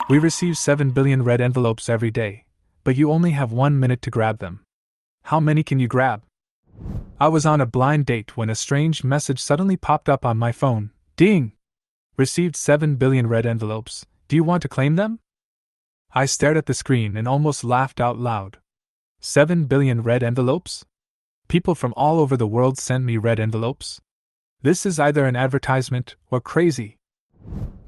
We receive 7 billion red envelopes every day, but you only have 1 minute to grab them. How many can you grab? I was on a blind date when a strange message suddenly popped up on my phone. Ding! Received 7 billion red envelopes. Do you want to claim them? I stared at the screen and almost laughed out loud. 7 billion red envelopes? People from all over the world sent me red envelopes? This is either an advertisement or crazy.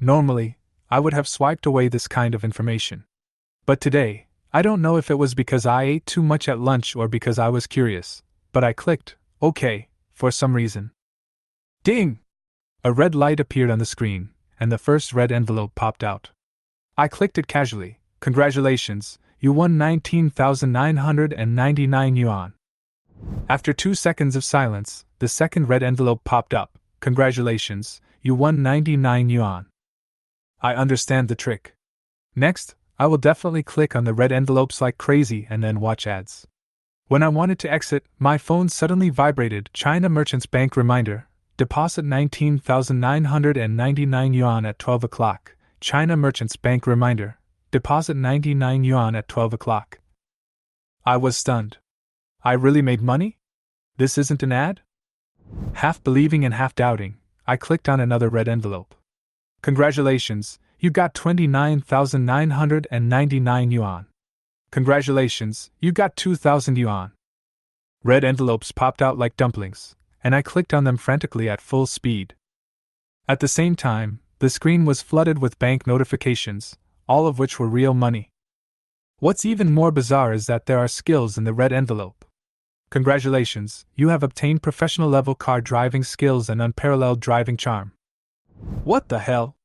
Normally, I would have swiped away this kind of information. But today, I don't know if it was because I ate too much at lunch or because I was curious, but I clicked OK for some reason. Ding! A red light appeared on the screen, and the first red envelope popped out. I clicked it casually. Congratulations, you won 19,999 yuan. After 2 seconds of silence, the second red envelope popped up. Congratulations, you won 99 yuan. I understand the trick. Next, I will definitely click on the red envelopes like crazy and then watch ads. When I wanted to exit, my phone suddenly vibrated. China Merchants Bank reminder. Deposit 19,999 yuan at 12 o'clock. China Merchants Bank reminder. Deposit 99 yuan at 12 o'clock. I was stunned. I really made money? This isn't an ad? Half believing and half doubting, I clicked on another red envelope. Congratulations, you got 29,999 yuan. Congratulations, you got 2,000 yuan. Red envelopes popped out like dumplings, and I clicked on them frantically at full speed. At the same time, the screen was flooded with bank notifications, all of which were real money. What's even more bizarre is that there are skills in the red envelope. Congratulations, you have obtained professional level car driving skills and unparalleled driving charm. What the hell?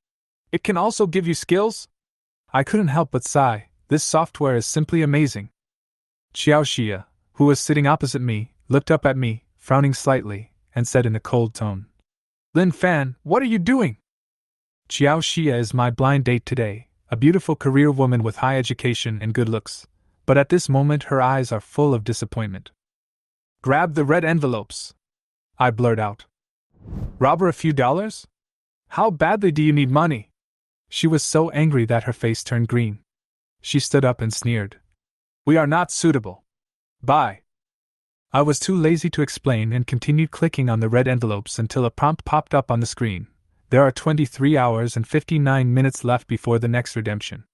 It can also give you skills? I couldn't help but sigh. This software is simply amazing. Xiao Xia, who was sitting opposite me, looked up at me, frowning slightly, and said in a cold tone, Lin Fan, what are you doing? Xiao Xia is my blind date today, a beautiful career woman with high education and good looks, but at this moment her eyes are full of disappointment. Grab the red envelopes, I blurt out. Rob her a few dollars? How badly do you need money? She was so angry that her face turned green. She stood up and sneered. We are not suitable. Bye. I was too lazy to explain and continued clicking on the red envelopes until a prompt popped up on the screen. There are 23 hours and 59 minutes left before the next redemption.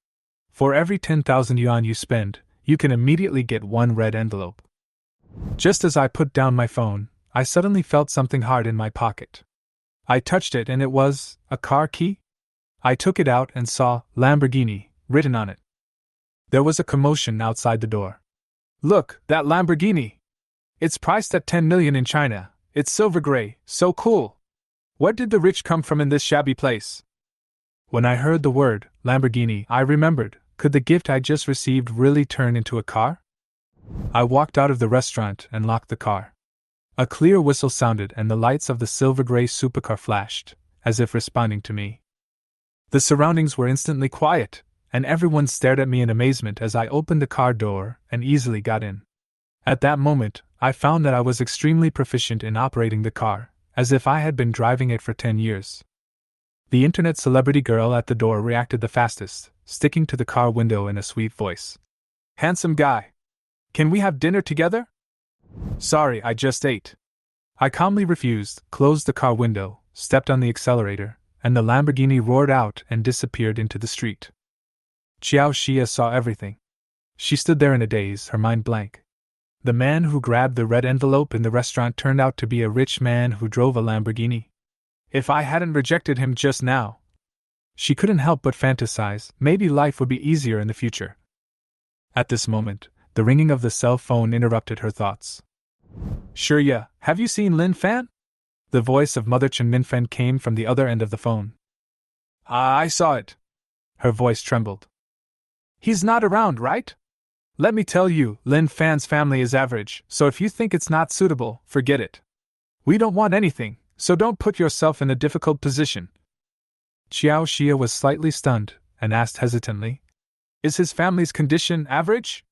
For every 10,000 yuan you spend, you can immediately get 1 red envelope. Just as I put down my phone, I suddenly felt something hard in my pocket. I touched it and it was a car key. I took it out and saw Lamborghini written on it. There was a commotion outside the door. Look, that Lamborghini! It's priced at 10 million in China. It's silver gray, so cool. Where did the rich come from in this shabby place? When I heard the word Lamborghini, I remembered, could the gift I just received really turn into a car? I walked out of the restaurant and locked the car. A clear whistle sounded and the lights of the silver gray supercar flashed, as if responding to me. The surroundings were instantly quiet, and everyone stared at me in amazement as I opened the car door and easily got in. At that moment, I found that I was extremely proficient in operating the car, as if I had been driving it for 10 years. The internet celebrity girl at the door reacted the fastest, sticking to the car window in a sweet voice. Handsome guy. Can we have dinner together? Sorry, I just ate. I calmly refused, closed the car window, stepped on the accelerator, and the Lamborghini roared out and disappeared into the street. Xiao Xia saw everything. She stood there in a daze, her mind blank. The man who grabbed the red envelope in the restaurant turned out to be a rich man who drove a Lamborghini. If I hadn't rejected him just now, she couldn't help but fantasize, maybe life would be easier in the future. At this moment, the ringing of the cell phone interrupted her thoughts. Sure yeah, have you seen Lin Fan? The voice of Mother Chen Minfen came from the other end of the phone. I saw it. Her voice trembled. He's not around, right? Let me tell you, Lin Fan's family is average, so if you think it's not suitable, forget it. We don't want anything, so don't put yourself in a difficult position. Xiao Xia was slightly stunned, and asked hesitantly, Is his family's condition average?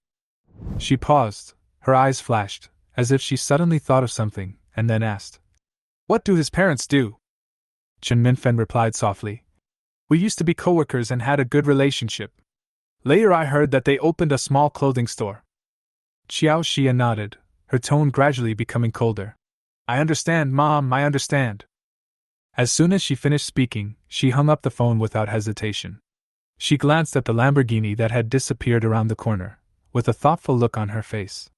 She paused, her eyes flashed, as if she suddenly thought of something, and then asked, What do his parents do? Chen Minfen replied softly, We used to be coworkers and had a good relationship. Later I heard that they opened a small clothing store. Xiao Xia nodded, her tone gradually becoming colder. I understand, Mom, I understand. As soon as she finished speaking, she hung up the phone without hesitation. She glanced at the Lamborghini that had disappeared around the corner, with a thoughtful look on her face.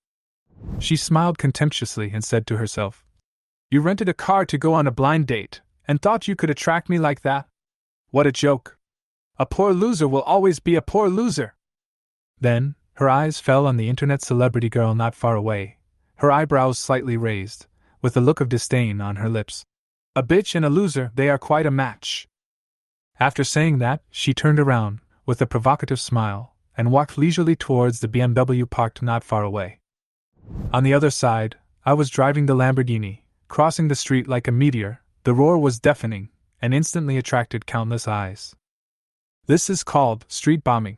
She smiled contemptuously and said to herself, You rented a car to go on a blind date, and thought you could attract me like that? What a joke! A poor loser will always be a poor loser! Then, her eyes fell on the internet celebrity girl not far away, her eyebrows slightly raised, with a look of disdain on her lips. A bitch and a loser, they are quite a match. After saying that, she turned around, with a provocative smile, and walked leisurely towards the BMW parked not far away. On the other side, I was driving the Lamborghini, crossing the street like a meteor. The roar was deafening, and instantly attracted countless eyes. This is called street bombing.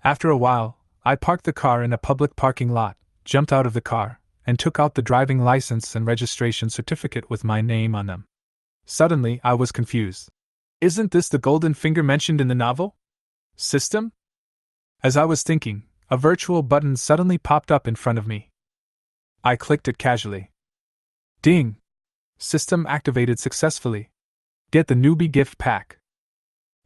After a while, I parked the car in a public parking lot, jumped out of the car, and took out the driving license and registration certificate with my name on them. Suddenly, I was confused. Isn't this the golden finger mentioned in the novel? System? As I was thinking, a virtual button suddenly popped up in front of me. I clicked it casually. Ding! System activated successfully. Get the newbie gift pack.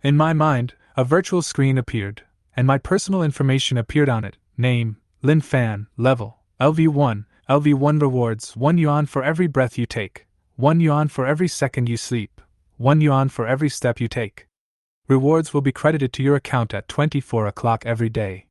In my mind, a virtual screen appeared, and my personal information appeared on it. Name, Lin Fan, level, LV1, LV1 rewards 1 yuan for every breath you take, 1 yuan for every second you sleep, 1 yuan for every step you take. Rewards will be credited to your account at 24 o'clock every day.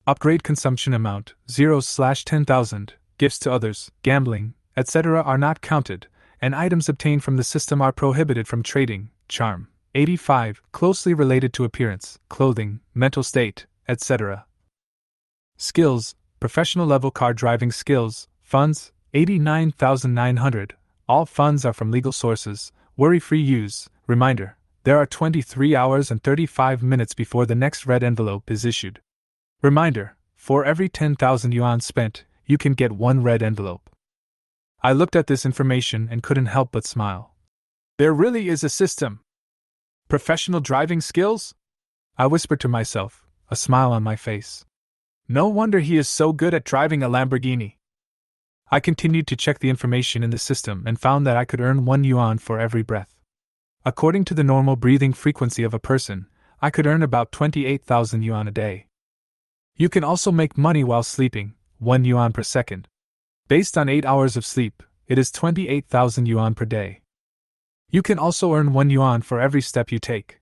Upgrade consumption amount, 0/10,000, gifts to others, gambling, etc. are not counted, and items obtained from the system are prohibited from trading. Charm, 85, closely related to appearance, clothing, mental state, etc. Skills, professional level car driving skills, funds, 89,900, all funds are from legal sources, worry-free use. Reminder, there are 23 hours and 35 minutes before the next red envelope is issued. Reminder, for every 10,000 yuan spent, you can get 1 red envelope. I looked at this information and couldn't help but smile. There really is a system. Professional driving skills? I whispered to myself, a smile on my face. No wonder he is so good at driving a Lamborghini. I continued to check the information in the system and found that I could earn 1 yuan for every breath. According to the normal breathing frequency of a person, I could earn about 28,000 yuan a day. You can also make money while sleeping, 1 yuan per second. Based on 8 hours of sleep, it is 28,000 yuan per day. You can also earn 1 yuan for every step you take.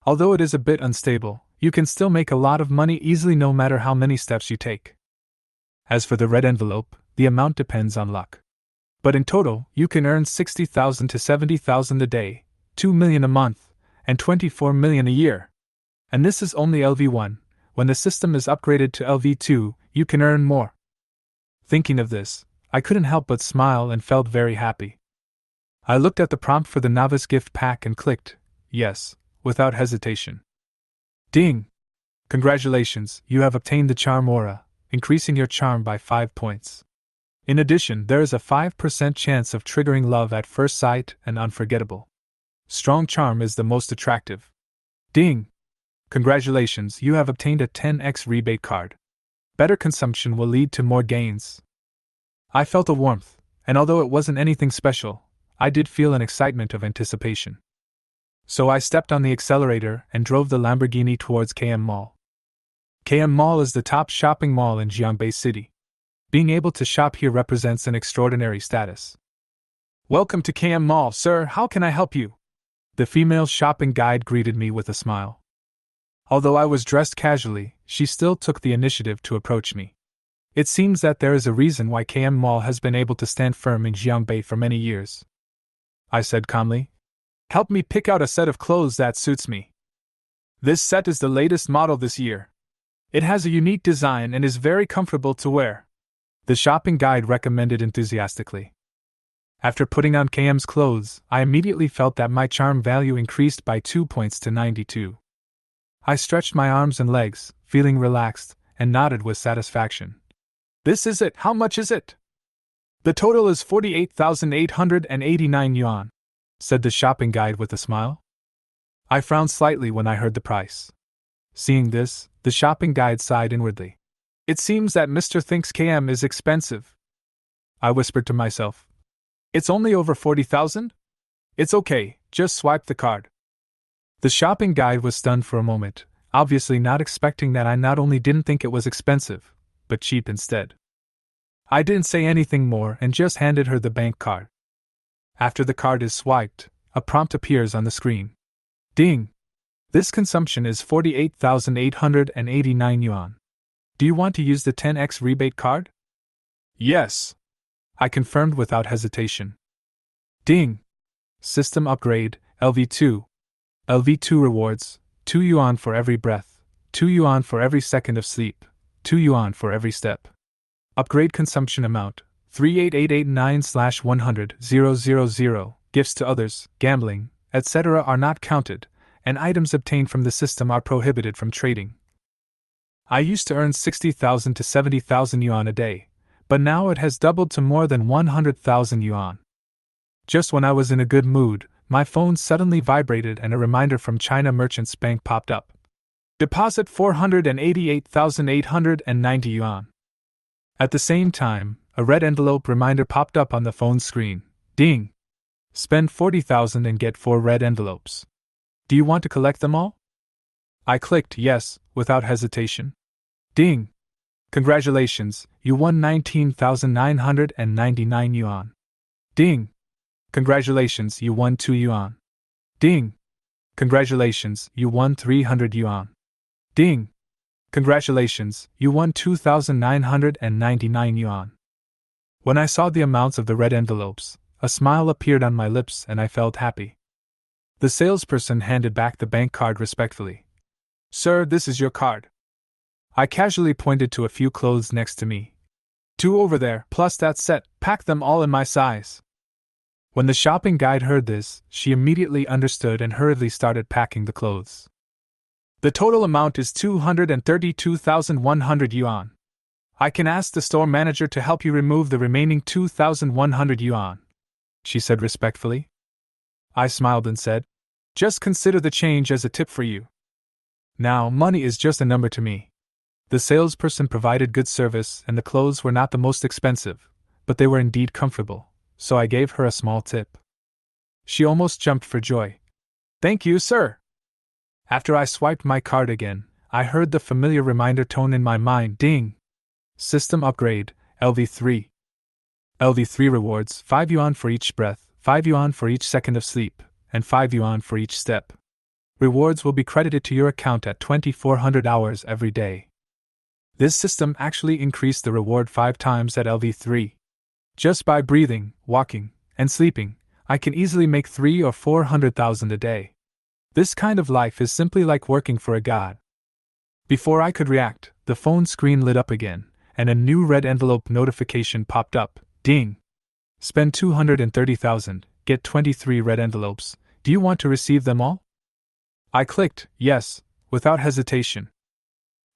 Although it is a bit unstable, you can still make a lot of money easily no matter how many steps you take. As for the red envelope, the amount depends on luck. But in total, you can earn 60,000 to 70,000 a day, 2 million a month, and 24 million a year. And this is only LV1. When the system is upgraded to LV2, you can earn more. Thinking of this, I couldn't help but smile and felt very happy. I looked at the prompt for the novice gift pack and clicked yes, without hesitation. Ding! Congratulations, you have obtained the charm aura, increasing your charm by 5 points. In addition, there is a 5% chance of triggering love at first sight and unforgettable. Strong charm is the most attractive. Ding! Congratulations, you have obtained a 10x rebate card. Better consumption will lead to more gains. I felt a warmth, and although it wasn't anything special, I did feel an excitement of anticipation. So I stepped on the accelerator and drove the Lamborghini towards KM Mall. KM Mall is the top shopping mall in Jiangbei City. Being able to shop here represents an extraordinary status. Welcome to KM Mall, sir, how can I help you? The female shopping guide greeted me with a smile. Although I was dressed casually, she still took the initiative to approach me. It seems that there is a reason why KM Mall has been able to stand firm in Jiangbei for many years. I said calmly. Help me pick out a set of clothes that suits me. This set is the latest model this year. It has a unique design and is very comfortable to wear. The shopping guide recommended enthusiastically. After putting on KM's clothes, I immediately felt that my charm value increased by 2 points to 92. I stretched my arms and legs, feeling relaxed, and nodded with satisfaction. This is it, how much is it? The total is 48,889 yuan, said the shopping guide with a smile. I frowned slightly when I heard the price. Seeing this, the shopping guide sighed inwardly. It seems that Mr. thinks KM is expensive. I whispered to myself. It's only over 40,000? It's okay, just swipe the card. The shopping guide was stunned for a moment, obviously not expecting that I not only didn't think it was expensive, but cheap instead. I didn't say anything more and just handed her the bank card. After the card is swiped, a prompt appears on the screen. Ding! This consumption is 48,889 yuan. Do you want to use the 10x rebate card? Yes, I confirmed without hesitation. Ding! System upgrade, LV2. LV2 rewards, 2 yuan for every breath, 2 yuan for every second of sleep, 2 yuan for every step. Upgrade consumption amount, 38889/100,000. Gifts to others, gambling, etc. are not counted, and items obtained from the system are prohibited from trading. I used to earn 60,000 to 70,000 yuan a day, but now it has doubled to more than 100,000 yuan. Just when I was in a good mood, my phone suddenly vibrated and a reminder from China Merchants Bank popped up. Deposit 488,890 yuan. At the same time, a red envelope reminder popped up on the phone screen. Ding! Spend 40,000 and get 4 red envelopes. Do you want to collect them all? I clicked yes, without hesitation. Ding! Congratulations, you won 19,999 yuan. Ding! Congratulations, you won 2 yuan. Ding! Congratulations, you won 300 yuan. Ding! Congratulations, you won 2,999 yuan. When I saw the amounts of the red envelopes, a smile appeared on my lips and I felt happy. The salesperson handed back the bank card respectfully. Sir, this is your card. I casually pointed to a few clothes next to me. 2 over there, plus that set, pack them all in my size. When the shopping guide heard this, she immediately understood and hurriedly started packing the clothes. The total amount is 232,100 yuan. I can ask the store manager to help you remove the remaining 2,100 yuan, she said respectfully. I smiled and said, just consider the change as a tip for you. Now, money is just a number to me. The salesperson provided good service and the clothes were not the most expensive, but they were indeed comfortable, so I gave her a small tip. She almost jumped for joy. Thank you, sir. After I swiped my card again, I heard the familiar reminder tone in my mind. Ding! System upgrade, LV3. LV3 rewards 5 yuan for each breath, 5 yuan for each second of sleep, and 5 yuan for each step. Rewards will be credited to your account at 2400 hours every day. This system actually increased the reward 5 times at LV3. Just by breathing, walking, and sleeping, I can easily make 3 or 400,000 a day. This kind of life is simply like working for a god. Before I could react, the phone screen lit up again, and a new red envelope notification popped up. Ding! Spend 230,000, get 23 red envelopes. Do you want to receive them all? I clicked yes, without hesitation.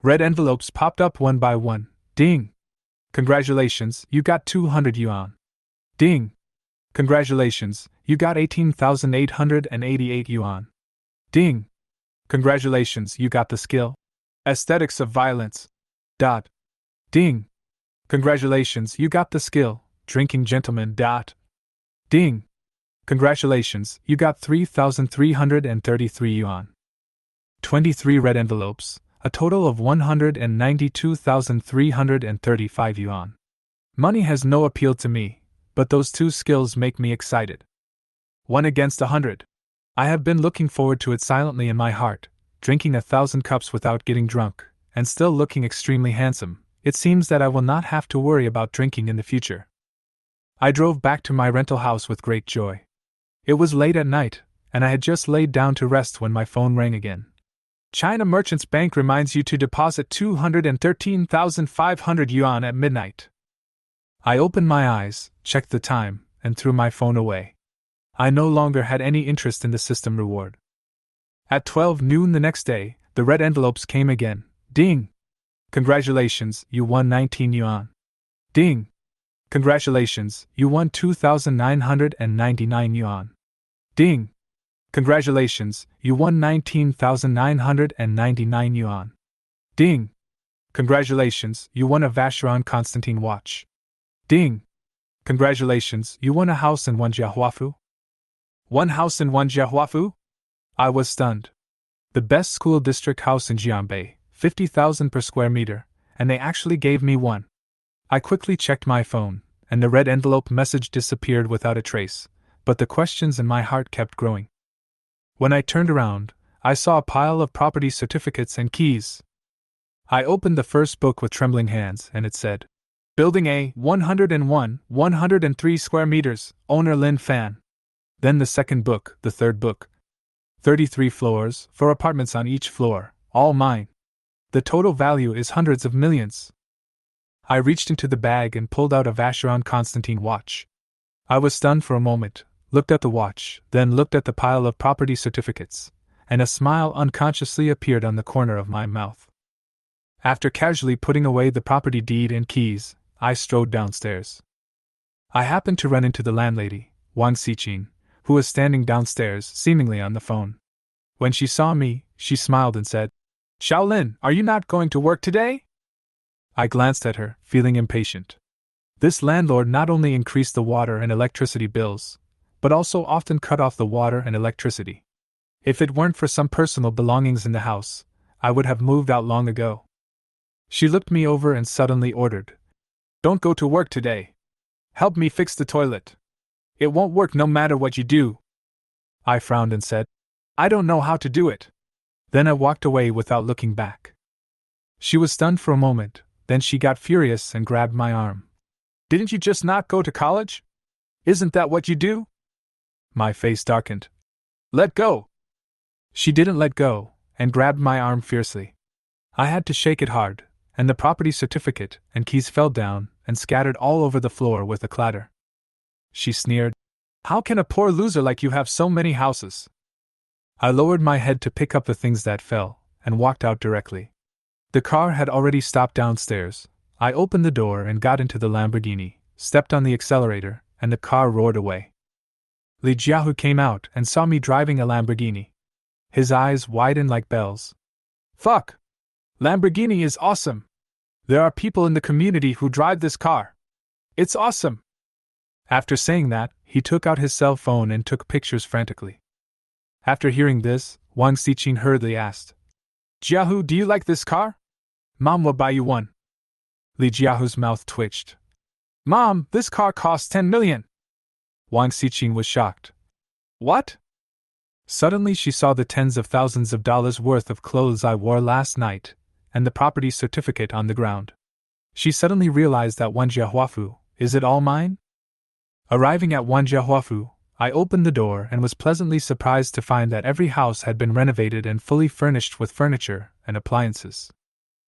Red envelopes popped up one by one. Ding! Congratulations, you got 200 yuan. Ding! Congratulations, you got 18,888 yuan. Ding! Congratulations, you got the skill. Aesthetics of violence. Ding! Congratulations, you got the skill. Drinking gentleman. Ding! Congratulations, you got 3,333 yuan. 23 red envelopes, a total of 192,335 yuan. Money has no appeal to me, but those 2 skills make me excited. 1 against 100. I have been looking forward to it silently in my heart, drinking 1,000 cups without getting drunk, and still looking extremely handsome. It seems that I will not have to worry about drinking in the future. I drove back to my rental house with great joy. It was late at night, and I had just laid down to rest when my phone rang again. China Merchants Bank reminds you to deposit 213,500 yuan at midnight. I opened my eyes, checked the time, and threw my phone away. I no longer had any interest in the system reward. At 12 noon the next day, the red envelopes came again. Ding! Congratulations, you won 19 yuan. Ding! Congratulations, you won 2,999 yuan. Ding! Congratulations, you won 19,999 yuan. Ding! Congratulations, you won a Vacheron Constantine watch. Ding! Congratulations, you won a house in Wanjiahuafu. One house in Wanjiahuafu? I was stunned. The best school district house in Jianbei, 50,000 per square meter, and they actually gave me one. I quickly checked my phone, and the red envelope message disappeared without a trace, but the questions in my heart kept growing. When I turned around, I saw a pile of property certificates and keys. I opened the first book with trembling hands, and it said, Building A, 101, 103 square meters, owner Lin Fan. Then the second book, the third book. 33 floors, 4 apartments on each floor, all mine. The total value is hundreds of millions. I reached into the bag and pulled out a Vacheron Constantine watch. I was stunned for a moment, looked at the watch, then looked at the pile of property certificates, and a smile unconsciously appeared on the corner of my mouth. After casually putting away the property deed and keys, I strode downstairs. I happened to run into the landlady, Wang Xiqing, who was standing downstairs, seemingly on the phone. When she saw me, she smiled and said, Shaolin, are you not going to work today? I glanced at her, feeling impatient. This landlord not only increased the water and electricity bills, but also often cut off the water and electricity. If it weren't for some personal belongings in the house, I would have moved out long ago. She looked me over and suddenly ordered, Don't go to work today. Help me fix the toilet. It won't work no matter what you do. I frowned and said, I don't know how to do it. Then I walked away without looking back. She was stunned for a moment, then she got furious and grabbed my arm. Didn't you just not go to college? Isn't that what you do? My face darkened. Let go! She didn't let go, and grabbed my arm fiercely. I had to shake it hard, and the property certificate and keys fell down and scattered all over the floor with a clatter. She sneered, How can a poor loser like you have so many houses? I lowered my head to pick up the things that fell, and walked out directly. The car had already stopped downstairs. I opened the door and got into the Lamborghini, stepped on the accelerator, and the car roared away. Li Jiahu came out and saw me driving a Lamborghini. His eyes widened like bells. Fuck! Lamborghini is awesome! There are people in the community who drive this car. It's awesome! After saying that, he took out his cell phone and took pictures frantically. After hearing this, Wang Xiqing hurriedly asked, Jiahu, do you like this car? Mom will buy you one. Li Jiahu's mouth twitched. Mom, this car costs 10 million! Wang Xiqing was shocked. What? Suddenly she saw the tens of thousands of dollars worth of clothes I wore last night, and the property certificate on the ground. She suddenly realized that Wanjiahuafu, is it all mine? Arriving at Wanjiahuafu, I opened the door and was pleasantly surprised to find that every house had been renovated and fully furnished with furniture and appliances.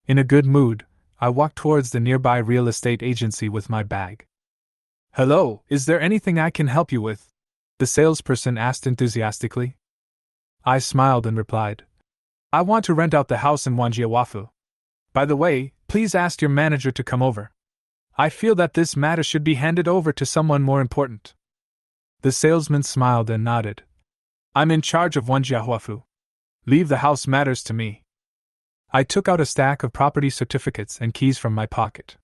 In a good mood, I walked towards the nearby real estate agency with my bag. Hello, is there anything I can help you with? The salesperson asked enthusiastically. I smiled and replied, I want to rent out the house in Wanjiahuafu. By the way, please ask your manager to come over. I feel that this matter should be handed over to someone more important. The salesman smiled and nodded. I'm in charge of Wanjiahuafu. Leave the house matters to me. I took out a stack of property certificates and keys from my pocket.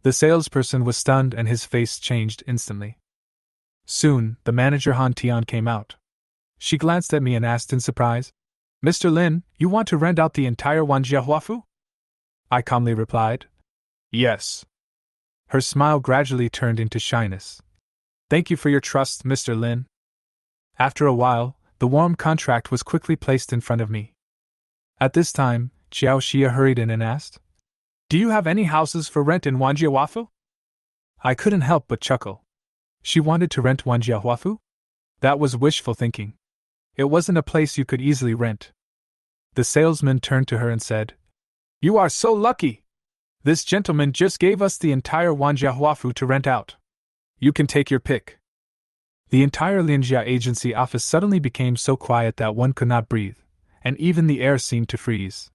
The salesperson was stunned and his face changed instantly. Soon, the manager Han Tian came out. She glanced at me and asked in surprise, Mr. Lin, you want to rent out the entire Wanjiahuafu? I calmly replied, Yes. Her smile gradually turned into shyness. Thank you for your trust, Mr. Lin. After a while, the warm contract was quickly placed in front of me. At this time, Xiao Xia hurried in and asked, Do you have any houses for rent in Wanjiahuafu? I couldn't help but chuckle. She wanted to rent Wanjiahuafu? That was wishful thinking. It wasn't a place you could easily rent. The salesman turned to her and said, You are so lucky! This gentleman just gave us the entire Wanjiahuafu to rent out. You can take your pick. The entire Linjia agency office suddenly became so quiet that one could not breathe, and even the air seemed to freeze.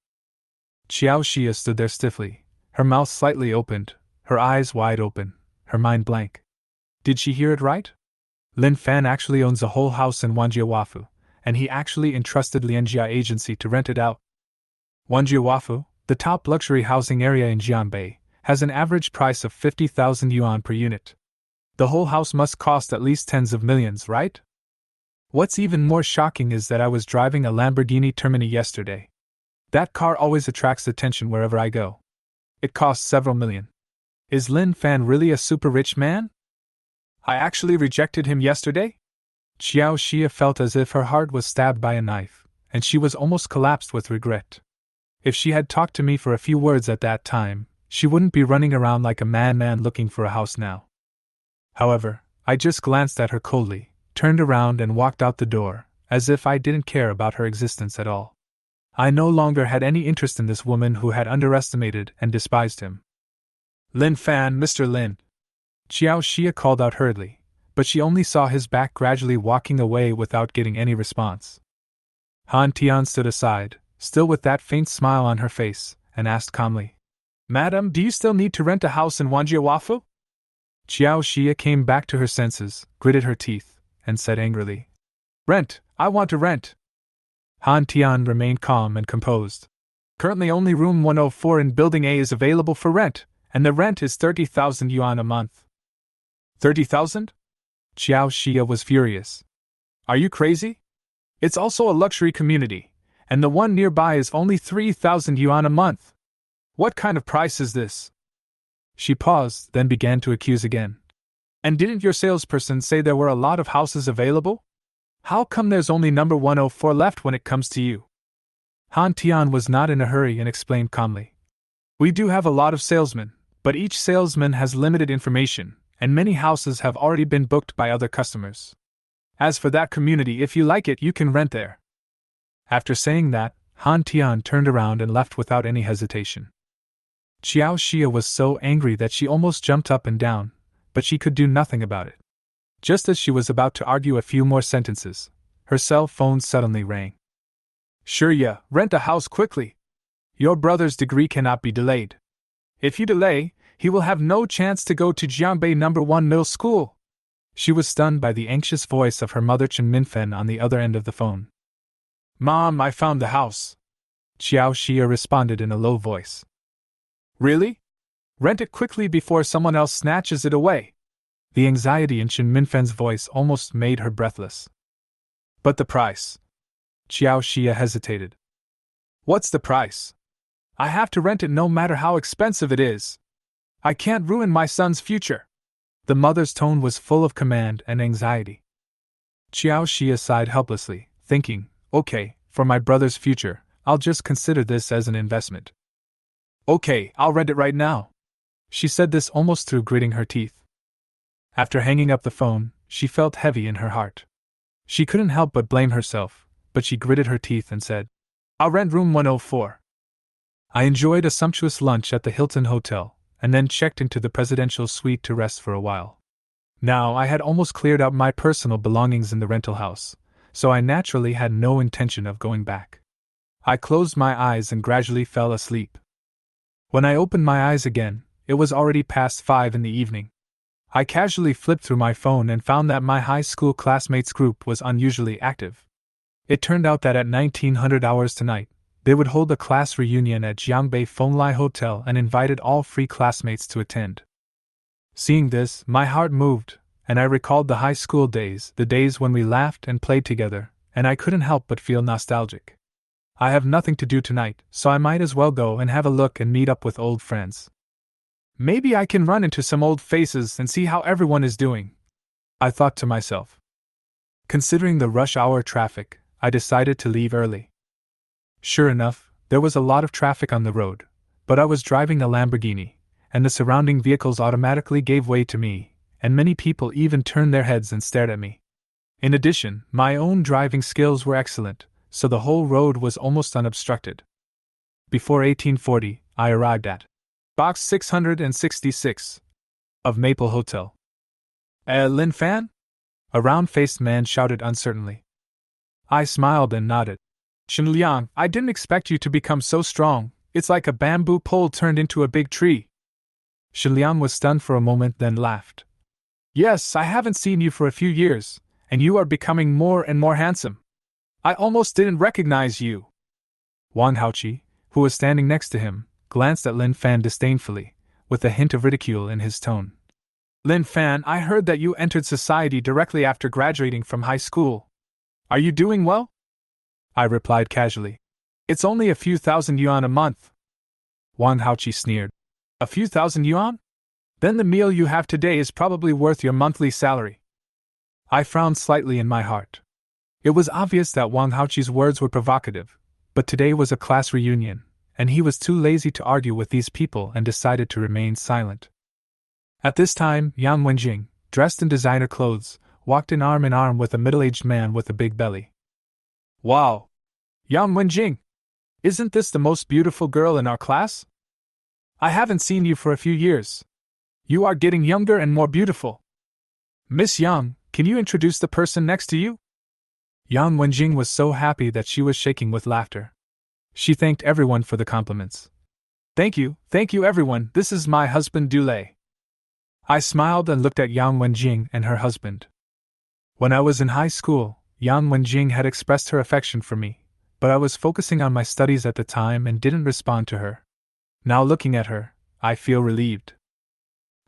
Xiao Xia stood there stiffly, her mouth slightly opened, her eyes wide open, her mind blank. Did she hear it right? Lin Fan actually owns a whole house in Wanjiahuafu, and he actually entrusted Lianjia Agency to rent it out. Wanjiawafu, the top luxury housing area in Jianbei, has an average price of 50,000 yuan per unit. The whole house must cost at least tens of millions, right? What's even more shocking is that I was driving a Lamborghini Termini yesterday. That car always attracts attention wherever I go. It costs several million. Is Lin Fan really a super rich man? I actually rejected him yesterday? Xiao Xia felt as if her heart was stabbed by a knife, and she was almost collapsed with regret. If she had talked to me for a few words at that time, she wouldn't be running around like a madman looking for a house now. However, I just glanced at her coldly, turned around and walked out the door, as if I didn't care about her existence at all. I no longer had any interest in this woman who had underestimated and despised him. Lin Fan, Mr. Lin. Xiao Xia called out hurriedly, but she only saw his back gradually walking away without getting any response. Han Tian stood aside, still with that faint smile on her face, and asked calmly, Madam, do you still need to rent a house in Wanjiawafu? Xiao Xia came back to her senses, gritted her teeth, and said angrily, Rent, I want to rent. Han Tian remained calm and composed. Currently only room 104 in Building A is available for rent, and the rent is 30,000 yuan a month. 30,000? Xiao Xia was furious. Are you crazy? It's also a luxury community, and the one nearby is only 3,000 yuan a month. What kind of price is this? She paused, then began to accuse again. And didn't your salesperson say there were a lot of houses available? How come there's only number 104 left when it comes to you? Han Tian was not in a hurry and explained calmly. We do have a lot of salesmen, but each salesman has limited information, and many houses have already been booked by other customers. As for that community, if you like it, you can rent there. After saying that, Han Tian turned around and left without any hesitation. Xiao Xia was so angry that she almost jumped up and down, but she could do nothing about it. Just as she was about to argue a few more sentences, her cell phone suddenly rang. Sure, yeah, rent a house quickly. Your brother's degree cannot be delayed. If you delay, he will have no chance to go to Jiangbei No. 1 middle school. She was stunned by the anxious voice of her mother Chen Minfen on the other end of the phone. Mom, I found the house. Xiao Xia responded in a low voice. Really? Rent it quickly before someone else snatches it away. The anxiety in Chen Minfen's voice almost made her breathless. But the price? Xiao Xia hesitated. What's the price? I have to rent it no matter how expensive it is. I can't ruin my son's future. The mother's tone was full of command and anxiety. Xiao Xia sighed helplessly, thinking, okay, for my brother's future, I'll just consider this as an investment. Okay, I'll rent it right now. She said this almost through gritting her teeth. After hanging up the phone, she felt heavy in her heart. She couldn't help but blame herself, but she gritted her teeth and said, I'll rent room 104. I enjoyed a sumptuous lunch at the Hilton Hotel, and then checked into the presidential suite to rest for a while. Now I had almost cleared out my personal belongings in the rental house, so I naturally had no intention of going back. I closed my eyes and gradually fell asleep. When I opened my eyes again, it was already past 5 in the evening. I casually flipped through my phone and found that my high school classmates group was unusually active. It turned out that at 1900 hours tonight, they would hold a class reunion at Jiangbei Fenglai Hotel and invited all free classmates to attend. Seeing this, my heart moved, and I recalled the high school days, the days when we laughed and played together, and I couldn't help but feel nostalgic. I have nothing to do tonight, so I might as well go and have a look and meet up with old friends. Maybe I can run into some old faces and see how everyone is doing, I thought to myself. Considering the rush hour traffic, I decided to leave early. Sure enough, there was a lot of traffic on the road, but I was driving a Lamborghini, and the surrounding vehicles automatically gave way to me, and many people even turned their heads and stared at me. In addition, my own driving skills were excellent, so the whole road was almost unobstructed. Before 1840, I arrived at Box 666 of Maple Hotel. Lin Fan? A round-faced man shouted uncertainly. I smiled and nodded. Shen Liang, I didn't expect you to become so strong. It's like a bamboo pole turned into a big tree. Shen Liang was stunned for a moment, then laughed. Yes, I haven't seen you for a few years, and you are becoming more and more handsome. I almost didn't recognize you. Wang Haoqi, who was standing next to him, glanced at Lin Fan disdainfully, with a hint of ridicule in his tone. Lin Fan, I heard that you entered society directly after graduating from high school. Are you doing well? I replied casually. It's only a few thousand yuan a month. Wang Haoqi sneered. A few thousand yuan? Then the meal you have today is probably worth your monthly salary. I frowned slightly in my heart. It was obvious that Wang Haoqi's words were provocative, but today was a class reunion, and he was too lazy to argue with these people and decided to remain silent. At this time, Yang Wenjing, dressed in designer clothes, walked in arm with a middle-aged man with a big belly. Wow! Yang Wenjing! Isn't this the most beautiful girl in our class? I haven't seen you for a few years. You are getting younger and more beautiful. Miss Yang, can you introduce the person next to you? Yang Wenjing was so happy that she was shaking with laughter. She thanked everyone for the compliments. Thank you everyone, this is my husband Dulei. I smiled and looked at Yang Wenjing and her husband. When I was in high school, Yang Wenjing had expressed her affection for me, but I was focusing on my studies at the time and didn't respond to her. Now looking at her, I feel relieved.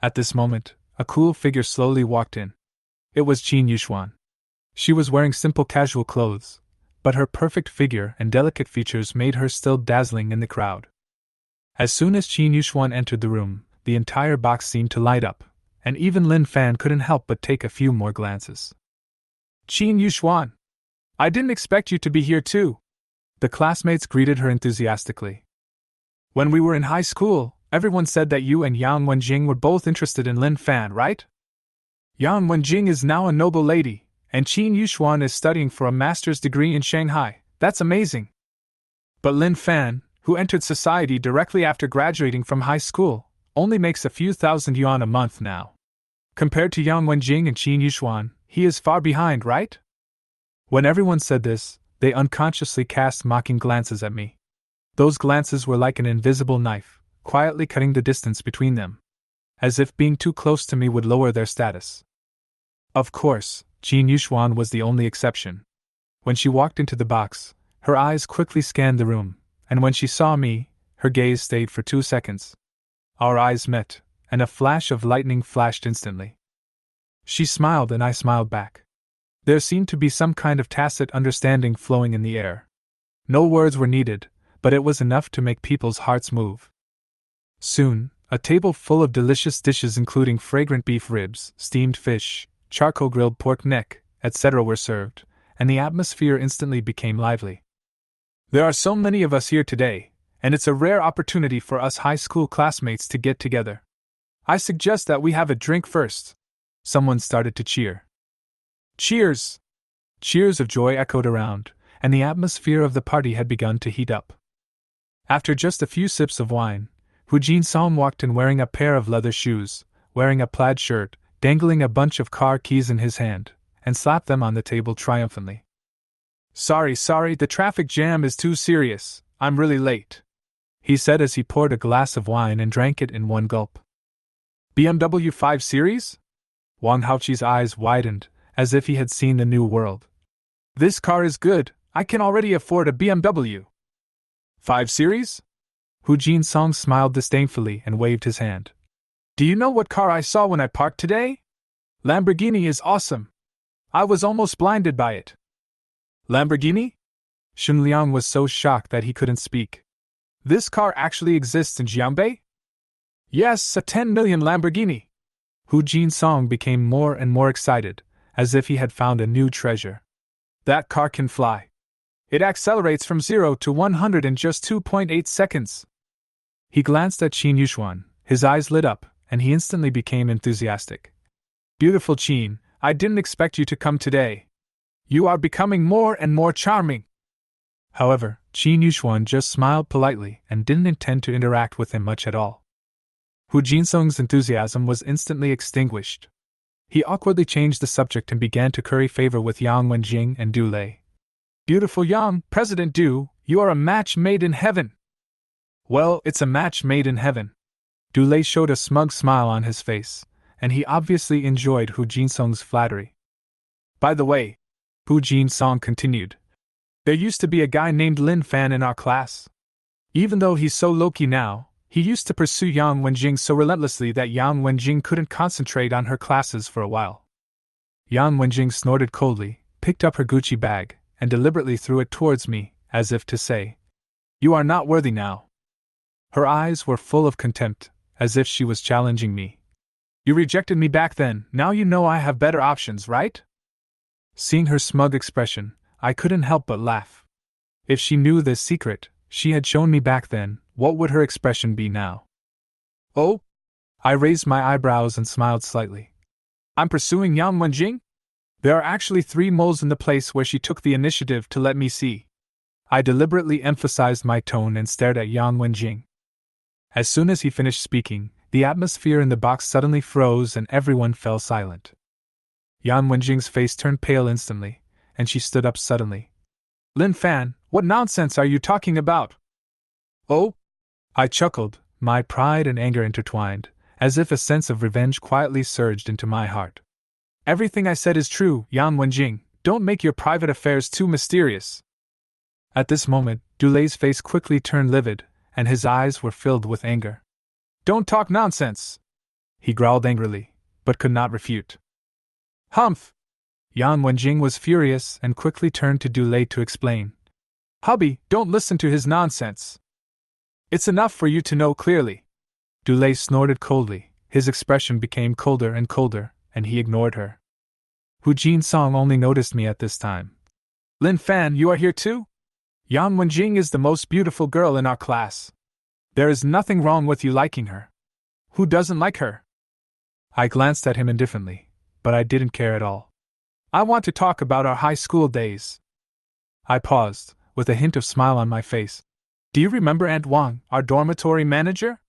At this moment, a cool figure slowly walked in. It was Qin Yuxuan. She was wearing simple casual clothes, but her perfect figure and delicate features made her still dazzling in the crowd. As soon as Qin Yuxuan entered the room, the entire box seemed to light up, and even Lin Fan couldn't help but take a few more glances. Qin Yuxuan! I didn't expect you to be here too. The classmates greeted her enthusiastically. When we were in high school, everyone said that you and Yang Wenjing were both interested in Lin Fan, right? Yang Wenjing is now a noble lady, and Qin Yuxuan is studying for a master's degree in Shanghai. That's amazing. But Lin Fan, who entered society directly after graduating from high school, only makes a few thousand yuan a month now. Compared to Yang Wenjing and Qin Yuxuan, he is far behind, right? When everyone said this, they unconsciously cast mocking glances at me. Those glances were like an invisible knife, quietly cutting the distance between them, as if being too close to me would lower their status. Of course, Qin Yuxuan was the only exception. When she walked into the box, her eyes quickly scanned the room, and when she saw me, her gaze stayed for 2 seconds. Our eyes met, and a flash of lightning flashed instantly. She smiled and I smiled back. There seemed to be some kind of tacit understanding flowing in the air. No words were needed, but it was enough to make people's hearts move. Soon, a table full of delicious dishes including fragrant beef ribs, steamed fish, charcoal-grilled pork neck, etc. were served, and the atmosphere instantly became lively. There are so many of us here today, and it's a rare opportunity for us high school classmates to get together. I suggest that we have a drink first. Someone started to cheer. Cheers! Cheers of joy echoed around, and the atmosphere of the party had begun to heat up. After just a few sips of wine, Hu Jinsong walked in wearing a pair of leather shoes, wearing a plaid shirt, dangling a bunch of car keys in his hand, and slapped them on the table triumphantly. Sorry, the traffic jam is too serious, I'm really late, he said as he poured a glass of wine and drank it in one gulp. BMW 5 Series? Wang Haoqi's eyes widened, as if he had seen the new world. This car is good, I can already afford a BMW. 5 Series? Hu Jinsong smiled disdainfully and waved his hand. Do you know what car I saw when I parked today? Lamborghini is awesome. I was almost blinded by it. Lamborghini? Shunliang was so shocked that he couldn't speak. This car actually exists in Jiangbei? Yes, a 10 million Lamborghini. Hu Jinsong became more and more excited, as if he had found a new treasure. That car can fly. It accelerates from 0 to 100 in just 2.8 seconds. He glanced at Qin Yuxuan, his eyes lit up, and he instantly became enthusiastic. Beautiful Qin, I didn't expect you to come today. You are becoming more and more charming. However, Qin Yuxuan just smiled politely and didn't intend to interact with him much at all. Hu Jinsong's enthusiasm was instantly extinguished. He awkwardly changed the subject and began to curry favor with Yang Wenjing and Du Lei. Beautiful Yang, President Du, you are a match made in heaven. Well, it's a match made in heaven. Du Lei showed a smug smile on his face, and he obviously enjoyed Hu Jinsong's flattery. By the way, Hu Jinsong continued, There used to be a guy named Lin Fan in our class. Even though he's so low-key now, he used to pursue Yang Wenjing so relentlessly that Yang Wenjing couldn't concentrate on her classes for a while. Yang Wenjing snorted coldly, picked up her Gucci bag, and deliberately threw it towards me, as if to say, "You are not worthy now." Her eyes were full of contempt, as if she was challenging me. "You rejected me back then, now you know I have better options, right?" Seeing her smug expression, I couldn't help but laugh. If she knew this secret she had shown me back then, what would her expression be now? "Oh?" I raised my eyebrows and smiled slightly. "I'm pursuing Yang Wenjing? There are actually 3 moles in the place where she took the initiative to let me see." I deliberately emphasized my tone and stared at Yang Wenjing. As soon as he finished speaking, the atmosphere in the box suddenly froze and everyone fell silent. Yang Wenjing's face turned pale instantly, and she stood up suddenly. "Lin Fan, what nonsense are you talking about?" "Oh?" I chuckled, my pride and anger intertwined, as if a sense of revenge quietly surged into my heart. "Everything I said is true, Yang Wenjing, don't make your private affairs too mysterious." At this moment, Dulay's face quickly turned livid, and his eyes were filled with anger. "Don't talk nonsense!" he growled angrily, but could not refute. "Humph!" Yang Wenjing was furious and quickly turned to Dulay to explain. "Hubby, don't listen to his nonsense. It's enough for you to know clearly." Dulay snorted coldly, his expression became colder and colder, and he ignored her. Hu Jin-song only noticed me at this time. "Lin Fan, you are here too? Yang Wenjing is the most beautiful girl in our class. There is nothing wrong with you liking her. Who doesn't like her?" I glanced at him indifferently, but I didn't care at all. "I want to talk about our high school days." I paused, with a hint of smile on my face. "Do you remember Aunt Wang, our dormitory manager?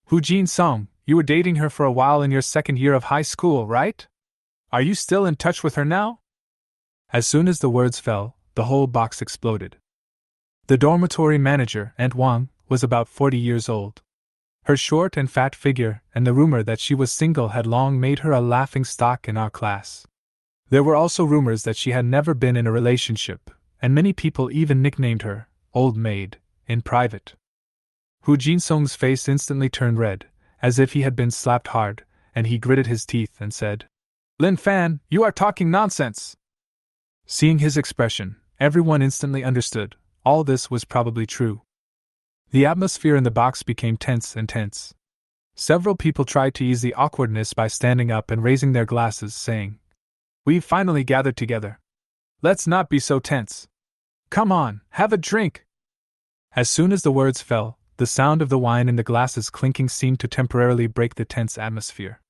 Hu Jin-song, you were dating her for a while in your 2nd year of high school, right? Are you still in touch with her now?" As soon as the words fell, the whole box exploded. The dormitory manager, Aunt Wang, was about 40 years old. Her short and fat figure and the rumor that she was single had long made her a laughingstock in our class. There were also rumors that she had never been in a relationship, and many people even nicknamed her Old Maid in private. Hu Jin-song's face instantly turned red, as if he had been slapped hard, and he gritted his teeth and said, "Lin Fan, you are talking nonsense." Seeing his expression, everyone instantly understood. All this was probably true. The atmosphere in the box became tense and tense. Several people tried to ease the awkwardness by standing up and raising their glasses, saying, "We've finally gathered together. Let's not be so tense. Come on, have a drink." As soon as the words fell, the sound of the wine in the glasses clinking seemed to temporarily break the tense atmosphere.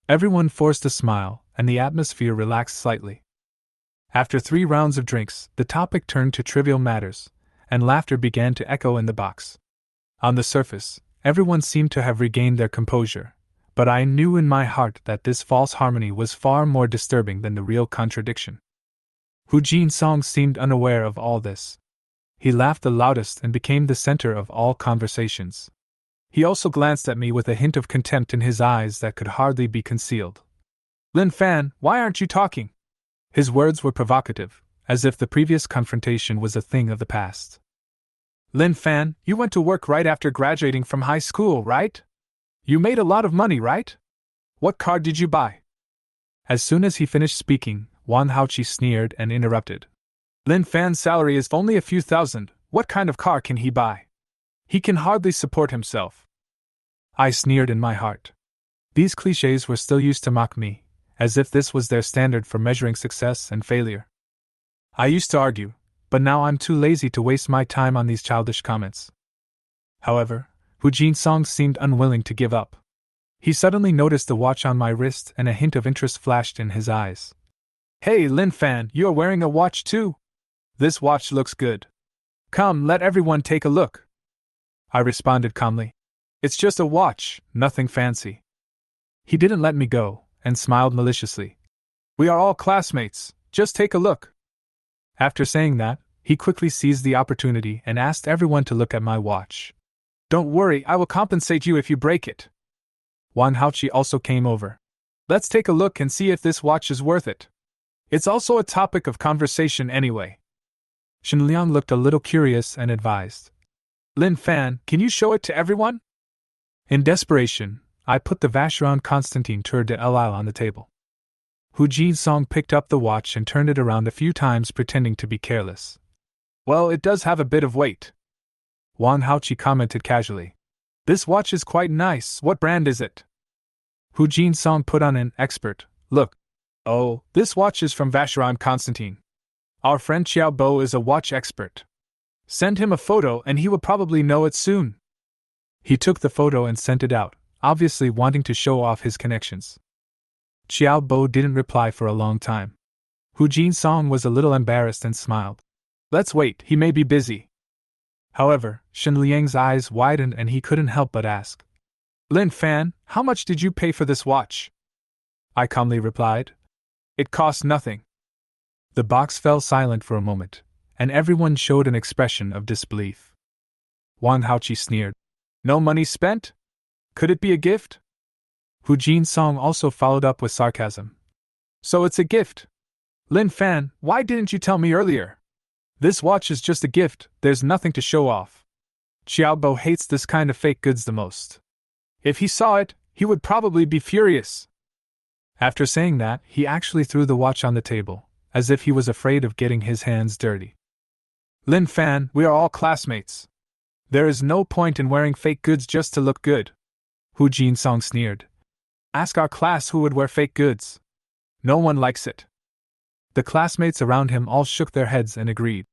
Everyone forced a smile, and the atmosphere relaxed slightly. After 3 rounds of drinks, the topic turned to trivial matters, and laughter began to echo in the box. On the surface, everyone seemed to have regained their composure, but I knew in my heart that this false harmony was far more disturbing than the real contradiction. Hu Jin-song seemed unaware of all this. He laughed the loudest and became the center of all conversations. He also glanced at me with a hint of contempt in his eyes that could hardly be concealed. "Lin Fan, why aren't you talking?" His words were provocative, as if the previous confrontation was a thing of the past. "Lin Fan, you went to work right after graduating from high school, right? You made a lot of money, right? What car did you buy?" As soon as he finished speaking, Wan Haoqi sneered and interrupted. "Lin Fan's salary is only a few thousand, what kind of car can he buy? He can hardly support himself." I sneered in my heart. These clichés were still used to mock me, as if this was their standard for measuring success and failure. I used to argue, but now I'm too lazy to waste my time on these childish comments. However, Hu Jin-song seemed unwilling to give up. He suddenly noticed the watch on my wrist and a hint of interest flashed in his eyes. "Hey Lin Fan, you are wearing a watch too? This watch looks good. Come, let everyone take a look." I responded calmly. "It's just a watch, nothing fancy." He didn't let me go, and smiled maliciously. "We are all classmates, just take a look." After saying that, he quickly seized the opportunity and asked everyone to look at my watch. "Don't worry, I will compensate you if you break it." Wan Haoqi also came over. "Let's take a look and see if this watch is worth it. It's also a topic of conversation anyway." Shenliang looked a little curious and advised. Lin Fan, can you show it to everyone? In desperation, I put the Vacheron Constantin Tour de L'Isle on the table. Hu Jinsong picked up the watch and turned it around a few times, pretending to be careless. Well, it does have a bit of weight, Wang Haoqi commented casually. This watch is quite nice. What brand is it? Hu Jinsong put on an expert look. Oh, this watch is from Vacheron Constantin. Our friend Xiao Bo is a watch expert. Send him a photo and he will probably know it soon. He took the photo and sent it out, obviously wanting to show off his connections. Xiao Bo didn't reply for a long time. Hu Jinsong was a little embarrassed and smiled. Let's wait, he may be busy. However, Shenliang's eyes widened and he couldn't help but ask. Lin Fan, how much did you pay for this watch? I calmly replied. It cost nothing. The box fell silent for a moment, and everyone showed an expression of disbelief. Wang Haoqi sneered. No money spent? Could it be a gift? Hu Jinsong also followed up with sarcasm. So it's a gift. Lin Fan, why didn't you tell me earlier? This watch is just a gift, there's nothing to show off. Xiaobo hates this kind of fake goods the most. If he saw it, he would probably be furious. After saying that, he actually threw the watch on the table, as if he was afraid of getting his hands dirty. Lin Fan, we are all classmates. There is no point in wearing fake goods just to look good. Hu Jinsong sneered. Ask our class who would wear fake goods. No one likes it. The classmates around him all shook their heads and agreed.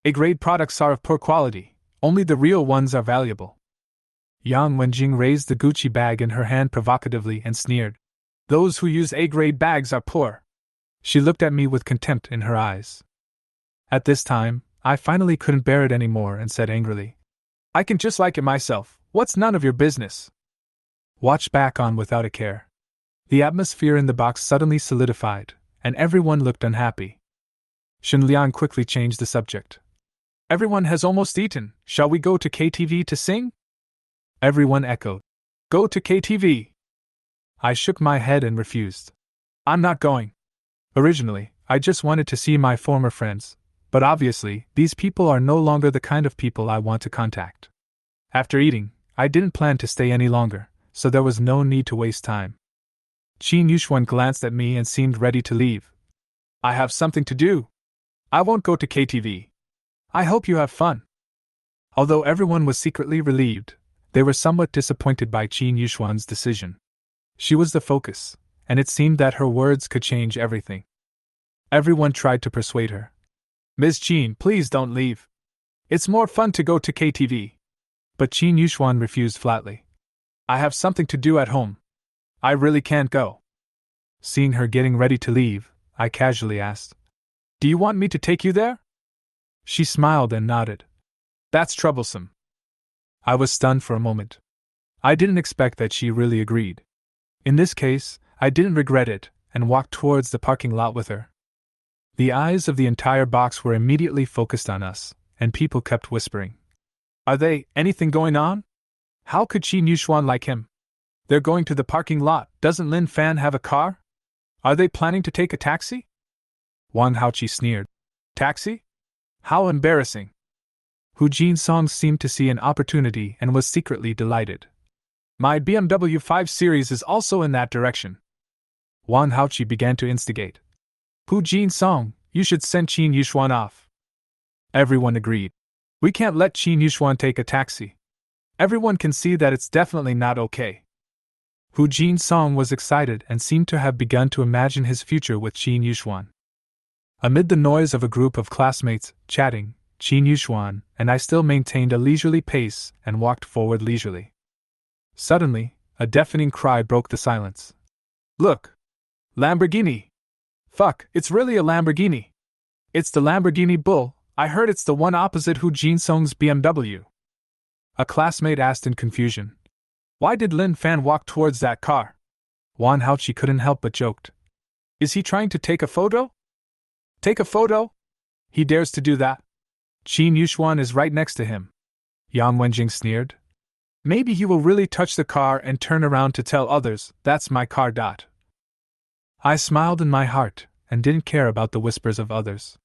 A-grade products are of poor quality, only the real ones are valuable. Yang Wenjing raised the Gucci bag in her hand provocatively and sneered. Those who use A-grade bags are poor. She looked at me with contempt in her eyes. At this time, I finally couldn't bear it anymore and said angrily. I can just like it myself, what's none of your business? Watch back on without a care. The atmosphere in the box suddenly solidified, and everyone looked unhappy. Shenliang quickly changed the subject. Everyone has almost eaten, shall we go to KTV to sing? Everyone echoed. Go to KTV. I shook my head and refused. I'm not going. Originally, I just wanted to see my former friends, but obviously, these people are no longer the kind of people I want to contact. After eating, I didn't plan to stay any longer, so there was no need to waste time. Qin Yuxuan glanced at me and seemed ready to leave. I have something to do. I won't go to KTV. I hope you have fun. Although everyone was secretly relieved, they were somewhat disappointed by Qin Yuxuan's decision. She was the focus, and it seemed that her words could change everything. Everyone tried to persuade her. Ms. Qin, please don't leave. It's more fun to go to KTV. But Qin Yuxuan refused flatly. I have something to do at home. I really can't go. Seeing her getting ready to leave, I casually asked, Do you want me to take you there? She smiled and nodded. That's troublesome. I was stunned for a moment. I didn't expect that she really agreed. In this case, I didn't regret it, and walked towards the parking lot with her. The eyes of the entire box were immediately focused on us, and people kept whispering. Are they, anything going on? How could Qin Yuxuan like him? They're going to the parking lot, doesn't Lin Fan have a car? Are they planning to take a taxi? Wang Haoqi sneered. Taxi? How embarrassing. Hu Jinsong seemed to see an opportunity and was secretly delighted. My BMW 5 Series is also in that direction. Wang Haoqi began to instigate. Hu Jinsong, you should send Qin Yuxuan off. Everyone agreed. We can't let Qin Yuxuan take a taxi. Everyone can see that it's definitely not okay. Hu Jinsong was excited and seemed to have begun to imagine his future with Qin Yuxuan. Amid the noise of a group of classmates chatting, Qin Yuxuan and I still maintained a leisurely pace and walked forward leisurely. Suddenly, a deafening cry broke the silence. Look! Lamborghini! Fuck, it's really a Lamborghini! It's the Lamborghini Bull, I heard it's the one opposite Hu Jinsong's BMW. A classmate asked in confusion. Why did Lin Fan walk towards that car? Wang Haoqi couldn't help but joked. Is he trying to take a photo? Take a photo? He dares to do that. Qin Yuxuan is right next to him. Yang Wenjing sneered. Maybe he will really touch the car and turn around to tell others, that's my car. I smiled in my heart, and didn't care about the whispers of others.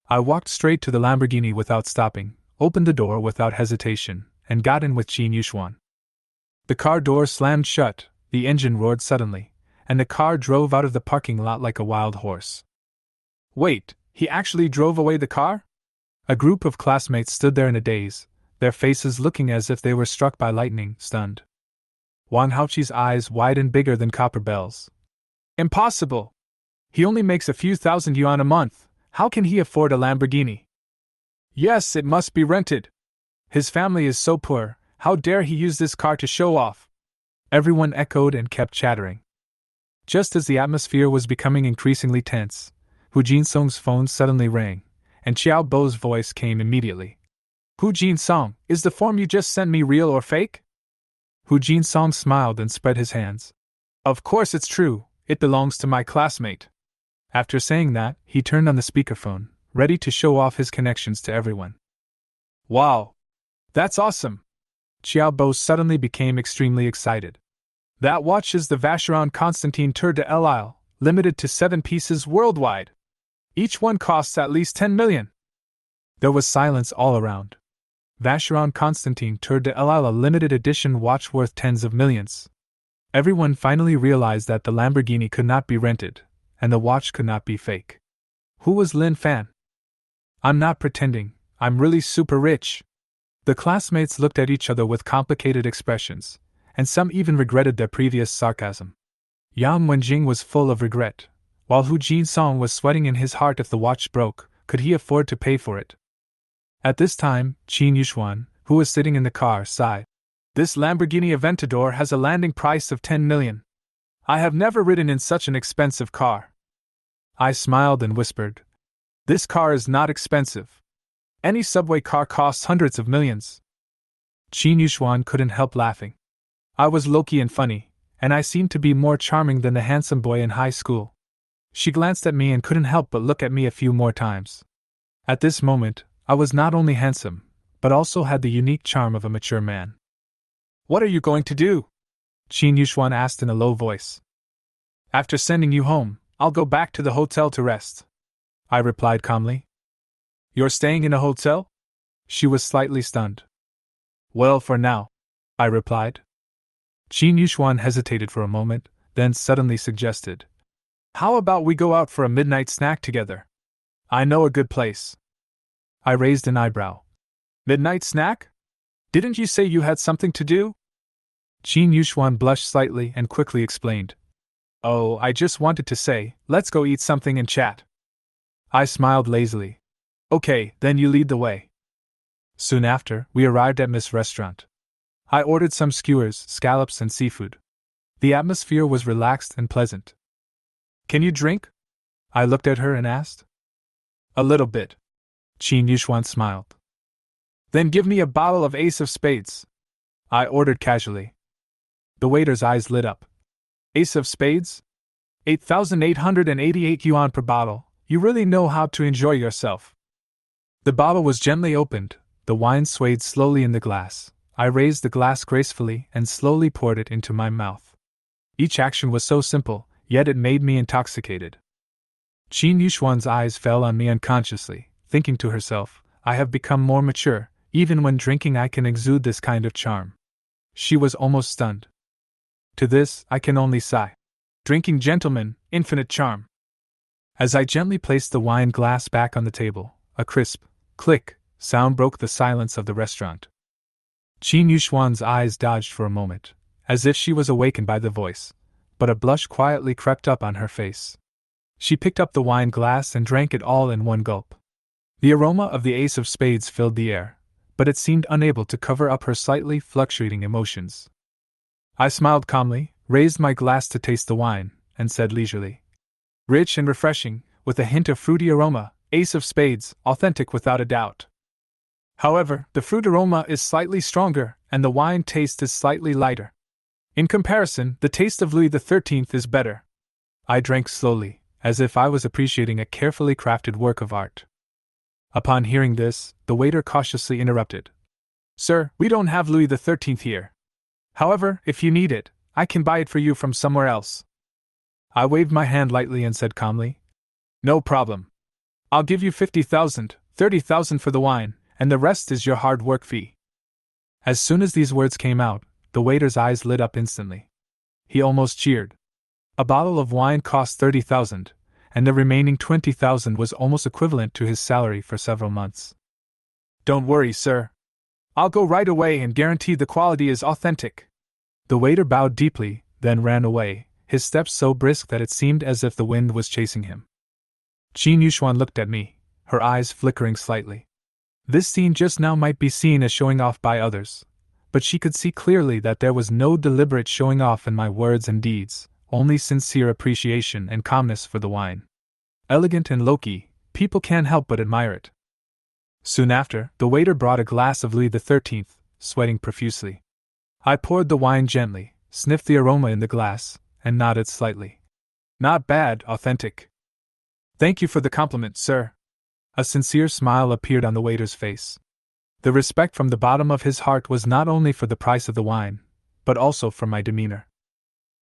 I walked straight to the Lamborghini without stopping, opened the door without hesitation, and got in with Jin Yuxuan. The car door slammed shut, the engine roared suddenly, and the car drove out of the parking lot like a wild horse. Wait, he actually drove away the car? A group of classmates stood there in a daze, their faces looking as if they were struck by lightning, stunned. Wang Haoqi's eyes widened bigger than copper bells. Impossible! He only makes a few thousand yuan a month. How can he afford a Lamborghini? Yes, it must be rented. His family is so poor, how dare he use this car to show off? Everyone echoed and kept chattering. Just as the atmosphere was becoming increasingly tense, Hu Jinsong's phone suddenly rang, and Xiao Bo's voice came immediately. Hu Jinsong, is the form you just sent me real or fake? Hu Jinsong smiled and spread his hands. Of course it's true, it belongs to my classmate. After saying that, he turned on the speakerphone, ready to show off his connections to everyone. Wow! That's awesome! Xiao Bo suddenly became extremely excited. That watch is the Vacheron Constantin Tour de l'Isle, limited to 7 pieces worldwide. Each one costs at least 10 million. There was silence all around. Vacheron Constantin Tour de l'Isle, a limited edition watch worth tens of millions. Everyone finally realized that the Lamborghini could not be rented, and the watch could not be fake. Who was Lin Fan? I'm not pretending, I'm really super rich. The classmates looked at each other with complicated expressions, and some even regretted their previous sarcasm. Yang Wenjing was full of regret, while Hu Jinsong was sweating in his heart. If the watch broke, could he afford to pay for it? At this time, Jin Yuxuan, who was sitting in the car, sighed. This Lamborghini Aventador has a landing price of 10 million. I have never ridden in such an expensive car. I smiled and whispered, this car is not expensive. Any subway car costs hundreds of millions. Jin Yuxuan couldn't help laughing. I was low-key and funny, and I seemed to be more charming than the handsome boy in high school. She glanced at me and couldn't help but look at me a few more times. At this moment, I was not only handsome, but also had the unique charm of a mature man. What are you going to do? Jin Yuxuan asked in a low voice. After sending you home, I'll go back to the hotel to rest. I replied calmly. You're staying in a hotel? She was slightly stunned. Well, for now, I replied. Jin Yuxuan hesitated for a moment, then suddenly suggested, how about we go out for a midnight snack together? I know a good place. I raised an eyebrow. Midnight snack? Didn't you say you had something to do? Jin Yuxuan blushed slightly and quickly explained. Oh, I just wanted to say, let's go eat something and chat. I smiled lazily. Okay, then you lead the way. Soon after, we arrived at Miss' restaurant. I ordered some skewers, scallops, and seafood. The atmosphere was relaxed and pleasant. Can you drink? I looked at her and asked. A little bit. Jin Yuxuan smiled. Then give me a bottle of Ace of Spades. I ordered casually. The waiter's eyes lit up. Ace of Spades? 8,888 yuan per bottle. You really know how to enjoy yourself. The bottle was gently opened, the wine swayed slowly in the glass. I raised the glass gracefully and slowly poured it into my mouth. Each action was so simple, yet it made me intoxicated. Jin Yuxuan's eyes fell on me unconsciously, thinking to herself, I have become more mature, even when drinking I can exude this kind of charm. She was almost stunned. To this, I can only sigh. Drinking gentleman, infinite charm. As I gently placed the wine glass back on the table, a crisp, click, sound broke the silence of the restaurant. Jin Yuxuan's eyes dodged for a moment, as if she was awakened by the voice, but a blush quietly crept up on her face. She picked up the wine glass and drank it all in one gulp. The aroma of the Ace of Spades filled the air, but it seemed unable to cover up her slightly fluctuating emotions. I smiled calmly, raised my glass to taste the wine, and said leisurely, rich and refreshing, with a hint of fruity aroma, Ace of Spades, authentic without a doubt. However, the fruit aroma is slightly stronger, and the wine taste is slightly lighter. In comparison, the taste of Louis XIII is better. I drank slowly, as if I was appreciating a carefully crafted work of art. Upon hearing this, the waiter cautiously interrupted. Sir, we don't have Louis XIII here. However, if you need it, I can buy it for you from somewhere else. I waved my hand lightly and said calmly, no problem. I'll give you 50,000, 30,000 for the wine, and the rest is your hard work fee. As soon as these words came out, the waiter's eyes lit up instantly. He almost cheered. A bottle of wine cost 30,000, and the remaining 20,000 was almost equivalent to his salary for several months. Don't worry, sir. I'll go right away and guarantee the quality is authentic. The waiter bowed deeply, then ran away, his steps so brisk that it seemed as if the wind was chasing him. Qin Yuxuan looked at me, her eyes flickering slightly. This scene just now might be seen as showing off by others, but she could see clearly that there was no deliberate showing off in my words and deeds, only sincere appreciation and calmness for the wine. Elegant and low-key, people can't help but admire it. Soon after, the waiter brought a glass of Louis XIII, sweating profusely. I poured the wine gently, sniffed the aroma in the glass, and nodded slightly. Not bad, authentic. Thank you for the compliment, sir. A sincere smile appeared on the waiter's face. The respect from the bottom of his heart was not only for the price of the wine, but also for my demeanor.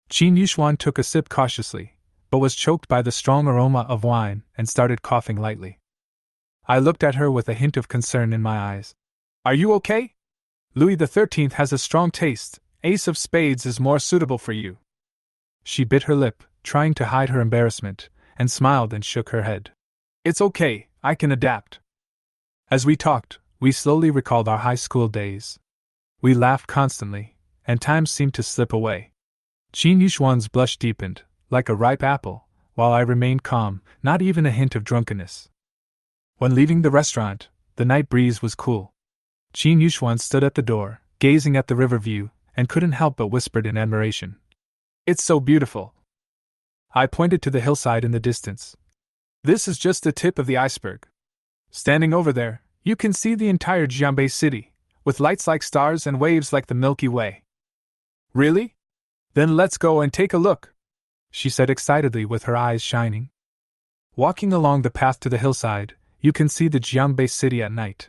Qin Yuxuan took a sip cautiously, but was choked by the strong aroma of wine and started coughing lightly. I looked at her with a hint of concern in my eyes. Are you okay? Louis XIII has a strong taste. Ace of spades is more suitable for you. She bit her lip, trying to hide her embarrassment, and smiled and shook her head. It's okay, I can adapt. As we talked, we slowly recalled our high school days. We laughed constantly, and time seemed to slip away. Qin Yuxuan's blush deepened, like a ripe apple, while I remained calm, not even a hint of drunkenness. When leaving the restaurant, the night breeze was cool. Qin Yuxuan stood at the door, gazing at the river view, and couldn't help but whispered in admiration. It's so beautiful. I pointed to the hillside in the distance. This is just the tip of the iceberg. Standing over there, you can see the entire Jianbei city, with lights like stars and waves like the Milky Way. Really? Then let's go and take a look, she said excitedly with her eyes shining. Walking along the path to the hillside, you can see the Jianbei city at night.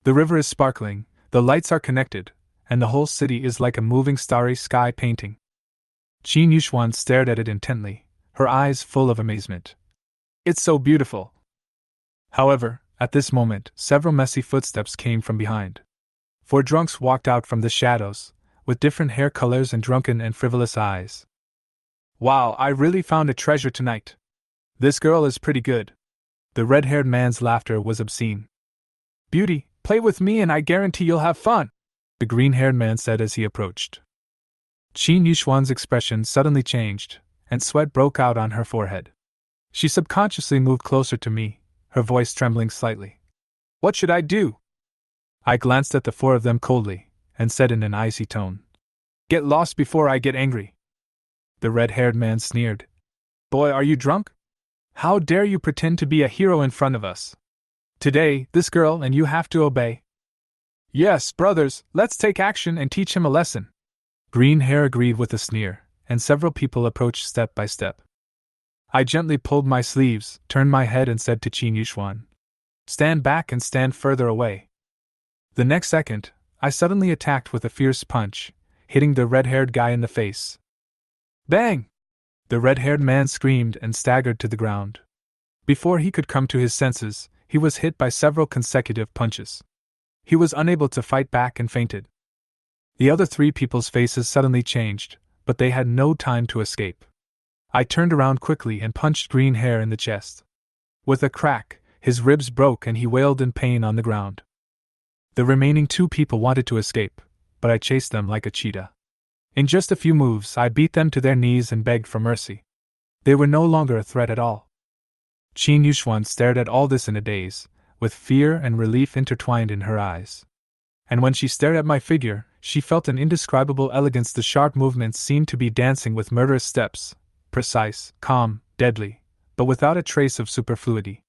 The river is sparkling, the lights are connected, and the whole city is like a moving starry sky painting. Qin Yuxuan stared at it intently, her eyes full of amazement. It's so beautiful. However, at this moment, several messy footsteps came from behind. 4 drunks walked out from the shadows, with different hair colors and drunken and frivolous eyes. Wow, I really found a treasure tonight. This girl is pretty good. The red-haired man's laughter was obscene. Beauty, play with me and I guarantee you'll have fun, the green-haired man said as he approached. Qin Yuxuan's expression suddenly changed, and sweat broke out on her forehead. She subconsciously moved closer to me, her voice trembling slightly. What should I do? I glanced at the 4 of them coldly, and said in an icy tone. Get lost before I get angry. The red-haired man sneered. Boy, are you drunk? How dare you pretend to be a hero in front of us? Today, this girl and you have to obey. Yes, brothers, let's take action and teach him a lesson. Green Hair agreed with a sneer, and several people approached step by step. I gently pulled my sleeves, turned my head and said to Qin Yuxuan, Stand back and stand further away. The next second, I suddenly attacked with a fierce punch, hitting the red-haired guy in the face. Bang! The red-haired man screamed and staggered to the ground. Before he could come to his senses, he was hit by several consecutive punches. He was unable to fight back and fainted. The other 3 people's faces suddenly changed, but they had no time to escape. I turned around quickly and punched Green Hair in the chest. With a crack, his ribs broke and he wailed in pain on the ground. The remaining 2 people wanted to escape, but I chased them like a cheetah. In just a few moves, I beat them to their knees and begged for mercy. They were no longer a threat at all. Qin Yuxuan stared at all this in a daze, with fear and relief intertwined in her eyes. And when she stared at my figure, she felt an indescribable elegance. The sharp movements seemed to be dancing with murderous steps, precise, calm, deadly, but without a trace of superfluity.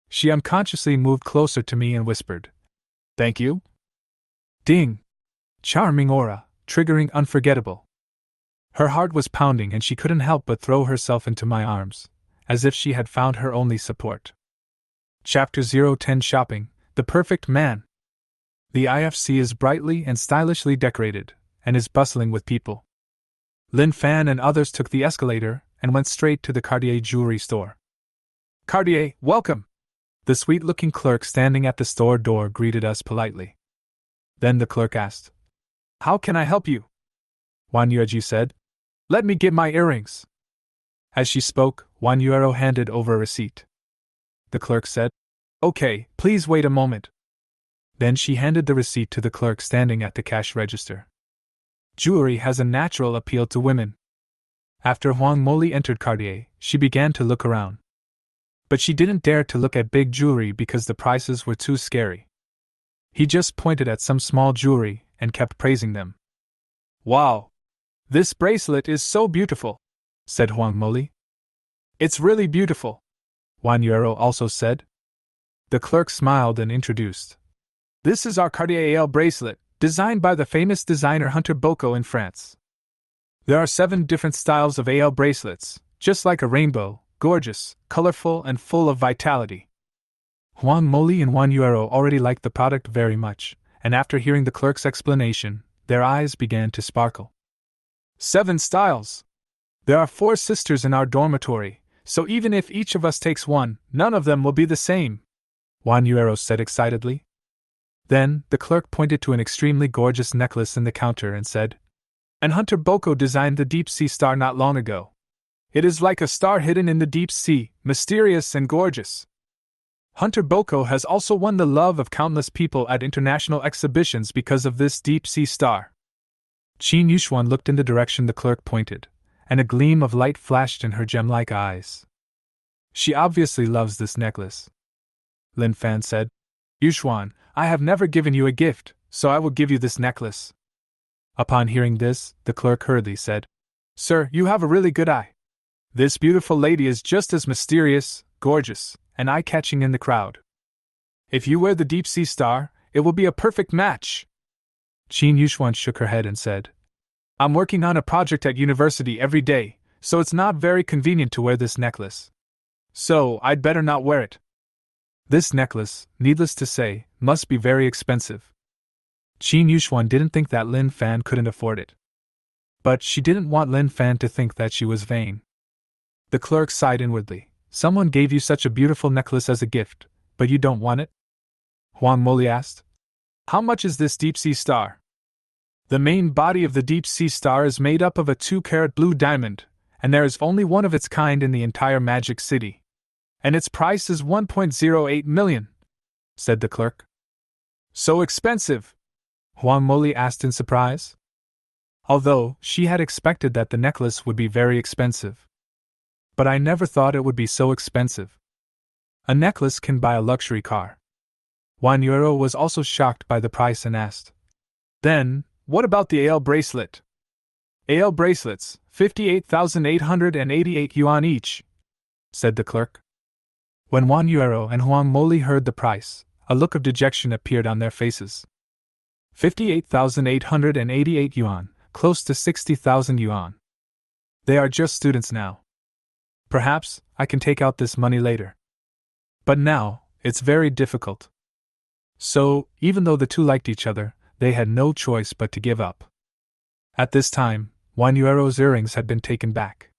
She unconsciously moved closer to me and whispered, Thank you? Ding! Charming aura, triggering unforgettable. Her heart was pounding and she couldn't help but throw herself into my arms, as if she had found her only support. Chapter 010 Shopping, The Perfect Man. The IFC is brightly and stylishly decorated, and is bustling with people. Lin Fan and others took the escalator and went straight to the Cartier jewelry store. Cartier, welcome! The sweet-looking clerk standing at the store door greeted us politely. Then the clerk asked, "How can I help you?" Wan Yueji said, "Let me get my earrings." As she spoke, Wan Yuero handed over a receipt. The clerk said, "Okay, please wait a moment." Then she handed the receipt to the clerk standing at the cash register. Jewelry has a natural appeal to women. After Huang Moli entered Cartier, she began to look around. But she didn't dare to look at big jewelry because the prices were too scary. He just pointed at some small jewelry and kept praising them. "Wow! This bracelet is so beautiful," said Huang Moli. "It's really beautiful," Wan Yuero also said. The clerk smiled and introduced. "This is our Cartier AL bracelet, designed by the famous designer Hunter Boko in France. There are 7 different styles of AL bracelets, just like a rainbow, gorgeous, colorful, and full of vitality." Huang Moli and Wan Yuero already liked the product very much, and after hearing the clerk's explanation, their eyes began to sparkle. 7 styles! There are 4 sisters in our dormitory, so even if each of us takes one, none of them will be the same, Wan Yuero said excitedly. Then, the clerk pointed to an extremely gorgeous necklace in the counter and said, "And Hunter Boko designed the deep sea star not long ago. It is like a star hidden in the deep sea, mysterious and gorgeous. Hunter Boko has also won the love of countless people at international exhibitions because of this deep sea star." Qin Yushuan looked in the direction the clerk pointed, and a gleam of light flashed in her gem-like eyes. "She obviously loves this necklace." Lin Fan said, "Yushuan, I have never given you a gift, so I will give you this necklace." Upon hearing this, the clerk hurriedly said, "Sir, you have a really good eye. This beautiful lady is just as mysterious, gorgeous, and eye-catching in the crowd. If you wear the deep sea star, it will be a perfect match." Qin Yushuan shook her head and said, "I'm working on a project at university every day, so it's not very convenient to wear this necklace. So, I'd better not wear it." This necklace, needless to say, must be very expensive. Qin Yushuan didn't think that Lin Fan couldn't afford it. But she didn't want Lin Fan to think that she was vain. The clerk sighed inwardly. "Someone gave you such a beautiful necklace as a gift, but you don't want it?" Huang Moli asked. "How much is this deep sea star?" "The main body of the deep sea star is made up of a 2-carat blue diamond, and there is only one of its kind in the entire Magic City. And its price is 1.08 million, said the clerk. "So expensive?" Huang Moli asked in surprise. Although she had expected that the necklace would be very expensive. "But I never thought it would be so expensive. A necklace can buy a luxury car." Wan Yuero was also shocked by the price and asked, "Then, what about the AL bracelet?" "AL bracelets, 58,888 yuan each," said the clerk. When Wan Yuero and Huang Moli heard the price, a look of dejection appeared on their faces. 58,888 yuan, close to 60,000 yuan. They are just students now. Perhaps I can take out this money later. But now, it's very difficult. So, even though the two liked each other, they had no choice but to give up. At this time, Wan Yuero's earrings had been taken back.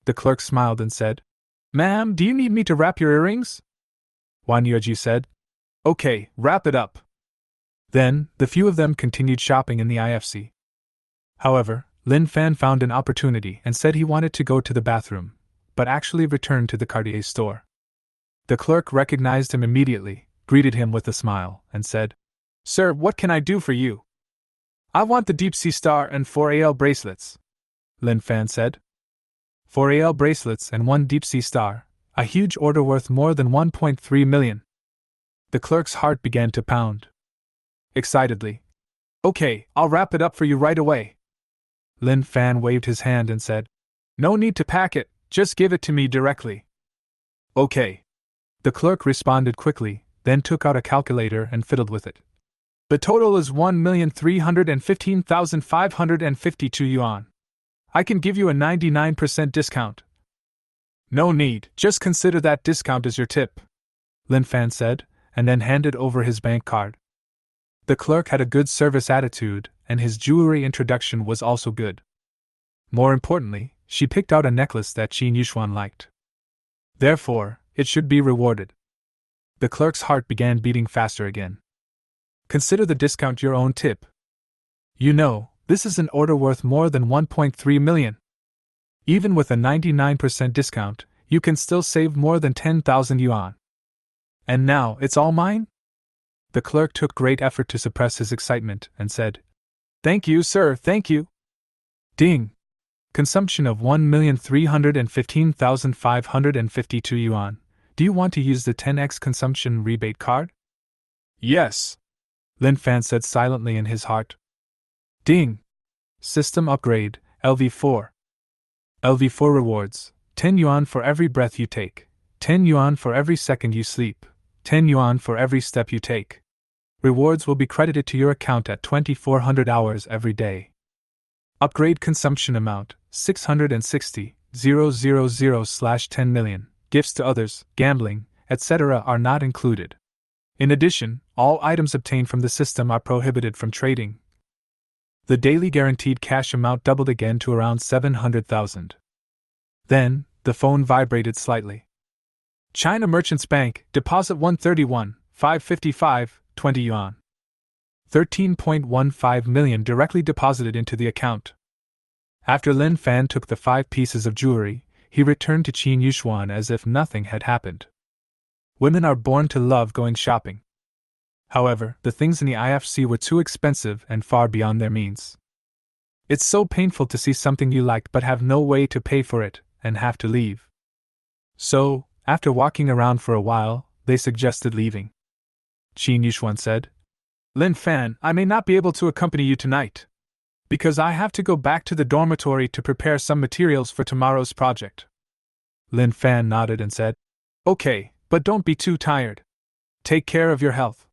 The clerk smiled and said, "Ma'am, do you need me to wrap your earrings?" Wan Yueji said, "Okay, wrap it up." Then, the few of them continued shopping in the IFC. However, Lin Fan found an opportunity and said he wanted to go to the bathroom, but actually returned to the Cartier store. The clerk recognized him immediately, greeted him with a smile, and said, "Sir, what can I do for you?" "I want the deep sea star and 4 AL bracelets," Lin Fan said. 4 AL bracelets and 1 deep sea star, a huge order worth more than 1.3 million. The clerk's heart began to pound. Excitedly, "Okay, I'll wrap it up for you right away." Lin Fan waved his hand and said, "No need to pack it, just give it to me directly." "Okay." The clerk responded quickly, then took out a calculator and fiddled with it. "The total is 1,315,552 yuan. I can give you a 99% discount." "No need, just consider that discount as your tip," Lin Fan said, and then handed over his bank card. The clerk had a good service attitude, and his jewelry introduction was also good. More importantly, she picked out a necklace that Qin Yushuan liked. Therefore, it should be rewarded. The clerk's heart began beating faster again. Consider the discount your own tip. You know, this is an order worth more than 1.3 million. Even with a 99% discount, you can still save more than 10,000 yuan. And now it's all mine? The clerk took great effort to suppress his excitement and said, Thank you, sir, thank you. Ding! Consumption of 1,315,552 yuan. Do you want to use the 10x consumption rebate card? Yes, Lin Fan said silently in his heart. Ding! System upgrade, LV4. LV4 rewards, 10 yuan for every breath you take, 10 yuan for every second you sleep, 10 yuan for every step you take. Rewards will be credited to your account at 2400 hours every day. Upgrade consumption amount, 660,000/10 million. Gifts to others, gambling, etc. are not included. In addition, all items obtained from the system are prohibited from trading. The daily guaranteed cash amount doubled again to around 700,000. Then, the phone vibrated slightly. China Merchants Bank, deposit 131,555, 20 yuan. 13.15 million directly deposited into the account. After Lin Fan took the 5 pieces of jewelry, he returned to Qin Yushuan as if nothing had happened. Women are born to love going shopping. However, the things in the IFC were too expensive and far beyond their means. It's so painful to see something you like but have no way to pay for it, and have to leave. So, after walking around for a while, they suggested leaving. Qin Yushuan said, Lin Fan, I may not be able to accompany you tonight, because I have to go back to the dormitory to prepare some materials for tomorrow's project. Lin Fan nodded and said, Okay, but don't be too tired. Take care of your health.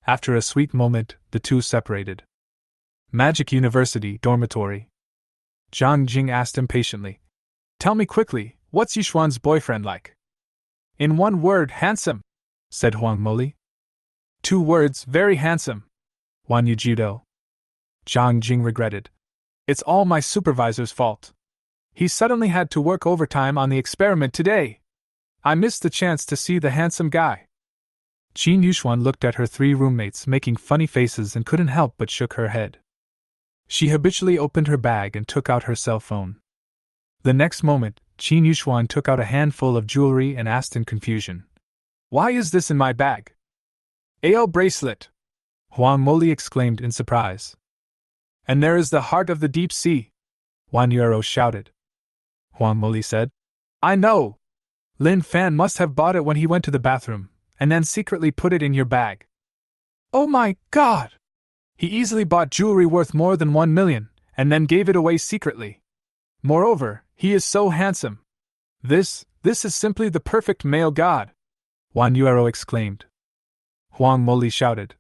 After a sweet moment, the two separated. Magic University dormitory. Zhang Jing asked impatiently, Tell me quickly, what's Yushuan's boyfriend like? In one word, handsome, said Huang Moli. 2 words, very handsome. Wan Yujudo. Zhang Jing regretted. It's all my supervisor's fault. He suddenly had to work overtime on the experiment today. I missed the chance to see the handsome guy. Qin Yushuan looked at her 3 roommates making funny faces and couldn't help but shook her head. She habitually opened her bag and took out her cell phone. The next moment, Qin Yushuan took out a handful of jewelry and asked in confusion, Why is this in my bag? AL bracelet! Huang Moli exclaimed in surprise. And there is the heart of the deep sea! Wan Yuro shouted. Huang Moli said, I know! Lin Fan must have bought it when he went to the bathroom, and then secretly put it in your bag. Oh my God! He easily bought jewelry worth more than 1 million, and then gave it away secretly. Moreover, he is so handsome. This is simply the perfect male god! Wan Yuro exclaimed. Huang Moli shouted.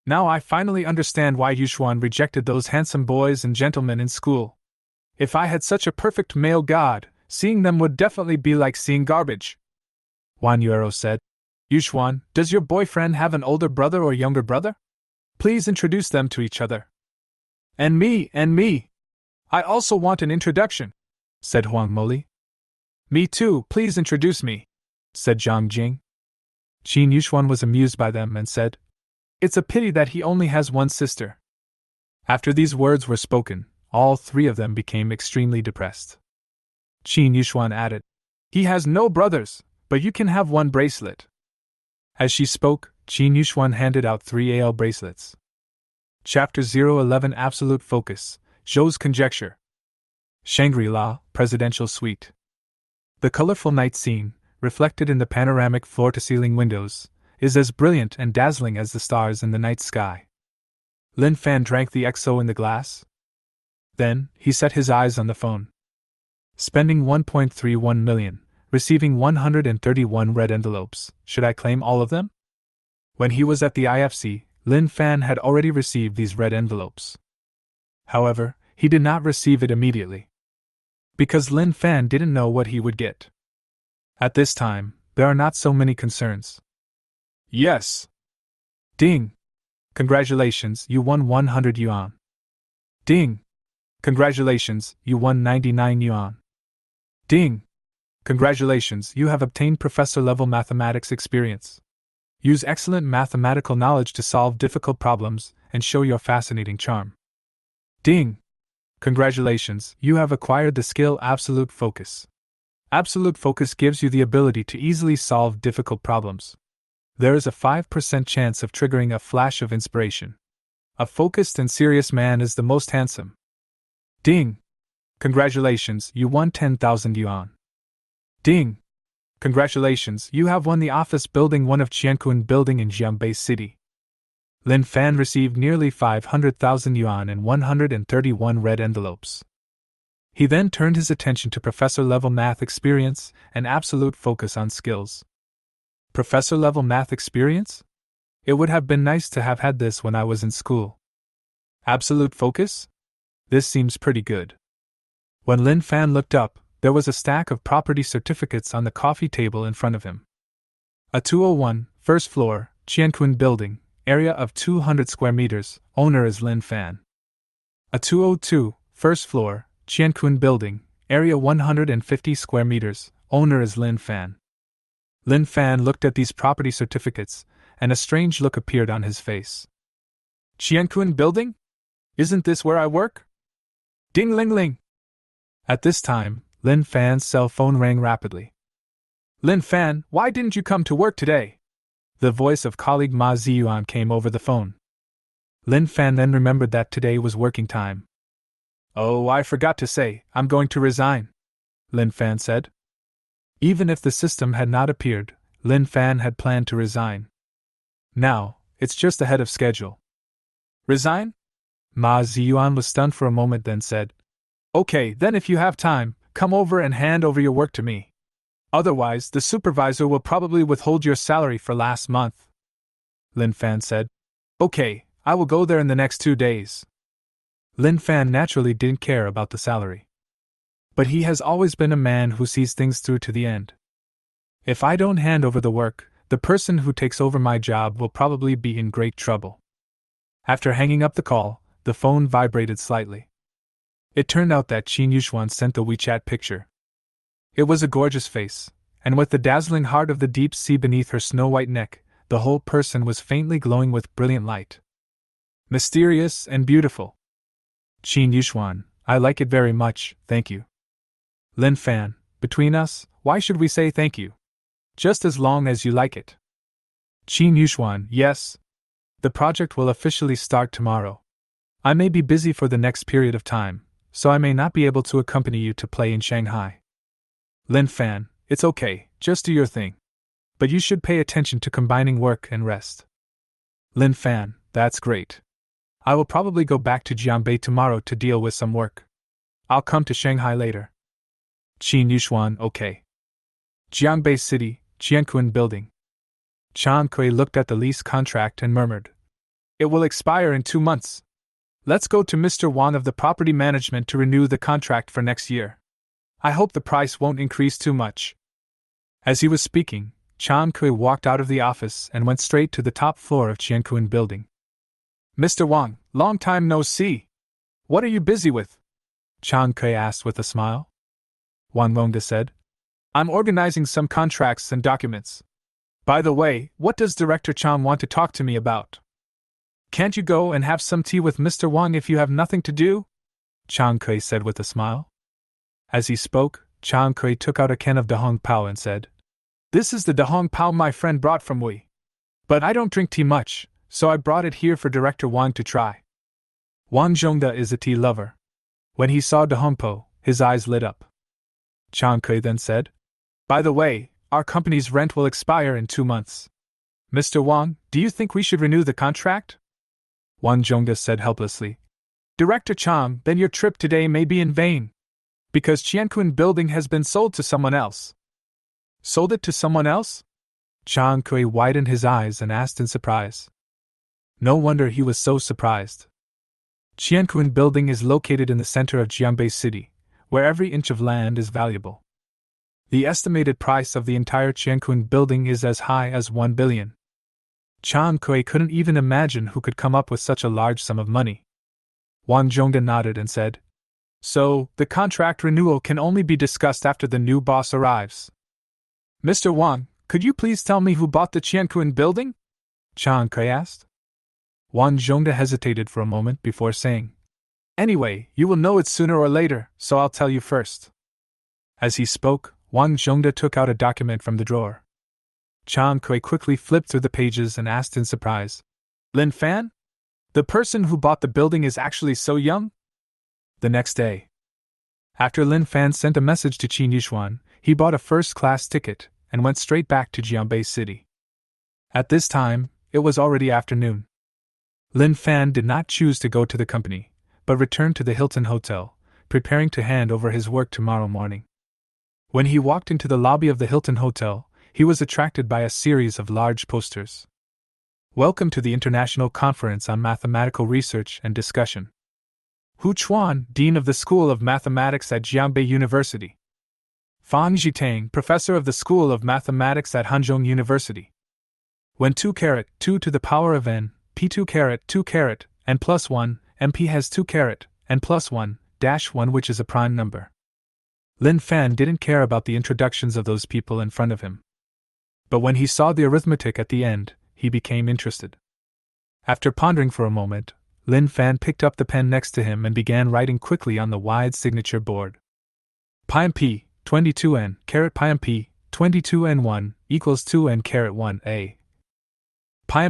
Now I finally understand why Yushuan rejected those handsome boys and gentlemen in school. If I had such a perfect male god, seeing them would definitely be like seeing garbage. Wan Yuro said, Yushuan, does your boyfriend have an older brother or younger brother? Please introduce them to each other. And me. I also want an introduction, said Huang Moli. Me too, please introduce me, said Zhang Jing. Qin Yushuan was amused by them and said, It's a pity that he only has one sister. After these words were spoken, all 3 of them became extremely depressed. Qin Yushuan added, He has no brothers, but you can have 1 bracelet. As she spoke, Qin Yushuan handed out 3 AL bracelets. Chapter 011 Absolute Focus, Zhou's Conjecture. Shangri-La, Presidential Suite. The colorful night scene, reflected in the panoramic floor-to-ceiling windows, is as brilliant and dazzling as the stars in the night sky. Lin Fan drank the XO in the glass. Then, he set his eyes on the phone. Spending 1.31 million, receiving 131 red envelopes, should I claim all of them? When he was at the IFC, Lin Fan had already received these red envelopes. However, he did not receive it immediately. Because Lin Fan didn't know what he would get. At this time, there are not so many concerns. Yes. Ding. Congratulations, you won 100 yuan. Ding. Congratulations, you won 99 yuan. Ding. Congratulations, you have obtained professor-level mathematics experience. Use excellent mathematical knowledge to solve difficult problems and show your fascinating charm. Ding! Congratulations, you have acquired the skill Absolute Focus. Absolute Focus gives you the ability to easily solve difficult problems. There is a 5% chance of triggering a flash of inspiration. A focused and serious man is the most handsome. Ding! Congratulations, you won 10,000 yuan. Ding! Congratulations, you have won the office building 1 of Qiankun Building in Jiangbei City. Lin Fan received nearly 500,000 yuan and 131 red envelopes. He then turned his attention to professor-level math experience and absolute focus on skills. Professor-level math experience? It would have been nice to have had this when I was in school. Absolute focus? This seems pretty good. When Lin Fan looked up, there was a stack of property certificates on the coffee table in front of him. A 201, first floor, Qiankun Building, area of 200 square meters, owner is Lin Fan. A 202, first floor, Qiankun Building, area 150 square meters, owner is Lin Fan. Lin Fan looked at these property certificates, and a strange look appeared on his face. Qiankun Building? Isn't this where I work? Ding ling ling! At this time, Lin Fan's cell phone rang rapidly. Lin Fan, why didn't you come to work today? The voice of colleague Ma Ziyuan came over the phone. Lin Fan then remembered that today was working time. Oh, I forgot to say, I'm going to resign, Lin Fan said. Even if the system had not appeared, Lin Fan had planned to resign. Now, it's just ahead of schedule. Resign? Ma Ziyuan was stunned for a moment, then said, Okay, then if you have time, come over and hand over your work to me. Otherwise, the supervisor will probably withhold your salary for last month. Lin Fan said, Okay, I will go there in the next 2 days. Lin Fan naturally didn't care about the salary. But he has always been a man who sees things through to the end. If I don't hand over the work, the person who takes over my job will probably be in great trouble. After hanging up the call, the phone vibrated slightly. It turned out that Qin Yuxuan sent the WeChat picture. It was a gorgeous face, and with the dazzling heart of the deep sea beneath her snow-white neck, the whole person was faintly glowing with brilliant light. Mysterious and beautiful. Qin Yuxuan, I like it very much, thank you. Lin Fan, between us, why should we say thank you? Just as long as you like it. Qin Yuxuan, yes. The project will officially start tomorrow. I may be busy for the next period of time, so I may not be able to accompany you to play in Shanghai. Lin Fan, it's okay, just do your thing. But you should pay attention to combining work and rest. Lin Fan, that's great. I will probably go back to Jiangbei tomorrow to deal with some work. I'll come to Shanghai later. Qin Yuxuan, okay. Jiangbei City, Qiankun Building. Chan Kui looked at the lease contract and murmured, It will expire in 2 months. Let's go to Mr. Wang of the property management to renew the contract for next year. I hope the price won't increase too much. As he was speaking, Chan Kui walked out of the office and went straight to the top floor of Qiankun Building. Mr. Wang, long time no see. What are you busy with? Chan Kui asked with a smile. Wang Longda said, I'm organizing some contracts and documents. By the way, what does Director Chan want to talk to me about? Can't you go and have some tea with Mr. Wang if you have nothing to do? Chan Kui said with a smile. As he spoke, Chan Kui took out a can of Dahong Pao and said, This is the Dahong Pao my friend brought from Wei. But I don't drink tea much, so I brought it here for Director Wang to try. Wang Zhongda is a tea lover. When he saw Dahong Pao, his eyes lit up. Chan Kui then said, By the way, our company's rent will expire in 2 months. Mr. Wang, do you think we should renew the contract? Wang Zhongda said helplessly, Director Chan, then your trip today may be in vain. Because Qiankun Building has been sold to someone else. Sold it to someone else? Chan Kui widened his eyes and asked in surprise. No wonder he was so surprised. Qiankun Building is located in the center of Jiangbei City, where every inch of land is valuable. The estimated price of the entire Qiankun Building is as high as 1 billion. Chan Kui couldn't even imagine who could come up with such a large sum of money. Wang Zhongda nodded and said, So, the contract renewal can only be discussed after the new boss arrives. Mr. Wang, Could you please tell me who bought the Qiankun building? Chiang Kai asked. Wang Zhongde hesitated for a moment before saying, Anyway, you will know it sooner or later, so I'll tell you first. As he spoke, Wang Zhongde took out a document from the drawer. Chiang Kai quickly flipped through the pages and asked in surprise, Lin Fan? The person who bought the building is actually so young? The next day, after Lin Fan sent a message to Qin Yishuan, he bought a first-class ticket and went straight back to Jianbei City. At this time, it was already afternoon. Lin Fan did not choose to go to the company, but returned to the Hilton Hotel, preparing to hand over his work tomorrow morning. When he walked into the lobby of the Hilton Hotel, he was attracted by a series of large posters. Welcome to the International Conference on Mathematical Research and Discussion. Hu Chuan, Dean of the School of Mathematics at Jianbei University. Fang Zhitang, Professor of the School of Mathematics at Hanzhong University. When 2 to the power of n, p2 2 n plus 1, mp has 2 n plus 1, dash 1 which is a prime number. Lin Fan didn't care about the introductions of those people in front of him. But when he saw the arithmetic at the end, he became interested. After pondering for a moment, Lin Fan picked up the pen next to him and began writing quickly on the wide signature board. Pi 22n, pi 22n1 equals 2n 1a. Pi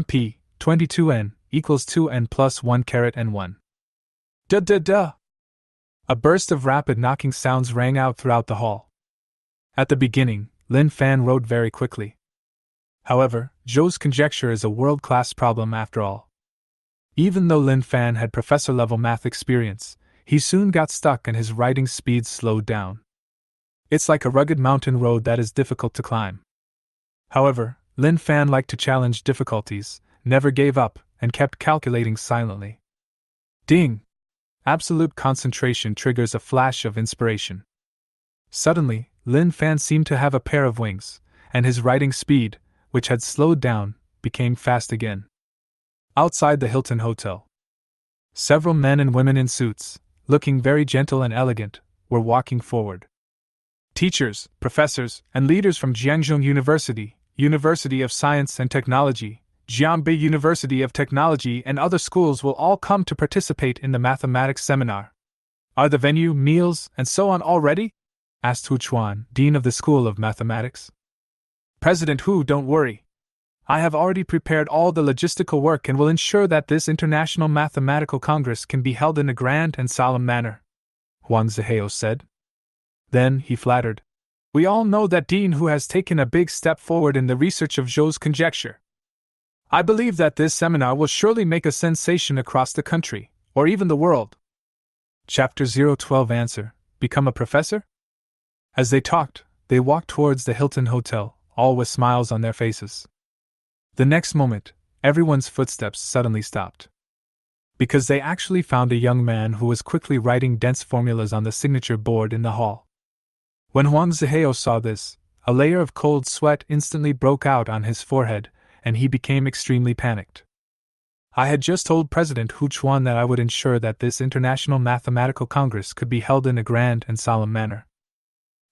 22n equals 2n plus 1 n1. Duh. A burst of rapid knocking sounds rang out throughout the hall. At the beginning, Lin Fan wrote very quickly. However, Zhou's conjecture is a world-class problem after all. Even though Lin Fan had professor-level math experience, he soon got stuck and his writing speed slowed down. It's like a rugged mountain road that is difficult to climb. However, Lin Fan liked to challenge difficulties, never gave up, and kept calculating silently. Ding! Absolute concentration triggers a flash of inspiration. Suddenly, Lin Fan seemed to have a pair of wings, and his writing speed, which had slowed down, became fast again. Outside the Hilton Hotel, several men and women in suits, looking very gentle and elegant, were walking forward. Teachers, professors, and leaders from Jiangzhou University, University of Science and Technology, Jianbei University of Technology, and other schools will all come to participate in the mathematics seminar. Are the venue, meals, and so on all ready? Asked Hu Chuan, Dean of the School of Mathematics. President Hu, don't worry. I have already prepared all the logistical work and will ensure that this International Mathematical Congress can be held in a grand and solemn manner, Huang Zihao said. Then he flattered. We all know that Dean Hu has taken a big step forward in the research of Zhou's conjecture. I believe that this seminar will surely make a sensation across the country, or even the world. Chapter 012 Answer: Become a professor? As they talked, they walked towards the Hilton Hotel, all with smiles on their faces. The next moment, everyone's footsteps suddenly stopped. Because they actually found a young man who was quickly writing dense formulas on the signature board in the hall. When Huang Zihao saw this, a layer of cold sweat instantly broke out on his forehead, and he became extremely panicked. I had just told President Hu Chuan that I would ensure that this International Mathematical Congress could be held in a grand and solemn manner.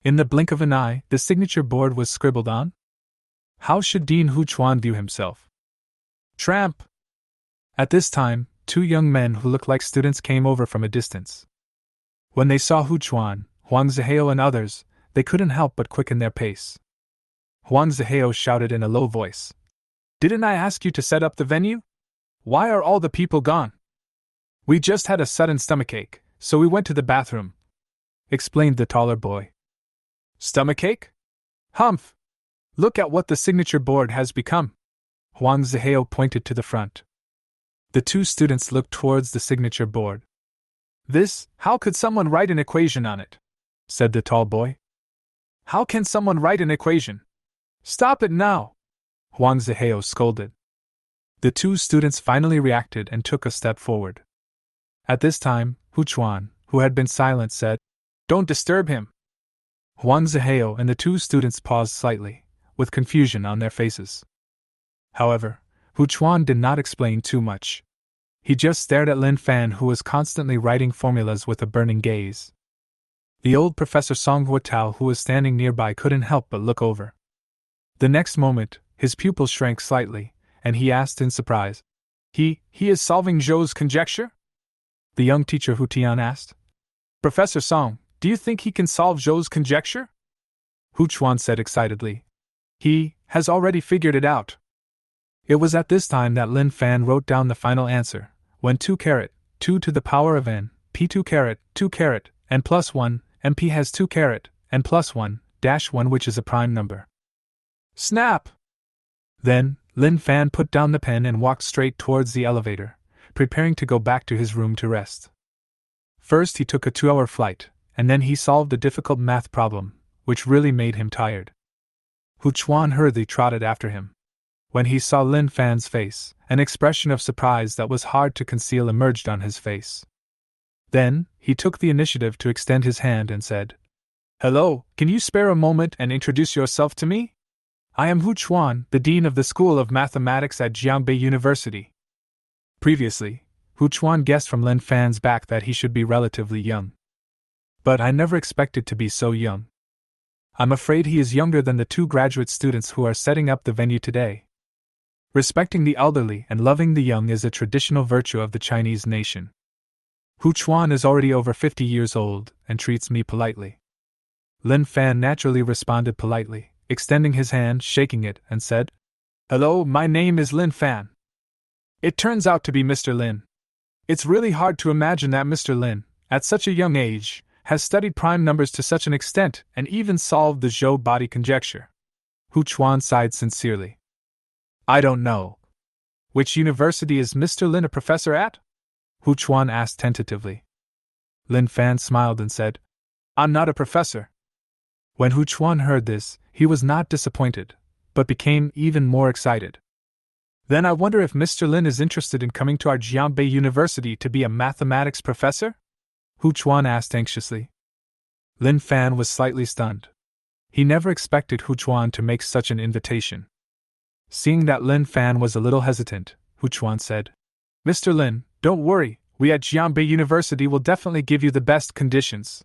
In the blink of an eye, the signature board was scribbled on. How should Dean Hu Chuan view himself? Tramp! At this time, 2 young men who looked like students came over from a distance. When they saw Hu Chuan, Huang Zihao and others, they couldn't help but quicken their pace. Huang Zihao shouted in a low voice. Didn't I ask you to set up the venue? Why are all the people gone? We just had a sudden stomachache, so we went to the bathroom, explained the taller boy. Stomachache? Humph! Look at what the signature board has become. Huang Zihao pointed to the front. The 2 students looked towards the signature board. How could someone write an equation on it? Said the tall boy. How can someone write an equation? Stop it now! Huang Zihao scolded. The 2 students finally reacted and took a step forward. At this time, Hu Chuan, who had been silent, said, Don't disturb him. Huang Zihao and the 2 students paused slightly, with confusion on their faces. However, Hu Chuan did not explain too much. He just stared at Lin Fan, who was constantly writing formulas with a burning gaze. The old Professor Song Huotao, who was standing nearby, couldn't help but look over. The next moment, his pupil shrank slightly, and he asked in surprise, He is solving Zhou's conjecture? The young teacher Hu Tian asked. Professor Song, do you think he can solve Zhou's conjecture? Hu Chuan said excitedly. He has already figured it out. It was at this time that Lin Fan wrote down the final answer, when 2 to the power of n, p2 2 and plus 1, and p has 2 and plus 1, dash 1 which is a prime number. Snap! Then, Lin Fan put down the pen and walked straight towards the elevator, preparing to go back to his room to rest. First he took a 2-hour flight, and then he solved a difficult math problem, which really made him tired. Hu Chuan hurriedly trotted after him. When he saw Lin Fan's face, an expression of surprise that was hard to conceal emerged on his face. Then, he took the initiative to extend his hand and said, Hello, can you spare a moment and introduce yourself to me? I am Hu Chuan, the Dean of the School of Mathematics at Jiangbei University. Previously, Hu Chuan guessed from Lin Fan's back that he should be relatively young. But I never expected to be so young. I'm afraid he is younger than the 2 graduate students who are setting up the venue today. Respecting the elderly and loving the young is a traditional virtue of the Chinese nation. Hu Chuan is already over 50 years old and treats me politely. Lin Fan naturally responded politely, extending his hand, shaking it, and said, Hello, my name is Lin Fan. It turns out to be Mr. Lin. It's really hard to imagine that Mr. Lin, at such a young age, has studied prime numbers to such an extent and even solved the Zhou body conjecture. Hu Chuan sighed sincerely. I don't know. Which university is Mr. Lin a professor at? Hu Chuan asked tentatively. Lin Fan smiled and said, I'm not a professor. When Hu Chuan heard this, he was not disappointed, but became even more excited. Then I wonder if Mr. Lin is interested in coming to our Jiangbei University to be a mathematics professor? Hu Chuan asked anxiously. Lin Fan was slightly stunned. He never expected Hu Chuan to make such an invitation. Seeing that Lin Fan was a little hesitant, Hu Chuan said, Mr. Lin, don't worry, we at Jiangbei University will definitely give you the best conditions.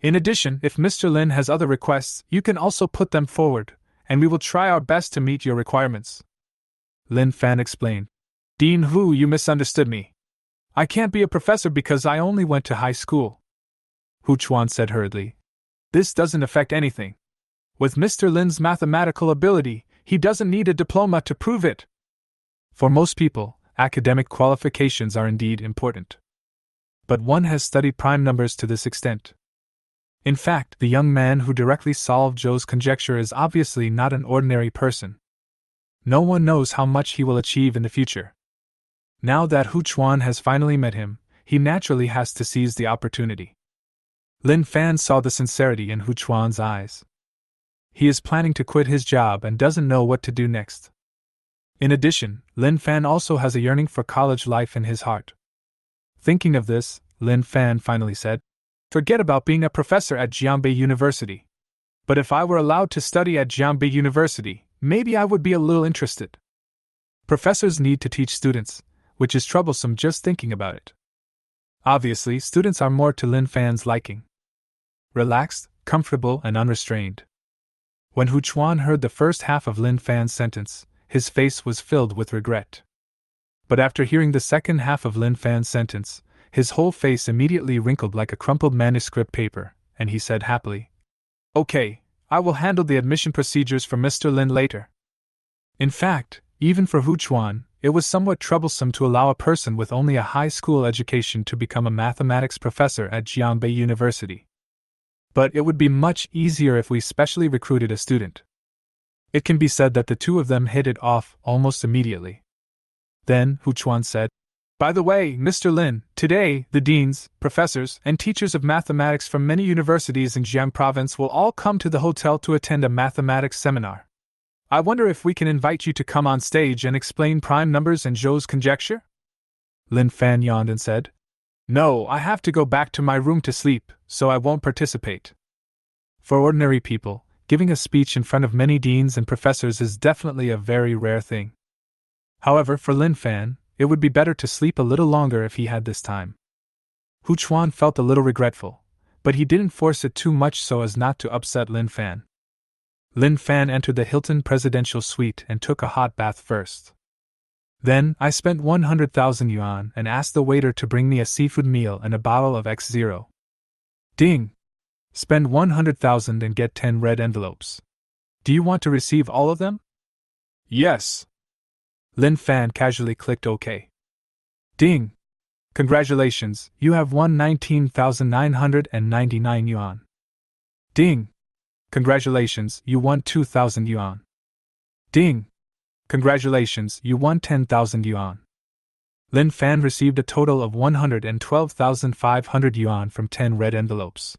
In addition, if Mr. Lin has other requests, you can also put them forward, and we will try our best to meet your requirements. Lin Fan explained. Dean Hu, you misunderstood me. I can't be a professor because I only went to high school. Hu Chuan said hurriedly. This doesn't affect anything. With Mr. Lin's mathematical ability, he doesn't need a diploma to prove it. For most people, academic qualifications are indeed important. But one has studied prime numbers to this extent. In fact, the young man who directly solved Zhou's conjecture is obviously not an ordinary person. No one knows how much he will achieve in the future. Now that Hu Chuan has finally met him, he naturally has to seize the opportunity. Lin Fan saw the sincerity in Hu Chuan's eyes. He is planning to quit his job and doesn't know what to do next. In addition, Lin Fan also has a yearning for college life in his heart. Thinking of this, Lin Fan finally said, Forget about being a professor at Jiangbei University. But if I were allowed to study at Jiangbei University, maybe I would be a little interested. Professors need to teach students, which is troublesome just thinking about it. Obviously, students are more to Lin Fan's liking. Relaxed, comfortable, and unrestrained. When Hu Chuan heard the first half of Lin Fan's sentence, his face was filled with regret. But after hearing the second half of Lin Fan's sentence, his whole face immediately wrinkled like a crumpled manuscript paper, and he said happily, Okay, I will handle the admission procedures for Mr. Lin later. In fact, even for Hu Chuan, it was somewhat troublesome to allow a person with only a high school education to become a mathematics professor at Jiangbei University. But it would be much easier if we specially recruited a student. It can be said that the two of them hit it off almost immediately. Then, Hu Chuan said, By the way, Mr. Lin, today, the deans, professors, and teachers of mathematics from many universities in Jiang Province will all come to the hotel to attend a mathematics seminar. I wonder if we can invite you to come on stage and explain prime numbers and Zhou's conjecture? Lin Fan yawned and said, No, I have to go back to my room to sleep, so I won't participate. For ordinary people, giving a speech in front of many deans and professors is definitely a very rare thing. However, for Lin Fan, it would be better to sleep a little longer if he had this time. Hu Chuan felt a little regretful, but he didn't force it too much so as not to upset Lin Fan. Lin Fan entered the Hilton presidential suite and took a hot bath first. Then, I spent 100,000 yuan and asked the waiter to bring me a seafood meal and a bottle of X0. Ding! Spend 100,000 and get 10 red envelopes. Do you want to receive all of them? Yes. Lin Fan casually clicked OK. Ding! Congratulations, you have won 19,999 yuan. Ding! Congratulations, you won 2,000 yuan. Ding! Congratulations, you won 10,000 yuan. Lin Fan received a total of 112,500 yuan from 10 red envelopes.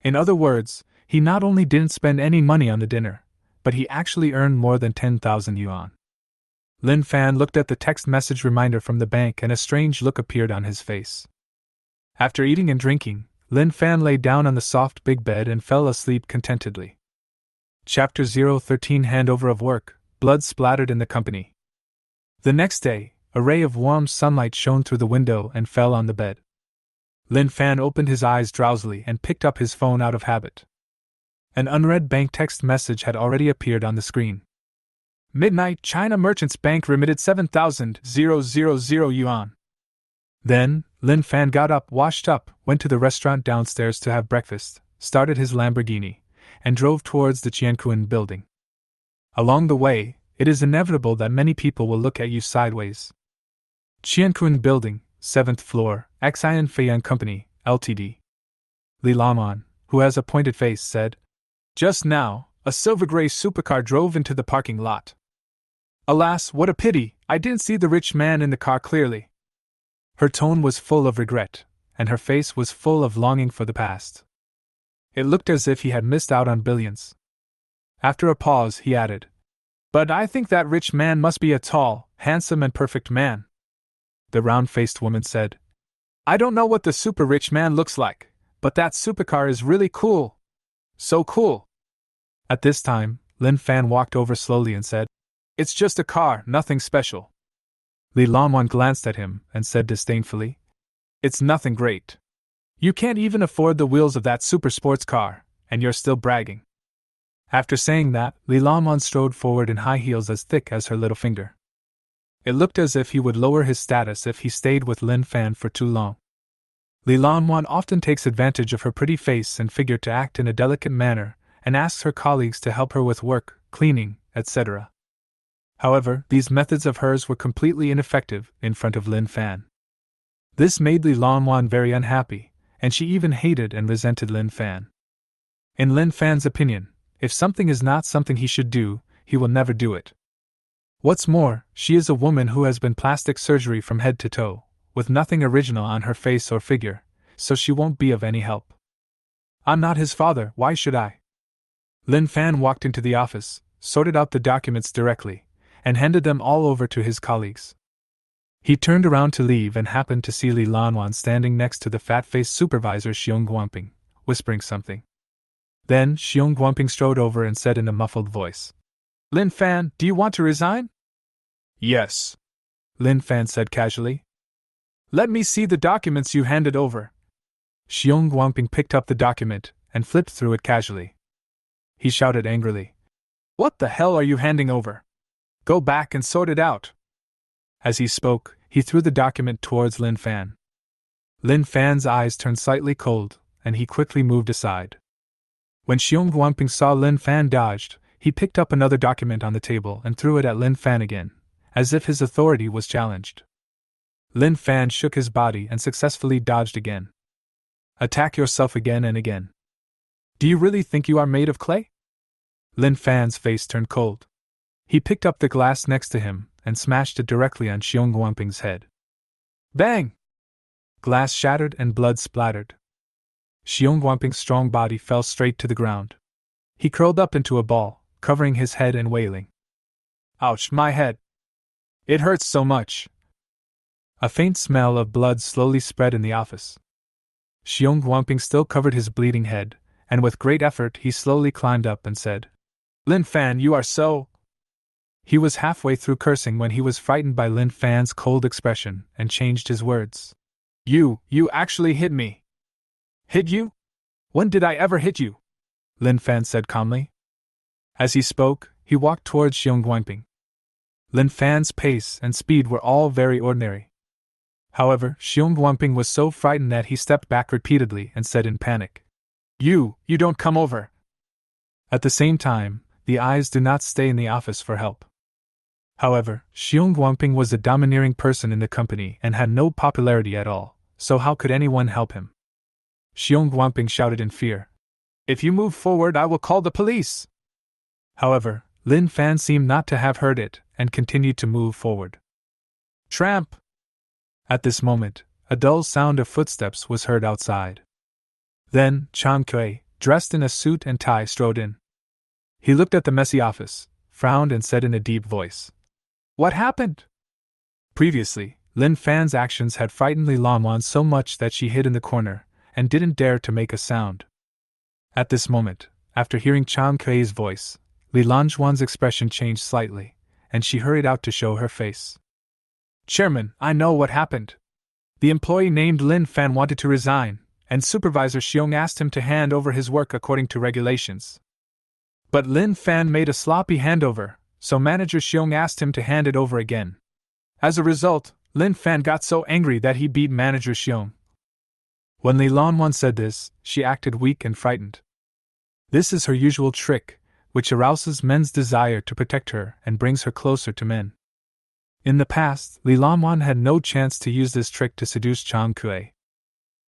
In other words, he not only didn't spend any money on the dinner, but he actually earned more than 10,000 yuan. Lin Fan looked at the text message reminder from the bank and a strange look appeared on his face. After eating and drinking, Lin Fan lay down on the soft big bed and fell asleep contentedly. Chapter 013 Handover of Work, Blood splattered in the company. The next day, a ray of warm sunlight shone through the window and fell on the bed. Lin Fan opened his eyes drowsily and picked up his phone out of habit. An unread bank text message had already appeared on the screen. Midnight, China Merchants Bank remitted 7,000 yuan. Then, Lin Fan got up, washed up, went to the restaurant downstairs to have breakfast, started his Lamborghini, and drove towards the Qianquan building. Along the way, it is inevitable that many people will look at you sideways. Qianquan building, 7th floor, Xian Feiyan Company, Ltd. Li Laman, who has a pointed face, said, "Just now, a silver-gray supercar drove into the parking lot. Alas, what a pity, I didn't see the rich man in the car clearly." Her tone was full of regret, and her face was full of longing for the past. It looked as if he had missed out on billions. After a pause, he added, "But I think that rich man must be a tall, handsome and perfect man." The round-faced woman said, "I don't know what the super-rich man looks like, but that supercar is really cool. So cool." At this time, Lin Fan walked over slowly and said, "It's just a car, nothing special." Li Lanwan glanced at him and said disdainfully, "It's nothing great. You can't even afford the wheels of that super sports car, and you're still bragging." After saying that, Li Lanwan strode forward in high heels as thick as her little finger. It looked as if he would lower his status if he stayed with Lin Fan for too long. Li Lanwan often takes advantage of her pretty face and figure to act in a delicate manner, and asks her colleagues to help her with work, cleaning, etc. However, these methods of hers were completely ineffective in front of Lin Fan. This made Li Lanwan very unhappy, and she even hated and resented Lin Fan. In Lin Fan's opinion, if something is not something he should do, he will never do it. What's more, she is a woman who has been plastic surgery from head to toe, with nothing original on her face or figure, so she won't be of any help. I'm not his father, why should I? Lin Fan walked into the office, sorted out the documents directly, and handed them all over to his colleagues. He turned around to leave and happened to see Li Lanwan standing next to the fat-faced supervisor Xiong Guangping, whispering something. Then Xiong Guangping strode over and said in a muffled voice, "Lin Fan, do you want to resign?" "Yes," Lin Fan said casually. "Let me see the documents you handed over." Xiong Guangping picked up the document and flipped through it casually. He shouted angrily, "What the hell are you handing over? Go back and sort it out." As he spoke, he threw the document towards Lin Fan. Lin Fan's eyes turned slightly cold, and he quickly moved aside. When Xiong Guangping saw Lin Fan dodged, he picked up another document on the table and threw it at Lin Fan again, as if his authority was challenged. Lin Fan shook his body and successfully dodged again. "Attack yourself again and again. Do you really think you are made of clay?" Lin Fan's face turned cold. He picked up the glass next to him and smashed it directly on Xiong Guangping's head. Bang! Glass shattered and blood splattered. Xiong Guangping's strong body fell straight to the ground. He curled up into a ball, covering his head and wailing. "Ouch, my head! It hurts so much!" A faint smell of blood slowly spread in the office. Xiong Guangping still covered his bleeding head, and with great effort he slowly climbed up and said, "Lin Fan, you are so—" He was halfway through cursing when he was frightened by Lin Fan's cold expression and changed his words. You actually hit me." "Hit you? When did I ever hit you?" Lin Fan said calmly. As he spoke, he walked towards Xiong Guangping. Lin Fan's pace and speed were all very ordinary. However, Xiong Guangping was so frightened that he stepped back repeatedly and said in panic, You don't come over. At the same time, the eyes do not stay in the office for help. However, Xiong Guangping was a domineering person in the company and had no popularity at all, so how could anyone help him? Xiong Guangping shouted in fear, If you move forward, I will call the police. However, Lin Fan seemed not to have heard it and continued to move forward. Tramp! At this moment, a dull sound of footsteps was heard outside. Then, Chang Kui, dressed in a suit and tie, strode in. He looked at the messy office, frowned and said in a deep voice, What happened? Previously, Lin Fan's actions had frightened Li Lanwan so much that she hid in the corner and didn't dare to make a sound. At this moment, after hearing Chang Kui's voice, Li Lanwan's expression changed slightly, and she hurried out to show her face. Chairman, I know what happened. The employee named Lin Fan wanted to resign, and Supervisor Xiong asked him to hand over his work according to regulations. But Lin Fan made a sloppy handover, so Manager Xiong asked him to hand it over again. As a result, Lin Fan got so angry that he beat Manager Xiong. When Li Lanwan said this, she acted weak and frightened. This is her usual trick, which arouses men's desire to protect her and brings her closer to men. In the past, Li Lanwan had no chance to use this trick to seduce Chang Kui.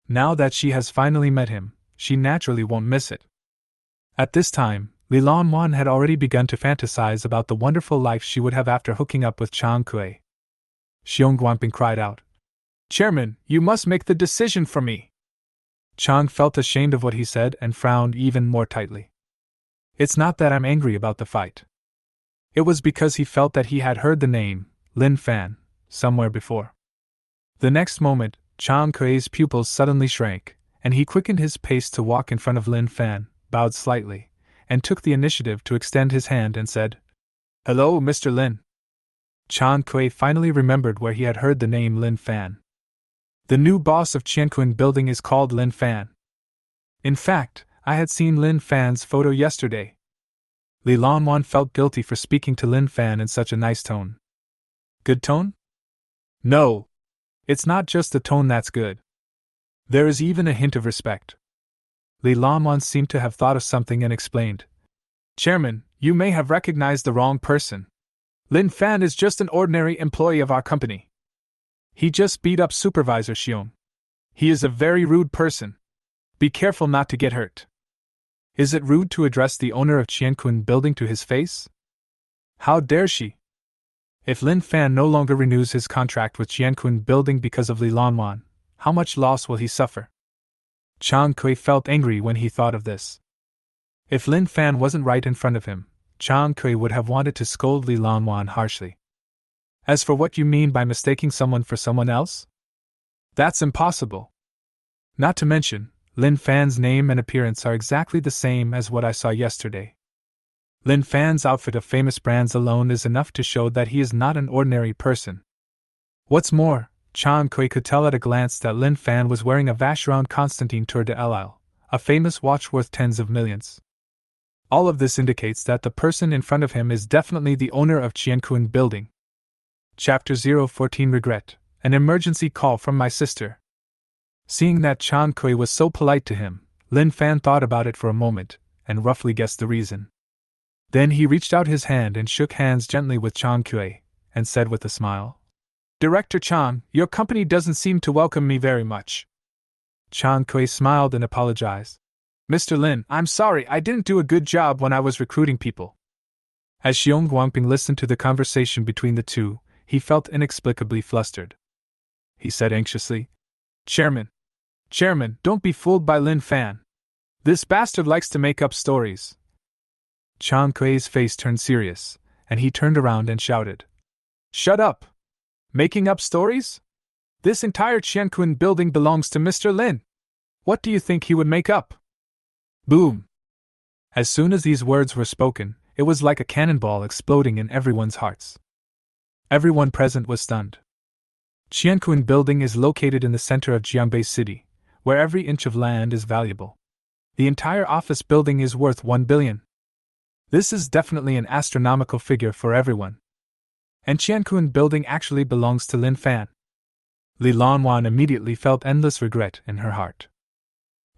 Now that she has finally met him, she naturally won't miss it. At this time, Li Lanwan had already begun to fantasize about the wonderful life she would have after hooking up with Chang Kui. Xiong Guangping cried out, Chairman, you must make the decision for me. Chang felt ashamed of what he said and frowned even more tightly. It's not that I'm angry about the fight. It was because he felt that he had heard the name, Lin Fan, somewhere before. The next moment, Chang Kui's pupils suddenly shrank, and he quickened his pace to walk in front of Lin Fan, bowed slightly, and took the initiative to extend his hand and said, Hello, Mr. Lin. Chang Kui finally remembered where he had heard the name Lin Fan. The new boss of Qianquan Building is called Lin Fan. In fact, I had seen Lin Fan's photo yesterday. Li Lanwan felt guilty for speaking to Lin Fan in such a nice tone. Good tone? No. It's not just the tone that's good. There is even a hint of respect. Li Lanwan seemed to have thought of something and explained. Chairman, you may have recognized the wrong person. Lin Fan is just an ordinary employee of our company. He just beat up Supervisor Xiong. He is a very rude person. Be careful not to get hurt. Is it rude to address the owner of Qianquan Building to his face? How dare she? If Lin Fan no longer renews his contract with Qianquan Building because of Li Lanwan, how much loss will he suffer? Chang Kui felt angry when he thought of this. If Lin Fan wasn't right in front of him, Chang Kui would have wanted to scold Li Lanwan harshly. As for what you mean by mistaking someone for someone else? That's impossible. Not to mention, Lin Fan's name and appearance are exactly the same as what I saw yesterday. Lin Fan's outfit of famous brands alone is enough to show that he is not an ordinary person. What's more, Chang Kui could tell at a glance that Lin Fan was wearing a Vacheron Constantin Tour de l'Isle, a famous watch worth tens of millions. All of this indicates that the person in front of him is definitely the owner of Qianquan Building. Chapter 014 Regret, an emergency call from my sister. Seeing that Chang Kui was so polite to him, Lin Fan thought about it for a moment, and roughly guessed the reason. Then he reached out his hand and shook hands gently with Chang Kui, and said with a smile, Director Chang, your company doesn't seem to welcome me very much. Chang Kui smiled and apologized. Mr. Lin, I'm sorry I didn't do a good job when I was recruiting people. As Xiong Guangping listened to the conversation between the two, he felt inexplicably flustered. He said anxiously, Chairman, don't be fooled by Lin Fan. This bastard likes to make up stories. Chang Kui's face turned serious, and he turned around and shouted, Shut up! Making up stories? This entire Qianquan Building belongs to Mr. Lin. What do you think he would make up? Boom! As soon as these words were spoken, it was like a cannonball exploding in everyone's hearts. Everyone present was stunned. Qianquan Building is located in the center of Jiangbei City, where every inch of land is valuable. The entire office building is worth 1 billion. This is definitely an astronomical figure for everyone. And Qiankun building actually belongs to Lin Fan. Li Lanwan immediately felt endless regret in her heart.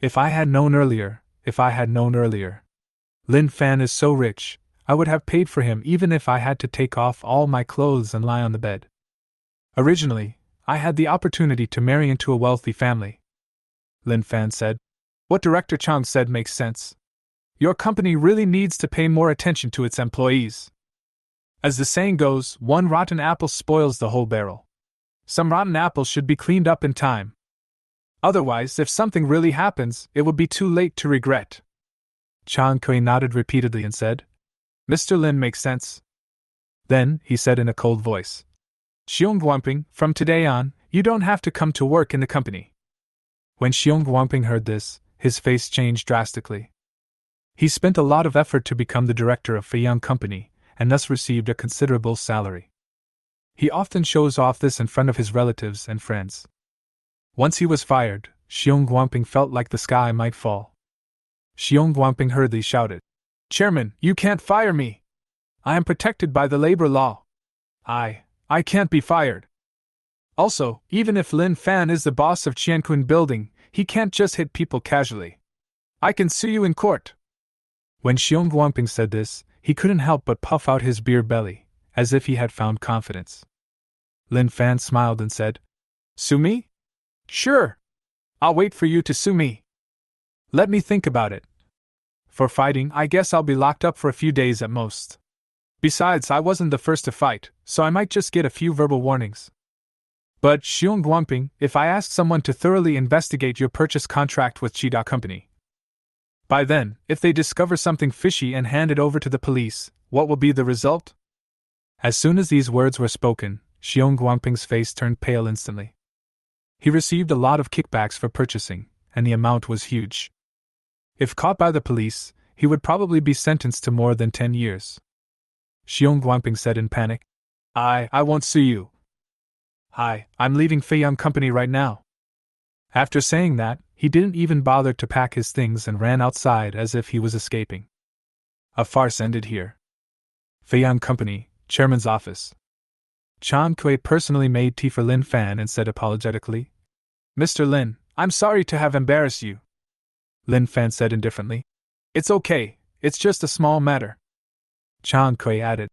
If I had known earlier. Lin Fan is so rich, I would have paid for him even if I had to take off all my clothes and lie on the bed. Originally, I had the opportunity to marry into a wealthy family. Lin Fan said. What Director Chang said makes sense. Your company really needs to pay more attention to its employees. As the saying goes, one rotten apple spoils the whole barrel. Some rotten apples should be cleaned up in time. Otherwise, if something really happens, it will be too late to regret. Chang Kui nodded repeatedly and said, Mr. Lin makes sense. Then, he said in a cold voice, Xiong Guangping, from today on, you don't have to come to work in the company. When Xiong Guangping heard this, his face changed drastically. He spent a lot of effort to become the director of Feiyang Company, and thus received a considerable salary. He often shows off this in front of his relatives and friends. Once he was fired, Xiong Guangping felt like the sky might fall. Xiong Guangping hurriedly shouted, Chairman, you can't fire me! I am protected by the labor law. I can't be fired. Also, even if Lin Fan is the boss of Qiankun Building, he can't just hit people casually. I can sue you in court. When Xiong Guangping said this, he couldn't help but puff out his beer belly, as if he had found confidence. Lin Fan smiled and said, Sue me? Sure. I'll wait for you to sue me. Let me think about it. For fighting, I guess I'll be locked up for a few days at most. Besides, I wasn't the first to fight, so I might just get a few verbal warnings. But, Xiong Guangping, if I ask someone to thoroughly investigate your purchase contract with Qida Company, by then, if they discover something fishy and hand it over to the police, what will be the result? As soon as these words were spoken, Xiong Guangping's face turned pale instantly. He received a lot of kickbacks for purchasing, and the amount was huge. If caught by the police, he would probably be sentenced to more than 10 years. Xiong Guangping said in panic, I won't sue you. I'm leaving Feiyang Company right now. After saying that, he didn't even bother to pack his things and ran outside as if he was escaping. A farce ended here. Feiyang Company, Chairman's office. Chan Kui personally made tea for Lin Fan and said apologetically, Mr. Lin, I'm sorry to have embarrassed you. Lin Fan said indifferently, It's okay, it's just a small matter. Chan Kui added,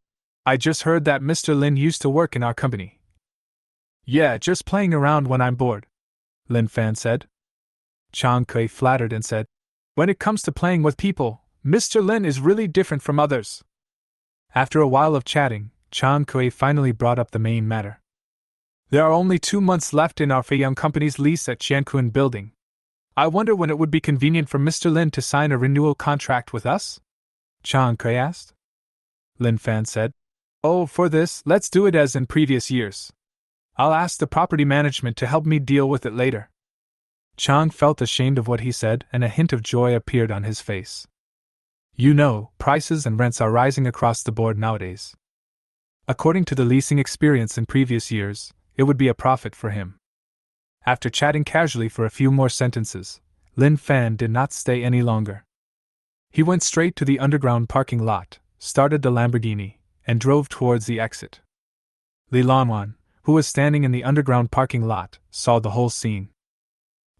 I just heard that Mr. Lin used to work in our company. Yeah, just playing around when I'm bored, Lin Fan said. Chan Kui flattered and said, When it comes to playing with people, Mr. Lin is really different from others. After a while of chatting, Chan Kui finally brought up the main matter. There are only 2 months left in our Feiyang Company's lease at Qiankun Building. I wonder when it would be convenient for Mr. Lin to sign a renewal contract with us? Chan Kui asked. Lin Fan said, Oh, for this, let's do it as in previous years. I'll ask the property management to help me deal with it later. Chang felt ashamed of what he said, and a hint of joy appeared on his face. You know, prices and rents are rising across the board nowadays. According to the leasing experience in previous years, it would be a profit for him. After chatting casually for a few more sentences, Lin Fan did not stay any longer. He went straight to the underground parking lot, started the Lamborghini, and drove towards the exit. Li Lanwan, who was standing in the underground parking lot, saw the whole scene.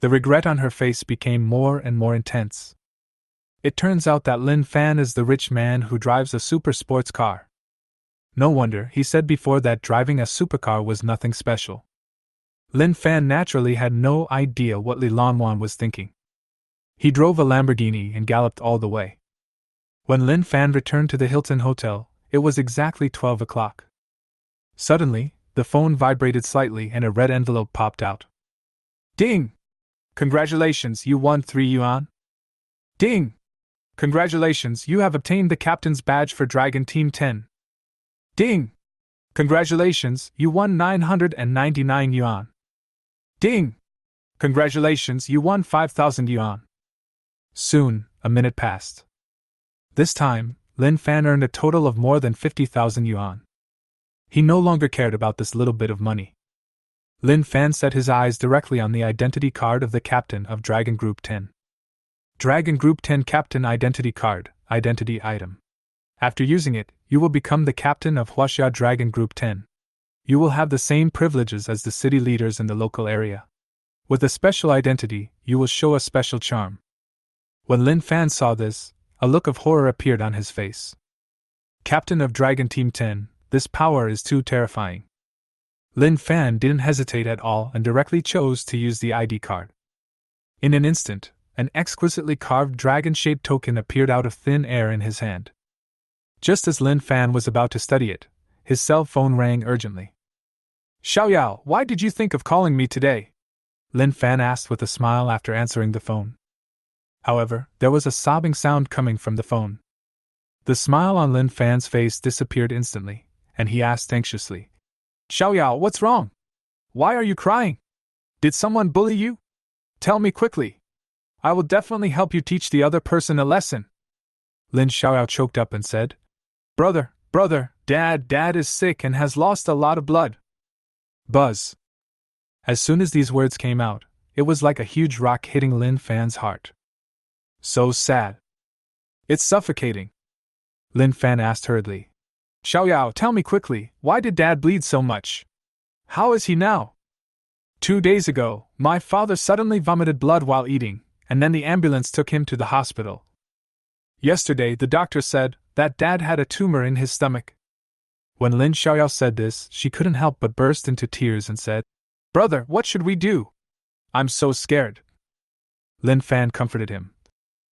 The regret on her face became more and more intense. It turns out that Lin Fan is the rich man who drives a super sports car. No wonder, he said before, that driving a supercar was nothing special. Lin Fan naturally had no idea what Li Lanwan was thinking. He drove a Lamborghini and galloped all the way. When Lin Fan returned to the Hilton Hotel, it was exactly 12 o'clock. Suddenly, the phone vibrated slightly and a red envelope popped out. Ding! Congratulations, you won 3 yuan. Ding! Congratulations, you have obtained the captain's badge for Dragon Team 10. Ding! Congratulations, you won 999 yuan. Ding! Congratulations, you won 5,000 yuan. Soon, a minute passed. This time, Lin Fan earned a total of more than 50,000 yuan. He no longer cared about this little bit of money. Lin Fan set his eyes directly on the identity card of the captain of Dragon Group 10. Dragon Group 10 Captain Identity Card, Identity Item. After using it, you will become the captain of Huaxia Dragon Group 10. You will have the same privileges as the city leaders in the local area. With a special identity, you will show a special charm. When Lin Fan saw this, a look of horror appeared on his face. Captain of Dragon Team 10, this power is too terrifying. Lin Fan didn't hesitate at all and directly chose to use the ID card. In an instant, an exquisitely carved dragon-shaped token appeared out of thin air in his hand. Just as Lin Fan was about to study it, his cell phone rang urgently. "Xiaoyao, why did you think of calling me today?" Lin Fan asked with a smile after answering the phone. However, there was a sobbing sound coming from the phone. The smile on Lin Fan's face disappeared instantly, and he asked anxiously, "Xiaoyao, what's wrong? Why are you crying? Did someone bully you? Tell me quickly. I will definitely help you teach the other person a lesson." Lin Xiaoyao choked up and said, Brother, Dad is sick and has lost a lot of blood." Buzz. As soon as these words came out, it was like a huge rock hitting Lin Fan's heart. So sad. It's suffocating. Lin Fan asked hurriedly. "Xiaoyao, tell me quickly, why did Dad bleed so much? How is he now?" 2 days ago, my father suddenly vomited blood while eating, and then the ambulance took him to the hospital. Yesterday, the doctor said that Dad had a tumor in his stomach. When Lin Xiaoyao said this, she couldn't help but burst into tears and said, "Brother, what should we do? I'm so scared." Lin Fan comforted him.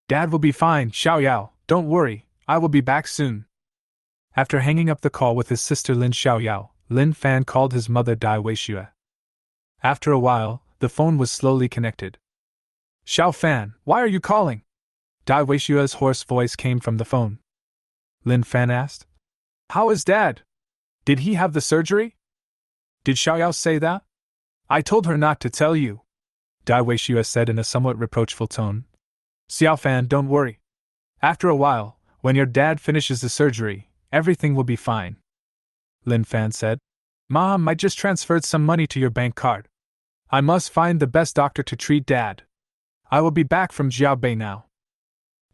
"Dad will be fine, Xiaoyao, don't worry, I will be back soon." After hanging up the call with his sister Lin Xiaoyao, Lin Fan called his mother Dai Weixue. After a while, the phone was slowly connected. "Xiao Fan, why are you calling?" Dai Weixue's hoarse voice came from the phone. Lin Fan asked, "How is Dad? Did he have the surgery? Did Xiaoyao say that?" "I told her not to tell you," Dai Weixue said in a somewhat reproachful tone. "Xiao Fan, don't worry. After a while, when your dad finishes the surgery, everything will be fine." Lin Fan said, "Mom, I just transferred some money to your bank card. I must find the best doctor to treat Dad. I will be back from Jiaobei now."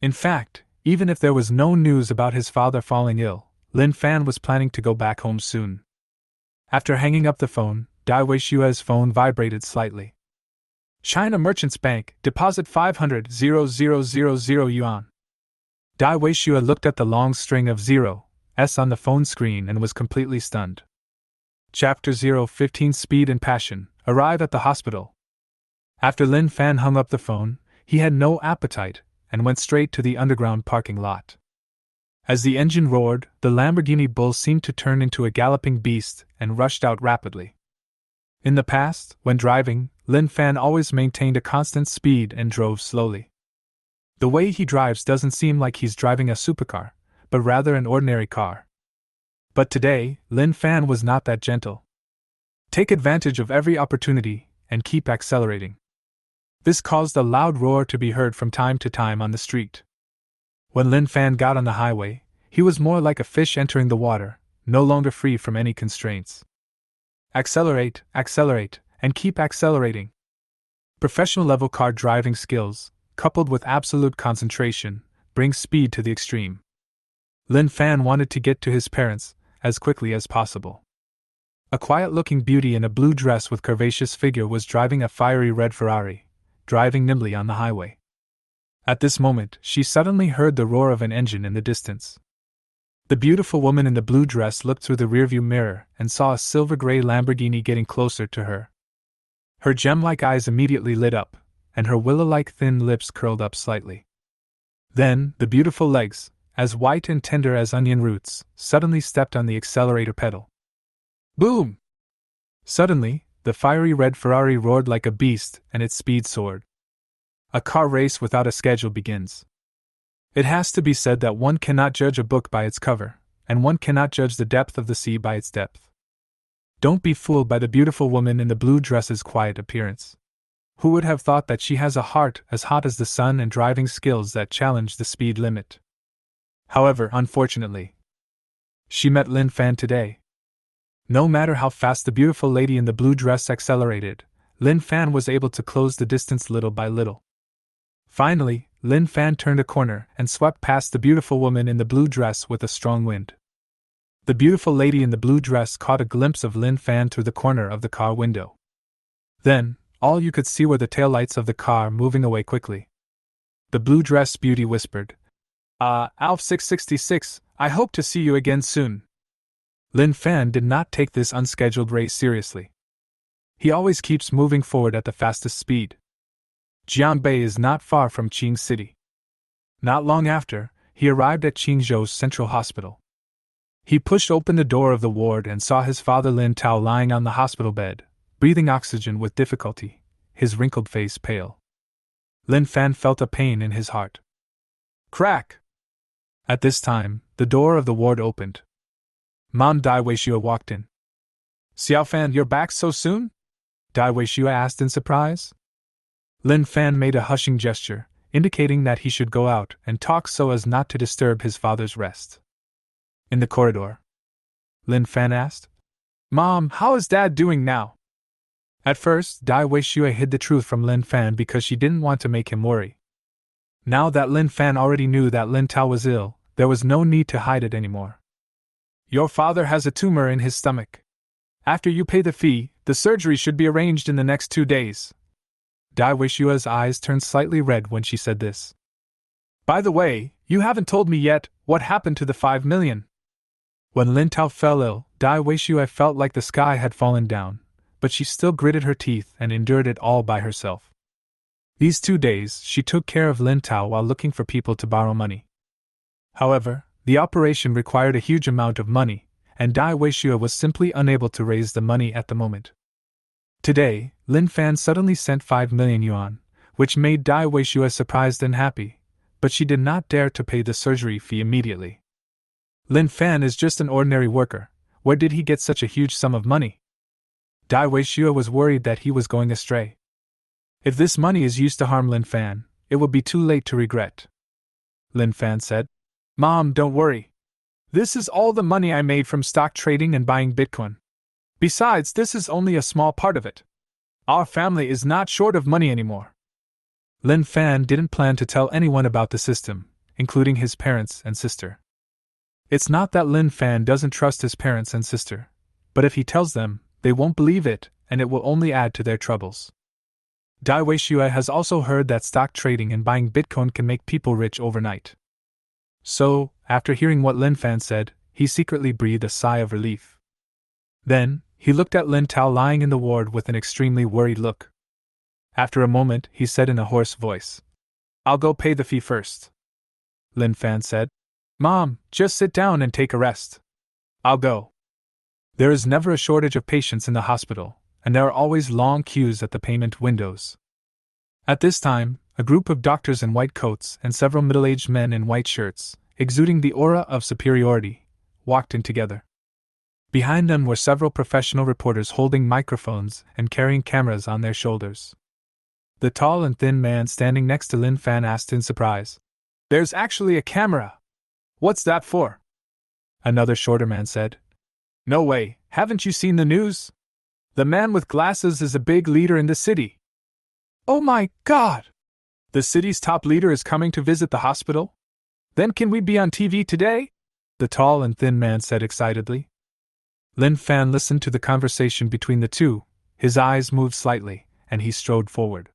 In fact, even if there was no news about his father falling ill, Lin Fan was planning to go back home soon. After hanging up the phone, Dai Weixue's phone vibrated slightly. "China Merchants Bank, deposit 500,000 yuan." Dai Weixue looked at the long string of zeros on the phone screen and was completely stunned. Chapter 015 Speed and Passion arrive at the hospital. After Lin Fan hung up the phone, he had no appetite and went straight to the underground parking lot. As the engine roared, the Lamborghini Bull seemed to turn into a galloping beast and rushed out rapidly. In the past, when driving, Lin Fan always maintained a constant speed and drove slowly. The way he drives doesn't seem like he's driving a supercar, but rather an ordinary car. But today, Lin Fan was not that gentle. Take advantage of every opportunity and keep accelerating. This caused a loud roar to be heard from time to time on the street. When Lin Fan got on the highway, he was more like a fish entering the water, no longer free from any constraints. Accelerate, and keep accelerating. Professional level car driving skills, coupled with absolute concentration, bring speed to the extreme. Lin Fan wanted to get to his parents as quickly as possible. A quiet-looking beauty in a blue dress with curvaceous figure was driving a fiery red Ferrari, driving nimbly on the highway. At this moment, she suddenly heard the roar of an engine in the distance. The beautiful woman in the blue dress looked through the rearview mirror and saw a silver-gray Lamborghini getting closer to her. Her gem-like eyes immediately lit up, and her willow-like thin lips curled up slightly. Then, the beautiful legs, as white and tender as onion roots, suddenly stepped on the accelerator pedal. Boom! Suddenly, the fiery red Ferrari roared like a beast and its speed soared. A car race without a schedule begins. It has to be said that one cannot judge a book by its cover, and one cannot judge the depth of the sea by its depth. Don't be fooled by the beautiful woman in the blue dress's quiet appearance. Who would have thought that she has a heart as hot as the sun and driving skills that challenge the speed limit? However, unfortunately, she met Lin Fan today. No matter how fast the beautiful lady in the blue dress accelerated, Lin Fan was able to close the distance little by little. Finally, Lin Fan turned a corner and swept past the beautiful woman in the blue dress with a strong wind. The beautiful lady in the blue dress caught a glimpse of Lin Fan through the corner of the car window. Then, all you could see were the taillights of the car moving away quickly. The blue dress beauty whispered, Alf 666, I hope to see you again soon. Lin Fan did not take this unscheduled race seriously. He always keeps moving forward at the fastest speed. Jianbei is not far from Qing City. Not long after, he arrived at Qingzhou's Central Hospital. He pushed open the door of the ward and saw his father Lin Tao lying on the hospital bed, breathing oxygen with difficulty, his wrinkled face pale. Lin Fan felt a pain in his heart. Crack! At this time, the door of the ward opened. Mom Dai Weishua walked in. Xiaofan, you're back so soon? Dai Weishua asked in surprise. Lin Fan made a hushing gesture, indicating that he should go out and talk so as not to disturb his father's rest. In the corridor, Lin Fan asked, Mom, how is Dad doing now? At first, Dai Weishua hid the truth from Lin Fan because she didn't want to make him worry. Now that Lin Fan already knew that Lin Tao was ill, there was no need to hide it anymore. Your father has a tumor in his stomach. After you pay the fee, the surgery should be arranged in the next 2 days. Dai Weishua's eyes turned slightly red when she said this. By the way, you haven't told me yet what happened to the 5 million. When Lin Tao fell ill, Dai Weishua felt like the sky had fallen down, but she still gritted her teeth and endured it all by herself. These 2 days, she took care of Lin Tao while looking for people to borrow money. However, the operation required a huge amount of money, and Dai Weishua was simply unable to raise the money at the moment. Today, Lin Fan suddenly sent 5 million yuan, which made Dai Weishua surprised and happy, but she did not dare to pay the surgery fee immediately. Lin Fan is just an ordinary worker. Where did he get such a huge sum of money? Dai Weishua was worried that he was going astray. If this money is used to harm Lin Fan, it will be too late to regret. Lin Fan said, Mom, don't worry. This is all the money I made from stock trading and buying Bitcoin. Besides, this is only a small part of it. Our family is not short of money anymore. Lin Fan didn't plan to tell anyone about the system, including his parents and sister. It's not that Lin Fan doesn't trust his parents and sister, but if he tells them, they won't believe it, and it will only add to their troubles. Dai Weishua has also heard that stock trading and buying Bitcoin can make people rich overnight. So, after hearing what Lin Fan said, he secretly breathed a sigh of relief. Then, he looked at Lin Tao lying in the ward with an extremely worried look. After a moment, he said in a hoarse voice, I'll go pay the fee first. Lin Fan said, Mom, just sit down and take a rest. I'll go. There is never a shortage of patients in the hospital, and there are always long queues at the payment windows. At this time, a group of doctors in white coats and several middle-aged men in white shirts, exuding the aura of superiority, walked in together. Behind them were several professional reporters holding microphones and carrying cameras on their shoulders. The tall and thin man standing next to Lin Fan asked in surprise, There's actually a camera! What's that for? Another shorter man said, No way, haven't you seen the news? The man with glasses is a big leader in the city. Oh my God! The city's top leader is coming to visit the hospital? Then can we be on TV today? The tall and thin man said excitedly. Lin Fan listened to the conversation between the two, his eyes moved slightly, and he strode forward.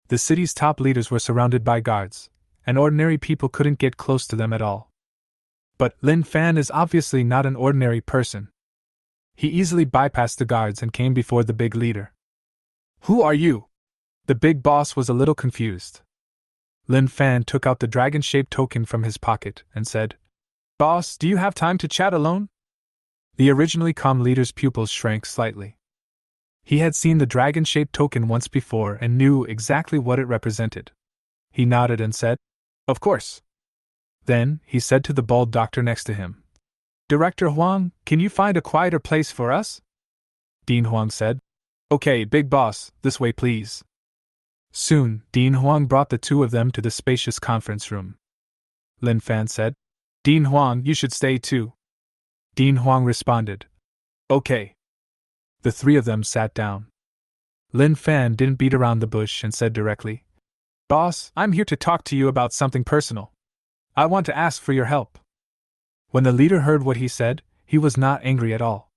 The city's top leaders were surrounded by guards, and ordinary people couldn't get close to them at all. But Lin Fan is obviously not an ordinary person. He easily bypassed the guards and came before the big leader. Who are you? The big boss was a little confused. Lin Fan took out the dragon-shaped token from his pocket and said, Boss, do you have time to chat alone? The originally calm leader's pupils shrank slightly. He had seen the dragon-shaped token once before and knew exactly what it represented. He nodded and said, Of course. Then, he said to the bald doctor next to him, Director Huang, can you find a quieter place for us? Dean Huang said, Okay, big boss, this way please. Soon, Dean Huang brought the two of them to the spacious conference room. Lin Fan said, Dean Huang, you should stay too. Dean Huang responded, Okay. The three of them sat down. Lin Fan didn't beat around the bush and said directly, Boss, I'm here to talk to you about something personal. I want to ask for your help. When the leader heard what he said, he was not angry at all.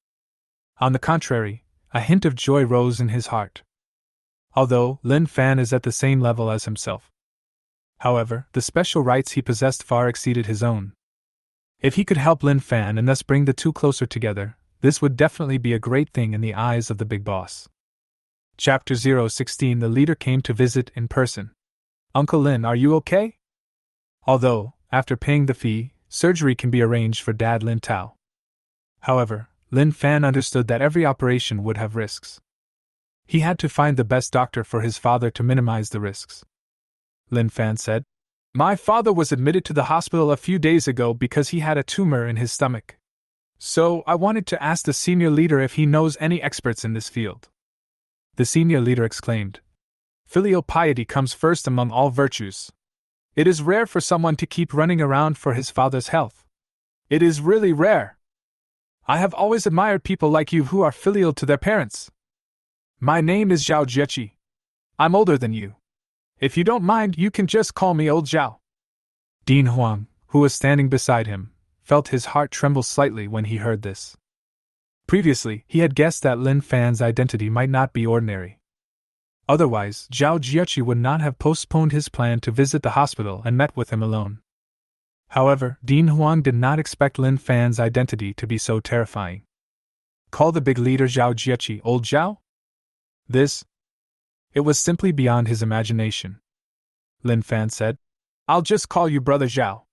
On the contrary, a hint of joy rose in his heart. Although Lin Fan is at the same level as himself. However, the special rights he possessed far exceeded his own. If he could help Lin Fan and thus bring the two closer together, this would definitely be a great thing in the eyes of the big boss. Chapter 016. The leader came to visit in person. Uncle Lin, are you okay? Although, after paying the fee, surgery can be arranged for Dad Lin Tao. However, Lin Fan understood that every operation would have risks. He had to find the best doctor for his father to minimize the risks. Lin Fan said, "My father was admitted to the hospital a few days ago because he had a tumor in his stomach. So, I wanted to ask the senior leader if he knows any experts in this field." The senior leader exclaimed, "Filial piety comes first among all virtues. It is rare for someone to keep running around for his father's health. It is really rare. I have always admired people like you who are filial to their parents. My name is Zhao Jiechi. I'm older than you. If you don't mind, you can just call me Old Zhao." Dean Huang, who was standing beside him, felt his heart tremble slightly when he heard this. Previously, he had guessed that Lin Fan's identity might not be ordinary. Otherwise, Zhao Jiechi would not have postponed his plan to visit the hospital and met with him alone. However, Dean Huang did not expect Lin Fan's identity to be so terrifying. Call the big leader Zhao Jiechi Old Zhao? It was simply beyond his imagination. Lin Fan said, "I'll just call you Brother Zhao.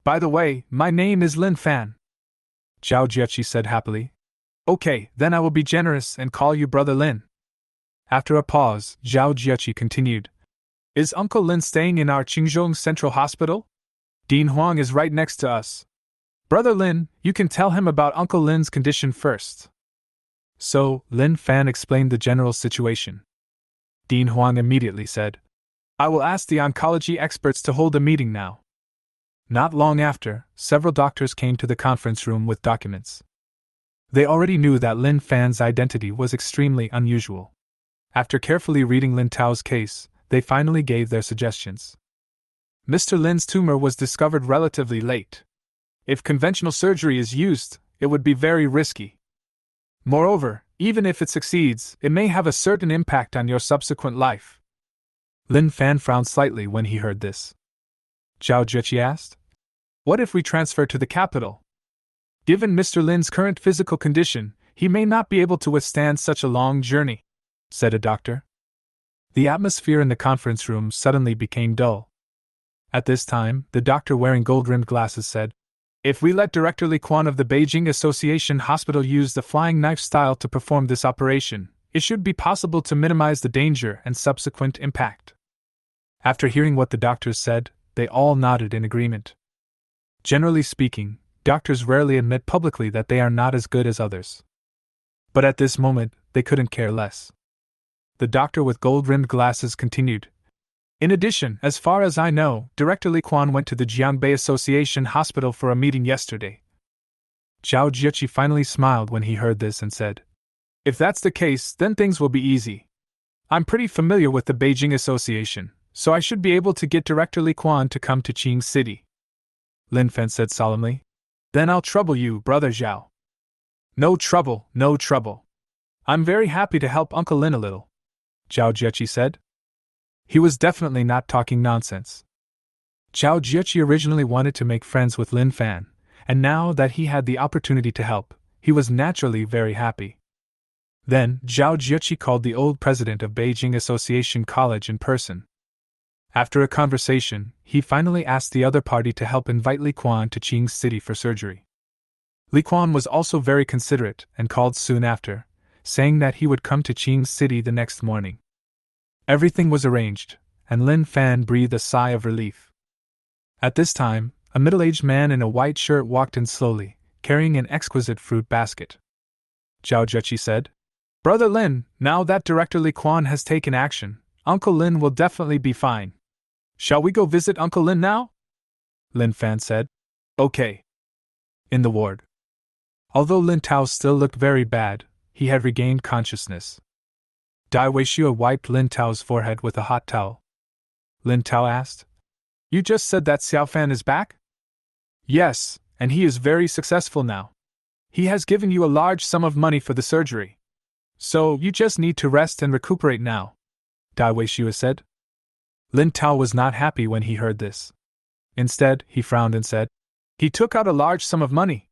By the way, my name is Lin Fan." Zhao Jiechi said happily, "Okay, then I will be generous and call you Brother Lin." After a pause, Zhao Jiechi continued, "Is Uncle Lin staying in our Qingzhou Central Hospital? Dean Huang is right next to us. Brother Lin, you can tell him about Uncle Lin's condition first." So, Lin Fan explained the general situation. Dean Huang immediately said, "I will ask the oncology experts to hold a meeting now." Not long after, several doctors came to the conference room with documents. They already knew that Lin Fan's identity was extremely unusual. After carefully reading Lin Tao's case, they finally gave their suggestions. Mr. Lin's tumor was discovered relatively late. If conventional surgery is used, it would be very risky. Moreover, even if it succeeds, it may have a certain impact on your subsequent life. Lin Fan frowned slightly when he heard this. Zhao Jiechi asked, "What if we transfer to the capital? Given Mr. Lin's current physical condition, he may not be able to withstand such a long journey," said a doctor. The atmosphere in the conference room suddenly became dull. At this time, the doctor wearing gold-rimmed glasses said, "If we let Director Li Quan of the Beijing Association Hospital use the flying knife style to perform this operation, it should be possible to minimize the danger and subsequent impact." After hearing what the doctors said, they all nodded in agreement. Generally speaking, doctors rarely admit publicly that they are not as good as others. But at this moment, they couldn't care less. The doctor with gold-rimmed glasses continued, "In addition, as far as I know, Director Li Quan went to the Jiangbei Association Hospital for a meeting yesterday." Zhao Jiechi finally smiled when he heard this and said, "If that's the case, then things will be easy. I'm pretty familiar with the Beijing Association, so I should be able to get Director Li Quan to come to Qing City." Lin Fan said solemnly, "Then I'll trouble you, Brother Zhao." "No trouble, no trouble. I'm very happy to help Uncle Lin a little," Zhao Jiechi said. He was definitely not talking nonsense. Zhao Jiechi originally wanted to make friends with Lin Fan, and now that he had the opportunity to help, he was naturally very happy. Then, Zhao Jiechi called the old president of Beijing Association College in person. After a conversation, he finally asked the other party to help invite Li Quan to Qing City for surgery. Li Quan was also very considerate and called soon after, saying that he would come to Qing City the next morning. Everything was arranged, and Lin Fan breathed a sigh of relief. At this time, a middle-aged man in a white shirt walked in slowly, carrying an exquisite fruit basket. Zhao Jiechi said, "Brother Lin, now that Director Li Quan has taken action, Uncle Lin will definitely be fine. Shall we go visit Uncle Lin now?" Lin Fan said, "Okay." In the ward. Although Lin Tao still looked very bad, he had regained consciousness. Dai Weishua wiped Lin Tao's forehead with a hot towel. Lin Tao asked. You just said that Xiao Fan is back? Yes, and he is very successful now. He has given you a large sum of money for the surgery. So you just need to rest and recuperate now, Dai Weishua said. Lin Tao was not happy when he heard this. Instead, he frowned and said, He took out a large sum of money.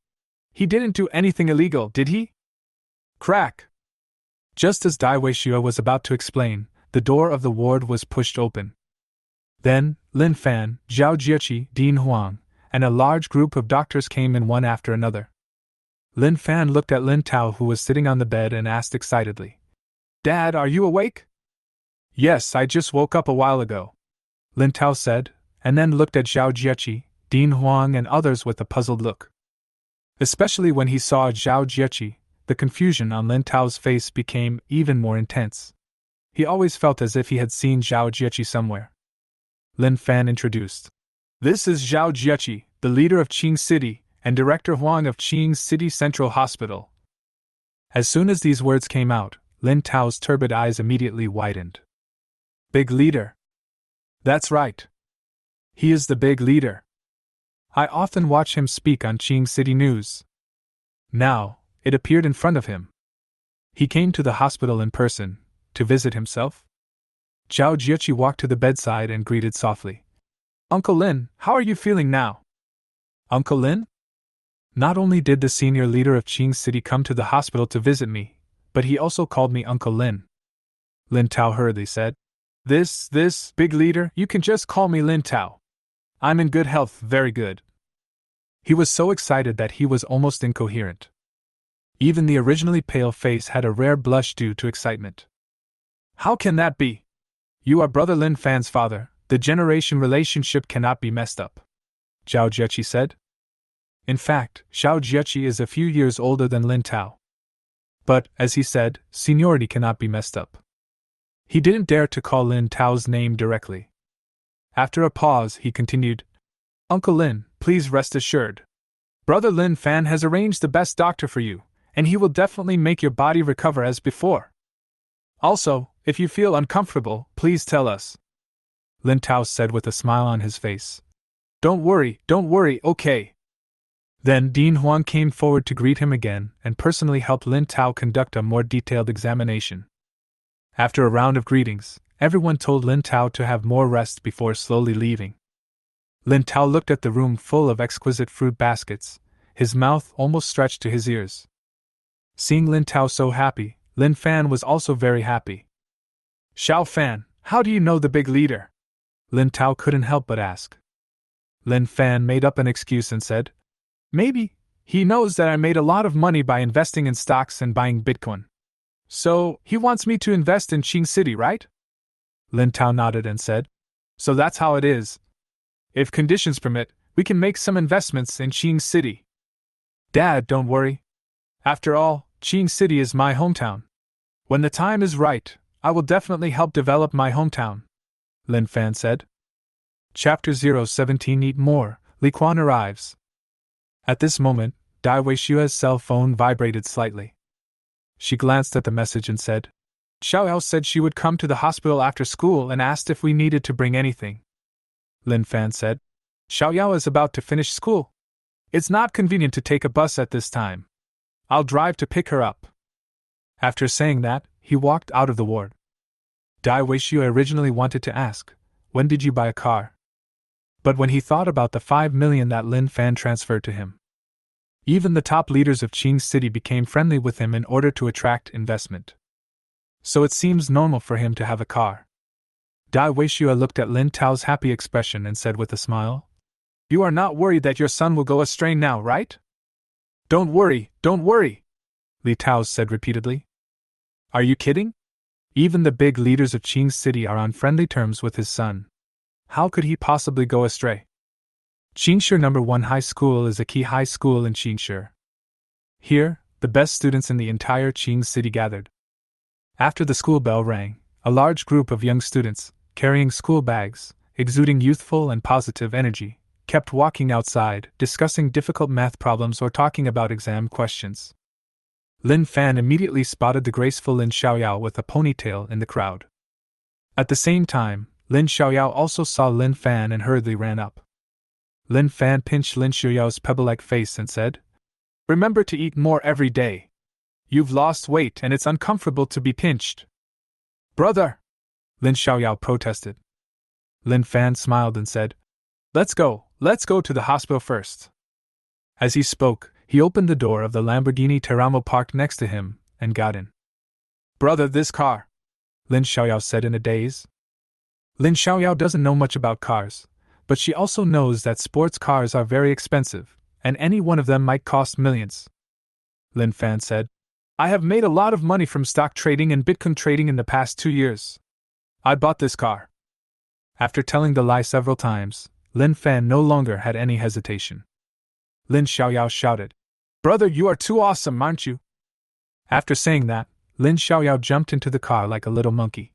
He didn't do anything illegal, did he? Crack! Just as Dai Weishua was about to explain, the door of the ward was pushed open. Then, Lin Fan, Zhao Jieqi, Dean Huang, and a large group of doctors came in one after another. Lin Fan looked at Lin Tao, who was sitting on the bed, and asked excitedly, Dad, are you awake? Yes, I just woke up a while ago, Lin Tao said, and then looked at Zhao Jieqi, Dean Huang, and others with a puzzled look. Especially when he saw Zhao Jieqi, the confusion on Lin Tao's face became even more intense. He always felt as if he had seen Zhao Jieqi somewhere. Lin Fan introduced. This is Zhao Jieqi, the leader of Qing City, and Director Huang of Qing City Central Hospital. As soon as these words came out, Lin Tao's turbid eyes immediately widened. Big leader. That's right. He is the big leader. I often watch him speak on Qing City News. Now, it appeared in front of him. He came to the hospital in person, to visit himself. Zhao Jieqi walked to the bedside and greeted softly. Uncle Lin, how are you feeling now? Uncle Lin? Not only did the senior leader of Qing City come to the hospital to visit me, but he also called me Uncle Lin. Lin Tao hurriedly said. This, big leader, you can just call me Lin Tao. I'm in good health, very good. He was so excited that he was almost incoherent. Even the originally pale face had a rare blush due to excitement. How can that be? You are Brother Lin Fan's father, the generation relationship cannot be messed up, Zhao Jieqi said. In fact, Zhao Jieqi is a few years older than Lin Tao. But, as he said, seniority cannot be messed up. He didn't dare to call Lin Tao's name directly. After a pause, he continued, Uncle Lin, please rest assured. Brother Lin Fan has arranged the best doctor for you, and he will definitely make your body recover as before. Also, if you feel uncomfortable, please tell us, Lin Tao said with a smile on his face. Don't worry, okay. Then Dean Huang came forward to greet him again and personally helped Lin Tao conduct a more detailed examination. After a round of greetings, everyone told Lin Tao to have more rest before slowly leaving. Lin Tao looked at the room full of exquisite fruit baskets, his mouth almost stretched to his ears. Seeing Lin Tao so happy, Lin Fan was also very happy. Xiao Fan, how do you know the big leader? Lin Tao couldn't help but ask. Lin Fan made up an excuse and said, Maybe he knows that I made a lot of money by investing in stocks and buying Bitcoin. So, he wants me to invest in Qing City, right? Lin Tao nodded and said, So that's how it is. If conditions permit, we can make some investments in Qing City. Dad, don't worry. After all, Qing City is my hometown. When the time is right, I will definitely help develop my hometown, Lin Fan said. Chapter 017 Eat More, Li Quan arrives. At this moment, Dai Weishua's cell phone vibrated slightly. She glanced at the message and said, Xiao Yao said she would come to the hospital after school and asked if we needed to bring anything. Lin Fan said, Xiao Yao is about to finish school. It's not convenient to take a bus at this time. I'll drive to pick her up. After saying that, he walked out of the ward. Dai Weishua originally wanted to ask, When did you buy a car? But when he thought about the 5 million that Lin Fan transferred to him, even the top leaders of Qing City became friendly with him in order to attract investment. So it seems normal for him to have a car. Dai Weishua looked at Lin Tao's happy expression and said with a smile, You are not worried that your son will go astray now, right? Don't worry, Li Tao said repeatedly. Are you kidding? Even the big leaders of Qing City are on friendly terms with his son. How could he possibly go astray? Qingshe No. 1 High School is a key high school in Qingshe. Here, the best students in the entire Qing City gathered. After the school bell rang, a large group of young students, carrying school bags, exuding youthful and positive energy, kept walking outside, discussing difficult math problems or talking about exam questions. Lin Fan immediately spotted the graceful Lin Xiaoyao with a ponytail in the crowd. At the same time, Lin Xiaoyao also saw Lin Fan and hurriedly ran up. Lin Fan pinched Lin Xiaoyao's pebble-like face and said, "Remember to eat more every day. You've lost weight and it's uncomfortable to be pinched." "Brother!" Lin Xiaoyao protested. Lin Fan smiled and said, let's go to the hospital first." As he spoke, he opened the door of the Lamborghini Teramo parked next to him and got in. "Brother, this car," Lin Xiaoyao said in a daze. Lin Xiaoyao doesn't know much about cars, but she also knows that sports cars are very expensive, and any one of them might cost millions. Lin Fan said, "I have made a lot of money from stock trading and Bitcoin trading in the past 2 years. I bought this car." After telling the lie several times, Lin Fan no longer had any hesitation. Lin Xiaoyao shouted, "Brother, you are too awesome, aren't you?" After saying that, Lin Xiaoyao jumped into the car like a little monkey.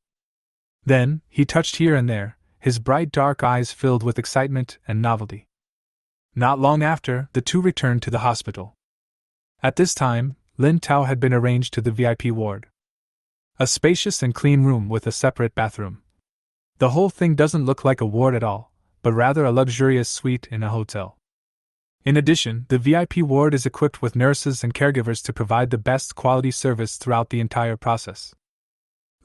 Then, he touched here and there, his bright dark eyes filled with excitement and novelty. Not long after, the two returned to the hospital. At this time, Lin Tao had been arranged to the VIP ward. A spacious and clean room with a separate bathroom. The whole thing doesn't look like a ward at all, but rather a luxurious suite in a hotel. In addition, the VIP ward is equipped with nurses and caregivers to provide the best quality service throughout the entire process.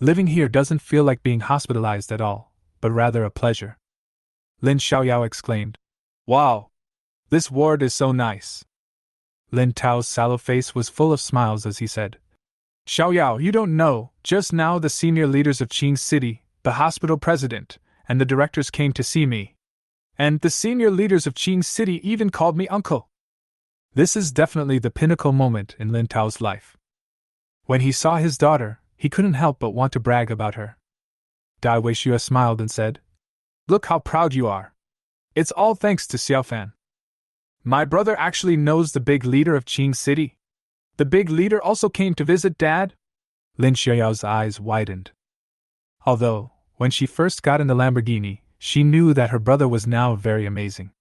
Living here doesn't feel like being hospitalized at all, but rather a pleasure. Lin Xiaoyao exclaimed, "Wow! This ward is so nice." Lin Tao's sallow face was full of smiles as he said, "Xiaoyao, you don't know, just now the senior leaders of Qing City, the hospital president, and the directors came to see me. And the senior leaders of Qing City even called me uncle." This is definitely the pinnacle moment in Lin Tao's life. When he saw his daughter, he couldn't help but want to brag about her. Dai Weishua smiled and said, "Look how proud you are. It's all thanks to Xiaofan. My brother actually knows the big leader of Qing City. The big leader also came to visit Dad?" Lin Xiaoyao's eyes widened. Although, when she first got in the Lamborghini, she knew that her brother was now very amazing.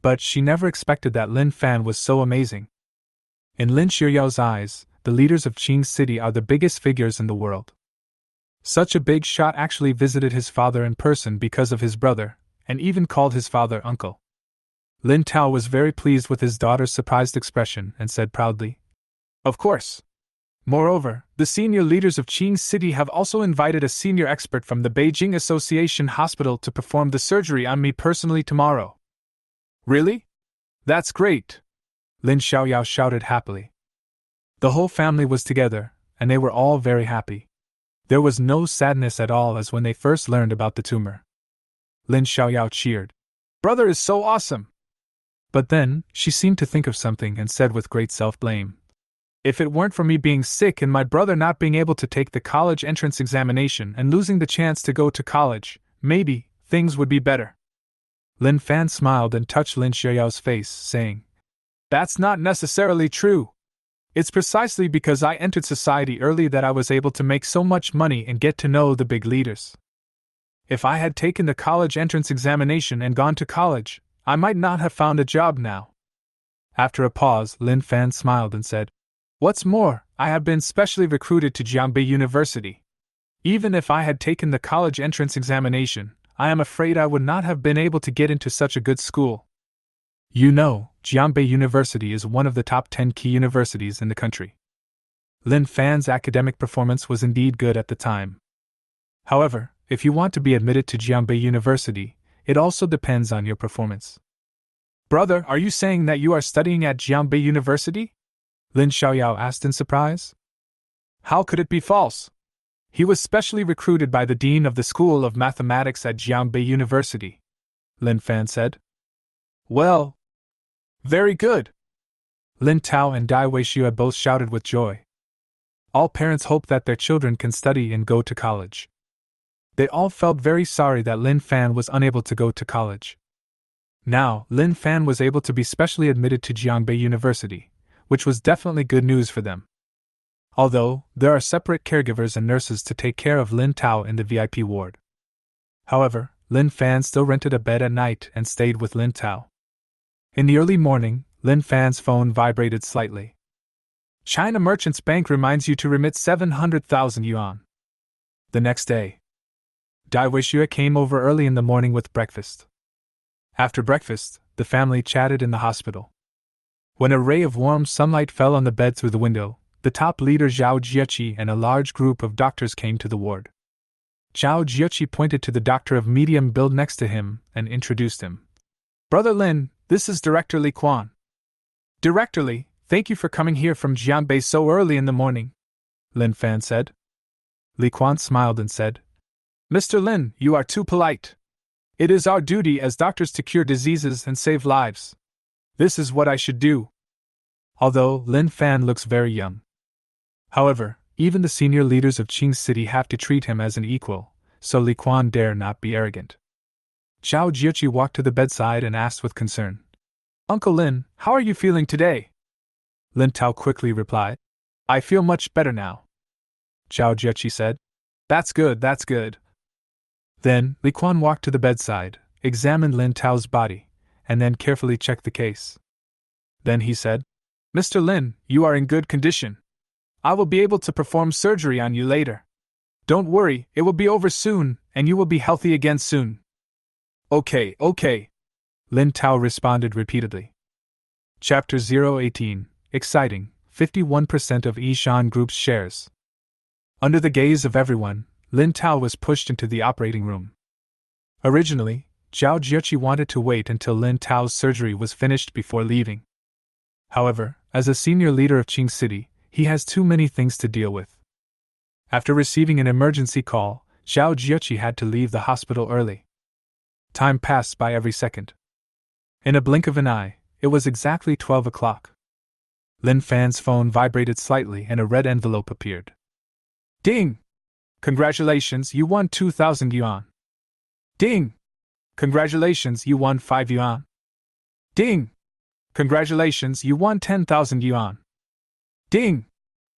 But she never expected that Lin Fan was so amazing. In Lin Xiaoyao's eyes, the leaders of Qing City are the biggest figures in the world. Such a big shot actually visited his father in person because of his brother, and even called his father uncle. Lin Tao was very pleased with his daughter's surprised expression and said proudly, "Of course. Moreover, the senior leaders of Qing City have also invited a senior expert from the Beijing Association Hospital to perform the surgery on me personally tomorrow." "Really? That's great!" Lin Xiaoyao shouted happily. The whole family was together, and they were all very happy. There was no sadness at all as when they first learned about the tumor. Lin Xiaoyao cheered, "Brother is so awesome!" But then, she seemed to think of something and said with great self-blame, "If it weren't for me being sick and my brother not being able to take the college entrance examination and losing the chance to go to college, maybe things would be better." Lin Fan smiled and touched Lin Xiaoyao's face, saying, "That's not necessarily true. It's precisely because I entered society early that I was able to make so much money and get to know the big leaders. If I had taken the college entrance examination and gone to college, I might not have found a job now." After a pause, Lin Fan smiled and said, "What's more, I have been specially recruited to Jiangbei University. Even if I had taken the college entrance examination, I am afraid I would not have been able to get into such a good school. You know, Jiangbei University is one of the top 10 key universities in the country." Lin Fan's academic performance was indeed good at the time. However, if you want to be admitted to Jiangbei University, it also depends on your performance. "Brother, are you saying that you are studying at Jiangbei University?" Lin Xiaoyao asked in surprise. "How could it be false? He was specially recruited by the dean of the School of Mathematics at Jiangbei University," Lin Fan said. "Well, very good!" Lin Tao and Dai Weishua both shouted with joy. All parents hope that their children can study and go to college. They all felt very sorry that Lin Fan was unable to go to college. Now, Lin Fan was able to be specially admitted to Jiangbei University, which was definitely good news for them. Although, there are separate caregivers and nurses to take care of Lin Tao in the VIP ward. However, Lin Fan still rented a bed at night and stayed with Lin Tao. In the early morning, Lin Fan's phone vibrated slightly. "China Merchants Bank reminds you to remit 700,000 yuan." The next day. Dai Weishua came over early in the morning with breakfast. After breakfast, the family chatted in the hospital. When a ray of warm sunlight fell on the bed through the window, the top leader Zhao Jiechi and a large group of doctors came to the ward. Zhao Jiechi pointed to the doctor of medium build next to him and introduced him. Brother Lin, this is Director Li Quan. Director Li, thank you for coming here from Jianbei so early in the morning, Lin Fan said. Li Quan smiled and said, Mr. Lin, you are too polite. It is our duty as doctors to cure diseases and save lives. This is what I should do. Although Lin Fan looks very young. However, even the senior leaders of Qing City have to treat him as an equal, so Li Quan dare not be arrogant. Zhao Jiechi walked to the bedside and asked with concern, Uncle Lin, how are you feeling today? Lin Tao quickly replied, I feel much better now. Zhao Jiechi said, That's good, that's good. Then, Li Quan walked to the bedside, examined Lin Tao's body, and then carefully checked the case. Then he said, Mr. Lin, you are in good condition. I will be able to perform surgery on you later. Don't worry, it will be over soon, and you will be healthy again soon. Okay, Lin Tao responded repeatedly. Chapter 018, Exciting, 51% of Yishan Group's shares. Under the gaze of everyone, Lin Tao was pushed into the operating room. Originally, Zhao Jiechi wanted to wait until Lin Tao's surgery was finished before leaving. However, as a senior leader of Qing City, he has too many things to deal with. After receiving an emergency call, Zhao Jiechi had to leave the hospital early. Time passed by every second. In a blink of an eye, it was exactly 12 o'clock. Lin Fan's phone vibrated slightly and a red envelope appeared. Ding! Congratulations, you won 2,000 yuan. Ding! Congratulations, you won 5 yuan. Ding! Congratulations, you won 10,000 yuan. Ding!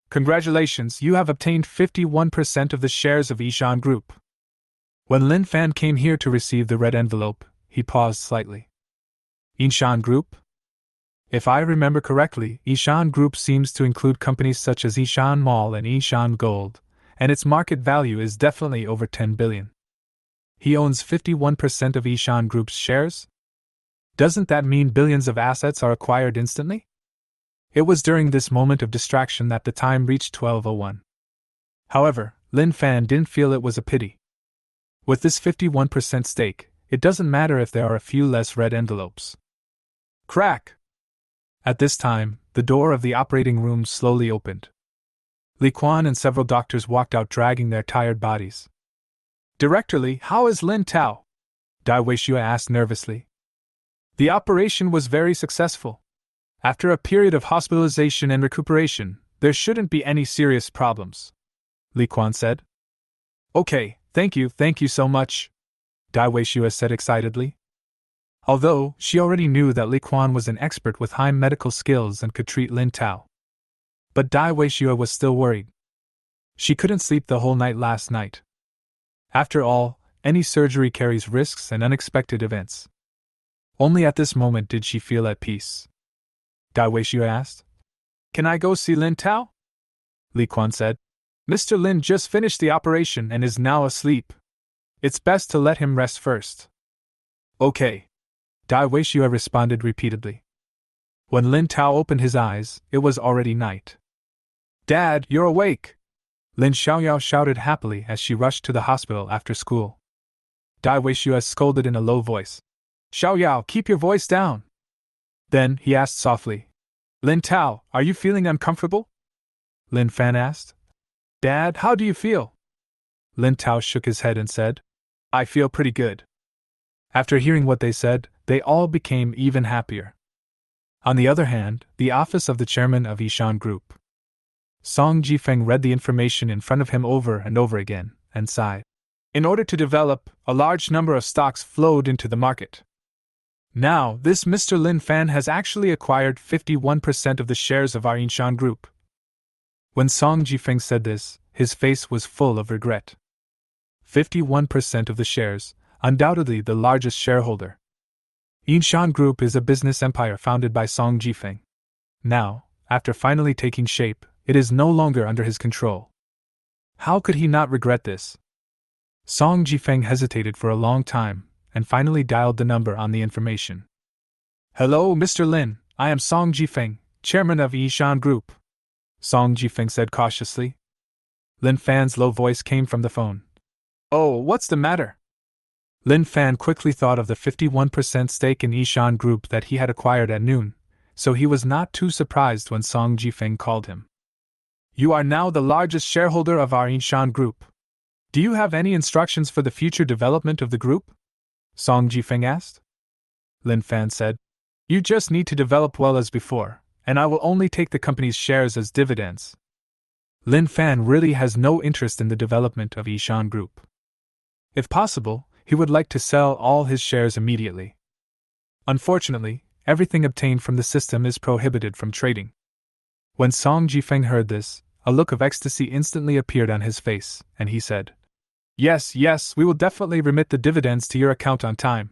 Congratulations, you have obtained 51% of the shares of Yishan Group. When Lin Fan came here to receive the red envelope, he paused slightly. Yishan Group? If I remember correctly, Yishan Group seems to include companies such as Yishan Mall and Yishan Gold, and its market value is definitely over 10 billion. He owns 51% of Yishan Group's shares? Doesn't that mean billions of assets are acquired instantly? It was during this moment of distraction that the time reached 12:01. However, Lin Fan didn't feel it was a pity. With this 51% stake, it doesn't matter if there are a few less red envelopes. Crack! At this time, the door of the operating room slowly opened. Li Quan and several doctors walked out dragging their tired bodies. Director Li, how is Lin Tao? Dai Weishua asked nervously. The operation was very successful. After a period of hospitalization and recuperation, there shouldn't be any serious problems, Li Quan said. Okay, thank you so much, Dai Weishua said excitedly. Although she already knew that Li Quan was an expert with high medical skills and could treat Lin Tao. But Dai Weishua was still worried. She couldn't sleep the whole night last night. After all, any surgery carries risks and unexpected events. Only at this moment did she feel at peace. Dai Weishua asked. Can I go see Lin Tao? Li Quan said. Mr. Lin just finished the operation and is now asleep. It's best to let him rest first. Okay. Dai Weishua responded repeatedly. When Lin Tao opened his eyes, it was already night. Dad, you're awake! Lin Xiaoyao shouted happily as she rushed to the hospital after school. Dai Weishua scolded in a low voice. Xiaoyao, keep your voice down! Then he asked softly. Lin Tao, are you feeling uncomfortable? Lin Fan asked. Dad, how do you feel? Lin Tao shook his head and said, I feel pretty good. After hearing what they said, they all became even happier. On the other hand, the office of the chairman of Yishan Group. Song Jifeng read the information in front of him over and over again, and sighed. In order to develop, a large number of stocks flowed into the market. Now, this Mr. Lin Fan has actually acquired 51% of the shares of our Yishan Group. When Song Jifeng said this, his face was full of regret. 51% of the shares, undoubtedly the largest shareholder. Yishan Group is a business empire founded by Song Jifeng. Now, after finally taking shape, it is no longer under his control. How could he not regret this? Song Jifeng hesitated for a long time, and finally dialed the number on the information. Hello, Mr. Lin, I am Song Jifeng, chairman of Yishan Group, Song Jifeng said cautiously. Lin Fan's low voice came from the phone. Oh, what's the matter? Lin Fan quickly thought of the 51% stake in Yishan Group that he had acquired at noon, so he was not too surprised when Song Jifeng called him. You are now the largest shareholder of our Yishan Group. Do you have any instructions for the future development of the group? Song Jifeng asked. Lin Fan said, You just need to develop well as before, and I will only take the company's shares as dividends. Lin Fan really has no interest in the development of Yishan Group. If possible, he would like to sell all his shares immediately. Unfortunately, everything obtained from the system is prohibited from trading. When Song Jifeng heard this, a look of ecstasy instantly appeared on his face, and he said, Yes, we will definitely remit the dividends to your account on time.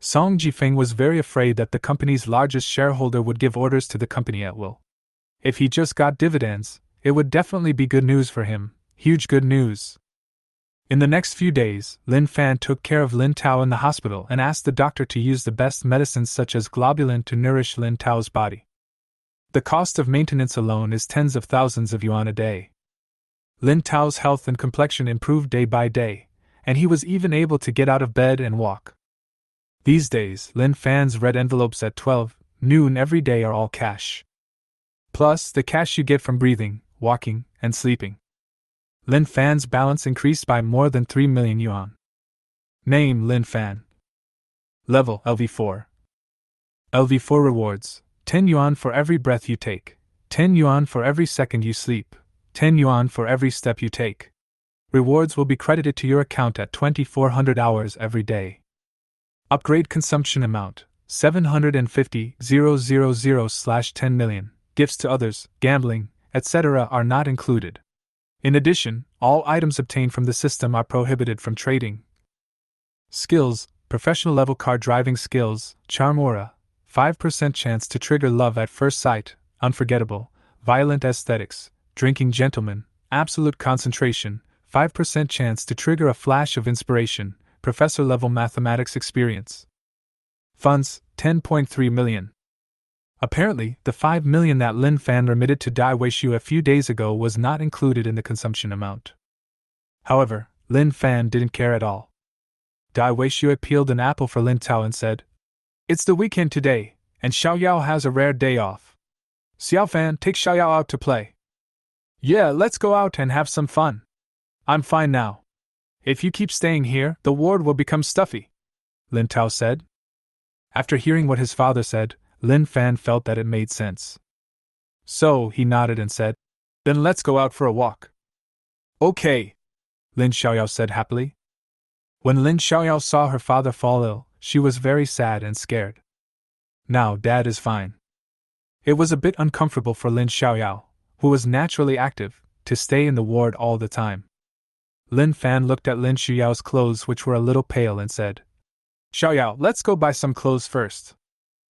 Song Jifeng was very afraid that the company's largest shareholder would give orders to the company at will. If he just got dividends, it would definitely be good news for him, huge good news. In the next few days, Lin Fan took care of Lin Tao in the hospital and asked the doctor to use the best medicines such as globulin to nourish Lin Tao's body. The cost of maintenance alone is tens of thousands of yuan a day. Lin Tao's health and complexion improved day by day, and he was even able to get out of bed and walk. These days, Lin Fan's red envelopes at 12 noon every day are all cash. Plus the cash you get from breathing, walking, and sleeping. Lin Fan's balance increased by more than 3 million yuan. Name Lin Fan. Level LV4. LV4 rewards: 10 yuan for every breath you take, 10 yuan for every second you sleep, 10 yuan for every step you take. Rewards will be credited to your account at 2400 hours every day. Upgrade consumption amount: 750,000/10 million. Gifts to others, gambling, etc. are not included. In addition, all items obtained from the system are prohibited from trading. Skills: professional level car driving skills, charm aura, 5% chance to trigger love at first sight, unforgettable, violent aesthetics, drinking gentleman, absolute concentration, 5% chance to trigger a flash of inspiration, professor level mathematics experience. Funds: 10.3 million. Apparently, the 5 million that Lin Fan remitted to Dai Weishu a few days ago was not included in the consumption amount. However, Lin Fan didn't care at all. Dai Weishu peeled an apple for Lin Tao and said, It's the weekend today, and Xiao Yao has a rare day off. Xiao Fan, take Xiao Yao out to play. Yeah, let's go out and have some fun. I'm fine now. If you keep staying here, the ward will become stuffy, Lin Tao said. After hearing what his father said, Lin Fan felt that it made sense. So he nodded and said, Then let's go out for a walk. Okay, Lin Xiaoyao said happily. When Lin Xiaoyao saw her father fall ill, she was very sad and scared. Now Dad is fine. It was a bit uncomfortable for Lin Xiaoyao, who was naturally active, to stay in the ward all the time. Lin Fan looked at Lin Xiaoyao's clothes, which were a little pale, and said, Xiaoyao, let's go buy some clothes first.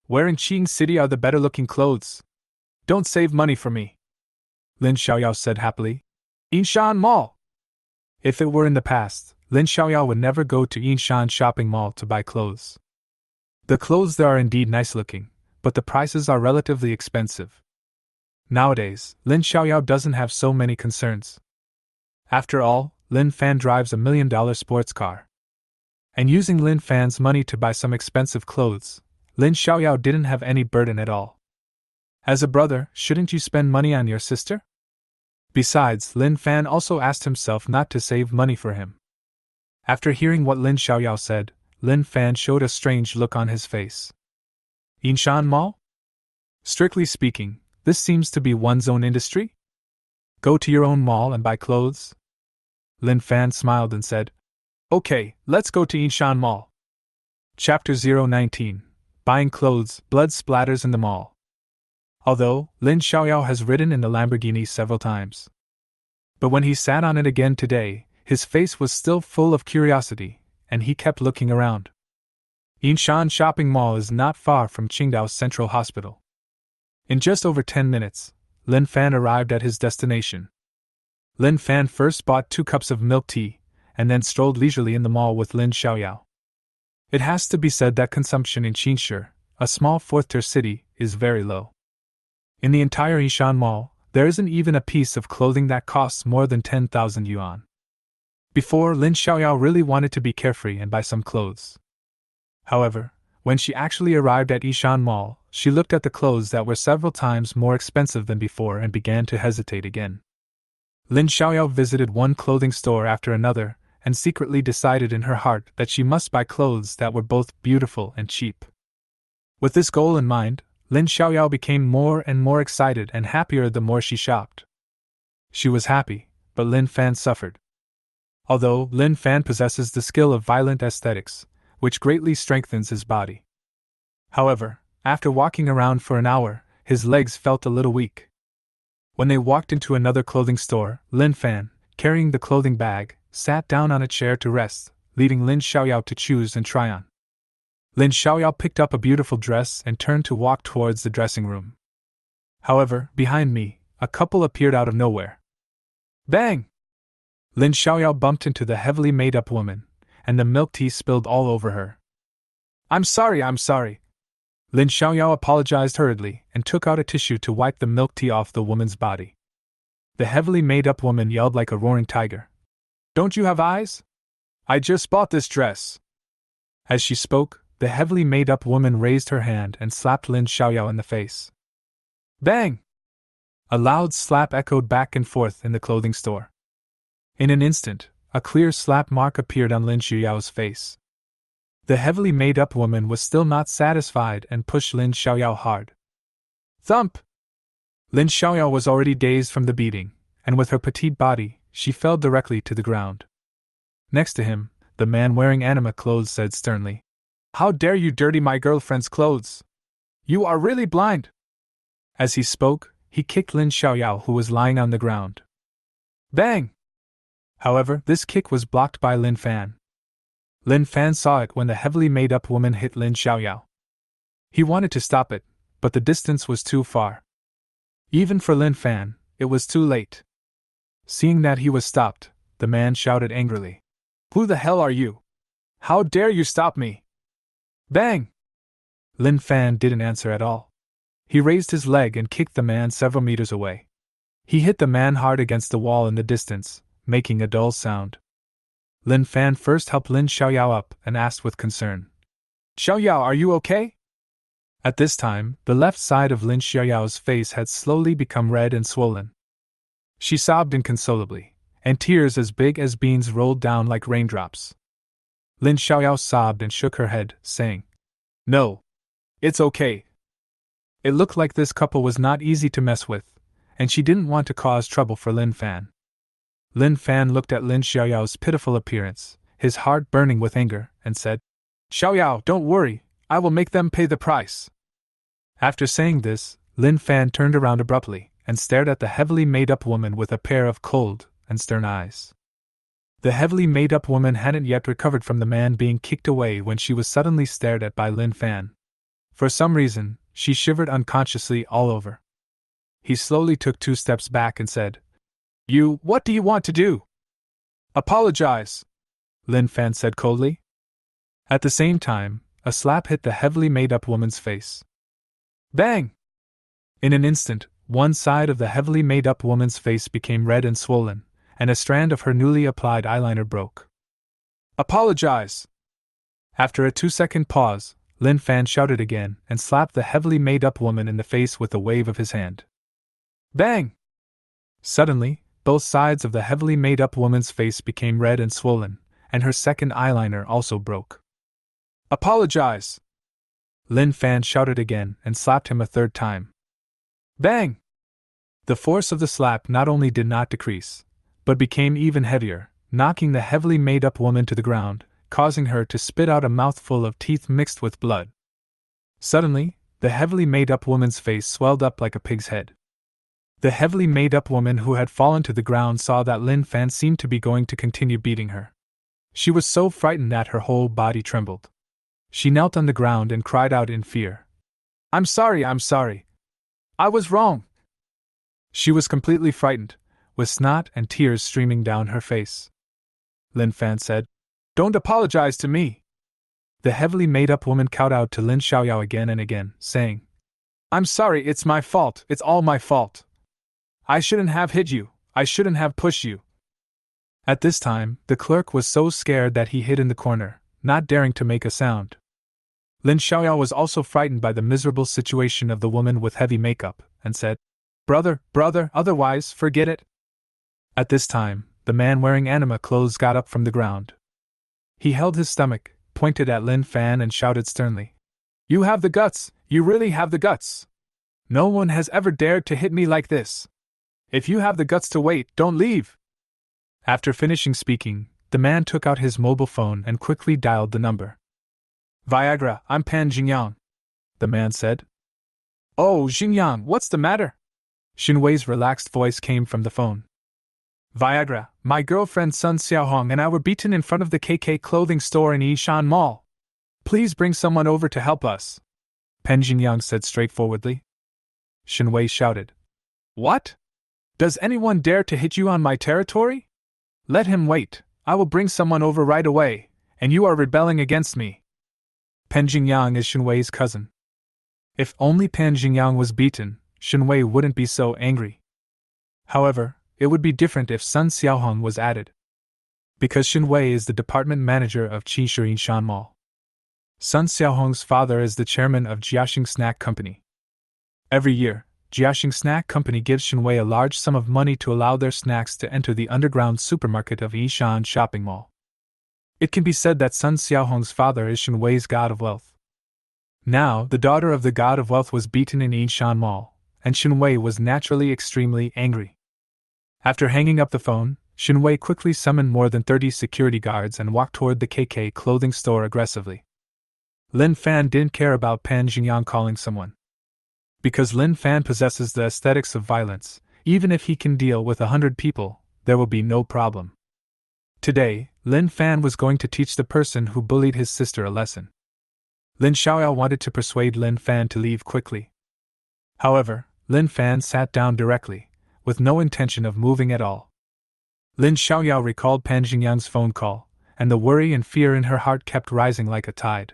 Where in Qing City are the better-looking clothes? Don't save money for me, Lin Xiaoyao said happily. Yinshan Mall. If it were in the past, Lin Xiaoyao would never go to Yinshan shopping mall to buy clothes. The clothes there are indeed nice-looking, but the prices are relatively expensive. Nowadays, Lin Xiaoyao doesn't have so many concerns. After all, Lin Fan drives $1 million sports car. And using Lin Fan's money to buy some expensive clothes, Lin Xiaoyao didn't have any burden at all. As a brother, shouldn't you spend money on your sister? Besides, Lin Fan also asked himself not to save money for him. After hearing what Lin Xiaoyao said, Lin Fan showed a strange look on his face. Yinshan Mall? Strictly speaking, this seems to be one's own industry? Go to your own mall and buy clothes? Lin Fan smiled and said, Okay, let's go to Yinshan Mall. Chapter 019. Buying clothes, blood splatters in the mall. Although, Lin Xiaoyao has ridden in the Lamborghini several times. But when he sat on it again today, his face was still full of curiosity, and he kept looking around. Yinshan Shopping Mall is not far from Qingdao Central Hospital. In just over 10 minutes, Lin Fan arrived at his destination. Lin Fan first bought 2 cups of milk tea, and then strolled leisurely in the mall with Lin Xiaoyao. It has to be said that consumption in Qinshi, a small fourth-tier city, is very low. In the entire Yishan Mall, there isn't even a piece of clothing that costs more than 10,000 yuan. Before, Lin Xiaoyao really wanted to be carefree and buy some clothes. However, when she actually arrived at Yishan Mall, she looked at the clothes that were several times more expensive than before and began to hesitate again. Lin Xiaoyao visited one clothing store after another, and secretly decided in her heart that she must buy clothes that were both beautiful and cheap. With this goal in mind, Lin Xiaoyao became more and more excited and happier the more she shopped. She was happy, but Lin Fan suffered. Although Lin Fan possesses the skill of violent aesthetics, which greatly strengthens his body. However, after walking around for an hour, his legs felt a little weak. When they walked into another clothing store, Lin Fan, carrying the clothing bag, sat down on a chair to rest, leaving Lin Xiaoyao to choose and try on. Lin Xiaoyao picked up a beautiful dress and turned to walk towards the dressing room. However, behind me, a couple appeared out of nowhere. Bang! Lin Xiaoyao bumped into the heavily made-up woman, and the milk tea spilled all over her. I'm sorry. Lin Xiaoyao apologized hurriedly and took out a tissue to wipe the milk tea off the woman's body. The heavily made-up woman yelled like a roaring tiger. Don't you have eyes? I just bought this dress. As she spoke, the heavily made-up woman raised her hand and slapped Lin Xiaoyao in the face. Bang! A loud slap echoed back and forth in the clothing store. In an instant, a clear slap mark appeared on Lin Xiaoyao's face. The heavily made-up woman was still not satisfied and pushed Lin Xiaoyao hard. Thump! Lin Xiaoyao was already dazed from the beating, and with her petite body, she fell directly to the ground. Next to him, the man wearing anime clothes said sternly, How dare you dirty my girlfriend's clothes? You are really blind! As he spoke, he kicked Lin Xiaoyao, who was lying on the ground. Bang! However, this kick was blocked by Lin Fan. Lin Fan saw it when the heavily made-up woman hit Lin Xiaoyao. He wanted to stop it, but the distance was too far. Even for Lin Fan, it was too late. Seeing that he was stopped, the man shouted angrily, Who the hell are you? How dare you stop me? Bang! Lin Fan didn't answer at all. He raised his leg and kicked the man several meters away. He hit the man hard against the wall in the distance, making a dull sound. Lin Fan first helped Lin Xiaoyao up and asked with concern, Xiaoyao, are you okay? At this time, the left side of Lin Xiaoyao's face had slowly become red and swollen. She sobbed inconsolably, and tears as big as beans rolled down like raindrops. Lin Xiaoyao sobbed and shook her head, saying, No. It's okay. It looked like this couple was not easy to mess with, and she didn't want to cause trouble for Lin Fan. Lin Fan looked at Lin Xiaoyao's pitiful appearance, his heart burning with anger, and said, Xiaoyao, don't worry, I will make them pay the price. After saying this, Lin Fan turned around abruptly and stared at the heavily made-up woman with a pair of cold and stern eyes. The heavily made-up woman hadn't yet recovered from the man being kicked away when she was suddenly stared at by Lin Fan. For some reason, she shivered unconsciously all over. He slowly took 2 steps back and said, What do you want to do? Apologize, Lin Fan said coldly. At the same time, a slap hit the heavily made-up woman's face. Bang! In an instant, one side of the heavily made-up woman's face became red and swollen, and a strand of her newly applied eyeliner broke. Apologize! After a 2-second pause, Lin Fan shouted again and slapped the heavily made-up woman in the face with a wave of his hand. Bang! Suddenly, both sides of the heavily made-up woman's face became red and swollen, and her second eyeliner also broke. Apologize! Lin Fan shouted again and slapped him a 3rd time. Bang! The force of the slap not only did not decrease, but became even heavier, knocking the heavily made-up woman to the ground, causing her to spit out a mouthful of teeth mixed with blood. Suddenly, the heavily made-up woman's face swelled up like a pig's head. The heavily made-up woman who had fallen to the ground saw that Lin Fan seemed to be going to continue beating her. She was so frightened that her whole body trembled. She knelt on the ground and cried out in fear. I'm sorry. I was wrong. She was completely frightened, with snot and tears streaming down her face. Lin Fan said. Don't apologize to me. The heavily made-up woman kowtowed to Lin Xiaoyao again and again, saying, I'm sorry, it's my fault, it's all my fault. I shouldn't have hit you, I shouldn't have pushed you. At this time, the clerk was so scared that he hid in the corner, not daring to make a sound. Lin Xiaoyao was also frightened by the miserable situation of the woman with heavy makeup, and said, Brother, otherwise, forget it. At this time, the man wearing anime clothes got up from the ground. He held his stomach, pointed at Lin Fan and shouted sternly, You have the guts, you really have the guts. No one has ever dared to hit me like this. If you have the guts to wait, don't leave. After finishing speaking, the man took out his mobile phone and quickly dialed the number. Viagra, I'm Pan Jingyang, the man said. Oh, Jingyang, what's the matter? Xinwei's relaxed voice came from the phone. Viagra, my girlfriend Sun Xiaohong and I were beaten in front of the KK clothing store in Yishan Mall. Please bring someone over to help us, Pan Jingyang said straightforwardly. Xinwei shouted. What? Does anyone dare to hit you on my territory? Let him wait, I will bring someone over right away, and you are rebelling against me. Pan Jingyang is Xinwei's cousin. If only Pan Jingyang was beaten, Xinwei wouldn't be so angry. However, it would be different if Sun Xiaohong was added. Because Xinwei is the department manager of Qishu Yinshan Mall. Sun Xiaohong's father is the chairman of Jiaxing Snack Company. Every year, Jiaxing Snack Company gives Xinwei a large sum of money to allow their snacks to enter the underground supermarket of Yishan Shopping Mall. It can be said that Sun Xiaohong's father is Xinwei's god of wealth. Now, the daughter of the god of wealth was beaten in Yishan Mall, and Xinwei was naturally extremely angry. After hanging up the phone, Xinwei quickly summoned more than 30 security guards and walked toward the KK clothing store aggressively. Lin Fan didn't care about Pan Jingyang calling someone. Because Lin Fan possesses the aesthetics of violence, even if he can deal with 100 people, there will be no problem. Today, Lin Fan was going to teach the person who bullied his sister a lesson. Lin Xiaoyao wanted to persuade Lin Fan to leave quickly. However, Lin Fan sat down directly, with no intention of moving at all. Lin Xiaoyao recalled Pan Jingyang's phone call, and the worry and fear in her heart kept rising like a tide.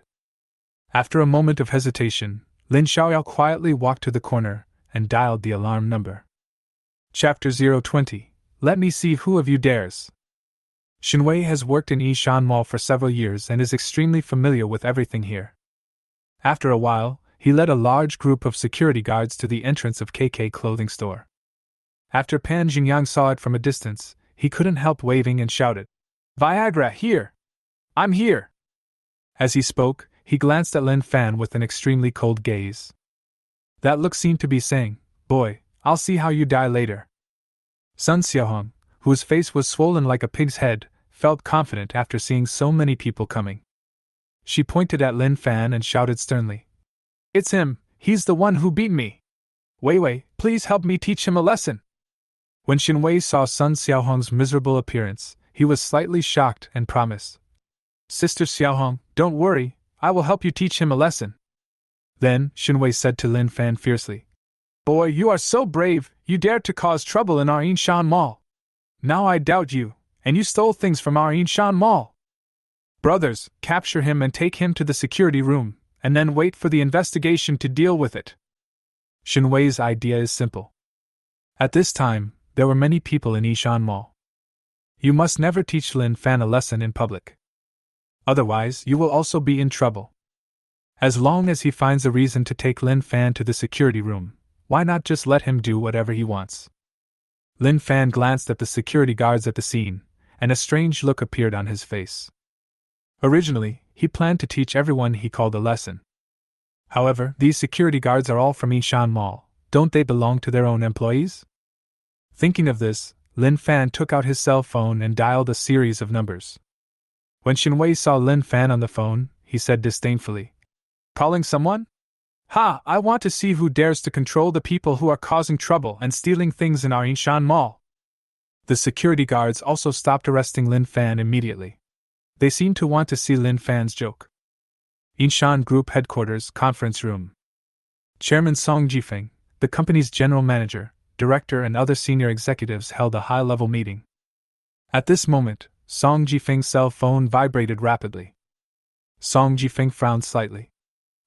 After a moment of hesitation, Lin Xiaoyao quietly walked to the corner and dialed the alarm number. Chapter 020. Let me see who of you dares. Xinwei has worked in Yishan Mall for several years and is extremely familiar with everything here. After a while, he led a large group of security guards to the entrance of KK clothing store. After Pan Jingyang saw it from a distance, he couldn't help waving and shouted, Viagra, here! I'm here! As he spoke, he glanced at Lin Fan with an extremely cold gaze. That look seemed to be saying, Boy, I'll see how you die later. Sun Xiaohong, whose face was swollen like a pig's head, felt confident after seeing so many people coming. She pointed at Lin Fan and shouted sternly, It's him, he's the one who beat me. Wei, please help me teach him a lesson. When Xinwei saw Sun Xiaohong's miserable appearance, he was slightly shocked and promised, Sister Xiaohong, don't worry, I will help you teach him a lesson. Then, Xinwei said to Lin Fan fiercely, Boy, you are so brave, you dared to cause trouble in our Yinshan Mall. Now I doubt you, and you stole things from our Yinshan Mall. Brothers, capture him and take him to the security room, and then wait for the investigation to deal with it. Xinwei's idea is simple. At this time, there were many people in Yishan Mall. You must never teach Lin Fan a lesson in public. Otherwise, you will also be in trouble. As long as he finds a reason to take Lin Fan to the security room, why not just let him do whatever he wants? Lin Fan glanced at the security guards at the scene, and a strange look appeared on his face. Originally, he planned to teach everyone he called a lesson. However, these security guards are all from Yishan Mall, don't they belong to their own employees? Thinking of this, Lin Fan took out his cell phone and dialed a series of numbers. When Xinwei saw Lin Fan on the phone, he said disdainfully, Calling someone? Ha! I want to see who dares to control the people who are causing trouble and stealing things in our Yinshan Mall. The security guards also stopped arresting Lin Fan immediately. They seemed to want to see Lin Fan's joke. Yinshan Group Headquarters Conference Room. Chairman Song Jifeng, the company's general manager, director and other senior executives held a high-level meeting. At this moment, Song Jifeng's cell phone vibrated rapidly. Song Jifeng frowned slightly.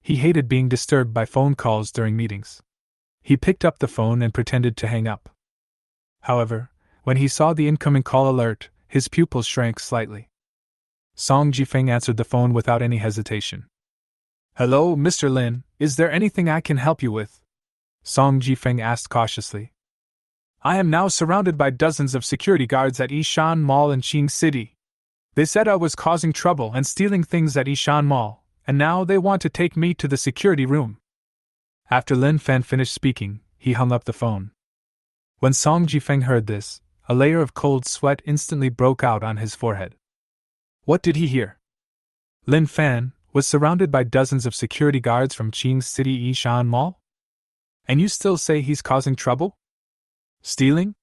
He hated being disturbed by phone calls during meetings. He picked up the phone and pretended to hang up. However, when he saw the incoming call alert, his pupils shrank slightly. Song Jifeng answered the phone without any hesitation. "Hello, Mr. Lin, is there anything I can help you with?" Song Jifeng asked cautiously. "I am now surrounded by dozens of security guards at Yishan Mall in Qing City. They said I was causing trouble and stealing things at Yishan Mall, and now they want to take me to the security room." After Lin Fan finished speaking, he hung up the phone. When Song Jifeng heard this, a layer of cold sweat instantly broke out on his forehead. What did he hear? Lin Fan was surrounded by dozens of security guards from Qing City Yishan Mall? And you still say he's causing trouble? Stealing?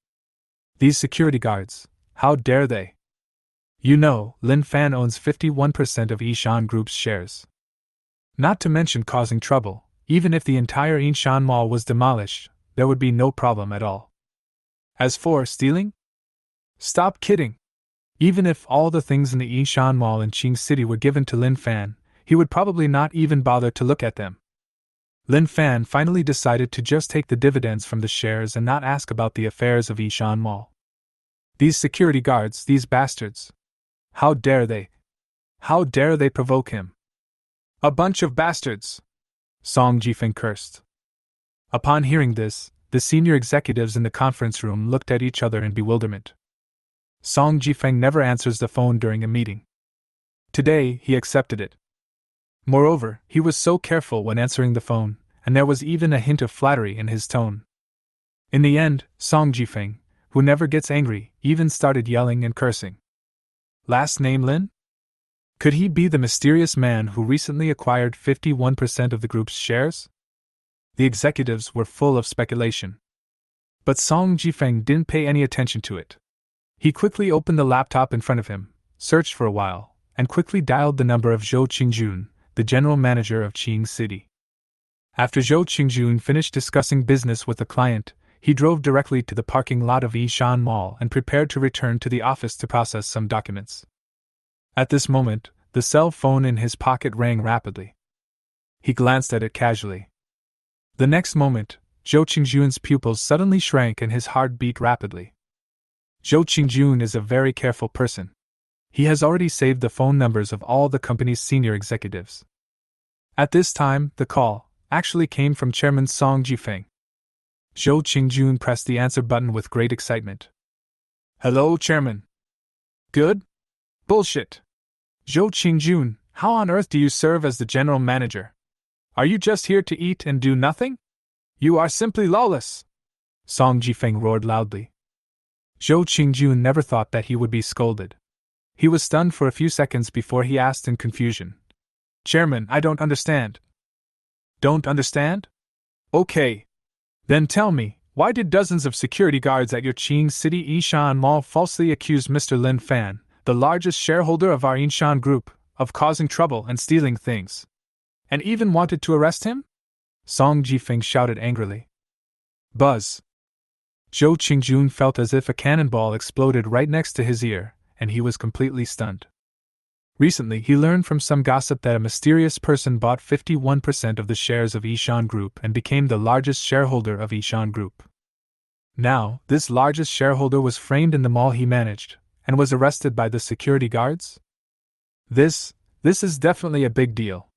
These security guards, how dare they? You know, Lin Fan owns 51% of Yishan Group's shares. Not to mention causing trouble, even if the entire Yishan Mall was demolished, there would be no problem at all. As for stealing? Stop kidding. Even if all the things in the Yishan Mall in Qing City were given to Lin Fan, he would probably not even bother to look at them. Lin Fan finally decided to just take the dividends from the shares and not ask about the affairs of Yishan Mall. These security guards, these bastards. How dare they? How dare they provoke him? A bunch of bastards! Song Jifeng cursed. Upon hearing this, the senior executives in the conference room looked at each other in bewilderment. Song Jifeng never answers the phone during a meeting. Today, he accepted it. Moreover, he was so careful when answering the phone, and there was even a hint of flattery in his tone. In the end, Song Jifeng, who never gets angry, even started yelling and cursing. Last name Lin? Could he be the mysterious man who recently acquired 51% of the group's shares? The executives were full of speculation. But Song Jifeng didn't pay any attention to it. He quickly opened the laptop in front of him, searched for a while, and quickly dialed the number of Zhou Qingjun, the general manager of Qing City. After Zhou Qingjun finished discussing business with the client, he drove directly to the parking lot of Yishan Mall and prepared to return to the office to process some documents. At this moment, the cell phone in his pocket rang rapidly. He glanced at it casually. The next moment, Zhou Qingjun's pupils suddenly shrank and his heart beat rapidly. Zhou Qingjun is a very careful person. He has already saved the phone numbers of all the company's senior executives. At this time, the call actually came from Chairman Song Jifeng. Zhou Qingjun pressed the answer button with great excitement. "Hello, Chairman." "Good? Bullshit. Zhou Qingjun, how on earth do you serve as the general manager? Are you just here to eat and do nothing? You are simply lawless!" Song Jifeng roared loudly. Zhou Qingjun never thought that he would be scolded. He was stunned for a few seconds before he asked in confusion. "Chairman, I don't understand." "Don't understand? Okay. Then tell me, why did dozens of security guards at your Qing City Yishan Mall falsely accuse Mr. Lin Fan, the largest shareholder of our Yishan Group, of causing trouble and stealing things? And even wanted to arrest him?" Song Jifeng shouted angrily. Buzz! Zhou Qingjun felt as if a cannonball exploded right next to his ear, and he was completely stunned. Recently, he learned from some gossip that a mysterious person bought 51% of the shares of Yishan Group and became the largest shareholder of Yishan Group. Now, this largest shareholder was framed in the mall he managed, and was arrested by the security guards? This is definitely a big deal.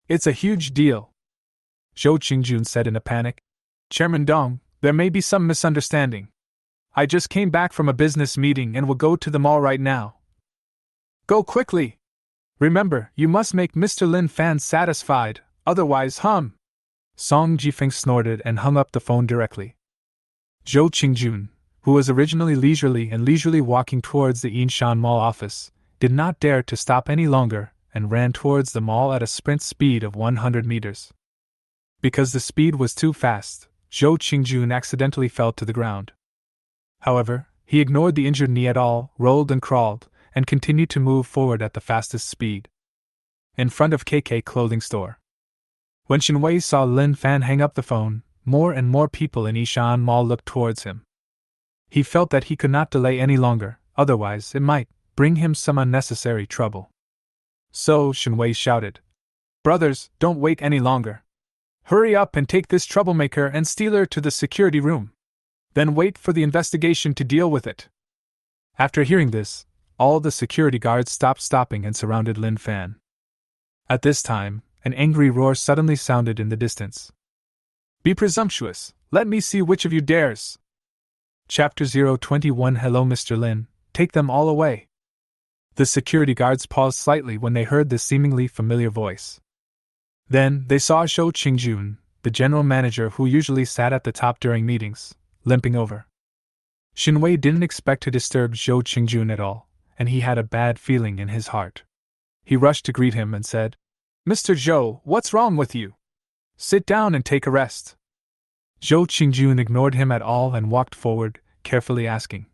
It's a huge deal, Zhou Qingjun said in a panic. "Chairman Dong, there may be some misunderstanding. I just came back from a business meeting and will go to the mall right now." "Go quickly! Remember, you must make Mr. Lin Fan satisfied, otherwise Song Jifeng snorted and hung up the phone directly. Zhou Qingjun, who was originally leisurely walking towards the Yinshan Mall office, did not dare to stop any longer and ran towards the mall at a sprint speed of 100 meters. Because the speed was too fast, Zhou Qingjun accidentally fell to the ground. However, he ignored the injured knee at all, rolled and crawled, and continued to move forward at the fastest speed. In front of KK Clothing Store. When Shinwei saw Lin Fan hang up the phone, more and more people in Yishan Mall looked towards him. He felt that he could not delay any longer, otherwise it might bring him some unnecessary trouble. So Shinwei shouted, "Brothers, don't wait any longer. Hurry up and take this troublemaker and stealer to the security room. Then wait for the investigation to deal with it." After hearing this, all the security guards stopped stopping and surrounded Lin Fan. At this time, an angry roar suddenly sounded in the distance. "Be presumptuous, let me see which of you dares." Chapter 021. Hello Mr. Lin, take them all away. The security guards paused slightly when they heard this seemingly familiar voice. Then, they saw Zhou Qingjun, the general manager who usually sat at the top during meetings, limping over. Shinwei didn't expect to disturb Zhou Qingjun at all, and he had a bad feeling in his heart. He rushed to greet him and said, "Mr. Zhou, what's wrong with you? Sit down and take a rest." Zhou Qingjun ignored him at all and walked forward, carefully asking,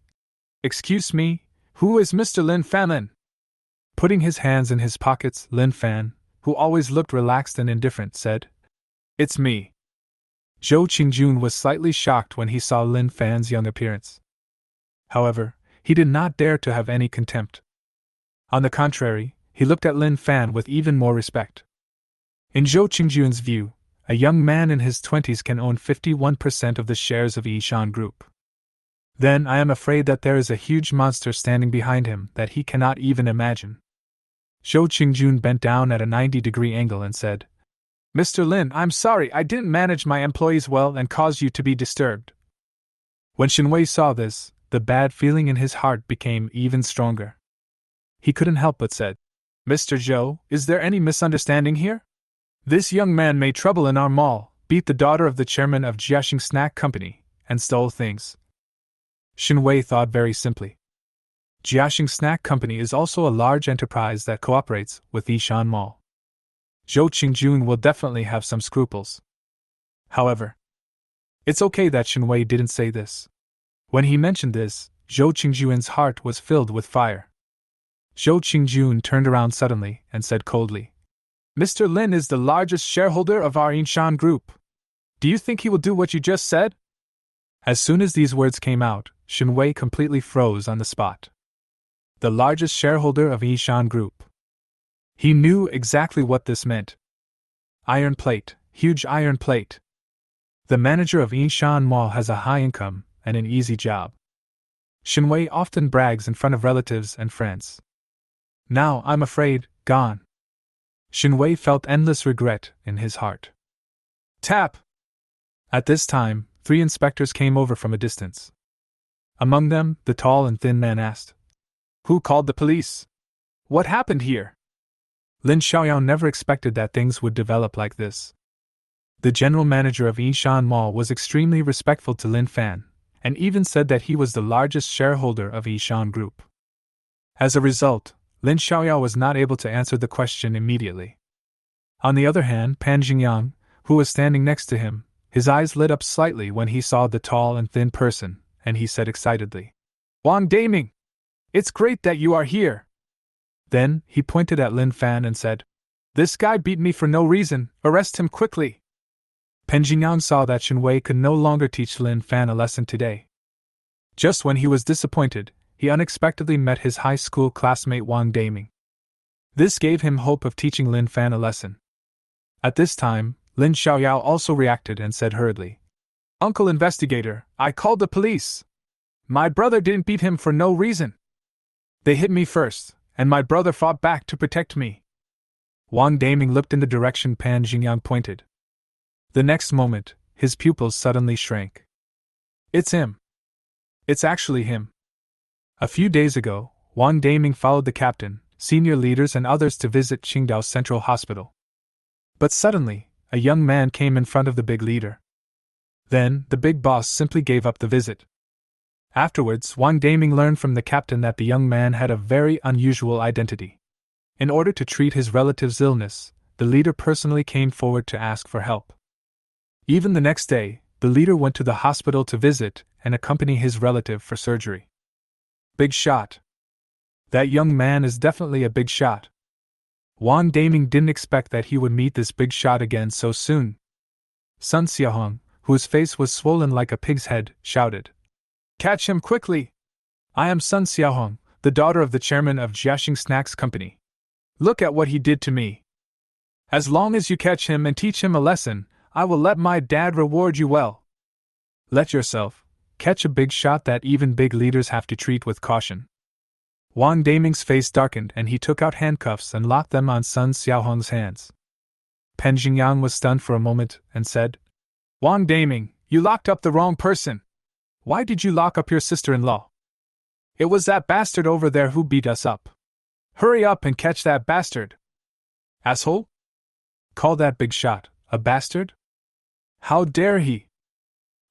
"Excuse me, who is Mr. Lin Fan?" Putting his hands in his pockets, Lin Fan, who always looked relaxed and indifferent, said, "It's me." Zhou Qingjun was slightly shocked when he saw Lin Fan's young appearance. However, he did not dare to have any contempt. On the contrary, he looked at Lin Fan with even more respect. In Zhou Qingjun's view, a young man in his 20s can own 51% of the shares of Yishan Group. Then I am afraid that there is a huge monster standing behind him that he cannot even imagine. Zhou Qingjun bent down at a 90-degree angle and said, "Mr. Lin, I'm sorry I didn't manage my employees well and caused you to be disturbed." When Shinwei saw this, the bad feeling in his heart became even stronger. He couldn't help but said, "Mr. Zhou, is there any misunderstanding here? This young man made trouble in our mall, beat the daughter of the chairman of Jiaxing Snack Company, and stole things." Shinwei thought very simply. Jiaxing Snack Company is also a large enterprise that cooperates with Yishan Mall. Zhou Qingjun will definitely have some scruples. However, it's okay that Shinwei didn't say this. When he mentioned this, Zhou Qingjun's heart was filled with fire. Zhou Qingjun turned around suddenly and said coldly, "Mr. Lin is the largest shareholder of our Yishan Group. Do you think he will do what you just said?" As soon as these words came out, Shinwei completely froze on the spot. The largest shareholder of Yishan Group. He knew exactly what this meant. Iron plate, huge iron plate. The manager of Yishan Mall has a high income and an easy job. Shinwei often brags in front of relatives and friends. Now, I'm afraid, gone. Shinwei felt endless regret in his heart. Tap! At this time, 3 inspectors came over from a distance. Among them, the tall and thin man asked, "Who called the police? What happened here?" Lin Xiaoyao never expected that things would develop like this. The general manager of Yishan Mall was extremely respectful to Lin Fan, and even said that he was the largest shareholder of Yishan Group. As a result, Lin Xiaoyao was not able to answer the question immediately. On the other hand, Pan Jingyang, who was standing next to him, his eyes lit up slightly when he saw the tall and thin person, and he said excitedly, "Wang Daming! It's great that you are here!" Then, he pointed at Lin Fan and said, "This guy beat me for no reason, arrest him quickly!" Pan Jingyang saw that Shinwei could no longer teach Lin Fan a lesson today. Just when he was disappointed, he unexpectedly met his high school classmate Wang Daming. This gave him hope of teaching Lin Fan a lesson. At this time, Lin Xiaoyao also reacted and said hurriedly, "Uncle investigator, I called the police. My brother didn't beat him for no reason. They hit me first, and my brother fought back to protect me." Wang Daming looked in the direction Pan Jingyang pointed. The next moment, his pupils suddenly shrank. "It's him. It's actually him." A few days ago, Wang Daming followed the captain, senior leaders and others to visit Qingdao Central Hospital. But suddenly, a young man came in front of the big leader. Then, the big boss simply gave up the visit. Afterwards, Wang Daming learned from the captain that the young man had a very unusual identity. In order to treat his relative's illness, the leader personally came forward to ask for help. Even the next day, the leader went to the hospital to visit and accompany his relative for surgery. Big shot. That young man is definitely a big shot. Wang Daming didn't expect that he would meet this big shot again so soon. Sun Xiaohong, whose face was swollen like a pig's head, shouted, "Catch him quickly! I am Sun Xiaohong, the daughter of the chairman of Jiaxing Snacks Company. Look at what he did to me. As long as you catch him and teach him a lesson, I will let my dad reward you well. Let yourself catch a big shot that even big leaders have to treat with caution. Wang Daming's face darkened and he took out handcuffs and locked them on Sun Xiaohong's hands. Pen Xingyang was stunned for a moment and said, Wang Daming, you locked up the wrong person. Why did you lock up your sister-in-law? It was that bastard over there who beat us up. Hurry up and catch that bastard. Asshole? Call that big shot a bastard? How dare he?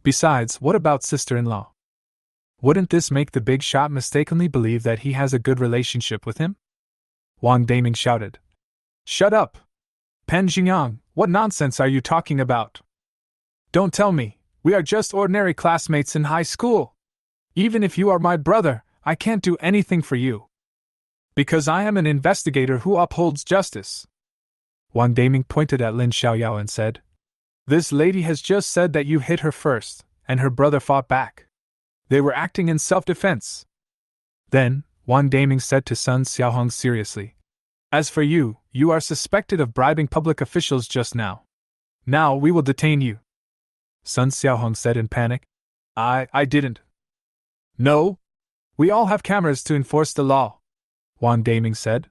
Besides, what about sister-in-law? Wouldn't this make the big shot mistakenly believe that he has a good relationship with him? Wang Daming shouted. Shut up! Pen Xingyang, what nonsense are you talking about? Don't tell me, we are just ordinary classmates in high school. Even if you are my brother, I can't do anything for you. Because I am an investigator who upholds justice. Wang Daming pointed at Lin Xiaoyao and said, This lady has just said that you hit her first, and her brother fought back. They were acting in self-defense. Then, Wang Daming said to Sun Xiaohong seriously, As for you, you are suspected of bribing public officials just now. Now we will detain you. Sun Xiaohong said in panic, I didn't. No? We all have cameras to enforce the law, Wang Daming said.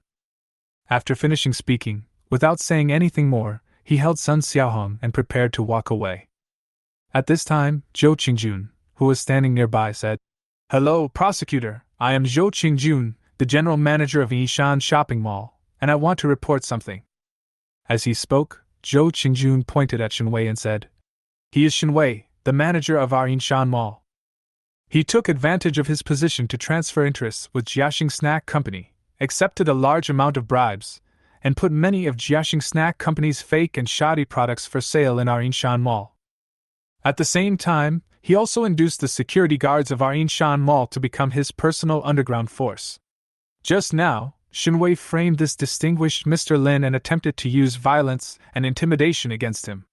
After finishing speaking, without saying anything more, he held Sun Xiaohong and prepared to walk away. At this time, Zhou Qingjun, who was standing nearby, said, Hello, prosecutor, I am Zhou Qingjun, the general manager of Yishan Shopping Mall, and I want to report something. As he spoke, Zhou Qingjun pointed at Shenwei and said, He is Shenwei, the manager of our Yinshan Mall. He took advantage of his position to transfer interests with Jiaxing Snack Company, accepted a large amount of bribes, and put many of Jiaxing Snack Company's fake and shoddy products for sale in our Yinshan Mall. At the same time, he also induced the security guards of our Yinshan Mall to become his personal underground force. Just now, Shenwei framed this distinguished Mr. Lin and attempted to use violence and intimidation against him.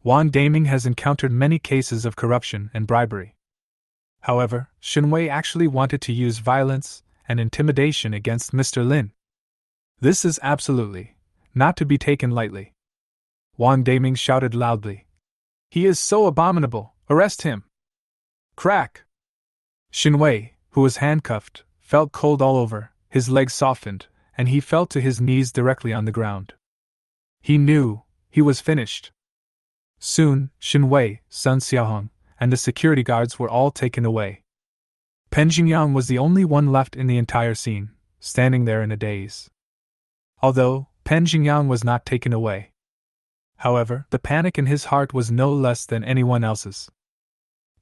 Wang Daming has encountered many cases of corruption and bribery. However, Shenwei actually wanted to use violence and intimidation against Mr. Lin. This is absolutely not to be taken lightly. Wang Daming shouted loudly. He is so abominable, arrest him! Crack! Shenwei, who was handcuffed, felt cold all over, his legs softened, and he fell to his knees directly on the ground. He knew he was finished. Soon, Shenwei, Sun Xiaohong, and the security guards were all taken away. Pen Xingyang was the only one left in the entire scene, standing there in a daze. Although Pen Xingyang was not taken away. However, the panic in his heart was no less than anyone else's.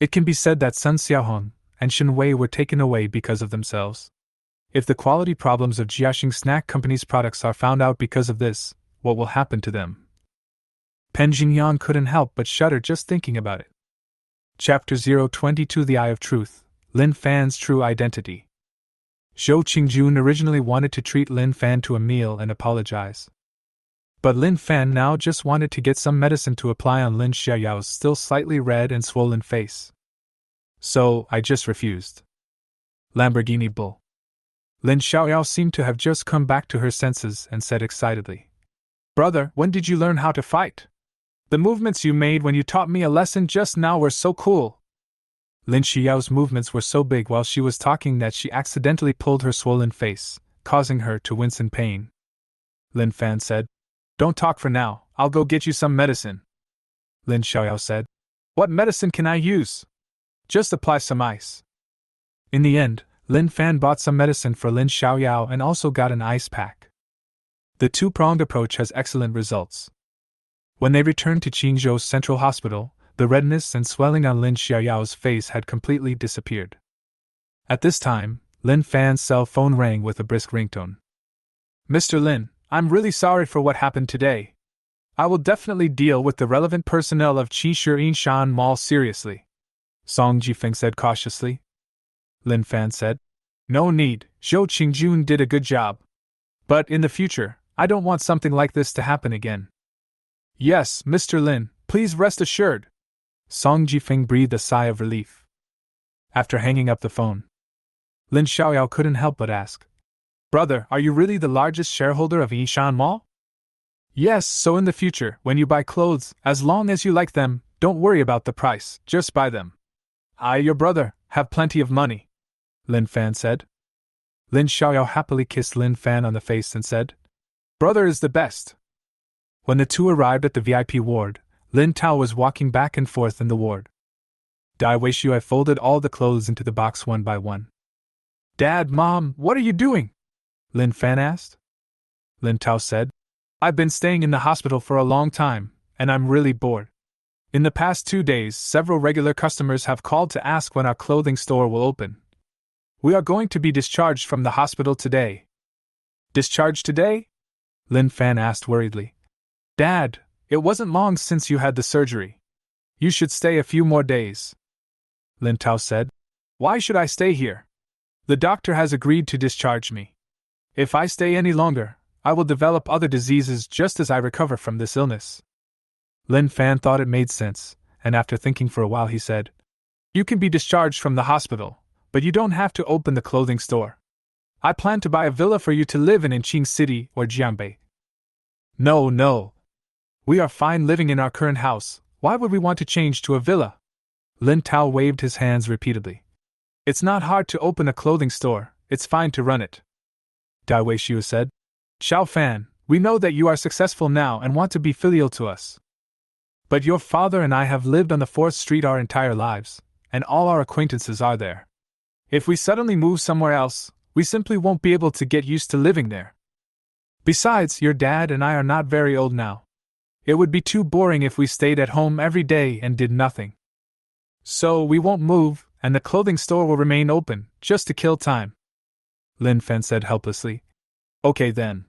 It can be said that Sun Xiaohong and Shenwei were taken away because of themselves. If the quality problems of Jiaxing Snack Company's products are found out because of this, what will happen to them? Pen Xingyang couldn't help but shudder just thinking about it. Chapter 022 The Eye of Truth, Lin Fan's True Identity. Zhou Qingjun originally wanted to treat Lin Fan to a meal and apologize. But Lin Fan now just wanted to get some medicine to apply on Lin Xiaoyao's still slightly red and swollen face. So, I just refused. Lamborghini Bull. Lin Xiaoyao seemed to have just come back to her senses and said excitedly, Brother, when did you learn how to fight? The movements you made when you taught me a lesson just now were so cool. Lin Xiaoyao's movements were so big while she was talking that she accidentally pulled her swollen face, causing her to wince in pain. Lin Fan said, Don't talk for now, I'll go get you some medicine. Lin Xiaoyao said, What medicine can I use? Just apply some ice. In the end, Lin Fan bought some medicine for Lin Xiaoyao and also got an ice pack. The two-pronged approach has excellent results. When they returned to Qingzhou's Central Hospital, the redness and swelling on Lin Xiaoyao's face had completely disappeared. At this time, Lin Fan's cell phone rang with a brisk ringtone. Mr. Lin, I'm really sorry for what happened today. I will definitely deal with the relevant personnel of Qishir Yinshan Mall seriously, Song Jifeng said cautiously. Lin Fan said, No need, Zhou Qingjun did a good job. But in the future, I don't want something like this to happen again. Yes, Mr. Lin, please rest assured. Song Jifeng breathed a sigh of relief. After hanging up the phone, Lin Xiaoyao couldn't help but ask. Brother, are you really the largest shareholder of Yishan Mall? Yes, so in the future, when you buy clothes, as long as you like them, don't worry about the price, just buy them. I, your brother, have plenty of money, Lin Fan said. Lin Xiaoyao happily kissed Lin Fan on the face and said, Brother is the best. When the two arrived at the VIP ward, Lin Tao was walking back and forth in the ward. Dai Weishui folded all the clothes into the box one by one. Dad, Mom, what are you doing? Lin Fan asked. Lin Tao said, I've been staying in the hospital for a long time, and I'm really bored. In the past 2 days, several regular customers have called to ask when our clothing store will open. We are going to be discharged from the hospital today. Discharged today? Lin Fan asked worriedly. Dad, it wasn't long since you had the surgery. You should stay a few more days. Lin Tao said, Why should I stay here? The doctor has agreed to discharge me. If I stay any longer, I will develop other diseases just as I recover from this illness. Lin Fan thought it made sense, and after thinking for a while he said, You can be discharged from the hospital, but you don't have to open the clothing store. I plan to buy a villa for you to live in Qing City or Jiangbei. No. We are fine living in our current house, why would we want to change to a villa? Lin Tao waved his hands repeatedly. It's not hard to open a clothing store, it's fine to run it. Dai Weishui said, Xiao Fan, we know that you are successful now and want to be filial to us. But your father and I have lived on the 4th Street our entire lives, and all our acquaintances are there. If we suddenly move somewhere else, we simply won't be able to get used to living there. Besides, your dad and I are not very old now. It would be too boring if we stayed at home every day and did nothing. So we won't move, and the clothing store will remain open, just to kill time. Lin Fan said helplessly. Okay then.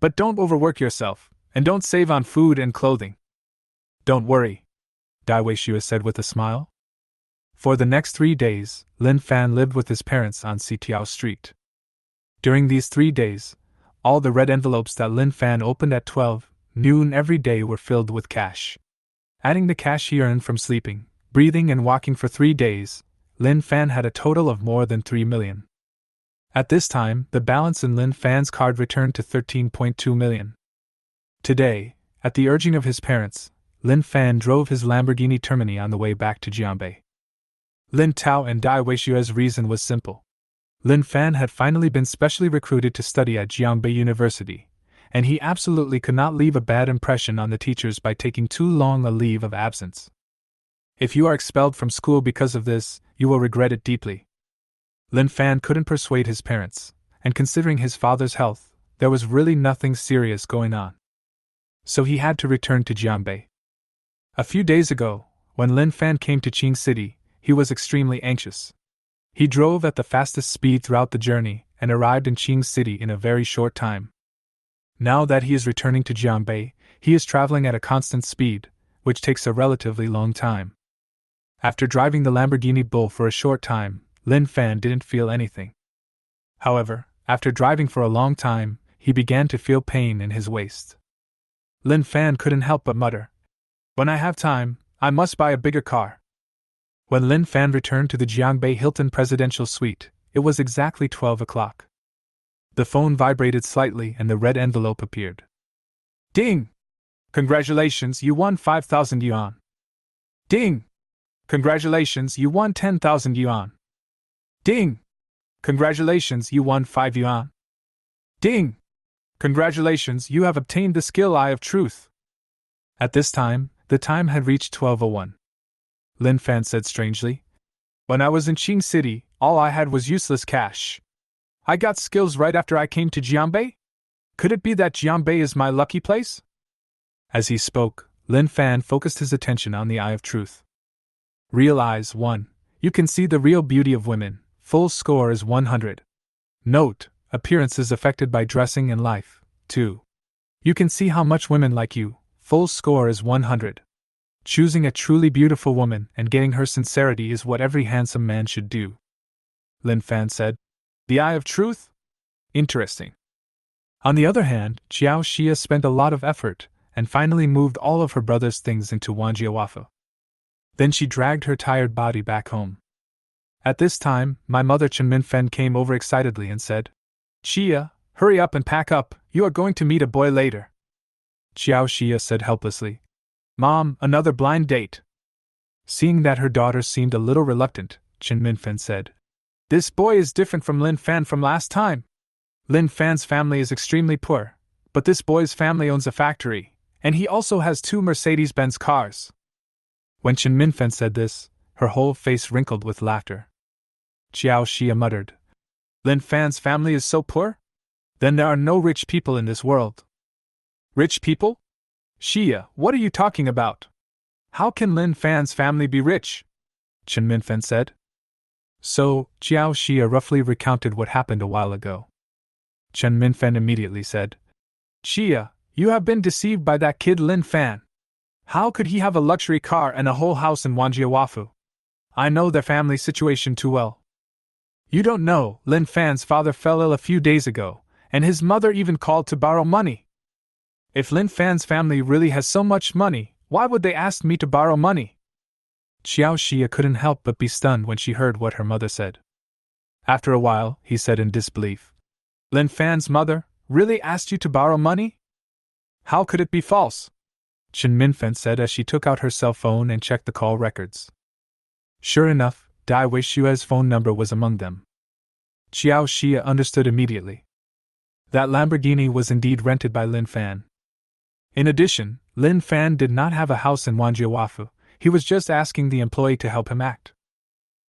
But don't overwork yourself, and don't save on food and clothing. Don't worry, Dai Weishui said with a smile. For the next 3 days, Lin Fan lived with his parents on Xitiao Street. During these 3 days, all the red envelopes that Lin Fan opened at 12 noon every day were filled with cash. Adding the cash he earned from sleeping, breathing and walking for 3 days, Lin Fan had a total of more than 3 million. At this time, the balance in Lin Fan's card returned to 13.2 million. Today, at the urging of his parents, Lin Fan drove his Lamborghini Termini on the way back to Jiangbei. Lin Tao and Dai Weishui's reason was simple. Lin Fan had finally been specially recruited to study at Jiangbei University, and he absolutely could not leave a bad impression on the teachers by taking too long a leave of absence. If you are expelled from school because of this, you will regret it deeply. Lin Fan couldn't persuade his parents, and considering his father's health, there was really nothing serious going on. So he had to return to Jiangbei. A few days ago, when Lin Fan came to Qing City, he was extremely anxious. He drove at the fastest speed throughout the journey and arrived in Qing City in a very short time. Now that he is returning to Jiangbei, he is traveling at a constant speed, which takes a relatively long time. After driving the Lamborghini Bull for a short time, Lin Fan didn't feel anything. However, after driving for a long time, he began to feel pain in his waist. Lin Fan couldn't help but mutter, When I have time, I must buy a bigger car. When Lin Fan returned to the Jiangbei Hilton Presidential Suite, it was exactly 12 o'clock. The phone vibrated slightly and the red envelope appeared. Ding! Congratulations, you won 5,000 yuan. Ding! Congratulations, you won 10,000 yuan. Ding! Congratulations, you won 5 yuan. Ding! Congratulations, you have obtained the skill Eye of Truth. At this time, the time had reached 12:01. Lin Fan said strangely. When I was in Qing City, all I had was useless cash. I got skills right after I came to Jiangbei? Could it be that Jiangbei is my lucky place? As he spoke, Lin Fan focused his attention on the Eye of Truth. Real eyes 1. You can see the real beauty of women. Full score is 100. Note, appearance is affected by dressing and life. 2. You can see how much women like you. Full score is 100. Choosing a truly beautiful woman and getting her sincerity is what every handsome man should do. Lin Fan said. The Eye of Truth? Interesting. On the other hand, Xiao Xia spent a lot of effort and finally moved all of her brother's things into Wanjiawafa. Then she dragged her tired body back home. At this time, my mother Chen Minfen came over excitedly and said, Chia, hurry up and pack up, you are going to meet a boy later. Xiao Xia said helplessly, Mom, another blind date. Seeing that her daughter seemed a little reluctant, Chen Minfen said, This boy is different from Lin Fan from last time. Lin Fan's family is extremely poor, but this boy's family owns a factory, and he also has 2 Mercedes-Benz cars. When Chen Minfen said this, her whole face wrinkled with laughter. Xiao Xia muttered, Lin Fan's family is so poor? Then there are no rich people in this world. Rich people? Xia, what are you talking about? How can Lin Fan's family be rich? Chen Minfen said. So, Xiao Xia roughly recounted what happened a while ago. Chen Minfen immediately said, Xia, you have been deceived by that kid Lin Fan. How could he have a luxury car and a whole house in Wanjiawafu? I know their family situation too well. You don't know, Lin Fan's father fell ill a few days ago, and his mother even called to borrow money. If Lin Fan's family really has so much money, why would they ask me to borrow money? Xiao Xia couldn't help but be stunned when she heard what her mother said. After a while, he said in disbelief, Lin Fan's mother really asked you to borrow money? How could it be false? Chen Minfen said as she took out her cell phone and checked the call records. Sure enough, Dai Weishue's phone number was among them. Xiao Xia understood immediately. That Lamborghini was indeed rented by Lin Fan. In addition, Lin Fan did not have a house in Wanjiawafu, he was just asking the employee to help him act.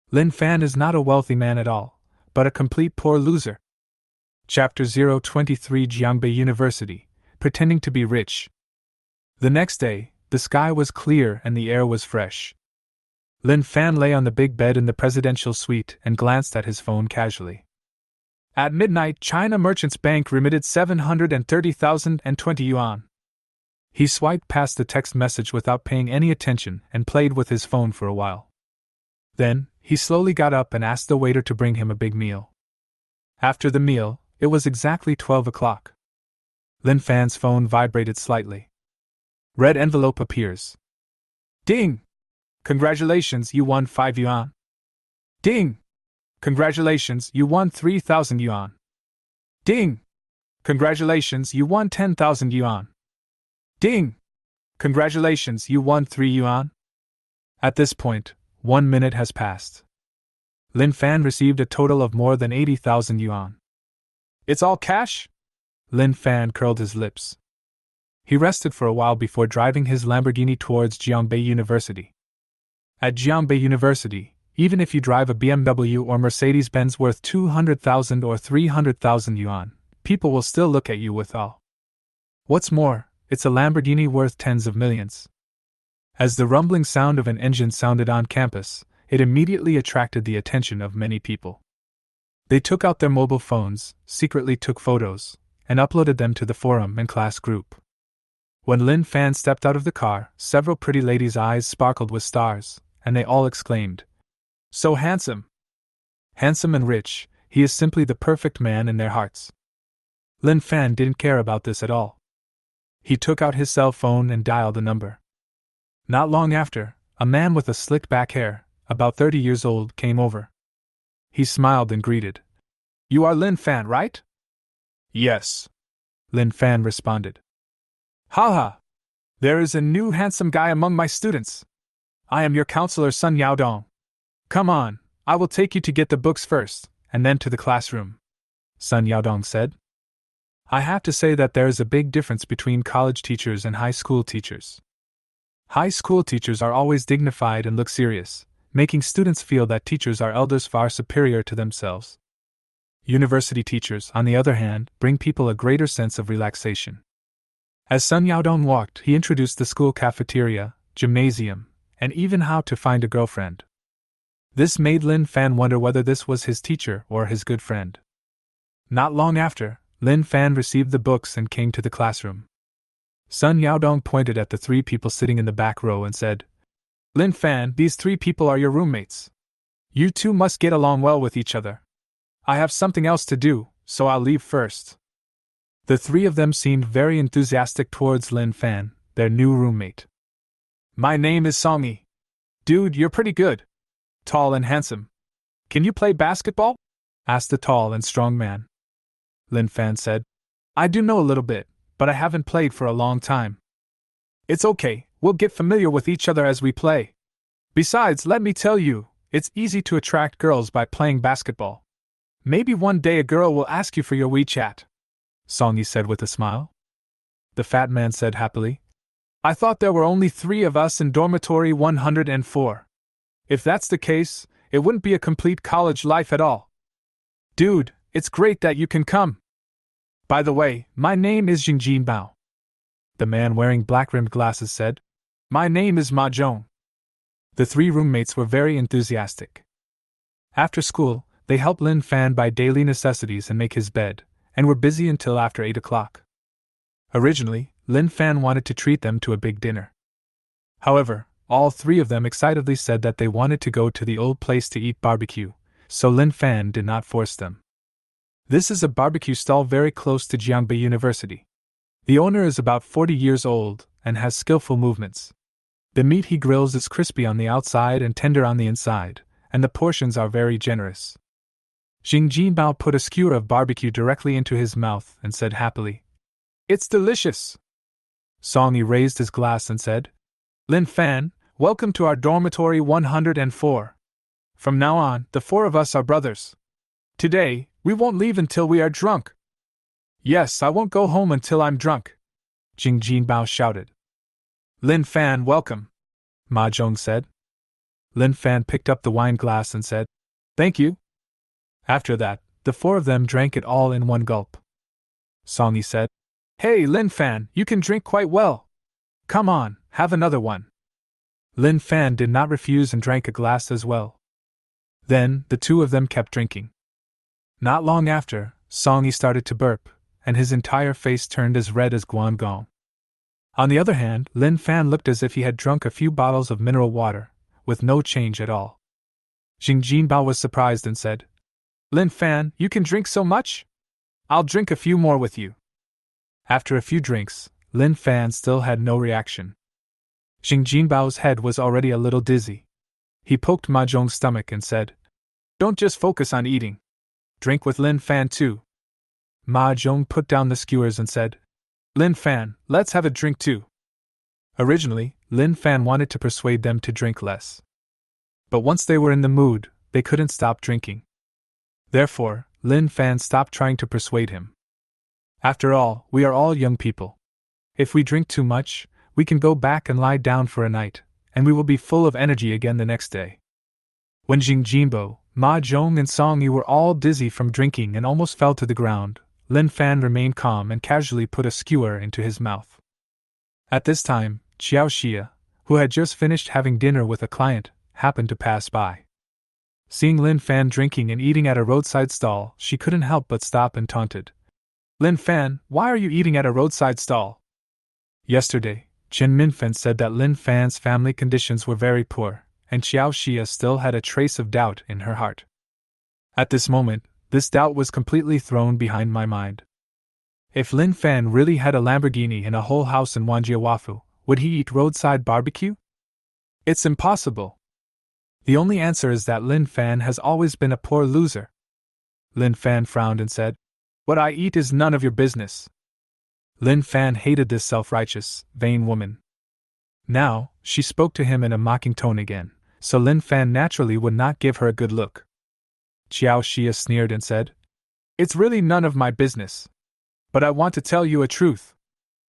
Lin Fan is not a wealthy man at all, but a complete poor loser. Chapter 023 Jiangbei University, Pretending to be Rich. The next day, the sky was clear and the air was fresh. Lin Fan lay on the big bed in the presidential suite and glanced at his phone casually. At midnight, China Merchants Bank remitted 730,020 yuan. He swiped past the text message without paying any attention and played with his phone for a while. Then, he slowly got up and asked the waiter to bring him a big meal. After the meal, it was exactly 12 o'clock. Lin Fan's phone vibrated slightly. Red envelope appears. Ding! Congratulations, you won 5 yuan. Ding! Congratulations, you won 3,000 yuan. Ding! Congratulations, you won 10,000 yuan. Ding! Congratulations, you won 3 yuan. At this point, 1 minute has passed. Lin Fan received a total of more than 80,000 yuan. It's all cash? Lin Fan curled his lips. He rested for a while before driving his Lamborghini towards Jiangbei University. At Jiangbei University, even if you drive a BMW or Mercedes-Benz worth 200,000 or 300,000 yuan, people will still look at you with awe. What's more, it's a Lamborghini worth tens of millions. As the rumbling sound of an engine sounded on campus, it immediately attracted the attention of many people. They took out their mobile phones, secretly took photos, and uploaded them to the forum and class group. When Lin Fan stepped out of the car, several pretty ladies' eyes sparkled with stars, and they all exclaimed, So handsome! Handsome and rich, he is simply the perfect man in their hearts. Lin Fan didn't care about this at all. He took out his cell phone and dialed a number. Not long after, a man with a slick back hair, about 30 years old, came over. He smiled and greeted. You are Lin Fan, right? Yes. Lin Fan responded. Haha! There is a new handsome guy among my students. I am your counselor Sun Yaodong. Come on, I will take you to get the books first, and then to the classroom, Sun Yaodong said. I have to say that there is a big difference between college teachers and high school teachers. High school teachers are always dignified and look serious, making students feel that teachers are elders far superior to themselves. University teachers, on the other hand, bring people a greater sense of relaxation. As Sun Yaodong walked, he introduced the school cafeteria, gymnasium, and even how to find a girlfriend. This made Lin Fan wonder whether this was his teacher or his good friend. Not long after, Lin Fan received the books and came to the classroom. Sun Yaodong pointed at the 3 people sitting in the back row and said, Lin Fan, these 3 people are your roommates. You two must get along well with each other. I have something else to do, so I'll leave first. The 3 of them seemed very enthusiastic towards Lin Fan, their new roommate. My name is Songy. Dude, you're pretty good. Tall and handsome. Can you play basketball? Asked the tall and strong man. Lin Fan said, I do know a little bit, but I haven't played for a long time. It's okay, we'll get familiar with each other as we play. Besides, let me tell you, it's easy to attract girls by playing basketball. Maybe one day a girl will ask you for your WeChat, Song Yi said with a smile. The fat man said happily, I thought there were only 3 of us in dormitory 104. If that's the case, it wouldn't be a complete college life at all. Dude, it's great that you can come. By the way, my name is Jingjin Bao. The man wearing black-rimmed glasses said, My name is Ma Zhong. The 3 roommates were very enthusiastic. After school, they helped Lin Fan buy daily necessities and make his bed, and were busy until after 8 o'clock. Originally, Lin Fan wanted to treat them to a big dinner. However, all 3 of them excitedly said that they wanted to go to the old place to eat barbecue, so Lin Fan did not force them. This is a barbecue stall very close to Jiangbei University. The owner is about 40 years old and has skillful movements. The meat he grills is crispy on the outside and tender on the inside, and the portions are very generous. Jingjin Bao put a skewer of barbecue directly into his mouth and said happily, It's delicious! Song Yi raised his glass and said, Lin Fan, welcome to our dormitory 104. From now on, the 4 of us are brothers. Today, we won't leave until we are drunk. Yes, I won't go home until I'm drunk, Jingjin Bao shouted. Lin Fan, welcome, Ma Zhong said. Lin Fan picked up the wine glass and said, Thank you. After that, the 4 of them drank it all in one gulp. Song Yi said, Hey, Lin Fan, you can drink quite well. Come on, have another one. Lin Fan did not refuse and drank a glass as well. Then, the 2 of them kept drinking. Not long after, Song Yi started to burp, and his entire face turned as red as guangong. On the other hand, Lin Fan looked as if he had drunk a few bottles of mineral water, with no change at all. Jingjin Bao was surprised and said, Lin Fan, you can drink so much? I'll drink a few more with you. After a few drinks, Lin Fan still had no reaction. Jingjin Bao's head was already a little dizzy. He poked Ma Zhong's stomach and said, Don't just focus on eating. Drink with Lin Fan too. Ma Zhong put down the skewers and said, Lin Fan, let's have a drink too. Originally, Lin Fan wanted to persuade them to drink less. But once they were in the mood, they couldn't stop drinking. Therefore, Lin Fan stopped trying to persuade him. After all, we are all young people. If we drink too much, we can go back and lie down for a night, and we will be full of energy again the next day. When Jingjin Bao, Ma Zhong and Song Yi were all dizzy from drinking and almost fell to the ground, Lin Fan remained calm and casually put a skewer into his mouth. At this time, Xiao Xia, who had just finished having dinner with a client, happened to pass by. Seeing Lin Fan drinking and eating at a roadside stall, she couldn't help but stop and taunted. Lin Fan, why are you eating at a roadside stall? Yesterday, Chen Minfen said that Lin Fan's family conditions were very poor, and Xiao Xia still had a trace of doubt in her heart. At this moment, this doubt was completely thrown behind my mind. If Lin Fan really had a Lamborghini and a whole house in Wanjiawafu, would he eat roadside barbecue? It's impossible. The only answer is that Lin Fan has always been a poor loser. Lin Fan frowned and said, What I eat is none of your business. Lin Fan hated this self-righteous, vain woman. Now, she spoke to him in a mocking tone again, so Lin Fan naturally would not give her a good look. Xiao Xia sneered and said, It's really none of my business. But I want to tell you a truth.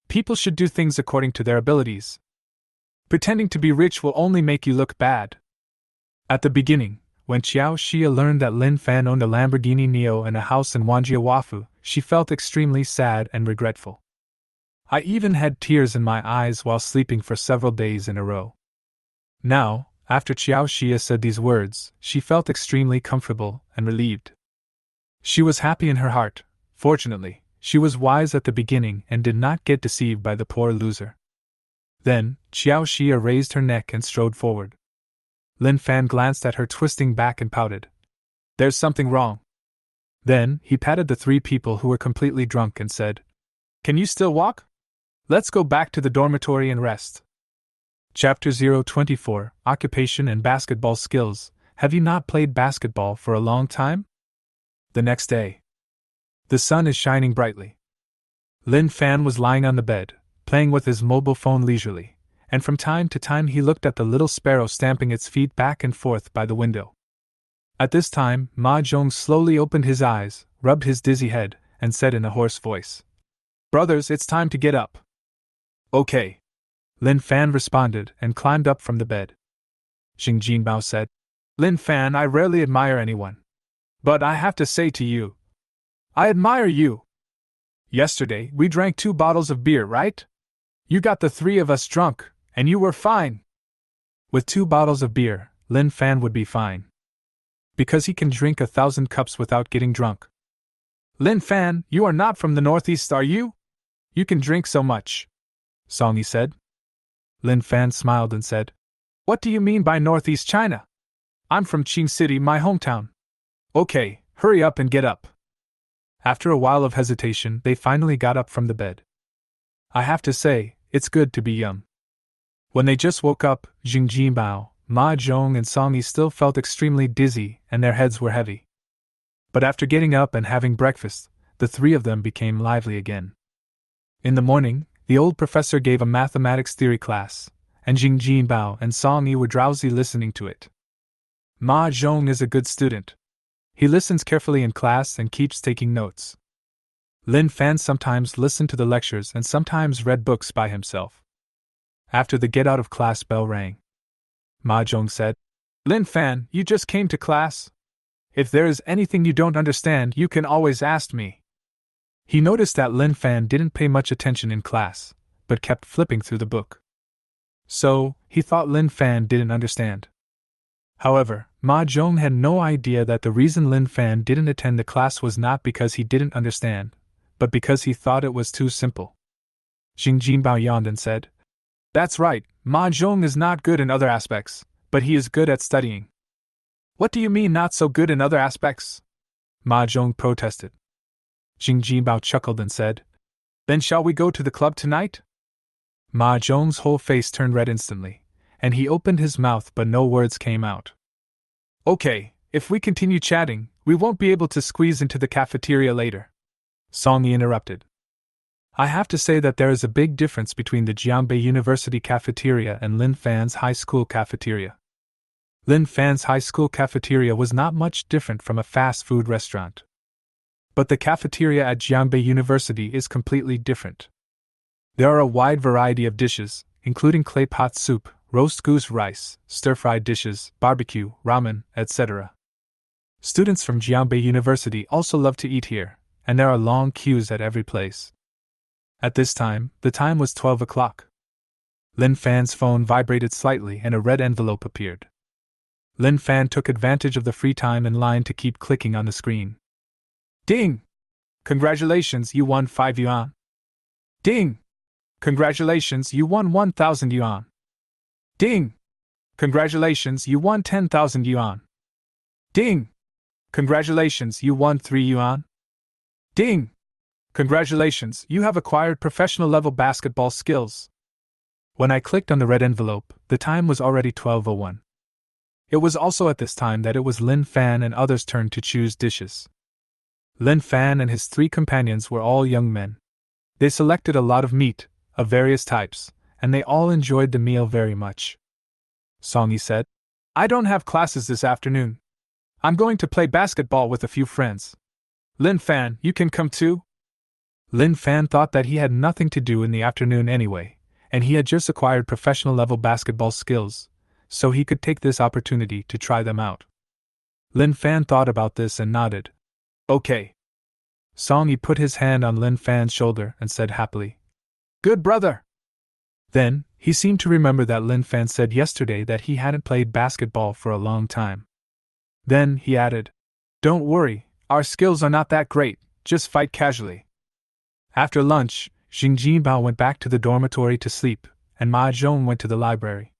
People should do things according to their abilities. Pretending to be rich will only make you look bad. At the beginning, when Xiao Xia learned that Lin Fan owned a Lamborghini Neo and a house in Wanjiawafu, she felt extremely sad and regretful. I even had tears in my eyes while sleeping for several days in a row. Now, after Xiao Xia said these words, she felt extremely comfortable and relieved. She was happy in her heart. Fortunately, she was wise at the beginning and did not get deceived by the poor loser. Then, Xiao Xia raised her neck and strode forward. Lin Fan glanced at her twisting back and pouted. There's something wrong. Then, he patted the 3 people who were completely drunk and said, Can you still walk? Let's go back to the dormitory and rest. Chapter 024, Occupation and Basketball Skills. have you not played basketball for a long time? The next day. The sun is shining brightly. Lin Fan was lying on the bed, playing with his mobile phone leisurely, and from time to time he looked at the little sparrow stamping its feet back and forth by the window. At this time, Ma Zhong slowly opened his eyes, rubbed his dizzy head, and said in a hoarse voice, "Brothers, it's time to get up." "Okay," Lin Fan responded and climbed up from the bed. Xing Jinbao said, "Lin Fan, I rarely admire anyone. But I have to say to you, I admire you. Yesterday, we drank 2 bottles of beer, right? You got the 3 of us drunk, and you were fine." With 2 bottles of beer, Lin Fan would be fine. Because he can drink 1,000 cups without getting drunk. "Lin Fan, you are not from the Northeast, are you? You can drink so much," Song Yi said. Lin Fan smiled and said, "What do you mean by Northeast China? I'm from Qing City, my hometown." "Okay, hurry up and get up." After a while of hesitation, they finally got up from the bed. I have to say, it's good to be young. When they just woke up, Jing Jinbao, Ma Zhong and Song Yi still felt extremely dizzy and their heads were heavy. But after getting up and having breakfast, the 3 of them became lively again. In the morning, the old professor gave a mathematics theory class, and Jing Jinbao and Song Yi were drowsy listening to it. Ma Zhong is a good student. He listens carefully in class and keeps taking notes. Lin Fan sometimes listened to the lectures and sometimes read books by himself. After the get-out-of-class bell rang, Ma Zhong said, "Lin Fan, you just came to class? If there is anything you don't understand, you can always ask me." He noticed that Lin Fan didn't pay much attention in class, but kept flipping through the book. So, he thought Lin Fan didn't understand. However, Ma Zhong had no idea that the reason Lin Fan didn't attend the class was not because he didn't understand, but because he thought it was too simple. Xing Jinbao yawned and said, "That's right, Ma Zhong is not good in other aspects, but he is good at studying." "What do you mean not so good in other aspects?" Ma Zhong protested. Xing Jinbao chuckled and said, "Then shall we go to the club tonight?" Ma Zhong's whole face turned red instantly, and he opened his mouth but no words came out. "Okay, if we continue chatting, we won't be able to squeeze into the cafeteria later," Song Yi interrupted. I have to say that there is a big difference between the Jiangbei University cafeteria and Lin Fan's high school cafeteria. Lin Fan's high school cafeteria was not much different from a fast food restaurant. But the cafeteria at Jiangbei University is completely different. There are a wide variety of dishes, including clay pot soup, roast goose rice, stir-fried dishes, barbecue, ramen, etc. Students from Jiangbei University also love to eat here, and there are long queues at every place. At this time, the time was 12 o'clock. Lin Fan's phone vibrated slightly and a red envelope appeared. Lin Fan took advantage of the free time in line to keep clicking on the screen. Ding! Congratulations, you won 5 yuan. Ding! Congratulations, you won 1,000 yuan. Ding! Congratulations, you won 10,000 yuan. Ding! Congratulations, you won 3 yuan. Ding! Congratulations, you have acquired professional level basketball skills. When I clicked on the red envelope, the time was already 12:01. It was also at this time that it was Lin Fan and others' turn to choose dishes. Lin Fan and his 3 companions were all young men. They selected a lot of meat, of various types, and they all enjoyed the meal very much. Song Yi said, "I don't have classes this afternoon. I'm going to play basketball with a few friends. Lin Fan, you can come too?" Lin Fan thought that he had nothing to do in the afternoon anyway, and he had just acquired professional level basketball skills, so he could take this opportunity to try them out. Lin Fan thought about this and nodded. "Okay." Song Yi put his hand on Lin Fan's shoulder and said happily, "Good brother." Then, he seemed to remember that Lin Fan said yesterday that he hadn't played basketball for a long time. Then, he added, "Don't worry, our skills are not that great, just fight casually." After lunch, Xing Jinbao went back to the dormitory to sleep, and Ma Zhong went to the library.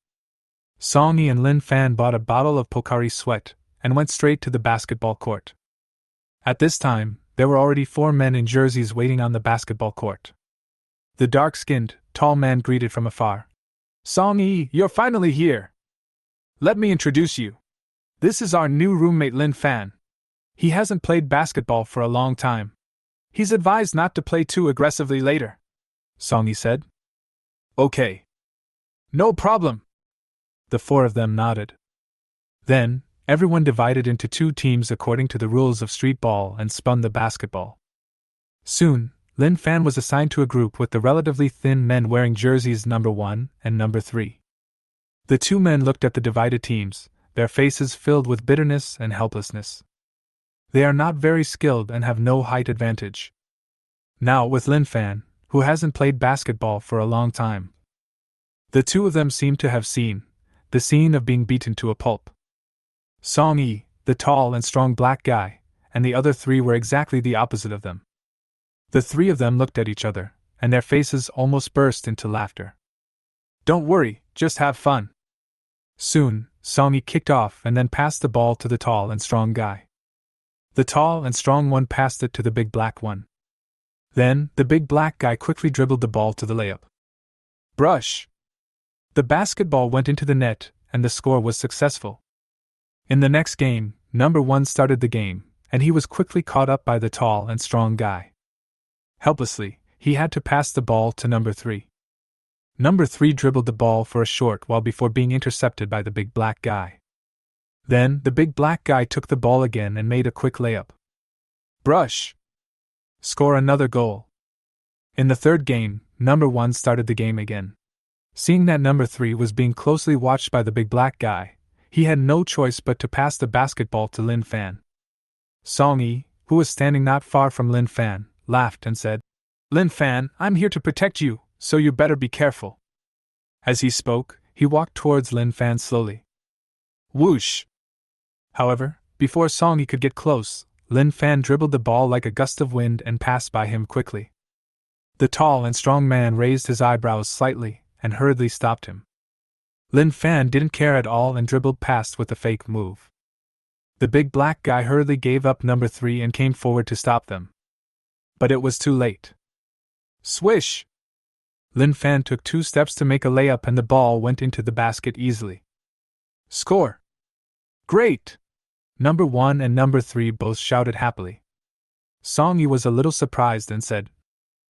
Song Yi and Lin Fan bought a bottle of Pocari Sweat and went straight to the basketball court. At this time, there were already 4 men in jerseys waiting on the basketball court. The dark-skinned, tall man greeted from afar. "Song Yi, you're finally here. Let me introduce you. This is our new roommate Lin Fan. He hasn't played basketball for a long time. He's advised not to play too aggressively later, Songy said. Okay. No problem. The four of them nodded. Then, everyone divided into two teams according to the rules of street ball and spun the basketball. Soon, Lin Fan was assigned to a group with the relatively thin men wearing jerseys number 1 and number 3. The two men looked at the divided teams, their faces filled with bitterness and helplessness. They are not very skilled and have no height advantage. Now with Lin Fan, who hasn't played basketball for a long time. The two of them seemed to have seen the scene of being beaten to a pulp. Song Yi, the tall and strong black guy, and the other three were exactly the opposite of them. The three of them looked at each other, and their faces almost burst into laughter. Don't worry, just have fun. Soon, Song Yi kicked off and then passed the ball to the tall and strong guy. The tall and strong one passed it to the big black one. Then, the big black guy quickly dribbled the ball to the layup. Brush! The basketball went into the net, and the score was successful. In the next game, number 1 started the game, and he was quickly caught up by the tall and strong guy. Helplessly, he had to pass the ball to number 3. Number 3 dribbled the ball for a short while before being intercepted by the big black guy. Then, the big black guy took the ball again and made a quick layup. Brush! Score another goal. In the third game, number 1 started the game again. Seeing that number 3 was being closely watched by the big black guy, he had no choice but to pass the basketball to Lin Fan. Song Yi, who was standing not far from Lin Fan, laughed and said, Lin Fan, I'm here to protect you, so you better be careful. As he spoke, he walked towards Lin Fan slowly. Whoosh! However, before Song Yi could get close, Lin Fan dribbled the ball like a gust of wind and passed by him quickly. The tall and strong man raised his eyebrows slightly and hurriedly stopped him. Lin Fan didn't care at all and dribbled past with a fake move. The big black guy hurriedly gave up number 3 and came forward to stop them. But it was too late. Swish! Lin Fan took 2 steps to make a layup and the ball went into the basket easily. Score! Great! Number 1 and number 3 both shouted happily. Song Yi was a little surprised and said,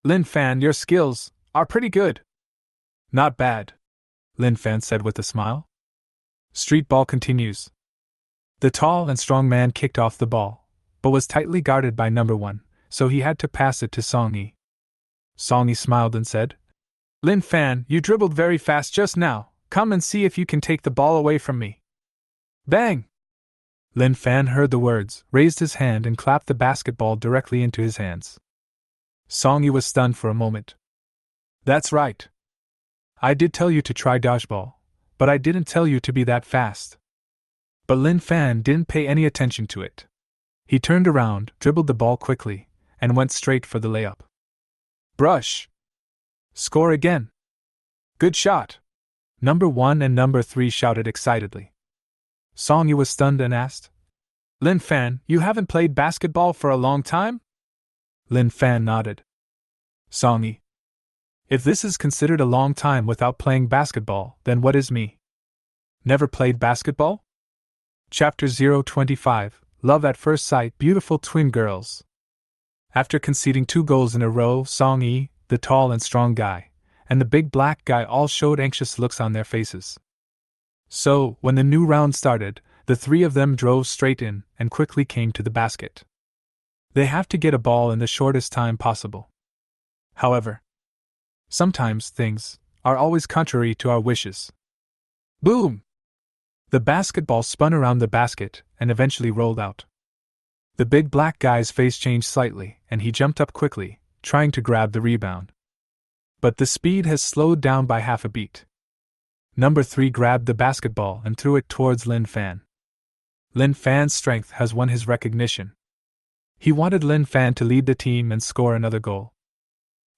Lin Fan, your skills are pretty good. Not bad, Lin Fan said with a smile. Street ball continues. The tall and strong man kicked off the ball, but was tightly guarded by number 1, so he had to pass it to Song Yi. Song Yi smiled and said, Lin Fan, you dribbled very fast just now, come and see if you can take the ball away from me. Bang! Lin Fan heard the words, raised his hand and clapped the basketball directly into his hands. Song Yi was stunned for a moment. That's right. I did tell you to try dodgeball, but I didn't tell you to be that fast. But Lin Fan didn't pay any attention to it. He turned around, dribbled the ball quickly, and went straight for the layup. Brush! Score again! Good shot! Number 1 and number 3 shouted excitedly. Song Yi was stunned and asked, Lin Fan, you haven't played basketball for a long time? Lin Fan nodded. Song Yi, if this is considered a long time without playing basketball, then what is me? Never played basketball? Chapter 025, Love at First Sight, Beautiful Twin Girls. After conceding 2 goals in a row, Song Yi, the tall and strong guy, and the big black guy all showed anxious looks on their faces. So, when the new round started, the 3 of them drove straight in and quickly came to the basket. They have to get a ball in the shortest time possible. However, sometimes things are always contrary to our wishes. Boom! The basketball spun around the basket and eventually rolled out. The big black guy's face changed slightly and he jumped up quickly, trying to grab the rebound. But the speed has slowed down by half a beat. Number 3 grabbed the basketball and threw it towards Lin Fan. Lin Fan's strength has won his recognition. He wanted Lin Fan to lead the team and score another goal.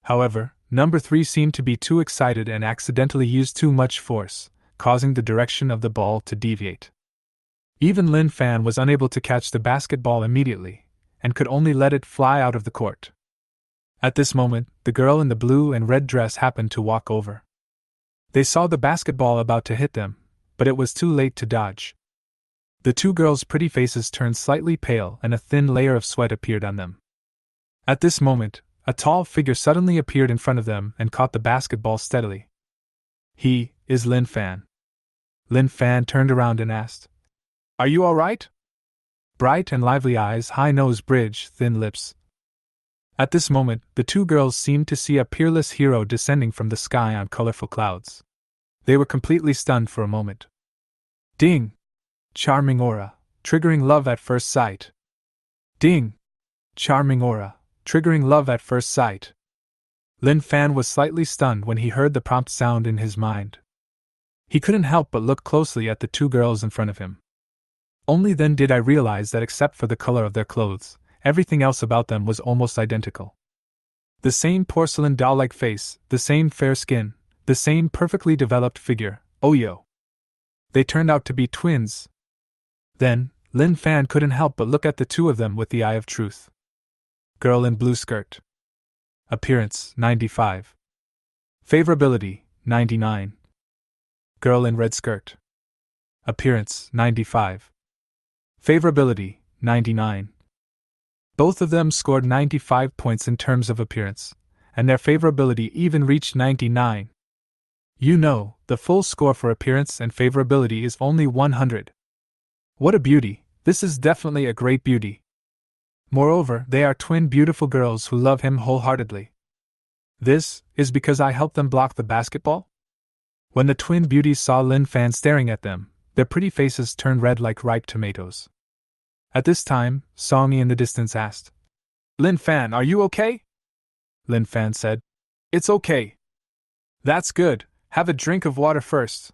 However, number 3 seemed to be too excited and accidentally used too much force, causing the direction of the ball to deviate. Even Lin Fan was unable to catch the basketball immediately, and could only let it fly out of the court. At this moment, the girl in the blue and red dress happened to walk over. They saw the basketball about to hit them, but it was too late to dodge. The two girls' pretty faces turned slightly pale and a thin layer of sweat appeared on them. At this moment, a tall figure suddenly appeared in front of them and caught the basketball steadily. He is Lin Fan. Lin Fan turned around and asked, "Are you all right?" Bright and lively eyes, high nose bridge, thin lips. At this moment, the two girls seemed to see a peerless hero descending from the sky on colorful clouds. They were completely stunned for a moment. Ding! Charming aura, triggering love at first sight. Ding! Charming aura, triggering love at first sight. Lin Fan was slightly stunned when he heard the prompt sound in his mind. He couldn't help but look closely at the two girls in front of him. Only then did I realize that except for the color of their clothes, everything else about them was almost identical. The same porcelain doll-like face, the same fair skin, the same perfectly developed figure. Oh yo! They turned out to be twins. Then, Lin Fan couldn't help but look at the two of them with the eye of truth. Girl in blue skirt. Appearance, 95. Favorability, 99. Girl in red skirt. Appearance, 95. Favorability, 99. Both of them scored 95 points in terms of appearance, and their favorability even reached 99. You know, the full score for appearance and favorability is only 100. What a beauty! This is definitely a great beauty. Moreover, they are twin beautiful girls who love him wholeheartedly. This is because I helped them block the basketball? When the twin beauties saw Lin Fan staring at them, their pretty faces turned red like ripe tomatoes. At this time, Song Yi in the distance asked, "Lin Fan, are you okay?" Lin Fan said, "It's okay." "That's good, have a drink of water first."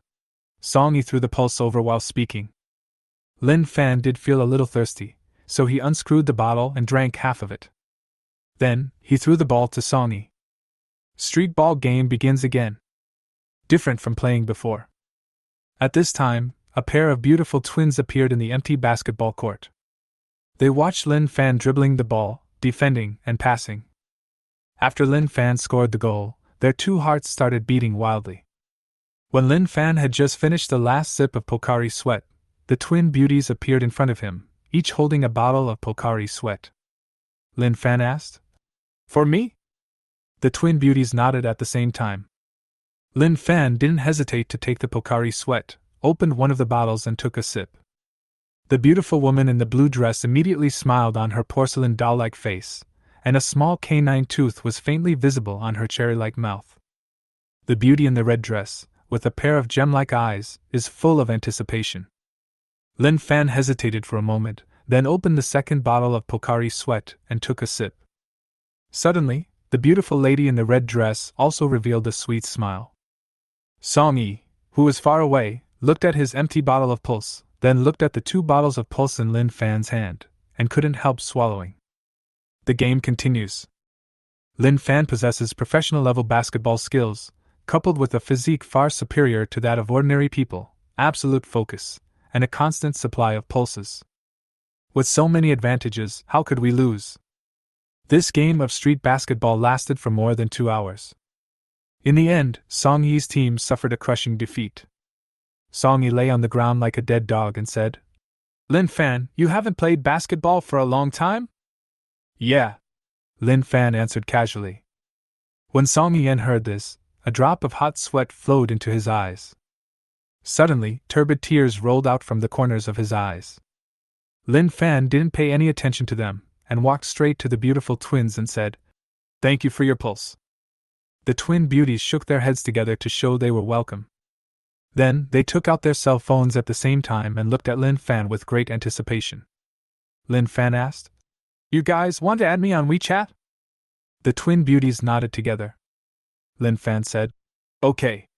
Song Yi threw the pulse over while speaking. Lin Fan did feel a little thirsty, so he unscrewed the bottle and drank half of it. Then, he threw the ball to Song Yi. Street ball game begins again. Different from playing before. At this time, a pair of beautiful twins appeared in the empty basketball court. They watched Lin Fan dribbling the ball, defending, and passing. After Lin Fan scored the goal, their two hearts started beating wildly. When Lin Fan had just finished the last sip of Pocari Sweat, the twin beauties appeared in front of him, each holding a bottle of Pocari Sweat. Lin Fan asked, "For me?" The twin beauties nodded at the same time. Lin Fan didn't hesitate to take the Pocari Sweat, opened one of the bottles and took a sip. The beautiful woman in the blue dress immediately smiled on her porcelain doll-like face, and a small canine tooth was faintly visible on her cherry-like mouth. The beauty in the red dress, with a pair of gem-like eyes, is full of anticipation. Lin Fan hesitated for a moment, then opened the second bottle of Pocari Sweat and took a sip. Suddenly, the beautiful lady in the red dress also revealed a sweet smile. Song Yi, who was far away, looked at his empty bottle of pulse, then looked at the two bottles of pulse in Lin Fan's hand, and couldn't help swallowing. The game continues. Lin Fan possesses professional-level basketball skills, coupled with a physique far superior to that of ordinary people, absolute focus, and a constant supply of pulses. With so many advantages, how could we lose? This game of street basketball lasted for more than 2 hours. In the end, Song Yi's team suffered a crushing defeat. Song Yi lay on the ground like a dead dog and said, "Lin Fan, you haven't played basketball for a long time?" "Yeah," Lin Fan answered casually. When Song Yi heard this, a drop of hot sweat flowed into his eyes. Suddenly, turbid tears rolled out from the corners of his eyes. Lin Fan didn't pay any attention to them, and walked straight to the beautiful twins and said, "Thank you for your pulse." The twin beauties shook their heads together to show they were welcome. Then, they took out their cell phones at the same time and looked at Lin Fan with great anticipation. Lin Fan asked, "You guys want to add me on WeChat?" The twin beauties nodded together. Lin Fan said, "Okay."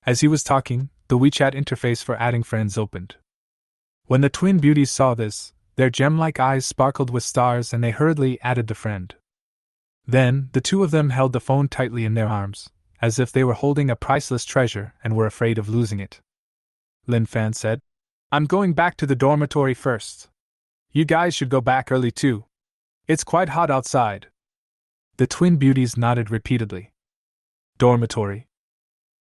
As he was talking, the WeChat interface for adding friends opened. When the twin beauties saw this, their gem-like eyes sparkled with stars and they hurriedly added the friend. Then, the two of them held the phone tightly in their arms, as if they were holding a priceless treasure and were afraid of losing it. Lin Fan said, "I'm going back to the dormitory first. You guys should go back early too. It's quite hot outside." The twin beauties nodded repeatedly. Dormitory.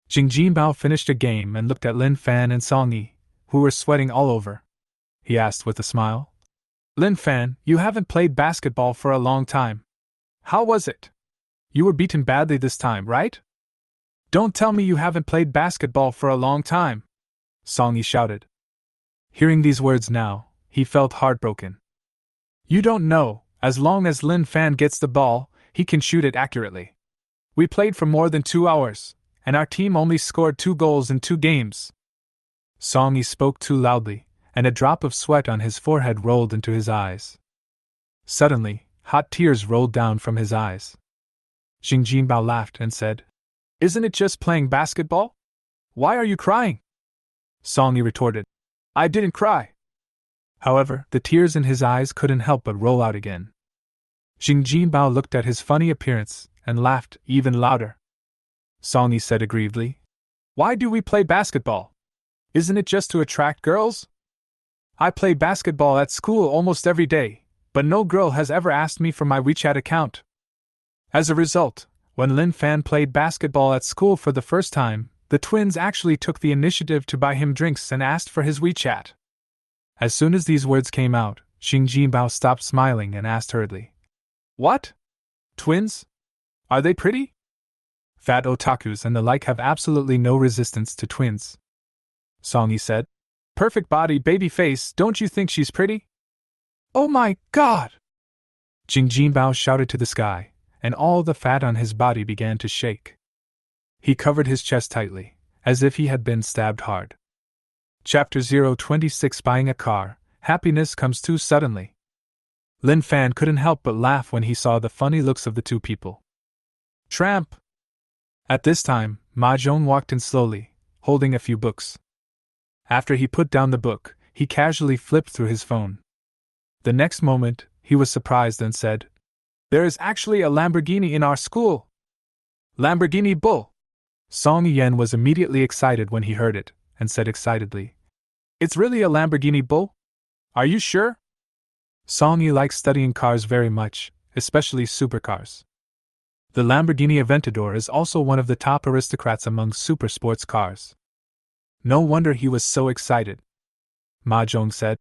Jingjinbao finished a game and looked at Lin Fan and Song Yi, who were sweating all over. he asked with a smile. Lin Fan, you haven't played basketball for a long time. How was it? You were beaten badly this time, right? Don't tell me you haven't played basketball for a long time, Song Yi shouted. Hearing these words now, he felt heartbroken. You don't know, as long as Lin Fan gets the ball, he can shoot it accurately. We played for more than 2 hours, and our team only scored 2 goals in 2 games. Song Yi spoke too loudly, and a drop of sweat on his forehead rolled into his eyes. Suddenly, hot tears rolled down from his eyes. Xing Jinbao laughed and said, Isn't it just playing basketball? Why are you crying? Song Yi retorted, I didn't cry. However, the tears in his eyes couldn't help but roll out again. Xing Jinbao looked at his funny appearance and laughed even louder. Song Yi said aggrievedly, Why do we play basketball? Isn't it just to attract girls? I play basketball at school almost every day, but no girl has ever asked me for my WeChat account. As a result, when Lin Fan played basketball at school for the first time, the twins actually took the initiative to buy him drinks and asked for his WeChat. As soon as these words came out, Xing Jinbao stopped smiling and asked hurriedly, What? Twins? Are they pretty? Fat otakus and the like have absolutely no resistance to twins. Song Yi said, Perfect body, baby face, don't you think she's pretty? Oh my god! Xing Jinbao shouted to the sky, and all the fat on his body began to shake. He covered his chest tightly, as if he had been stabbed hard. Chapter 026 Buying a car, Happiness comes too suddenly. Lin Fan couldn't help but laugh when he saw the funny looks of the two people. Tramp! At this time, Ma Zhong walked in slowly, holding a few books. After he put down the book, he casually flipped through his phone. The next moment, he was surprised and said, There is actually a Lamborghini in our school! Lamborghini Bull! Song Yen was immediately excited when he heard it, and said excitedly, It's really a Lamborghini Bull? Are you sure? Song Yi likes studying cars very much, especially supercars. The Lamborghini Aventador is also one of the top aristocrats among super sports cars. No wonder he was so excited. Ma Zhong said,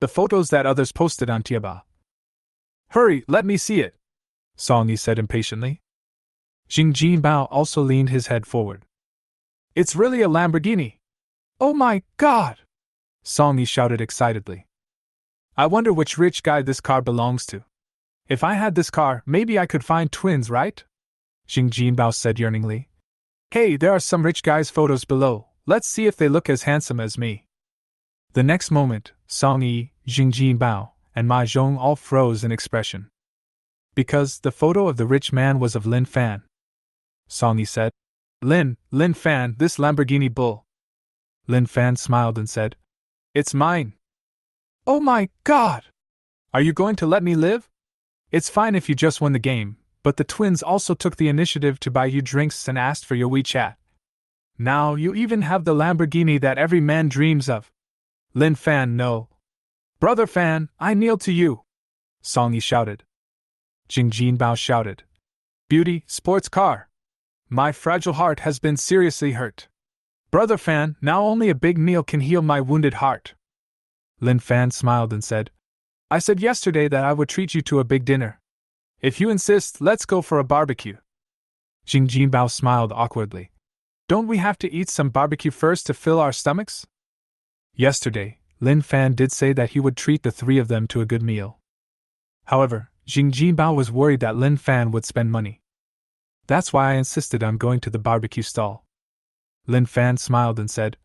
The photos that others posted on Tiaba. Hurry, let me see it, Song Yi said impatiently. Xing Jinbao also leaned his head forward. It's really a Lamborghini! Oh my god! Song Yi shouted excitedly. I wonder which rich guy this car belongs to. If I had this car, maybe I could find twins, right? Xing Jinbao said yearningly. Hey, there are some rich guys' photos below. Let's see if they look as handsome as me. The next moment, Song Yi, Xing Jinbao, and Ma Zhong all froze in expression. Because the photo of the rich man was of Lin Fan. Song Yi said, Lin Fan, this Lamborghini Bull. Lin Fan smiled and said, It's mine. Oh my god! Are you going to let me live? It's fine if you just won the game, but the twins also took the initiative to buy you drinks and asked for your WeChat. Now you even have the Lamborghini that every man dreams of. Lin Fan, no. Brother Fan, I kneel to you, Song Yi shouted. Xing Jinbao shouted, Beauty, sports car. My fragile heart has been seriously hurt. Brother Fan, now only a big meal can heal my wounded heart. Lin Fan smiled and said, I said yesterday that I would treat you to a big dinner. If you insist, let's go for a barbecue. Xing Jinbao smiled awkwardly. Don't we have to eat some barbecue first to fill our stomachs? Yesterday, Lin Fan did say that he would treat the three of them to a good meal. However, Xing Jinbao was worried that Lin Fan would spend money. That's why I insisted on going to the barbecue stall. Lin Fan smiled and said,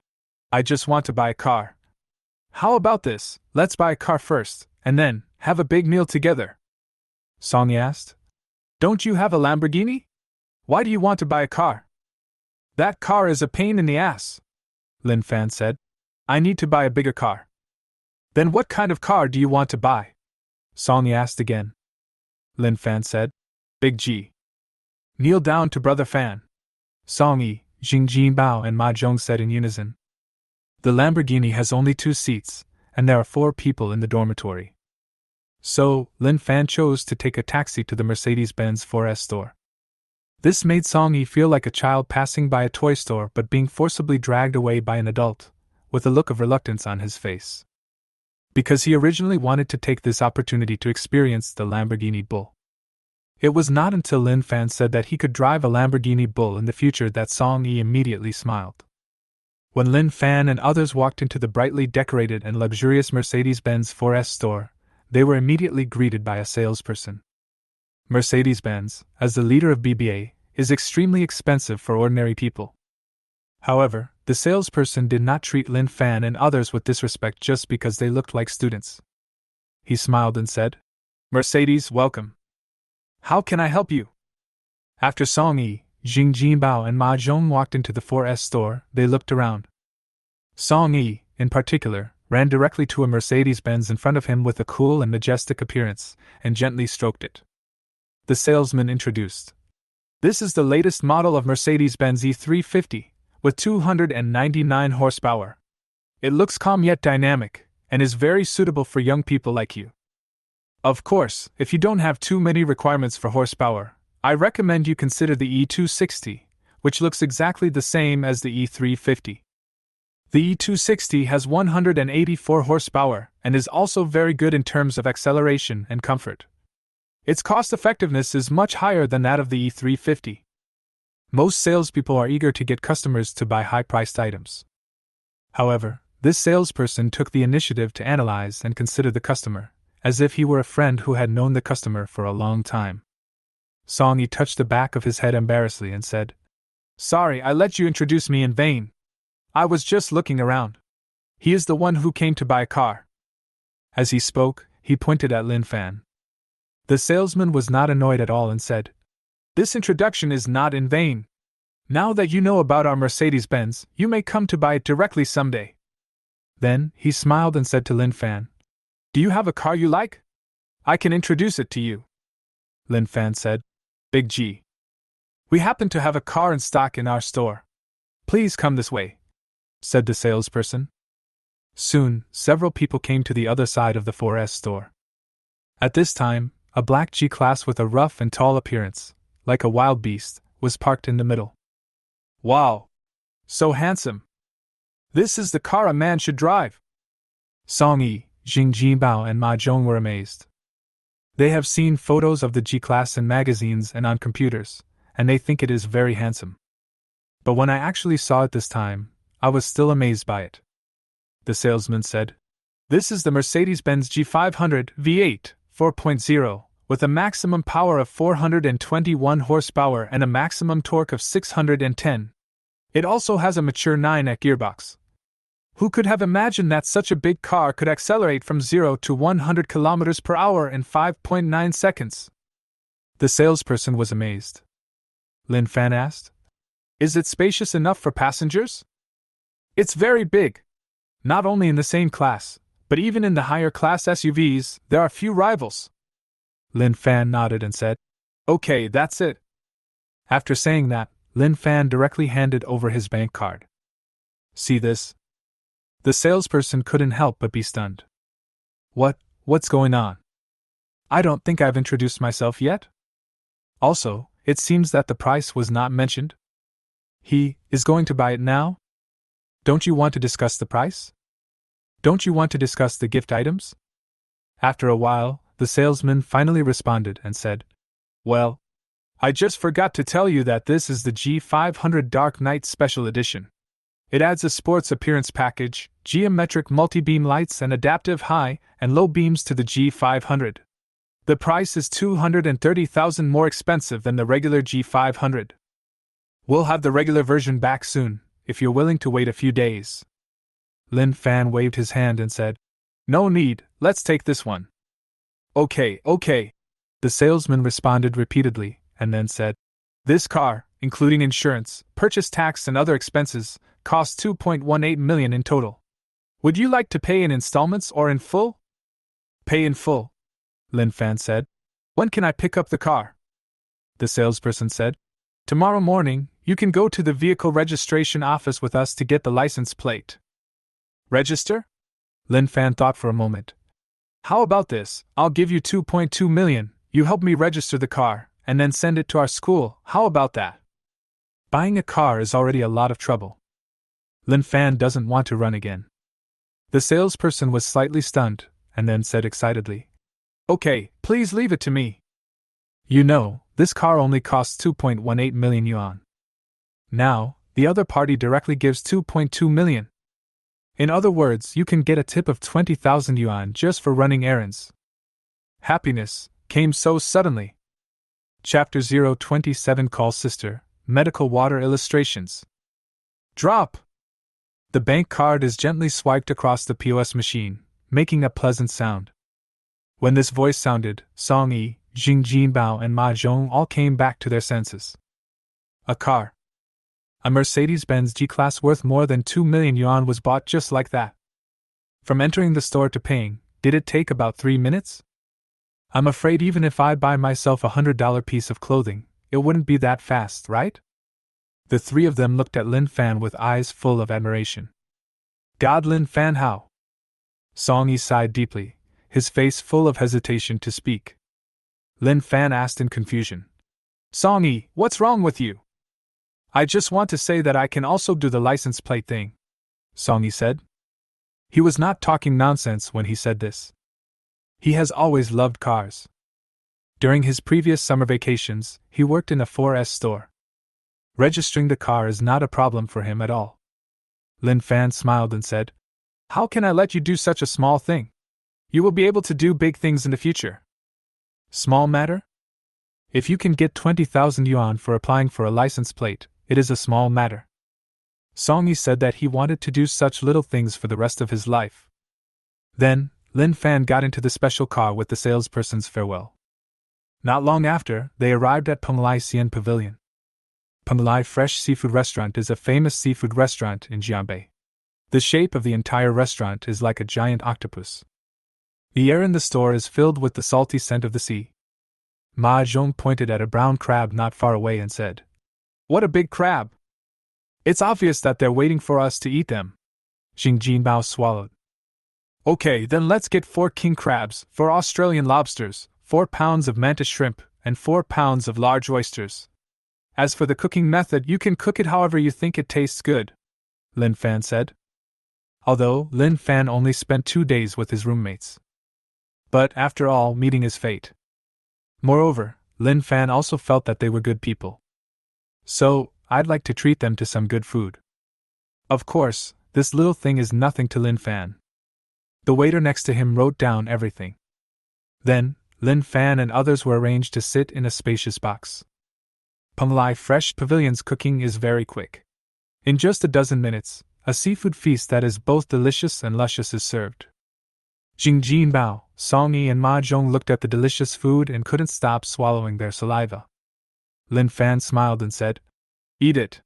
I just want to buy a car. How about this, let's buy a car first, and then, have a big meal together? Song Yi asked. Don't you have a Lamborghini? Why do you want to buy a car? That car is a pain in the ass, Lin Fan said. I need to buy a bigger car. Then what kind of car do you want to buy? Song Yi asked again. Lin Fan said, Big G. Kneel down to Brother Fan, Song Yi, Xing Jinbao and Ma Zhong said in unison. The Lamborghini has only 2 seats, and there are 4 people in the dormitory. So, Lin Fan chose to take a taxi to the Mercedes-Benz 4S store. This made Song Yi feel like a child passing by a toy store but being forcibly dragged away by an adult, with a look of reluctance on his face. because he originally wanted to take this opportunity to experience the Lamborghini Bull. It was not until Lin Fan said that he could drive a Lamborghini Bull in the future that Song Yi immediately smiled. When Lin Fan and others walked into the brightly decorated and luxurious Mercedes-Benz 4S store, they were immediately greeted by a salesperson. Mercedes-Benz, as the leader of BBA, is extremely expensive for ordinary people. However, the salesperson did not treat Lin Fan and others with disrespect just because they looked like students. He smiled and said, "Mercedes, welcome. How can I help you?" After Song Yi, Jing Jinbao and Ma Zhong walked into the 4S store, they looked around. Song Yi, in particular, ran directly to a Mercedes-Benz in front of him with a cool and majestic appearance, and gently stroked it. The salesman introduced, "This is the latest model of Mercedes-Benz E350, with 299 horsepower. It looks calm yet dynamic, and is very suitable for young people like you. Of course, if you don't have too many requirements for horsepower, I recommend you consider the E260, which looks exactly the same as the E350. The E260 has 184 horsepower and is also very good in terms of acceleration and comfort. Its cost-effectiveness is much higher than that of the E350. Most salespeople are eager to get customers to buy high-priced items. However, this salesperson took the initiative to analyze and consider the customer, as if he were a friend who had known the customer for a long time." Song Yi touched the back of his head embarrassedly and said, "Sorry, I let you introduce me in vain. I was just looking around. He is the one who came to buy a car." As he spoke, he pointed at Lin Fan. The salesman was not annoyed at all and said, "This introduction is not in vain. Now that you know about our Mercedes-Benz, you may come to buy it directly someday." Then, he smiled and said to Lin Fan, "Do you have a car you like? I can introduce it to you." Lin Fan said, "Big G. We happen to have a car in stock in our store. Please come this way," said the salesperson. Soon, several people came to the other side of the 4S store. At this time, a black G-Class with a rough and tall appearance, like a wild beast, was parked in the middle. "Wow! So handsome! This is the car a man should drive!" Song Yi, Jing Jinbao and Ma Zhong were amazed. They have seen photos of the G-Class in magazines and on computers, and they think it is very handsome. But when I actually saw it this time, I was still amazed by it. The salesman said, "This is the Mercedes-Benz G500 V8 4.0, with a maximum power of 421 horsepower and a maximum torque of 610. It also has a mature 9-act gearbox. Who could have imagined that such a big car could accelerate from 0 to 100 km per hour in 5.9 seconds? The salesperson was amazed. Lin Fan asked, "Is it spacious enough for passengers?" "It's very big. Not only in the same class, but even in the higher class SUVs, there are few rivals." Lin Fan nodded and said, "Okay, that's it." After saying that, Lin Fan directly handed over his bank card. "See this?" The salesperson couldn't help but be stunned. What's going on? I don't think I've introduced myself yet? Also, it seems that the price was not mentioned. He is going to buy it now? Don't you want to discuss the price? Don't you want to discuss the gift items?" After a while, the salesman finally responded and said, "Well, I just forgot to tell you that this is the G500 Dark Knight Special Edition. It adds a sports appearance package, geometric multi-beam lights and adaptive high and low beams to the G500. The price is 230,000 more expensive than the regular G500. We'll have the regular version back soon, if you're willing to wait a few days." Lin Fan waved his hand and said, "No need, let's take this one." Okay. The salesman responded repeatedly, and then said, "This car, including insurance, purchase tax and other expenses, costs 2.18 million in total. Would you like to pay in installments or in full?" "Pay in full," Lin Fan said. "When can I pick up the car?" The salesperson said, "Tomorrow morning, you can go to the vehicle registration office with us to get the license plate." "Register?" Lin Fan thought for a moment. "How about this? I'll give you 2.2 million, you help me register the car, and then send it to our school, how about that?" Buying a car is already a lot of trouble. Lin Fan doesn't want to run again. The salesperson was slightly stunned, and then said excitedly, "Okay, please leave it to me. You know, this car only costs 2.18 million yuan. Now, the other party directly gives 2.2 million. In other words, you can get a tip of 20,000 yuan just for running errands." Happiness came so suddenly. Chapter 027 Call Sister, Medical Water Illustrations. Drop! The bank card is gently swiped across the POS machine, making a pleasant sound. When this voice sounded, Song Yi, Jing Jinbao, and Ma Zhong all came back to their senses. A car. A Mercedes-Benz G-Class worth more than 2 million yuan was bought just like that. From entering the store to paying, did it take about 3 minutes? I'm afraid even if I buy myself a $100 piece of clothing, it wouldn't be that fast, right? The three of them looked at Lin Fan with eyes full of admiration. God, Lin Fan, how? Song Yi sighed deeply, his face full of hesitation to speak. Lin Fan asked in confusion, "Song Yi, what's wrong with you?" "I just want to say that I can also do the license plate thing," Song Yi said. He was not talking nonsense when he said this. He has always loved cars. During his previous summer vacations, he worked in a 4S store. Registering the car is not a problem for him at all. Lin Fan smiled and said, "How can I let you do such a small thing? You will be able to do big things in the future." Small matter? If you can get 20,000 yuan for applying for a license plate, it is a small matter. Song Yi said that he wanted to do such little things for the rest of his life. Then, Lin Fan got into the special car with the salesperson's farewell. Not long after, they arrived at Penglai Xian Pavilion. Penglai Fresh Seafood Restaurant is a famous seafood restaurant in Jianbei. The shape of the entire restaurant is like a giant octopus. The air in the store is filled with the salty scent of the sea. Ma Zhong pointed at a brown crab not far away and said, "What a big crab! It's obvious that they're waiting for us to eat them." Jing Jinbao swallowed. "Okay, then let's get 4 king crabs, 4 Australian lobsters, 4 pounds of mantis shrimp, and 4 pounds of large oysters. As for the cooking method, you can cook it however you think it tastes good," Lin Fan said. Although Lin Fan only spent 2 days with his roommates. But, after all, meeting is fate. Moreover, Lin Fan also felt that they were good people. "So, I'd like to treat them to some good food." Of course, this little thing is nothing to Lin Fan. The waiter next to him wrote down everything. Then, Lin Fan and others were arranged to sit in a spacious box. Penglai Fresh Pavilion's cooking is very quick. In just a dozen minutes, a seafood feast that is both delicious and luscious is served. Jing Jinbao, Song Yi, and Ma Zhong looked at the delicious food and couldn't stop swallowing their saliva. Lin Fan smiled and said, "Eat it."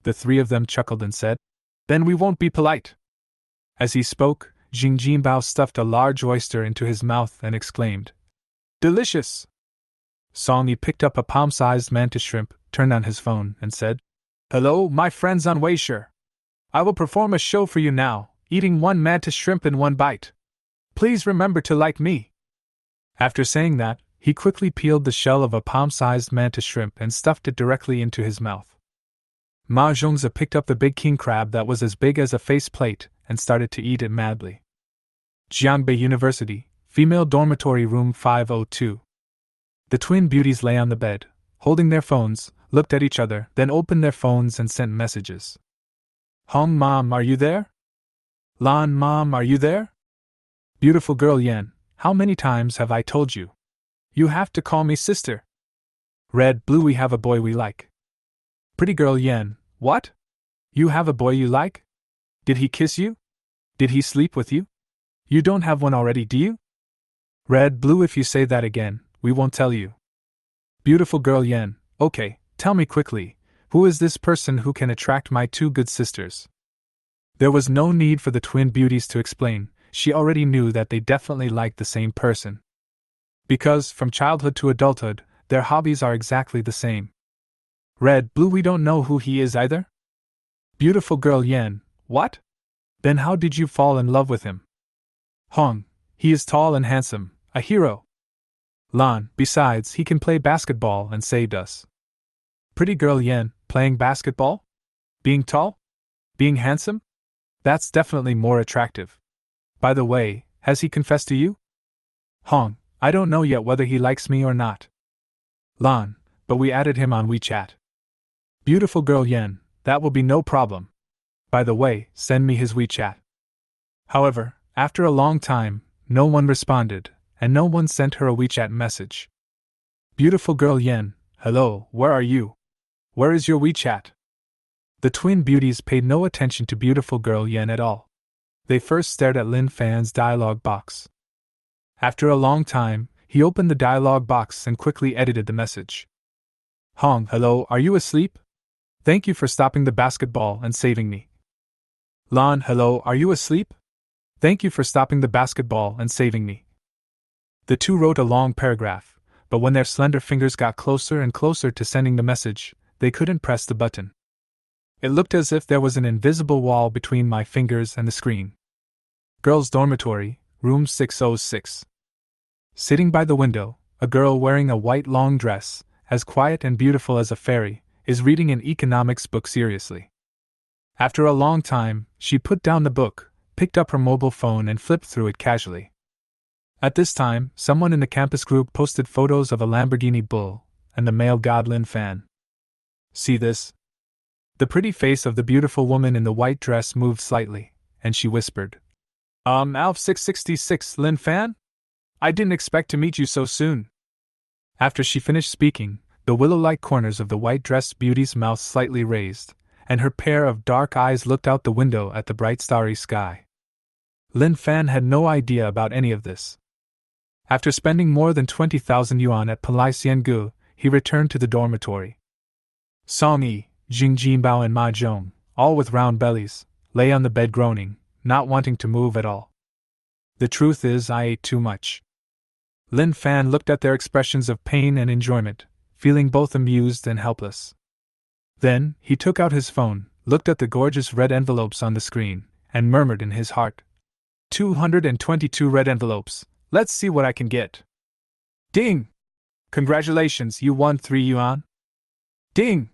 The three of them chuckled and said, "Then we won't be polite." As he spoke, Jing Jinbao stuffed a large oyster into his mouth and exclaimed, "Delicious!" Song Yi picked up a palm-sized mantis shrimp, turned on his phone, and said, "Hello, my friends on Weishi. I will perform a show for you now, eating 1 mantis shrimp in 1 bite. Please remember to like me." After saying that, he quickly peeled the shell of a palm-sized mantis shrimp and stuffed it directly into his mouth. Ma Zhongza picked up the big king crab that was as big as a faceplate and started to eat it madly. Jianbei University, Female Dormitory Room 502. The twin beauties lay on the bed, holding their phones, looked at each other, then opened their phones and sent messages. "Hong Mom, are you there? Lan Mom, are you there? Beautiful girl Yan, how many times have I told you? You have to call me sister. Red, blue, we have a boy we like. Pretty girl Yan, what? You have a boy you like? Did he kiss you? Did he sleep with you? You don't have one already, do you? Red, blue, if you say that again, we won't tell you. Beautiful girl Yan, okay, tell me quickly, who is this person who can attract my 2 good sisters?" There was no need for the twin beauties to explain, she already knew that they definitely liked the same person. Because, from childhood to adulthood, their hobbies are exactly the same. Red, blue, we don't know who he is either? Beautiful girl Yan, what? Then how did you fall in love with him? Hong, he is tall and handsome, a hero. Lan, besides, he can play basketball and saved us. Pretty girl Yan, playing basketball? Being tall? Being handsome? That's definitely more attractive. By the way, Has he confessed to you? Hong, I don't know yet whether he likes me or not. Lan, but we added him on WeChat. Beautiful girl Yen, that will be no problem. By the way, send me his WeChat. However, after a long time, no one responded, and no one sent her a WeChat message. Beautiful girl Yen, hello, where are you? Where is your WeChat? The twin beauties paid no attention to beautiful girl Yen at all. They first stared at Lin Fan's dialogue box. After a long time, he opened the dialogue box and quickly edited the message. Hong, hello, are you asleep? Thank you for stopping the basketball and saving me. Lan, hello, are you asleep? Thank you for stopping the basketball and saving me. The two wrote a long paragraph, but when their slender fingers got closer and closer to sending the message, they couldn't press the button. It looked as if there was an invisible wall between my fingers and the screen. Girls' dormitory, room 606. Sitting by the window, a girl wearing a white long dress, as quiet and beautiful as a fairy, is reading an economics book seriously. After a long time, she put down the book, picked up her mobile phone and flipped through it casually. At this time, someone in the campus group posted photos of a Lamborghini Bull and the male god Lin Fan. See this? The pretty face of the beautiful woman in the white dress moved slightly, and she whispered, Alf 666, Lin Fan? I didn't expect to meet you so soon. After she finished speaking, the willow-like corners of the white-dressed beauty's mouth slightly raised, and her pair of dark eyes looked out the window at the bright starry sky. Lin Fan had no idea about any of this. After spending more than 20,000 yuan at Palais Xiangu, he returned to the dormitory. Song Yi, Jing Jinbao and Ma Zhong, all with round bellies, lay on the bed groaning, not wanting to move at all. The truth is, I ate too much. Lin Fan looked at their expressions of pain and enjoyment, feeling both amused and helpless. Then, he took out his phone, looked at the gorgeous red envelopes on the screen, and murmured in his heart, 222 red envelopes, let's see what I can get. Ding! Congratulations, you won 3 yuan. Ding!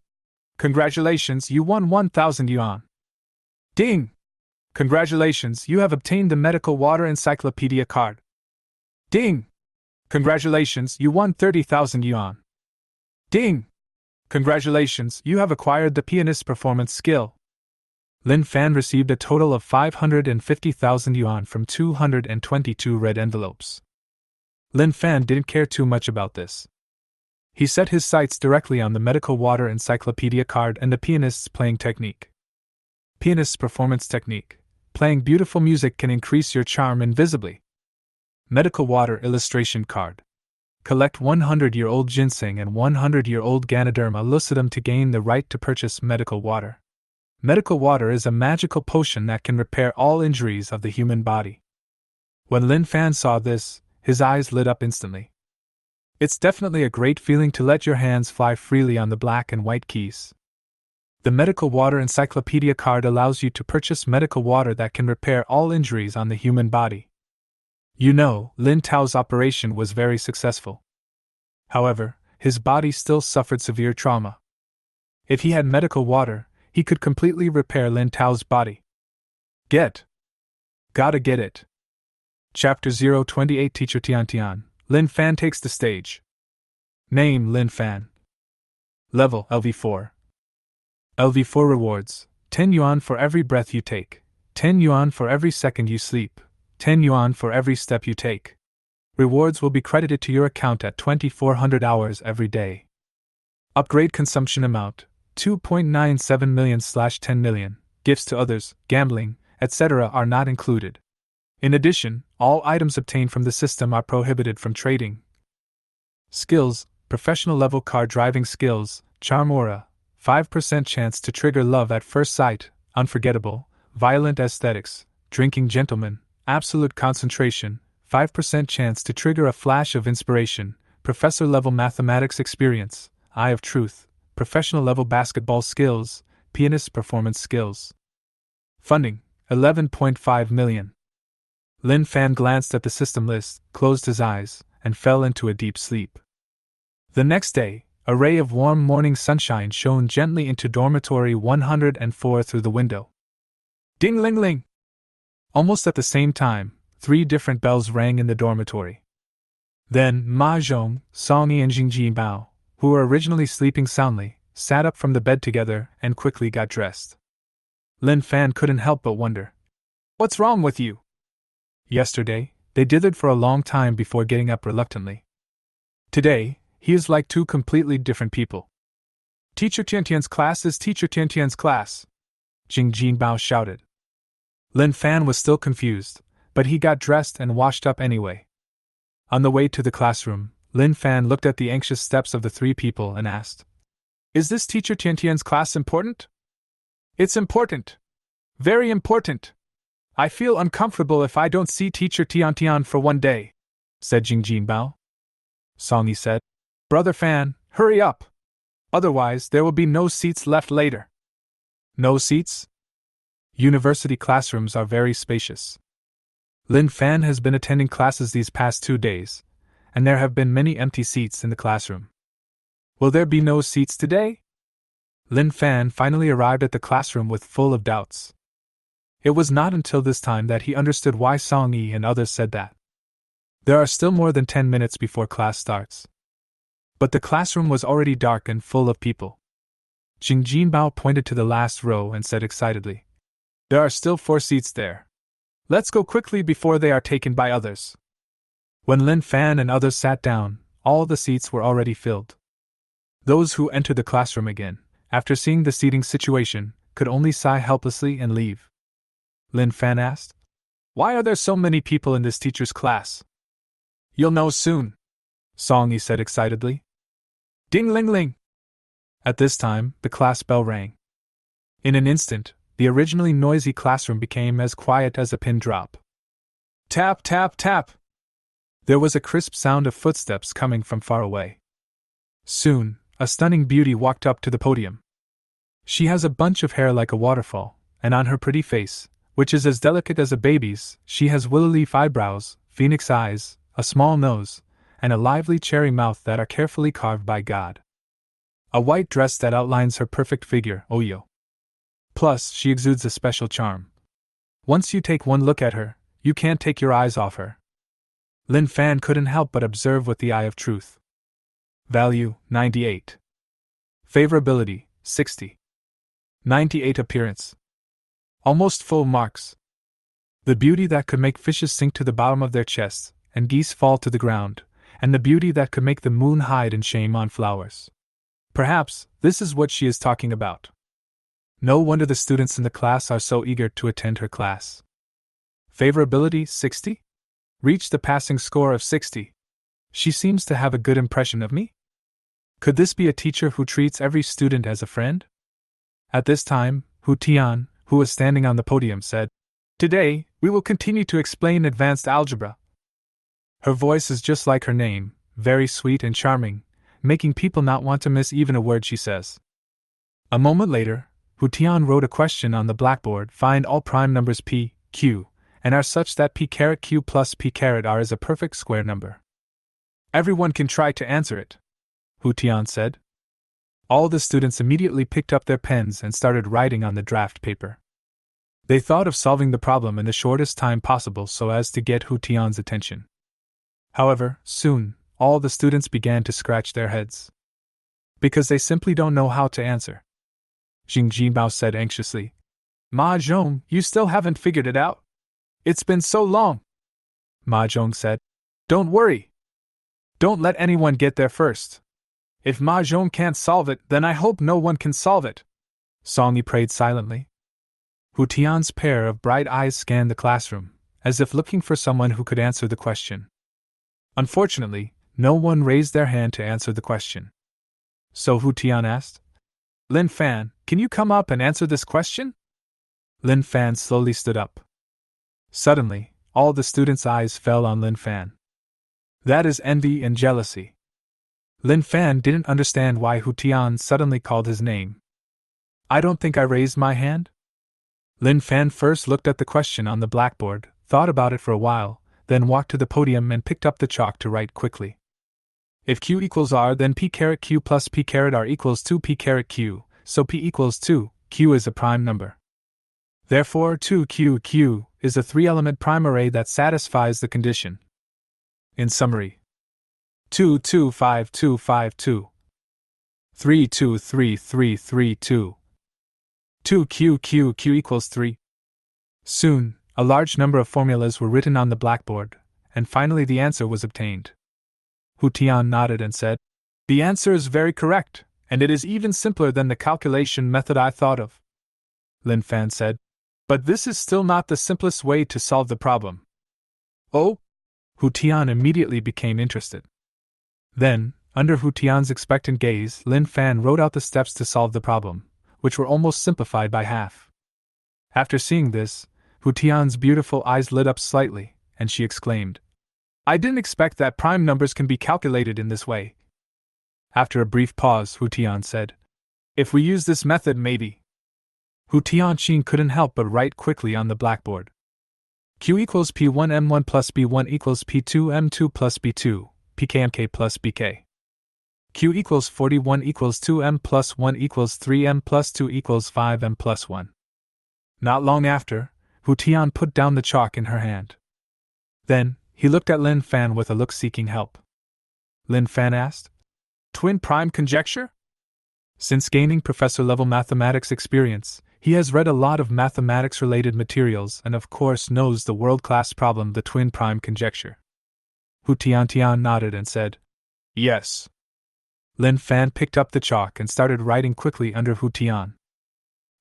Congratulations, you won 1,000 yuan. Ding! Congratulations, you have obtained the medical water encyclopedia card. Ding! Congratulations, you won 30,000 yuan. Ding! Congratulations, you have acquired the pianist performance skill. Lin Fan received a total of 550,000 yuan from 222 red envelopes. Lin Fan didn't care too much about this. He set his sights directly on the medical water encyclopedia card and the pianist's playing technique. Pianist's performance technique. Playing beautiful music can increase your charm invisibly. Medical water illustration card. Collect 100-year-old ginseng and 100-year-old Ganoderma lucidum to gain the right to purchase medical water. Medical water is a magical potion that can repair all injuries of the human body. When Lin Fan saw this, his eyes lit up instantly. It's definitely a great feeling to let your hands fly freely on the black and white keys. The medical water encyclopedia card allows you to purchase medical water that can repair all injuries on the human body. You know, Lin Tao's operation was very successful. However, his body still suffered severe trauma. If he had medical water, he could completely repair Lin Tao's body. Gotta get it. Chapter 028 Teacher Tian. Lin Fan takes the stage. Name Lin Fan. Level LV4. LV4 rewards 10 yuan for every breath you take, 10 yuan for every second you sleep, 10 yuan for every step you take. Rewards will be credited to your account at 2400 hours every day. Upgrade consumption amount 2.97 million/10 million. Gifts to others, gambling, etc. are not included. In addition, all items obtained from the system are prohibited from trading. Skills: professional level car driving skills, charm aura, 5% chance to trigger love at first sight, unforgettable, violent aesthetics, drinking gentleman, absolute concentration, 5% chance to trigger a flash of inspiration, professor level mathematics experience, eye of truth, professional level basketball skills, pianist performance skills. Funding: 11.5 million. Lin Fan glanced at the system list, closed his eyes, and fell into a deep sleep. The next day, a ray of warm morning sunshine shone gently into dormitory 104 through the window. Ding-ling-ling! Almost at the same time, 3 different bells rang in the dormitory. Then Ma Zhong, Song Yi, and Jingji Bao, who were originally sleeping soundly, sat up from the bed together and quickly got dressed. Lin Fan couldn't help but wonder. What's wrong with you? Yesterday, they dithered for a long time before getting up reluctantly. Today, he is like 2 completely different people. Teacher Tiantian's class is Teacher Tiantian's class, Jing Bao shouted. Lin Fan was still confused, but he got dressed and washed up anyway. On the way to the classroom, Lin Fan looked at the anxious steps of the 3 people and asked, Is this Teacher Tiantian's class important? It's important. Very important. I feel uncomfortable if I don't see Teacher Tiantian for one day, said Jing Bao. Song Yi said, Brother Fan, hurry up. Otherwise, there will be no seats left later. No seats? University classrooms are very spacious. Lin Fan has been attending classes these past 2 days, and there have been many empty seats in the classroom. Will there be no seats today? Lin Fan finally arrived at the classroom with full of doubts. It was not until this time that he understood why Song Yi and others said that. There are still more than 10 minutes before class starts. But the classroom was already dark and full of people. Jing Bao pointed to the last row and said excitedly, There are still 4 seats there. Let's go quickly before they are taken by others. When Lin Fan and others sat down, all the seats were already filled. Those who entered the classroom again, after seeing the seating situation, could only sigh helplessly and leave. Lin Fan asked, Why are there so many people in this teacher's class? You'll know soon, Song Yi said excitedly. Ding ling ling! At this time, the class bell rang. In an instant, the originally noisy classroom became as quiet as a pin drop. Tap, tap, tap! There was a crisp sound of footsteps coming from far away. Soon, a stunning beauty walked up to the podium. She has a bunch of hair like a waterfall, and on her pretty face, which is as delicate as a baby's, she has willow leaf eyebrows, phoenix eyes, a small nose, and a lively cherry mouth that are carefully carved by God. A white dress that outlines her perfect figure, Oyo. Plus, she exudes a special charm. Once you take one look at her, you can't take your eyes off her. Lin Fan couldn't help but observe with the eye of truth. Value, 98. Favorability, 60. 98 appearance. Almost full marks. The beauty that could make fishes sink to the bottom of their chests, and geese fall to the ground, and the beauty that could make the moon hide in shame on flowers. Perhaps, this is what she is talking about. No wonder the students in the class are so eager to attend her class. Favorability, 60? Reached the passing score of 60. She seems to have a good impression of me? Could this be a teacher who treats every student as a friend? At this time, Hu Tian, who was standing on the podium, said, Today, we will continue to explain advanced algebra. Her voice is just like her name, very sweet and charming, making people not want to miss even a word she says. A moment later, Hu Tian wrote a question on the blackboard: Find all prime numbers p, q, and r such that p⁻q plus p⁻r is a perfect square number. Everyone can try to answer it, Hu Tian said. All the students immediately picked up their pens and started writing on the draft paper. They thought of solving the problem in the shortest time possible so as to get Hu Tian's attention. However, soon, all the students began to scratch their heads. Because they simply don't know how to answer. Jing Bao said anxiously, Ma Zhong, you still haven't figured it out? It's been so long. Ma Zhong said, Don't worry. Don't let anyone get there first. If Ma Zhong can't solve it, then I hope no one can solve it. Song Yi prayed silently. Hu Tian's pair of bright eyes scanned the classroom, as if looking for someone who could answer the question. Unfortunately, no one raised their hand to answer the question. So Hu Tian asked, Lin Fan, can you come up and answer this question? Lin Fan slowly stood up. Suddenly, all the students' eyes fell on Lin Fan. That is envy and jealousy. Lin Fan didn't understand why Hu Tian suddenly called his name. I don't think I raised my hand? Lin Fan first looked at the question on the blackboard, thought about it for a while, then walked to the podium and picked up the chalk to write quickly. If q equals r, then p⁻q plus p⁻r equals 2 p⁻q, so p equals 2, q is a prime number. Therefore, 2QQ is a three-element prime array that satisfies the condition. In summary, 225252, 323332, 2QQQ equals 3. Soon, a large number of formulas were written on the blackboard, and finally the answer was obtained. Hu Tian nodded and said, "The answer is very correct, and it is even simpler than the calculation method I thought of." Lin Fan said, "But this is still not the simplest way to solve the problem." "Oh?" Hu Tian immediately became interested. Then, under Hu Tian's expectant gaze, Lin Fan wrote out the steps to solve the problem, which were almost simplified by half. After seeing this, Hu Tian's beautiful eyes lit up slightly, and she exclaimed, "I didn't expect that prime numbers can be calculated in this way." After a brief pause, Hu Tian said, "If we use this method, maybe." Hu Tianqing couldn't help but write quickly on the blackboard. Q equals P1M1 plus B1 equals P2M2 plus B2, PKMK plus BK. Q equals 41 equals 2M plus 1 equals 3M plus 2 equals 5M plus 1. Not long after, Hu Tian put down the chalk in her hand. Then, he looked at Lin Fan with a look seeking help. Lin Fan asked, "Twin prime conjecture?" Since gaining professor-level mathematics experience, he has read a lot of mathematics-related materials and of course knows the world-class problem, the twin prime conjecture. Hu Tian nodded and said, "Yes." Lin Fan picked up the chalk and started writing quickly under Hu Tian.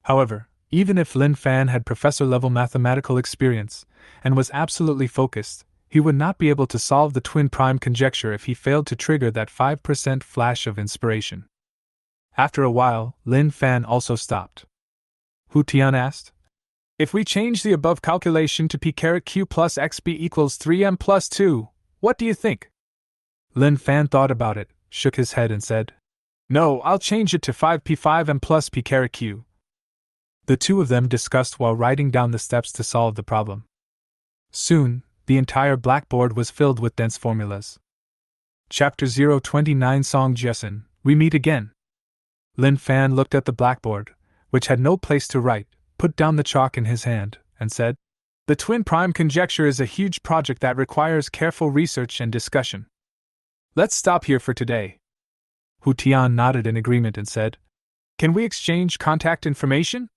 However, even if Lin Fan had professor-level mathematical experience and was absolutely focused, he would not be able to solve the twin prime conjecture if he failed to trigger that 5% flash of inspiration. After a while, Lin Fan also stopped. Hu Tian asked, "If we change the above calculation to P*Q plus XB equals 3M plus 2, what do you think?" Lin Fan thought about it, shook his head and said, "No, I'll change it to 5P5M plus P*Q." The two of them discussed while writing down the steps to solve the problem. Soon, the entire blackboard was filled with dense formulas. Chapter 029 Song Jessen, We Meet Again. Lin Fan looked at the blackboard, which had no place to write, put down the chalk in his hand, and said, "The twin prime conjecture is a huge project that requires careful research and discussion. Let's stop here for today." Hu Tian nodded in agreement and said, "Can we exchange contact information?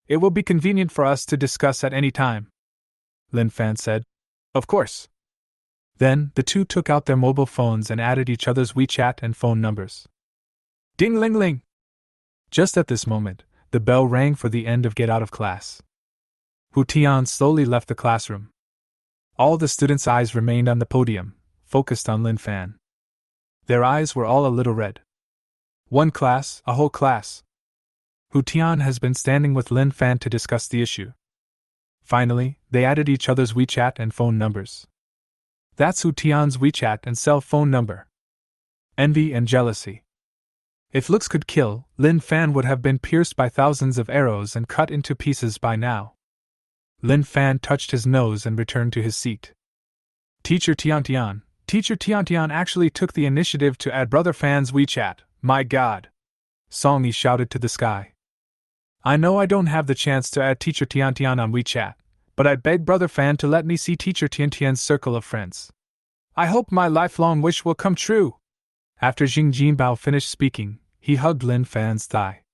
It will be convenient for us to discuss at any time." Lin Fan said, "Of course." Then the two took out their mobile phones and added each other's WeChat and phone numbers. Ding-ling-ling! Just at this moment, the bell rang for the end of get out of class. Hu Tian slowly left the classroom. All the students' eyes remained on the podium, focused on Lin Fan. Their eyes were all a little red. One class, a whole class. Hu Tian has been standing with Lin Fan to discuss the issue. Finally, they added each other's WeChat and phone numbers. That's Hu Tian's WeChat and cell phone number. Envy and jealousy. If looks could kill, Lin Fan would have been pierced by thousands of arrows and cut into pieces by now. Lin Fan touched his nose and returned to his seat. Teacher Tian actually took the initiative to add Brother Fan's WeChat, my god! Song Yi shouted to the sky. I know I don't have the chance to add Teacher Tian on WeChat, but I beg Brother Fan to let me see Teacher Tian's circle of friends. I hope my lifelong wish will come true. After Jing Jinbao finished speaking, he hugged Lin Fan's thigh.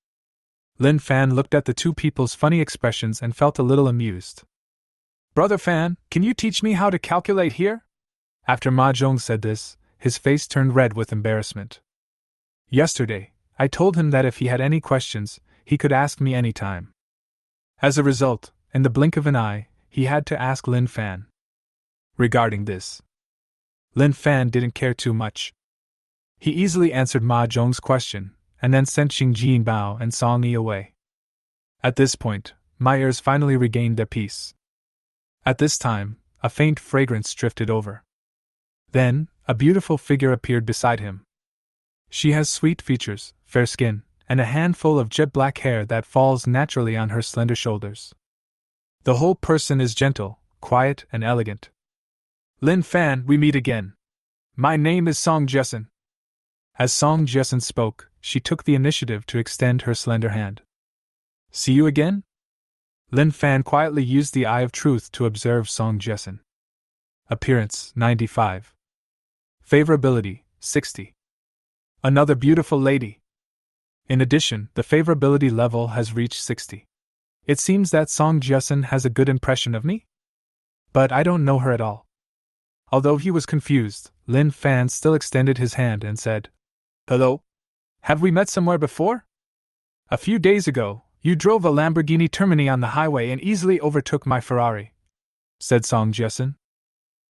Lin Fan looked at the two people's funny expressions and felt a little amused. Brother Fan, can you teach me how to calculate here? After Ma Zhong said this, his face turned red with embarrassment. Yesterday, I told him that if he had any questions, he could ask me any time. As a result, in the blink of an eye, he had to ask Lin Fan. Regarding this, Lin Fan didn't care too much. He easily answered Ma Zhong's question, and then sent Xing Jinbao and Song Yi away. At this point, my ears finally regained their peace. At this time, a faint fragrance drifted over. Then, a beautiful figure appeared beside him. She has sweet features, fair skin, and a handful of jet black hair that falls naturally on her slender shoulders. The whole person is gentle, quiet, and elegant. Lin Fan, we meet again. My name is Song Jessen. As Song Jessen spoke, she took the initiative to extend her slender hand. See you again? Lin Fan quietly used the eye of truth to observe Song Jessen. Appearance 95. Favorability 60. Another beautiful lady. In addition, the favorability level has reached 60. It seems that Song Jessen has a good impression of me? But I don't know her at all. Although he was confused, Lin Fan still extended his hand and said, "Hello? Have we met somewhere before? A few days ago, you drove a Lamborghini Termini on the highway and easily overtook my Ferrari," said Song Jessen.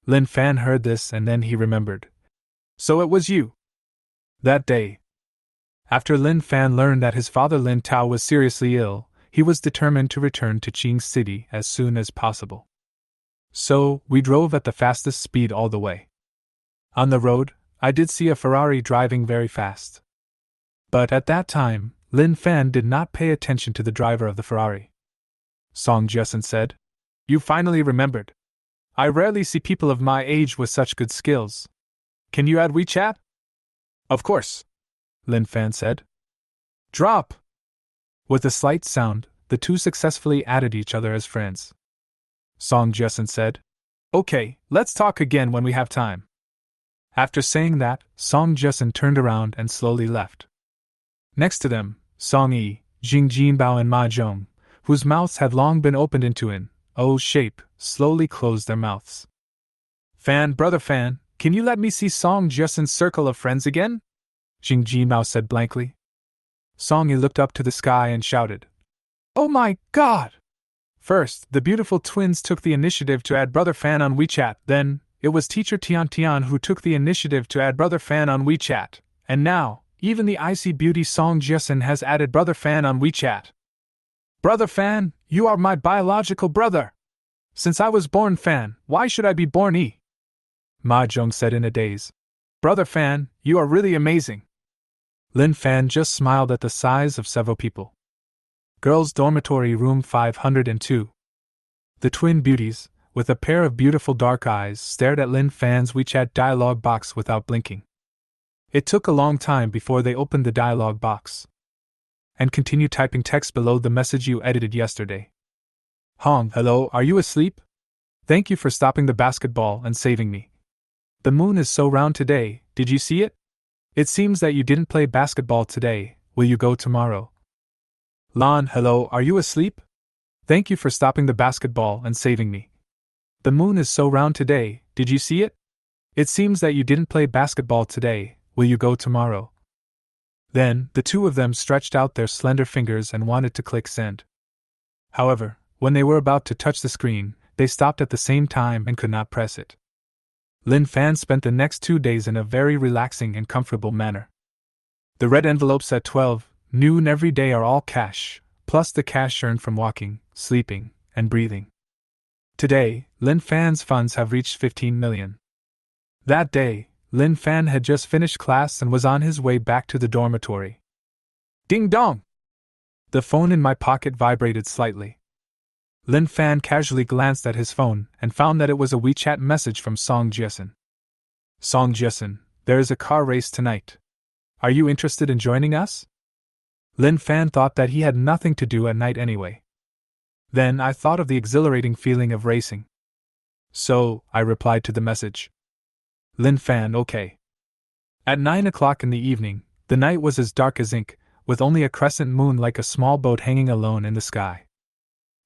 Lin Fan heard this and then he remembered. So it was you. That day. After Lin Fan learned that his father Lin Tao was seriously ill, he was determined to return to Qing City as soon as possible. So, we drove at the fastest speed all the way. On the road, I did see a Ferrari driving very fast. But at that time, Lin Fan did not pay attention to the driver of the Ferrari. Song Jessen said, "You finally remembered. I rarely see people of my age with such good skills. Can you add WeChat?" "Of course," Lin Fan said. "Drop." With a slight sound, the two successfully added each other as friends. Song Jessen said, "Okay, let's talk again when we have time." After saying that, Song Jessen turned around and slowly left. Next to them, Song Yi, Jing Jinbao and Ma Zhong, whose mouths had long been opened into an O shape, slowly closed their mouths. Brother Fan, can you let me see Song Jessen's circle of friends again?" Jing Jinbao said blankly. Song Yi looked up to the sky and shouted, "Oh my God!" First, the beautiful twins took the initiative to add Brother Fan on WeChat, then, it was teacher Tian Tian who took the initiative to add Brother Fan on WeChat, and now, even the icy beauty Song Jessen has added Brother Fan on WeChat. "Brother Fan, you are my biological brother! Since I was born Fan, why should I be born E?" Ma Zhong said in a daze. "Brother Fan, you are really amazing." Lin Fan just smiled at the size of several people. Girls' Dormitory Room 502. The twin beauties, with a pair of beautiful dark eyes, stared at Lin Fan's WeChat dialog box without blinking. It took a long time before they opened the dialog box and continued typing text below the message you edited yesterday. "Hong, hello, are you asleep? Thank you for stopping the basketball and saving me. The moon is so round today, did you see it? It seems that you didn't play basketball today, will you go tomorrow? Lan, hello, are you asleep? Thank you for stopping the basketball and saving me. The moon is so round today, did you see it? It seems that you didn't play basketball today, will you go tomorrow?" Then, the two of them stretched out their slender fingers and wanted to click send. However, when they were about to touch the screen, they stopped at the same time and could not press it. Lin Fan spent the next 2 days in a very relaxing and comfortable manner. The red envelopes at 12 noon every day are all cash, plus the cash earned from walking, sleeping, and breathing. Today, Lin Fan's funds have reached 15 million. That day, Lin Fan had just finished class and was on his way back to the dormitory. Ding dong! The phone in my pocket vibrated slightly. Lin Fan casually glanced at his phone and found that it was a WeChat message from Song Jessen. "Song Jessen, there is a car race tonight. Are you interested in joining us?" Lin Fan thought that he had nothing to do at night anyway. Then I thought of the exhilarating feeling of racing. So, I replied to the message. Lin Fan, okay. At 9 o'clock in the evening, the night was as dark as ink, with only a crescent moon like a small boat hanging alone in the sky.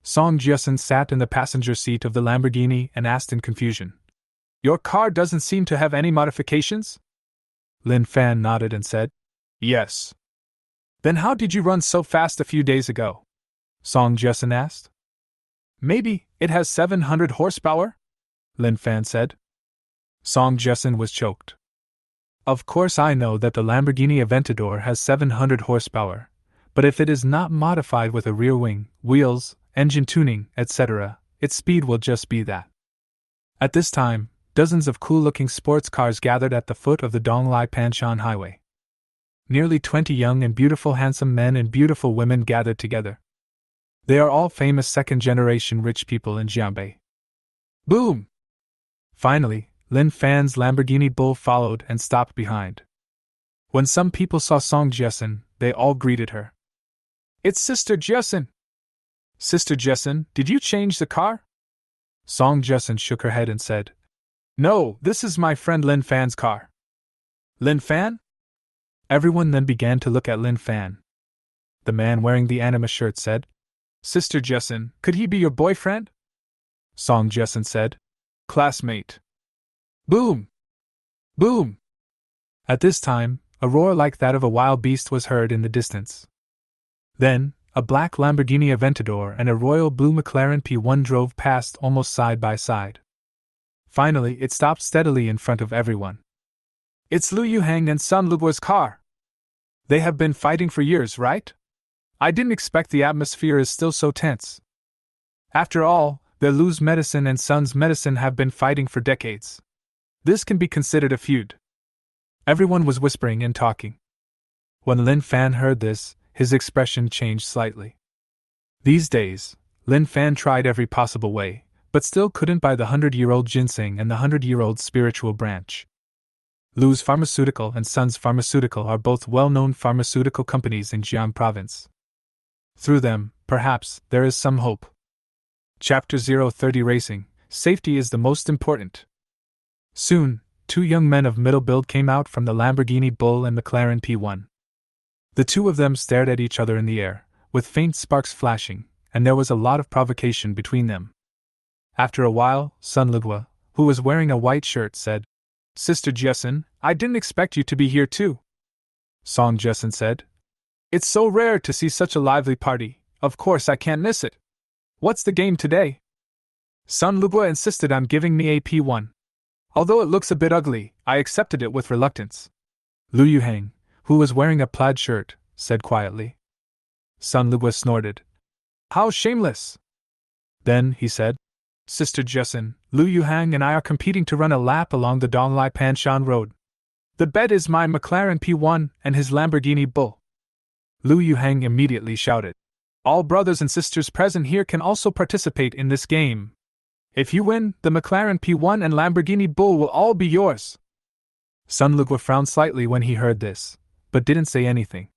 Song Jessen sat in the passenger seat of the Lamborghini and asked in confusion, "Your car doesn't seem to have any modifications?" Lin Fan nodded and said, "Yes." "Then how did you run so fast a few days ago?" Song Jessen asked. "Maybe it has 700 horsepower?" Lin Fan said. Song Jessen was choked. "Of course I know that the Lamborghini Aventador has 700 horsepower, but if it is not modified with a rear wing, wheels, engine tuning, etc., its speed will just be that." At this time, dozens of cool-looking sports cars gathered at the foot of the Donglai Panshan Highway. Nearly 20 young and beautiful handsome men and beautiful women gathered together. They are all famous second-generation rich people in Jianbei. Boom! Finally, Lin Fan's Lamborghini Bull followed and stopped behind. When some people saw Song Jessen, they all greeted her. "It's Sister Jessen!" Sister Jessen, did you change the car? Song Jessen shook her head and said, No, this is my friend Lin Fan's car. Lin Fan? Everyone then began to look at Lin Fan. The man wearing the anime shirt said, Sister Jessen, could he be your boyfriend? Song Jessen said, Classmate. Boom! Boom! At this time, a roar like that of a wild beast was heard in the distance. Then, a black Lamborghini Aventador and a royal blue McLaren P1 drove past almost side by side. Finally, it stopped steadily in front of everyone. It's Liu Yuhang and Sun Luguo's car. They have been fighting for years, right? I didn't expect the atmosphere is still so tense. After all, the Lu's medicine and Sun's medicine have been fighting for decades. This can be considered a feud. Everyone was whispering and talking. When Lin Fan heard this, his expression changed slightly. These days, Lin Fan tried every possible way, but still couldn't buy the 100-year-old ginseng and the 100-year-old spiritual branch. Lu's Pharmaceutical and Sun's Pharmaceutical are both well-known pharmaceutical companies in Jian Province. Through them, perhaps, there is some hope. Chapter 030 Racing, Safety is the most important. Soon, two young men of middle build came out from the Lamborghini Bull and McLaren P1. The two of them stared at each other in the air, with faint sparks flashing, and there was a lot of provocation between them. After a while, Sun Luguo, who was wearing a white shirt, said, Sister Jessen, I didn't expect you to be here too. Song Jessen said, It's so rare to see such a lively party, of course I can't miss it. What's the game today? Sun Luguo insisted on giving me a P1. Although it looks a bit ugly, I accepted it with reluctance. Liu Yuhang, who was wearing a plaid shirt, said quietly. Sun Luguo snorted. How shameless! Then he said, Sister Jessen, Liu Yuhang and I are competing to run a lap along the Donglai Panshan Road. The bet is my McLaren P1 and his Lamborghini Bull. Liu Yuhang immediately shouted, All brothers and sisters present here can also participate in this game. If you win, the McLaren P1 and Lamborghini Bull will all be yours. Sun Luguo frowned slightly when he heard this, but didn't say anything.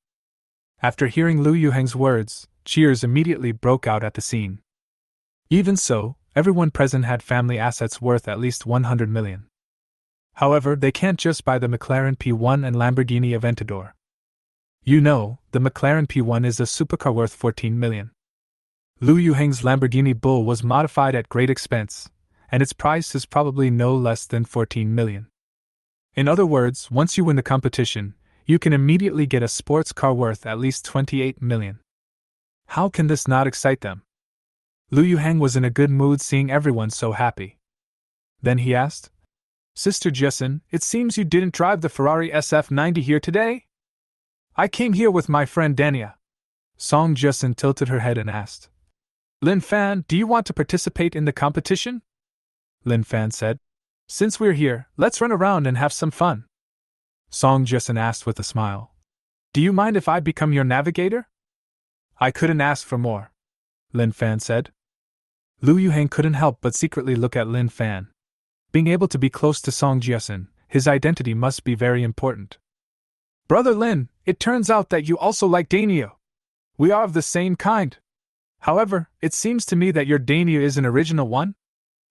After hearing Liu Yuhang's words, cheers immediately broke out at the scene. Even so, everyone present had family assets worth at least 100 million. However, they can't just buy the McLaren P1 and Lamborghini Aventador. You know, the McLaren P1 is a supercar worth 14 million. Liu Yuhang's Lamborghini Bull was modified at great expense, and its price is probably no less than 14 million. In other words, once you win the competition, you can immediately get a sports car worth at least 28 million. How can this not excite them? Liu Yuhang was in a good mood seeing everyone so happy. Then he asked, Sister Jessen, it seems you didn't drive the Ferrari SF90 here today? I came here with my friend Dania. Song Jessen tilted her head and asked, Lin Fan, do you want to participate in the competition? Lin Fan said, Since we're here, let's run around and have some fun. Song Jessen asked with a smile, Do you mind if I become your navigator? I couldn't ask for more, Lin Fan said. Liu Yuhang couldn't help but secretly look at Lin Fan. Being able to be close to Song Jessen, his identity must be very important. Brother Lin, it turns out that you also like Danio. We are of the same kind. However, it seems to me that your Danio is an original one?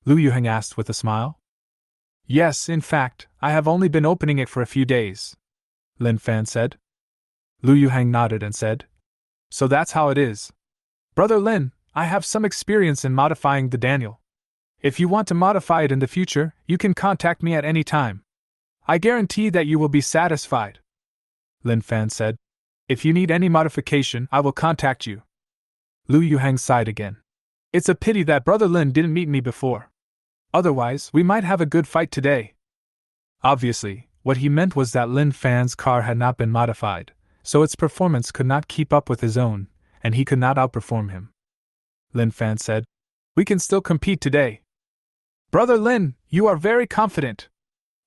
Liu Yuhang asked with a smile. Yes, in fact, I have only been opening it for a few days, Lin Fan said. Liu Yuhang nodded and said, So that's how it is. Brother Lin, I have some experience in modifying the Daniel. If you want to modify it in the future, you can contact me at any time. I guarantee that you will be satisfied. Lin Fan said, If you need any modification, I will contact you. Liu Yuhang sighed again. It's a pity that Brother Lin didn't meet me before. Otherwise, we might have a good fight today. Obviously, what he meant was that Lin Fan's car had not been modified, so its performance could not keep up with his own, and he could not outperform him. Lin Fan said, We can still compete today. Brother Lin, you are very confident.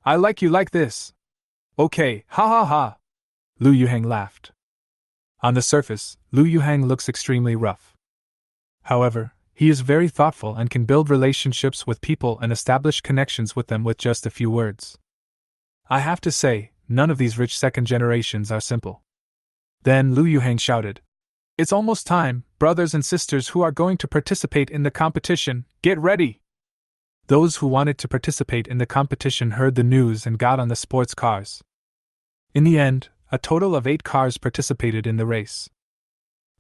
I like you like this. Okay, ha ha ha. Liu Yuhang laughed. On the surface, Liu Yuhang looks extremely rough. However, he is very thoughtful and can build relationships with people and establish connections with them with just a few words. I have to say, none of these rich second generations are simple. Then Liu Yuhang shouted, It's almost time, brothers and sisters who are going to participate in the competition, get ready! Those who wanted to participate in the competition heard the news and got on the sports cars. In the end, a total of 8 cars participated in the race.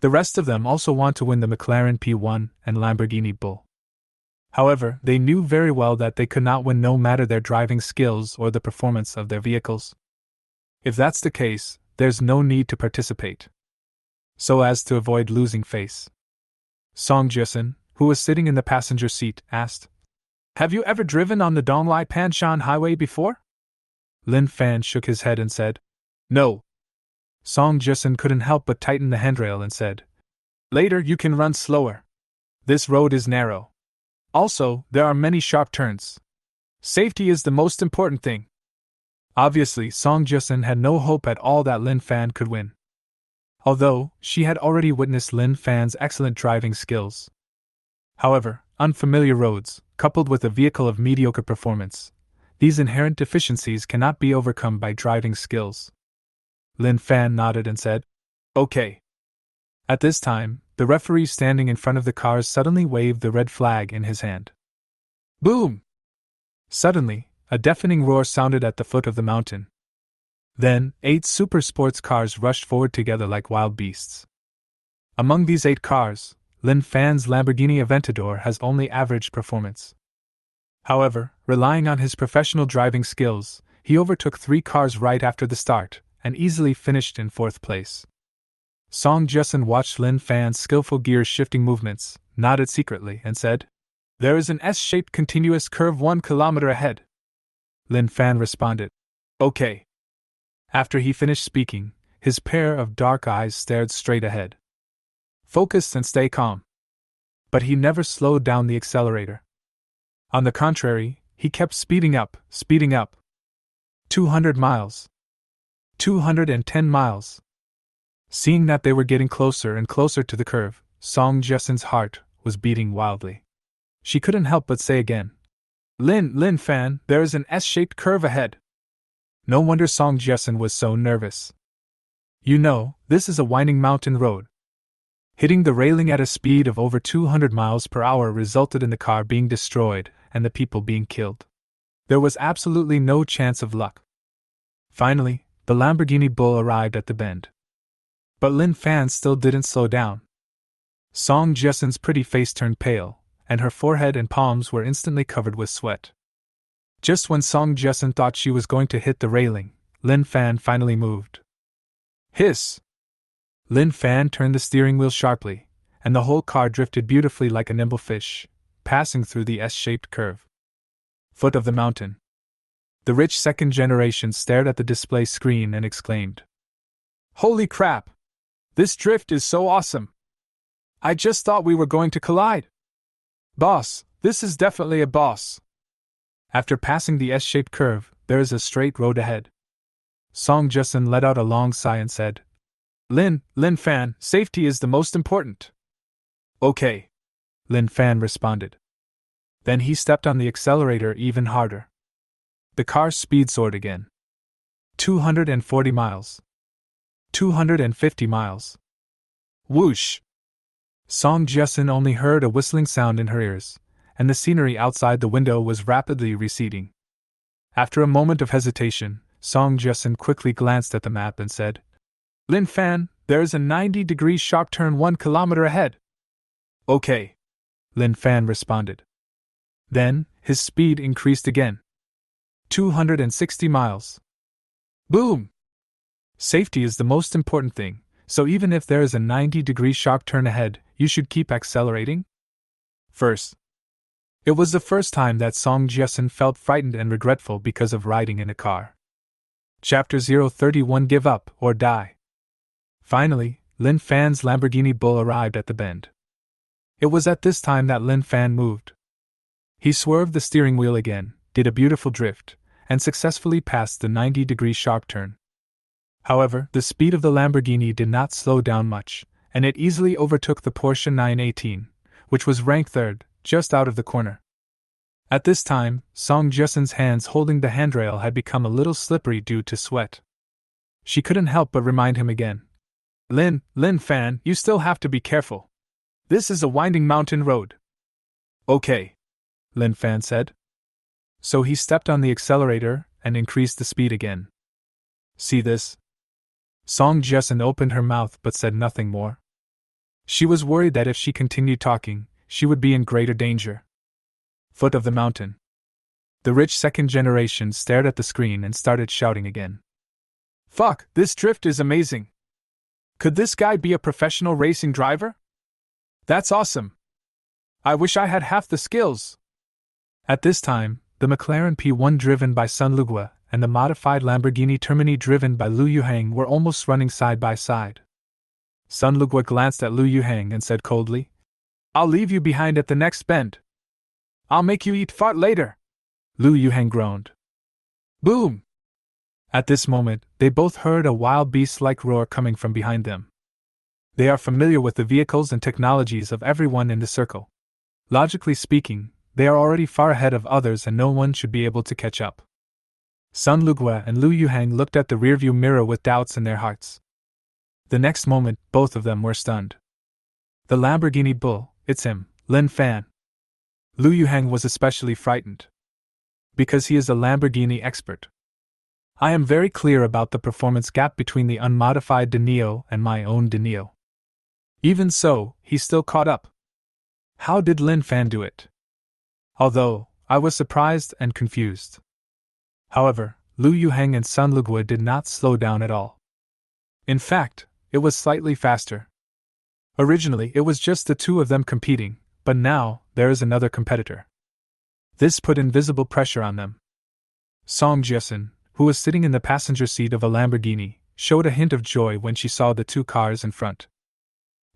The rest of them also want to win the McLaren P1 and Lamborghini Bull. However, they knew very well that they could not win no matter their driving skills or the performance of their vehicles. If that's the case, there's no need to participate. So as to avoid losing face, Song Jae-sun, who was sitting in the passenger seat, asked, "Have you ever driven on the Donglai Panshan Highway before?" Lin Fan shook his head and said, "No." Song Jae-sun couldn't help but tighten the handrail and said, "Later you can run slower. This road is narrow. Also, there are many sharp turns. Safety is the most important thing." Obviously, Song Jae-sun had no hope at all that Lin Fan could win. Although, she had already witnessed Lin Fan's excellent driving skills. However, unfamiliar roads, coupled with a vehicle of mediocre performance, these inherent deficiencies cannot be overcome by driving skills. Lin Fan nodded and said, "Okay." At this time, the referee standing in front of the cars suddenly waved the red flag in his hand. Boom! Suddenly, a deafening roar sounded at the foot of the mountain. Then, 8 super sports cars rushed forward together like wild beasts. Among these 8 cars, Lin Fan's Lamborghini Aventador has only average performance. However, relying on his professional driving skills, he overtook 3 cars right after the start, and easily finished in 4th place. Song Jae-sun watched Lin Fan's skillful gear-shifting movements, nodded secretly, and said, "There is an S-shaped continuous curve 1 kilometer ahead." Lin Fan responded, "Okay." After he finished speaking, his pair of dark eyes stared straight ahead. Focus and stay calm. But he never slowed down the accelerator. On the contrary, he kept speeding up. 200 miles. 210 miles. Seeing that they were getting closer and closer to the curve, Song Jae-sun's heart was beating wildly. She couldn't help but say again, Lin Fan, there is an S-shaped curve ahead." No wonder Song Jae-sun was so nervous. You know, this is a winding mountain road. Hitting the railing at a speed of over 200 miles per hour resulted in the car being destroyed and the people being killed. There was absolutely no chance of luck. Finally, the Lamborghini Bull arrived at the bend. But Lin Fan still didn't slow down. Song Jae-sun's pretty face turned pale, and her forehead and palms were instantly covered with sweat. Just when Song Jae-sun thought she was going to hit the railing, Lin Fan finally moved. Hiss! Lin Fan turned the steering wheel sharply, and the whole car drifted beautifully like a nimble fish, passing through the S-shaped curve. Foot of the mountain. The rich second generation stared at the display screen and exclaimed, "Holy crap! This drift is so awesome! I just thought we were going to collide! Boss, this is definitely a boss!" After passing the S-shaped curve, there is a straight road ahead. Song Jae-sun let out a long sigh and said, Lin Fan, safety is the most important." "Okay," Lin Fan responded. Then he stepped on the accelerator even harder. The car's speed soared again. 240 miles. 250 miles. Whoosh! Song Jae-sun only heard a whistling sound in her ears, and the scenery outside the window was rapidly receding. After a moment of hesitation, Song Jae-sun quickly glanced at the map and said, "Lin Fan, there is a 90-degree sharp turn 1 kilometer ahead." "Okay," Lin Fan responded. Then, his speed increased again. 260 miles. Boom! Safety is the most important thing, so even if there is a 90-degree sharp turn ahead, you should keep accelerating. First. It was the first time that Song Jae-sun felt frightened and regretful because of riding in a car. Chapter 031 Give Up or Die. Finally, Lin Fan's Lamborghini Bull arrived at the bend. It was at this time that Lin Fan moved. He swerved the steering wheel again, did a beautiful drift, and successfully passed the 90-degree sharp turn. However, the speed of the Lamborghini did not slow down much, and it easily overtook the Porsche 918, which was ranked third, just out of the corner. At this time, Song Jae-sun's hands holding the handrail had become a little slippery due to sweat. She couldn't help but remind him again. Lin Fan, you still have to be careful. This is a winding mountain road. Okay, Lin Fan said. So he stepped on the accelerator and increased the speed again. See this? Song Jessen opened her mouth but said nothing more. She was worried that if she continued talking, she would be in greater danger. Foot of the mountain. The rich second generation stared at the screen and started shouting again. Fuck, this drift is amazing. Could this guy be a professional racing driver? That's awesome. I wish I had half the skills. At this time, the McLaren P1 driven by Sun Lugua and the modified Lamborghini Termini driven by Lu Yuhang were almost running side by side. Sun Lugua glanced at Lu Yuhang and said coldly, I'll leave you behind at the next bend. I'll make you eat fart later. Lu Yuhang groaned. Boom! At this moment, they both heard a wild beast-like roar coming from behind them. They are familiar with the vehicles and technologies of everyone in the circle. Logically speaking, they are already far ahead of others and no one should be able to catch up. Sun Lugua and Lu Yuhang looked at the rearview mirror with doubts in their hearts. The next moment, both of them were stunned. The Lamborghini bull, it's him, Lin Fan. Lu Yuhang was especially frightened. Because he is a Lamborghini expert. I am very clear about the performance gap between the unmodified De Neo and my own De Neo. Even so, he still caught up. How did Lin Fan do it? Although, I was surprised and confused. However, Lu Yuhang and Sun Lugua did not slow down at all. In fact, it was slightly faster. Originally, it was just the two of them competing, but now, there is another competitor. This put invisible pressure on them. Song Jessen, who was sitting in the passenger seat of a Lamborghini, showed a hint of joy when she saw the two cars in front.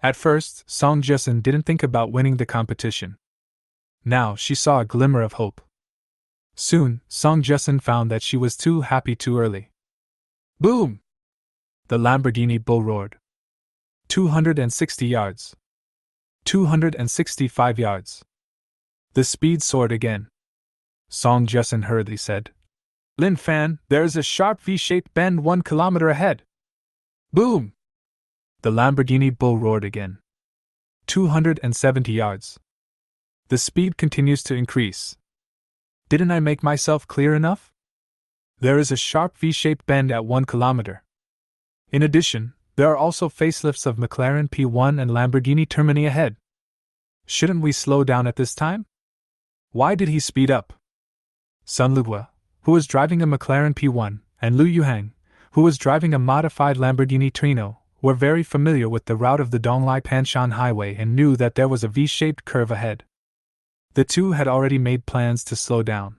At first, Song Jessen didn't think about winning the competition. Now she saw a glimmer of hope. Soon, Song Jessen found that she was too happy too early. Boom! The Lamborghini bull roared. 260 yards. 265 yards. The speed soared again. Song Jessen hurriedly said, Lin Fan, there's a sharp V-shaped bend 1 kilometer ahead. Boom! The Lamborghini bull roared again. 270 yards. The speed continues to increase. Didn't I make myself clear enough? There is a sharp V-shaped bend at 1 kilometer. In addition, there are also facelifts of McLaren P1 and Lamborghini Termini ahead. Shouldn't we slow down at this time? Why did he speed up? Sun Lugua, who was driving a McLaren P1, and Lu Yuhang, who was driving a modified Lamborghini Trino, were very familiar with the route of the Donglai Panshan Highway and knew that there was a V-shaped curve ahead. The two had already made plans to slow down.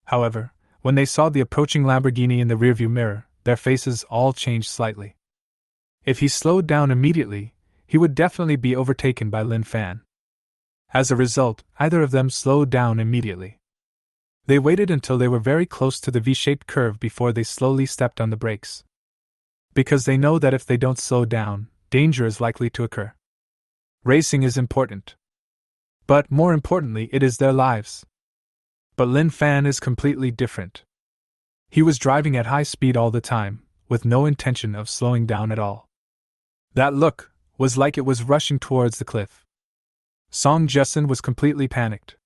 However, when they saw the approaching Lamborghini in the rearview mirror, their faces all changed slightly. If he slowed down immediately, he would definitely be overtaken by Lin Fan. As a result, either of them slowed down immediately. They waited until they were very close to the V-shaped curve before they slowly stepped on the brakes. Because they know that if they don't slow down, danger is likely to occur. Racing is important. But, more importantly, it is their lives. But Lin Fan is completely different. He was driving at high speed all the time, with no intention of slowing down at all. That look was like it was rushing towards the cliff. Song Jessen was completely panicked.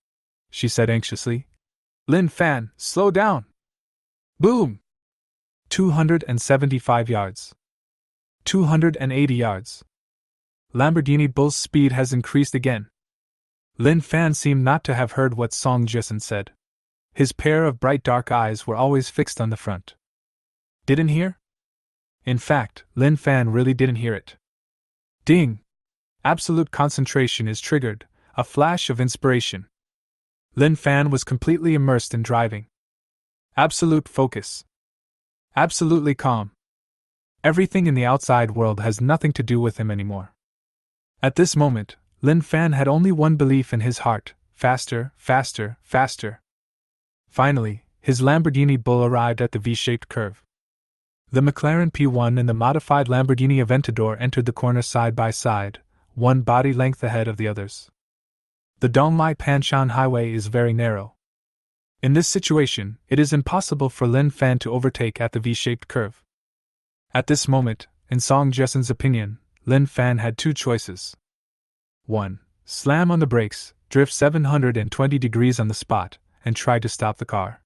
She said anxiously, Lin Fan, slow down! Boom! 275 yards. 280 yards. Lamborghini Bull's speed has increased again. Lin Fan seemed not to have heard what Song Jessen said. His pair of bright dark eyes were always fixed on the front. Didn't hear? In fact, Lin Fan really didn't hear it. Ding! Absolute concentration is triggered, a flash of inspiration. Lin Fan was completely immersed in driving. Absolute focus. Absolutely calm. Everything in the outside world has nothing to do with him anymore. At this moment, Lin Fan had only one belief in his heart: faster, faster, faster. Finally, his Lamborghini Bull arrived at the V-shaped curve. The McLaren P1 and the modified Lamborghini Aventador entered the corner side by side, one body length ahead of the others. The Donglai Panshan Highway is very narrow. In this situation, it is impossible for Lin Fan to overtake at the V-shaped curve. At this moment, in Song Jessen's opinion, Lin Fan had two choices. 1. Slam on the brakes, drift 720 degrees on the spot, and tried to stop the car.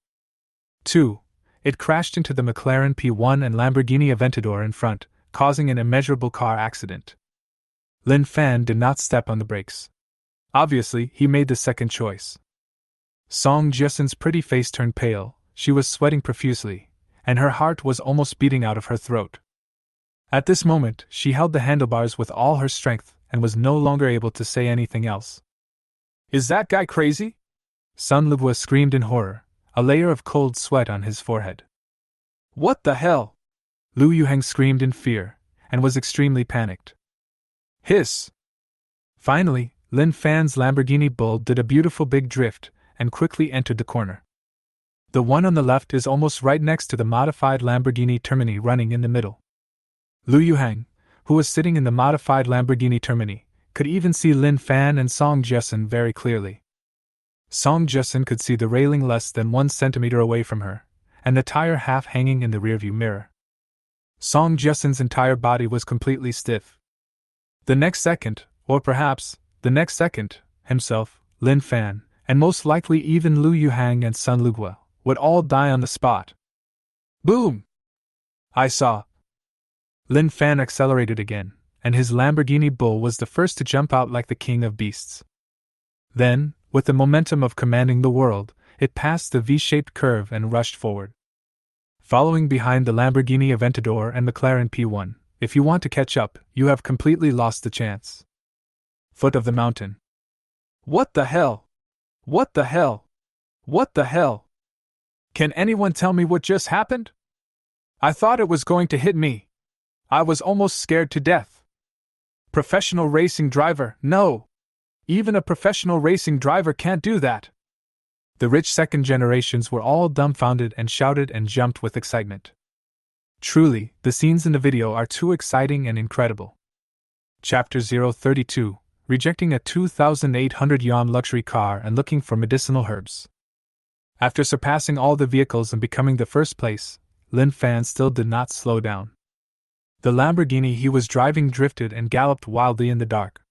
2. It crashed into the McLaren P1 and Lamborghini Aventador in front, causing an immeasurable car accident. Lin Fan did not step on the brakes. Obviously, he made the second choice. Song Jessen's pretty face turned pale, she was sweating profusely, and her heart was almost beating out of her throat. At this moment, she held the handlebars with all her strength and was no longer able to say anything else. Is that guy crazy? Sun Luhua screamed in horror, a layer of cold sweat on his forehead. What the hell? Lu Yuheng screamed in fear, and was extremely panicked. Hiss! Finally, Lin Fan's Lamborghini Bull did a beautiful big drift and quickly entered the corner. The one on the left is almost right next to the modified Lamborghini Termini running in the middle. Lu Yuheng, who was sitting in the modified Lamborghini Termini, could even see Lin Fan and Song Jessen very clearly. Song Jessen could see the railing less than 1 centimeter away from her, and the tire half hanging in the rearview mirror. Song Jessen's entire body was completely stiff. The next second, or perhaps the next second, himself, Lin Fan, and most likely even Lu Yuheng and Sun Luhua, would all die on the spot. Boom! I saw. Lin Fan accelerated again, and his Lamborghini Bull was the first to jump out like the king of beasts. Then, with the momentum of commanding the world, it passed the V-shaped curve and rushed forward. Following behind the Lamborghini Aventador and McLaren P1, if you want to catch up, you have completely lost the chance. Foot of the mountain. What the hell? What the hell? What the hell? Can anyone tell me what just happened? I thought it was going to hit me. I was almost scared to death. Professional racing driver, no! Even a professional racing driver can't do that. The rich second generations were all dumbfounded and shouted and jumped with excitement. Truly, the scenes in the video are too exciting and incredible. Chapter 032, Rejecting a 2,800 yuan luxury car and looking for medicinal herbs. After surpassing all the vehicles and becoming the first place, Lin Fan still did not slow down. The Lamborghini he was driving drifted and galloped wildly in the dark.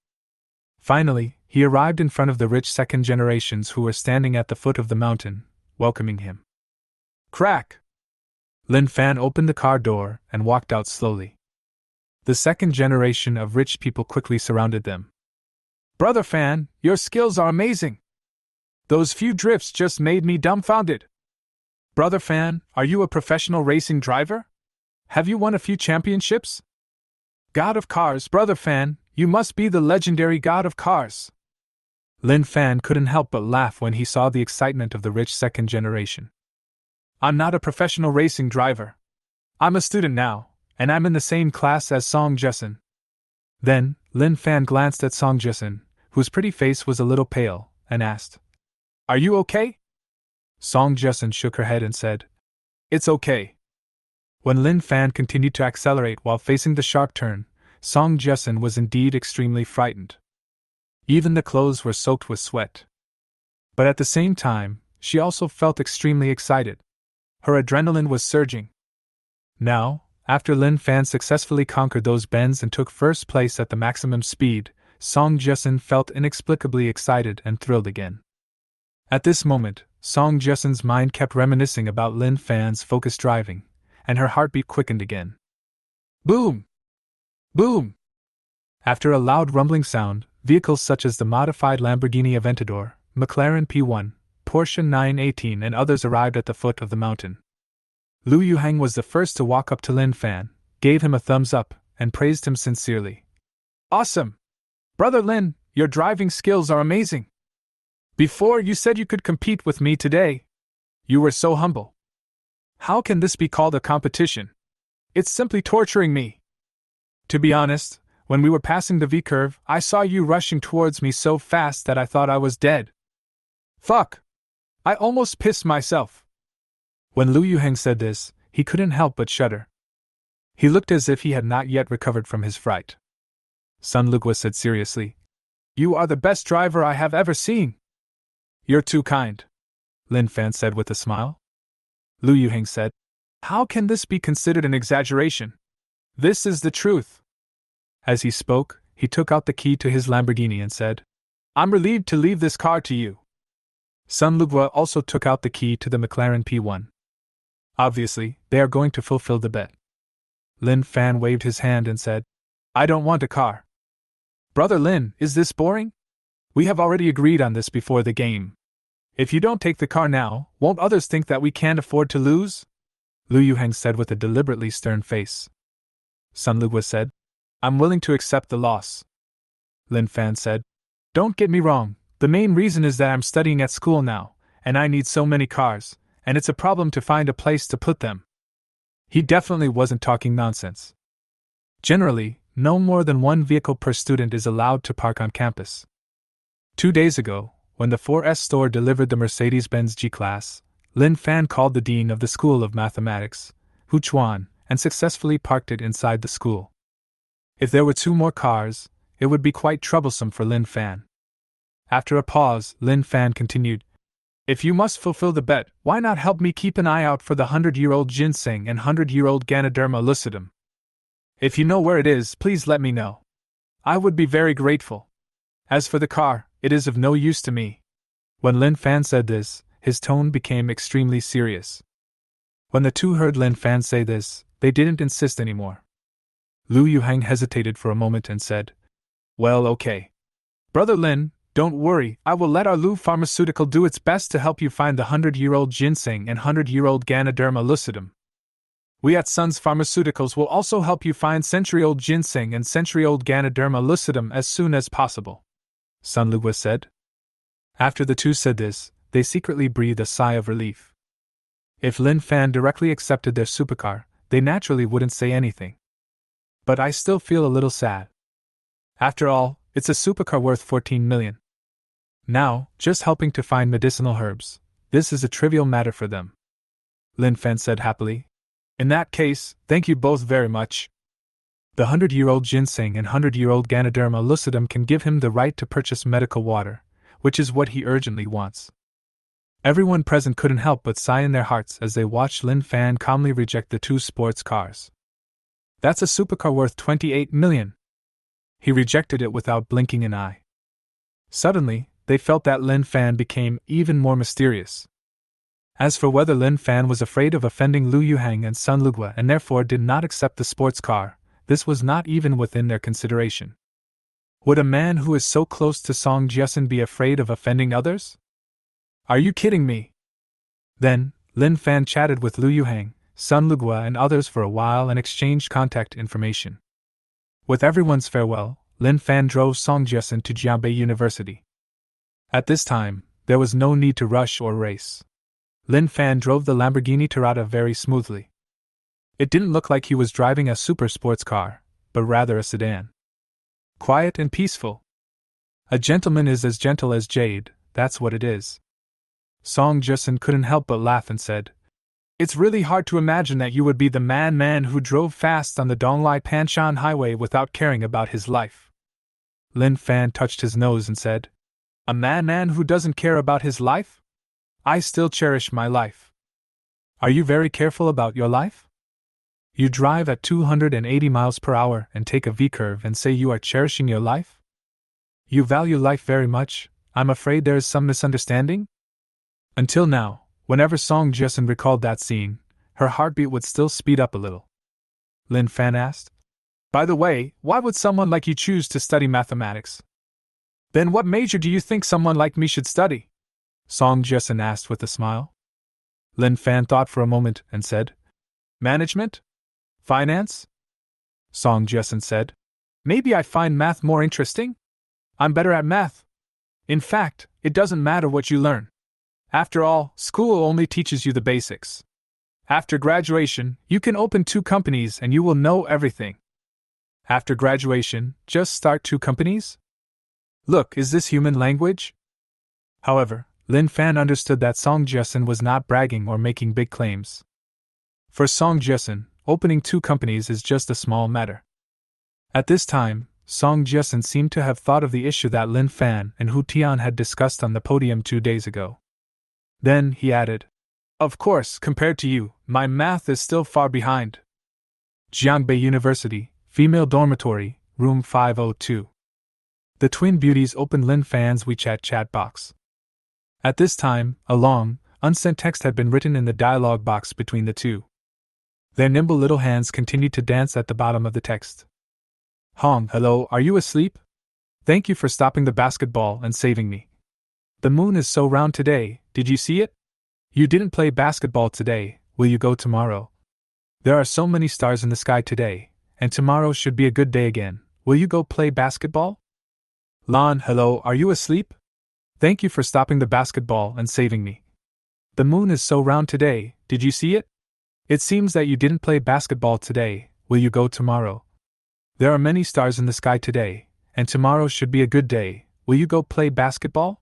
Finally, he arrived in front of the rich second generations who were standing at the foot of the mountain, welcoming him. Crack! Lin Fan opened the car door and walked out slowly. The second generation of rich people quickly surrounded them. Brother Fan, your skills are amazing! Those few drifts just made me dumbfounded. Brother Fan, are you a professional racing driver? Have you won a few championships? God of Cars, Brother Fan, you must be the legendary God of Cars. Lin Fan couldn't help but laugh when he saw the excitement of the rich second generation. I'm not a professional racing driver. I'm a student now, and I'm in the same class as Song Jessen. Then, Lin Fan glanced at Song Jessen, whose pretty face was a little pale, and asked, Are you okay? Song Jessen shook her head and said, It's okay. When Lin Fan continued to accelerate while facing the sharp turn, Song Jessen was indeed extremely frightened. Even the clothes were soaked with sweat. But at the same time, she also felt extremely excited. Her adrenaline was surging. Now, after Lin Fan successfully conquered those bends and took first place at the maximum speed, Song Jessen felt inexplicably excited and thrilled again. At this moment, Song Jessen's mind kept reminiscing about Lin Fan's focused driving, and her heartbeat quickened again. Boom! Boom! After a loud rumbling sound, vehicles such as the modified Lamborghini Aventador, McLaren P1, Porsche 918 and others arrived at the foot of the mountain. Lu Yuheng was the first to walk up to Lin Fan, gave him a thumbs up, and praised him sincerely. Awesome! Brother Lin, your driving skills are amazing! Before you said you could compete with me today. You were so humble. How can this be called a competition? It's simply torturing me. To be honest, when we were passing the V-curve, I saw you rushing towards me so fast that I thought I was dead. Fuck! I almost pissed myself. When Lu Yuheng said this, he couldn't help but shudder. He looked as if he had not yet recovered from his fright. Sun Luhua said seriously, You are the best driver I have ever seen. You're too kind, Lin Fan said with a smile. Lu Yuheng said, How can this be considered an exaggeration? This is the truth. As he spoke, he took out the key to his Lamborghini and said, "I'm relieved to leave this car to you." Sun Lugwa also took out the key to the McLaren P1. Obviously, they are going to fulfill the bet. Lin Fan waved his hand and said, "I don't want a car." "Brother Lin, is this boring? We have already agreed on this before the game. If you don't take the car now, won't others think that we can't afford to lose?" Lu Yuheng said with a deliberately stern face. Sun Lugwa said, "I'm willing to accept the loss." Lin Fan said, "Don't get me wrong, the main reason is that I'm studying at school now, and I need so many cars, and it's a problem to find a place to put them." He definitely wasn't talking nonsense. Generally, no more than one vehicle per student is allowed to park on campus. 2 days ago, when the 4S store delivered the Mercedes-Benz G-Class, Lin Fan called the dean of the School of Mathematics, Hu Chuan, and successfully parked it inside the school. If there were 2 more cars, it would be quite troublesome for Lin Fan. After a pause, Lin Fan continued, "If you must fulfill the bet, why not help me keep an eye out for the 100-year-old ginseng and 100-year-old Ganoderma lucidum? If you know where it is, please let me know. I would be very grateful. As for the car, it is of no use to me." When Lin Fan said this, his tone became extremely serious. When the two heard Lin Fan say this, they didn't insist anymore. Lu Yuheng hesitated for a moment and said, "Well, okay. Brother Lin, don't worry, I will let our Lu Pharmaceutical do its best to help you find the 100-year-old ginseng and 100-year-old Ganoderma lucidum. We at Sun's Pharmaceuticals will also help you find century-old ginseng and century-old Ganoderma lucidum as soon as possible," Sun Lugwa said. After the two said this, they secretly breathed a sigh of relief. If Lin Fan directly accepted their supercar, they naturally wouldn't say anything. But I still feel a little sad. After all, it's a supercar worth 14 million. Now, just helping to find medicinal herbs, this is a trivial matter for them. Lin Fan said happily. "In that case, thank you both very much. The 100-year-old ginseng and 100-year-old Ganoderma lucidum can give him the right to purchase medical water, which is what he urgently wants." Everyone present couldn't help but sigh in their hearts as they watched Lin Fan calmly reject the 2 sports cars. "That's a supercar worth 28 million. He rejected it without blinking an eye. Suddenly, they felt that Lin Fan became even more mysterious. As for whether Lin Fan was afraid of offending Lu Yuheng and Sun Lugwa and therefore did not accept the sports car, this was not even within their consideration. Would a man who is so close to Song Jiasun be afraid of offending others? Are you kidding me? Then, Lin Fan chatted with Lu Yuheng, Sun Lugwa and others for a while and exchanged contact information. With everyone's farewell, Lin Fan drove Song Jiasun to Jianbei University. At this time, there was no need to rush or race. Lin Fan drove the Lamborghini Tarata very smoothly. It didn't look like he was driving a super sports car, but rather a sedan. Quiet and peaceful. A gentleman is as gentle as jade, that's what it is. Song Jiasun couldn't help but laugh and said, "It's really hard to imagine that you would be the man who drove fast on the Donglai Panshan Highway without caring about his life." Lin Fan touched his nose and said, "A man who doesn't care about his life? I still cherish my life." "Are you very careful about your life? You drive at 280 miles per hour and take a V-curve and say you are cherishing your life? You value life very much. I'm afraid there is some misunderstanding?" Until now, whenever Song Jiasun recalled that scene, her heartbeat would still speed up a little. Lin Fan asked, "By the way, why would someone like you choose to study mathematics?" "Then what major do you think someone like me should study?" Song Jiasun asked with a smile. Lin Fan thought for a moment and said, "Management? Finance?" Song Jiasun said, "Maybe I find math more interesting? I'm better at math. In fact, it doesn't matter what you learn. After all, school only teaches you the basics. After graduation, you can open 2 companies and you will know everything. After graduation, just start 2 companies? Look, is this human language?" However, Lin Fan understood that Song Jiasun was not bragging or making big claims. For Song Jiasun, opening 2 companies is just a small matter. At this time, Song Jiasun seemed to have thought of the issue that Lin Fan and Hu Tian had discussed on the podium 2 days ago. Then he added, "Of course, compared to you, my math is still far behind." Jiangbei University, Female Dormitory, Room 502. The twin beauties opened Lin Fan's WeChat chat box. At this time, a long, unsent text had been written in the dialogue box between the two. Their nimble little hands continued to dance at the bottom of the text. Hong, hello, are you asleep? Thank you for stopping the basketball and saving me. The moon is so round today, did you see it? You didn't play basketball today, will you go tomorrow? There are so many stars in the sky today, and tomorrow should be a good day again. Will you go play basketball? Lon, hello, are you asleep? Thank you for stopping the basketball and saving me. The moon is so round today, did you see it? It seems that you didn't play basketball today, will you go tomorrow? There are many stars in the sky today, and tomorrow should be a good day, will you go play basketball?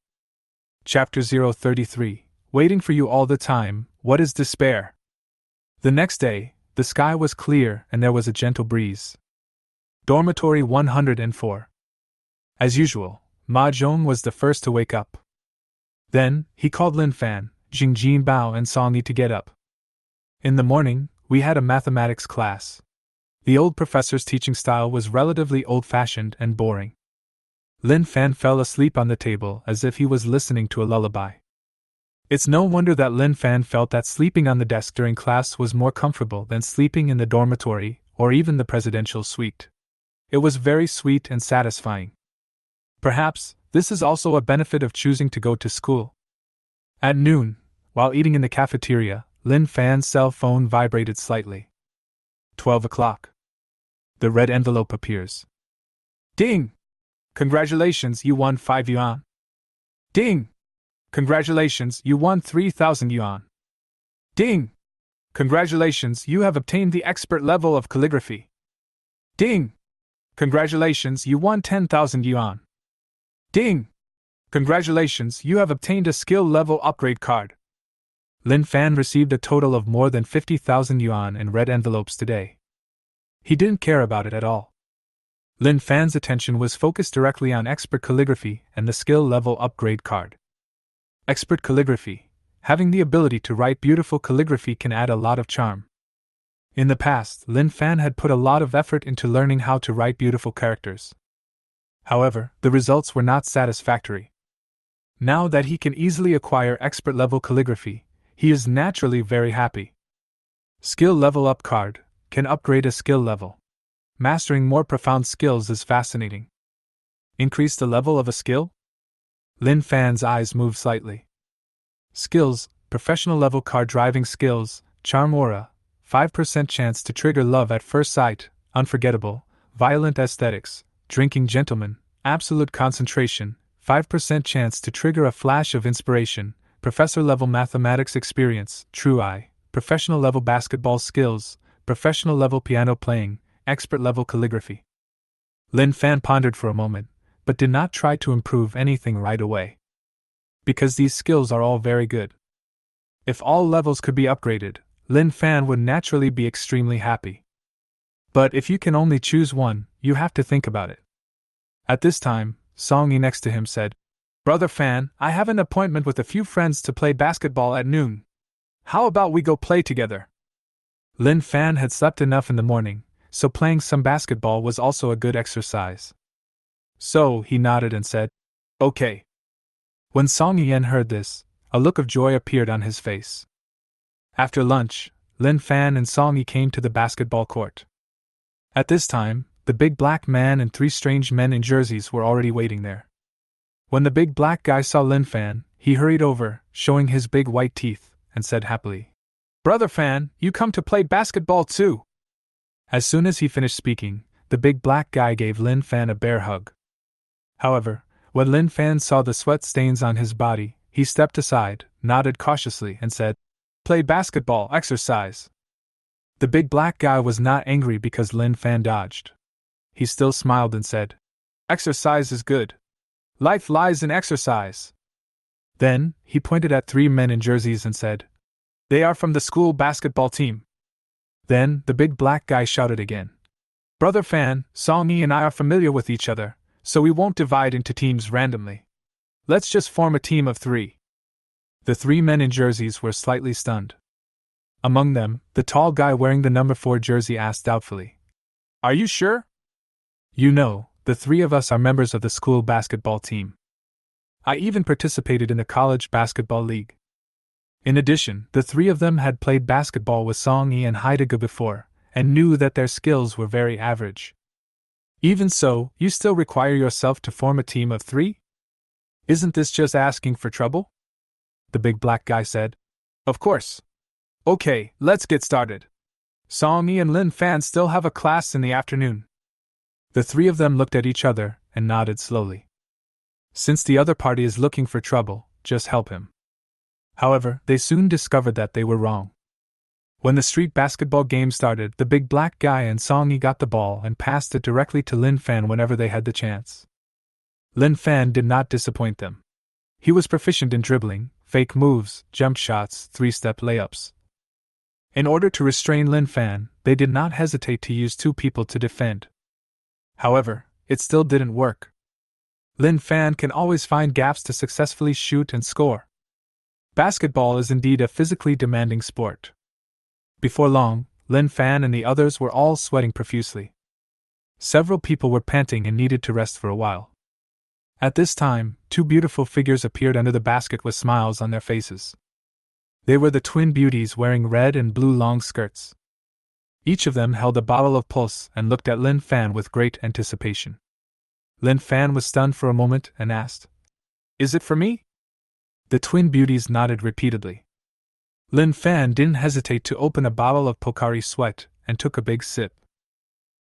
Chapter 033, Waiting for you all the time, what is despair? The next day, the sky was clear and there was a gentle breeze. Dormitory 104. As usual, Ma Zhong was the first to wake up. Then, he called Lin Fan, Jingjin Bao and Song Yi to get up. In the morning, we had a mathematics class. The old professor's teaching style was relatively old-fashioned and boring. Lin Fan fell asleep on the table as if he was listening to a lullaby. It's no wonder that Lin Fan felt that sleeping on the desk during class was more comfortable than sleeping in the dormitory or even the presidential suite. It was very sweet and satisfying. Perhaps, this is also a benefit of choosing to go to school. At noon, while eating in the cafeteria, Lin Fan's cell phone vibrated slightly. 12 o'clock. The red envelope appears. Ding! Congratulations, you won 5 yuan. Ding! Congratulations, you won 3,000 yuan. Ding! Congratulations, you have obtained the expert level of calligraphy. Ding! Congratulations, you won 10,000 yuan. Ding! Congratulations, you have obtained a skill level upgrade card. Lin Fan received a total of more than 50,000 yuan in red envelopes today. He didn't care about it at all. Lin Fan's attention was focused directly on expert calligraphy and the skill level upgrade card. Expert calligraphy, having the ability to write beautiful calligraphy, can add a lot of charm. In the past, Lin Fan had put a lot of effort into learning how to write beautiful characters. However, the results were not satisfactory. Now that he can easily acquire expert level calligraphy, he is naturally very happy. Skill level up card can upgrade a skill level. Mastering more profound skills is fascinating. Increase the level of a skill? Lin Fan's eyes moved slightly. Skills, professional level card, driving skills, charm aura, 5% chance to trigger love at first sight, unforgettable, violent aesthetics, drinking gentleman, absolute concentration, 5% chance to trigger a flash of inspiration, professor level mathematics experience, true eye, professional level basketball skills, professional level piano playing, expert level calligraphy. Lin Fan pondered for a moment, but did not try to improve anything right away. Because these skills are all very good. If all levels could be upgraded, Lin Fan would naturally be extremely happy. But if you can only choose one, you have to think about it. At this time, Song Yi next to him said, Brother Fan, I have an appointment with a few friends to play basketball at noon. How about we go play together? Lin Fan had slept enough in the morning, so playing some basketball was also a good exercise. So, he nodded and said, Okay. When Song Yan heard this, a look of joy appeared on his face. After lunch, Lin Fan and Song Yi came to the basketball court. At this time, the big black man and 3 strange men in jerseys were already waiting there. When the big black guy saw Lin Fan, he hurried over, showing his big white teeth, and said happily, Brother Fan, you come to play basketball too. As soon as he finished speaking, the big black guy gave Lin Fan a bear hug. However, when Lin Fan saw the sweat stains on his body, he stepped aside, nodded cautiously, and said, Play basketball, exercise. The big black guy was not angry because Lin Fan dodged. He still smiled and said, Exercise is good. Life lies in exercise. Then, he pointed at 3 men in jerseys and said, They are from the school basketball team. Then, the big black guy shouted again, Brother Fan, Song Yi and I are familiar with each other, so we won't divide into teams randomly. Let's just form a team of 3. The 3 men in jerseys were slightly stunned. Among them, the tall guy wearing the number 4 jersey asked doubtfully, Are you sure? You know, the three of us are members of the school basketball team. I even participated in the college basketball league. In addition, the three of them had played basketball with Song-yi and Haidege before, and knew that their skills were very average. Even so, you still require yourself to form a team of three? Isn't this just asking for trouble? The big black guy said. Of course. Okay, let's get started. Song-yi and Lin Fan still have a class in the afternoon. The three of them looked at each other and nodded slowly. Since the other party is looking for trouble, just help him. However, they soon discovered that they were wrong. When the street basketball game started, the big black guy and Song-yi got the ball and passed it directly to Lin Fan whenever they had the chance. Lin Fan did not disappoint them. He was proficient in dribbling, fake moves, jump shots, three-step layups. In order to restrain Lin Fan, they did not hesitate to use two people to defend. However, it still didn't work. Lin Fan can always find gaps to successfully shoot and score. Basketball is indeed a physically demanding sport. Before long, Lin Fan and the others were all sweating profusely. Several people were panting and needed to rest for a while. At this time, two beautiful figures appeared under the basket with smiles on their faces. They were the twin beauties wearing red and blue long skirts. Each of them held a bottle of pulse and looked at Lin Fan with great anticipation. Lin Fan was stunned for a moment and asked, "Is it for me?" The twin beauties nodded repeatedly. Lin Fan didn't hesitate to open a bottle of Pocari Sweat and took a big sip.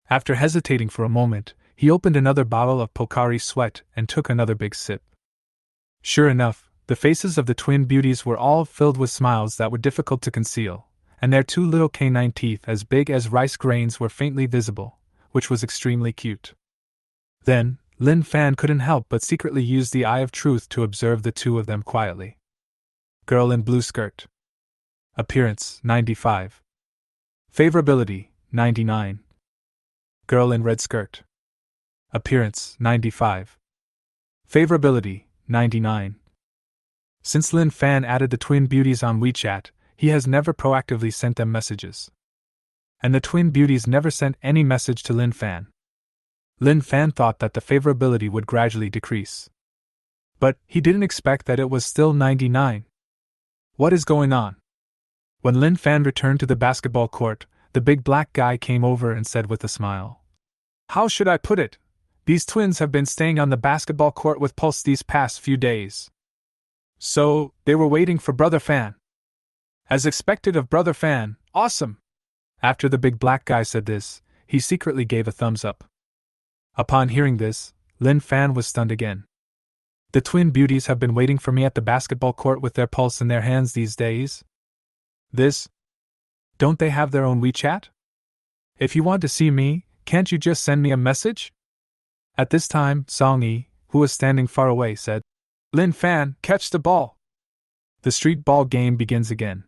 After hesitating for a moment, he opened another bottle of Pocari Sweat and took another big sip. Sure enough, the faces of the twin beauties were all filled with smiles that were difficult to conceal, and their two little canine teeth as big as rice grains were faintly visible, which was extremely cute. Then, Lin Fan couldn't help but secretly use the eye of truth to observe the two of them quietly. Girl in blue skirt. Appearance, 95. Favorability, 99. Girl in red skirt. Appearance, 95. Favorability, 99. Since Lin Fan added the twin beauties on WeChat, he has never proactively sent them messages. And the twin beauties never sent any message to Lin Fan. Lin Fan thought that the favorability would gradually decrease. But he didn't expect that it was still 99. What is going on? When Lin Fan returned to the basketball court, the big black guy came over and said with a smile, "How should I put it? These twins have been staying on the basketball court with Pulse these past few days. So, they were waiting for Brother Fan. As expected of Brother Fan, awesome!" After the big black guy said this, he secretly gave a thumbs up. Upon hearing this, Lin Fan was stunned again. The twin beauties have been waiting for me at the basketball court with their pulse in their hands these days? Don't they have their own WeChat? If you want to see me, can't you just send me a message? At this time, Song-yi, who was standing far away, said, "Lin Fan, catch the ball." The street ball game begins again.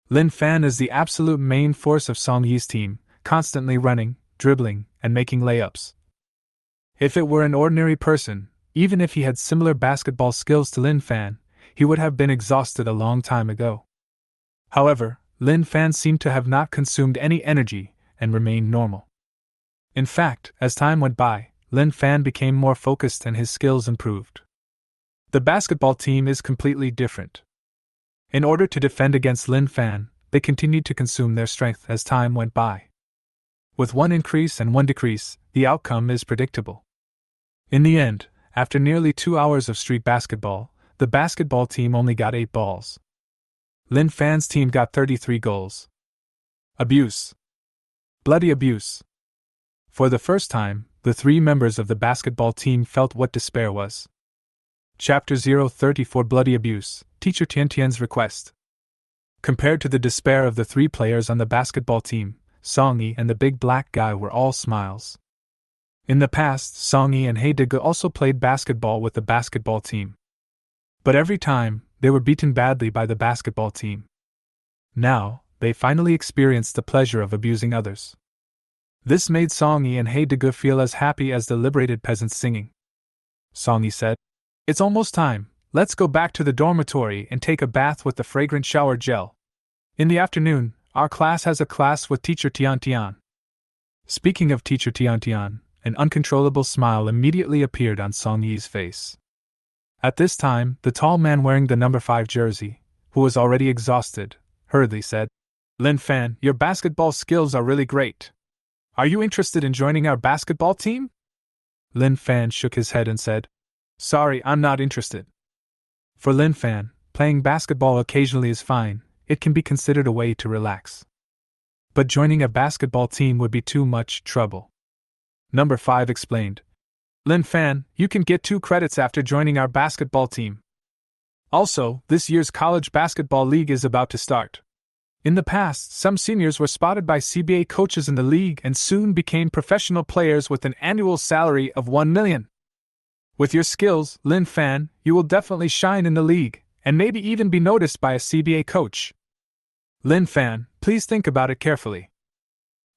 Lin Fan is the absolute main force of Song-yi's team, constantly running, dribbling, and making layups. If it were an ordinary person, even if he had similar basketball skills to Lin Fan, he would have been exhausted a long time ago. However, Lin Fan seemed to have not consumed any energy and remained normal. In fact, as time went by, Lin Fan became more focused and his skills improved. The basketball team is completely different. In order to defend against Lin Fan, they continued to consume their strength as time went by. With one increase and one decrease, the outcome is predictable. In the end, after nearly 2 hours of street basketball, the basketball team only got 8 balls. Lin Fan's team got 33 goals. Abuse. Bloody abuse. For the first time, the 3 members of the basketball team felt what despair was. Chapter 034 Bloody Abuse, Teacher Tiantian's Request. Compared to the despair of the 3 players on the basketball team, Song-yi and the big black guy were all smiles. In the past, Song-yi and Haidege also played basketball with the basketball team. But every time, they were beaten badly by the basketball team. Now, they finally experienced the pleasure of abusing others. This made Song-yi and Haidege feel as happy as the liberated peasants singing. Song-yi said, "It's almost time, let's go back to the dormitory and take a bath with the fragrant shower gel. In the afternoon, our class has a class with Teacher Tiantian." Speaking of Teacher Tiantian, An uncontrollable smile immediately appeared on Song Yi's face. At this time, the tall man wearing the number 5 jersey, who was already exhausted, hurriedly said, Lin Fan, your basketball skills are really great. Are you interested in joining our basketball team? Lin Fan shook his head and said, Sorry, I'm not interested. For Lin Fan, playing basketball occasionally is fine, it can be considered a way to relax. But joining a basketball team would be too much trouble. Number 5 explained, Lin Fan, you can get 2 credits after joining our basketball team. Also, this year's college basketball league is about to start. In the past, some seniors were spotted by CBA coaches in the league and soon became professional players with an annual salary of 1 million. With your skills, Lin Fan, you will definitely shine in the league, and maybe even be noticed by a CBA coach. Lin Fan, please think about it carefully.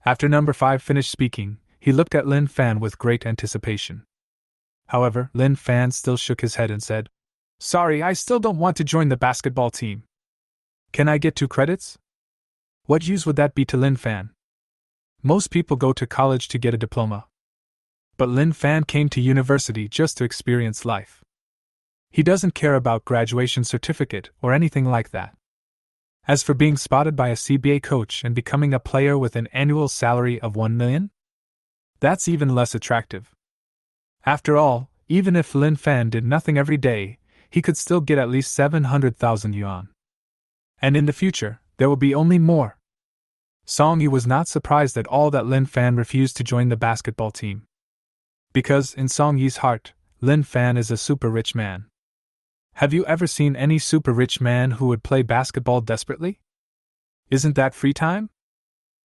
After number 5 finished speaking, he looked at Lin Fan with great anticipation. However, Lin Fan still shook his head and said, Sorry, I still don't want to join the basketball team. Can I get 2 credits? What use would that be to Lin Fan? Most people go to college to get a diploma. But Lin Fan came to university just to experience life. He doesn't care about graduation certificate or anything like that. As for being spotted by a CBA coach and becoming a player with an annual salary of 1 million? That's even less attractive. After all, even if Lin Fan did nothing every day, he could still get at least 700,000 yuan. And in the future, there will be only more. Song Yi was not surprised at all that Lin Fan refused to join the basketball team. Because, in Song Yi's heart, Lin Fan is a super rich man. Have you ever seen any super rich man who would play basketball desperately? Isn't that free time?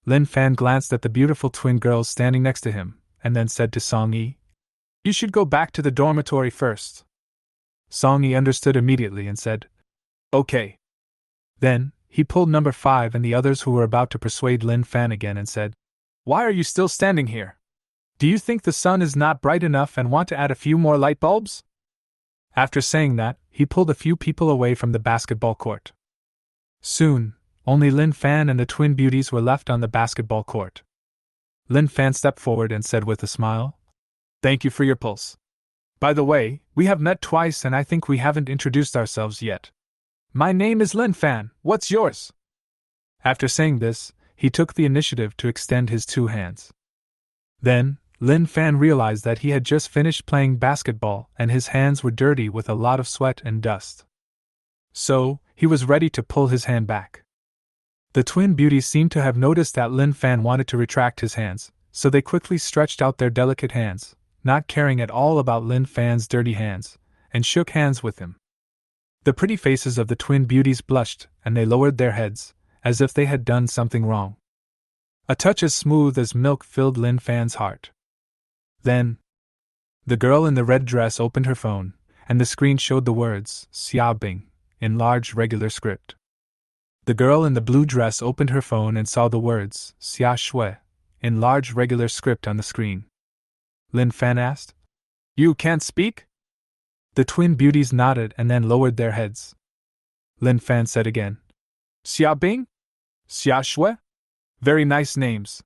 Lin Fan glanced at the beautiful twin girls standing next to him, and then said to Song Yi, You should go back to the dormitory first. Song Yi understood immediately and said, Okay. Then, he pulled number 5 and the others who were about to persuade Lin Fan again and said, Why are you still standing here? Do you think the sun is not bright enough and want to add a few more light bulbs? After saying that, he pulled a few people away from the basketball court. Soon, only Lin Fan and the twin beauties were left on the basketball court. Lin Fan stepped forward and said with a smile, Thank you for your pulse. By the way, we have met twice and I think we haven't introduced ourselves yet. My name is Lin Fan, what's yours? After saying this, he took the initiative to extend his 2 hands. Then, Lin Fan realized that he had just finished playing basketball and his hands were dirty with a lot of sweat and dust. So, he was ready to pull his hand back. The twin beauties seemed to have noticed that Lin Fan wanted to retract his hands, so they quickly stretched out their delicate hands, not caring at all about Lin Fan's dirty hands, and shook hands with him. The pretty faces of the twin beauties blushed, and they lowered their heads, as if they had done something wrong. A touch as smooth as milk filled Lin Fan's heart. Then, the girl in the red dress opened her phone, and the screen showed the words, Xia Bing, in large regular script. The girl in the blue dress opened her phone and saw the words, Xia Shui, in large regular script on the screen. Lin Fan asked, You can't speak? The twin beauties nodded and then lowered their heads. Lin Fan said again, Xia Bing? Xia Shui? Very nice names.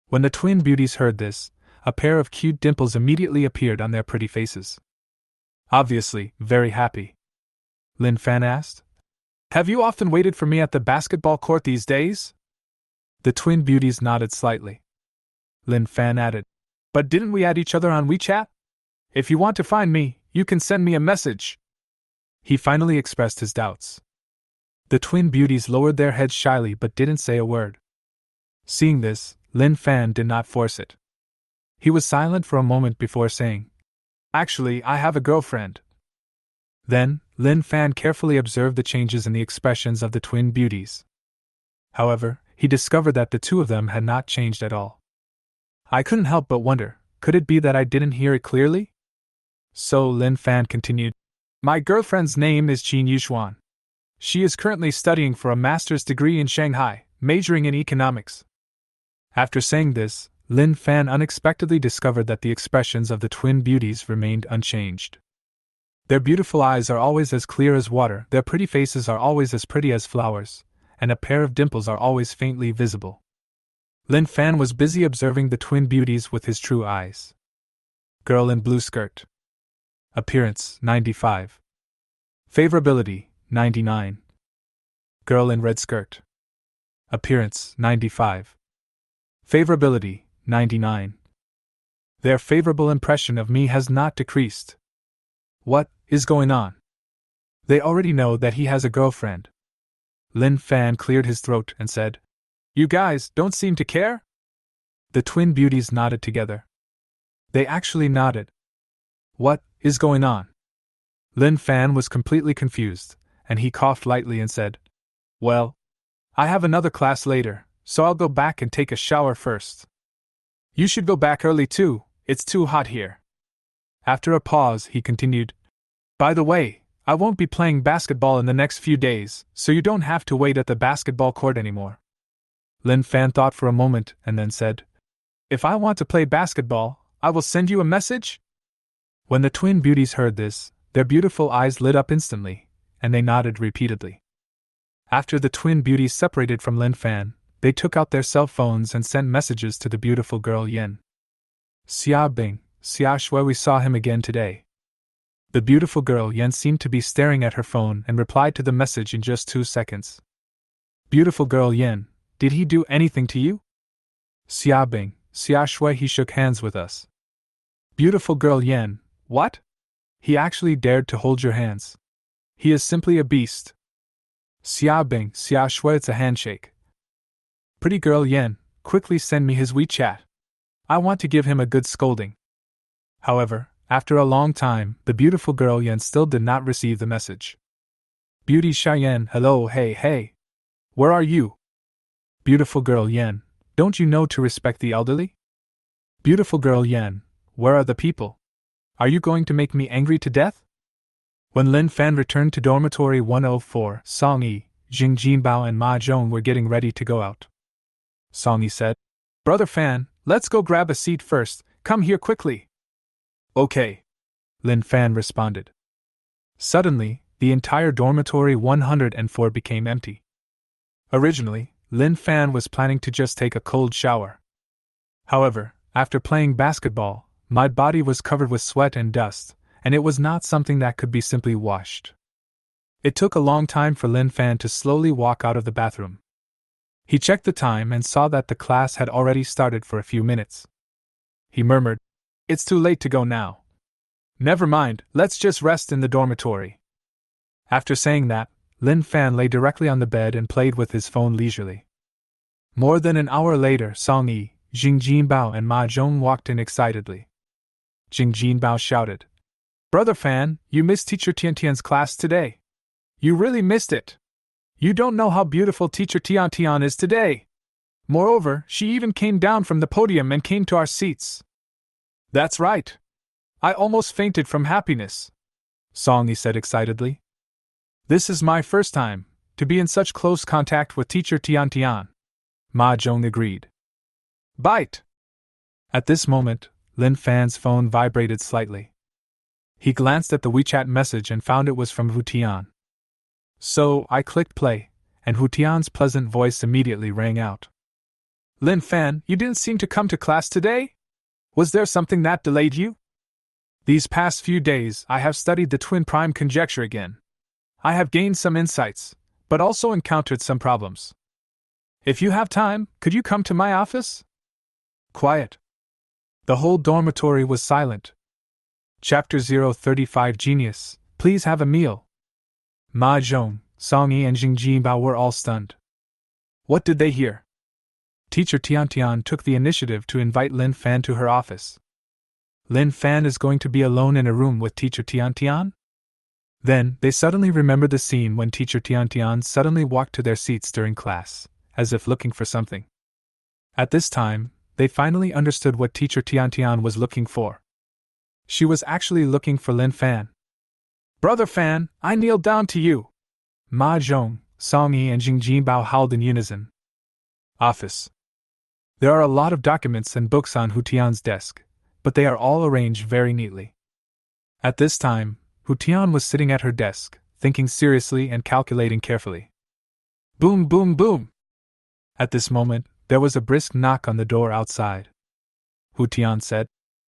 When the twin beauties heard this, a pair of cute dimples immediately appeared on their pretty faces. Obviously, very happy. Lin Fan asked, Have you often waited for me at the basketball court these days? The twin beauties nodded slightly. Lin Fan added, But didn't we add each other on WeChat? If you want to find me, you can send me a message. He finally expressed his doubts. The twin beauties lowered their heads shyly but didn't say a word. Seeing this, Lin Fan did not force it. He was silent for a moment before saying, Actually, I have a girlfriend. Then, Lin Fan carefully observed the changes in the expressions of the twin beauties. However, he discovered that the 2 of them had not changed at all. I couldn't help but wonder, could it be that I didn't hear it clearly? So Lin Fan continued, My girlfriend's name is Qin Yushuan. She is currently studying for a master's degree in Shanghai, majoring in economics. After saying this, Lin Fan unexpectedly discovered that the expressions of the twin beauties remained unchanged. Their beautiful eyes are always as clear as water, their pretty faces are always as pretty as flowers, and a pair of dimples are always faintly visible. Lin Fan was busy observing the twin beauties with his true eyes. Girl in blue skirt. Appearance, 95. Favorability, 99. Girl in red skirt. Appearance, 95. Favorability, 99. Their favorable impression of me has not decreased. What is going on? They already know that he has a girlfriend. Lin Fan cleared his throat and said, "You guys don't seem to care?" The twin beauties nodded together. They actually nodded. What is going on? Lin Fan was completely confused, and he coughed lightly and said, "Well, I have another class later, so I'll go back and take a shower first. You should go back early too, it's too hot here." After a pause, he continued, "By the way, I won't be playing basketball in the next few days, so you don't have to wait at the basketball court anymore." Lin Fan thought for a moment and then said, "If I want to play basketball, I will send you a message?" When the twin beauties heard this, their beautiful eyes lit up instantly, and they nodded repeatedly. After the twin beauties separated from Lin Fan, they took out their cell phones and sent messages to the beautiful girl Yen. "Xia Bing, Xia Shui, we saw him again today." The beautiful girl Yen seemed to be staring at her phone and replied to the message in just 2 seconds. "Beautiful girl Yen, did he do anything to you?" "Xia Bing, Xia Shui, he shook hands with us." "Beautiful girl Yen, what? He actually dared to hold your hands. He is simply a beast." "Xia Bing, Xia Shui, it's a handshake." "Pretty girl Yen, quickly send me his WeChat. I want to give him a good scolding." However, after a long time, the beautiful girl Yen still did not receive the message. "Beauty Yen, hello, hey. Where are you?" "Beautiful girl Yen, don't you know to respect the elderly?" "Beautiful girl Yen, where are the people? Are you going to make me angry to death?" When Lin Fan returned to dormitory 104, Song Yi, Jing Jinbao and Ma Zhong were getting ready to go out. Song Yi said, "Brother Fan, let's go grab a seat first, come here quickly." "Okay," Lin Fan responded. Suddenly, the entire dormitory 104 became empty. Originally, Lin Fan was planning to just take a cold shower. However, after playing basketball, my body was covered with sweat and dust, and it was not something that could be simply washed. It took a long time for Lin Fan to slowly walk out of the bathroom. He checked the time and saw that the class had already started for a few minutes. He murmured, "It's too late to go now. Never mind, let's just rest in the dormitory." After saying that, Lin Fan lay directly on the bed and played with his phone leisurely. More than an hour later, Song Yi, Jing Jinbao and Ma Zhong walked in excitedly. Jing Jinbao shouted, "Brother Fan, you missed Teacher Tiantian's class today. You really missed it. You don't know how beautiful Teacher Tiantian is today. Moreover, she even came down from the podium and came to our seats." "That's right. I almost fainted from happiness," Song Yi said excitedly. "This is my first time to be in such close contact with Teacher Tiantian," Ma Zhong agreed. "Bite!" At this moment, Lin Fan's phone vibrated slightly. He glanced at the WeChat message and found it was from Hu Tian. So, I clicked play, and Hu Tian's pleasant voice immediately rang out. "Lin Fan, you didn't seem to come to class today? Was there something that delayed you?" "These past few days, I have studied the twin prime conjecture again. I have gained some insights, but also encountered some problems. If you have time, could you come to my office?" Quiet. The whole dormitory was silent. Chapter 035 Genius, please have a meal. Ma Zhong, Song Yi and Jing Jinbao were all stunned. What did they hear? Teacher Tiantian took the initiative to invite Lin Fan to her office. Lin Fan is going to be alone in a room with Teacher Tiantian? Then, they suddenly remembered the scene when Teacher Tiantian suddenly walked to their seats during class, as if looking for something. At this time, they finally understood what Teacher Tiantian was looking for. She was actually looking for Lin Fan. "Brother Fan, I kneel down to you!" Ma Zhong, Song Yi and Jing Jinbao howled in unison. Office. There are a lot of documents and books on Hu Tian's desk, but they are all arranged very neatly. At this time, Hu Tian was sitting at her desk, thinking seriously and calculating carefully. Boom, boom, boom! At this moment, there was a brisk knock on the door outside. Hu Tian said,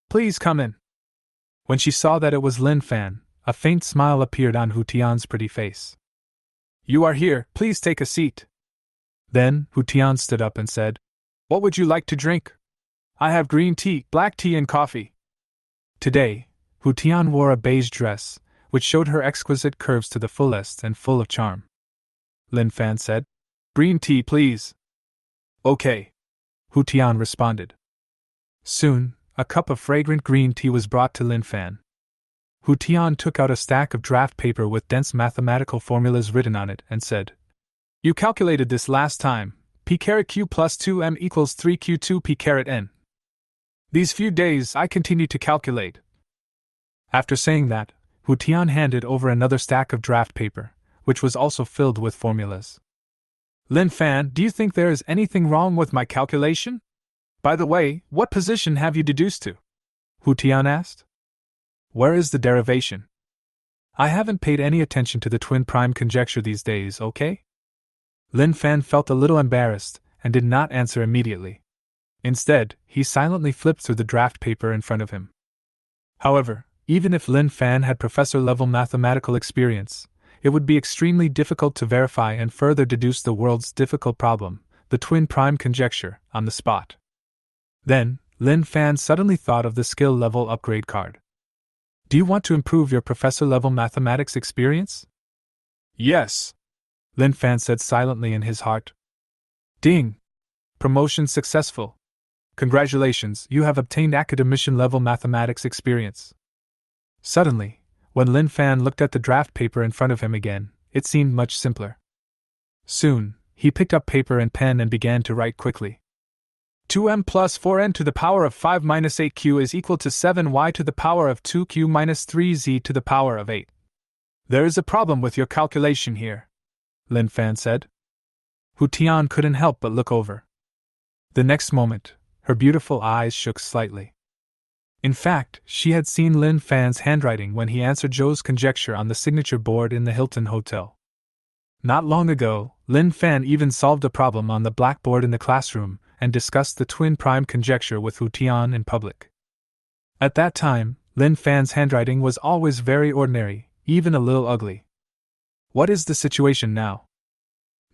"Please come in." When she saw that it was Lin Fan, a faint smile appeared on Hu Tian's pretty face. "You are here, please take a seat." Then, Hu Tian stood up and said, "What would you like to drink? I have green tea, black tea, and coffee." Today, Hu Tian wore a beige dress, which showed her exquisite curves to the fullest and full of charm. Lin Fan said, "Green tea, please." "Okay," Hu Tian responded. Soon, a cup of fragrant green tea was brought to Lin Fan. Hu Tian took out a stack of draft paper with dense mathematical formulas written on it and said, "You calculated this last time. P caret Q plus 2m equals 3Q2 P caret N. These few days I continue to calculate." After saying that, Hu Tian handed over another stack of draft paper, which was also filled with formulas. "Lin Fan, do you think there is anything wrong with my calculation? By the way, what position have you deduced to?" Hu Tian asked. "Where is the derivation? I haven't paid any attention to the twin prime conjecture these days, okay?" Lin Fan felt a little embarrassed and did not answer immediately. Instead, he silently flipped through the draft paper in front of him. However, even if Lin Fan had professor-level mathematical experience, it would be extremely difficult to verify and further deduce the world's difficult problem, the twin prime conjecture, on the spot. Then, Lin Fan suddenly thought of the skill level upgrade card. "Do you want to improve your professor-level mathematics experience?" "Yes," Lin Fan said silently in his heart. "Ding! Promotion successful. Congratulations, you have obtained academician-level mathematics experience." Suddenly, when Lin Fan looked at the draft paper in front of him again, it seemed much simpler. Soon, he picked up paper and pen and began to write quickly. 2m plus 4n to the power of 5 minus 8q is equal to 7y to the power of 2q minus 3z to the power of 8. "There is a problem with your calculation here," Lin Fan said. Hu Tian couldn't help but look over. The next moment, her beautiful eyes shook slightly. In fact, she had seen Lin Fan's handwriting when he answered Zhou's conjecture on the signature board in the Hilton Hotel. Not long ago, Lin Fan even solved a problem on the blackboard in the classroom and discussed the twin prime conjecture with Hu Tian in public. At that time, Lin Fan's handwriting was always very ordinary, even a little ugly. What is the situation now?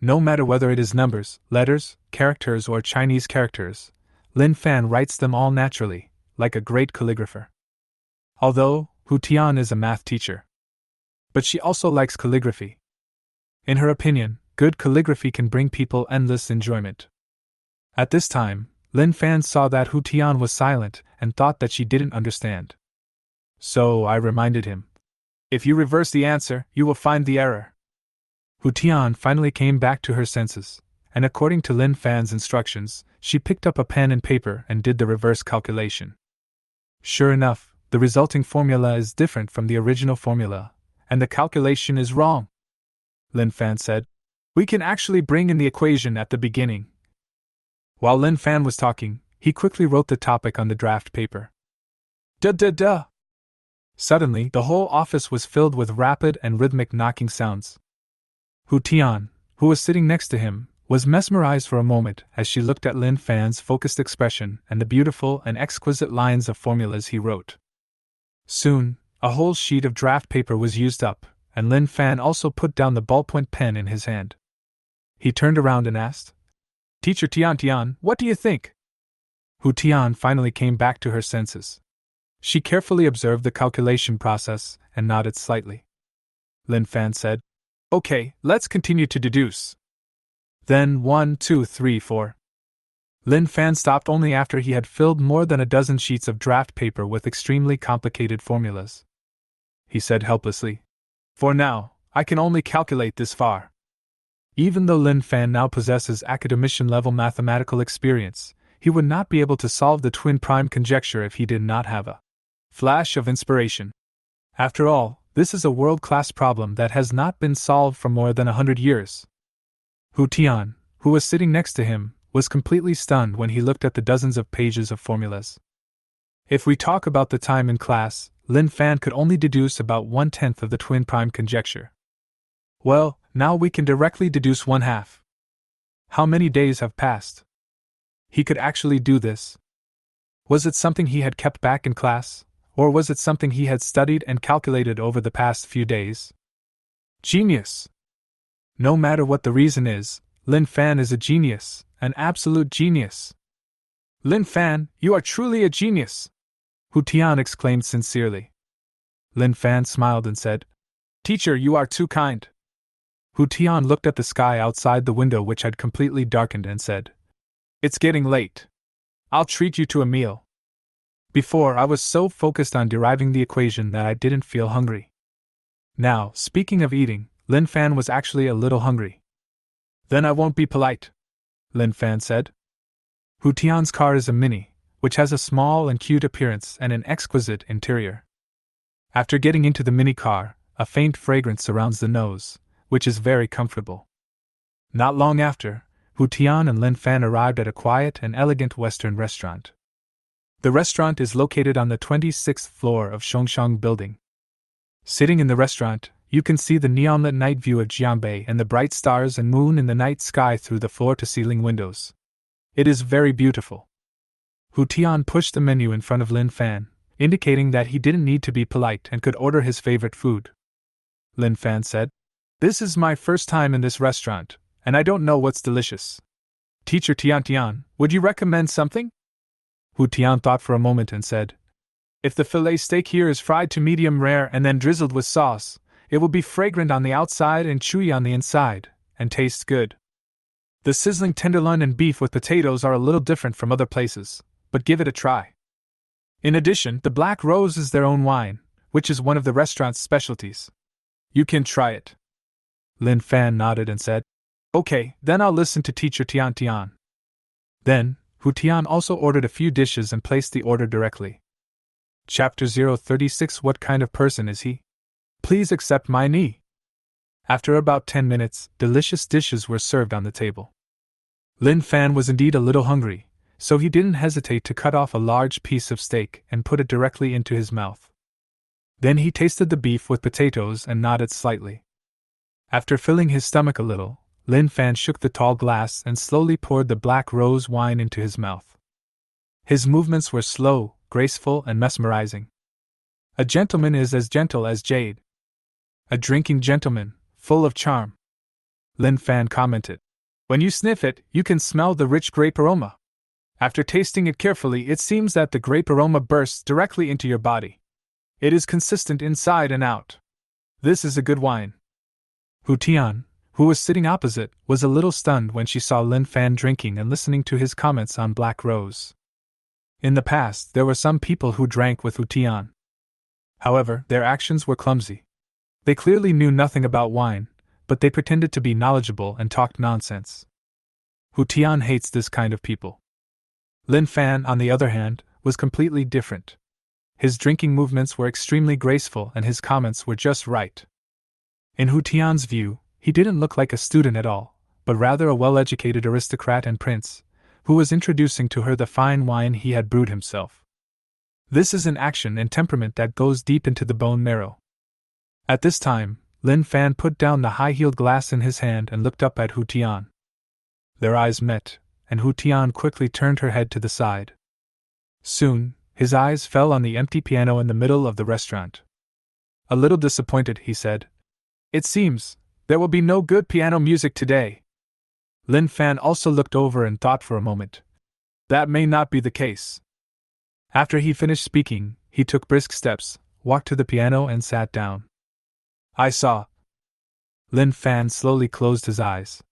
No matter whether it is numbers, letters, characters, or Chinese characters, Lin Fan writes them all naturally, like a great calligrapher. Although Hu Tian is a math teacher, but she also likes calligraphy. In her opinion, good calligraphy can bring people endless enjoyment. At this time, Lin Fan saw that Hu Tian was silent and thought that she didn't understand. So I reminded him. "If you reverse the answer, you will find the error." Hu Tian finally came back to her senses, and according to Lin Fan's instructions, she picked up a pen and paper and did the reverse calculation. Sure enough, the resulting formula is different from the original formula, and the calculation is wrong. Lin Fan said, "We can actually bring in the equation at the beginning." While Lin Fan was talking, he quickly wrote the topic on the draft paper. Duh. Suddenly, the whole office was filled with rapid and rhythmic knocking sounds. Hu Tian, who was sitting next to him, was mesmerized for a moment as she looked at Lin Fan's focused expression and the beautiful and exquisite lines of formulas he wrote. Soon, a whole sheet of draft paper was used up, and Lin Fan also put down the ballpoint pen in his hand. He turned around and asked, "Teacher Tian, what do you think?" Hu Tian finally came back to her senses. She carefully observed the calculation process and nodded slightly. Lin Fan said, "Okay, let's continue to deduce." Then 1, 2, 3, 4. Lin Fan stopped only after he had filled more than a dozen sheets of draft paper with extremely complicated formulas. He said helplessly, "For now, I can only calculate this far." Even though Lin Fan now possesses academician-level mathematical experience, he would not be able to solve the twin prime conjecture if he did not have a flash of inspiration. After all, this is a world-class problem that has not been solved for more than 100 years. Hu Tian, who was sitting next to him, was completely stunned when he looked at the dozens of pages of formulas. If we talk about the time in class, Lin Fan could only deduce about 1/10 of the twin prime conjecture. Well, now we can directly deduce 1/2. How many days have passed? He could actually do this. Was it something he had kept back in class, or was it something he had studied and calculated over the past few days? Genius! No matter what the reason is, Lin Fan is a genius, an absolute genius. Lin Fan, you are truly a genius! Hu Tian exclaimed sincerely. Lin Fan smiled and said, Teacher, you are too kind. Hu Tian looked at the sky outside the window, which had completely darkened, and said, It's getting late. I'll treat you to a meal. Before, I was so focused on deriving the equation that I didn't feel hungry. Now, speaking of eating, Lin Fan was actually a little hungry. Then I won't be polite, Lin Fan said. Hu Tian's car is a Mini, which has a small and cute appearance and an exquisite interior. After getting into the Mini car, a faint fragrance surrounds the nose, which is very comfortable. Not long after, Hu Tian and Lin Fan arrived at a quiet and elegant Western restaurant. The restaurant is located on the 26th floor of Shongshang Building. Sitting in the restaurant, you can see the neon-lit night view of Jiangbei and the bright stars and moon in the night sky through the floor-to-ceiling windows. It is very beautiful. Hu Tian pushed the menu in front of Lin Fan, indicating that he didn't need to be polite and could order his favorite food. Lin Fan said, This is my first time in this restaurant, and I don't know what's delicious. Teacher Tian, would you recommend something? Hu Tian thought for a moment and said, If the filet steak here is fried to medium rare and then drizzled with sauce, it will be fragrant on the outside and chewy on the inside, and tastes good. The sizzling tenderloin and beef with potatoes are a little different from other places, but give it a try. In addition, the Black Rose is their own wine, which is one of the restaurant's specialties. You can try it. Lin Fan nodded and said, Okay, then I'll listen to Teacher Tian. Then, Hu Tian also ordered a few dishes and placed the order directly. Chapter 036 What kind of person is he? Please accept my knee. After about 10 minutes, delicious dishes were served on the table. Lin Fan was indeed a little hungry, so he didn't hesitate to cut off a large piece of steak and put it directly into his mouth. Then he tasted the beef with potatoes and nodded slightly. After filling his stomach a little, Lin Fan shook the tall glass and slowly poured the Black Rose wine into his mouth. His movements were slow, graceful, and mesmerizing. A gentleman is as gentle as jade. A drinking gentleman, full of charm. Lin Fan commented. When you sniff it, you can smell the rich grape aroma. After tasting it carefully, it seems that the grape aroma bursts directly into your body. It is consistent inside and out. This is a good wine. Hu Tian, who was sitting opposite, was a little stunned when she saw Lin Fan drinking and listening to his comments on Black Rose. In the past, there were some people who drank with Hu Tian. However, their actions were clumsy. They clearly knew nothing about wine, but they pretended to be knowledgeable and talked nonsense. Hu Tian hates this kind of people. Lin Fan, on the other hand, was completely different. His drinking movements were extremely graceful and his comments were just right. In Hu Tian's view, he didn't look like a student at all, but rather a well-educated aristocrat and prince, who was introducing to her the fine wine he had brewed himself. This is an action and temperament that goes deep into the bone marrow. At this time, Lin Fan put down the high-heeled glass in his hand and looked up at Hu Tian. Their eyes met, and Hu Tian quickly turned her head to the side. Soon, his eyes fell on the empty piano in the middle of the restaurant. A little disappointed, he said, It seems there will be no good piano music today. Lin Fan also looked over and thought for a moment. That may not be the case. After he finished speaking, he took brisk steps, walked to the piano and sat down. I saw. Lin Fan slowly closed his eyes.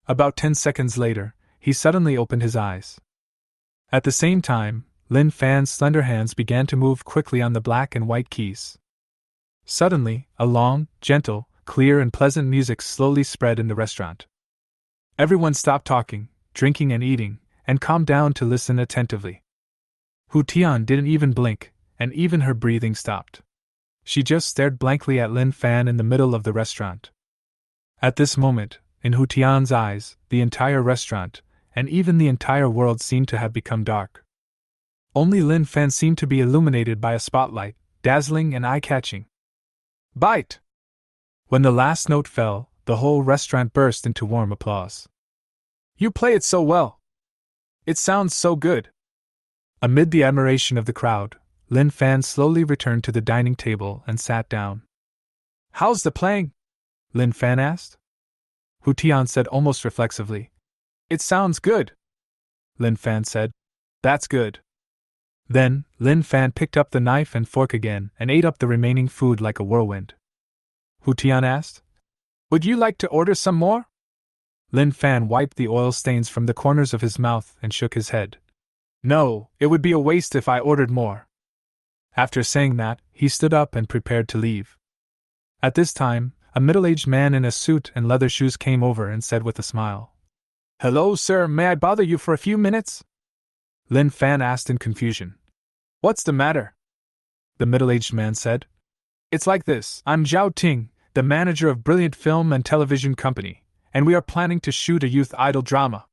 About 10 seconds later, he suddenly opened his eyes. At the same time, Lin Fan's slender hands began to move quickly on the black and white keys. Suddenly, a long, gentle, clear and pleasant music slowly spread in the restaurant. Everyone stopped talking, drinking and eating, and calmed down to listen attentively. Hu Tian didn't even blink, and even her breathing stopped. She just stared blankly at Lin Fan in the middle of the restaurant. At this moment, in Hu Tian's eyes, the entire restaurant, and even the entire world seemed to have become dark. Only Lin Fan seemed to be illuminated by a spotlight, dazzling and eye-catching. Bite! When the last note fell, the whole restaurant burst into warm applause. You play it so well! It sounds so good. Amid the admiration of the crowd, Lin Fan slowly returned to the dining table and sat down. How's the playing? Lin Fan asked. Hu Tian said almost reflexively. It sounds good. Lin Fan said. That's good. Then, Lin Fan picked up the knife and fork again and ate up the remaining food like a whirlwind. Hu Tian asked. Would you like to order some more? Lin Fan wiped the oil stains from the corners of his mouth and shook his head. No, it would be a waste if I ordered more. After saying that, he stood up and prepared to leave. At this time, a middle-aged man in a suit and leather shoes came over and said with a smile. Hello, sir, may I bother you for a few minutes? Lin Fan asked in confusion. What's the matter? The middle-aged man said. It's like this, I'm Zhao Ting, the manager of Brilliant Film and Television Company, and we are planning to shoot a youth idol drama.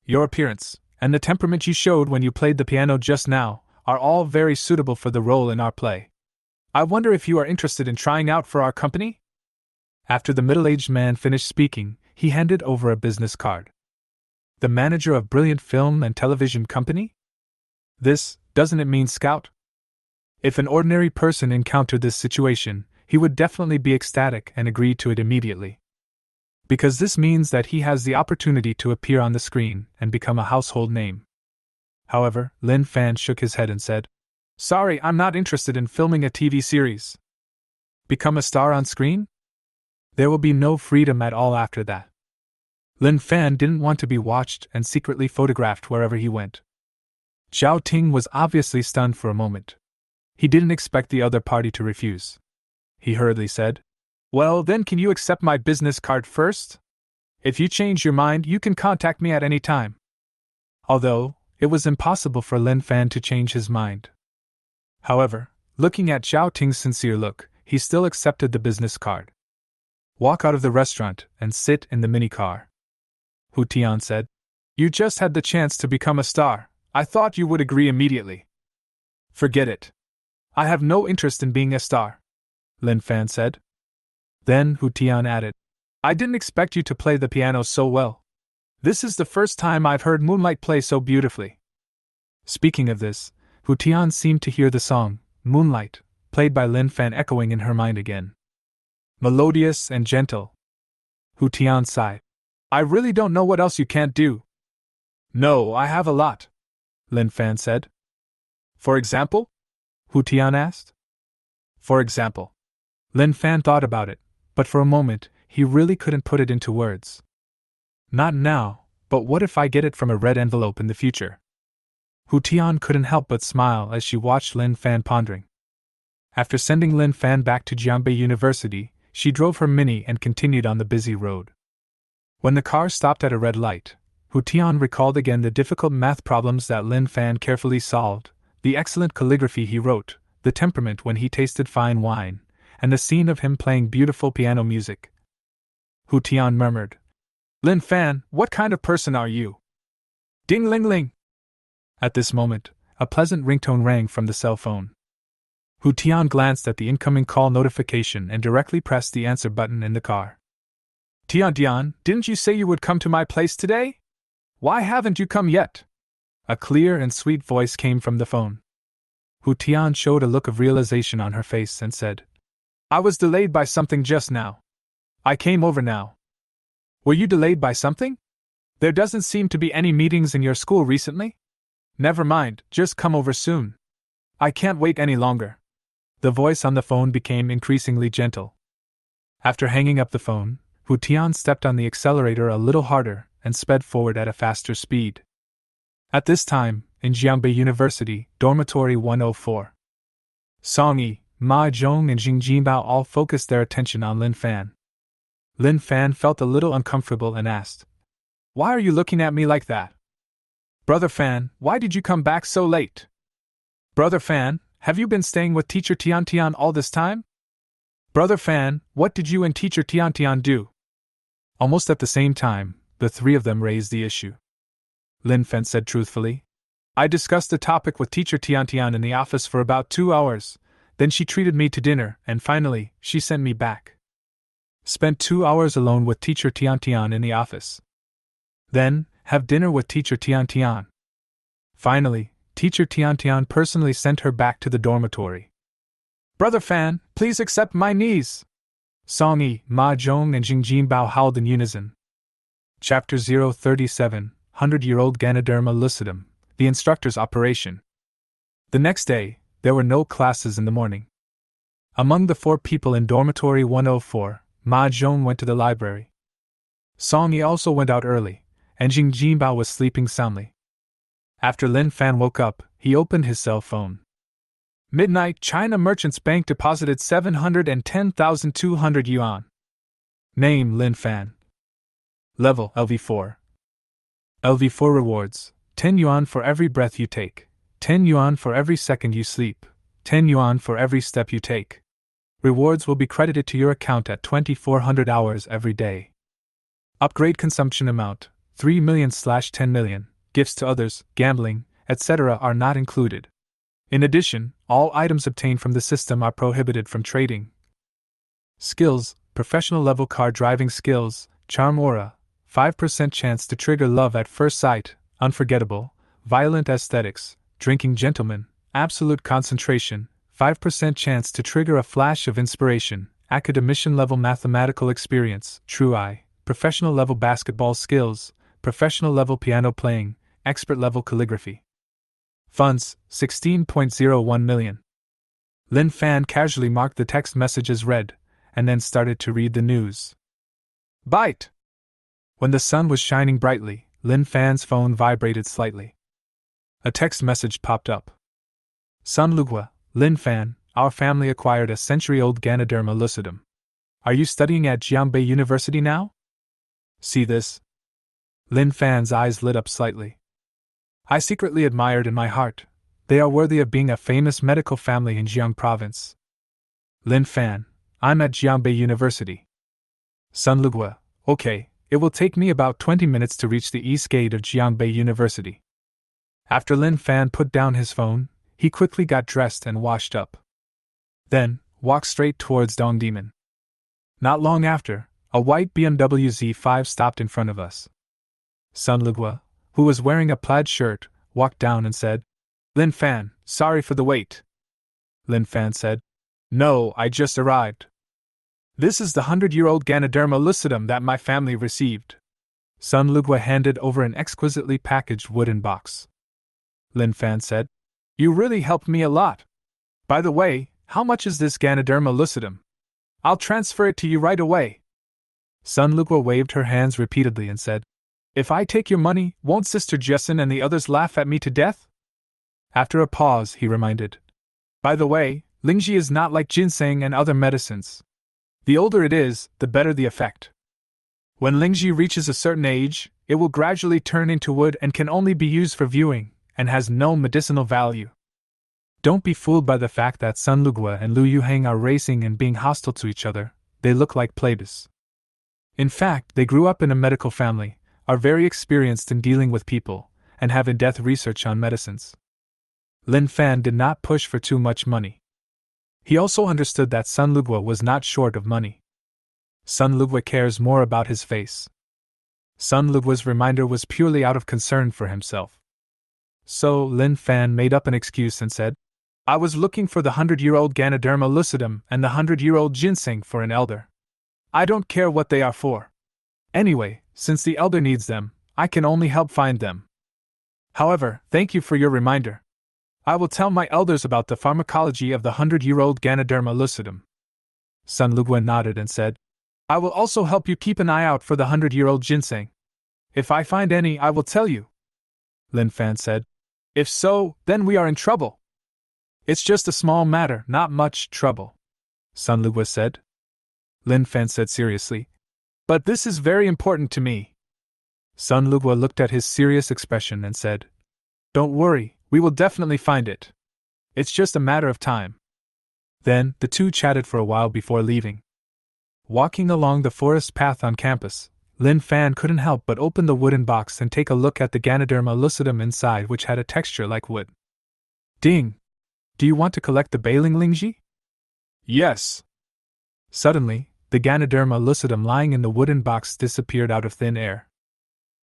Your appearance, and the temperament you showed when you played the piano just now, are all very suitable for the role in our play. I wonder if you are interested in trying out for our company? After the middle-aged man finished speaking, he handed over a business card. The manager of Brilliant Film and Television Company? This, doesn't it mean scout? If an ordinary person encountered this situation, he would definitely be ecstatic and agree to it immediately. Because this means that he has the opportunity to appear on the screen and become a household name. However, Lin Fan shook his head and said, Sorry, I'm not interested in filming a TV series. Become a star on screen? There will be no freedom at all after that. Lin Fan didn't want to be watched and secretly photographed wherever he went. Zhao Ting was obviously stunned for a moment. He didn't expect the other party to refuse. He hurriedly said, Well, then can you accept my business card first? If you change your mind, you can contact me at any time. Although, it was impossible for Lin Fan to change his mind. However, looking at Zhao Ting's sincere look, he still accepted the business card. Walk out of the restaurant and sit in the mini-car. Hu Tian said, You just had the chance to become a star. I thought you would agree immediately. Forget it. I have no interest in being a star, Lin Fan said. Then Hu Tian added, I didn't expect you to play the piano so well. This is the first time I've heard Moonlight play so beautifully. Speaking of this, Hu Tian seemed to hear the song, Moonlight, played by Lin Fan echoing in her mind again. Melodious and gentle. Hu Tian sighed. I really don't know what else you can't do. No, I have a lot, Lin Fan said. For example? Hu Tian asked. For example. Lin Fan thought about it, but for a moment, he really couldn't put it into words. Not now, but what if I get it from a red envelope in the future? Hu Tian couldn't help but smile as she watched Lin Fan pondering. After sending Lin Fan back to Jiangbei University, she drove her Mini and continued on the busy road. When the car stopped at a red light, Hu Tian recalled again the difficult math problems that Lin Fan carefully solved, the excellent calligraphy he wrote, the temperament when he tasted fine wine, and the scene of him playing beautiful piano music. Hu Tian murmured, Lin Fan, what kind of person are you? Ding ling ling! At this moment, a pleasant ringtone rang from the cell phone. Hu Tian glanced at the incoming call notification and directly pressed the answer button in the car. Tian, didn't you say you would come to my place today? Why haven't you come yet? A clear and sweet voice came from the phone. Hu Tian showed a look of realization on her face and said, I was delayed by something just now. I came over now. Were you delayed by something? There doesn't seem to be any meetings in your school recently? Never mind, just come over soon. I can't wait any longer. The voice on the phone became increasingly gentle. After hanging up the phone, Hu Tian stepped on the accelerator a little harder and sped forward at a faster speed. At this time, in Jiangbei University, Dormitory 104. Song Yi, Ma Zhong and Jing Jinbao all focused their attention on Lin Fan. Lin Fan felt a little uncomfortable and asked, Why are you looking at me like that? Brother Fan, why did you come back so late? Brother Fan, have you been staying with Teacher Tian all this time? Brother Fan, what did you and Teacher Tian do? Almost at the same time, the three of them raised the issue. Lin Fan said truthfully, I discussed the topic with Teacher Tian in the office for about 2 hours, then she treated me to dinner, and finally, she sent me back. Spent 2 hours alone with Teacher Tian in the office. Then, have dinner with Teacher Tian. Finally, teacher Tian personally sent her back to the dormitory. Brother Fan, please accept my knees! Song Yi, Ma Zhong, and Jing Jinbao howled in unison. Chapter 037, 100-Year-Old Ganoderma lucidum, the instructor's operation. The next day, there were no classes in the morning. Among the 4 people in dormitory 104, Ma Zhong went to the library. Song Yi also went out early, and Jing Jinbao was sleeping soundly. After Lin Fan woke up, he opened his cell phone. Midnight, China Merchants Bank deposited 710,200 yuan. Name Lin Fan. Level LV4. LV4 rewards: 10 yuan for every breath you take, 10 yuan for every second you sleep, 10 yuan for every step you take. Rewards will be credited to your account at 2400 hours every day. Upgrade consumption amount: 3 million/10 million. Gifts to others, gambling, etc. are not included. In addition, all items obtained from the system are prohibited from trading. Skills: professional level car driving skills, charm aura, 5% chance to trigger love at first sight, unforgettable, violent aesthetics, drinking gentleman, absolute concentration, 5% chance to trigger a flash of inspiration, academician level mathematical experience, true eye, professional level basketball skills, professional level piano playing, expert level calligraphy. Funds: 16.01 million. Lin Fan casually marked the text message as read, and then started to read the news. Bite! When the sun was shining brightly, Lin Fan's phone vibrated slightly. A text message popped up. Sun Lugua, Lin Fan, our family acquired a century-old Ganoderma lucidum. Are you studying at Jiangbei University now? See this? Lin Fan's eyes lit up slightly. I secretly admired in my heart. They are worthy of being a famous medical family in Jiang Province. Lin Fan, I'm at Jiangbei University. Sun Lugua, okay, it will take me about 20 minutes to reach the east gate of Jiangbei University. After Lin Fan put down his phone, he quickly got dressed and washed up. Then, walked straight towards Dongdimen. Not long after, a white BMW Z5 stopped in front of us. Sun Lugua, who was wearing a plaid shirt, walked down and said, Lin Fan, sorry for the wait. Lin Fan said, No, I just arrived. This is the 100-year-old Ganoderma lucidum that my family received. Sun Lugua handed over an exquisitely packaged wooden box. Lin Fan said, You really helped me a lot. By the way, how much is this Ganoderma lucidum? I'll transfer it to you right away. Sun Lugua waved her hands repeatedly and said, If I take your money, won't Sister Jessen and the others laugh at me to death? After a pause, he reminded, By the way, Lingji is not like ginseng and other medicines. The older it is, the better the effect. When Lingji reaches a certain age, it will gradually turn into wood and can only be used for viewing, and has no medicinal value. Don't be fooled by the fact that Sun Lugua and Lu Yuhang are racing and being hostile to each other. They look like plebeians. In fact, they grew up in a medical family, are very experienced in dealing with people, and have in-depth research on medicines. Lin Fan did not push for too much money. He also understood that Sun Lugua was not short of money. Sun Lugua cares more about his face. Sun Lugua's reminder was purely out of concern for himself. So Lin Fan made up an excuse and said, I was looking for the 100-year-old Ganoderma lucidum and the 100-year-old ginseng for an elder. I don't care what they are for. Anyway, since the elder needs them, I can only help find them. However, thank you for your reminder. I will tell my elders about the pharmacology of the 100-year-old Ganoderma lucidum. Sun Lugua nodded and said, I will also help you keep an eye out for the 100-year-old ginseng. If I find any, I will tell you. Lin Fan said, If so, then we are in trouble. It's just a small matter, not much trouble. Sun Lugua said. Lin Fan said seriously, But this is very important to me. Sun Lugua looked at his serious expression and said, Don't worry, we will definitely find it. It's just a matter of time. Then, the two chatted for a while before leaving. Walking along the forest path on campus, Lin Fan couldn't help but open the wooden box and take a look at the Ganoderma lucidum inside, which had a texture like wood. Ding! Do you want to collect the Bailing Lingji? Yes. Suddenly, the Ganoderma lucidum lying in the wooden box disappeared out of thin air.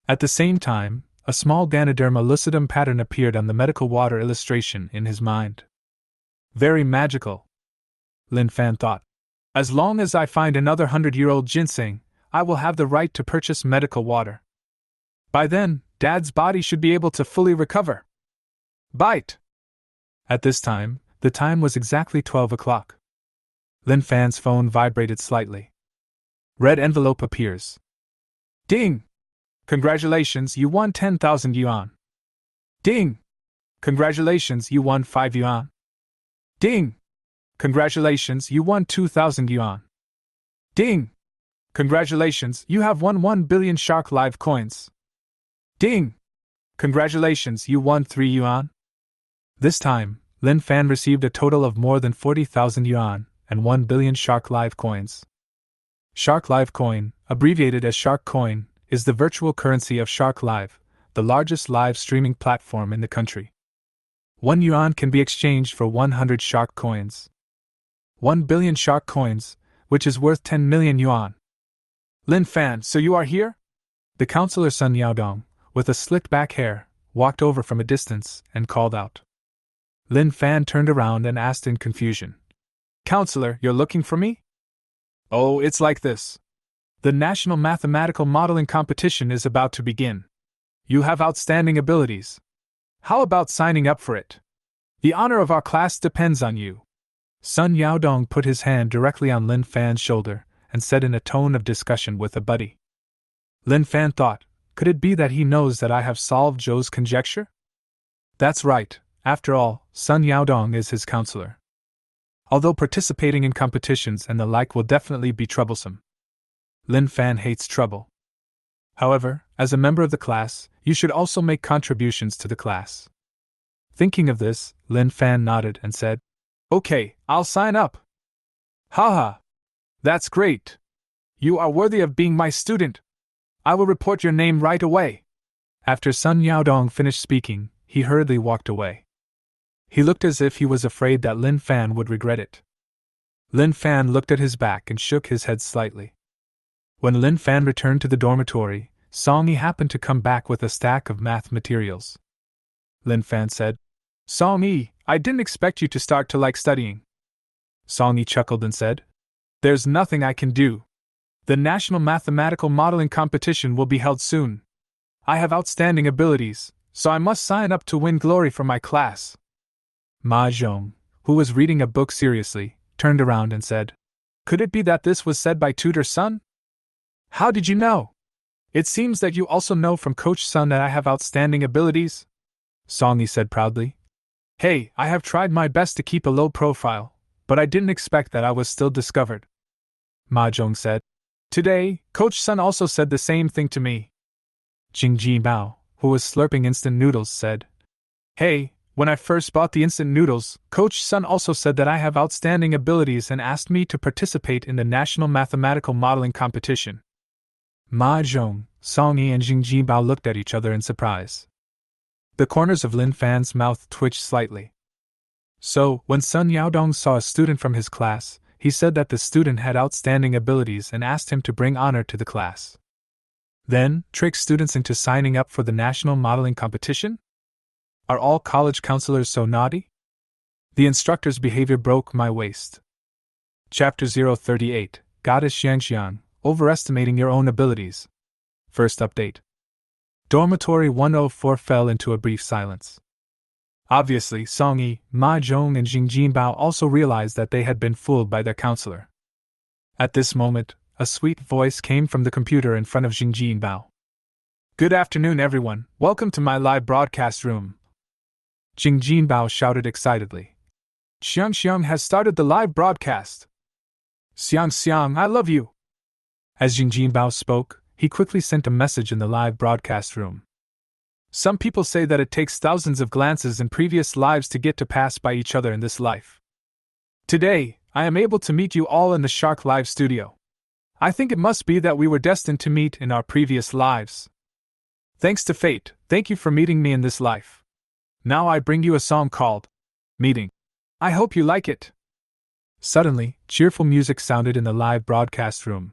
At the same time, a small Ganoderma lucidum pattern appeared on the medical water illustration in his mind. Very magical, Lin Fan thought. As long as I find another 100-year-old ginseng, I will have the right to purchase medical water. By then, Dad's body should be able to fully recover. Bite! At this time, the time was exactly 12 o'clock. Lin Fan's phone vibrated slightly. Red envelope appears. Ding! Congratulations, you won 10,000 yuan. Ding! Congratulations, you won 5 yuan. Ding! Congratulations, you won 2,000 yuan. Ding! Congratulations, you have won 1 billion Shark Live coins. Ding! Congratulations, you won 3 yuan. This time, Lin Fan received a total of more than 40,000 yuan and 1 billion Shark Live coins. Shark Live Coin, abbreviated as Shark Coin, is the virtual currency of Shark Live, the largest live streaming platform in the country. 1 yuan can be exchanged for 100 Shark Coins. 1 billion Shark Coins, which is worth 10 million yuan. Lin Fan, so you are here? The counselor Sun Yaodong, with a slicked back hair, walked over from a distance and called out. Lin Fan turned around and asked in confusion. Counselor, you're looking for me? Oh, it's like this. The National Mathematical Modeling Competition is about to begin. You have outstanding abilities. How about signing up for it? The honor of our class depends on you. Sun Yaodong put his hand directly on Lin Fan's shoulder and said in a tone of discussion with a buddy. Lin Fan thought, could it be that he knows that I have solved Zhou's conjecture? That's right, after all, Sun Yaodong is his counselor. Although participating in competitions and the like will definitely be troublesome. Lin Fan hates trouble. However, as a member of the class, you should also make contributions to the class. Thinking of this, Lin Fan nodded and said, Okay, I'll sign up. Haha! That's great! You are worthy of being my student. I will report your name right away. After Sun Yaodong finished speaking, he hurriedly walked away. He looked as if he was afraid that Lin Fan would regret it. Lin Fan looked at his back and shook his head slightly. When Lin Fan returned to the dormitory, Song Yi happened to come back with a stack of math materials. Lin Fan said, Song Yi, I didn't expect you to start to like studying. Song Yi chuckled and said, There's nothing I can do. The National Mathematical Modeling Competition will be held soon. I have outstanding abilities, so I must sign up to win glory for my class. Ma Zhong, who was reading a book seriously, turned around and said, Could it be that this was said by Tutor Sun? How did you know? It seems that you also know from Coach Sun that I have outstanding abilities, Song Yi said proudly. Hey, I have tried my best to keep a low profile, but I didn't expect that I was still discovered. Ma Zhong said. Today, Coach Sun also said the same thing to me. Jing Bao, who was slurping instant noodles, said, Hey, when I first bought the instant noodles, Coach Sun also said that I have outstanding abilities and asked me to participate in the National Mathematical Modeling Competition. Ma Zhong, Song Yi and Jing Bao looked at each other in surprise. The corners of Lin Fan's mouth twitched slightly. So, when Sun Yaodong saw a student from his class, he said that the student had outstanding abilities and asked him to bring honor to the class. Then, trick students into signing up for the National Modeling Competition? Are all college counselors so naughty? The instructor's behavior broke my waist. Chapter 038, Goddess Xiangxiang, Overestimating Your Own Abilities. First update. Dormitory 104 fell into a brief silence. Obviously, Song Yi, Ma Zhong and Jing Bao also realized that they had been fooled by their counselor. At this moment, a sweet voice came from the computer in front of Jing Bao. Good afternoon, everyone. Welcome to my live broadcast room. Jing Bao shouted excitedly. Xiangxiang has started the live broadcast. Xiang, I love you. As Jing Bao spoke, he quickly sent a message in the live broadcast room. Some people say that it takes thousands of glances in previous lives to get to pass by each other in this life. Today, I am able to meet you all in the Shark Live studio. I think it must be that we were destined to meet in our previous lives. Thanks to fate, thank you for meeting me in this life. Now I bring you a song called Meeting. I hope you like it. Suddenly, cheerful music sounded in the live broadcast room.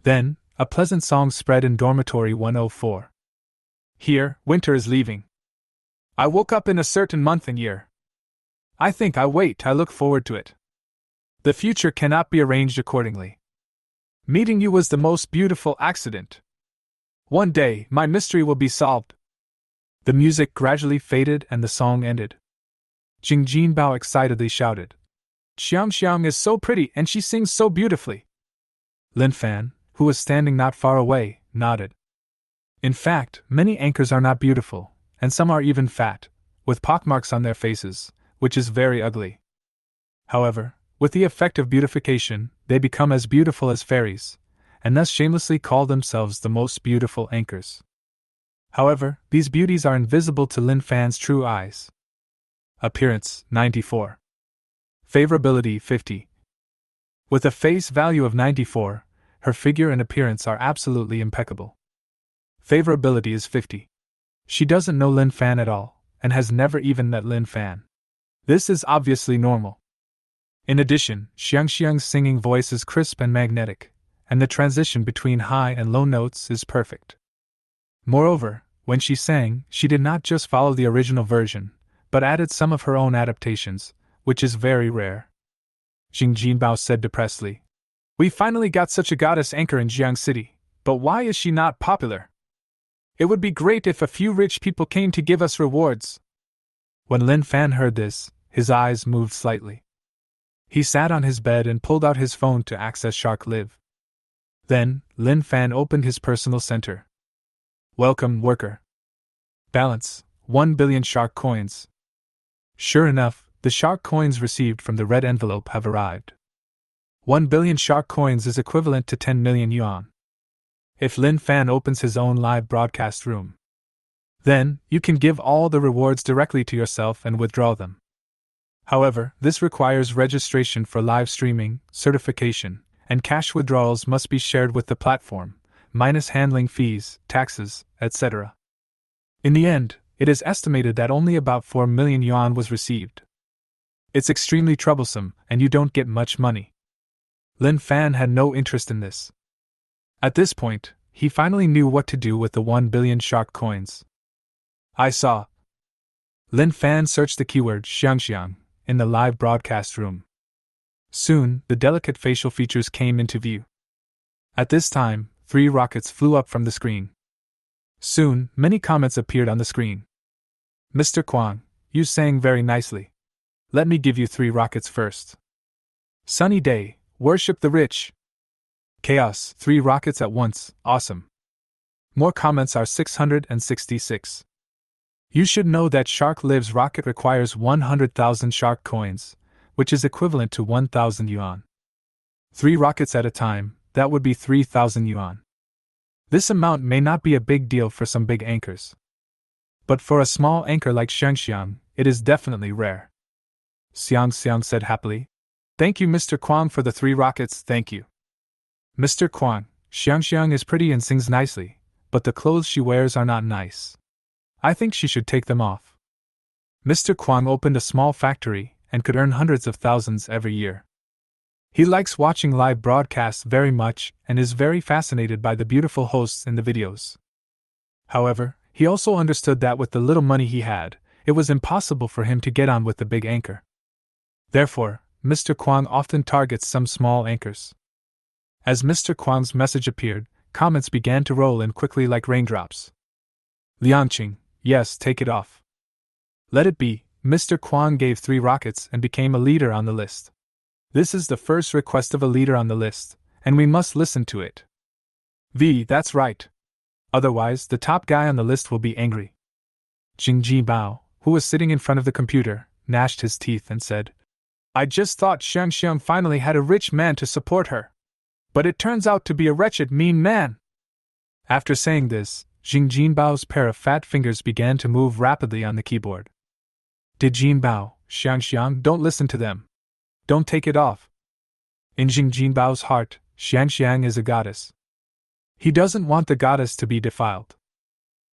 Then, a pleasant song spread in dormitory 104. Here, winter is leaving. I woke up in a certain month and year. I think I look forward to it. The future cannot be arranged accordingly. Meeting you was the most beautiful accident. One day, my mystery will be solved. The music gradually faded and the song ended. Jing Jinbao excitedly shouted, Xiang Xiang is so pretty and she sings so beautifully. Lin Fan, who was standing not far away, nodded. In fact, many anchors are not beautiful, and some are even fat, with pockmarks on their faces, which is very ugly. However, with the effect of beautification, they become as beautiful as fairies, and thus shamelessly call themselves the most beautiful anchors. However, these beauties are invisible to Lin Fan's true eyes. Appearance, 94. Favorability, 50. With a face value of 94, her figure and appearance are absolutely impeccable. Favorability is 50. She doesn't know Lin Fan at all, and has never even met Lin Fan. This is obviously normal. In addition, Xiang Xiang's singing voice is crisp and magnetic, and the transition between high and low notes is perfect. Moreover, when she sang, she did not just follow the original version, but added some of her own adaptations, which is very rare. Jing Jinbao said depressedly, We finally got such a goddess anchor in Jiang City, but why is she not popular? It would be great if a few rich people came to give us rewards. When Lin Fan heard this, his eyes moved slightly. He sat on his bed and pulled out his phone to access Shark Live. Then, Lin Fan opened his personal center. Welcome, worker. Balance, 1 billion shark coins. Sure enough, the shark coins received from the red envelope have arrived. 1 billion shark coins is equivalent to 10 million yuan. If Lin Fan opens his own live broadcast room, then you can give all the rewards directly to yourself and withdraw them. However, this requires registration for live streaming, certification, and cash withdrawals must be shared with the platform, minus handling fees, taxes, etc. In the end, it is estimated that only about 4 million yuan was received. It's extremely troublesome, and you don't get much money. Lin Fan had no interest in this. At this point, he finally knew what to do with the 1 billion shark coins. I saw. Lin Fan searched the keyword Xiangxiang in the live broadcast room. Soon, the delicate facial features came into view. At this time, 3 rockets flew up from the screen. Soon, many comments appeared on the screen. Mr. Kwang, you sang very nicely. Let me give you 3 rockets first. Sunny day, worship the rich. Chaos, 3 rockets at once, awesome. More comments are 666. You should know that Shark Live's rocket requires 100,000 shark coins, which is equivalent to 1,000 yuan. 3 rockets at a time, that would be 3,000 yuan. This amount may not be a big deal for some big anchors. But for a small anchor like Xiangxiang, it is definitely rare. Xiang Xiang said happily. Thank you, Mr. Kwang, for the 3 rockets, thank you. Mr. Kwang, Xiangxiang is pretty and sings nicely, but the clothes she wears are not nice. I think she should take them off. Mr. Kwang opened a small factory and could earn hundreds of thousands every year. He likes watching live broadcasts very much and is very fascinated by the beautiful hosts in the videos. However, he also understood that with the little money he had, it was impossible for him to get on with the big anchor. Therefore, Mr. Kwang often targets some small anchors. As Mr. Kwang's message appeared, comments began to roll in quickly like raindrops. Liangqing, yes, take it off. Let it be. Mr. Kwang gave 3 rockets and became a leader on the list. This is the first request of a leader on the list, and we must listen to it. That's right. Otherwise, the top guy on the list will be angry. Jing Jinbao, who was sitting in front of the computer, gnashed his teeth and said, I just thought Xiangxiang finally had a rich man to support her. But it turns out to be a wretched, mean man. After saying this, Jing Jinbao's pair of fat fingers began to move rapidly on the keyboard. Did Jinbao, Xiangxiang, don't listen to them. Don't take it off. In Jing Jinbao's heart, Xiangxiang is a goddess. He doesn't want the goddess to be defiled.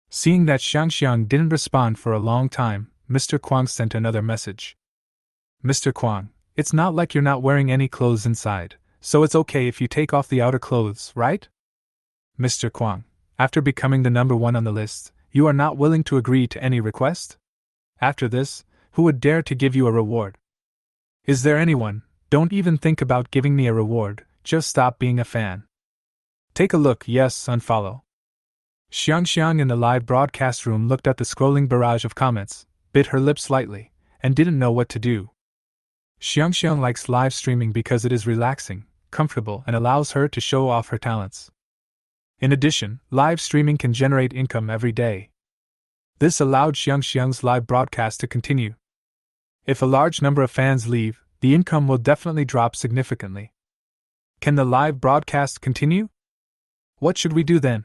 Seeing that Xiangxiang didn't respond for a long time, Mr. Kwang sent another message. Mr. Kwang, it's not like you're not wearing any clothes inside, so it's okay if you take off the outer clothes, right? Mr. Kwang, after becoming the number 1 on the list, You are not willing to agree to any request? After this, who would dare to give you a reward? Is there anyone? Don't even think about giving me a reward, just stop being a fan. Take a look, yes, unfollow. Xiang in the live broadcast room looked at the scrolling barrage of comments, bit her lips slightly, and didn't know what to do. Xiang likes live streaming because it is relaxing, comfortable, and allows her to show off her talents. In addition, live streaming can generate income every day. This allowed Xiang's live broadcast to continue. If a large number of fans leave, the income will definitely drop significantly. Can the live broadcast continue? What should we do then?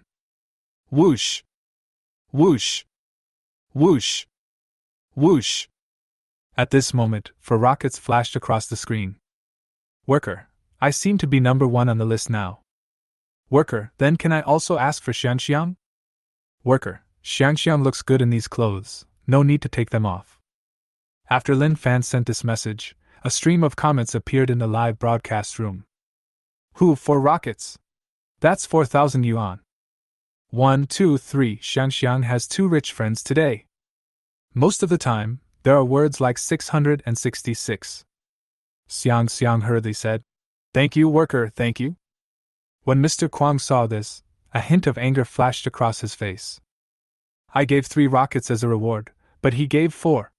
Whoosh! Whoosh! Whoosh! Whoosh! At this moment, 4 rockets flashed across the screen. Worker, I seem to be number 1 on the list now. Worker, then can I also ask for Xiang? Worker, Xiang looks good in these clothes, no need to take them off. After Lin Fan sent this message, a stream of comments appeared in the live broadcast room. Who, 4 rockets? That's 4,000 yuan. 1, 2, 3. Xiang has 2 rich friends today. Most of the time, there are words like 666. Xiang hurriedly said. Thank you, worker, thank you. When Mr. Kwang saw this, a hint of anger flashed across his face. I gave 3 rockets as a reward, but he gave 4.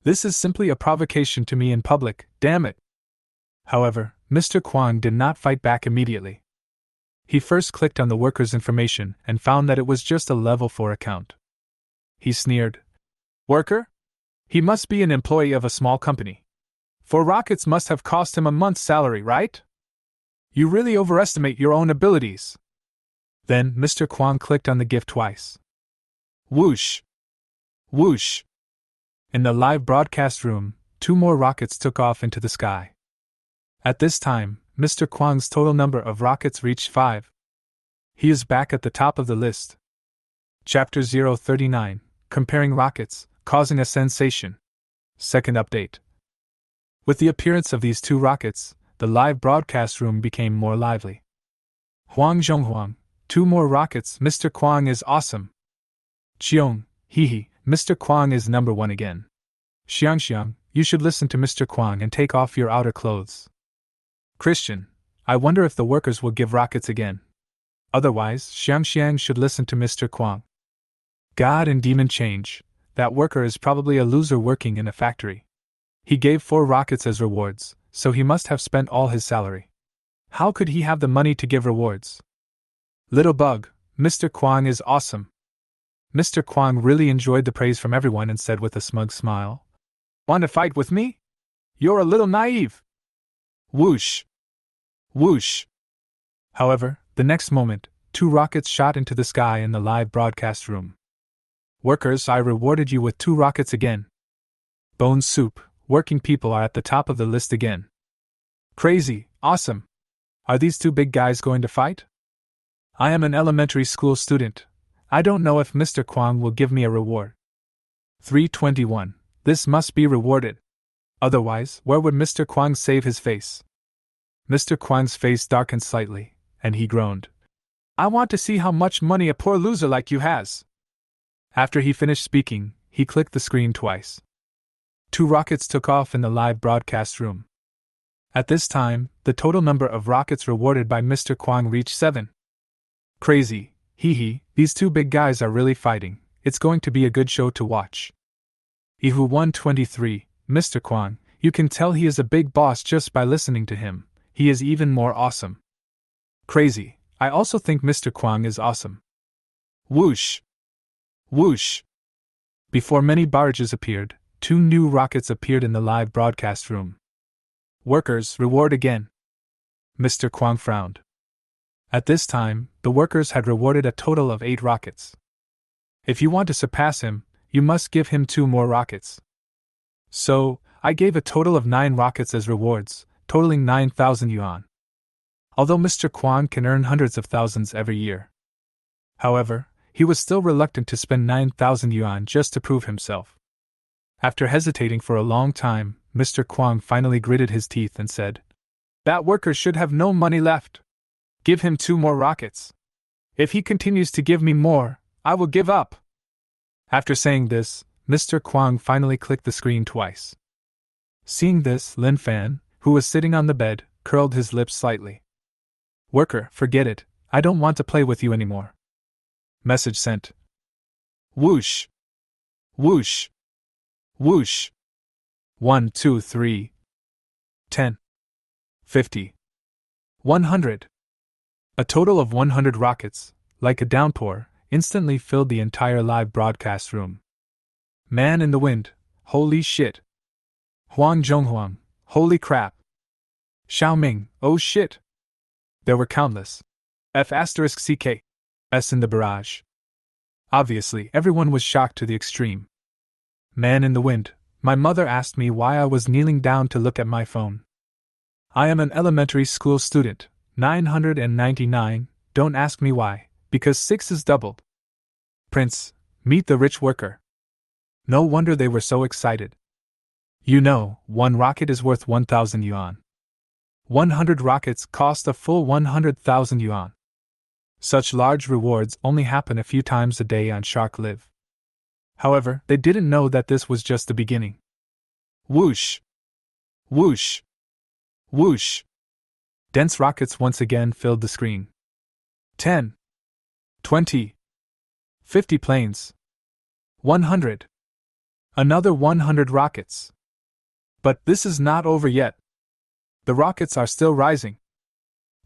This is simply a provocation to me in public, damn it. However, Mr. Kwang did not fight back immediately. He first clicked on the worker's information and found that it was just a level 4 account. He sneered. Worker? He must be an employee of a small company. 4 rockets must have cost him a month's salary, right? You really overestimate your own abilities. Then Mr. Kwang clicked on the gift twice. Whoosh! Whoosh! In the live broadcast room, 2 more rockets took off into the sky. At this time, Mr. Kwang's total number of rockets reached 5. He is back at the top of the list. Chapter 039, Comparing Rockets, Causing a Sensation. Second update. With the appearance of these 2 rockets, the live broadcast room became more lively. Huang Zhonghuang, 2 more rockets, Mr. Kwang is awesome. Chiong, hee, Mr. Kwang is number 1 again. Xiang, you should listen to Mr. Kwang and take off your outer clothes. Christian, I wonder if the workers will give rockets again. Otherwise, Xiang should listen to Mr. Kwang. God and demon change, that worker is probably a loser working in a factory. He gave 4 rockets as rewards, so he must have spent all his salary. How could he have the money to give rewards? Little bug, Mr. Kwang is awesome. Mr. Kwang really enjoyed the praise from everyone and said with a smug smile, Want to fight with me? You're a little naive. Whoosh! Whoosh! However, the next moment, 2 rockets shot into the sky in the live broadcast room. Workers, I rewarded you with 2 rockets again. Bone soup, working people are at the top of the list again. Crazy, awesome. Are these 2 big guys going to fight? I am an elementary school student. I don't know if Mr. Kwang will give me a reward. 321. This must be rewarded. Otherwise, where would Mr. Kwang save his face? Mr. Kwang's face darkened slightly, and he groaned. I want to see how much money a poor loser like you has. After he finished speaking, he clicked the screen twice. 2 rockets took off in the live broadcast room. At this time, the total number of rockets rewarded by Mr. Kwang reached 7. Crazy, hee, these 2 big guys are really fighting. It's going to be a good show to watch. Ihu 123, Mr. Kwang, you can tell he is a big boss just by listening to him. He is even more awesome. Crazy, I also think Mr. Kwang is awesome. Whoosh! Whoosh! Before many barrages appeared, 2 new rockets appeared in the live broadcast room. Workers, reward again. Mr. Kwang frowned. At this time, the workers had rewarded a total of 8 rockets. If you want to surpass him, you must give him 2 more rockets. So, I gave a total of 9 rockets as rewards, totaling 9,000 yuan. Although Mr. Kwang can earn hundreds of thousands every year. However, he was still reluctant to spend 9,000 yuan just to prove himself. After hesitating for a long time, Mr. Kwang finally gritted his teeth and said, That worker should have no money left. Give him 2 more rockets. If he continues to give me more, I will give up. After saying this, Mr. Kwang finally clicked the screen twice. Seeing this, Lin Fan, who was sitting on the bed, curled his lips slightly. Worker, forget it, I don't want to play with you anymore. Message sent. Whoosh! Whoosh! Whoosh! 1, 2, 3. 10. 50. 100. A total of 100 rockets, like a downpour, instantly filled the entire live broadcast room. Man in the wind, holy shit. Huang Zhonghuang, holy crap. Xiaoming, oh shit. There were countless F***s in the barrage. Obviously, everyone was shocked to the extreme. Man in the wind, my mother asked me why I was kneeling down to look at my phone. I am an elementary school student, 999, don't ask me why, because 6 is doubled. Prince, meet the rich worker. No wonder they were so excited. You know, one rocket is worth 1,000 yuan. 100 rockets cost a full 100,000 yuan. Such large rewards only happen a few times a day on Shark Live. However, they didn't know that this was just the beginning. Whoosh! Whoosh! Whoosh! Dense rockets once again filled the screen. 10. 20. 50 planes. 100. Another 100 rockets. But this is not over yet. The rockets are still rising.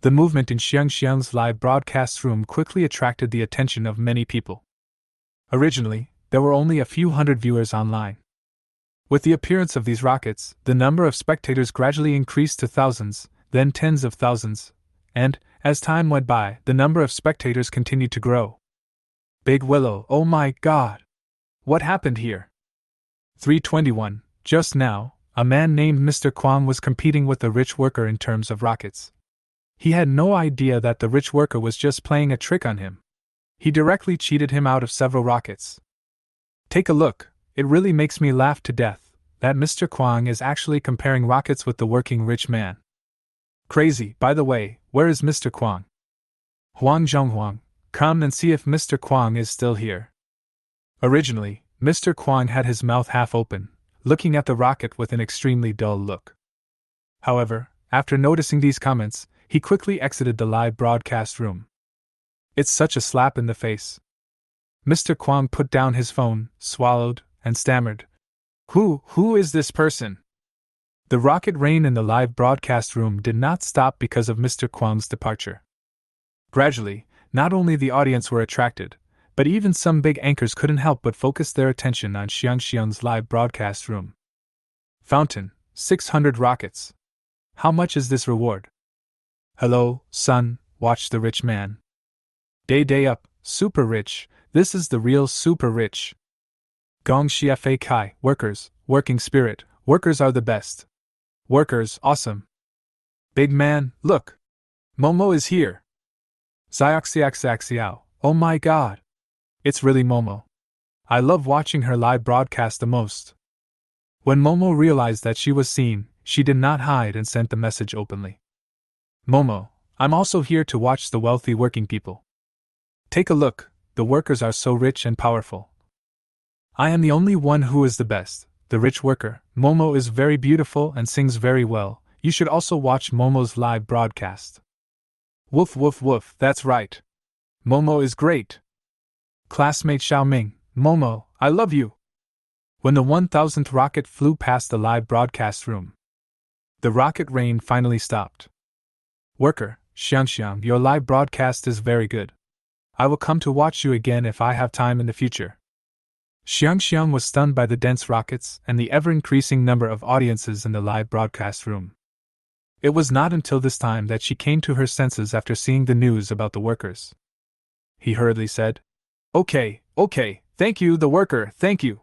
The movement in Xiangxiang's live broadcast room quickly attracted the attention of many people. Originally, there were only a few hundred viewers online. With the appearance of these rockets, the number of spectators gradually increased to thousands, then tens of thousands, and, as time went by, the number of spectators continued to grow. Big Willow, oh my god! What happened here? 321. Just now, a man named Mr. Kwang was competing with the rich worker in terms of rockets. He had no idea that the rich worker was just playing a trick on him. He directly cheated him out of several rockets. Take a look, it really makes me laugh to death, that Mr. Kwang is actually comparing rockets with the working rich man. Crazy, by the way, where is Mr. Kwang? Huang Zhonghuang, come and see if Mr. Kwang is still here. Originally, Mr. Kwang had his mouth half open, looking at the rocket with an extremely dull look. However, after noticing these comments, he quickly exited the live broadcast room. It's such a slap in the face. Mr. Kwang put down his phone, swallowed, and stammered. Who is this person? The rocket rain in the live broadcast room did not stop because of Mr. Kwang's departure. Gradually, not only the audience were attracted, but even some big anchors couldn't help but focus their attention on Xiangxiang's live broadcast room. Fountain, 600 rockets. How much is this reward? Hello, son, watch the rich man. Day up, super rich, this is the real super rich. Gong Xia Kai, workers, working spirit, workers are the best. Workers, awesome. Big man, look. Momo is here. Xiaoxiao, oh my god. It's really Momo. I love watching her live broadcast the most. When Momo realized that she was seen, she did not hide and sent the message openly. Momo, I'm also here to watch the wealthy working people. Take a look, the workers are so rich and powerful. I am the only one who is the best, the rich worker. Momo is very beautiful and sings very well. You should also watch Momo's live broadcast. Woof woof woof, that's right. Momo is great. Classmate Xiaoming, Momo, I love you. When the 1000th rocket flew past the live broadcast room, the rocket rain finally stopped. Worker, Xiangxiang, your live broadcast is very good. I will come to watch you again if I have time in the future. Xiangxiang was stunned by the dense rockets and the ever-increasing number of audiences in the live broadcast room. It was not until this time that she came to her senses after seeing the news about the workers. He hurriedly said, Okay, thank you, the worker, thank you.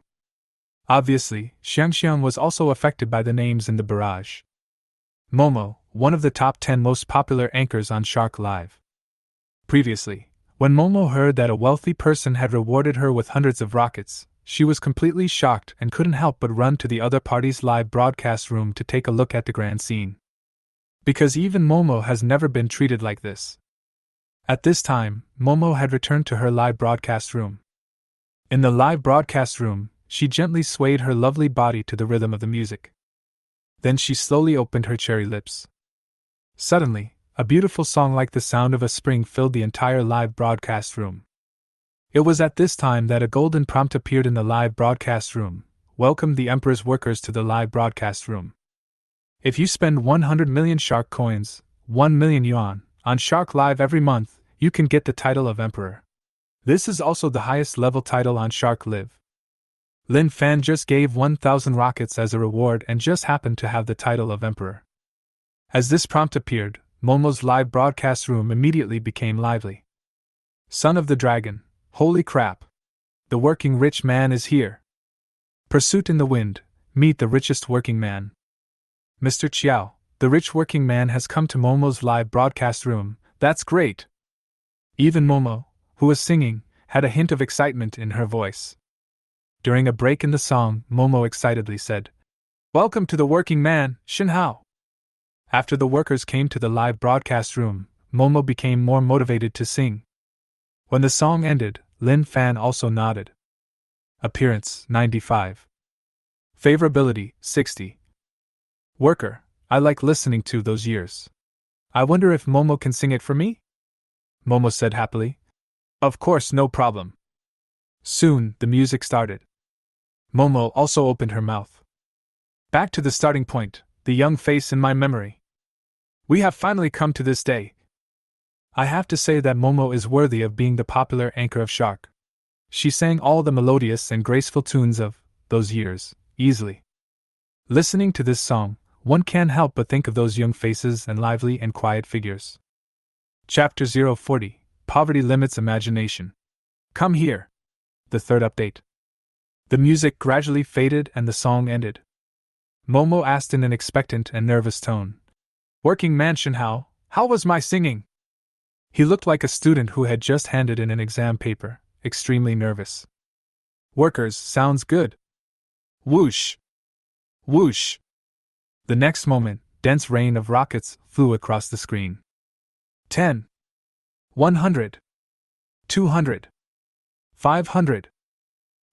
Obviously, Xiangxiang was also affected by the names in the barrage. Momo, one of the top 10 most popular anchors on Shark Live. Previously, when Momo heard that a wealthy person had rewarded her with hundreds of rockets, she was completely shocked and couldn't help but run to the other party's live broadcast room to take a look at the grand scene. Because even Momo has never been treated like this. At this time, Momo had returned to her live broadcast room. In the live broadcast room, she gently swayed her lovely body to the rhythm of the music. Then she slowly opened her cherry lips. Suddenly, a beautiful song like the sound of a spring filled the entire live broadcast room. It was at this time that a golden prompt appeared in the live broadcast room. Welcome the Emperor's workers to the live broadcast room. If you spend 100 million Shark coins, 1 million yuan, on Shark Live every month, you can get the title of Emperor. This is also the highest level title on Shark Live. Lin Fan just gave 1,000 rockets as a reward and just happened to have the title of Emperor. As this prompt appeared, Momo's live broadcast room immediately became lively. Son of the Dragon, holy crap! The working rich man is here. Pursuit in the wind, meet the richest working man. Mr. Chiao, the rich working man has come to Momo's live broadcast room, that's great! Even Momo, who was singing, had a hint of excitement in her voice. During a break in the song, Momo excitedly said, "Welcome to the working man, Shinhao." After the workers came to the live broadcast room, Momo became more motivated to sing. When the song ended, Lin Fan also nodded. Appearance 95. Favorability 60. Worker, I like listening to those years. I wonder if Momo can sing it for me? Momo said happily. Of course, no problem. Soon, the music started. Momo also opened her mouth. Back to the starting point, the young face in my memory. We have finally come to this day. I have to say that Momo is worthy of being the popular anchor of Shark. She sang all the melodious and graceful tunes of those years, easily. Listening to this song, one can't help but think of those young faces and lively and quiet figures. Chapter 040, Poverty Limits Imagination. Come here. The third update. The music gradually faded and the song ended. Momo asked in an expectant and nervous tone, "Working man Shinhao, how was my singing?" He looked like a student who had just handed in an exam paper, extremely nervous. Workers, sounds good. Whoosh! Whoosh! The next moment, dense rain of rockets flew across the screen. 10. 100. 200. 500.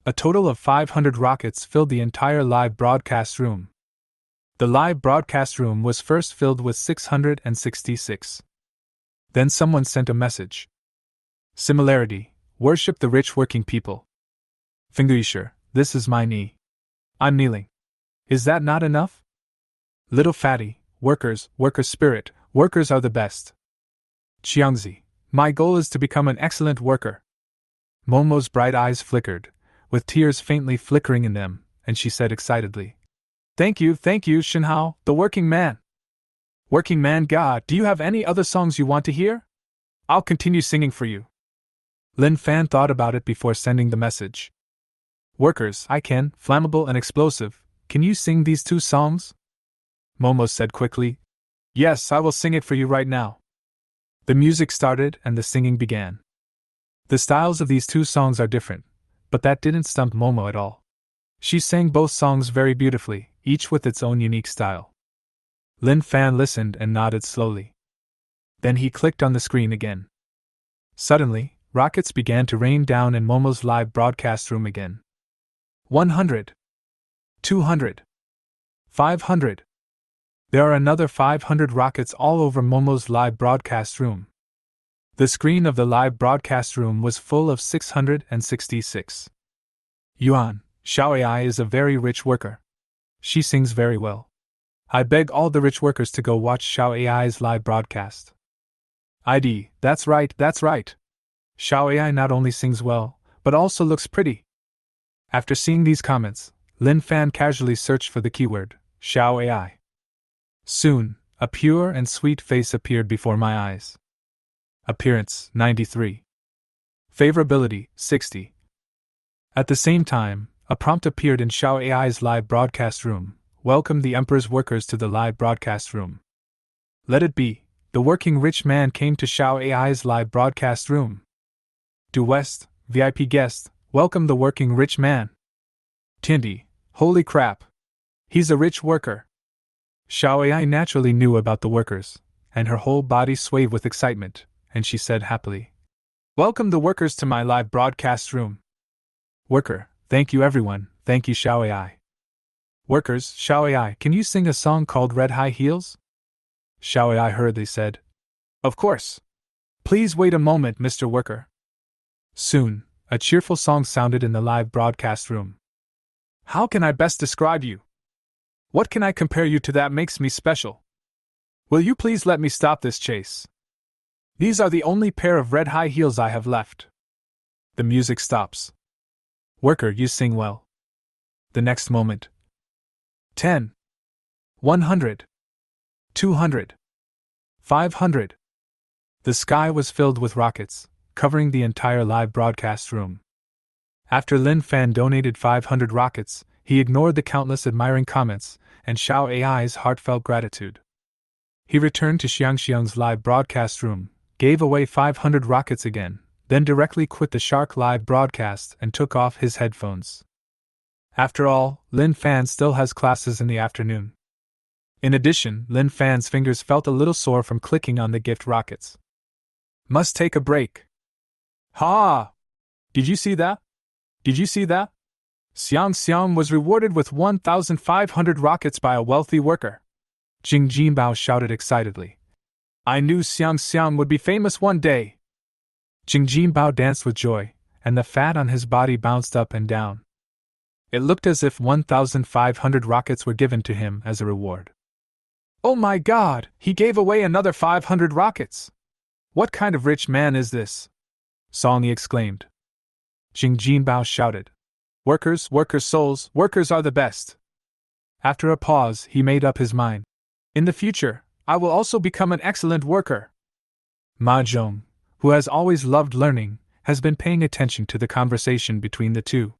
A total of 500 rockets filled the entire live broadcast room. The live broadcast room was first filled with 666. Then someone sent a message. Similarity, worship the rich working people. Fingerisher, this is my knee. I'm kneeling. Is that not enough? Little fatty, workers, worker spirit, workers are the best. Xiangzi, my goal is to become an excellent worker. Momo's bright eyes flickered, with tears faintly flickering in them, and she said excitedly, thank you, Shinhao, the working man. Working man God, do you have any other songs you want to hear? I'll continue singing for you. Lin Fan thought about it before sending the message. Workers, I can, flammable and explosive, can you sing these two songs? Momo said quickly. Yes, I will sing it for you right now. The music started and the singing began. The styles of these two songs are different, but that didn't stump Momo at all. She sang both songs very beautifully, each with its own unique style. Lin Fan listened and nodded slowly. Then he clicked on the screen again. Suddenly, rockets began to rain down in Momo's live broadcast room again. 100. 200. 500. There are another 500 rockets all over Momo's live broadcast room. The screen of the live broadcast room was full of 666. Yuan, Xiao AI is a very rich worker. She sings very well. I beg all the rich workers to go watch Xiao AI's live broadcast. ID, that's right. Xiao AI not only sings well, but also looks pretty. After seeing these comments, Lin Fan casually searched for the keyword, Xiao AI. Soon, a pure and sweet face appeared before my eyes. Appearance 93. Favorability 60. At the same time, a prompt appeared in Xiao AI's live broadcast room. Welcome the Emperor's workers to the live broadcast room. Let it be, the working rich man came to Xiao AI's live broadcast room. Due West, VIP guest, welcome the working rich man. Tindy, holy crap. He's a rich worker. Xiao AI naturally knew about the workers, and her whole body swayed with excitement, and she said happily, welcome the workers to my live broadcast room. Worker, thank you everyone, thank you Xiao AI. Workers, Xiao AI, can you sing a song called Red High Heels? Xiao AI hurriedly said. Of course. Please wait a moment, Mr. Worker. Soon, a cheerful song sounded in the live broadcast room. How can I best describe you? What can I compare you to that makes me special? Will you please let me stop this chase? These are the only pair of red high heels I have left. The music stops. Worker, you sing well. The next moment. 10. 100. 200. 500. The sky was filled with rockets, covering the entire live broadcast room. After Lin Fan donated 500 rockets, he ignored the countless admiring comments and Xiao AI's heartfelt gratitude. He returned to Xiangxiang's live broadcast room, gave away 500 rockets again, then directly quit the Shark live broadcast and took off his headphones. After all, Lin Fan still has classes in the afternoon. In addition, Lin Fan's fingers felt a little sore from clicking on the gift rockets. Must take a break. Ha! Did you see that? Did you see that? Xiang was rewarded with 1,500 rockets by a wealthy worker. Jing Jinbao shouted excitedly. I knew Xiang would be famous one day. Jing Jinbao danced with joy, and the fat on his body bounced up and down. It looked as if 1,500 rockets were given to him as a reward. Oh my God, he gave away another 500 rockets! What kind of rich man is this? Song exclaimed. Jing Jinbao shouted. Workers, workers' souls, workers are the best. After a pause, he made up his mind. In the future, I will also become an excellent worker. Ma Zhong, who has always loved learning, has been paying attention to the conversation between the two.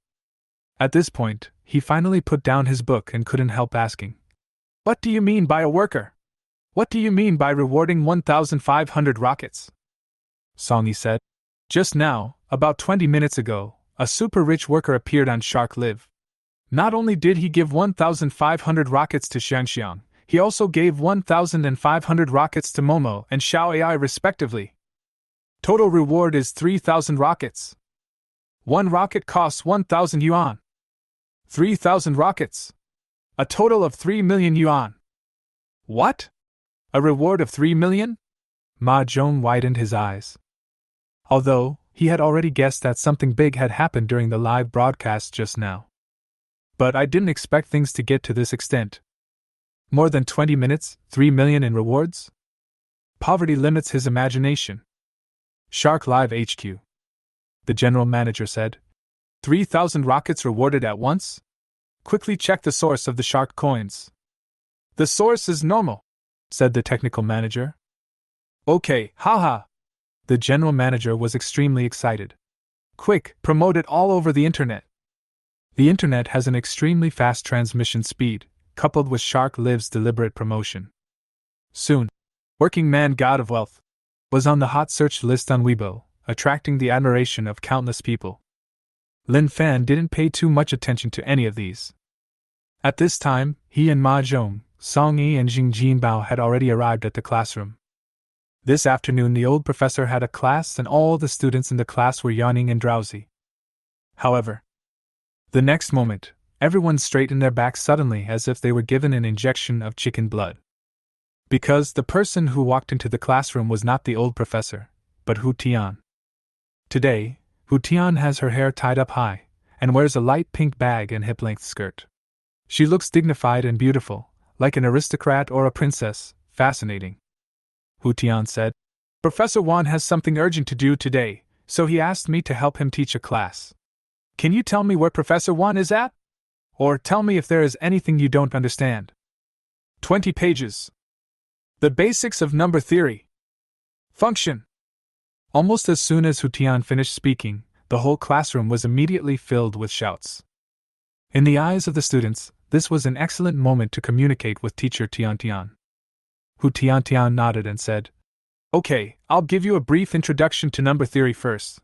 At this point, he finally put down his book and couldn't help asking. What do you mean by a worker? What do you mean by rewarding 1,500 rockets? Songy said. Just now, about 20 minutes ago, a super-rich worker appeared on Shark Live. Not only did he give 1,500 rockets to Xiangxiang, he also gave 1,500 rockets to Momo and Xiao AI respectively. Total reward is 3,000 rockets. One rocket costs 1,000 yuan. 3,000 rockets. A total of 3 million yuan. What? A reward of 3 million? Ma Zhong widened his eyes. Although, he had already guessed that something big had happened during the live broadcast just now. But I didn't expect things to get to this extent. More than 20 minutes, 3 million in rewards? Poverty limits his imagination. Shark Live HQ. The general manager said. 3,000 rockets rewarded at once? Quickly check the source of the Shark coins. The source is normal, said the technical manager. Okay, haha. The general manager was extremely excited. Quick, promote it all over the internet. The internet has an extremely fast transmission speed, coupled with Shark Live's deliberate promotion. Soon, Working Man God of Wealth was on the hot search list on Weibo, attracting the admiration of countless people. Lin Fan didn't pay too much attention to any of these. At this time, he and Ma Zhong, Song Yi and Jing Jinbao had already arrived at the classroom. This afternoon the old professor had a class and all the students in the class were yawning and drowsy. However, the next moment, everyone straightened their backs suddenly as if they were given an injection of chicken blood. Because the person who walked into the classroom was not the old professor, but Hu Tian. Today, Hu Tian has her hair tied up high, and wears a light pink bag and hip-length skirt. She looks dignified and beautiful, like an aristocrat or a princess, fascinating. Hu Tian said, Professor Wan has something urgent to do today, so he asked me to help him teach a class. Can you tell me where Professor Wan is at? Or tell me if there is anything you don't understand. 20 pages. The basics of number theory. Function. Almost as soon as Hu Tian finished speaking, the whole classroom was immediately filled with shouts. In the eyes of the students, this was an excellent moment to communicate with teacher Tian Tian. Hu Tian Tian nodded and said, Okay, I'll give you a brief introduction to number theory first.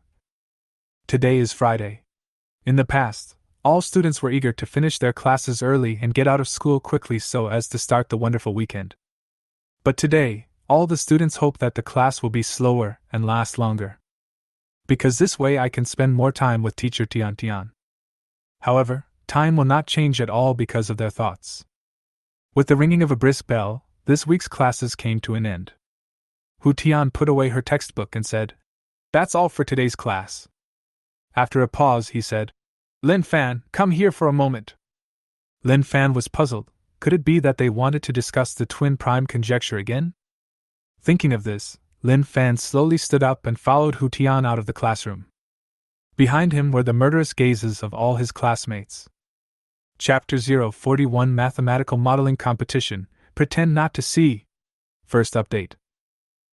Today is Friday. In the past, all students were eager to finish their classes early and get out of school quickly so as to start the wonderful weekend. But today, all the students hope that the class will be slower and last longer. Because this way I can spend more time with teacher Tian Tian. However, time will not change at all because of their thoughts. With the ringing of a brisk bell, this week's classes came to an end. Hu Tian put away her textbook and said, "That's all for today's class." After a pause, he said, "Lin Fan, come here for a moment." Lin Fan was puzzled. Could it be that they wanted to discuss the twin prime conjecture again? Thinking of this, Lin Fan slowly stood up and followed Hu Tian out of the classroom. Behind him were the murderous gazes of all his classmates. Chapter 041 Mathematical Modeling Competition. Pretend not to see. First update.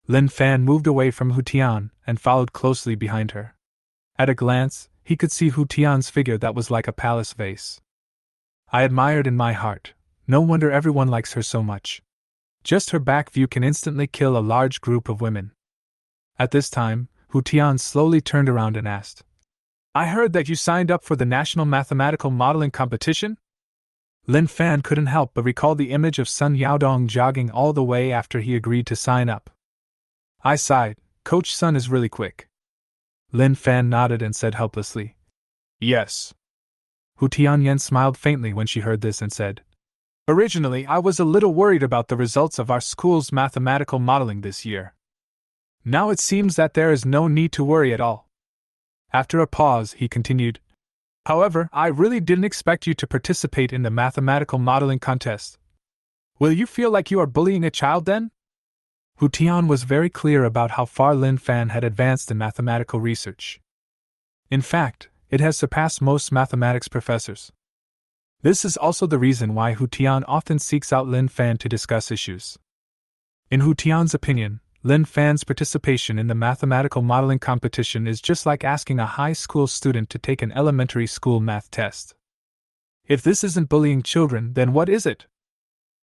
Lin Fan moved away from Hu Tian and followed closely behind her. At a glance, he could see Hu Tian's figure that was like a palace vase. I admired in my heart. No wonder everyone likes her so much. Just her back view can instantly kill a large group of women. At this time, Hu Tian slowly turned around and asked, "I heard that you signed up for the National Mathematical Modeling Competition?" Lin Fan couldn't help but recall the image of Sun Yaodong jogging all the way after he agreed to sign up. I sighed. Coach Sun is really quick. Lin Fan nodded and said helplessly, "Yes." Hu Tianyan smiled faintly when she heard this and said, "Originally, I was a little worried about the results of our school's mathematical modeling this year. Now it seems that there is no need to worry at all." After a pause, he continued, "However, I really didn't expect you to participate in the mathematical modeling contest. Will you feel like you are bullying a child then?" Hu Tian was very clear about how far Lin Fan had advanced in mathematical research. In fact, it has surpassed most mathematics professors. This is also the reason why Hu Tian often seeks out Lin Fan to discuss issues. In Hu Tian's opinion, Lin Fan's participation in the mathematical modeling competition is just like asking a high school student to take an elementary school math test. If this isn't bullying children, then what is it?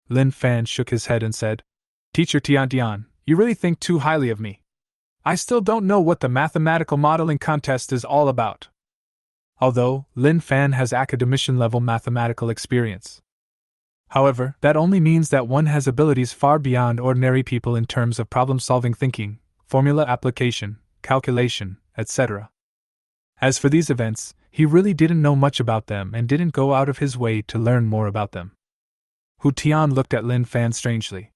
Lin Fan shook his head and said, "Teacher Tian, you really think too highly of me. I still don't know what the mathematical modeling contest is all about." Although Lin Fan has academician-level mathematical experience. However, that only means that one has abilities far beyond ordinary people in terms of problem-solving thinking, formula application, calculation, etc. As for these events, he really didn't know much about them and didn't go out of his way to learn more about them. Hu Tian looked at Lin Fan strangely.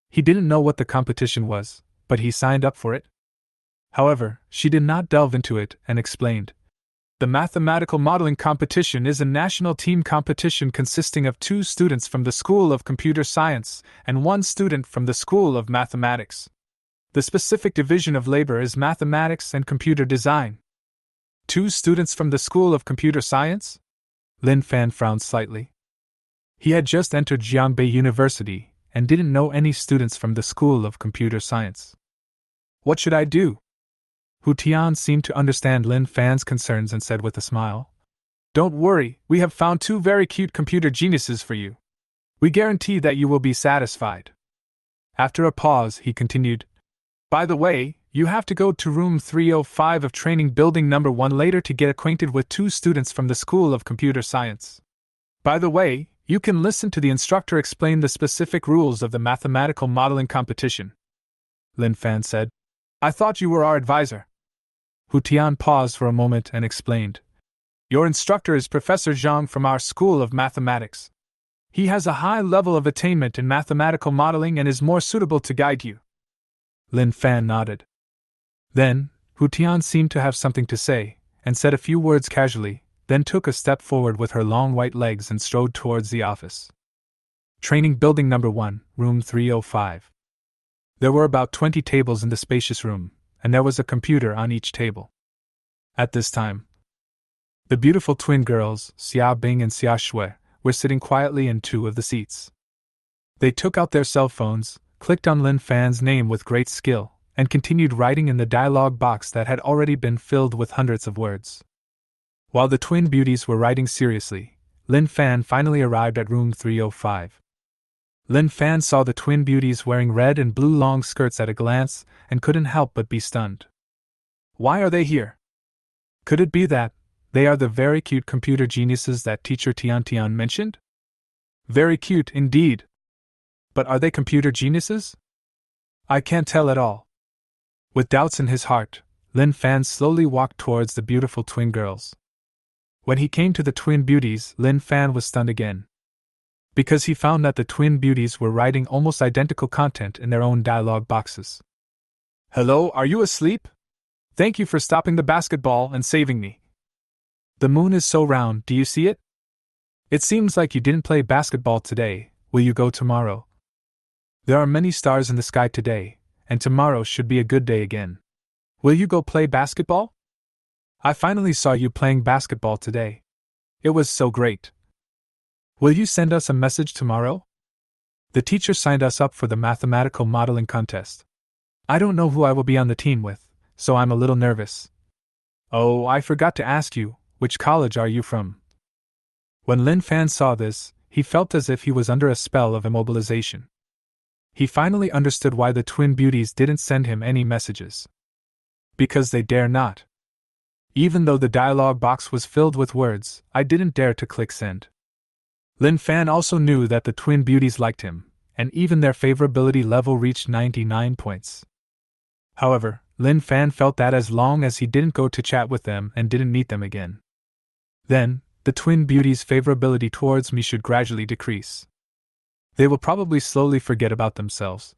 He didn't know what the competition was, but he signed up for it. However, she did not delve into it and explained, "The mathematical modeling competition is a national team competition consisting of 2 students from the School of Computer Science and 1 student from the School of Mathematics. The specific division of labor is mathematics and computer design." 2 students from the School of Computer Science? Lin Fan frowned slightly. He had just entered Jiangbei University and didn't know any students from the School of Computer Science. "What should I do?" Hu Tian seemed to understand Lin Fan's concerns and said with a smile, "Don't worry, we have found 2 very cute computer geniuses for you. We guarantee that you will be satisfied." After a pause, he continued, "By the way, you have to go to room 305 of training building number 1 later to get acquainted with 2 students from the School of Computer Science. By the way, you can listen to the instructor explain the specific rules of the mathematical modeling competition." Lin Fan said, "I thought you were our advisor." Hu Tian paused for a moment and explained, "Your instructor is Professor Zhang from our School of Mathematics. He has a high level of attainment in mathematical modeling and is more suitable to guide you." Lin Fan nodded. Then, Hu Tian seemed to have something to say, and said a few words casually, then took a step forward with her long white legs and strode towards the office. Training Building Number 1, Room 305. There were about 20 tables in the spacious room, and there was a computer on each table. At this time, the beautiful twin girls, Xia Bing and Xia Shui, were sitting quietly in 2 of the seats. They took out their cell phones, clicked on Lin Fan's name with great skill, and continued writing in the dialogue box that had already been filled with hundreds of words. While the twin beauties were writing seriously, Lin Fan finally arrived at room 305. Lin Fan saw the twin beauties wearing red and blue long skirts at a glance and couldn't help but be stunned. Why are they here? Could it be that they are the very cute computer geniuses that teacher Tian mentioned? Very cute indeed. But are they computer geniuses? I can't tell at all. With doubts in his heart, Lin Fan slowly walked towards the beautiful twin girls. When he came to the twin beauties, Lin Fan was stunned again. Because he found that the twin beauties were writing almost identical content in their own dialogue boxes. Hello, are you asleep? Thank you for stopping the basketball and saving me. The moon is so round, do you see it? It seems like you didn't play basketball today. Will you go tomorrow? There are many stars in the sky today, and tomorrow should be a good day again. Will you go play basketball? I finally saw you playing basketball today. It was so great. Will you send us a message tomorrow? The teacher signed us up for the mathematical modeling contest. I don't know who I will be on the team with, so I'm a little nervous. Oh, I forgot to ask you, which college are you from? When Lin Fan saw this, he felt as if he was under a spell of immobilization. He finally understood why the twin beauties didn't send him any messages. Because they dare not. Even though the dialogue box was filled with words, I didn't dare to click send. Lin Fan also knew that the twin beauties liked him, and even their favorability level reached 99 points. However, Lin Fan felt that as long as he didn't go to chat with them and didn't meet them again, then, the twin beauties' favorability towards me should gradually decrease. They will probably slowly forget about themselves.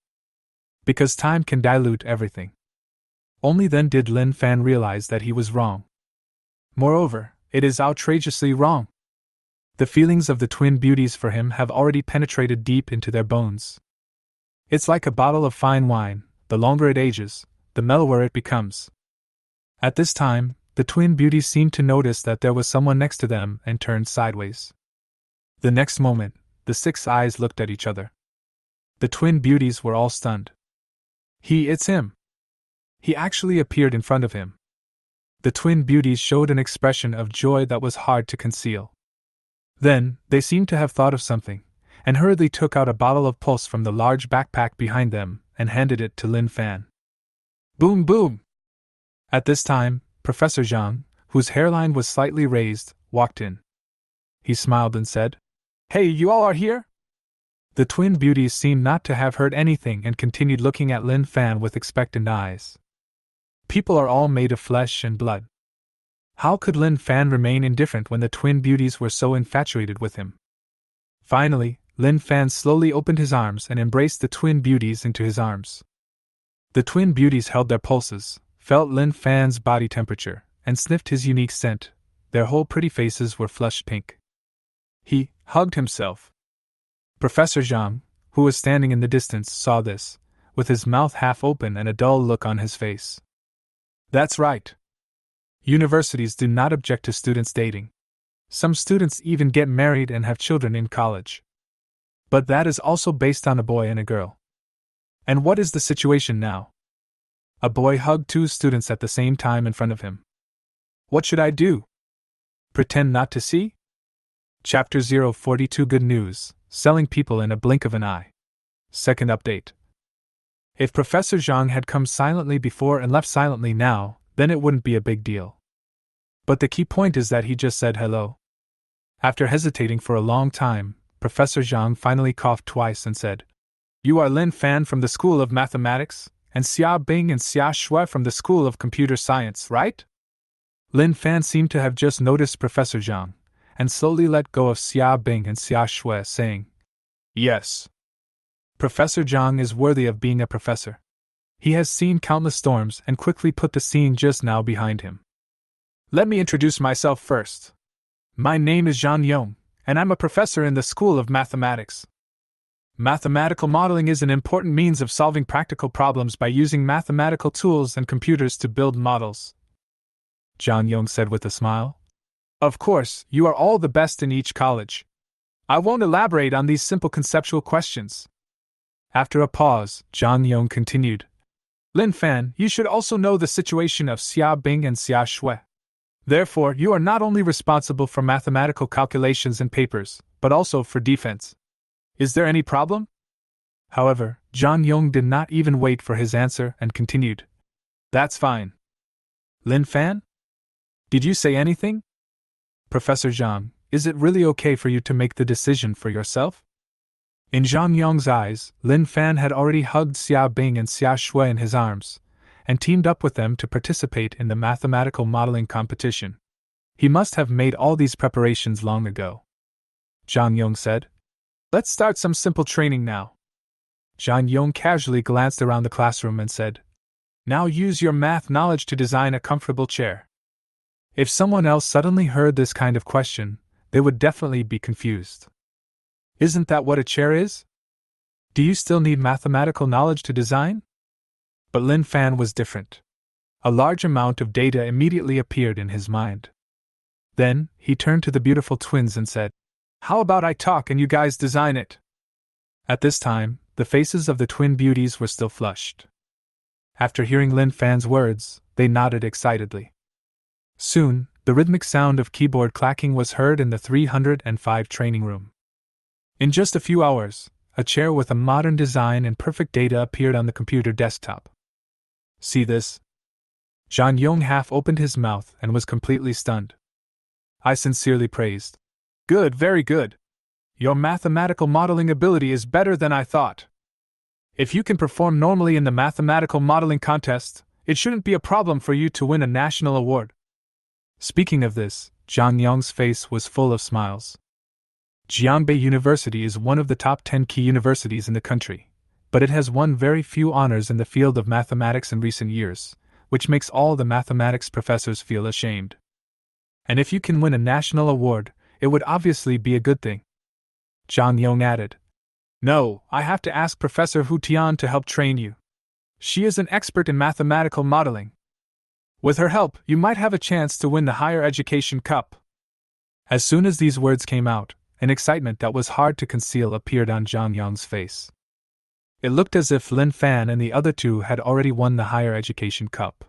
Because time can dilute everything. Only then did Lin Fan realize that he was wrong. Moreover, it is outrageously wrong. The feelings of the twin beauties for him have already penetrated deep into their bones. It's like a bottle of fine wine, the longer it ages, the mellower it becomes. At this time, the twin beauties seemed to notice that there was someone next to them and turned sideways. The next moment, the 6 eyes looked at each other. The twin beauties were all stunned. It's him. He actually appeared in front of him. The twin beauties showed an expression of joy that was hard to conceal. Then, they seemed to have thought of something, and hurriedly took out a bottle of pulse from the large backpack behind them and handed it to Lin Fan. Boom boom! At this time, Professor Zhang, whose hairline was slightly raised, walked in. He smiled and said, Hey, you all are here? The twin beauties seemed not to have heard anything and continued looking at Lin Fan with expectant eyes. People are all made of flesh and blood. How could Lin Fan remain indifferent when the twin beauties were so infatuated with him? Finally, Lin Fan slowly opened his arms and embraced the twin beauties into his arms. The twin beauties held their pulses, felt Lin Fan's body temperature, and sniffed his unique scent. Their whole pretty faces were flushed pink. He hugged himself. Professor Zhang, who was standing in the distance, saw this, with his mouth half open and a dull look on his face. That's right. Universities do not object to students dating. Some students even get married and have children in college. But that is also based on a boy and a girl. And what is the situation now? A boy hugged 2 students at the same time in front of him. What should I do? Pretend not to see? Chapter 042 Good News, Selling People in a Blink of an Eye. Second update. If Professor Zhang had come silently before and left silently now, then it wouldn't be a big deal. But the key point is that he just said hello. After hesitating for a long time, Professor Zhang finally coughed twice and said, You are Lin Fan from the School of Mathematics, and Xia Bing and Xia Shui from the School of Computer Science, right? Lin Fan seemed to have just noticed Professor Zhang, and slowly let go of Xia Bing and Xia Shui, saying, Yes. Professor Zhang is worthy of being a professor. He has seen countless storms and quickly put the scene just now behind him. Let me introduce myself first. My name is Zhang Yong, and I'm a professor in the School of Mathematics. Mathematical modeling is an important means of solving practical problems by using mathematical tools and computers to build models. Zhang Yong said with a smile. Of course, you are all the best in each college. I won't elaborate on these simple conceptual questions. After a pause, Zhang Yong continued. Lin Fan, you should also know the situation of Xia Bing and Xia Shui. Therefore, you are not only responsible for mathematical calculations and papers, but also for defense. Is there any problem? However, Zhang Yong did not even wait for his answer and continued. That's fine. Lin Fan? Did you say anything? Professor Zhang, is it really okay for you to make the decision for yourself? In Zhang Yong's eyes, Lin Fan had already hugged Xia Bing and Xia Shui in his arms, and teamed up with them to participate in the mathematical modeling competition. He must have made all these preparations long ago. Zhang Yong said. Let's start some simple training now. Zhang Yong casually glanced around the classroom and said, Now use your math knowledge to design a comfortable chair. If someone else suddenly heard this kind of question, they would definitely be confused. Isn't that what a chair is? Do you still need mathematical knowledge to design? But Lin Fan was different. A large amount of data immediately appeared in his mind. Then, he turned to the beautiful twins and said, How about I talk and you guys design it? At this time, the faces of the twin beauties were still flushed. After hearing Lin Fan's words, they nodded excitedly. Soon, the rhythmic sound of keyboard clacking was heard in the 305 training room. In just a few hours, a chair with a modern design and perfect data appeared on the computer desktop. See this? Zhang Yong half opened his mouth and was completely stunned. I sincerely praised. Good, very good. Your mathematical modeling ability is better than I thought. If you can perform normally in the mathematical modeling contest, it shouldn't be a problem for you to win a national award. Speaking of this, Zhang Yong's face was full of smiles. Jiangbei University is one of the top 10 key universities in the country, but it has won very few honors in the field of mathematics in recent years, which makes all the mathematics professors feel ashamed. And if you can win a national award, it would obviously be a good thing. Zhang Yong added. No, I have to ask Professor Hu Tian to help train you. She is an expert in mathematical modeling. With her help, you might have a chance to win the Higher Education Cup. As soon as these words came out, an excitement that was hard to conceal appeared on Zhang Yong's face. It looked as if Lin Fan and the other two had already won the Higher Education Cup.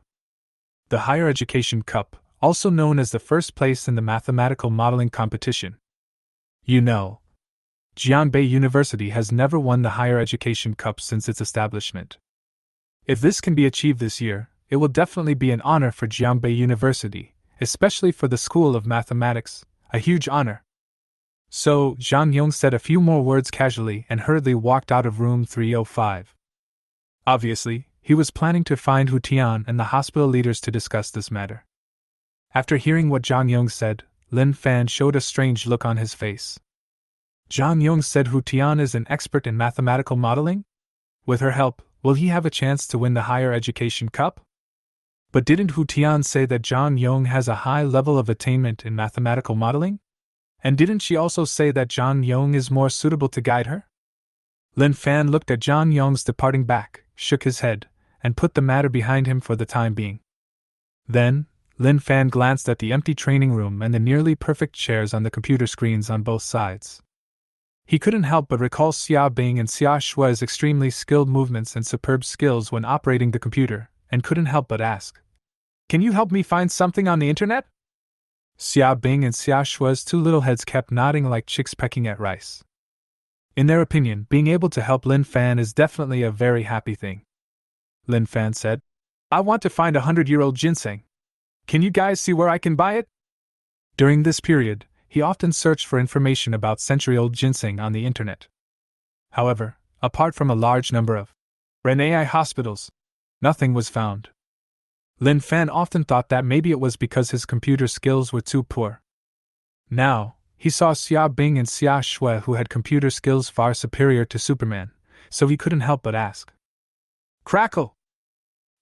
The Higher Education Cup, also known as the first place in the mathematical modeling competition. You know, Jiangbei University has never won the Higher Education Cup since its establishment. If this can be achieved this year, it will definitely be an honor for Jiangbei University, especially for the School of Mathematics, a huge honor. So, Zhang Yong said a few more words casually and hurriedly walked out of room 305. Obviously, he was planning to find Hu Tian and the hospital leaders to discuss this matter. After hearing what Zhang Yong said, Lin Fan showed a strange look on his face. Zhang Yong said Hu Tian is an expert in mathematical modeling? With her help, will he have a chance to win the Higher Education Cup? But didn't Hu Tian say that Zhang Yong has a high level of attainment in mathematical modeling? And didn't she also say that Zhang Yong is more suitable to guide her? Lin Fan looked at Zhang Yong's departing back, shook his head, and put the matter behind him for the time being. Then, Lin Fan glanced at the empty training room and the nearly perfect chairs on the computer screens on both sides. He couldn't help but recall Xia Bing and Xia Shui's extremely skilled movements and superb skills when operating the computer, and couldn't help but ask, Can you help me find something on the internet? Xia Bing and Xia Shui's two little heads kept nodding like chicks pecking at rice. In their opinion, being able to help Lin Fan is definitely a very happy thing. Lin Fan said, I want to find 100-year-old ginseng. Can you guys see where I can buy it? During this period, he often searched for information about century-old ginseng on the internet. However, apart from a large number of Renai hospitals, nothing was found. Lin Fan often thought that maybe it was because his computer skills were too poor. Now, he saw Xia Bing and Xia Shui who had computer skills far superior to Superman, so he couldn't help but ask. Crackle!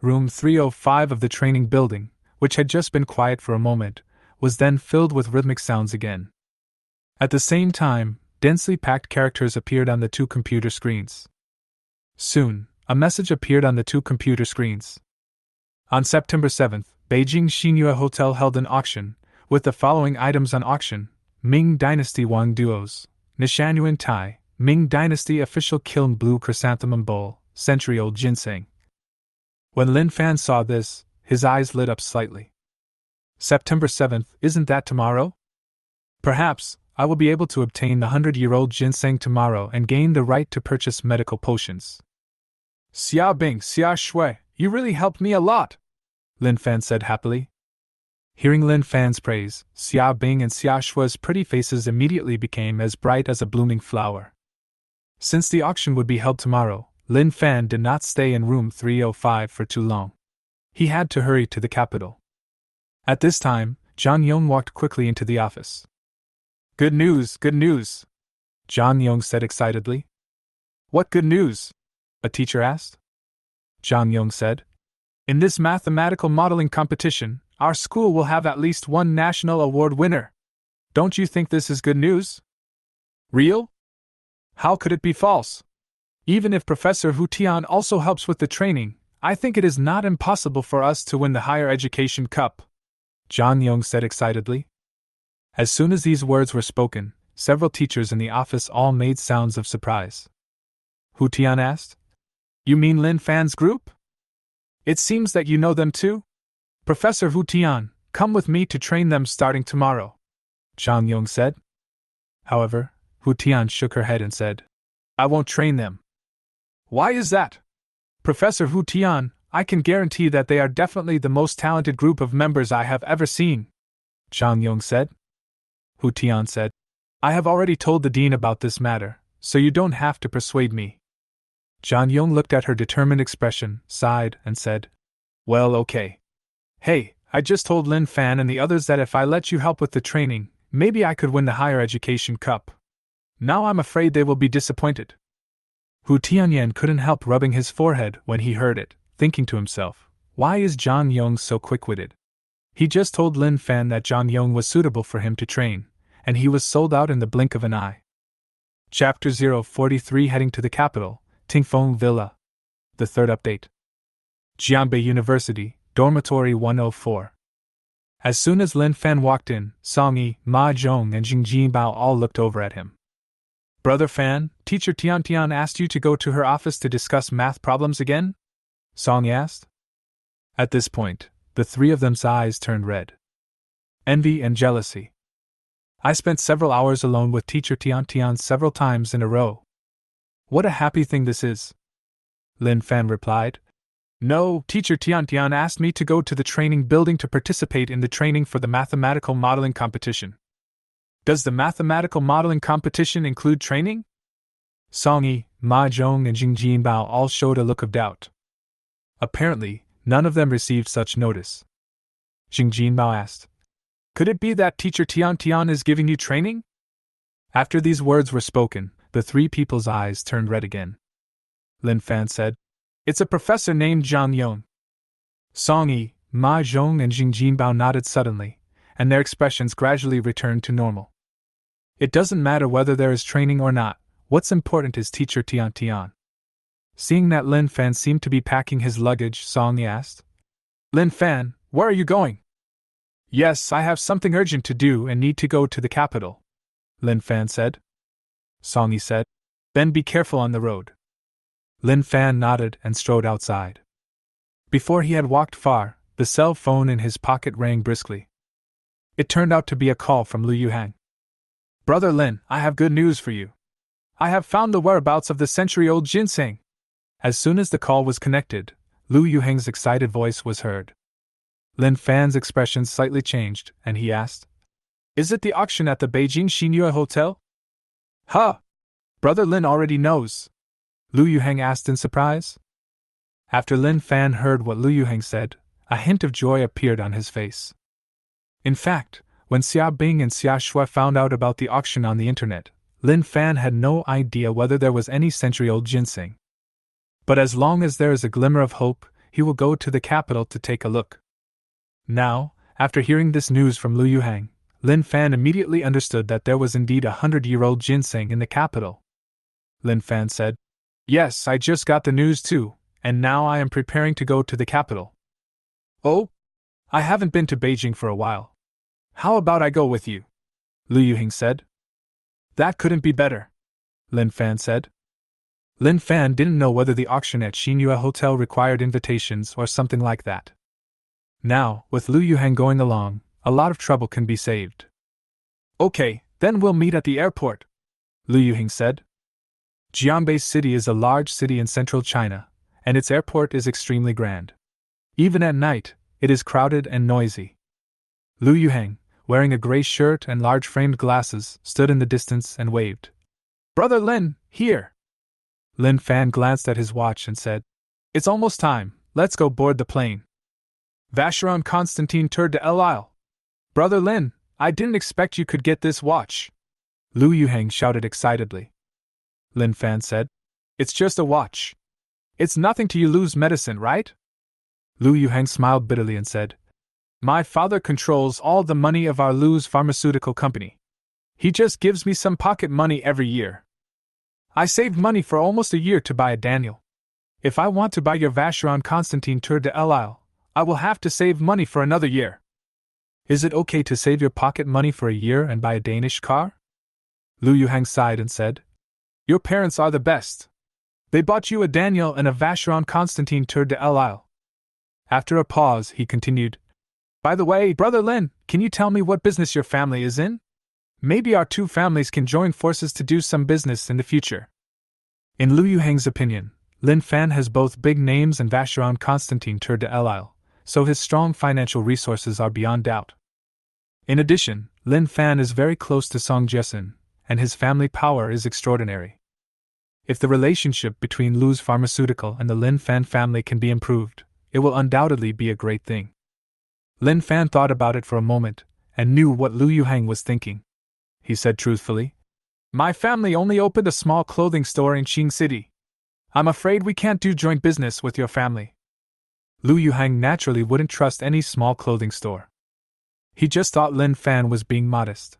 Room 305 of the training building, which had just been quiet for a moment, was then filled with rhythmic sounds again. At the same time, densely packed characters appeared on the two computer screens. Soon, a message appeared on the two computer screens. On September 7th, Beijing Xinyue Hotel held an auction, with the following items on auction: Ming Dynasty Wang Duos, Nishanuan Tai, Ming Dynasty Official Kiln Blue Chrysanthemum Bowl, Century-Old Ginseng. When Lin Fan saw this, his eyes lit up slightly. September 7th, isn't that tomorrow? Perhaps, I will be able to obtain the 100-year-old ginseng tomorrow and gain the right to purchase medical potions. Xia Bing, Xia Shui, you really helped me a lot, Lin Fan said happily. Hearing Lin Fan's praise, Xia Bing and Xia Shui's pretty faces immediately became as bright as a blooming flower. Since the auction would be held tomorrow, Lin Fan did not stay in room 305 for too long. He had to hurry to the capital. At this time, John Young walked quickly into the office. Good news, good news, John Young said excitedly. What good news? A teacher asked. John Young said, in this mathematical modeling competition, our school will have at least one national award winner. Don't you think this is good news? Real? How could it be false? Even if Professor Hu Tian also helps with the training, I think it is not impossible for us to win the Higher Education Cup, John Young said excitedly. As soon as these words were spoken, several teachers in the office all made sounds of surprise. Hu Tian asked, You mean Lin Fan's group? It seems that you know them too? Professor Hu Tian, come with me to train them starting tomorrow, John Young said. However, Hu Tian shook her head and said, I won't train them. Why is that? Professor Hu Tian, I can guarantee that they are definitely the most talented group of members I have ever seen, John Young said. Hu Tian said, I have already told the dean about this matter, so you don't have to persuade me. John Young looked at her determined expression, sighed, and said, Well, okay. Hey, I just told Lin Fan and the others that if I let you help with the training, maybe I could win the Higher Education Cup. Now I'm afraid they will be disappointed. Hu Tianyan couldn't help rubbing his forehead when he heard it, thinking to himself, why is John Young so quick-witted? He just told Lin Fan that John Young was suitable for him to train, and he was sold out in the blink of an eye. Chapter 043 Heading to the capital, Tingfeng Villa. The third update. Jianbei University, Dormitory 104. As soon as Lin Fan walked in, Song Yi, Ma Zhong, and Jing Jinbao all looked over at him. Brother Fan, Teacher Tian Tian asked you to go to her office to discuss math problems again? Song Yi asked. At this point, the three of them's eyes turned red. Envy and jealousy. I spent several hours alone with Teacher Tian Tian several times in a row. What a happy thing this is. Lin Fan replied. No, Teacher Tian Tian asked me to go to the training building to participate in the training for the mathematical modeling competition. Does the mathematical modeling competition include training? Song Yi, Ma Zhong, and Jing Jinbao all showed a look of doubt. Apparently, none of them received such notice. Jing Jinbao asked, Could it be that Teacher Tian Tian is giving you training? After these words were spoken, the three people's eyes turned red again. Lin Fan said, It's a professor named Zhang Yong. Song Yi, Ma Zhong, and Jing Jinbao nodded suddenly, and their expressions gradually returned to normal. It doesn't matter whether there is training or not, what's important is Teacher Tian Tian. Seeing that Lin Fan seemed to be packing his luggage, Song Yi asked, Lin Fan, where are you going? Yes, I have something urgent to do and need to go to the capital, Lin Fan said. Song Yi said, Then be careful on the road. Lin Fan nodded and strode outside. Before he had walked far, the cell phone in his pocket rang briskly. It turned out to be a call from Liu Yuhang. Brother Lin, I have good news for you. I have found the whereabouts of the century-old ginseng. As soon as the call was connected, Liu Yuhang's excited voice was heard. Lin Fan's expression slightly changed, and he asked, Is it the auction at the Beijing Xinyue Hotel? Huh! Brother Lin already knows. Liu Yuhang asked in surprise. After Lin Fan heard what Liu Yuhang said, a hint of joy appeared on his face. In fact, when Xia Bing and Xia Shui found out about the auction on the internet, Lin Fan had no idea whether there was any century-old ginseng. But as long as there is a glimmer of hope, he will go to the capital to take a look. Now, after hearing this news from Liu Yuhang, Lin Fan immediately understood that there was indeed 100-year-old ginseng in the capital. Lin Fan said, Yes, I just got the news too, and now I am preparing to go to the capital. Oh? I haven't been to Beijing for a while. How about I go with you? Liu Yuhang said. That couldn't be better, Lin Fan said. Lin Fan didn't know whether the auction at Xinyue Hotel required invitations or something like that. Now, with Liu Yuhang going along, a lot of trouble can be saved. Okay, then we'll meet at the airport, Liu Yuhang said. Jianbei City is a large city in central China, and its airport is extremely grand. Even at night, it is crowded and noisy. Liu Yuhang, wearing a gray shirt and large framed glasses, stood in the distance and waved. Brother Lin, here! Lin Fan glanced at his watch and said, It's almost time, let's go board the plane. Vacheron Constantine Tour de l'Isle. Brother Lin, I didn't expect you could get this watch, Lu Yuhang shouted excitedly. Lin Fan said, It's just a watch. It's nothing to you. Lose medicine, right? Lu Yuhang smiled bitterly and said, My father controls all the money of our Lu's pharmaceutical company. He just gives me some pocket money every year. I saved money for almost a year to buy a Daniel. If I want to buy your Vacheron Constantine Tour de l'Isle, I will have to save money for another year. Is it okay to save your pocket money for a year and buy a Danish car? Lu Yuhang sighed and said, Your parents are the best. They bought you a Daniel and a Vacheron Constantine Tour de l'Isle. After a pause, he continued, By the way, Brother Lin, can you tell me what business your family is in? Maybe our two families can join forces to do some business in the future. In Lu Yuhang's opinion, Lin Fan has both big names and Vacheron Constantine Tour de l'Isle, so his strong financial resources are beyond doubt. In addition, Lin Fan is very close to Song Jesin, and his family power is extraordinary. If the relationship between Lu's pharmaceutical and the Lin Fan family can be improved, it will undoubtedly be a great thing. Lin Fan thought about it for a moment, and knew what Lu Yuhang was thinking. He said truthfully, My family only opened a small clothing store in Qing City. I'm afraid we can't do joint business with your family. Lu Yuhang naturally wouldn't trust any small clothing store. He just thought Lin Fan was being modest.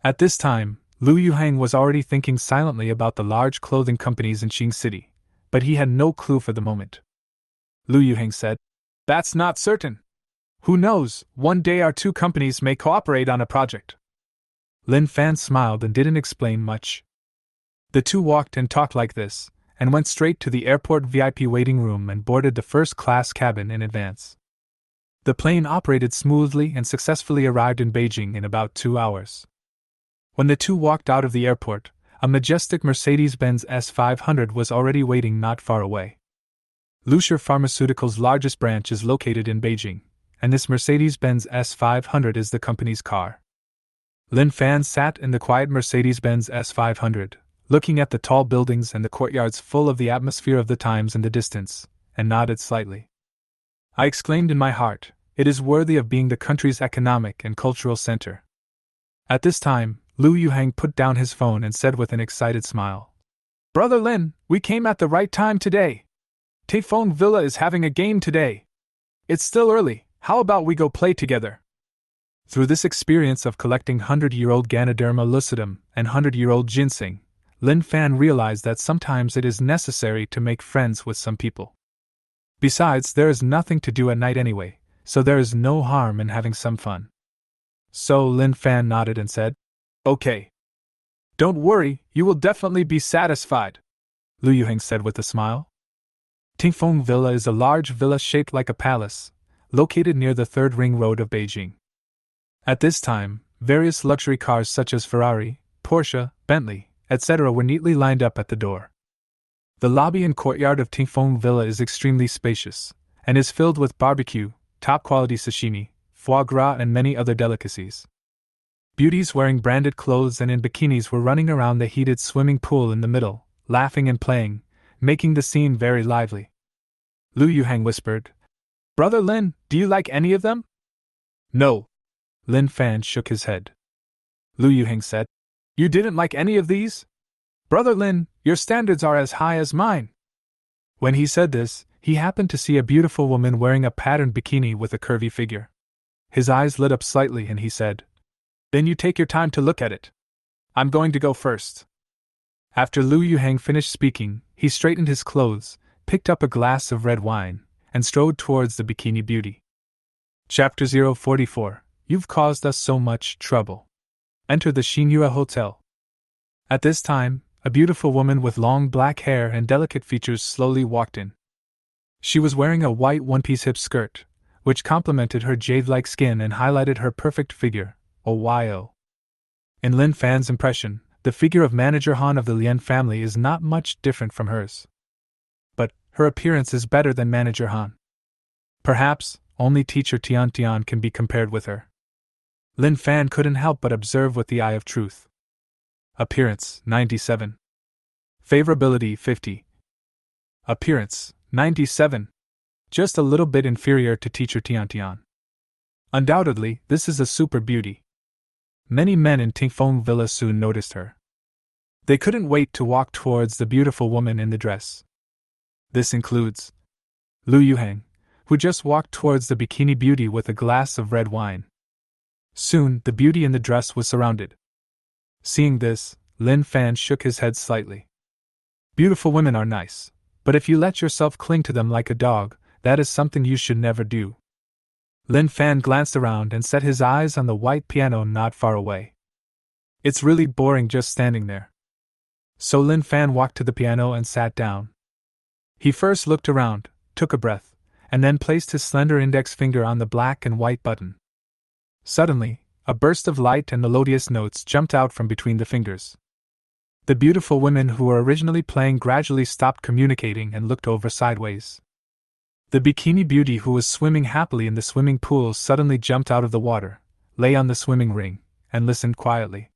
At this time, Lu Yuhang was already thinking silently about the large clothing companies in Qing City, but he had no clue for the moment. Lu Yuhang said, That's not certain. Who knows, one day our two companies may cooperate on a project. Lin Fan smiled and didn't explain much. The two walked and talked like this, and went straight to the airport VIP waiting room and boarded the first-class cabin in advance. The plane operated smoothly and successfully arrived in Beijing in about 2 hours. When the two walked out of the airport, a majestic Mercedes-Benz S500 was already waiting not far away. Luxure Pharmaceuticals' largest branch is located in Beijing, and this Mercedes-Benz S500 is the company's car. Lin Fan sat in the quiet Mercedes-Benz S500, looking at the tall buildings and the courtyards full of the atmosphere of the times in the distance, and nodded slightly. I exclaimed in my heart, It is worthy of being the country's economic and cultural center. At this time, Lu Yuhang put down his phone and said with an excited smile, Brother Lin, we came at the right time today. Taifeng Villa is having a game today. It's still early, how about we go play together? Through this experience of collecting 100-year-old Ganoderma lucidum and 100-year-old ginseng, Lin Fan realized that sometimes it is necessary to make friends with some people. Besides, there is nothing to do at night anyway, so there is no harm in having some fun. So Lin Fan nodded and said, Okay. Don't worry, you will definitely be satisfied, Lu Yuhang said with a smile. Taifeng Villa is a large villa shaped like a palace, located near the Third Ring Road of Beijing. At this time, various luxury cars such as Ferrari, Porsche, Bentley, etc. were neatly lined up at the door. The lobby and courtyard of Taifeng Villa is extremely spacious, and is filled with barbecue, top-quality sashimi, foie gras and many other delicacies. Beauties wearing branded clothes and in bikinis were running around the heated swimming pool in the middle, laughing and playing, making the scene very lively. Lu Yuhang whispered, Brother Lin, do you like any of them? No. Lin Fan shook his head. Lu Yuhang said, You didn't like any of these? Brother Lin, your standards are as high as mine. When he said this, he happened to see a beautiful woman wearing a patterned bikini with a curvy figure. His eyes lit up slightly and he said, Then you take your time to look at it. I'm going to go first. After Lu Yuhang finished speaking, he straightened his clothes, picked up a glass of red wine, and strode towards the bikini beauty. Chapter 044. You've caused us so much trouble. Enter the Xinyue Hotel. At this time, a beautiful woman with long black hair and delicate features slowly walked in. She was wearing a white one-piece hip skirt, which complemented her jade-like skin and highlighted her perfect figure, OYO. In Lin Fan's impression, the figure of Manager Han of the Lien family is not much different from hers. But her appearance is better than Manager Han. Perhaps, only teacher Tian Tian can be compared with her. Lin Fan couldn't help but observe with the eye of truth. Appearance, 97. Favorability, 50. Appearance, 97. Just a little bit inferior to teacher Tian Tian. Undoubtedly, this is a super beauty. Many men in Tingfeng Villa soon noticed her. They couldn't wait to walk towards the beautiful woman in the dress. This includes Lu Yuhang, who just walked towards the bikini beauty with a glass of red wine. Soon, the beauty in the dress was surrounded. Seeing this, Lin Fan shook his head slightly. Beautiful women are nice, but if you let yourself cling to them like a dog, that is something you should never do. Lin Fan glanced around and set his eyes on the white piano not far away. It's really boring just standing there. So Lin Fan walked to the piano and sat down. He first looked around, took a breath, and then placed his slender index finger on the black and white button. Suddenly, a burst of light and melodious notes jumped out from between the fingers. The beautiful women who were originally playing gradually stopped communicating and looked over sideways. The bikini beauty who was swimming happily in the swimming pool suddenly jumped out of the water, lay on the swimming ring, and listened quietly.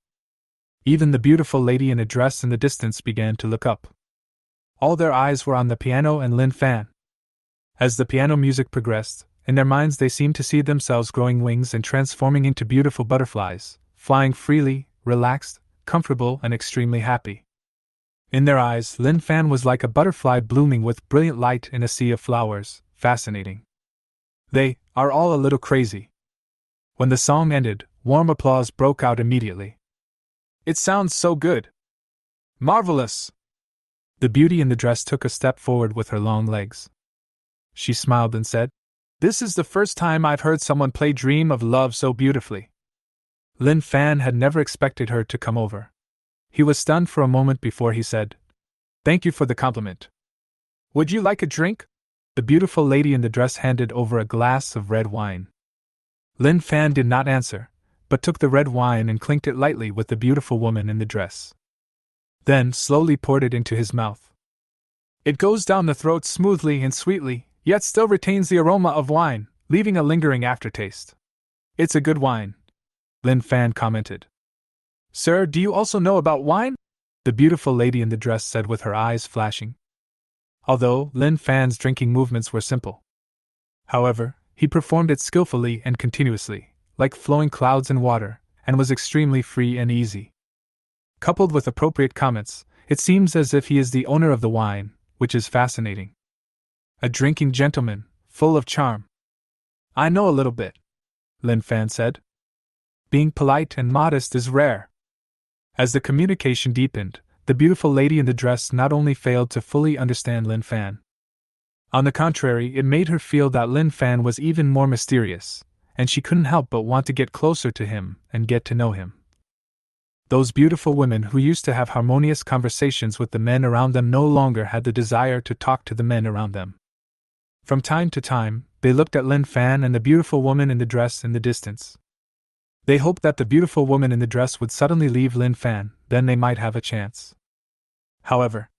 Even the beautiful lady in a dress in the distance began to look up. All their eyes were on the piano and Lin Fan. As the piano music progressed, in their minds they seemed to see themselves growing wings and transforming into beautiful butterflies, flying freely, relaxed, comfortable, and extremely happy. In their eyes, Lin Fan was like a butterfly blooming with brilliant light in a sea of flowers, fascinating. They are all a little crazy. When the song ended, warm applause broke out immediately. It sounds so good. Marvelous! The beauty in the dress took a step forward with her long legs. She smiled and said, "This is the first time I've heard someone play Dream of Love so beautifully." Lin Fan had never expected her to come over. He was stunned for a moment before he said, "Thank you for the compliment. Would you like a drink?" The beautiful lady in the dress handed over a glass of red wine. Lin Fan did not answer, but took the red wine and clinked it lightly with the beautiful woman in the dress. Then slowly poured it into his mouth. It goes down the throat smoothly and sweetly, yet still retains the aroma of wine, leaving a lingering aftertaste. "It's a good wine," Lin Fan commented. "Sir, do you also know about wine?" the beautiful lady in the dress said with her eyes flashing. Although Lin Fan's drinking movements were simple. However, he performed it skillfully and continuously, like flowing clouds in water, and was extremely free and easy. Coupled with appropriate comments, it seems as if he is the owner of the wine, which is fascinating. A drinking gentleman, full of charm. "I know a little bit," Lin Fan said. "Being polite and modest is rare." As the communication deepened, the beautiful lady in the dress not only failed to fully understand Lin Fan. On the contrary, it made her feel that Lin Fan was even more mysterious, and she couldn't help but want to get closer to him and get to know him. Those beautiful women who used to have harmonious conversations with the men around them no longer had the desire to talk to the men around them. From time to time, they looked at Lin Fan and the beautiful woman in the dress in the distance. They hoped that the beautiful woman in the dress would suddenly leave Lin Fan, then they might have a chance. However,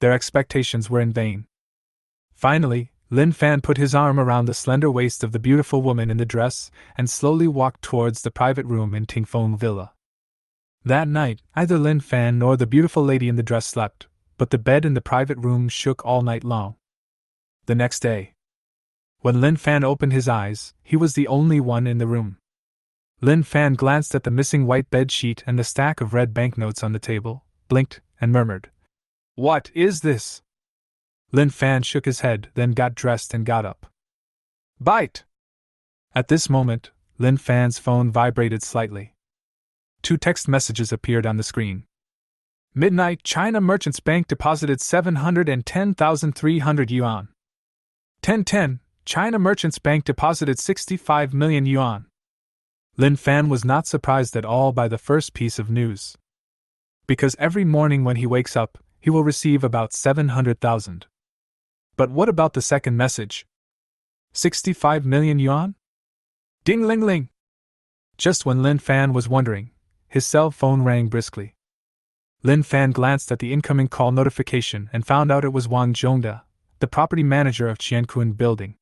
their expectations were in vain. Finally, Lin Fan put his arm around the slender waist of the beautiful woman in the dress and slowly walked towards the private room in Tingfeng Villa. That night, neither Lin Fan nor the beautiful lady in the dress slept, but the bed in the private room shook all night long. The next day, when Lin Fan opened his eyes, he was the only one in the room. Lin Fan glanced at the missing white bed sheet and the stack of red banknotes on the table, blinked, and murmured, "What is this?" Lin Fan shook his head, then got dressed and got up. "Bite!" At this moment, Lin Fan's phone vibrated slightly. 2 text messages appeared on the screen. Midnight, China Merchants Bank deposited 710,300 yuan. 10:10, China Merchants Bank deposited 65 million yuan. Lin Fan was not surprised at all by the first piece of news. Because every morning when he wakes up, he will receive about 700,000. But what about the second message? 65 million yuan? Ding ling ling! Just when Lin Fan was wondering, his cell phone rang briskly. Lin Fan glanced at the incoming call notification and found out it was Wang Zhongda, the property manager of Qiankun Building.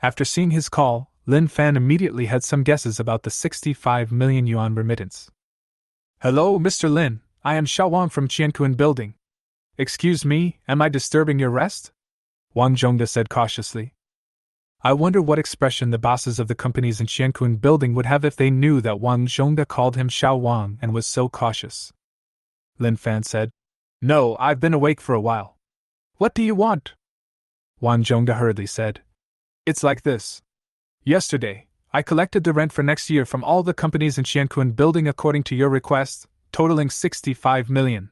After seeing his call, Lin Fan immediately had some guesses about the 65 million yuan remittance. "Hello, Mr. Lin, I am Xiao Wang from Qiankun Building. Excuse me, am I disturbing your rest?" Wang Zhongda said cautiously. I wonder what expression the bosses of the companies in Qiankun building would have if they knew that Wang Zhongda called him Xiao Wang and was so cautious. Lin Fan said. No, I've been awake for a while. What do you want? Wang Zhongda hurriedly said. It's like this. Yesterday, I collected the rent for next year from all the companies in Qiankun building according to your request, totaling 65 million.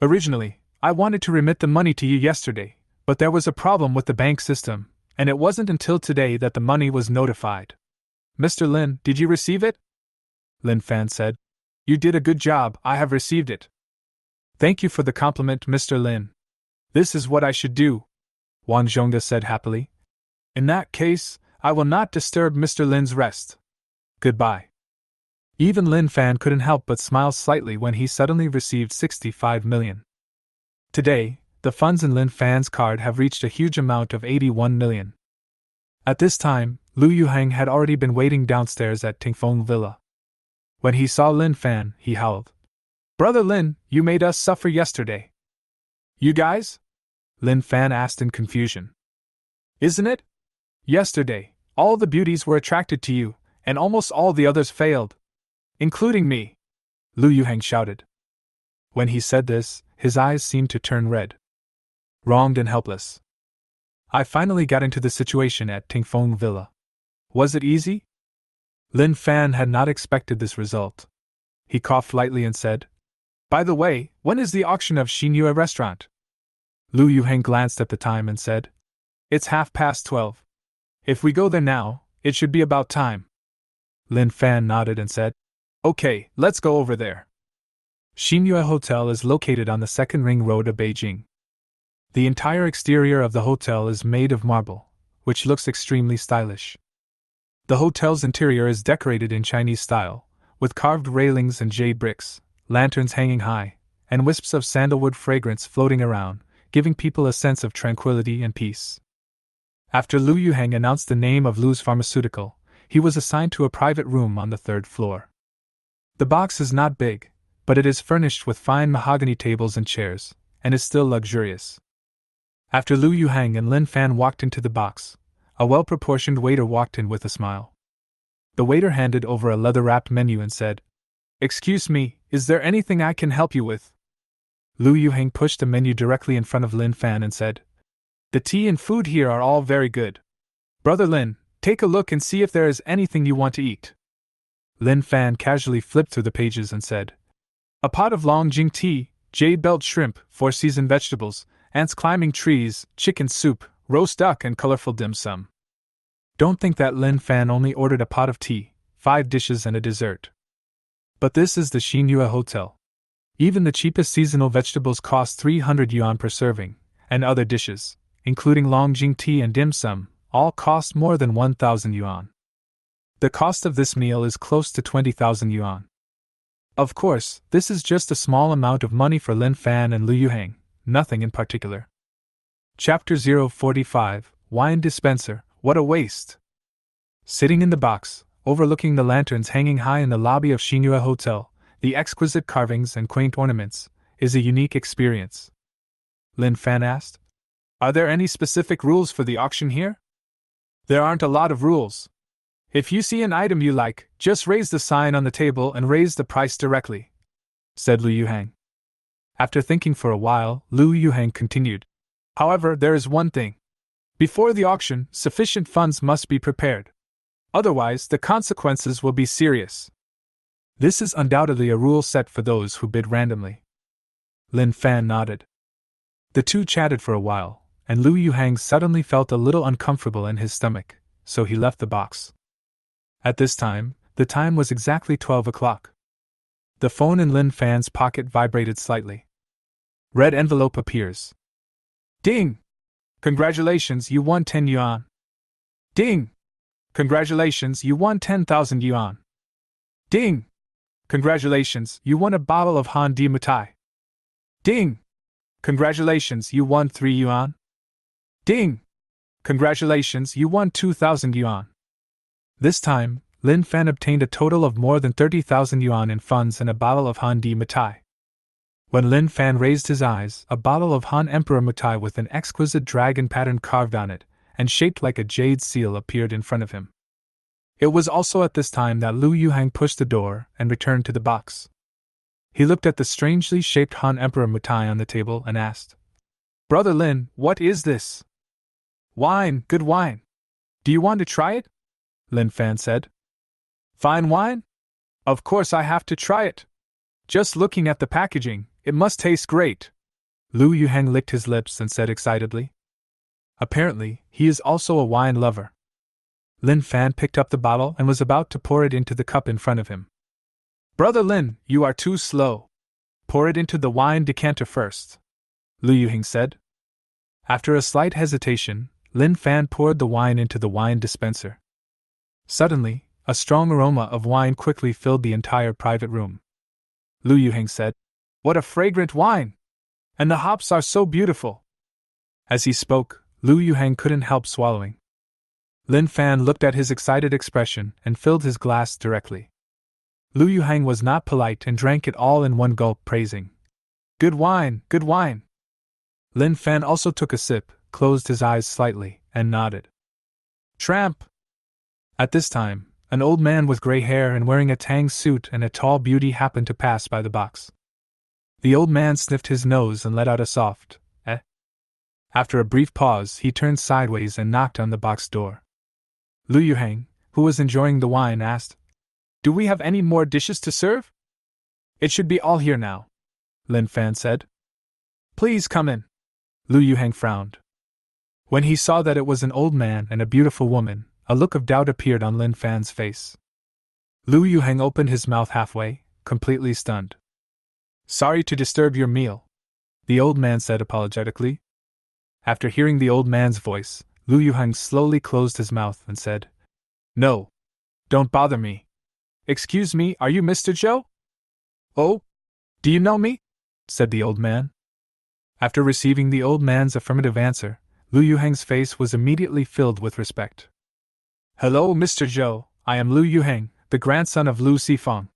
Originally, I wanted to remit the money to you yesterday, but there was a problem with the bank system, and it wasn't until today that the money was notified. Mr. Lin, did you receive it? Lin Fan said. You did a good job, I have received it. Thank you for the compliment, Mr. Lin. This is what I should do, Wang Zhongda said happily. In that case, I will not disturb Mr. Lin's rest. Goodbye. Even Lin Fan couldn't help but smile slightly when he suddenly received 65 million. Today, the funds in Lin Fan's card have reached a huge amount of 81 million. At this time, Lu Yuhang had already been waiting downstairs at Tingfeng Villa. When he saw Lin Fan, he howled. Brother Lin, you made us suffer yesterday. You guys? Lin Fan asked in confusion. Isn't it? Yesterday, all the beauties were attracted to you, and almost all the others failed. Including me, Lu Yuhang shouted. When he said this, his eyes seemed to turn red. Wronged and helpless. I finally got into the situation at Tingfeng Villa. Was it easy? Lin Fan had not expected this result. He coughed lightly and said, By the way, when is the auction of Xinyue restaurant? Lu Yuhang glanced at the time and said, It's 12:30. If we go there now, it should be about time. Lin Fan nodded and said, Okay, let's go over there. Xinyue Hotel is located on the second ring road of Beijing. The entire exterior of the hotel is made of marble, which looks extremely stylish. The hotel's interior is decorated in Chinese style, with carved railings and jade bricks, lanterns hanging high, and wisps of sandalwood fragrance floating around, giving people a sense of tranquility and peace. After Lu Yuhang announced the name of Lu's Pharmaceutical, he was assigned to a private room on the third floor. The box is not big, but it is furnished with fine mahogany tables and chairs, and is still luxurious. After Lu Yuhang and Lin Fan walked into the box, a well-proportioned waiter walked in with a smile. The waiter handed over a leather-wrapped menu and said, Excuse me, is there anything I can help you with? Lu Yuhang pushed the menu directly in front of Lin Fan and said, The tea and food here are all very good. Brother Lin, take a look and see if there is anything you want to eat. Lin Fan casually flipped through the pages and said, A pot of Longjing tea, jade belt shrimp, 4-season vegetables, ants climbing trees, chicken soup, roast duck and colorful dim sum. Don't think that Lin Fan only ordered a pot of tea, 5 dishes and a dessert. But this is the Xinyue Hotel. Even the cheapest seasonal vegetables cost 300 yuan per serving, and other dishes, including Longjing tea and dim sum, all cost more than 1,000 yuan. The cost of this meal is close to 20,000 yuan. Of course, this is just a small amount of money for Lin Fan and Lu Yuhang, nothing in particular. Chapter 045, Wine Dispenser, What a Waste! Sitting in the box, overlooking the lanterns hanging high in the lobby of Xinyue Hotel, the exquisite carvings and quaint ornaments, is a unique experience. Lin Fan asked, Are there any specific rules for the auction here? There aren't a lot of rules. If you see an item you like, just raise the sign on the table and raise the price directly, said Lu Yuhang. After thinking for a while, Lu Yuhang continued. However, there is one thing. Before the auction, sufficient funds must be prepared. Otherwise, the consequences will be serious. This is undoubtedly a rule set for those who bid randomly. Lin Fan nodded. The two chatted for a while, and Lu Yuhang suddenly felt a little uncomfortable in his stomach, so he left the box. At this time, the time was exactly 12 o'clock. The phone in Lin Fan's pocket vibrated slightly. Red envelope appears. Ding! Congratulations, you won 10 yuan. Ding! Congratulations, you won 10,000 yuan. Ding! Congratulations, you won a bottle of Han Di Mitai. Ding! Congratulations, you won 3 yuan. Ding! Congratulations, you won 2,000 yuan. This time, Lin Fan obtained a total of more than 30,000 yuan in funds and a bottle of Han Di Mitai. When Lin Fan raised his eyes, a bottle of Han Emperor Mitai with an exquisite dragon pattern carved on it, and shaped like a jade seal appeared in front of him. It was also at this time that Lu Yuhang pushed the door and returned to the box. He looked at the strangely shaped Han Emperor Mutai on the table and asked, "Brother Lin, what is this?" "Wine, good wine. Do you want to try it?" Lin Fan said. "Fine wine? Of course I have to try it. Just looking at the packaging, it must taste great." Lu Yuhang licked his lips and said excitedly. Apparently, he is also a wine lover. Lin Fan picked up the bottle and was about to pour it into the cup in front of him. "Brother Lin, you are too slow. Pour it into the wine decanter first," Lu Yuhang said. After a slight hesitation, Lin Fan poured the wine into the wine dispenser. Suddenly, a strong aroma of wine quickly filled the entire private room. Lu Yuhang said, "What a fragrant wine! And the hops are so beautiful!" As he spoke, Lu Yuhang couldn't help swallowing. Lin Fan looked at his excited expression and filled his glass directly. Lu Yuhang was not polite and drank it all in one gulp, praising, "Good wine, good wine." Lin Fan also took a sip, closed his eyes slightly, and nodded. "Tramp!" At this time, an old man with gray hair and wearing a tang suit and a tall beauty happened to pass by the box. The old man sniffed his nose and let out a soft, "Eh?" After a brief pause, he turned sideways and knocked on the box door. Lu Yuhang, who was enjoying the wine, asked, "Do we have any more dishes to serve?" "It should be all here now," Lin Fan said. "Please come in." Lu Yuhang frowned. When he saw that it was an old man and a beautiful woman, a look of doubt appeared on Lin Fan's face. Lu Yuhang opened his mouth halfway, completely stunned. "Sorry to disturb your meal," the old man said apologetically. After hearing the old man's voice, Lu Yuhang slowly closed his mouth and said, "No. Don't bother me. Excuse me, are you Mr. Zhou?" "Oh? Do you know me?" said the old man. After receiving the old man's affirmative answer, Lu Yuhang's face was immediately filled with respect. "Hello, Mr. Zhou, I am Lu Yuhang, the grandson of Lu Sifeng.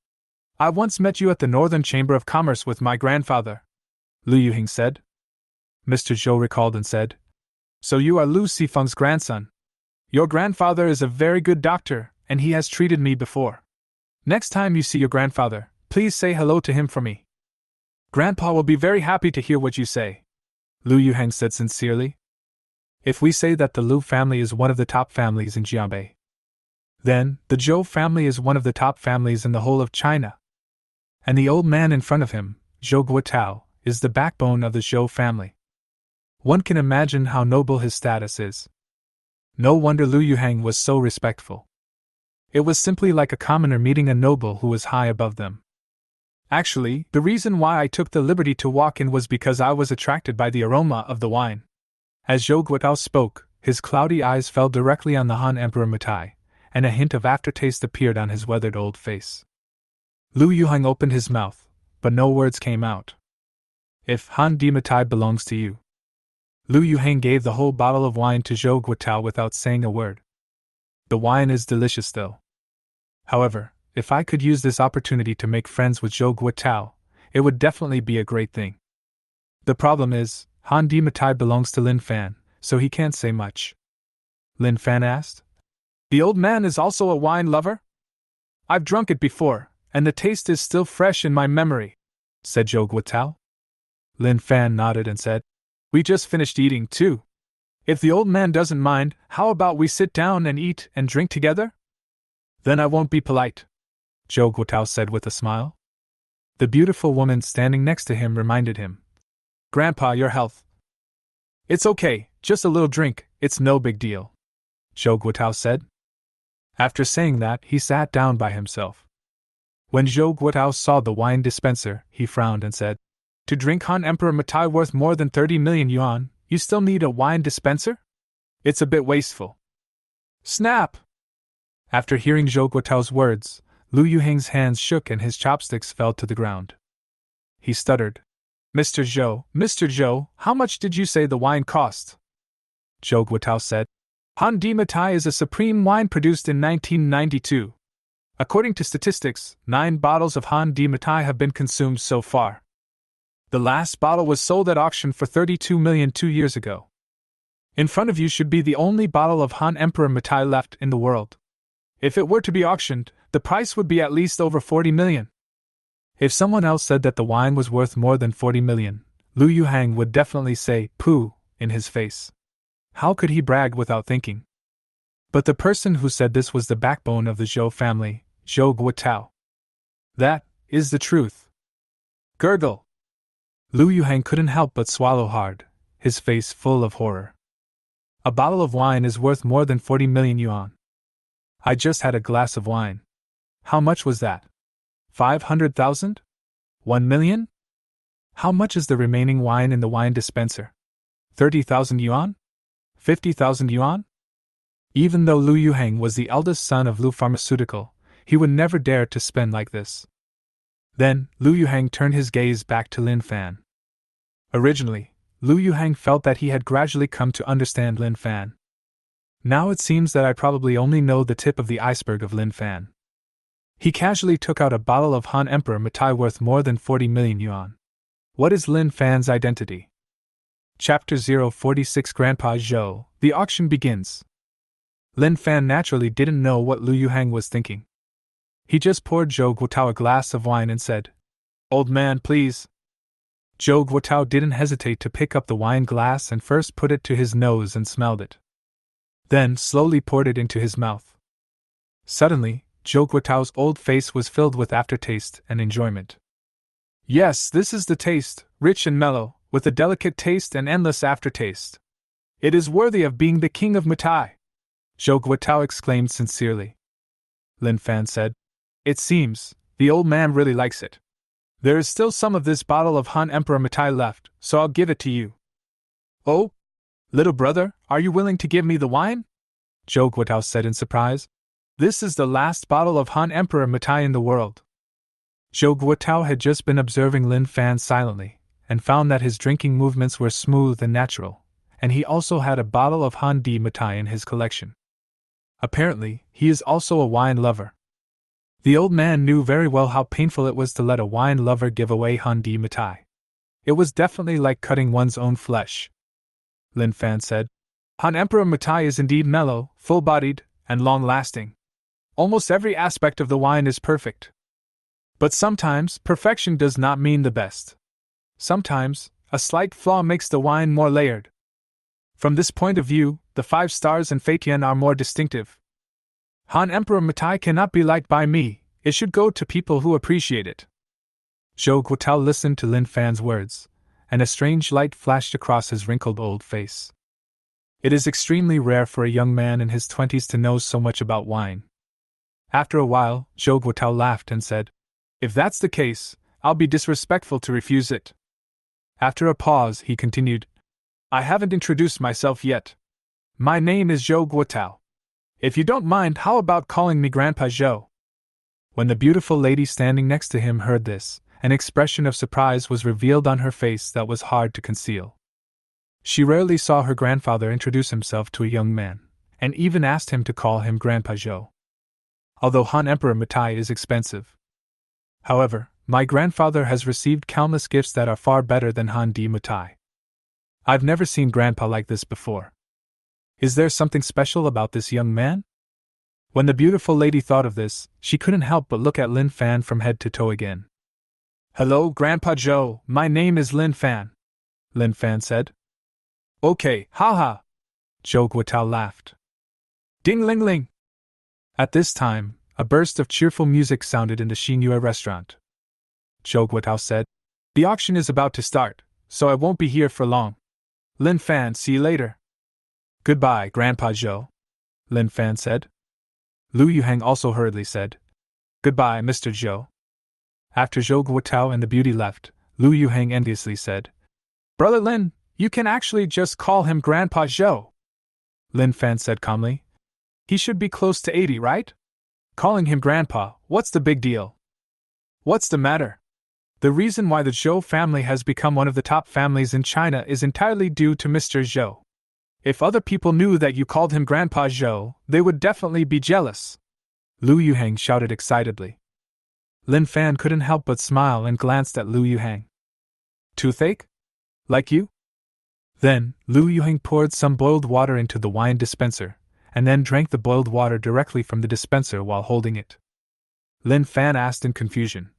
I once met you at the Northern Chamber of Commerce with my grandfather," Lu Yuhang said. Mr. Zhou recalled and said, "So you are Lu Sifeng's grandson. Your grandfather is a very good doctor, and he has treated me before. Next time you see your grandfather, please say hello to him for me." "Grandpa will be very happy to hear what you say," Lu Yuhang said sincerely. "If we say that the Lu family is one of the top families in Jianbei, then the Zhou family is one of the top families in the whole of China. And the old man in front of him, Zhou Guotao, is the backbone of the Zhou family. One can imagine how noble his status is. No wonder Lu Yuhang was so respectful. It was simply like a commoner meeting a noble who was high above them. Actually, the reason why I took the liberty to walk in was because I was attracted by the aroma of the wine." As Zhou Guotao spoke, his cloudy eyes fell directly on the Han Emperor Mutai, and a hint of aftertaste appeared on his weathered old face. Lu Yuhang opened his mouth, but no words came out. "If Han Di Mutai belongs to you." Lu Yuhang gave the whole bottle of wine to Zhou Guotao without saying a word. "The wine is delicious though. However, if I could use this opportunity to make friends with Zhou Guotao, it would definitely be a great thing. The problem is, Han Di Mutai belongs to Lin Fan, so he can't say much." Lin Fan asked. "The old man is also a wine lover? I've drunk it before, and the taste is still fresh in my memory," said Zhou Guotao. Lin Fan nodded and said, "We just finished eating too. If the old man doesn't mind, how about we sit down and eat and drink together?" "Then I won't be polite," Zhou Guotao said with a smile. The beautiful woman standing next to him reminded him, "Grandpa, your health." "It's okay, just a little drink, it's no big deal," Zhou Guotao said. After saying that, he sat down by himself. When Zhou Guotao saw the wine dispenser, he frowned and said, "To drink Han Emperor Mutai worth more than 30 million yuan, you still need a wine dispenser? It's a bit wasteful." Snap! After hearing Zhou Guotao's words, Lu Yuhang's hands shook and his chopsticks fell to the ground. He stuttered, Mr. Zhou, how much did you say the wine cost?" Zhou Guotao said, "Han Di Mutai is a supreme wine produced in 1992. According to statistics, 9 bottles of Han Di Mutai have been consumed so far. The last bottle was sold at auction for 32 million 2 years ago. In front of you should be the only bottle of Han Emperor Matai left in the world. If it were to be auctioned, the price would be at least over 40 million. If someone else said that the wine was worth more than 40 million, Lu Yuhang would definitely say, "Pooh," in his face. How could he brag without thinking? But the person who said this was the backbone of the Zhou family, Zhou Guotao. That is the truth. Gurgle! Lu Yuhang couldn't help but swallow hard, his face full of horror. A bottle of wine is worth more than 40 million yuan. I just had a glass of wine. How much was that? 500,000? 1 million? How much is the remaining wine in the wine dispenser? 30,000 yuan? 50,000 yuan? Even though Lu Yuhang was the eldest son of Lu Pharmaceutical, he would never dare to spend like this. Then, Lu Yuhang turned his gaze back to Lin Fan. Originally, Lu Yuhang felt that he had gradually come to understand Lin Fan. Now it seems that I probably only know the tip of the iceberg of Lin Fan. He casually took out a bottle of Han Emperor Matai worth more than 40 million yuan. What is Lin Fan's identity? Chapter 046 Grandpa Zhou, the auction begins. Lin Fan naturally didn't know what Lu Yuhang was thinking. He just poured Zhou Guotao a glass of wine and said, "Old man, please." Zhou Guotao didn't hesitate to pick up the wine glass and first put it to his nose and smelled it. Then slowly poured it into his mouth. Suddenly, Zhou Guotao's old face was filled with aftertaste and enjoyment. Yes, this is the taste, rich and mellow, with a delicate taste and endless aftertaste. It is worthy of being the king of Matai. Zhou Guotao exclaimed sincerely. Lin Fan said, "It seems, the old man really likes it. There is still some of this bottle of Han Emperor Matai left, so I'll give it to you." "Oh? Little brother, are you willing to give me the wine?" Zhou Guotao said in surprise. "This is the last bottle of Han Emperor Matai in the world." Zhou Guotao had just been observing Lin Fan silently, and found that his drinking movements were smooth and natural, and he also had a bottle of Han Di Matai in his collection. Apparently, he is also a wine lover. The old man knew very well how painful it was to let a wine lover give away Han Di Matai. It was definitely like cutting one's own flesh. Lin Fan said, "Han Emperor Matai is indeed mellow, full-bodied, and long-lasting. Almost every aspect of the wine is perfect. But sometimes, perfection does not mean the best. Sometimes, a slight flaw makes the wine more layered. From this point of view, the 5 stars and Feitian are more distinctive. Han Emperor Matai cannot be liked by me, it should go to people who appreciate it." Zhou Guotao listened to Lin Fan's words, and a strange light flashed across his wrinkled old face. It is extremely rare for a young man in his 20s to know so much about wine. After a while, Zhou Guotao laughed and said, "If that's the case, I'll be disrespectful to refuse it." After a pause, he continued, "I haven't introduced myself yet. My name is Zhou Guotao. If you don't mind, how about calling me Grandpa Zhou?" When the beautiful lady standing next to him heard this, an expression of surprise was revealed on her face that was hard to conceal. She rarely saw her grandfather introduce himself to a young man, and even asked him to call him Grandpa Zhou. Although Han Emperor Matai is expensive. However, my grandfather has received countless gifts that are far better than Han Di Matai. I've never seen Grandpa like this before. Is there something special about this young man? When the beautiful lady thought of this, she couldn't help but look at Lin Fan from head to toe again. "Hello, Grandpa Zhou, my name is Lin Fan," Lin Fan said. "Okay, haha," Zhou Guotao laughed. Ding ling ling! At this time, a burst of cheerful music sounded in the Xingyue restaurant. Zhou Guotao said, "The auction is about to start, so I won't be here for long. Lin Fan, see you later." "Goodbye, Grandpa Zhou," Lin Fan said. Lu Yuhang also hurriedly said, "Goodbye, Mr. Zhou." After Zhou Guotao and the beauty left, Lu Yuhang enviously said, "Brother Lin, you can actually just call him Grandpa Zhou." Lin Fan said calmly, "He should be close to 80, right? Calling him Grandpa, what's the big deal? What's the matter? The reason why the Zhou family has become one of the top families in China is entirely due to Mr. Zhou. If other people knew that you called him Grandpa Zhou, they would definitely be jealous." Lu Yuhang shouted excitedly. Lin Fan couldn't help but smile and glanced at Lu Yuhang. "Toothache? Like you?" Then, Lu Yuheng poured some boiled water into the wine dispenser, and then drank the boiled water directly from the dispenser while holding it. Lin Fan asked in confusion,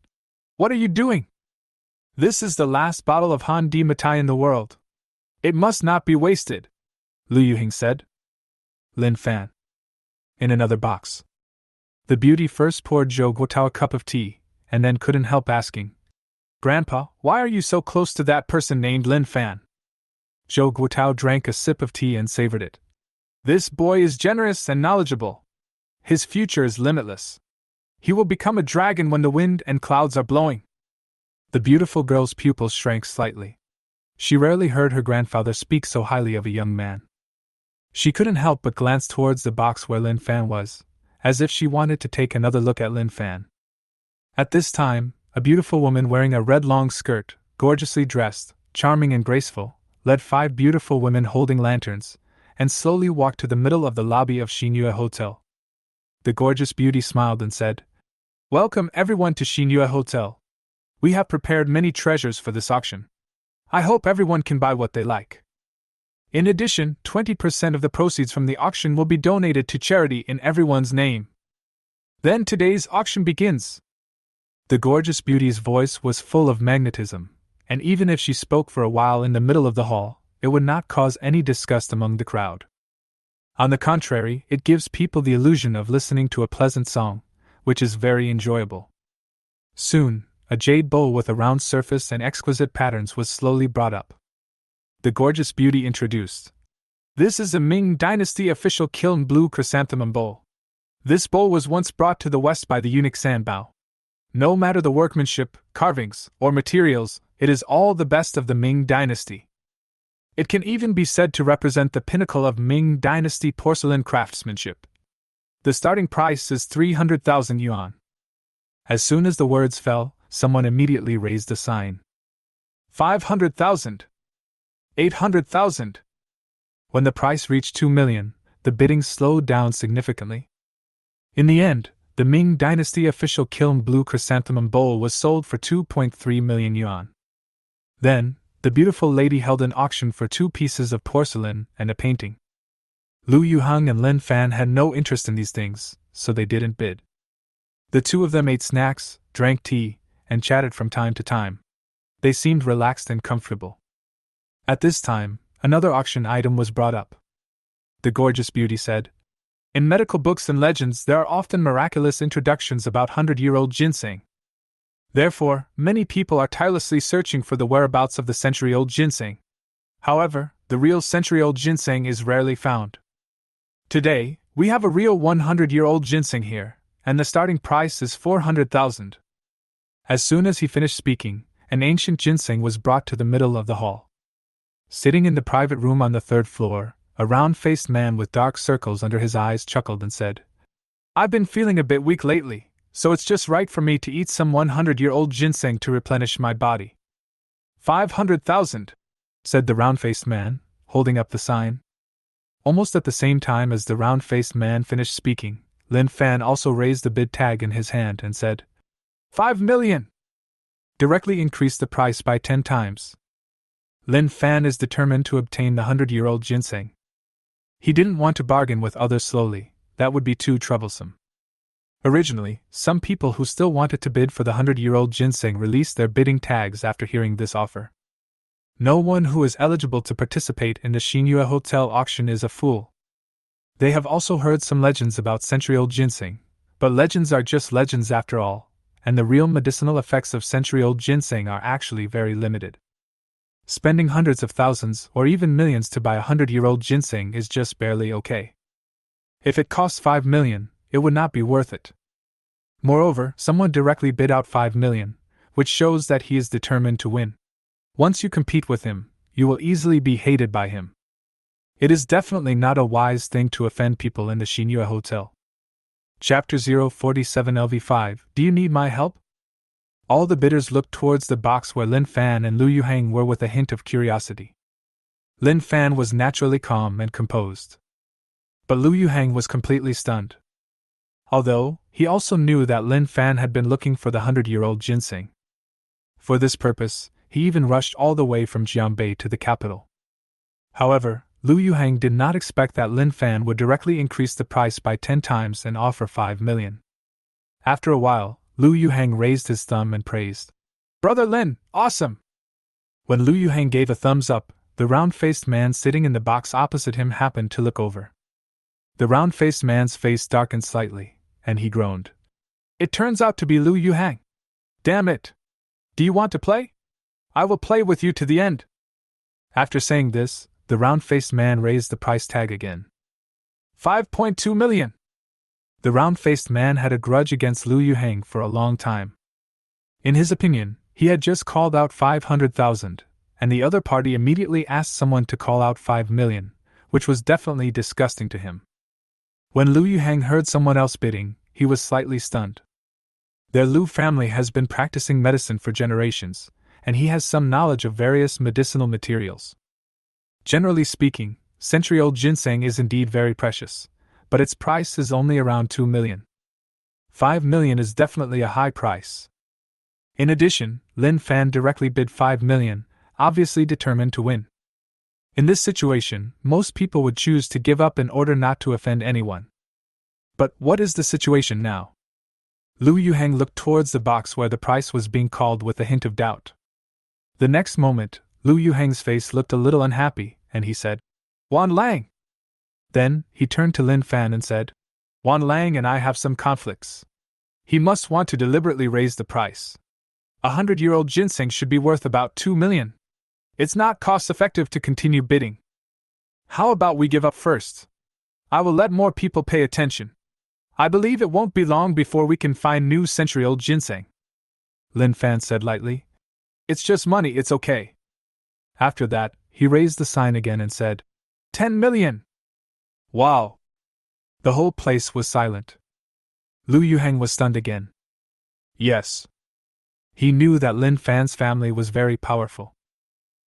"What are you doing? This is the last bottle of Han Di Mitai in the world. It must not be wasted," Lu Yuheng said. Lin Fan. In another box. The beauty first poured Zhou Guotao a cup of tea, and then couldn't help asking, "Grandpa, why are you so close to that person named Lin Fan?" Zhou Guotao drank a sip of tea and savored it. "This boy is generous and knowledgeable. His future is limitless. He will become a dragon when the wind and clouds are blowing." The beautiful girl's pupils shrank slightly. She rarely heard her grandfather speak so highly of a young man. She couldn't help but glance towards the box where Lin Fan was, as if she wanted to take another look at Lin Fan. At this time, a beautiful woman wearing a red long skirt, gorgeously dressed, charming and graceful, led 5 beautiful women holding lanterns, and slowly walked to the middle of the lobby of Xinyue Hotel. The gorgeous beauty smiled and said, "Welcome everyone to Xinyue Hotel. We have prepared many treasures for this auction. I hope everyone can buy what they like. In addition, 20% of the proceeds from the auction will be donated to charity in everyone's name. Then today's auction begins." The gorgeous beauty's voice was full of magnetism, and even if she spoke for a while in the middle of the hall, it would not cause any disgust among the crowd. On the contrary, it gives people the illusion of listening to a pleasant song, which is very enjoyable. Soon, a jade bowl with a round surface and exquisite patterns was slowly brought up. The gorgeous beauty introduced, "This is a Ming Dynasty official kiln blue chrysanthemum bowl. This bowl was once brought to the West by the eunuch Sanbao. No matter the workmanship, carvings, or materials, it is all the best of the Ming Dynasty. It can even be said to represent the pinnacle of Ming Dynasty porcelain craftsmanship. The starting price is 300,000 yuan." As soon as the words fell, someone immediately raised a sign. 500,000! 800,000! When the price reached 2 million, the bidding slowed down significantly. In the end, the Ming Dynasty official kiln blue chrysanthemum bowl was sold for 2.3 million yuan. Then, the beautiful lady held an auction for 2 pieces of porcelain and a painting. Lu Yuheng and Lin Fan had no interest in these things, so they didn't bid. The two of them ate snacks, drank tea, and chatted from time to time. They seemed relaxed and comfortable. At this time, another auction item was brought up. The gorgeous beauty said, "In medical books and legends there are often miraculous introductions about 100-year-old ginseng. Therefore, many people are tirelessly searching for the whereabouts of the century-old ginseng. However, the real century-old ginseng is rarely found. Today, we have a real 100-year-old ginseng here, and the starting price is 400,000. As soon as he finished speaking, an ancient ginseng was brought to the middle of the hall. Sitting in the private room on the 3rd floor, a round-faced man with dark circles under his eyes chuckled and said, "I've been feeling a bit weak lately, so it's just right for me to eat some 100-year-old ginseng to replenish my body." 500,000, said the round-faced man, holding up the sign. Almost at the same time as the round-faced man finished speaking, Lin Fan also raised the bid tag in his hand and said, 5 million! Directly increased the price by 10 times. Lin Fan is determined to obtain the 100-year-old ginseng. He didn't want to bargain with others slowly, that would be too troublesome. Originally, some people who still wanted to bid for the 100-year-old ginseng released their bidding tags after hearing this offer. No one who is eligible to participate in the Xinyue Hotel auction is a fool. They have also heard some legends about century-old ginseng, but legends are just legends after all, and the real medicinal effects of century-old ginseng are actually very limited. Spending hundreds of thousands or even millions to buy a 100-year-old ginseng is just barely okay. If it costs 5 million, it would not be worth it. Moreover, someone directly bid out 5 million, which shows that he is determined to win. Once you compete with him, you will easily be hated by him. It is definitely not a wise thing to offend people in the Xinyue Hotel. Chapter 047 LV5. Do you need my help? All the bidders looked towards the box where Lin Fan and Lu Yuheng were with a hint of curiosity. Lin Fan was naturally calm and composed. But Lu Yuheng was completely stunned. Although, he also knew that Lin Fan had been looking for the 100-year-old ginseng. For this purpose, he even rushed all the way from Jianbei to the capital. However, Lu Yuhang did not expect that Lin Fan would directly increase the price by 10 times and offer 5 million. After a while, Lu Yuhang raised his thumb and praised. Brother Lin, awesome! When Lu Yuhang gave a thumbs up, the round-faced man sitting in the box opposite him happened to look over. The round-faced man's face darkened slightly, and he groaned. It turns out to be Lu Yuhang. Damn it! Do you want to play? I will play with you to the end. After saying this, the round-faced man raised the price tag again. 5.2 million! The round-faced man had a grudge against Lu Yuhang for a long time. In his opinion, he had just called out 500,000, and the other party immediately asked someone to call out 5 million, which was definitely disgusting to him. When Lu Yuhang heard someone else bidding, he was slightly stunned. Their Lu family has been practicing medicine for generations, and he has some knowledge of various medicinal materials. Generally speaking, century-old ginseng is indeed very precious, but its price is only around 2 million. 5 million is definitely a high price. In addition, Lin Fan directly bid 5 million, obviously determined to win. In this situation, most people would choose to give up in order not to offend anyone. But what is the situation now? Lu Yuhang looked towards the box where the price was being called with a hint of doubt. The next moment, Lu Yuhang's face looked a little unhappy, and he said, Wan Lang! Then, he turned to Lin Fan and said, Wan Lang and I have some conflicts. He must want to deliberately raise the price. 100-year-old ginseng should be worth about 2 million. It's not cost-effective to continue bidding. How about we give up first? I will let more people pay attention. I believe it won't be long before we can find new century-old ginseng. Lin Fan said lightly. It's just money, it's okay. After that, he raised the sign again and said, 10 million! Wow! The whole place was silent. Lu Yuhang was stunned again. Yes. He knew that Lin Fan's family was very powerful.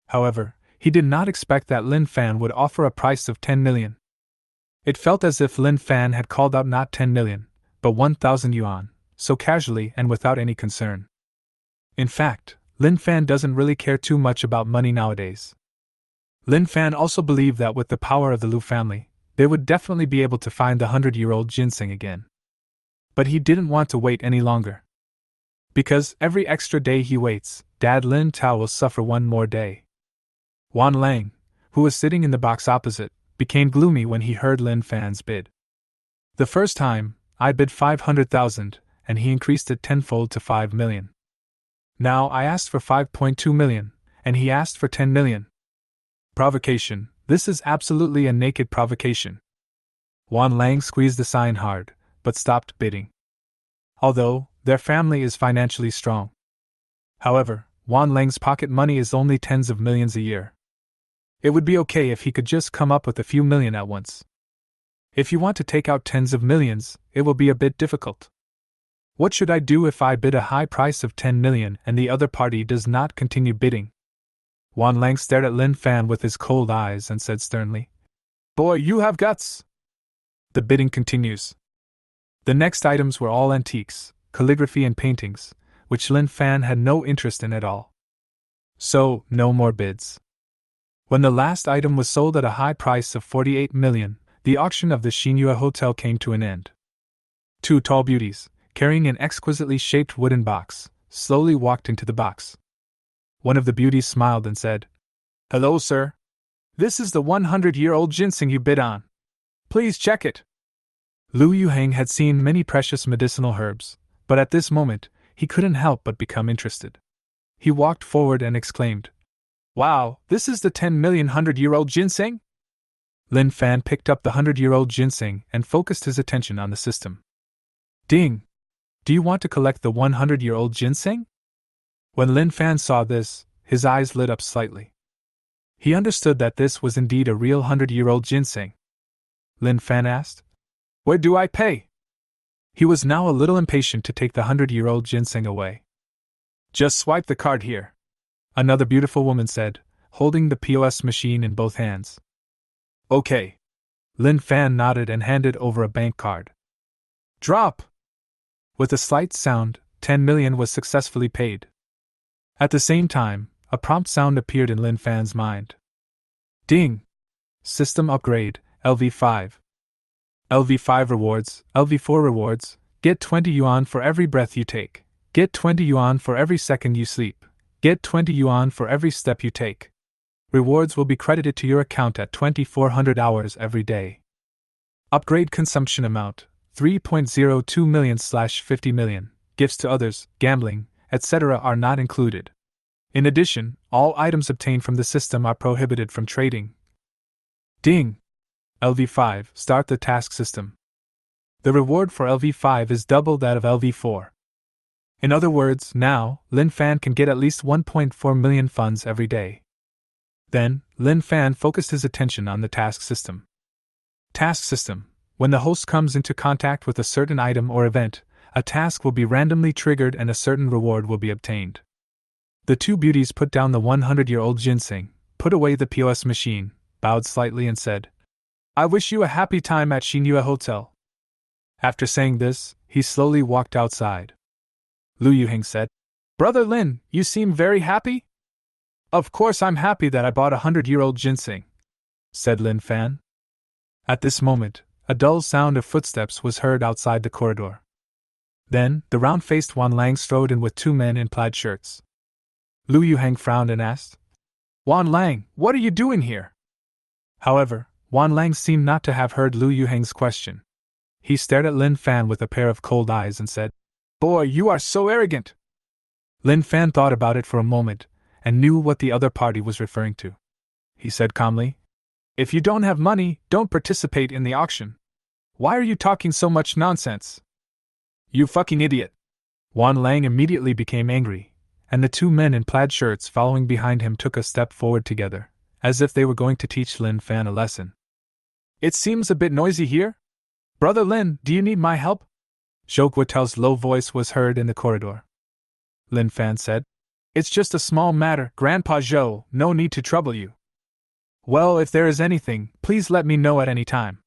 However, he did not expect that Lin Fan would offer a price of 10 million. It felt as if Lin Fan had called out not 10 million, but 1,000 yuan, so casually and without any concern. In fact, Lin Fan doesn't really care too much about money nowadays. Lin Fan also believed that with the power of the Lu family, they would definitely be able to find the 100-year-old ginseng again. But he didn't want to wait any longer. Because every extra day he waits, Dad Lin Tao will suffer one more day. Wan Lang, who was sitting in the box opposite, became gloomy when he heard Lin Fan's bid. The first time, I bid 500,000, and he increased it tenfold to 5 million. Now I asked for 5.2 million, and he asked for 10 million. Provocation, this is absolutely a naked provocation. Wan Lang squeezed the sign hard, but stopped bidding. Although, their family is financially strong. However, Wan Lang's pocket money is only tens of millions a year. It would be okay if he could just come up with a few million at once. If you want to take out tens of millions, it will be a bit difficult. What should I do if I bid a high price of 10 million and the other party does not continue bidding? Wan Lang stared at Lin Fan with his cold eyes and said sternly, Boy, you have guts! The bidding continues. The next items were all antiques, calligraphy and paintings, which Lin Fan had no interest in at all. So, no more bids. When the last item was sold at a high price of 48 million, the auction of the Xinyue Hotel came to an end. Two tall beauties, carrying an exquisitely shaped wooden box, slowly walked into the box. One of the beauties smiled and said, Hello, sir. This is the 100-year-old ginseng you bid on. Please check it. Lu Yuhang had seen many precious medicinal herbs, but at this moment, he couldn't help but become interested. He walked forward and exclaimed, Wow, this is the 10 million 100-year-old ginseng? Lin Fan picked up the 100-year-old ginseng and focused his attention on the system. Ding! Do you want to collect the 100-year-old ginseng? When Lin Fan saw this, his eyes lit up slightly. He understood that this was indeed a real 100-year-old ginseng. Lin Fan asked, Where do I pay? He was now a little impatient to take the 100-year-old ginseng away. Just swipe the card here, another beautiful woman said, holding the POS machine in both hands. Okay. Lin Fan nodded and handed over a bank card. Drop! With a slight sound, 10 million was successfully paid. At the same time, a prompt sound appeared in Lin Fan's mind. Ding! System Upgrade, LV5. LV5 Rewards, LV4 Rewards, get 20 yuan for every breath you take. Get 20 yuan for every second you sleep. Get 20 yuan for every step you take. Rewards will be credited to your account at 2400 hours every day. Upgrade consumption amount, 3.02 million/50 million. Gifts to others, gambling, etc. are not included. In addition, all items obtained from the system are prohibited from trading. Ding! LV5, start the task system. The reward for LV5 is double that of LV4. In other words, now, Lin Fan can get at least 1.4 million funds every day. Then, Lin Fan focused his attention on the task system. Task system. When the host comes into contact with a certain item or event, a task will be randomly triggered and a certain reward will be obtained. The two beauties put down the 100-year-old ginseng, put away the POS machine, bowed slightly and said, "I wish you a happy time at Xinyue Hotel." After saying this, he slowly walked outside. Lu Yuheng said, "Brother Lin, you seem very happy?" "Of course I'm happy that I bought a 100-year-old ginseng," said Lin Fan. At this moment, a dull sound of footsteps was heard outside the corridor. Then, the round-faced Wan Lang strode in with two men in plaid shirts. Lu Yuheng frowned and asked, "Wan Lang, what are you doing here?" However, Wan Lang seemed not to have heard Lu Yuheng's question. He stared at Lin Fan with a pair of cold eyes and said, "Boy, you are so arrogant." Lin Fan thought about it for a moment, and knew what the other party was referring to. He said calmly, "If you don't have money, don't participate in the auction. Why are you talking so much nonsense?" "You fucking idiot!" Wan Lang immediately became angry, and the two men in plaid shirts following behind him took a step forward together, as if they were going to teach Lin Fan a lesson. "It seems a bit noisy here? Brother Lin, do you need my help?" Zhou Guotao's low voice was heard in the corridor. Lin Fan said, "It's just a small matter, Grandpa Zhou, no need to trouble you." "Well, if there is anything, please let me know at any time."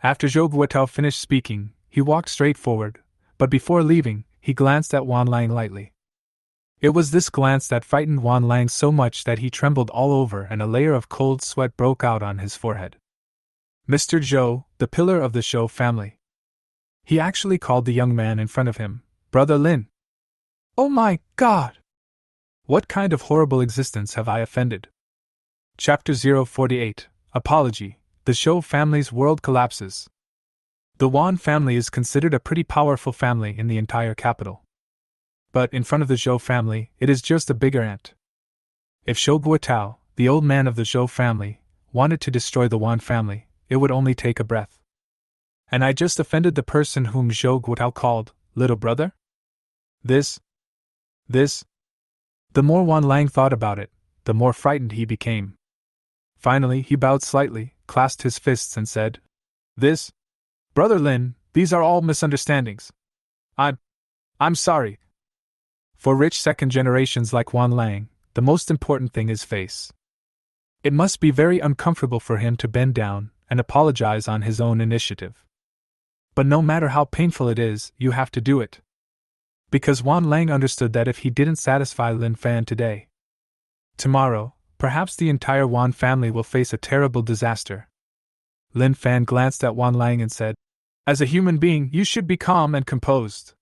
After Zhou Guotao finished speaking, he walked straight forward, but before leaving, he glanced at Wan Lang lightly. It was this glance that frightened Wan Lang so much that he trembled all over and a layer of cold sweat broke out on his forehead. "Mr. Zhou, the pillar of the Zhou family." He actually called the young man in front of him, "Brother Lin." "Oh my God! What kind of horrible existence have I offended?" Chapter 048, Apology, the Zhou family's world collapses. The Wan family is considered a pretty powerful family in the entire capital. But in front of the Zhou family, it is just a bigger ant. If Zhou Guotao, the old man of the Zhou family, wanted to destroy the Wan family, it would only take a breath. And I just offended the person whom Zhou Guotao called little brother? This. The more Wan Lang thought about it, the more frightened he became. Finally, he bowed slightly, clasped his fists and said, "This? Brother Lin, these are all misunderstandings. I'm sorry." For rich second generations like Wan Lang, the most important thing is face. It must be very uncomfortable for him to bend down and apologize on his own initiative. But no matter how painful it is, you have to do it. Because Wan Lang understood that if he didn't satisfy Lin Fan today, tomorrow, perhaps the entire Wan family will face a terrible disaster. Lin Fan glanced at Wan Lang and said, "As a human being, you should be calm and composed.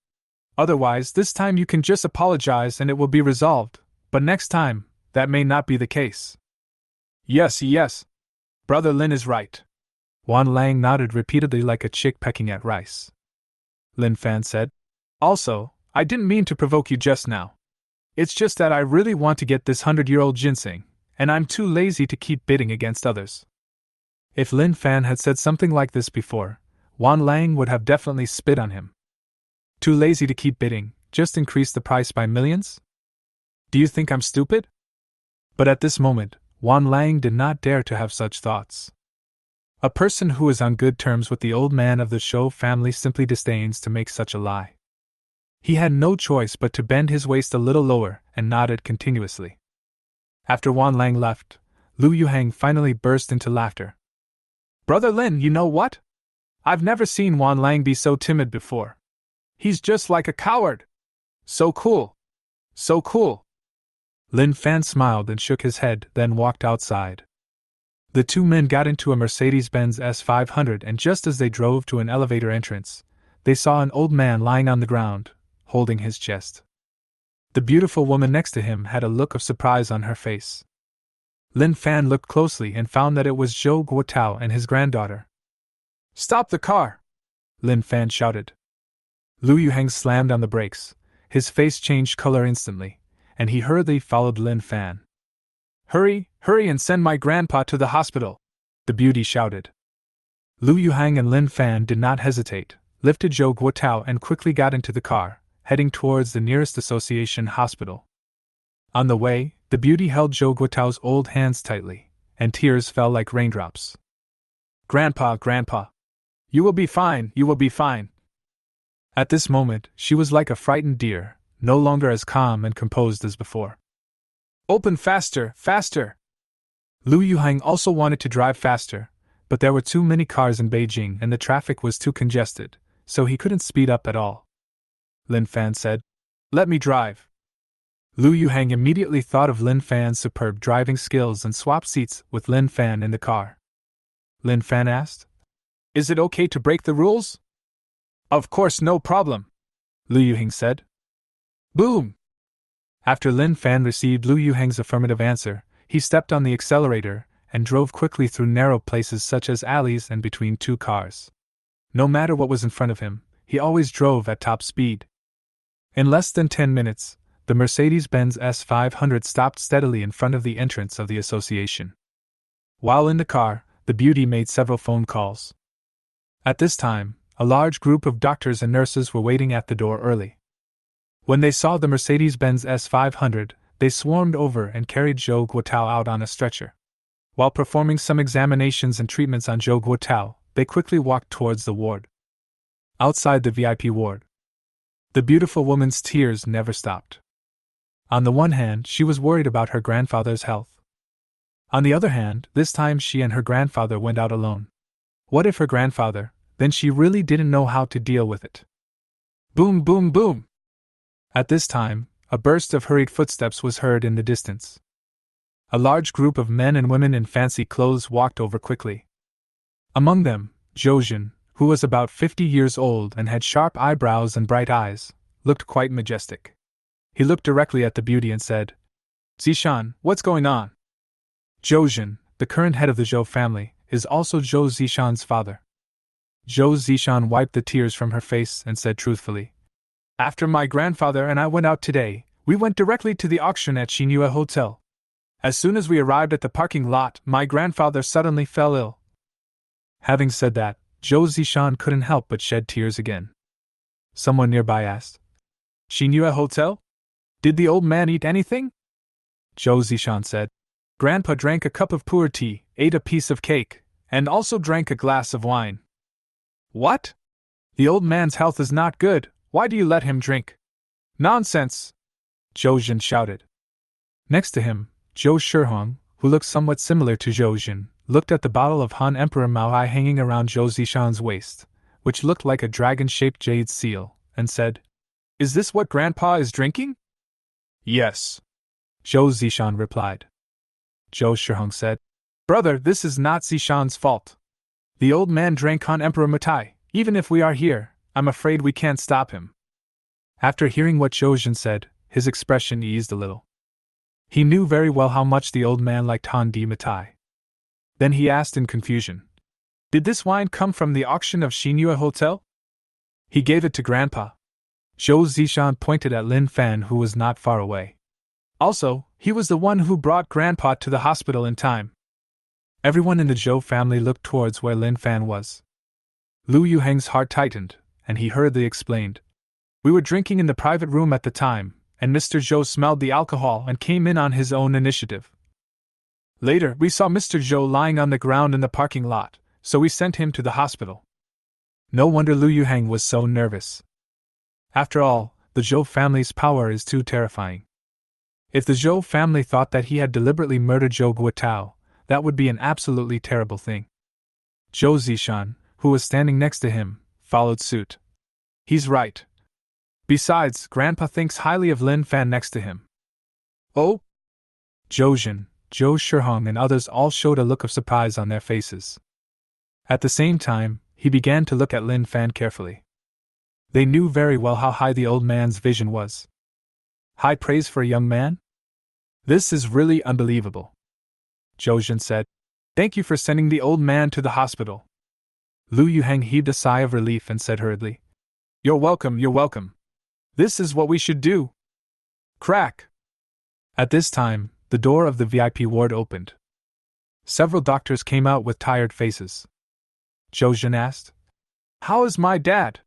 Otherwise, this time you can just apologize and it will be resolved, but next time, that may not be the case." Yes. Brother Lin is right." Wan Lang nodded repeatedly like a chick pecking at rice. Lin Fan said, "Also, I didn't mean to provoke you just now. It's just that I really want to get this 100-year-old ginseng, and I'm too lazy to keep bidding against others." If Lin Fan had said something like this before, Wan Lang would have definitely spit on him. Too lazy to keep bidding, just increase the price by millions? Do you think I'm stupid? But at this moment, Wan Lang did not dare to have such thoughts. A person who is on good terms with the old man of the Zhou family simply disdains to make such a lie. He had no choice but to bend his waist a little lower and nodded continuously. After Wan Lang left, Lu Yuheng finally burst into laughter. "Brother Lin, you know what? I've never seen Wan Lang be so timid before. He's just like a coward. So cool. So cool." Lin Fan smiled and shook his head, then walked outside. The two men got into a Mercedes-Benz S500, and just as they drove to an elevator entrance, they saw an old man lying on the ground, holding his chest. The beautiful woman next to him had a look of surprise on her face. Lin Fan looked closely and found that it was Zhou Guotao and his granddaughter. "Stop the car!" Lin Fan shouted. Lu Yuhang slammed on the brakes. His face changed color instantly, and he hurriedly followed Lin Fan. "Hurry, hurry and send my grandpa to the hospital!" the beauty shouted. Lu Yuhang and Lin Fan did not hesitate, lifted Zhou Guotao and quickly got into the car, heading towards the nearest association hospital. On the way, the beauty held Zhou Guotao's old hands tightly, and tears fell like raindrops. "Grandpa, Grandpa! You will be fine, you will be fine!" At this moment, she was like a frightened deer, no longer as calm and composed as before. "Open faster, faster!" Lu Yuhang also wanted to drive faster, but there were too many cars in Beijing and the traffic was too congested, so he couldn't speed up at all. Lin Fan said, "Let me drive." Lu Yuhang immediately thought of Lin Fan's superb driving skills and swapped seats with Lin Fan in the car. Lin Fan asked, "Is it okay to break the rules?" "Of course, no problem," Lu Yuhang said. Boom! After Lin Fan received Lu Yuhang's affirmative answer, he stepped on the accelerator and drove quickly through narrow places such as alleys and between two cars. No matter what was in front of him, he always drove at top speed. In less than 10 minutes, the Mercedes-Benz S500 stopped steadily in front of the entrance of the association. While in the car, the beauty made several phone calls. At this time, a large group of doctors and nurses were waiting at the door early. When they saw the Mercedes-Benz S500, they swarmed over and carried Zhou Guotao out on a stretcher. While performing some examinations and treatments on Zhou Guotao, they quickly walked towards the ward. Outside the VIP ward, the beautiful woman's tears never stopped. On the one hand, she was worried about her grandfather's health. On the other hand, this time she and her grandfather went out alone. What if her grandfather, then she really didn't know how to deal with it. Boom, boom, boom! At this time, a burst of hurried footsteps was heard in the distance. A large group of men and women in fancy clothes walked over quickly. Among them, Zhoujin, who was about 50 years old and had sharp eyebrows and bright eyes, looked quite majestic. He looked directly at the beauty and said, "Zishan, what's going on?" Zhoujin, the current head of the Zhou family, is also Zhou Zishan's father. Zhou Zishan wiped the tears from her face and said truthfully, "After my grandfather and I went out today, we went directly to the auction at Xinhua Hotel. As soon as we arrived at the parking lot, my grandfather suddenly fell ill." Having said that, Zhou Zishan couldn't help but shed tears again. Someone nearby asked, "Xinhua Hotel? Did the old man eat anything?" Zhou Zishan said, "Grandpa drank a cup of pu'er tea, ate a piece of cake, and also drank a glass of wine." "What? The old man's health is not good, why do you let him drink?" "Nonsense!" Zhoujin shouted. Next to him, Zhou Shihuang, who looked somewhat similar to Zhoujin, looked at the bottle of Han Emperor Maohai hanging around Zhou Zishan's waist, which looked like a dragon-shaped jade seal, and said, "Is this what Grandpa is drinking?" "Yes," Zhou Zishan replied. Zhou Shihuang said, "Brother, this is not Zishan's fault. The old man drank Han Emperor Matai. Even if we are here, I'm afraid we can't stop him." After hearing what Zhoujin said, his expression eased a little. He knew very well how much the old man liked Han Di Matai. Then he asked in confusion, "Did this wine come from the auction of Xinhua Hotel?" "He gave it to Grandpa." Zhou Zishan pointed at Lin Fan, who was not far away. "Also, he was the one who brought Grandpa to the hospital in time." Everyone in the Zhou family looked towards where Lin Fan was. Lu Yuhang's heart tightened, and he hurriedly explained, "We were drinking in the private room at the time, and Mr. Zhou smelled the alcohol and came in on his own initiative. Later, we saw Mr. Zhou lying on the ground in the parking lot, so we sent him to the hospital." No wonder Lu Yuhang was so nervous. After all, the Zhou family's power is too terrifying. If the Zhou family thought that he had deliberately murdered Zhou Guotao, that would be an absolutely terrible thing. Zhou Zishan, who was standing next to him, followed suit. "He's right. Besides, Grandpa thinks highly of Lin Fan next to him." "Oh?" Zhoujin, Zhou Shihong and others all showed a look of surprise on their faces. At the same time, he began to look at Lin Fan carefully. They knew very well how high the old man's vision was. High praise for a young man? This is really unbelievable. Zhou Jun said. Thank you for sending the old man to the hospital. Lu Yuheng heaved a sigh of relief and said hurriedly. You're welcome, you're welcome. This is what we should do. Crack! At this time, the door of the VIP ward opened. Several doctors came out with tired faces. Zhou Jun asked, How is my dad?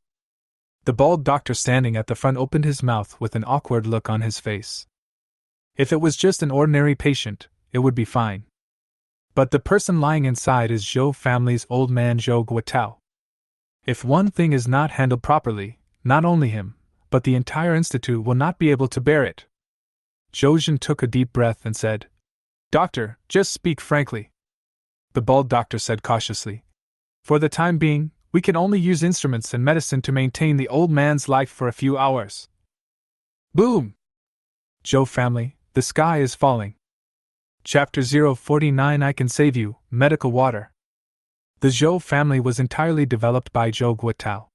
The bald doctor standing at the front opened his mouth with an awkward look on his face. If it was just an ordinary patient, it would be fine. But the person lying inside is Zhou family's old man Zhou Guotao. If one thing is not handled properly, not only him, but the entire institute will not be able to bear it. Zhou Jun took a deep breath and said, Doctor, just speak frankly. The bald doctor said cautiously, For the time being, we can only use instruments and medicine to maintain the old man's life for a few hours. Boom! Zhou family, the sky is falling. Chapter 049 I Can Save You, Medical Water. The Zhou family was entirely developed by Zhou Guotao.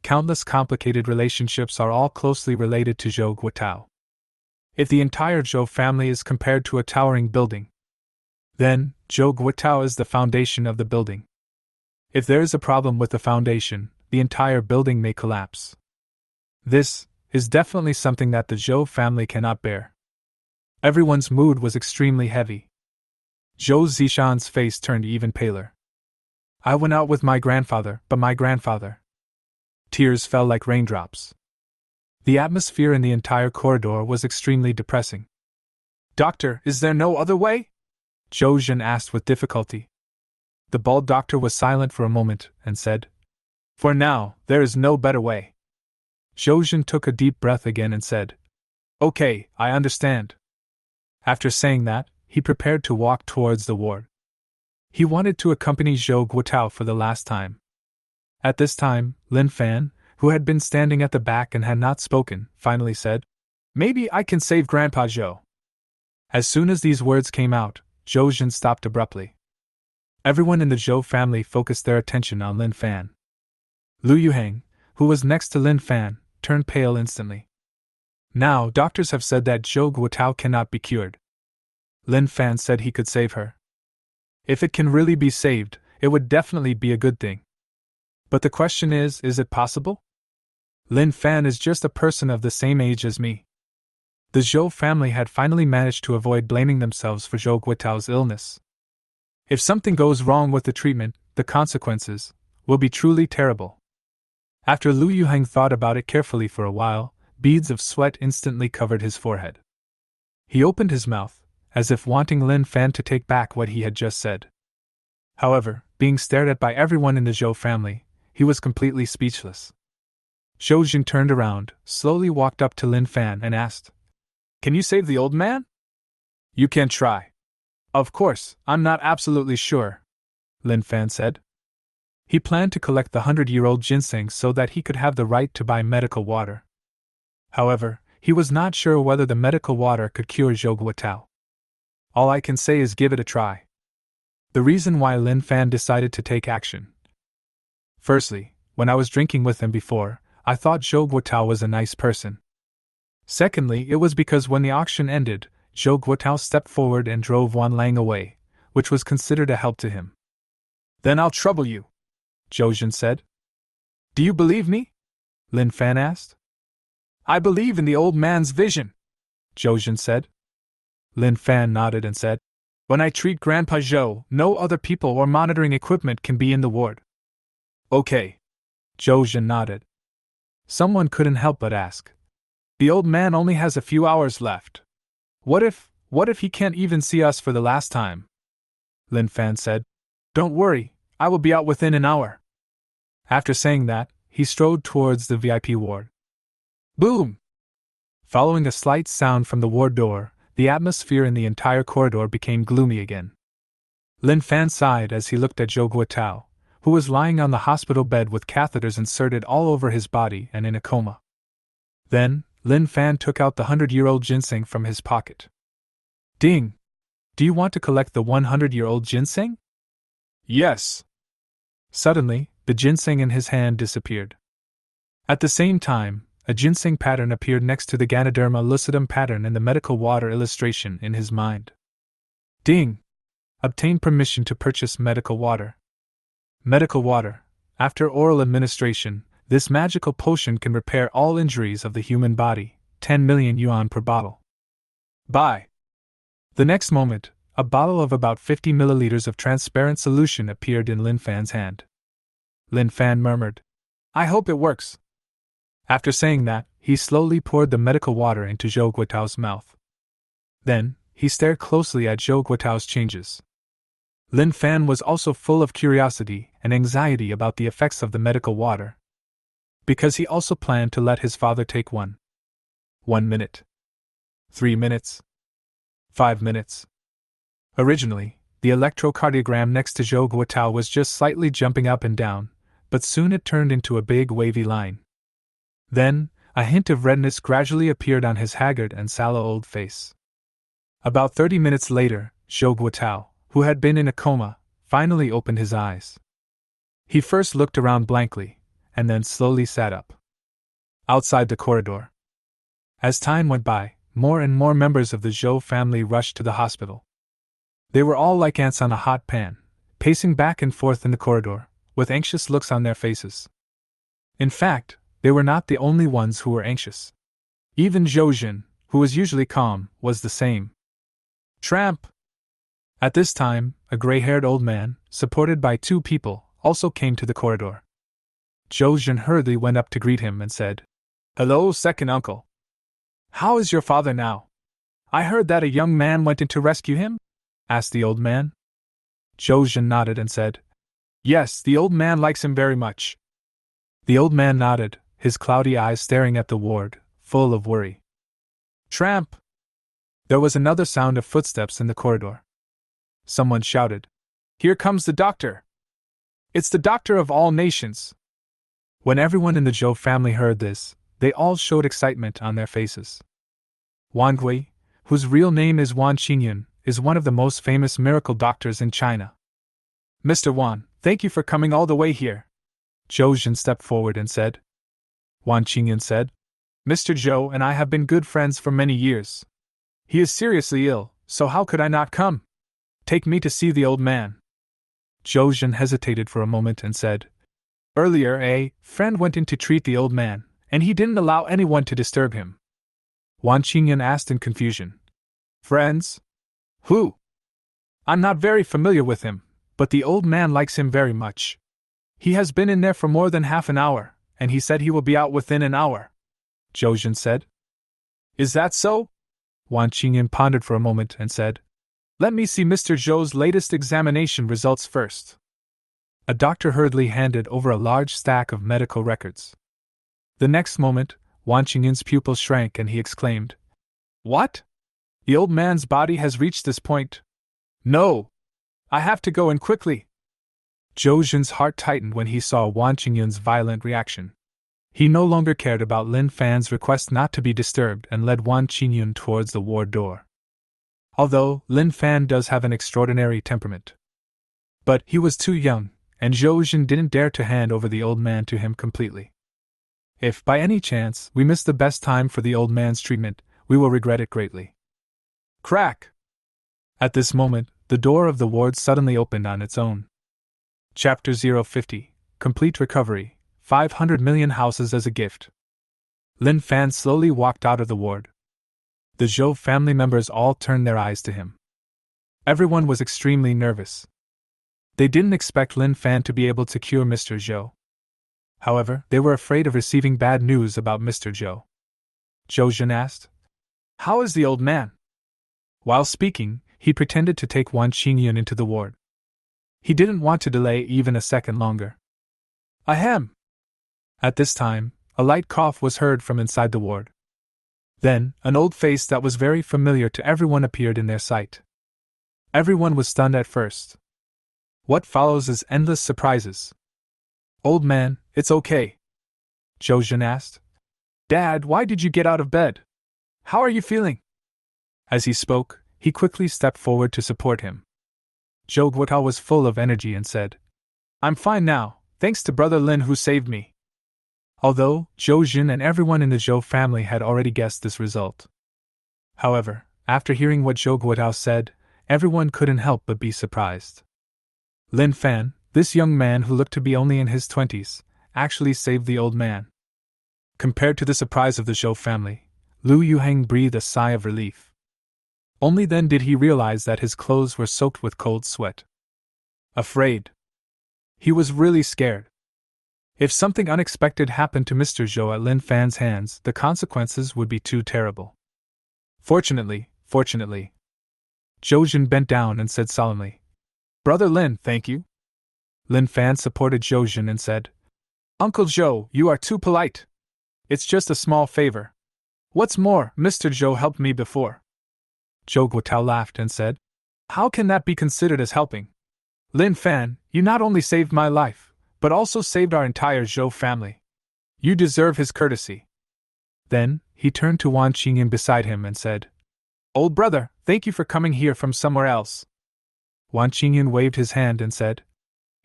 Countless complicated relationships are all closely related to Zhou Guotao. If the entire Zhou family is compared to a towering building, then Zhou Guotao is the foundation of the building. If there is a problem with the foundation, the entire building may collapse. This is definitely something that the Zhou family cannot bear. Everyone's mood was extremely heavy. Zhou Zishan's face turned even paler. I went out with my grandfather, but my grandfather. Tears fell like raindrops. The atmosphere in the entire corridor was extremely depressing. Doctor, is there no other way? Zhou Jun asked with difficulty. The bald doctor was silent for a moment and said, For now, there is no better way. Zhou Jun took a deep breath again and said, Okay, I understand. After saying that, he prepared to walk towards the ward. He wanted to accompany Zhou Guotao for the last time. At this time, Lin Fan, who had been standing at the back and had not spoken, finally said, Maybe I can save Grandpa Zhou. As soon as these words came out, Zhou Jun stopped abruptly. Everyone in the Zhou family focused their attention on Lin Fan. Lu Yuheng, who was next to Lin Fan, turned pale instantly. Now, doctors have said that Zhou Guotao cannot be cured. Lin Fan said he could save her. If it can really be saved, it would definitely be a good thing. But the question is it possible? Lin Fan is just a person of the same age as me. The Zhou family had finally managed to avoid blaming themselves for Zhou Guotao's illness. If something goes wrong with the treatment, the consequences will be truly terrible. After Lu Yuheng thought about it carefully for a while, beads of sweat instantly covered his forehead. He opened his mouth, as if wanting Lin Fan to take back what he had just said. However, being stared at by everyone in the Zhou family, he was completely speechless. Zhou Jun turned around, slowly walked up to Lin Fan and asked, Can you save the old man? You can try. Of course, I'm not absolutely sure, Lin Fan said. He planned to collect the 100-year-old ginseng so that he could have the right to buy medical water. However, he was not sure whether the medical water could cure Zhou Guotao. All I can say is give it a try. The reason why Lin Fan decided to take action. Firstly, when I was drinking with him before, I thought Zhou Guotao was a nice person. Secondly, it was because when the auction ended, Zhou Guotao stepped forward and drove Wan Lang away, which was considered a help to him. Then I'll trouble you, Zhou Jun said. Do you believe me? Lin Fan asked. I believe in the old man's vision, Zhou Jun said. Lin Fan nodded and said, When I treat Grandpa Zhou, no other people or monitoring equipment can be in the ward. Okay. Zhou Jun nodded. Someone couldn't help but ask. The old man only has a few hours left. What if he can't even see us for the last time? Lin Fan said. Don't worry, I will be out within an hour. After saying that, he strode towards the VIP ward. Boom! Following a slight sound from the ward door, the atmosphere in the entire corridor became gloomy again. Lin Fan sighed as he looked at Zhou Guotao, who was lying on the hospital bed with catheters inserted all over his body and in a coma. Then, Lin Fan took out the 100-year-old ginseng from his pocket. Ding! Do you want to collect the 100-year-old ginseng? Yes. Suddenly, the ginseng in his hand disappeared. At the same time, a ginseng pattern appeared next to the Ganoderma lucidum pattern in the medical water illustration in his mind. Ding! Obtain permission to purchase medical water. Medical water. After oral administration, this magical potion can repair all injuries of the human body, 10 million yuan per bottle. Buy! The next moment, a bottle of about 50 milliliters of transparent solution appeared in Lin Fan's hand. Lin Fan murmured, "I hope it works." After saying that, he slowly poured the medical water into Zhou Guotao's mouth. Then, he stared closely at Zhou Guotao's changes. Lin Fan was also full of curiosity and anxiety about the effects of the medical water, because he also planned to let his father take one. 1 minute. 3 minutes. 5 minutes. Originally, the electrocardiogram next to Zhou Guotao was just slightly jumping up and down, but soon it turned into a big wavy line. Then, a hint of redness gradually appeared on his haggard and sallow old face. About 30 minutes later, Zhou Guotao, who had been in a coma, finally opened his eyes. He first looked around blankly, and then slowly sat up. Outside the corridor. As time went by, more and more members of the Zhou family rushed to the hospital. They were all like ants on a hot pan, pacing back and forth in the corridor, with anxious looks on their faces. In fact, they were not the only ones who were anxious. Even Zhou Jin, who was usually calm, was the same. Tramp! At this time, a gray-haired old man, supported by 2 people, also came to the corridor. Zhou Jin hurriedly went up to greet him and said, "Hello, second uncle. How is your father now? I heard that a young man went in to rescue him?" asked the old man. Zhou Jin nodded and said, "Yes, the old man likes him very much." The old man nodded, his cloudy eyes staring at the ward, full of worry. Tramp! There was another sound of footsteps in the corridor. Someone shouted, "Here comes the doctor! It's the doctor of all nations!" When everyone in the Zhou family heard this, they all showed excitement on their faces. Wan Gui, whose real name is Wan Qingyun, is one of the most famous miracle doctors in China. "Mr. Wan, thank you for coming all the way here." Zhou Jin stepped forward and said. Wan Qingyun said, "Mr. Zhou and I have been good friends for many years. He is seriously ill, so how could I not come? Take me to see the old man." Zhou Jin hesitated for a moment and said, "Earlier, a friend went in to treat the old man, and he didn't allow anyone to disturb him." Wan Qingyun asked in confusion, "Friends? Who?" "I'm not very familiar with him, but the old man likes him very much. He has been in there for more than half an hour, and he said he will be out within an hour," Zhou Jin said. "Is that so?" Wan Qingyun pondered for a moment and said, "Let me see Mr. Zhou's latest examination results first." A doctor hurriedly handed over a large stack of medical records. The next moment, Wan Qingyun's pupil shrank and he exclaimed, "What? The old man's body has reached this point? No! I have to go in quickly." Zhou Jin's heart tightened when he saw Wan Qingyun's violent reaction. He no longer cared about Lin Fan's request not to be disturbed and led Wan Qingyun towards the ward door. Although Lin Fan does have an extraordinary temperament. But he was too young, and Zhou Jin didn't dare to hand over the old man to him completely. If by any chance we miss the best time for the old man's treatment, we will regret it greatly. Crack! At this moment, the door of the ward suddenly opened on its own. Chapter 050, Complete Recovery, 500 million houses as a gift. Lin Fan slowly walked out of the ward. The Zhou family members all turned their eyes to him. Everyone was extremely nervous. They didn't expect Lin Fan to be able to cure Mr. Zhou. However, they were afraid of receiving bad news about Mr. Zhou. Zhou Jin asked, "How is the old man?" While speaking, he pretended to take Wan Qingyun into the ward. He didn't want to delay even a second longer. Ahem! At this time, a light cough was heard from inside the ward. Then, an old face that was very familiar to everyone appeared in their sight. Everyone was stunned at first. What follows is endless surprises. "Old man, it's okay," Zhou Jin asked. "Dad, why did you get out of bed? How are you feeling?" As he spoke, he quickly stepped forward to support him. Zhou Guotao was full of energy and said, "I'm fine now, thanks to Brother Lin who saved me." Although Zhou Jun and everyone in the Zhou family had already guessed this result. However, after hearing what Zhou Guotao said, everyone couldn't help but be surprised. Lin Fan, this young man who looked to be only in his 20s, actually saved the old man. Compared to the surprise of the Zhou family, Lu Yuheng breathed a sigh of relief. Only then did he realize that his clothes were soaked with cold sweat. Afraid. He was really scared. If something unexpected happened to Mr. Zhou at Lin Fan's hands, the consequences would be too terrible. Fortunately, Zhou Jun bent down and said solemnly, "Brother Lin, thank you." Lin Fan supported Zhou Jun and said, "Uncle Zhou, you are too polite. It's just a small favor. What's more, Mr. Zhou helped me before." Zhou Guotao laughed and said, "How can that be considered as helping? Lin Fan, you not only saved my life, but also saved our entire Zhou family. You deserve his courtesy." Then, he turned to Wan Qingyan beside him and said, "Old brother, thank you for coming here from somewhere else." Wan Qingyan waved his hand and said,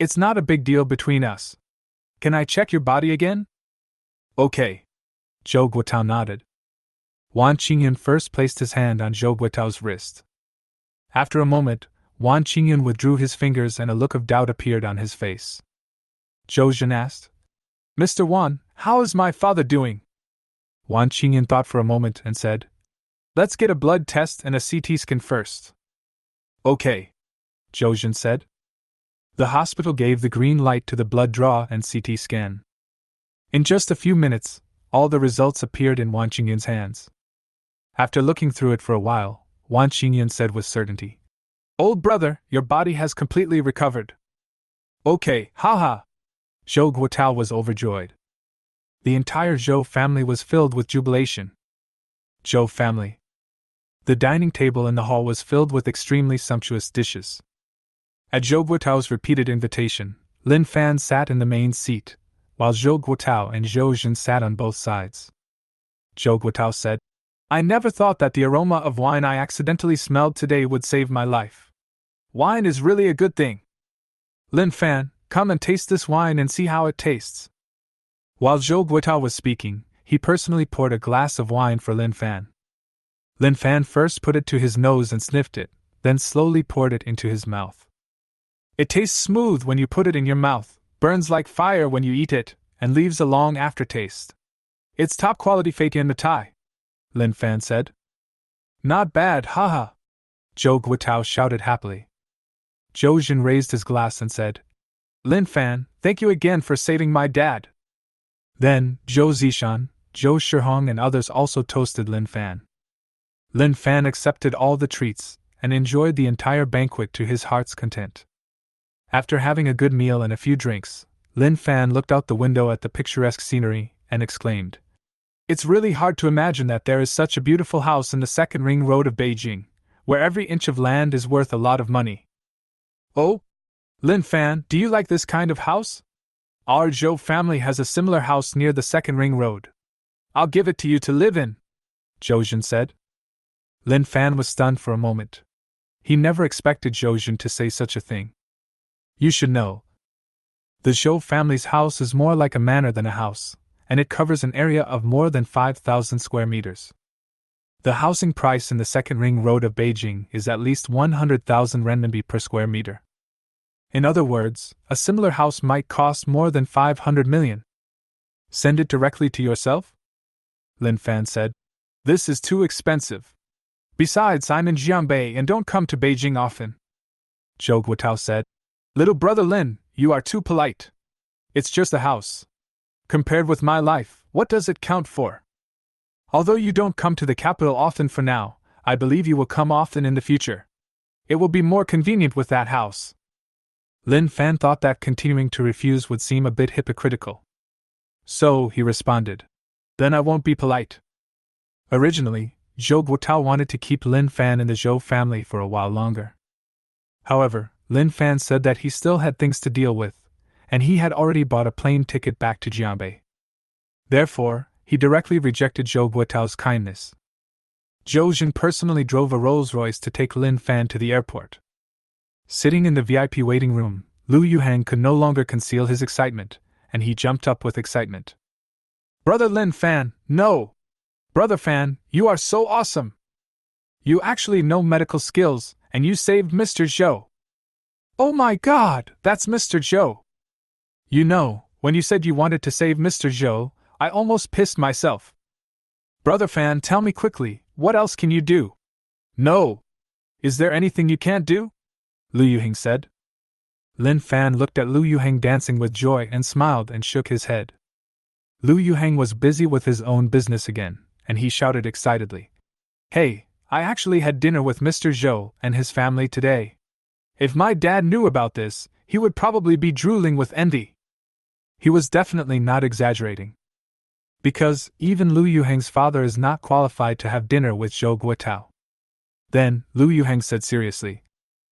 "It's not a big deal between us. Can I check your body again?" "Okay." Zhou Guotao nodded. Wan Qingyan first placed his hand on Zhou Guotao's wrist. After a moment, Wan Qingyan withdrew his fingers and a look of doubt appeared on his face. Zhou Jun asked, "Mr. Wan, how is my father doing?" Wan Qingyan thought for a moment and said, "Let's get a blood test and a CT scan first." "Okay," Zhou Jun said. The hospital gave the green light to the blood draw and CT scan. In just a few minutes, all the results appeared in Wan Qingyan's hands. After looking through it for a while, Wan Qingyan said with certainty, "Old brother, your body has completely recovered." "Okay, haha." Zhou Guotao was overjoyed. The entire Zhou family was filled with jubilation. Zhou family. The dining table in the hall was filled with extremely sumptuous dishes. At Zhou Guotao's repeated invitation, Lin Fan sat in the main seat, while Zhou Guotao and Zhou Jun sat on both sides. Zhou Guotao said, "I never thought that the aroma of wine I accidentally smelled today would save my life. Wine is really a good thing. Lin Fan, come and taste this wine and see how it tastes." While Zhou Guotao was speaking, he personally poured a glass of wine for Lin Fan. Lin Fan first put it to his nose and sniffed it, then slowly poured it into his mouth. "It tastes smooth when you put it in your mouth, burns like fire when you eat it, and leaves a long aftertaste. It's top quality Fatian Matai," Lin Fan said. "Not bad, haha," Zhou Guotao shouted happily. Zhou Jun raised his glass and said, "Lin Fan, thank you again for saving my dad." Then, Zhou Zishan, Zhou Shihong and others also toasted Lin Fan. Lin Fan accepted all the treats, and enjoyed the entire banquet to his heart's content. After having a good meal and a few drinks, Lin Fan looked out the window at the picturesque scenery, and exclaimed, "It's really hard to imagine that there is such a beautiful house in the second ring road of Beijing, where every inch of land is worth a lot of money." "Oh? Lin Fan, do you like this kind of house? Our Zhou family has a similar house near the second ring road. I'll give it to you to live in," Zhou Jun said. Lin Fan was stunned for a moment. He never expected Zhou Jun to say such a thing. You should know, the Zhou family's house is more like a manor than a house, and it covers an area of more than 5,000 square meters. The housing price in the second ring road of Beijing is at least 100,000 renminbi per square meter. In other words, a similar house might cost more than 500 million. "Send it directly to yourself?" Lin Fan said. "This is too expensive. Besides, I'm in Jianbei and don't come to Beijing often." Zhou Guotao said, "Little brother Lin, you are too polite. It's just a house. Compared with my life, what does it count for? Although you don't come to the capital often for now, I believe you will come often in the future. It will be more convenient with that house." Lin Fan thought that continuing to refuse would seem a bit hypocritical. So, he responded, "Then I won't be polite." Originally, Zhou Guotao wanted to keep Lin Fan in the Zhou family for a while longer. However, Lin Fan said that he still had things to deal with, and he had already bought a plane ticket back to Jianbei. Therefore, he directly rejected Zhou Guotao's kindness. Zhou Jin personally drove a Rolls-Royce to take Lin Fan to the airport. Sitting in the VIP waiting room, Lu Yuhang could no longer conceal his excitement, and he jumped up with excitement. Brother Lin Fan, no! Brother Fan, you are so awesome! You actually know medical skills, and you saved Mr. Zhou. Oh my god, that's Mr. Zhou! You know, when you said you wanted to save Mr. Zhou, I almost pissed myself. Brother Fan, tell me quickly, what else can you do? No! Is there anything you can't do? Lu Yuhang said. Lin Fan looked at Lu Yuhang dancing with joy and smiled and shook his head. Lu Yuhang was busy with his own business again, and he shouted excitedly. Hey, I actually had dinner with Mr. Zhou and his family today. If my dad knew about this, he would probably be drooling with envy. He was definitely not exaggerating. Because even Lu Yuhang's father is not qualified to have dinner with Zhou Guotao. Then, Lu Yuhang said seriously,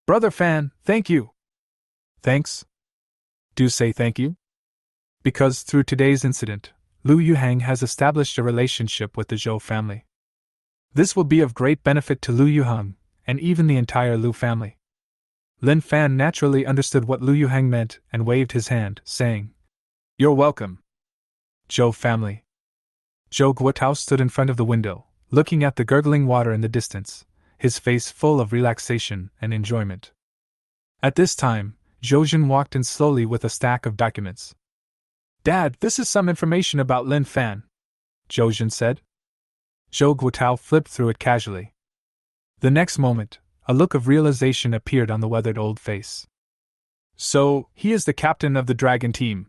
Brother Fan, thank you. Thanks? Do say thank you? Because through today's incident, Lu Yuhang has established a relationship with the Zhou family. This will be of great benefit to Lu Yuhang, and even the entire Lu family. Lin Fan naturally understood what Lu Yuhang meant and waved his hand, saying, You're welcome. Zhou family. Zhou Guotao stood in front of the window, looking at the gurgling water in the distance, his face full of relaxation and enjoyment. At this time, Zhou Jin walked in slowly with a stack of documents. Dad, this is some information about Lin Fan, Zhou Jin said. Zhou Guotao flipped through it casually. The next moment, a look of realization appeared on the weathered old face. So, he is the captain of the dragon team.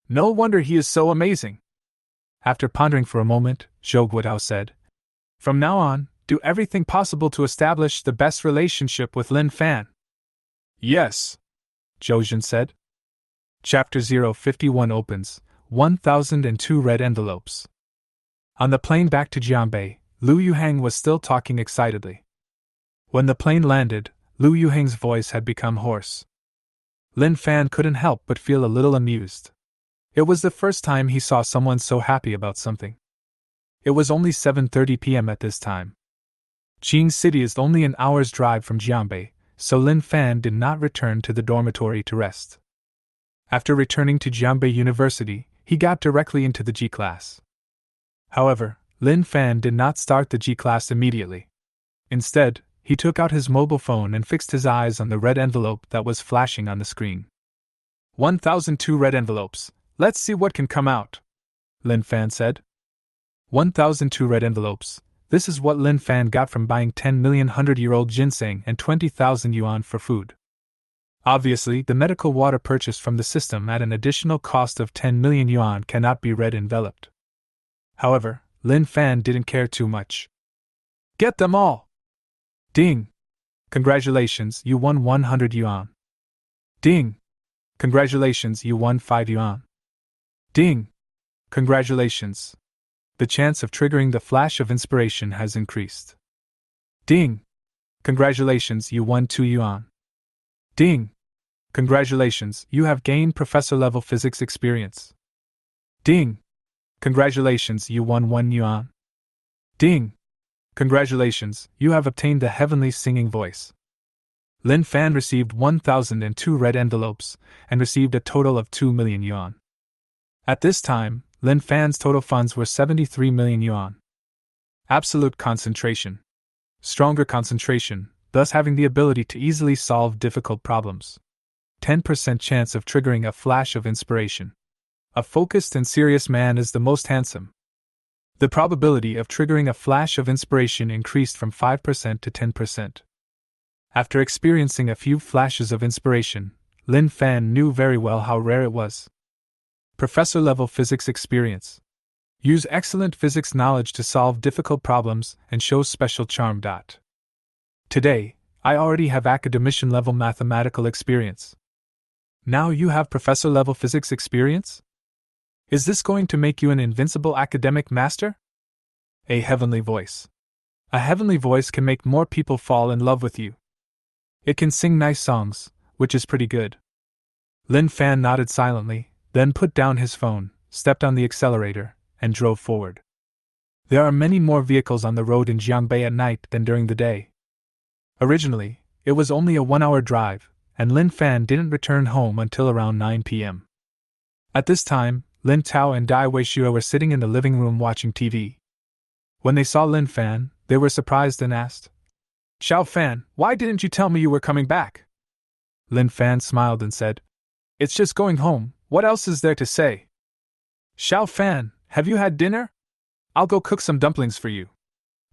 No wonder he is so amazing. After pondering for a moment, Zhou Guotao said, From now on, do everything possible to establish the best relationship with Lin Fan. Yes, Zhou Jin said. Chapter 051 opens, 1002 red envelopes. On the plane back to Jianbei, Lu Yuhang was still talking excitedly. When the plane landed, Lu Yuhang's voice had become hoarse. Lin Fan couldn't help but feel a little amused. It was the first time he saw someone so happy about something. It was only 7:30 p.m. at this time. Qing City is only an hour's drive from Jianbei, so Lin Fan did not return to the dormitory to rest. After returning to Jianbei University, he got directly into the G class. However, Lin Fan did not start the G class immediately. Instead, he took out his mobile phone and fixed his eyes on the red envelope that was flashing on the screen. 1002 red envelopes. Let's see what can come out, Lin Fan said. 1002 red envelopes. This is what Lin Fan got from buying 10 million 100-year-old ginseng and 20,000 yuan for food. Obviously, the medical water purchased from the system at an additional cost of 10 million yuan cannot be red enveloped. However, Lin Fan didn't care too much. Get them all! Ding! Congratulations, you won 100 yuan. Ding! Congratulations, you won 5 yuan. Ding! Congratulations! The chance of triggering the flash of inspiration has increased. Ding! Congratulations, you won 2 yuan. Ding! Congratulations, you have gained professor-level physics experience. Ding! Congratulations, you won 1 yuan. Ding! Congratulations, you have obtained the heavenly singing voice. Lin Fan received 1002 red envelopes, and received a total of 2 million yuan. At this time, Lin Fan's total funds were 73 million yuan. Absolute concentration. Stronger concentration, thus having the ability to easily solve difficult problems. 10% chance of triggering a flash of inspiration. A focused and serious man is the most handsome. The probability of triggering a flash of inspiration increased from 5% to 10%. After experiencing a few flashes of inspiration, Lin Fan knew very well how rare it was. Professor-level physics experience. Use excellent physics knowledge to solve difficult problems and show special charm. Today, I already have academician-level mathematical experience. Now you have professor-level physics experience? Is this going to make you an invincible academic master? A heavenly voice. A heavenly voice can make more people fall in love with you. It can sing nice songs, which is pretty good. Lin Fan nodded silently, then put down his phone, stepped on the accelerator, and drove forward. There are many more vehicles on the road in Jiangbei at night than during the day. Originally, it was only a 1-hour drive, and Lin Fan didn't return home until around 9 p.m. At this time, Lin Tao and Dai Weishua were sitting in the living room watching TV. When they saw Lin Fan, they were surprised and asked, "Xiao Fan, why didn't you tell me you were coming back?" Lin Fan smiled and said, "It's just going home, what else is there to say?" "Xiao Fan, have you had dinner? I'll go cook some dumplings for you,"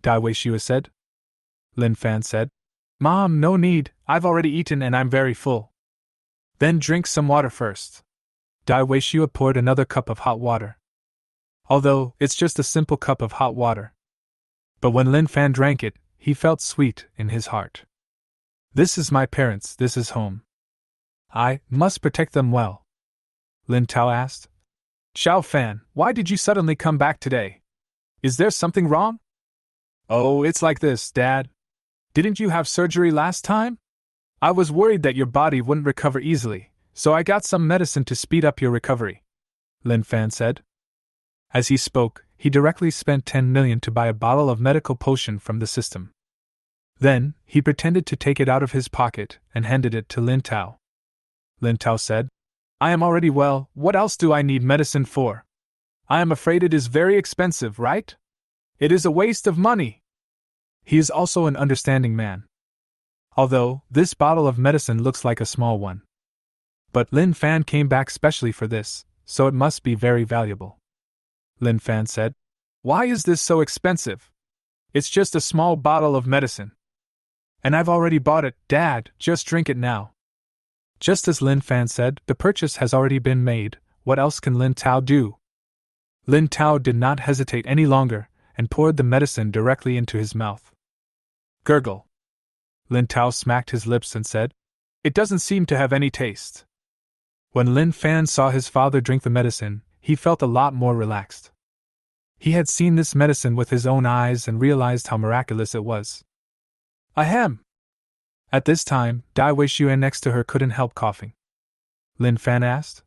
Dai Weishua said. Lin Fan said, "Mom, no need, I've already eaten and I'm very full." "Then drink some water first." Dai Weishua poured another cup of hot water. Although, it's just a simple cup of hot water. But when Lin Fan drank it, he felt sweet in his heart. "This is my parents, this is home. I must protect them well." Lin Tao asked, "Xiao Fan, why did you suddenly come back today? Is there something wrong?" "Oh, it's like this, Dad. Didn't you have surgery last time? I was worried that your body wouldn't recover easily, so I got some medicine to speed up your recovery," Lin Fan said. As he spoke, he directly spent 10 million to buy a bottle of medical potion from the system. Then, he pretended to take it out of his pocket and handed it to Lin Tao. Lin Tao said, "I am already well, what else do I need medicine for? I am afraid it is very expensive, right? It is a waste of money." He is also an understanding man. Although, this bottle of medicine looks like a small one. But Lin Fan came back specially for this, so it must be very valuable. Lin Fan said, "Why is this so expensive? It's just a small bottle of medicine. And I've already bought it, Dad, just drink it now." Just as Lin Fan said, the purchase has already been made, what else can Lin Tao do? Lin Tao did not hesitate any longer, and poured the medicine directly into his mouth. Gurgle. Lin Tao smacked his lips and said, "It doesn't seem to have any taste." When Lin Fan saw his father drink the medicine, he felt a lot more relaxed. He had seen this medicine with his own eyes and realized how miraculous it was. Ahem! At this time, Dai Weishua next to her couldn't help coughing. Lin Fan asked,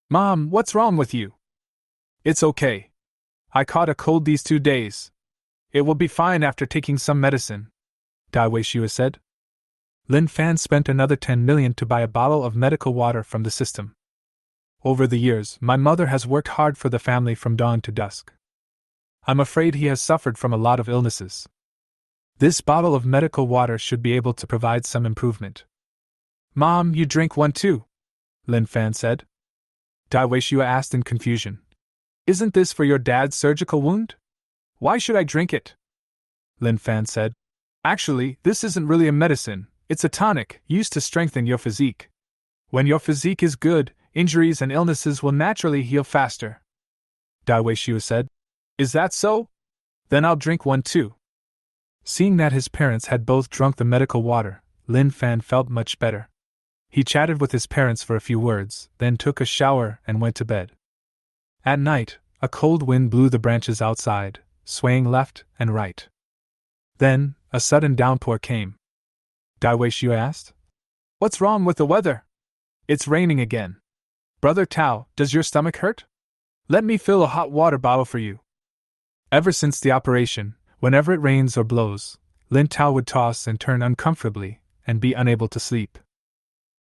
"Mom, what's wrong with you?" "It's okay. I caught a cold these 2 days. It will be fine after taking some medicine," Dai Weishua said. Lin Fan spent another 10 million to buy a bottle of medical water from the system. "Over the years, my mother has worked hard for the family from dawn to dusk. I'm afraid he has suffered from a lot of illnesses. This bottle of medical water should be able to provide some improvement." "Mom, you drink one too," Lin Fan said. Dai Weishua asked in confusion. "Isn't this for your dad's surgical wound? Why should I drink it?" Lin Fan said, "Actually, this isn't really a medicine, it's a tonic used to strengthen your physique. When your physique is good, injuries and illnesses will naturally heal faster." Dai Weishua said, "Is that so? Then I'll drink one too." Seeing that his parents had both drunk the medical water, Lin Fan felt much better. He chatted with his parents for a few words, then took a shower and went to bed. At night, a cold wind blew the branches outside, swaying left and right. Then, a sudden downpour came. Dai Weishua asked, "What's wrong with the weather? It's raining again. Brother Tao, does your stomach hurt? Let me fill a hot water bottle for you." Ever since the operation, whenever it rains or blows, Lin Tao would toss and turn uncomfortably, and be unable to sleep.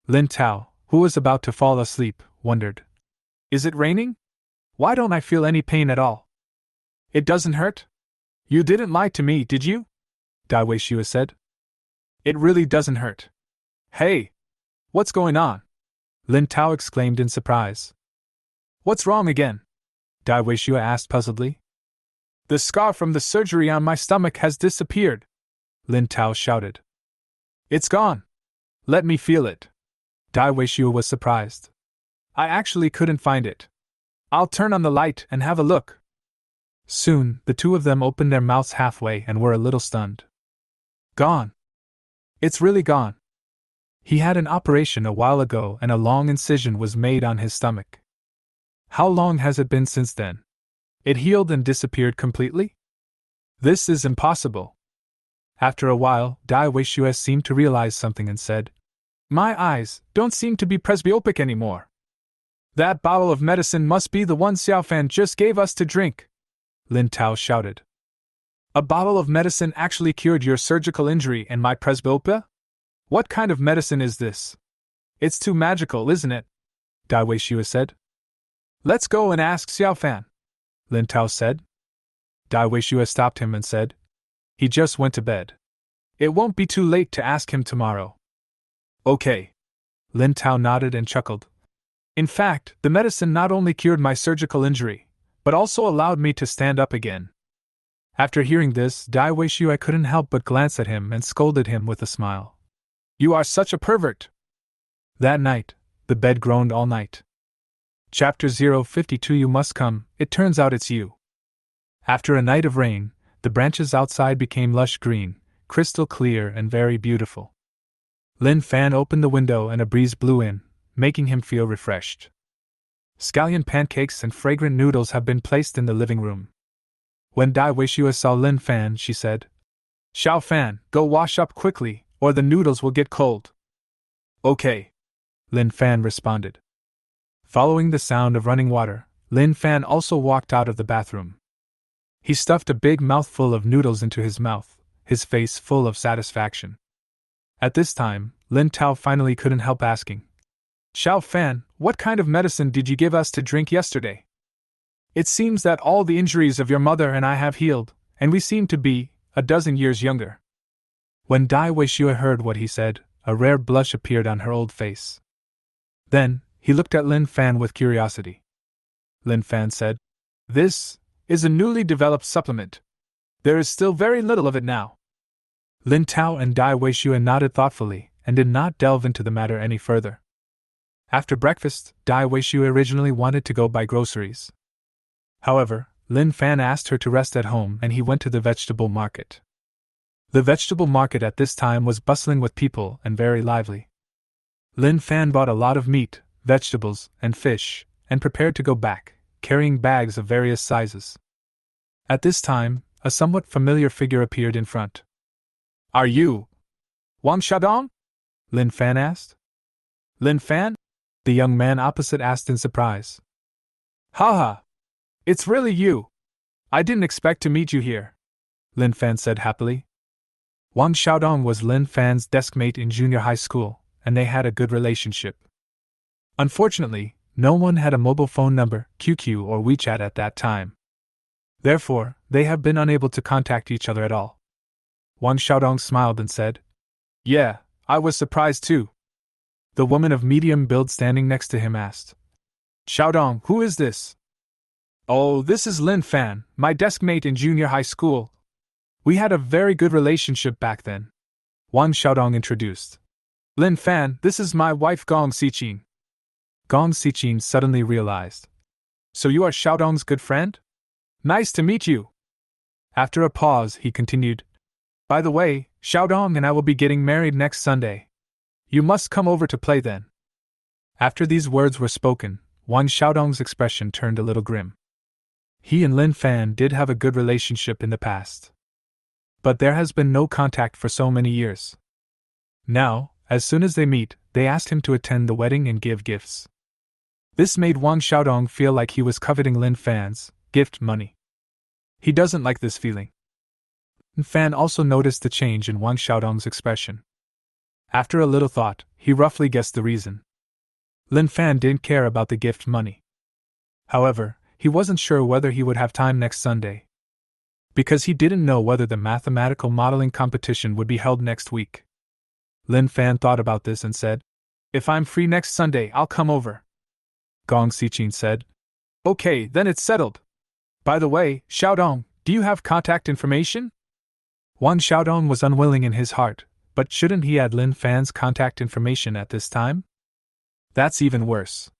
Lin Tao, who was about to fall asleep, wondered, "Is it raining? Why don't I feel any pain at all? It doesn't hurt? You didn't lie to me, did you?" Dai Weishua said. "It really doesn't hurt." "Hey! What's going on?" Lin Tao exclaimed in surprise. "What's wrong again?" Dai Weishua asked puzzledly. "The scar from the surgery on my stomach has disappeared," Lin Tao shouted. "It's gone. Let me feel it." Dai Weishua was surprised. "I actually couldn't find it. I'll turn on the light and have a look." Soon, the two of them opened their mouths halfway and were a little stunned. "Gone. It's really gone." He had an operation a while ago and a long incision was made on his stomach. "How long has it been since then? It healed and disappeared completely? This is impossible." After a while, Dai Weishua seemed to realize something and said, "My eyes don't seem to be presbyopic anymore. That bottle of medicine must be the one Xiaofan just gave us to drink," Lin Tao shouted. A bottle of medicine actually cured your surgical injury and my presbyopia? What kind of medicine is this? It's too magical, isn't it? Dai Weishua said. Let's go and ask Xiao Fan, Lin Tao said. Dai Weishua stopped him and said, he just went to bed. It won't be too late to ask him tomorrow. Okay. Lin Tao nodded and chuckled. In fact, the medicine not only cured my surgical injury, but also allowed me to stand up again. After hearing this, Dai Weishua couldn't help but glance at him and scolded him with a smile. You are such a pervert! That night, the bed groaned all night. Chapter 052 You Must Come, It Turns Out It's You. After a night of rain, the branches outside became lush green, crystal clear and very beautiful. Lin Fan opened the window and a breeze blew in, making him feel refreshed. Scallion pancakes and fragrant noodles have been placed in the living room. When Dai Weishua saw Lin Fan, she said, Xiao Fan, go wash up quickly, or the noodles will get cold. Okay, Lin Fan responded. Following the sound of running water, Lin Fan also walked out of the bathroom. He stuffed a big mouthful of noodles into his mouth, his face full of satisfaction. At this time, Lin Tao finally couldn't help asking, Xiao Fan, what kind of medicine did you give us to drink yesterday? It seems that all the injuries of your mother and I have healed, and we seem to be 12 years younger. When Dai Weishua heard what he said, a rare blush appeared on her old face. Then, he looked at Lin Fan with curiosity. Lin Fan said, This is a newly developed supplement. There is still very little of it now. Lin Tao and Dai Weishua nodded thoughtfully and did not delve into the matter any further. After breakfast, Dai Weishua originally wanted to go buy groceries. However, Lin Fan asked her to rest at home and he went to the vegetable market. The vegetable market at this time was bustling with people and very lively. Lin Fan bought a lot of meat, vegetables, and fish, and prepared to go back, carrying bags of various sizes. At this time, a somewhat familiar figure appeared in front. Are you Wang Xiaodong? Lin Fan asked. Lin Fan? The young man opposite asked in surprise. Haha! It's really you! I didn't expect to meet you here, Lin Fan said happily. Wang Xiaodong was Lin Fan's deskmate in junior high school, and they had a good relationship. Unfortunately, no one had a mobile phone number, QQ or WeChat at that time. Therefore, they have been unable to contact each other at all. Wang Xiaodong smiled and said, Yeah, I was surprised too. The woman of medium build standing next to him asked, Xiaodong, who is this? Oh, this is Lin Fan, my deskmate in junior high school. We had a very good relationship back then. Wang Xiaodong introduced. Lin Fan, this is my wife Gong Xiqin. Gong Xiqin suddenly realized. So you are Xiaodong's good friend? Nice to meet you. After a pause, he continued. By the way, Xiaodong and I will be getting married next Sunday. You must come over to play then. After these words were spoken, Wang Xiaodong's expression turned a little grim. He and Lin Fan did have a good relationship in the past. But there has been no contact for so many years. Now, as soon as they meet, they asked him to attend the wedding and give gifts. This made Wang Xiaodong feel like he was coveting Lin Fan's gift money. He doesn't like this feeling. Lin Fan also noticed the change in Wang Xiaodong's expression. After a little thought, he roughly guessed the reason. Lin Fan didn't care about the gift money. However, he wasn't sure whether he would have time next Sunday, because he didn't know whether the mathematical modeling competition would be held next week. Lin Fan thought about this and said, If I'm free next Sunday, I'll come over. Gong Xiqin said, Okay, then it's settled. By the way, Xiaodong, do you have contact information? Wang Xiaodong was unwilling in his heart, but shouldn't he add Lin Fan's contact information at this time? That's even worse.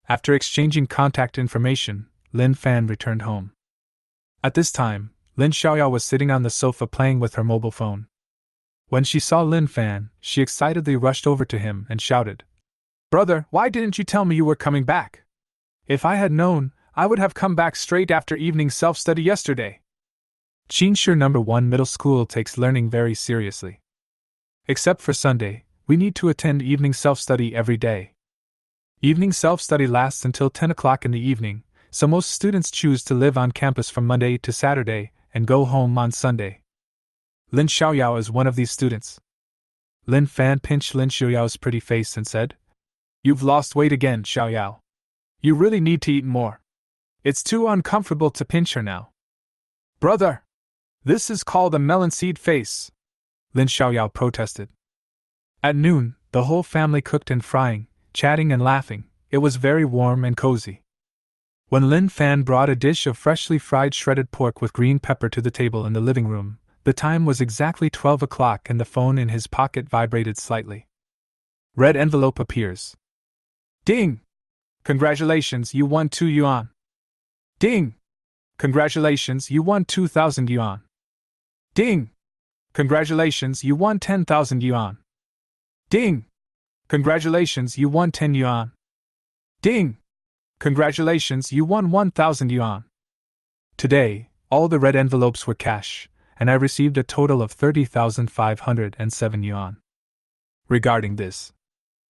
After exchanging contact information, Lin Fan returned home. At this time, Lin Xiaoyao was sitting on the sofa playing with her mobile phone. When she saw Lin Fan, she excitedly rushed over to him and shouted, Brother, why didn't you tell me you were coming back? If I had known, I would have come back straight after evening self-study yesterday. Qinshi No. 1 Middle School takes learning very seriously. Except for Sunday, we need to attend evening self-study every day. Evening self-study lasts until 10 o'clock in the evening, so most students choose to live on campus from Monday to Saturday, and go home on Sunday. Lin Xiaoyao is one of these students. Lin Fan pinched Lin Xiaoyao's pretty face and said, "You've lost weight again, Xiaoyao. You really need to eat more. It's too uncomfortable to pinch her now." "Brother! This is called a melon seed face," Lin Xiaoyao protested. At noon, the whole family cooked and frying, chatting and laughing. It was very warm and cozy. When Lin Fan brought a dish of freshly fried shredded pork with green pepper to the table in the living room, the time was exactly 12 o'clock and the phone in his pocket vibrated slightly. Red envelope appears. Ding! Congratulations, you won 2 yuan. Ding! Congratulations, you won 2,000 yuan. Ding! Congratulations, you won 10,000 yuan. Ding! Congratulations, you won 10 yuan. Ding! Congratulations, you won 1,000 yuan. Today, all the red envelopes were cash, and I received a total of 30,507 yuan. Regarding this,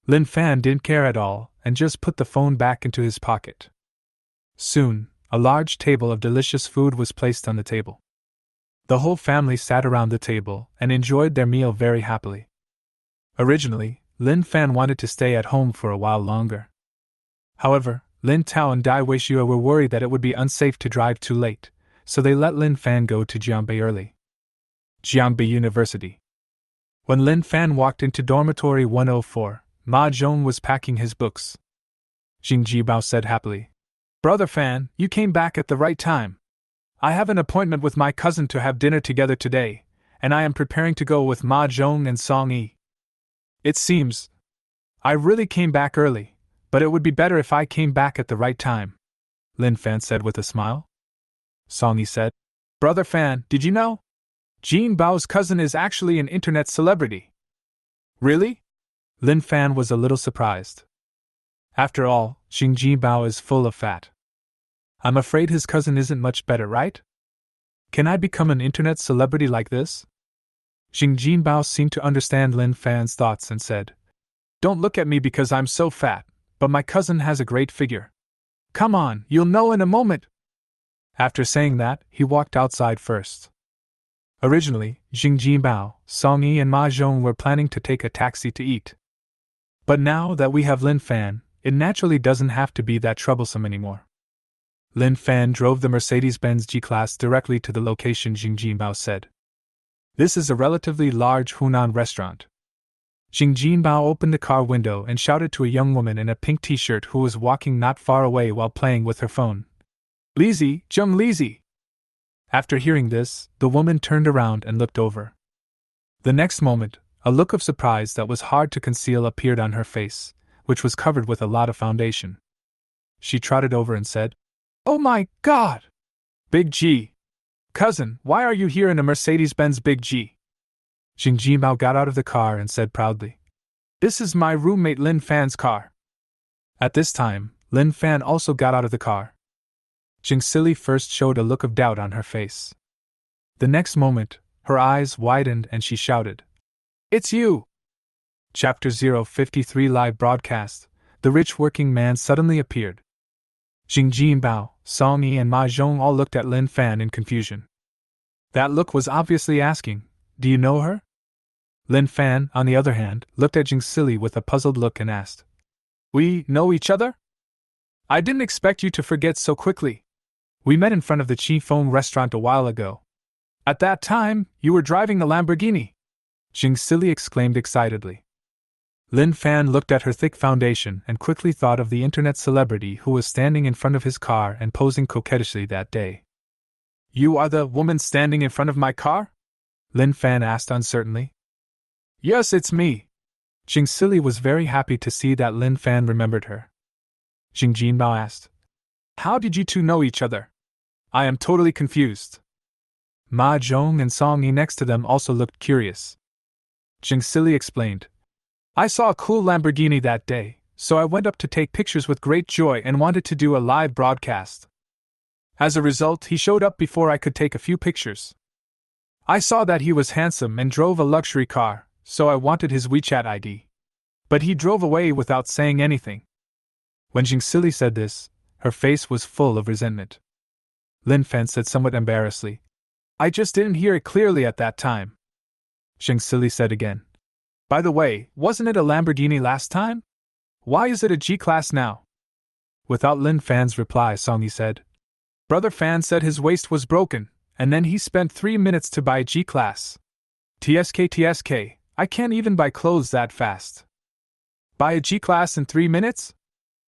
Lin Fan didn't care at all and just put the phone back into his pocket. Soon, a large table of delicious food was placed on the table. The whole family sat around the table and enjoyed their meal very happily. Originally, Lin Fan wanted to stay at home for a while longer. However, Lin Tao and Dai Weishua were worried that it would be unsafe to drive too late, so they let Lin Fan go to Jiangbei early. Jiangbei University. When Lin Fan walked into dormitory 104, Ma Zhong was packing his books. Jing Jibao said happily, "Brother Fan, you came back at the right time. I have an appointment with my cousin to have dinner together today, and I am preparing to go with Ma Zhong and Song Yi. It seems I really came back early, but it would be better if I came back at the right time," Lin Fan said with a smile. Song Yi said, "Brother Fan, did you know? Jin Bao's cousin is actually an internet celebrity." "Really?" Lin Fan was a little surprised. After all, Jin Bao is full of fat. I'm afraid his cousin isn't much better, right? Can I become an internet celebrity like this? Jin Bao seemed to understand Lin Fan's thoughts and said, "Don't look at me because I'm so fat, but my cousin has a great figure. Come on, you'll know in a moment." After saying that, he walked outside first. Originally, Jing Bao, Song Yi and Ma Zhong were planning to take a taxi to eat. But now that we have Lin Fan, it naturally doesn't have to be that troublesome anymore. Lin Fan drove the Mercedes-Benz G-Class directly to the location Jing Bao said. This is a relatively large Hunan restaurant. Jing Bao opened the car window and shouted to a young woman in a pink t-shirt who was walking not far away while playing with her phone. "Lizi, Zheng Lizi." After hearing this, the woman turned around and looked over. The next moment, a look of surprise that was hard to conceal appeared on her face, which was covered with a lot of foundation. She trotted over and said, "Oh my God! Big G! Cousin, why are you here in a Mercedes-Benz Big G?" Jing Bao got out of the car and said proudly, "This is my roommate Lin Fan's car." At this time, Lin Fan also got out of the car. Jing Silly first showed a look of doubt on her face. The next moment, her eyes widened and she shouted, "It's you!" Chapter 053 Live Broadcast. The rich working man suddenly appeared. Jing Bao, Song Yi and Ma Zhong all looked at Lin Fan in confusion. That look was obviously asking, "Do you know her?" Lin Fan, on the other hand, looked at Jing Silly with a puzzled look and asked, "We know each other? I didn't expect you to forget so quickly. We met in front of the Chi Fong restaurant a while ago. At that time, you were driving the Lamborghini," Jing Silly exclaimed excitedly. Lin Fan looked at her thick foundation and quickly thought of the internet celebrity who was standing in front of his car and posing coquettishly that day. "You are the woman standing in front of my car?" Lin Fan asked uncertainly. "Yes, it's me." Jing Silly was very happy to see that Lin Fan remembered her. Jing Bao asked, "How did you two know each other? I am totally confused." Ma Zhong and Song Yi next to them also looked curious. Jing Silly explained, "I saw a cool Lamborghini that day, so I went up to take pictures with great joy and wanted to do a live broadcast. As a result, he showed up before I could take a few pictures. I saw that he was handsome and drove a luxury car, so I wanted his WeChat ID. But he drove away without saying anything." When Jing Silly said this, her face was full of resentment. Lin Fan said somewhat embarrassedly, I just didn't hear it clearly at that time. Jing Silly said again. By the way, wasn't it a Lamborghini last time? Why is it a G-Class now? Without Lin Fan's reply, Songyi said. Brother Fan said his waist was broken, and then he spent 3 minutes to buy a G-Class. TSK, I can't even buy clothes that fast. Buy a G-Class in 3 minutes?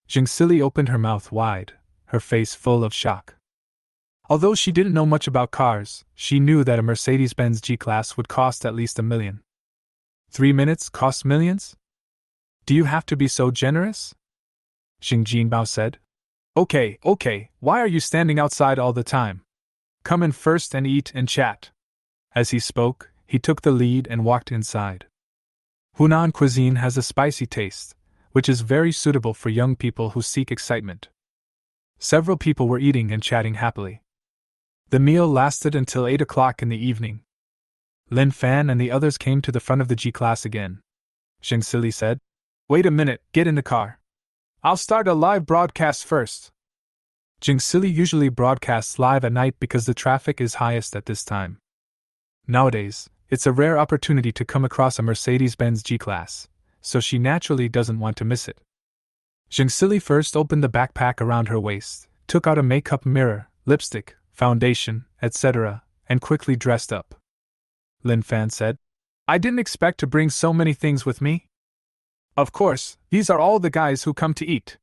Jing Silly opened her mouth wide, her face full of shock. Although she didn't know much about cars, she knew that a Mercedes-Benz G-Class would cost at least $1 million. 3 minutes cost millions? Do you have to be so generous? Xing Jinbao said. Okay, why are you standing outside all the time? Come in first and eat and chat. As he spoke, he took the lead and walked inside. Hunan cuisine has a spicy taste, which is very suitable for young people who seek excitement. Several people were eating and chatting happily. The meal lasted until 8 o'clock in the evening. Lin Fan and the others came to the front of the G-Class again. Jing Silly said, Wait a minute, get in the car. I'll start a live broadcast first. Jing Silly usually broadcasts live at night because the traffic is highest at this time. Nowadays, it's a rare opportunity to come across a Mercedes-Benz G-Class, so she naturally doesn't want to miss it. Jing Silly first opened the backpack around her waist, took out a makeup mirror, lipstick, foundation, etc., and quickly dressed up. Lin Fan said, I didn't expect to bring so many things with me. Of course, these are all the guys who come to eat,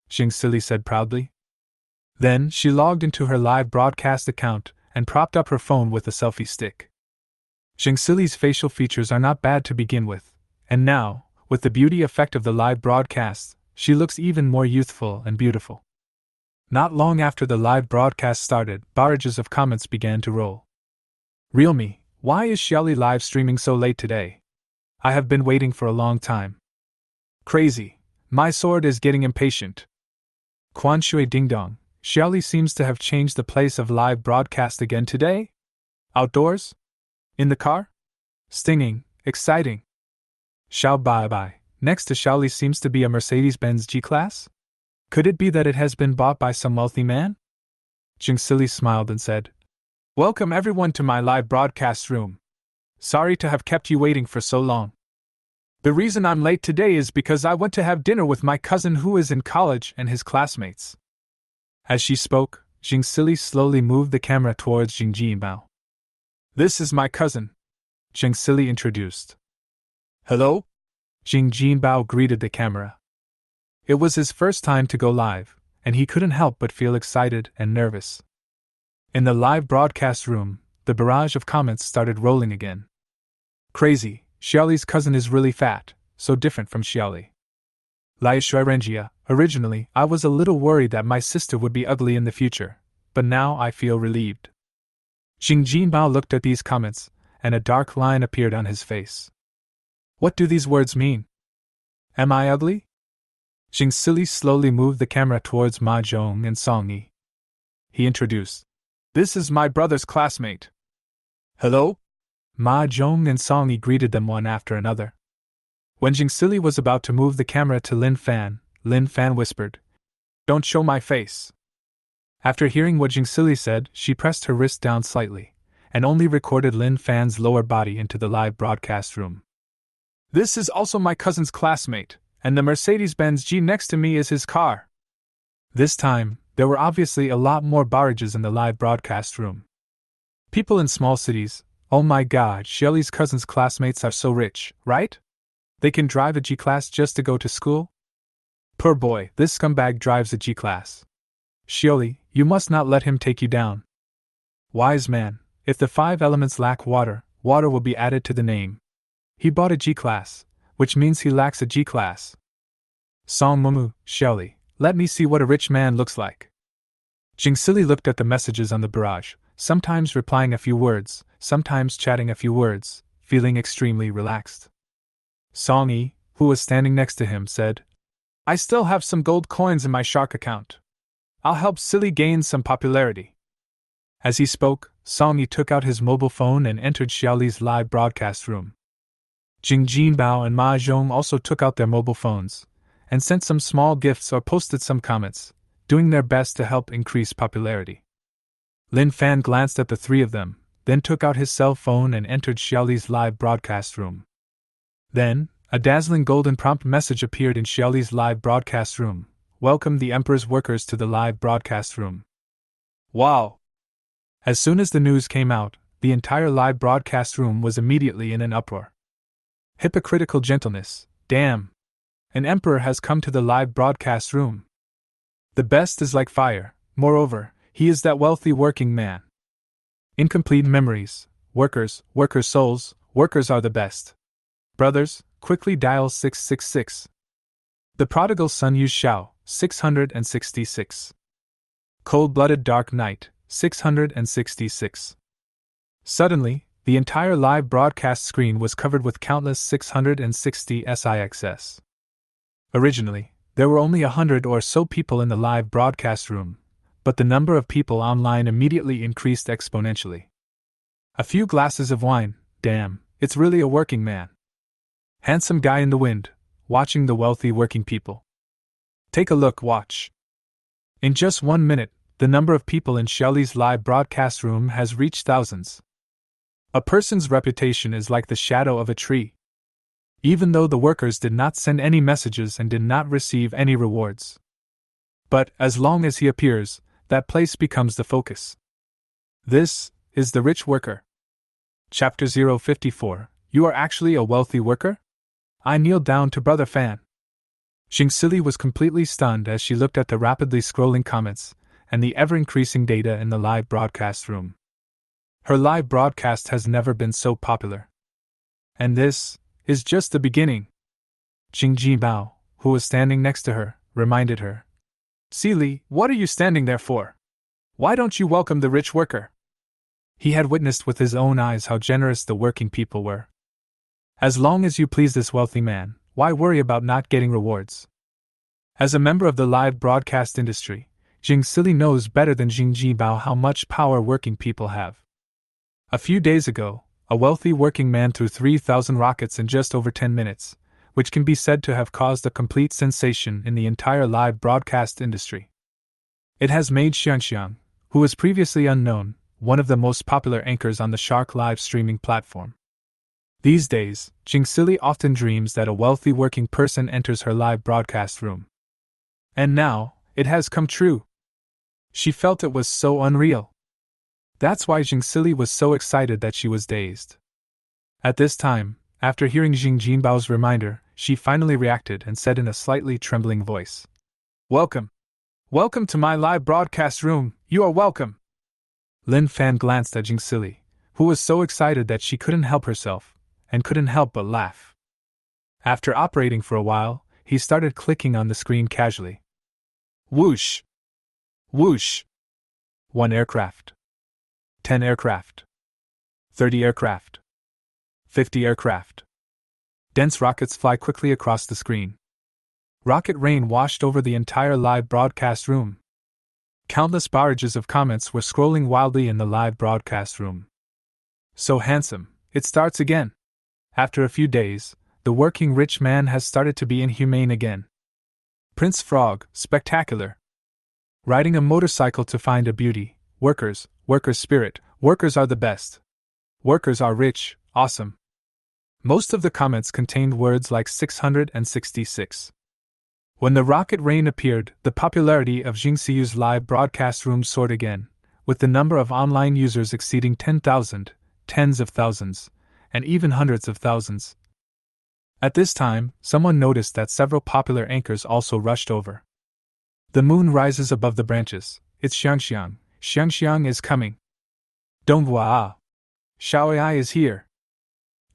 Jing Silly said proudly. Then she logged into her live broadcast account and propped up her phone with a selfie stick. Jing Silly's facial features are not bad to begin with, and now, with the beauty effect of the live broadcast, she looks even more youthful and beautiful. Not long after the live broadcast started, barrages of comments began to roll. Realme, why is Xiaoli live streaming so late today? I have been waiting for a long time. Crazy, my sword is getting impatient. Quan Shui Ding Dong, Xiaoli seems to have changed the place of live broadcast again today? Outdoors? In the car? Stinging, exciting. Xiao Bai Bai, next to Xiaoli seems to be a Mercedes-Benz G-Class? Could it be that it has been bought by some wealthy man? Jing Silly smiled and said, Welcome everyone to my live broadcast room. Sorry to have kept you waiting for so long. The reason I'm late today is because I went to have dinner with my cousin who is in college and his classmates. As she spoke, Jing Silly slowly moved the camera towards Jing Jinbao. This is my cousin, Jing Silly introduced. Hello? Jing Jinbao greeted the camera. It was his first time to go live, and he couldn't help but feel excited and nervous. In the live broadcast room, the barrage of comments started rolling again. Crazy, Xiaoli's cousin is really fat, so different from Xiaoli. Lai Shuirenjia, originally, I was a little worried that my sister would be ugly in the future, but now I feel relieved. Jing Jinbao looked at these comments, and a dark line appeared on his face. What do these words mean? Am I ugly? Jing Silly slowly moved the camera towards Ma Zhong and Songyi. He introduced, This is my brother's classmate. Hello? Ma Zhong and Songyi greeted them one after another. When Jing Silly was about to move the camera to Lin Fan whispered, Don't show my face. After hearing what Jing Silly said, she pressed her wrist down slightly, and only recorded Lin Fan's lower body into the live broadcast room. This is also my cousin's classmate, and the Mercedes-Benz G next to me is his car. This time, there were obviously a lot more barrages in the live broadcast room. People in small cities, oh my god, Xiaoli's cousin's classmates are so rich, right? They can drive a G-Class just to go to school? Poor boy, this scumbag drives a G-Class. Xiaoli, you must not let him take you down. Wise man, if the 5 elements lack water, water will be added to the name. He bought a G-Class, which means he lacks a G-Class. Song Mumu, Xiaoli, let me see what a rich man looks like. Jing Silly looked at the messages on the barrage, sometimes replying a few words, sometimes chatting a few words, feeling extremely relaxed. Song Yi, who was standing next to him, said, I still have some gold coins in my shark account. I'll help Silly gain some popularity. As he spoke, Song Yi took out his mobile phone and entered Xiaoli's live broadcast room. Jing Jinbao and Ma Zhong also took out their mobile phones, and sent some small gifts or posted some comments, doing their best to help increase popularity. Lin Fan glanced at the three of them, then took out his cell phone and entered Xiaoli's live broadcast room. Then, a dazzling golden prompt message appeared in Xiaoli's live broadcast room. Welcome the Emperor's workers to the live broadcast room. Wow! As soon as the news came out, the entire live broadcast room was immediately in an uproar. Hypocritical gentleness, damn! An emperor has come to the live broadcast room. The best is like fire, moreover, he is that wealthy working man. Incomplete memories, workers souls, workers are the best. Brothers, quickly dial 666. The prodigal son used Xiao, 666. Cold-blooded dark night, 666. Suddenly, the entire live broadcast screen was covered with countless 660 SIXS. Originally, there were only 100 or so people in the live broadcast room, but the number of people online immediately increased exponentially. A few glasses of wine, damn, it's really a working man. Handsome guy in the wind, watching the wealthy working people. Take a look, watch. In just 1 minute, the number of people in Xiaoli's live broadcast room has reached thousands. A person's reputation is like the shadow of a tree. Even though the workers did not send any messages and did not receive any rewards. But, as long as he appears, that place becomes the focus. This is the rich worker. Chapter 054. You are actually a wealthy worker? I kneeled down to Brother Fan. Xingxili was completely stunned as she looked at the rapidly scrolling comments and the ever-increasing data in the live broadcast room. Her live broadcast has never been so popular. And this is just the beginning. Jingji Bao, who was standing next to her, reminded her. Sili, what are you standing there for? Why don't you welcome the rich worker? He had witnessed with his own eyes how generous the working people were. As long as you please this wealthy man, why worry about not getting rewards? As a member of the live broadcast industry, Jingxili knows better than Jingji Bao how much power working people have. A few days ago, a wealthy working man threw 3,000 rockets in just over 10 minutes, which can be said to have caused a complete sensation in the entire live broadcast industry. It has made Xiangxiang, who was previously unknown, one of the most popular anchors on the Shark live streaming platform. These days, Jingxili often dreams that a wealthy working person enters her live broadcast room. And now, it has come true. She felt it was so unreal. That's why Jingxili was so excited that she was dazed. At this time, after hearing Jing Jinbao's reminder, she finally reacted and said in a slightly trembling voice, Welcome! Welcome to my live broadcast room, you are welcome! Lin Fan glanced at Jingxili, who was so excited that she couldn't help herself, and couldn't help but laugh. After operating for a while, he started clicking on the screen casually. Whoosh! Whoosh! 1 aircraft. 10 aircraft. 30 aircraft. 50 aircraft. Dense rockets fly quickly across the screen. Rocket rain washed over the entire live broadcast room. Countless barrages of comments were scrolling wildly in the live broadcast room. So handsome, it starts again. After a few days, the working rich man has started to be inhumane again. Prince Frog, spectacular. Riding a motorcycle to find a beauty, workers spirit, workers are the best. Workers are rich, awesome. Most of the comments contained words like 666. When the rocket rain appeared, the popularity of Jingxili's live broadcast room soared again, with the number of online users exceeding 10,000, tens of thousands, and even hundreds of thousands. At this time, someone noticed that several popular anchors also rushed over. The moon rises above the branches. It's Xiangxiang. Xiangxiang is coming. Donghua. Xiaoai is here.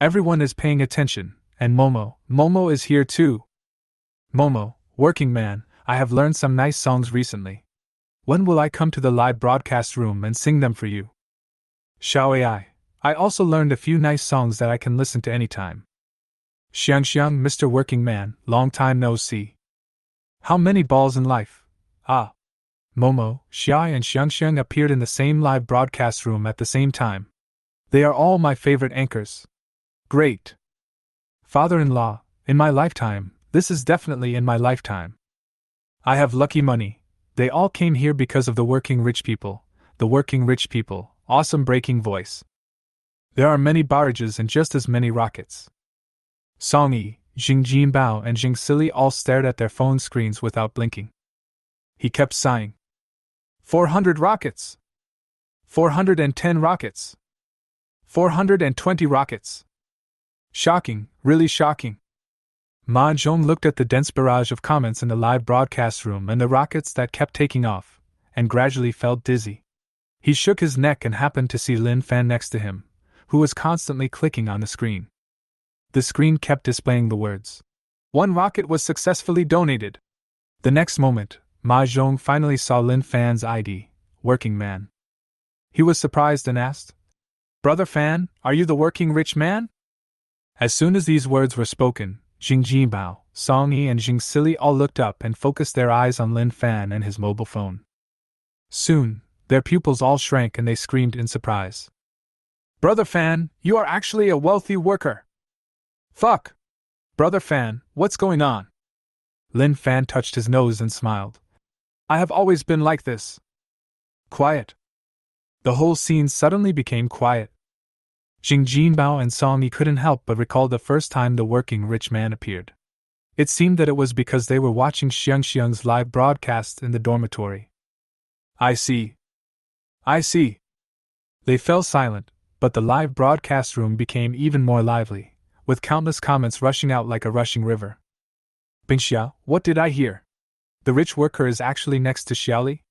Everyone is paying attention, and Momo is here too. Momo, working man, I have learned some nice songs recently. When will I come to the live broadcast room and sing them for you? Xiaoai, I also learned a few nice songs that I can listen to anytime. Xiangxiang, Mr. Working Man, long time no see. How many balls in life? Ah. Momo, Xiai and Xiangxiang appeared in the same live broadcast room at the same time. They are all my favorite anchors. Great. Father-in-law, in my lifetime, this is definitely in my lifetime. I have lucky money. They all came here because of the working rich people, awesome breaking voice. There are many barrages and just as many rockets. Song Yi, Jing Jinbao, and Jing Sili all stared at their phone screens without blinking. He kept sighing. 400 rockets! 410 rockets! 420 rockets! Shocking, really shocking. Ma Zhong looked at the dense barrage of comments in the live broadcast room and the rockets that kept taking off, and gradually felt dizzy. He shook his neck and happened to see Lin Fan next to him, who was constantly clicking on the screen. The screen kept displaying the words, "One rocket was successfully donated." The next moment, Ma Zhong finally saw Lin Fan's ID, working man. He was surprised and asked, "Brother Fan, are you the working rich man?" As soon as these words were spoken, Jing Jinbao, Song Yi, and Jing Sili all looked up and focused their eyes on Lin Fan and his mobile phone. Soon, their pupils all shrank and they screamed in surprise. "Brother Fan, you are actually a wealthy worker!" "Fuck! Brother Fan, what's going on?" Lin Fan touched his nose and smiled. "I have always been like this." Quiet. The whole scene suddenly became quiet. Jing Jinbao and Song Yi couldn't help but recall the first time the working rich man appeared. It seemed that it was because they were watching Xiang's live broadcast in the dormitory. I see. They fell silent, but the live broadcast room became even more lively, with countless comments rushing out like a rushing river. "Bingxia, what did I hear? The rich worker is actually next to Xiaoli?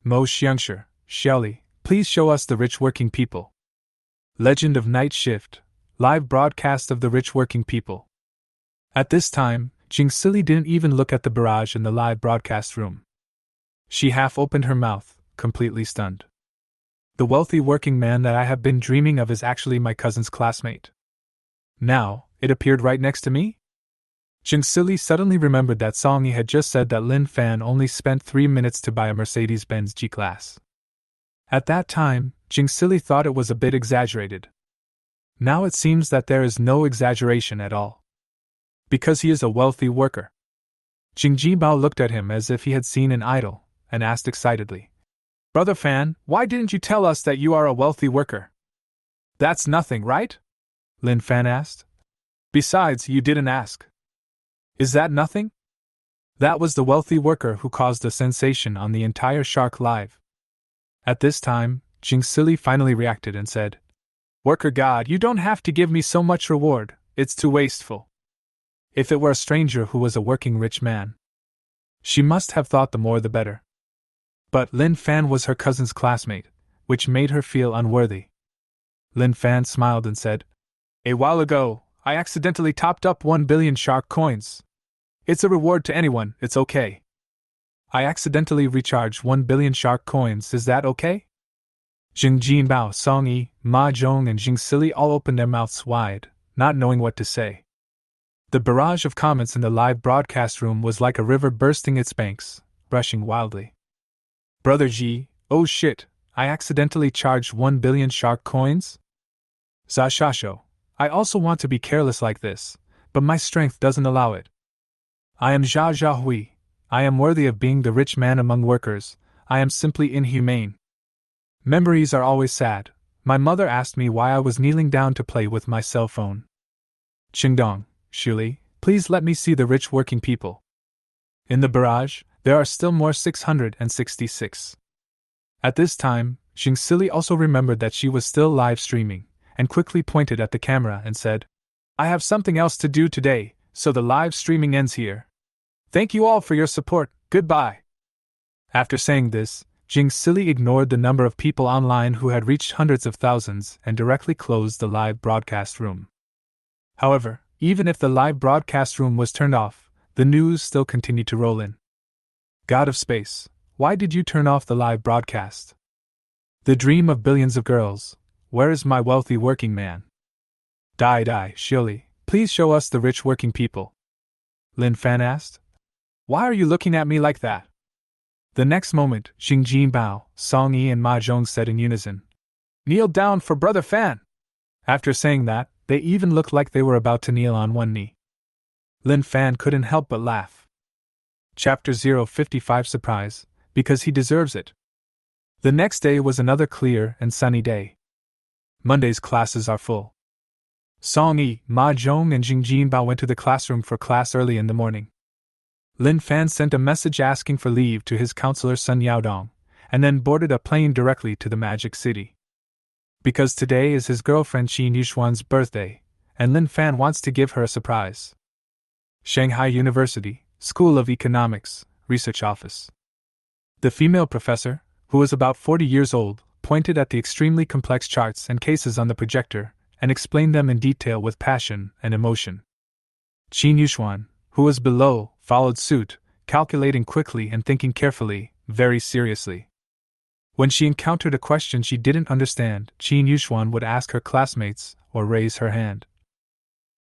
Mo Xiangshi, Xiaoli, please show us the rich working people." Legend of Night Shift, live broadcast of the rich working people. At this time, Jing Sili didn't even look at the barrage in the live broadcast room. She half opened her mouth, completely stunned. The wealthy working man that I have been dreaming of is actually my cousin's classmate. Now, it appeared right next to me? Jing Sili suddenly remembered that Song Yi had just said that Lin Fan only spent 3 minutes to buy a Mercedes-Benz G-Class. At that time, Jing Sili thought it was a bit exaggerated. Now it seems that there is no exaggeration at all. Because he is a wealthy worker. Jing Jinbao looked at him as if he had seen an idol, and asked excitedly, "Brother Fan, why didn't you tell us that you are a wealthy worker?" "That's nothing, right?" Lin Fan asked. "Besides, you didn't ask." "Is that nothing?" That was the wealthy worker who caused a sensation on the entire Shark Live. At this time, Jing Sili finally reacted and said, "Worker God, you don't have to give me so much reward, it's too wasteful." If it were a stranger who was a working rich man, she must have thought the more the better. But Lin Fan was her cousin's classmate, which made her feel unworthy. Lin Fan smiled and said, "A while ago, I accidentally topped up 1 billion shark coins. It's a reward to anyone, it's okay. I accidentally recharged 1 billion shark coins, is that okay?" Jing Jinbao, Song Yi, Ma Zhong, and Jing Sili all opened their mouths wide, not knowing what to say. The barrage of comments in the live broadcast room was like a river bursting its banks, rushing wildly. "Brother Ji, oh shit, I accidentally charged 1 billion shark coins? Zashasho, I also want to be careless like this, but my strength doesn't allow it. I am Zha Hui. I am worthy of being the rich man among workers. I am simply inhumane. Memories are always sad. My mother asked me why I was kneeling down to play with my cell phone. Qingdong, Shuli, please let me see the rich working people." In the barrage, there are still more 666. At this time, Jing Sili also remembered that she was still live streaming, and quickly pointed at the camera and said, "I have something else to do today, so the live streaming ends here. Thank you all for your support, goodbye." After saying this, Jing Sili ignored the number of people online who had reached hundreds of thousands and directly closed the live broadcast room. However, even if the live broadcast room was turned off, the news still continued to roll in. "God of Space, why did you turn off the live broadcast? The dream of billions of girls, where is my wealthy working man? Dai, Shuli, please show us the rich working people." Lin Fan asked. "Why are you looking at me like that?" The next moment, Jing Jinbao, Song Yi, and Ma Zhong said in unison, "Kneel down for Brother Fan!" After saying that, they even looked like they were about to kneel on one knee. Lin Fan couldn't help but laugh. Chapter 055 Surprise, because he deserves it. The next day was another clear and sunny day. Monday's classes are full. Song Yi, Ma Zhong, and Jing Jinbao went to the classroom for class early in the morning. Lin Fan sent a message asking for leave to his counselor Sun Yaodong, and then boarded a plane directly to the Magic City. Because today is his girlfriend Qin Yushuan's birthday, and Lin Fan wants to give her a surprise. Shanghai University, School of Economics, Research Office. The female professor, who was about 40 years old, pointed at the extremely complex charts and cases on the projector and explained them in detail with passion and emotion. Qin Yushuan, who was below, followed suit, calculating quickly and thinking carefully, very seriously. When she encountered a question she didn't understand, Qin Yushuan would ask her classmates or raise her hand.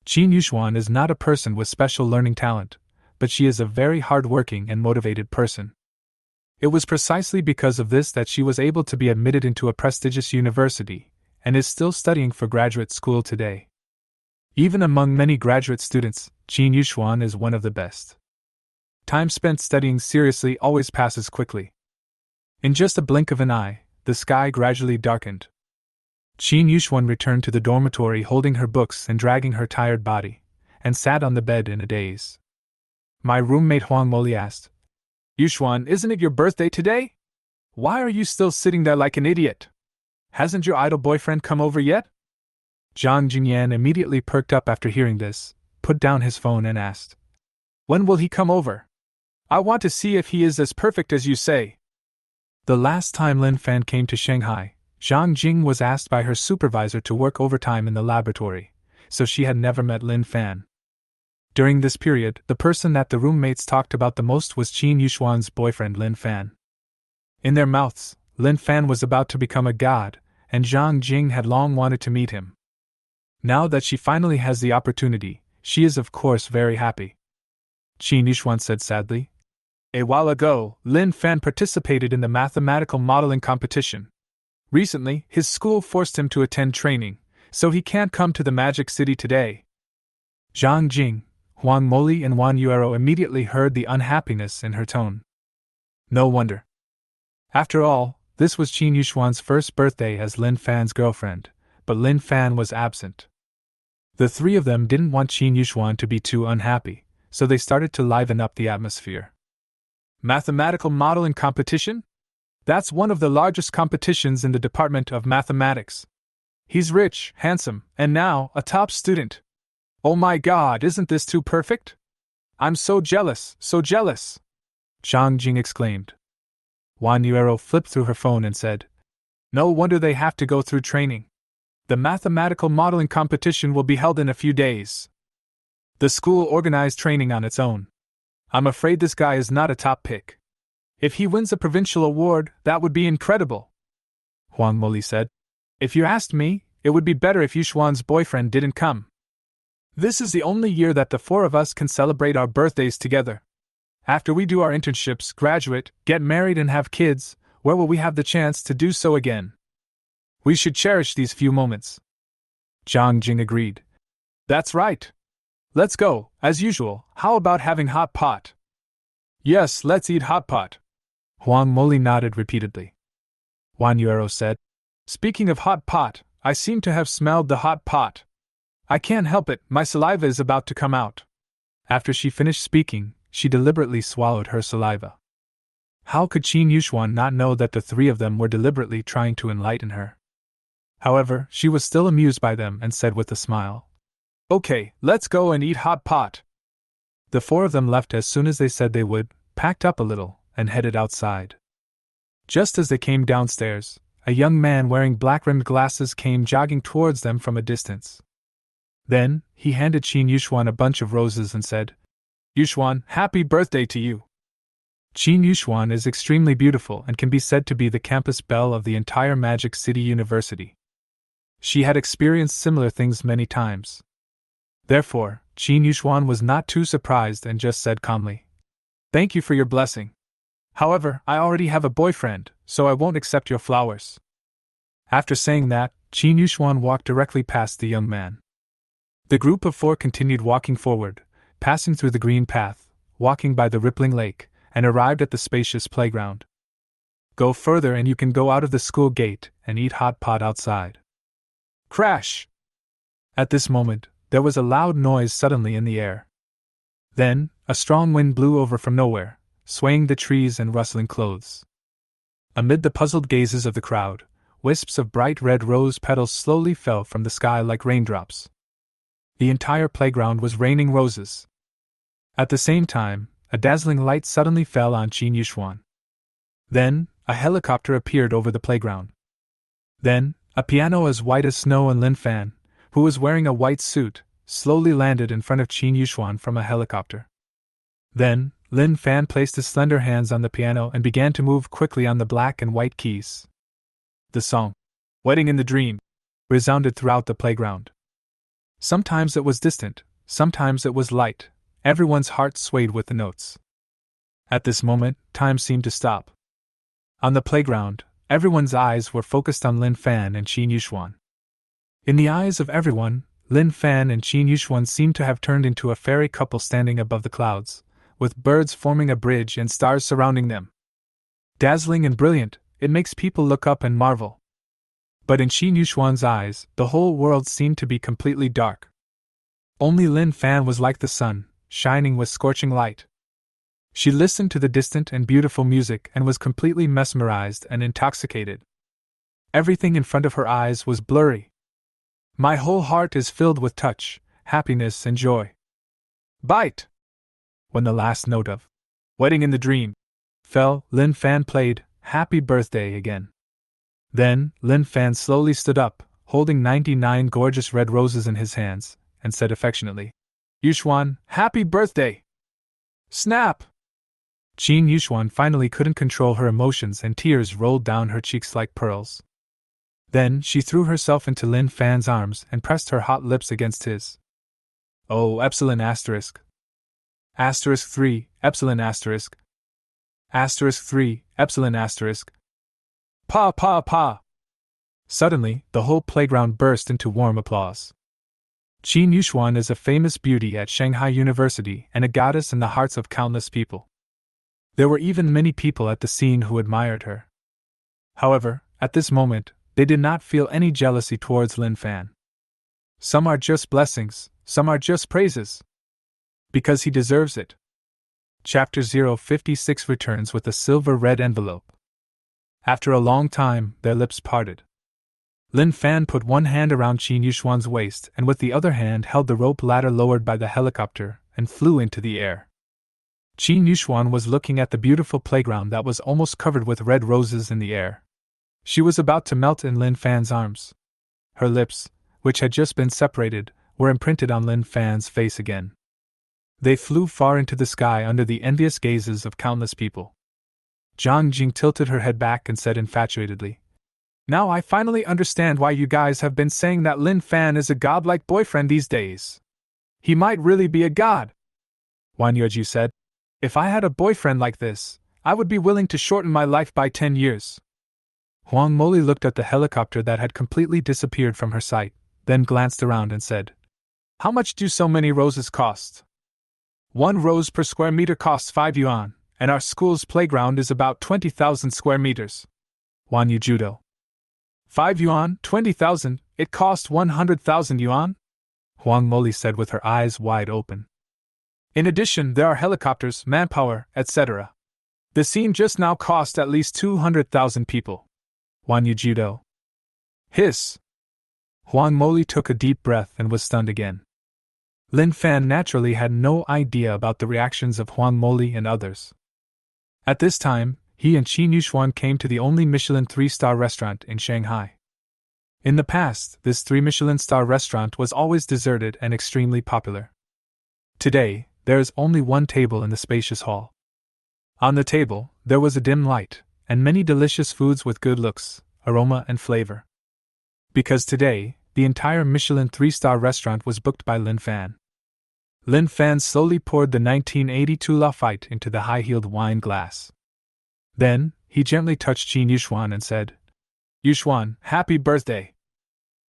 Qin Yushuan is not a person with special learning talent, but she is a very hard-working and motivated person. It was precisely because of this that she was able to be admitted into a prestigious university, and is still studying for graduate school today. Even among many graduate students, Qin Yushuan is one of the best. Time spent studying seriously always passes quickly. In just a blink of an eye, the sky gradually darkened. Qin Yushuan returned to the dormitory holding her books and dragging her tired body, and sat on the bed in a daze. My roommate Huang Moli asked, "Yushuan, isn't it your birthday today? Why are you still sitting there like an idiot? Hasn't your idol boyfriend come over yet?" Zhang Jingyan immediately perked up after hearing this, put down his phone and asked, "When will he come over? I want to see if he is as perfect as you say." The last time Lin Fan came to Shanghai, Zhang Jing was asked by her supervisor to work overtime in the laboratory, so she had never met Lin Fan. During this period, the person that the roommates talked about the most was Qin Yushuan's boyfriend Lin Fan. In their mouths, Lin Fan was about to become a god, and Zhang Jing had long wanted to meet him. Now that she finally has the opportunity, she is of course very happy. Qin Yushuan said sadly, "A while ago, Lin Fan participated in the mathematical modeling competition. Recently, his school forced him to attend training, so he can't come to the Magic City today." Zhang Jing, Huang Moli, and Wan Yuero immediately heard the unhappiness in her tone. No wonder. After all, this was Qin Yushuan's first birthday as Lin Fan's girlfriend, but Lin Fan was absent. The three of them didn't want Qin Yushuan to be too unhappy, so they started to liven up the atmosphere. Mathematical modeling competition? That's one of the largest competitions in the Department of Mathematics. He's rich, handsome, and now a top student. Oh my god, isn't this too perfect? I'm so jealous, so jealous! Zhang Jing exclaimed. Wan Yuero flipped through her phone and said, "No wonder they have to go through training. The mathematical modeling competition will be held in a few days. The school organized training on its own. I'm afraid this guy is not a top pick. If he wins a provincial award, that would be incredible." Huang Moli said, "If you asked me, it would be better if Yushuan's boyfriend didn't come. This is the only year that the four of us can celebrate our birthdays together. After we do our internships, graduate, get married, and have kids, where will we have the chance to do so again? We should cherish these few moments." Zhang Jing agreed. "That's right. Let's go, as usual. How about having hot pot?" "Yes, let's eat hot pot." Huang Moli nodded repeatedly. Wan Yuero said, "Speaking of hot pot, I seem to have smelled the hot pot. I can't help it, my saliva is about to come out." After she finished speaking, she deliberately swallowed her saliva. How could Qin Yushuan not know that the three of them were deliberately trying to enlighten her? However, she was still amused by them and said with a smile, "Okay, let's go and eat hot pot." The four of them left as soon as they said they would, packed up a little, and headed outside. Just as they came downstairs, a young man wearing black-rimmed glasses came jogging towards them from a distance. Then, he handed Qin Yushuan a bunch of roses and said, "Yushuan, happy birthday to you." Qin Yushuan is extremely beautiful and can be said to be the campus belle of the entire Magic City University. She had experienced similar things many times. Therefore, Qin Yushuan was not too surprised and just said calmly, "Thank you for your blessing. However, I already have a boyfriend, so I won't accept your flowers." After saying that, Qin Yushuan walked directly past the young man. The group of four continued walking forward, passing through the green path, walking by the rippling lake, and arrived at the spacious playground. Go further and you can go out of the school gate and eat hot pot outside. Crash! At this moment, there was a loud noise suddenly in the air. Then, a strong wind blew over from nowhere, swaying the trees and rustling clothes. Amid the puzzled gazes of the crowd, wisps of bright red rose petals slowly fell from the sky like raindrops. The entire playground was raining roses. At the same time, a dazzling light suddenly fell on Qin Yuxuan. Then, a helicopter appeared over the playground. Then, a piano as white as snow and Lin Fan, who was wearing a white suit, slowly landed in front of Qin Yuxuan from a helicopter. Then, Lin Fan placed his slender hands on the piano and began to move quickly on the black and white keys. The song, "Wedding in the Dream," resounded throughout the playground. Sometimes it was distant, sometimes it was light, everyone's heart swayed with the notes. At this moment, time seemed to stop. On the playground, everyone's eyes were focused on Lin Fan and Qin Yuxuan. In the eyes of everyone, Lin Fan and Qin Yuxuan seemed to have turned into a fairy couple standing above the clouds, with birds forming a bridge and stars surrounding them. Dazzling and brilliant, it makes people look up and marvel. But in Qin Yuxuan's eyes, the whole world seemed to be completely dark. Only Lin Fan was like the sun, shining with scorching light. She listened to the distant and beautiful music and was completely mesmerized and intoxicated. Everything in front of her eyes was blurry. My whole heart is filled with touch, happiness and joy. Bite! When the last note of "Wedding in the Dream" fell, Lin Fan played "Happy Birthday" again. Then, Lin Fan slowly stood up, holding 99 gorgeous red roses in his hands, and said affectionately, "Yuxuan, happy birthday!" Snap! Qin Yuxuan finally couldn't control her emotions and tears rolled down her cheeks like pearls. Then she threw herself into Lin Fan's arms and pressed her hot lips against his. Oh, epsilon asterisk. Asterisk 3, epsilon asterisk. Asterisk 3, epsilon asterisk. Pa pa pa! Suddenly, the whole playground burst into warm applause. Qin Yuxuan is a famous beauty at Shanghai University and a goddess in the hearts of countless people. There were even many people at the scene who admired her. However, at this moment, they did not feel any jealousy towards Lin Fan. Some are just blessings, some are just praises. Because he deserves it. Chapter 056 returns with a silver-red envelope. After a long time, their lips parted. Lin Fan put one hand around Qin Yuxuan's waist and with the other hand held the rope ladder lowered by the helicopter and flew into the air. Qin Yuxuan was looking at the beautiful playground that was almost covered with red roses in the air. She was about to melt in Lin Fan's arms. Her lips, which had just been separated, were imprinted on Lin Fan's face again. They flew far into the sky under the envious gazes of countless people. Zhang Jing tilted her head back and said infatuatedly, "Now I finally understand why you guys have been saying that Lin Fan is a godlike boyfriend these days. He might really be a god." Wan Yueju said, "If I had a boyfriend like this, I would be willing to shorten my life by 10 years. Huang Moli looked at the helicopter that had completely disappeared from her sight, then glanced around and said, "How much do so many roses cost?" "1 rose per square meter costs 5 yuan, and our school's playground is about 20,000 square meters. Wan Yu Judo. 5 yuan, 20,000, it cost 100,000 yuan? Huang Moli said with her eyes wide open. In addition, there are helicopters, manpower, etc. The scene just now cost at least 200,000 people. Wan Yu Judo. Hiss! Huang Moli took a deep breath and was stunned again. Lin Fan naturally had no idea about the reactions of Huang Moli and others. At this time, he and Qin Yuxuan came to the only Michelin 3-star restaurant in Shanghai. In the past, this 3 Michelin star restaurant was always deserted and extremely popular. Today, there is only one table in the spacious hall. On the table, there was a dim light, and many delicious foods with good looks, aroma and flavor. Because today, the entire Michelin 3-star restaurant was booked by Lin Fan. Lin Fan slowly poured the 1982 Lafite into the high-heeled wine glass. Then, he gently touched Qin Yuxuan and said, "Yuxuan, happy birthday."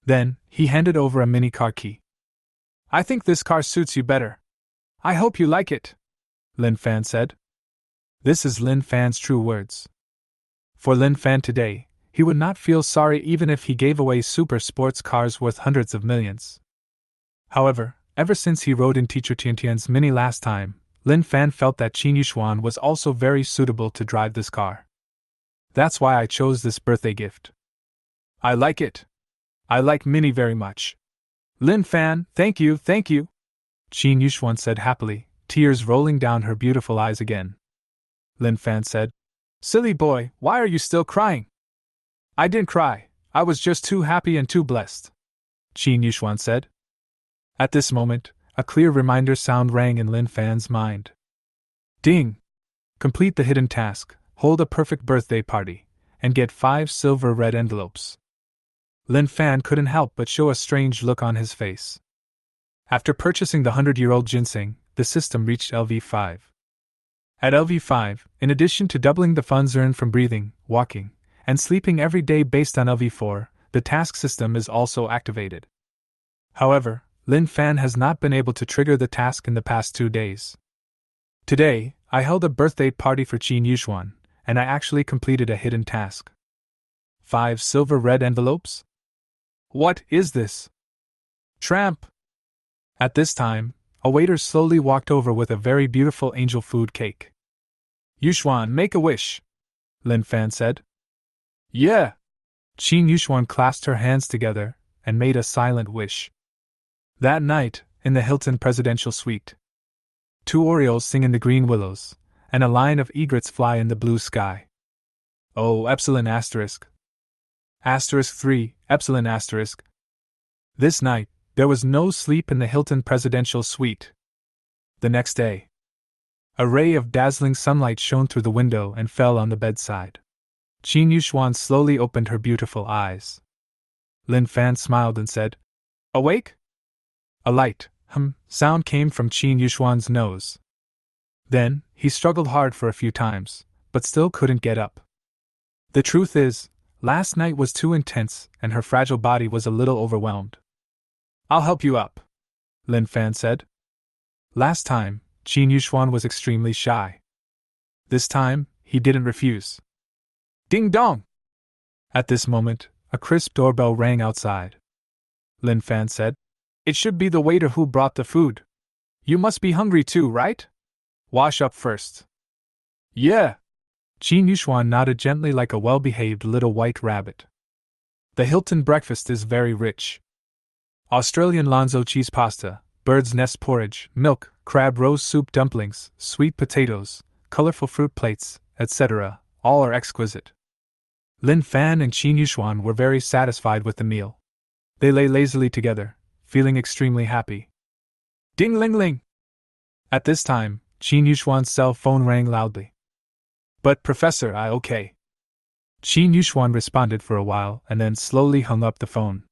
Then, he handed over a mini car key. "I think this car suits you better. I hope you like it," Lin Fan said. This is Lin Fan's true words. For Lin Fan today, he would not feel sorry even if he gave away super sports cars worth hundreds of millions. However, ever since he rode in Teacher Tiantian's Mini last time, Lin Fan felt that Qin Yushuan was also very suitable to drive this car. That's why I chose this birthday gift. I like it. I like Mini very much. Lin Fan, thank you, thank you, Qin Yushuan said happily, tears rolling down her beautiful eyes again. Lin Fan said, Silly boy, why are you still crying? I didn't cry, I was just too happy and too blessed, Qin Yushuan said. At this moment, a clear reminder sound rang in Lin Fan's mind. Ding! Complete the hidden task, hold a perfect birthday party, and get 5 silver red envelopes. Lin Fan couldn't help but show a strange look on his face. After purchasing the 100-year-old ginseng, the system reached LV5. At LV5, in addition to doubling the funds earned from breathing, walking, and sleeping every day based on LV4, the task system is also activated. However, Lin Fan has not been able to trigger the task in the past 2 days. Today, I held a birthday party for Qin Yushuan, and I actually completed a hidden task. 5 silver red envelopes? What is this? Tramp! At this time, a waiter slowly walked over with a very beautiful angel food cake. Yushuan, make a wish, Lin Fan said. Yeah! Qin Yushuan clasped her hands together and made a silent wish. That night, in the Hilton presidential suite, 2 orioles sing in the green willows, and a line of egrets fly in the blue sky. Oh, epsilon asterisk. Asterisk 3, epsilon asterisk. This night, there was no sleep in the Hilton presidential suite. The next day, a ray of dazzling sunlight shone through the window and fell on the bedside. Qin Yushuan slowly opened her beautiful eyes. Lin Fan smiled and said, Awake? A light, sound came from Qin Yushuan's nose. Then, he struggled hard for a few times, but still couldn't get up. The truth is, last night was too intense and her fragile body was a little overwhelmed. I'll help you up, Lin Fan said. Last time, Qin Yushuan was extremely shy. This time, he didn't refuse. Ding dong! At this moment, a crisp doorbell rang outside. Lin Fan said, It should be the waiter who brought the food. You must be hungry too, right? Wash up first. Yeah. Qin Yushuan nodded gently like a well-behaved little white rabbit. The Hilton breakfast is very rich. Australian Lonzo cheese pasta, bird's nest porridge, milk, crab rose soup dumplings, sweet potatoes, colorful fruit plates, etc., all are exquisite. Lin Fan and Qin Yushuan were very satisfied with the meal. They lay lazily together, feeling extremely happy. Ding-ling-ling! At this time, Qin Yushuan's cell phone rang loudly. But Professor, okay. Qin Yushuan responded for a while and then slowly hung up the phone.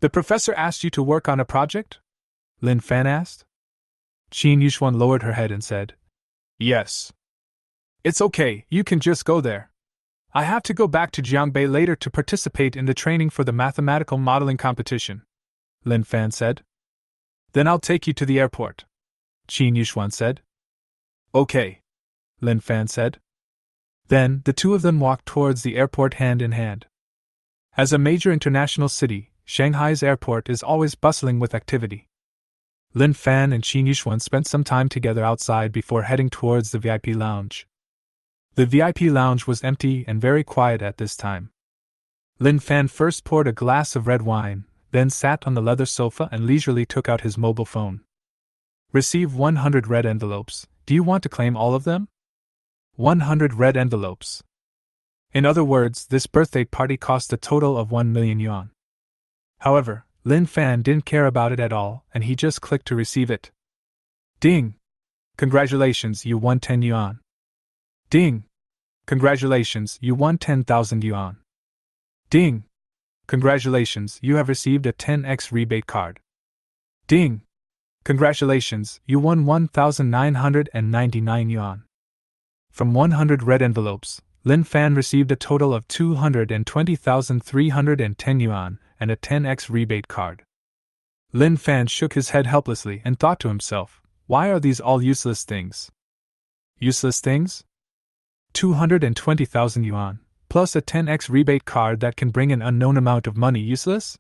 The professor asked you to work on a project? Lin Fan asked. Qin Yushuan lowered her head and said, Yes. It's okay, you can just go there. I have to go back to Jiangbei later to participate in the training for the mathematical modeling competition, Lin Fan said. Then I'll take you to the airport, Qin Yushuan said. Okay, Lin Fan said. Then the two of them walked towards the airport hand in hand. As a major international city, Shanghai's airport is always bustling with activity. Lin Fan and Qin Yushuan spent some time together outside before heading towards the VIP lounge. The VIP lounge was empty and very quiet at this time. Lin Fan first poured a glass of red wine, then sat on the leather sofa and leisurely took out his mobile phone. Receive 100 red envelopes. Do you want to claim all of them? 100 red envelopes. In other words, this birthday party cost a total of 1 million yuan. However, Lin Fan didn't care about it at all, and he just clicked to receive it. Ding! Congratulations, you won 10 yuan. Ding! Congratulations, you won 10,000 yuan. Ding! Congratulations, you have received a 10x rebate card. Ding! Congratulations, you won 1,999 yuan. From 100 red envelopes, Lin Fan received a total of 220,310 yuan and a 10x rebate card. Lin Fan shook his head helplessly and thought to himself, why are these all useless things? Useless things? 220,000 yuan, plus a 10x rebate card that can bring an unknown amount of money useless?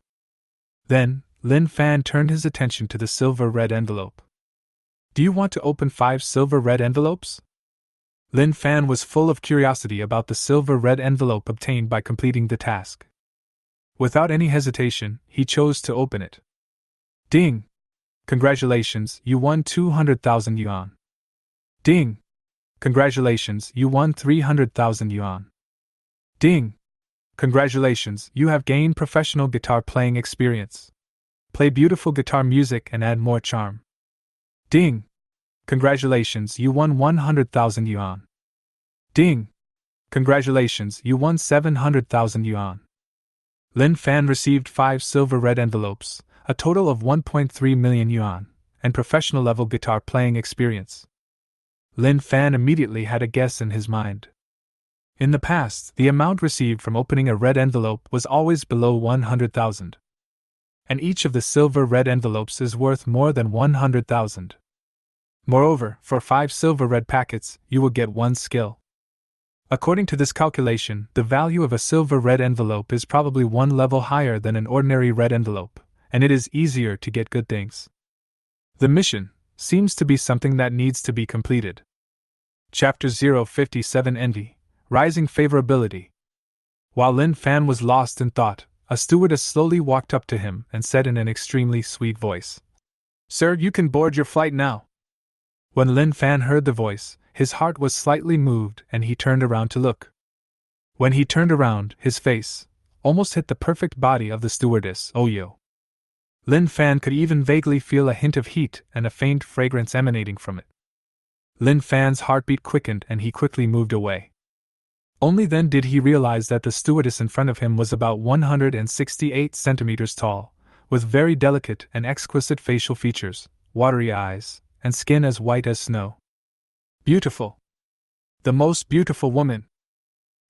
Then, Lin Fan turned his attention to the silver red envelope. Do you want to open 5 silver red envelopes? Lin Fan was full of curiosity about the silver red envelope obtained by completing the task. Without any hesitation, he chose to open it. Ding! Congratulations, you won 200,000 yuan. Ding! Congratulations, you won 300,000 yuan. Ding! Congratulations, you have gained professional guitar playing experience. Play beautiful guitar music and add more charm. Ding! Congratulations, you won 100,000 yuan. Ding! Congratulations, you won 700,000 yuan. Lin Fan received 5 silver red envelopes, a total of 1.3 million yuan, and professional level guitar playing experience. Lin Fan immediately had a guess in his mind. In the past, the amount received from opening a red envelope was always below 100,000. And each of the silver red envelopes is worth more than 100,000. Moreover, for 5 silver red packets, you will get 1 skill. According to this calculation, the value of a silver red envelope is probably 1 level higher than an ordinary red envelope, and it is easier to get good things. The mission seems to be something that needs to be completed. Chapter 057 Envy, Rising Favorability. While Lin Fan was lost in thought, a stewardess slowly walked up to him and said in an extremely sweet voice, "Sir, you can board your flight now." When Lin Fan heard the voice, his heart was slightly moved and he turned around to look. When he turned around, his face almost hit the perfect body of the stewardess, Oyo. Lin Fan could even vaguely feel a hint of heat and a faint fragrance emanating from it. Lin Fan's heartbeat quickened and he quickly moved away. Only then did he realize that the stewardess in front of him was about 168 centimeters tall, with very delicate and exquisite facial features, watery eyes, and skin as white as snow. Beautiful. The most beautiful woman.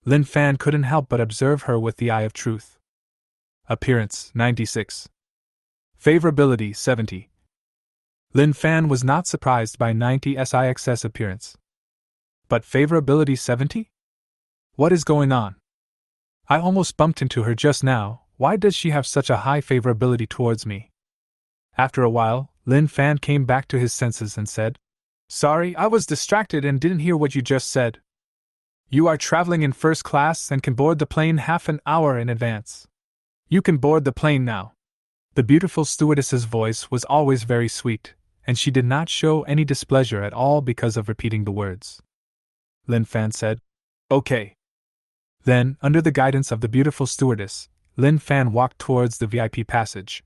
Lin Fan couldn't help but observe her with the eye of truth. Appearance 96. Favorability 70. Lin Fan was not surprised by 90's appearance. But favorability 70? What is going on? I almost bumped into her just now, why does she have such a high favorability towards me? After a while, Lin Fan came back to his senses and said, "Sorry, I was distracted and didn't hear what you just said. You are traveling in first class and can board the plane half an hour in advance. You can board the plane now." The beautiful stewardess's voice was always very sweet, and she did not show any displeasure at all because of repeating the words. Lin Fan said, "Okay." Then, under the guidance of the beautiful stewardess, Lin Fan walked towards the VIP passage.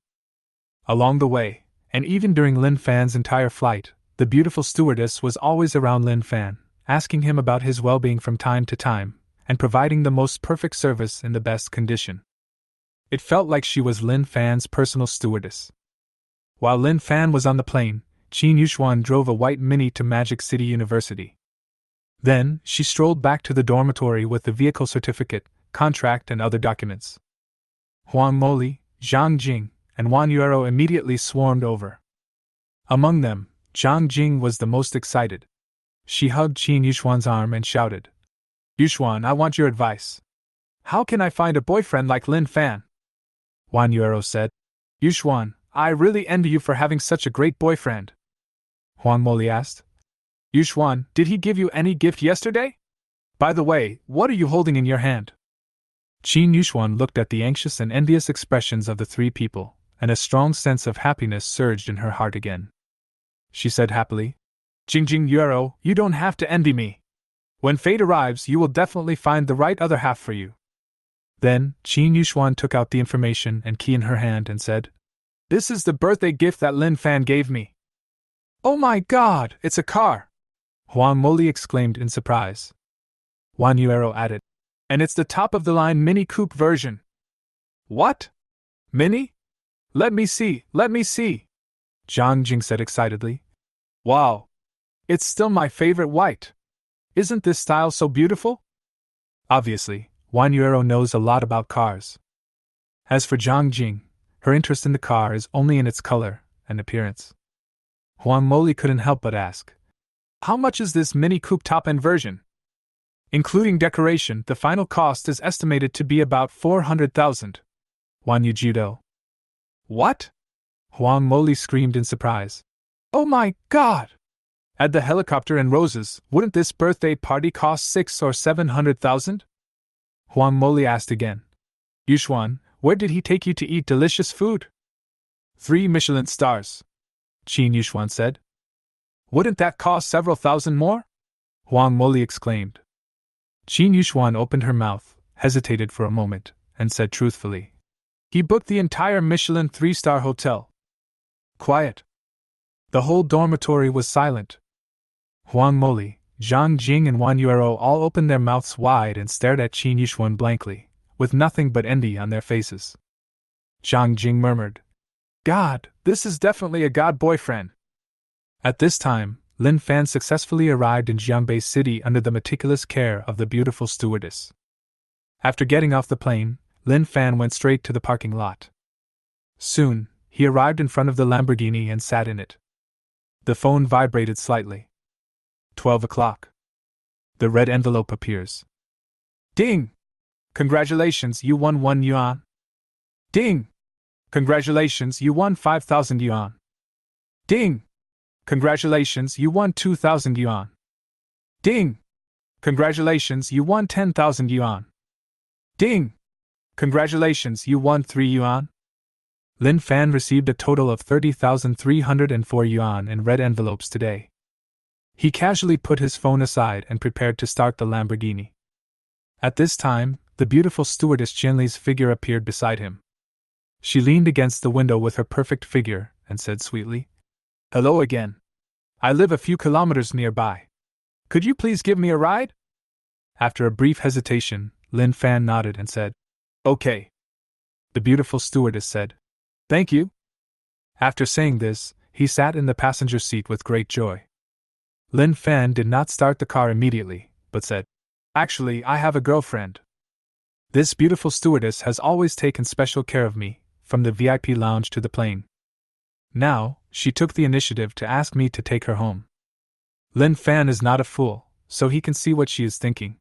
Along the way, and even during Lin Fan's entire flight, the beautiful stewardess was always around Lin Fan, asking him about his well-being from time to time, and providing the most perfect service in the best condition. It felt like she was Lin Fan's personal stewardess. While Lin Fan was on the plane, Qin Yuxuan drove a white Mini to Magic City University. Then, she strolled back to the dormitory with the vehicle certificate, contract and other documents. Huang Moli, Zhang Jing, and Wan Yuero immediately swarmed over. Among them, Zhang Jing was the most excited. She hugged Qin Yuxuan's arm and shouted, "Yuxuan, I want your advice. How can I find a boyfriend like Lin Fan?" Wan Yuero said, "Yuxuan, I really envy you for having such a great boyfriend." Huang Moli asked, "Yuxuan, did he give you any gift yesterday? By the way, what are you holding in your hand?" Qin Yuxuan looked at the anxious and envious expressions of the 3 people, and a strong sense of happiness surged in her heart again. She said happily, "Jingjing Yuero, you don't have to envy me. When fate arrives, you will definitely find the right other half for you." Then, Qin Yuxuan took out the information and key in her hand and said, "This is the birthday gift that Lin Fan gave me." "Oh my god, it's a car!" Huang Moli exclaimed in surprise. Wan Yuero added, "And it's the top-of-the-line Mini Coupe version." "What? Mini? Let me see, let me see!" Zhang Jing said excitedly. "Wow! It's still my favorite white! Isn't this style so beautiful?" Obviously, Wan Yuero knows a lot about cars. As for Zhang Jing, her interest in the car is only in its color and appearance. Huang Moli couldn't help but ask, "How much is this Mini Coupe top-end version?" Including decoration, the final cost is estimated to be about 400,000. Wan Yujudo. What? Huang Moli screamed in surprise. Oh my god! Add the helicopter and roses, wouldn't this birthday party cost 6 or 700,000? Huang Moli asked again. Yuxuan, where did he take you to eat delicious food? 3 Michelin stars, Qin Yuxuan said. Wouldn't that cost several thousand more? Huang Moli exclaimed. Qin Yuxuan opened her mouth, hesitated for a moment, and said truthfully. He booked the entire Michelin 3-star hotel. Quiet. The whole dormitory was silent. Huang Moli, Zhang Jing and Wan Yuero all opened their mouths wide and stared at Qin Yuxuan blankly, with nothing but envy on their faces. Zhang Jing murmured, God, this is definitely a god boyfriend. At this time, Lin Fan successfully arrived in Jiangbei City under the meticulous care of the beautiful stewardess. After getting off the plane, Lin Fan went straight to the parking lot. Soon, he arrived in front of the Lamborghini and sat in it. The phone vibrated slightly. 12 o'clock. The red envelope appears. Ding! Congratulations, you won 1 yuan. Ding! Congratulations, you won 5,000 yuan. Ding! Congratulations, you won 2,000 yuan. Ding! Congratulations, you won 10,000 yuan. Ding! Congratulations, you won 3 yuan. Lin Fan received a total of 30,304 yuan in red envelopes today. He casually put his phone aside and prepared to start the Lamborghini. At this time, the beautiful stewardess Jianli's figure appeared beside him. She leaned against the window with her perfect figure and said sweetly, Hello again. I live a few kilometers nearby. Could you please give me a ride? After a brief hesitation, Lin Fan nodded and said, Okay. The beautiful stewardess said, Thank you. After saying this, he sat in the passenger seat with great joy. Lin Fan did not start the car immediately, but said, Actually, I have a girlfriend. This beautiful stewardess has always taken special care of me, from the VIP lounge to the plane. Now, she took the initiative to ask me to take her home. Lin Fan is not a fool, so he can see what she is thinking.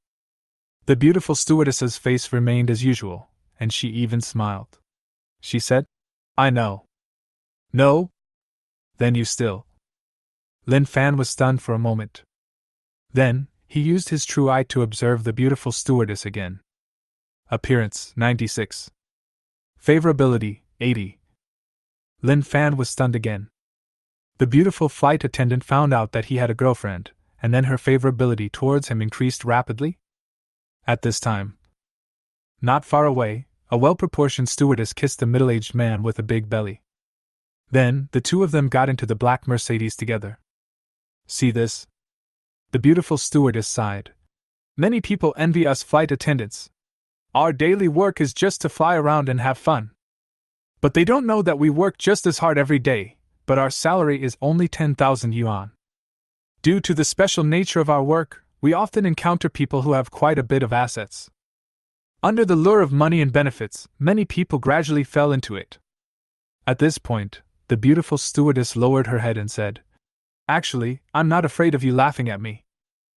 The beautiful stewardess's face remained as usual, and she even smiled. She said, I know. No? Then you still. Lin Fan was stunned for a moment. Then, he used his true eye to observe the beautiful stewardess again. Appearance, 96. Favorability, 80. Lin Fan was stunned again. The beautiful flight attendant found out that he had a girlfriend, and then her favorability towards him increased rapidly. At this time, not far away, a well-proportioned stewardess kissed a middle-aged man with a big belly. Then, the two of them got into the black Mercedes together. See this? The beautiful stewardess sighed. Many people envy us flight attendants. Our daily work is just to fly around and have fun. But they don't know that we work just as hard every day, but our salary is only 10,000 yuan. Due to the special nature of our work, we often encounter people who have quite a bit of assets. Under the lure of money and benefits, many people gradually fell into it. At this point, the beautiful stewardess lowered her head and said, Actually, I'm not afraid of you laughing at me.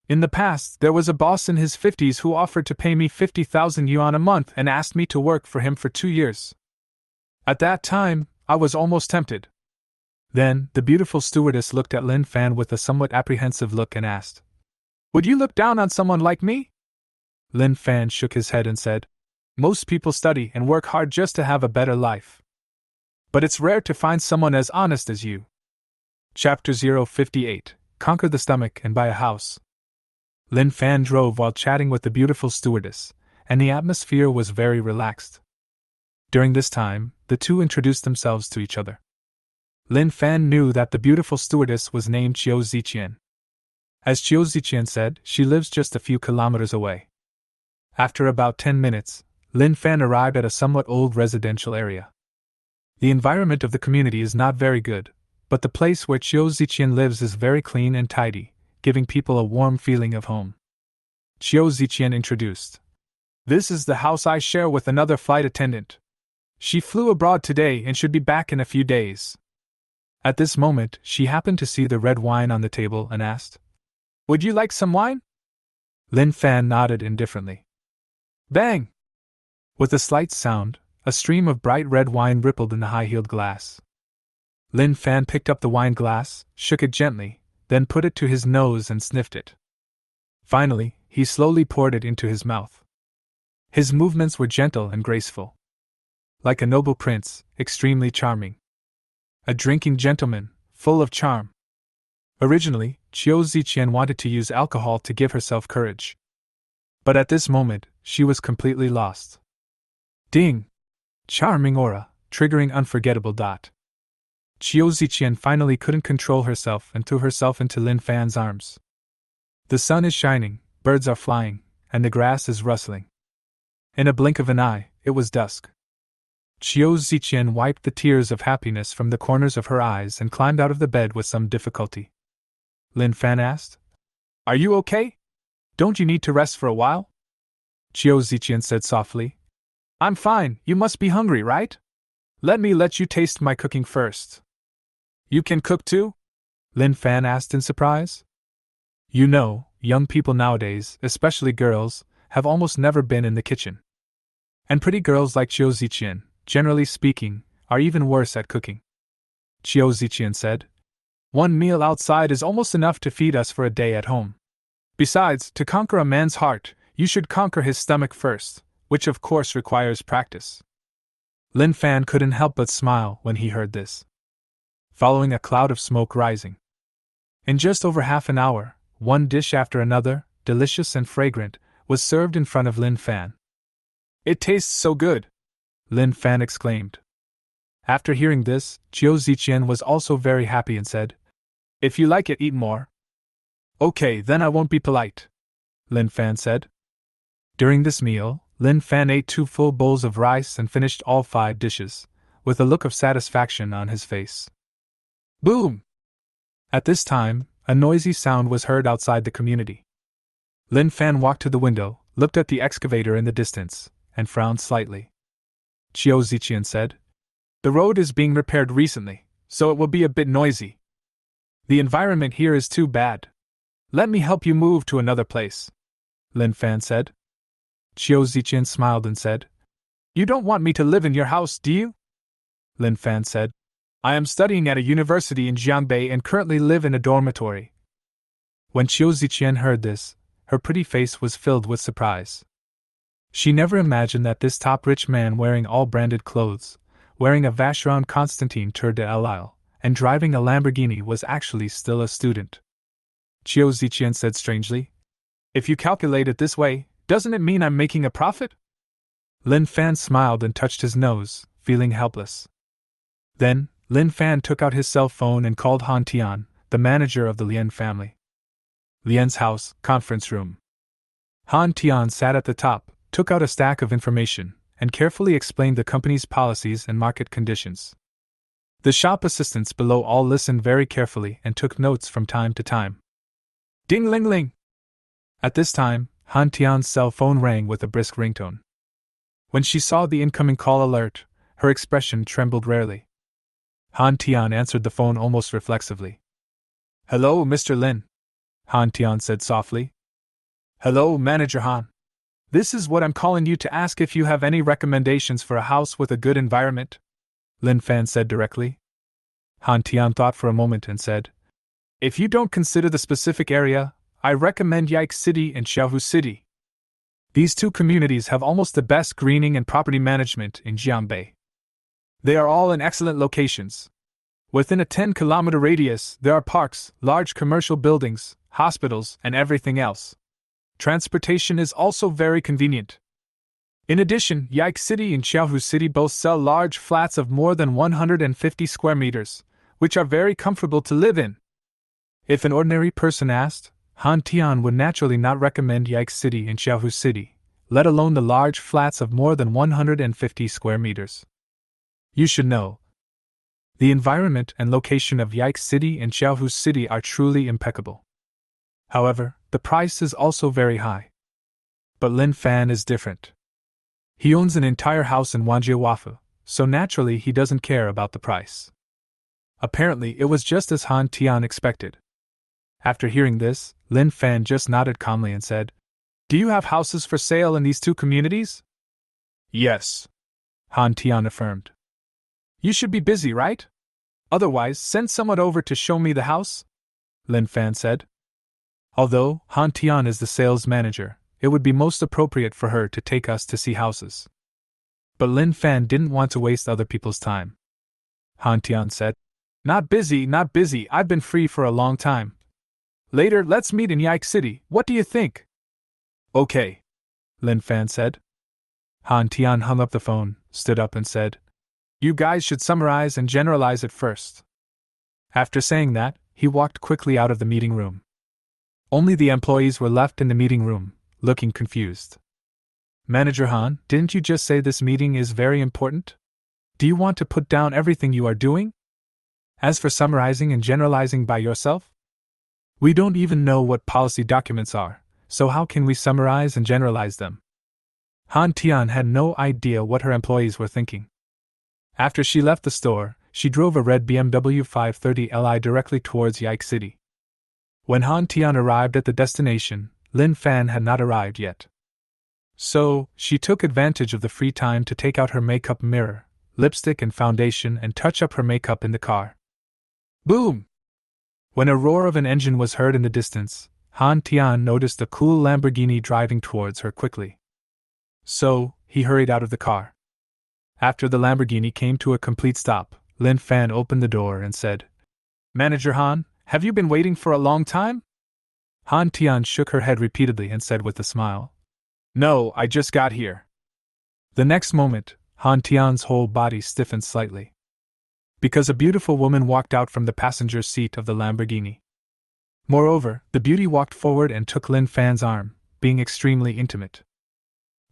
In the past, there was a boss in his 50s who offered to pay me 50,000 yuan a month and asked me to work for him for 2 years. At that time, I was almost tempted. Then, the beautiful stewardess looked at Lin Fan with a somewhat apprehensive look and asked, Would you look down on someone like me? Lin Fan shook his head and said, Most people study and work hard just to have a better life. But it's rare to find someone as honest as you. Chapter 058, Conquer the Stomach and Buy a House. Lin Fan drove while chatting with the beautiful stewardess, and the atmosphere was very relaxed. During this time, the two introduced themselves to each other. Lin Fan knew that the beautiful stewardess was named Qiu Ziqian. As Qiu Ziqian said, she lives just a few kilometers away. After about 10 minutes, Lin Fan arrived at a somewhat old residential area. The environment of the community is not very good, but the place where Qiu Ziqian lives is very clean and tidy, giving people a warm feeling of home. Qiu Ziqian introduced. This is the house I share with another flight attendant. She flew abroad today and should be back in a few days. At this moment, she happened to see the red wine on the table and asked, Would you like some wine? Lin Fan nodded indifferently. Bang! With a slight sound, a stream of bright red wine rippled in the high-heeled glass. Lin Fan picked up the wine glass, shook it gently, then put it to his nose and sniffed it. Finally, he slowly poured it into his mouth. His movements were gentle and graceful. Like a noble prince, extremely charming. A drinking gentleman, full of charm. Originally, Qiu Ziqian wanted to use alcohol to give herself courage. But at this moment, she was completely lost. Ding! Charming aura, triggering unforgettable dot. Qiu Ziqian finally couldn't control herself and threw herself into Lin Fan's arms. The sun is shining, birds are flying, and the grass is rustling. In a blink of an eye, it was dusk. Qiu Ziqian wiped the tears of happiness from the corners of her eyes and climbed out of the bed with some difficulty. Lin Fan asked, Are you okay? Don't you need to rest for a while? Qiu Ziqian said softly, I'm fine, you must be hungry, right? Let you taste my cooking first. You can cook too? Lin Fan asked in surprise. You know, young people nowadays, especially girls, have almost never been in the kitchen. And pretty girls like Qiu Ziqian, generally speaking, are even worse at cooking. Qiu Ziqian said, One meal outside is almost enough to feed us for a day at home. Besides, to conquer a man's heart, you should conquer his stomach first, which of course requires practice. Lin Fan couldn't help but smile when he heard this. Following a cloud of smoke rising. In just over half an hour, one dish after another, delicious and fragrant, was served in front of Lin Fan. It tastes so good! Lin Fan exclaimed. After hearing this, Qiu Ziqian was also very happy and said, If you like it, eat more. Okay, then I won't be polite, Lin Fan said. During this meal, Lin Fan ate 2 full bowls of rice and finished all 5 dishes, with a look of satisfaction on his face. Boom! At this time, a noisy sound was heard outside the community. Lin Fan walked to the window, looked at the excavator in the distance, and frowned slightly. Qiu Ziqian said, The road is being repaired recently, so it will be a bit noisy. The environment here is too bad. Let me help you move to another place, Lin Fan said. Qiu Ziqian smiled and said, You don't want me to live in your house, do you? Lin Fan said, I am studying at a university in Jiangbei and currently live in a dormitory. When Qiu Ziqian heard this, her pretty face was filled with surprise. She never imagined that this top-rich man wearing all branded clothes, wearing a Vacheron Constantin Tour de l'Isle, and driving a Lamborghini was actually still a student. Qiu Ziqian said strangely, If you calculate it this way, doesn't it mean I'm making a profit? Lin Fan smiled and touched his nose, feeling helpless. Then, Lin Fan took out his cell phone and called Han Tian, the manager of the Lien family. Lien's house, conference room. Han Tian sat at the top, took out a stack of information, and carefully explained the company's policies and market conditions. The shop assistants below all listened very carefully and took notes from time to time. Ding ling ling! At this time, Han Tian's cell phone rang with a brisk ringtone. When she saw the incoming call alert, her expression trembled rarely. Han Tian answered the phone almost reflexively. Hello, Mr. Lin, Han Tian said softly. Hello, Manager Han. This is what I'm calling you to ask if you have any recommendations for a house with a good environment, Lin Fan said directly. Han Tian thought for a moment and said, If you don't consider the specific area, I recommend Yike City and Xiaohu City. These 2 communities have almost the best greening and property management in Jiangbei. They are all in excellent locations. Within a 10-kilometer radius, there are parks, large commercial buildings, hospitals, and everything else. Transportation is also very convenient. In addition, Yike City and Xiaohu City both sell large flats of more than 150 square meters, which are very comfortable to live in. If an ordinary person asked, Han Tian would naturally not recommend Yike City and Xiaohu City, let alone the large flats of more than 150 square meters. You should know, the environment and location of Yike City and Xiaohu City are truly impeccable. However, the price is also very high. But Lin Fan is different. He owns an entire house in Wanjiawafu, so naturally he doesn't care about the price. Apparently it was just as Han Tian expected. After hearing this, Lin Fan just nodded calmly and said, Do you have houses for sale in these two communities? Yes, Han Tian affirmed. You should be busy, right? Otherwise, send someone over to show me the house, Lin Fan said. Although Han Tian is the sales manager, it would be most appropriate for her to take us to see houses. But Lin Fan didn't want to waste other people's time. Han Tian said, Not busy, I've been free for a long time. Later, let's meet in Yike City, what do you think? Okay, Lin Fan said. Han Tian hung up the phone, stood up and said, You guys should summarize and generalize it first. After saying that, he walked quickly out of the meeting room. Only the employees were left in the meeting room, looking confused. Manager Han, didn't you just say this meeting is very important? Do you want to put down everything you are doing? As for summarizing and generalizing by yourself? We don't even know what policy documents are, so how can we summarize and generalize them? Han Tian had no idea what her employees were thinking. After she left the store, she drove a red BMW 530 Li directly towards Yike City. When Han Tian arrived at the destination, Lin Fan had not arrived yet. So, she took advantage of the free time to take out her makeup mirror, lipstick and foundation and touch up her makeup in the car. Boom! When a roar of an engine was heard in the distance, Han Tian noticed a cool Lamborghini driving towards her quickly. So, he hurried out of the car. After the Lamborghini came to a complete stop, Lin Fan opened the door and said, Manager Han, have you been waiting for a long time? Han Tian shook her head repeatedly and said with a smile, No, I just got here. The next moment, Han Tian's whole body stiffened slightly. Because a beautiful woman walked out from the passenger seat of the Lamborghini. Moreover, the beauty walked forward and took Lin Fan's arm, being extremely intimate.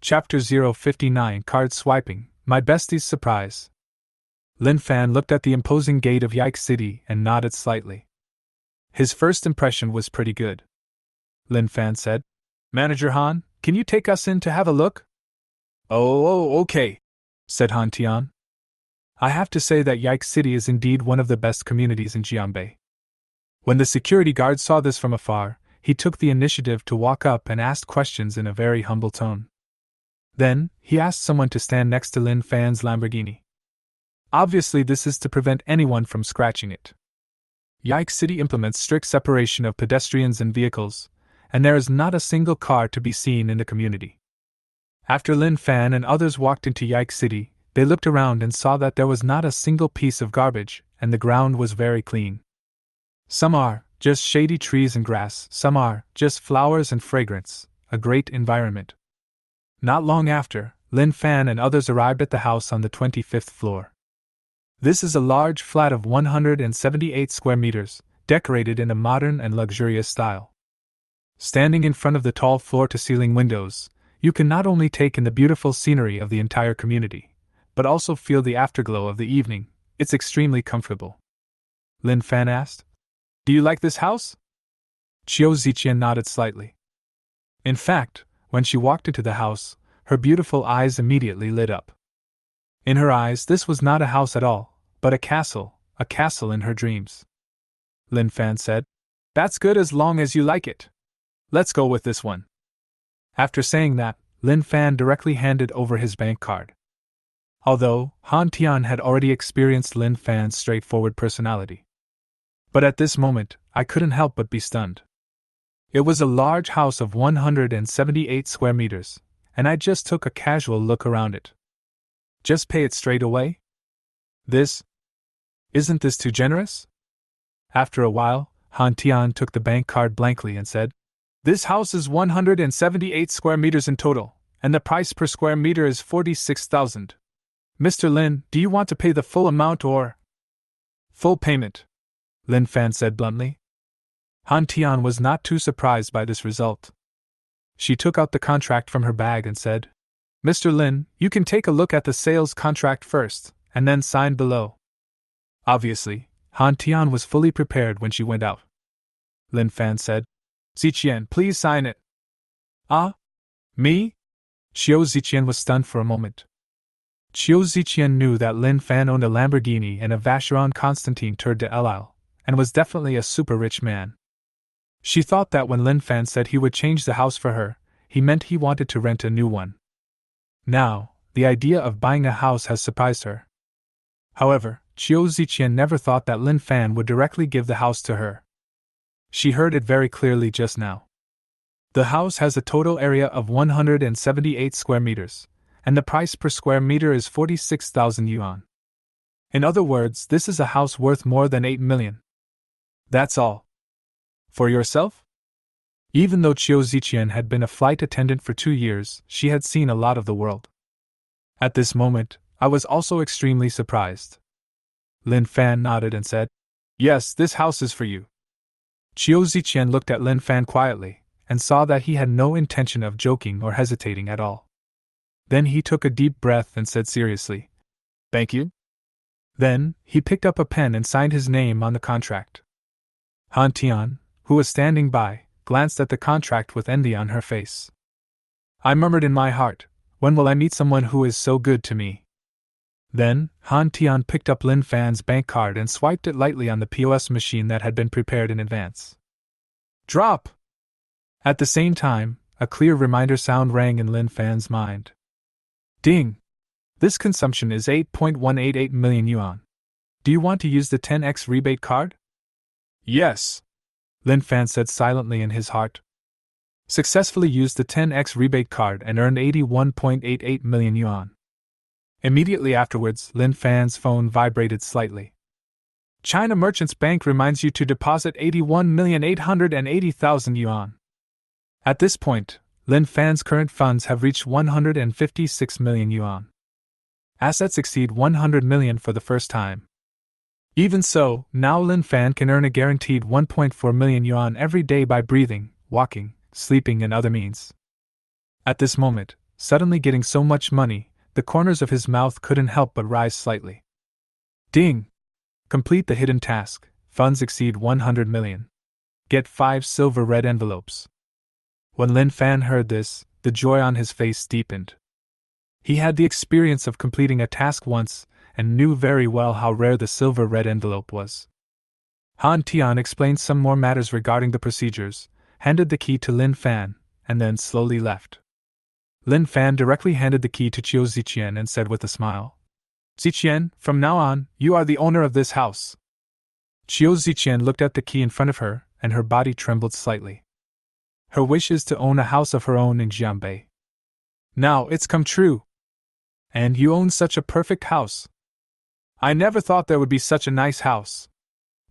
Chapter 059 Card Swiping, My Bestie's Surprise. Lin Fan looked at the imposing gate of Yike City and nodded slightly. His first impression was pretty good. Lin Fan said, Manager Han, can you take us in to have a look? Oh, okay, said Han Tian. I have to say that Yike City is indeed one of the best communities in Jianbei. When the security guard saw this from afar, he took the initiative to walk up and asked questions in a very humble tone. Then, he asked someone to stand next to Lin Fan's Lamborghini. Obviously, this is to prevent anyone from scratching it. Yike City implements strict separation of pedestrians and vehicles, and there is not a single car to be seen in the community. After Lin Fan and others walked into Yike City, they looked around and saw that there was not a single piece of garbage, and the ground was very clean. Some are just shady trees and grass, some are just flowers and fragrance, a great environment. Not long after, Lin Fan and others arrived at the house on the 25th floor. This is a large flat of 178 square meters, decorated in a modern and luxurious style. Standing in front of the tall floor-to-ceiling windows, you can not only take in the beautiful scenery of the entire community, but also feel the afterglow of the evening. It's extremely comfortable. Lin Fan asked, Do you like this house? Qiu Ziqian nodded slightly. In fact, when she walked into the house, her beautiful eyes immediately lit up. In her eyes, this was not a house at all, but a castle in her dreams. Lin Fan said, That's good as long as you like it. Let's go with this one. After saying that, Lin Fan directly handed over his bank card. Although, Han Tian had already experienced Lin Fan's straightforward personality. But at this moment, I couldn't help but be stunned. It was a large house of 178 square meters, and I just took a casual look around it. Just pay it straight away? Isn't this too generous? After a while, Han Tian took the bank card blankly and said, This house is 178 square meters in total, and the price per square meter is 46,000. Mr. Lin, do you want to pay the full amount or? Full payment, Lin Fan said bluntly. Han Tian was not too surprised by this result. She took out the contract from her bag and said, Mr. Lin, you can take a look at the sales contract first, and then sign below. Obviously, Han Tian was fully prepared when she went out. Lin Fan said, Ziqian, please sign it. Ah? Me? Qiu Ziqian was stunned for a moment. Qiu Ziqian knew that Lin Fan owned a Lamborghini and a Vacheron Constantin Tour de L'Isle, and was definitely a super rich man. She thought that when Lin Fan said he would change the house for her, he meant he wanted to rent a new one. Now, the idea of buying a house has surprised her. However, Qiu Ziqian never thought that Lin Fan would directly give the house to her. She heard it very clearly just now. The house has a total area of 178 square meters, and the price per square meter is 46,000 yuan. In other words, this is a house worth more than 8 million. That's all. For yourself? Even though Qiu Ziqian had been a flight attendant for 2 years, she had seen a lot of the world. At this moment, I was also extremely surprised. Lin Fan nodded and said, "Yes, this house is for you." Qiu Ziqian looked at Lin Fan quietly, and saw that he had no intention of joking or hesitating at all. Then he took a deep breath and said seriously, "Thank you." Then, he picked up a pen and signed his name on the contract. Han Tian, who was standing by, glanced at the contract with envy on her face. I murmured in my heart, "When will I meet someone who is so good to me?" Then, Han Tian picked up Lin Fan's bank card and swiped it lightly on the POS machine that had been prepared in advance. Drop! At the same time, a clear reminder sound rang in Lin Fan's mind. Ding! This consumption is 8.188 million yuan. Do you want to use the 10x rebate card? Yes, Lin Fan said silently in his heart. Successfully used the 10x rebate card and earned 81.88 million yuan. Immediately afterwards, Lin Fan's phone vibrated slightly. China Merchants Bank reminds you to deposit 81,880,000 yuan. At this point, Lin Fan's current funds have reached 156 million yuan. Assets exceed 100 million for the first time. Even so, now Lin Fan can earn a guaranteed 1.4 million yuan every day by breathing, walking, sleeping and other means. At this moment, suddenly getting so much money, the corners of his mouth couldn't help but rise slightly. Ding! Complete the hidden task. Funds exceed 100 million. Get 5 silver red envelopes. When Lin Fan heard this, the joy on his face deepened. He had the experience of completing a task once, and knew very well how rare the silver red envelope was. Han Tian explained some more matters regarding the procedures, handed the key to Lin Fan, and then slowly left. Lin Fan directly handed the key to Qiu Ziqian and said with a smile, "Ziqian, from now on, you are the owner of this house." Qiu Ziqian looked at the key in front of her, and her body trembled slightly. Her wish is to own a house of her own in Jianbei. Now it's come true. And you own such a perfect house. I never thought there would be such a nice house.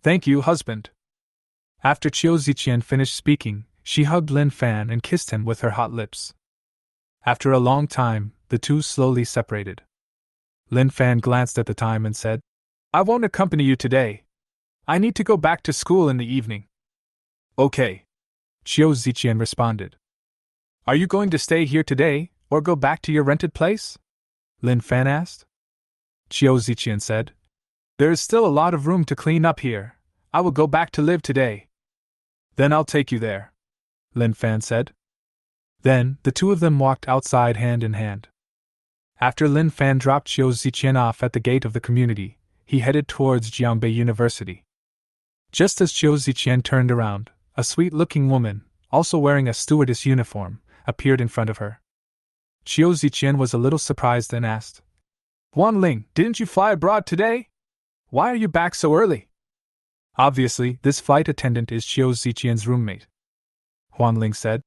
Thank you, husband. After Qiu Ziqian finished speaking, she hugged Lin Fan and kissed him with her hot lips. After a long time, the two slowly separated. Lin Fan glanced at the time and said, "I won't accompany you today. I need to go back to school in the evening." "Okay," Qiu Ziqian responded. "Are you going to stay here today, or go back to your rented place?" Lin Fan asked. Qiu Ziqian said, "There is still a lot of room to clean up here. I will go back to live today." "Then I'll take you there," Lin Fan said. Then, the two of them walked outside hand in hand. After Lin Fan dropped Qiu Ziqian off at the gate of the community, he headed towards Jianbei University. Just as Qiu Ziqian turned around, a sweet-looking woman, also wearing a stewardess uniform, appeared in front of her. Qiu Ziqian was a little surprised and asked, "Huang Ling, didn't you fly abroad today? Why are you back so early?" Obviously, this flight attendant is Qiu Ziqian's roommate. Huang Ling said,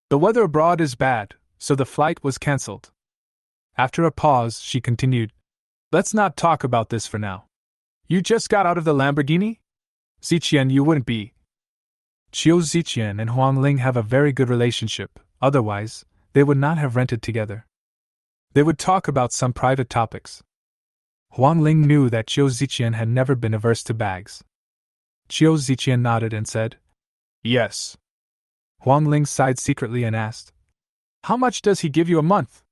"The weather abroad is bad, so the flight was cancelled." After a pause, she continued, "Let's not talk about this for now. You just got out of the Lamborghini? Ziqian, you wouldn't be." Qiu Ziqian and Huang Ling have a very good relationship, otherwise, they would not have rented together. They would talk about some private topics. Huang Ling knew that Qiu Ziqian had never been averse to bags. Qiu Ziqian nodded and said, "Yes." Huang Ling sighed secretly and asked, "How much does he give you a month?"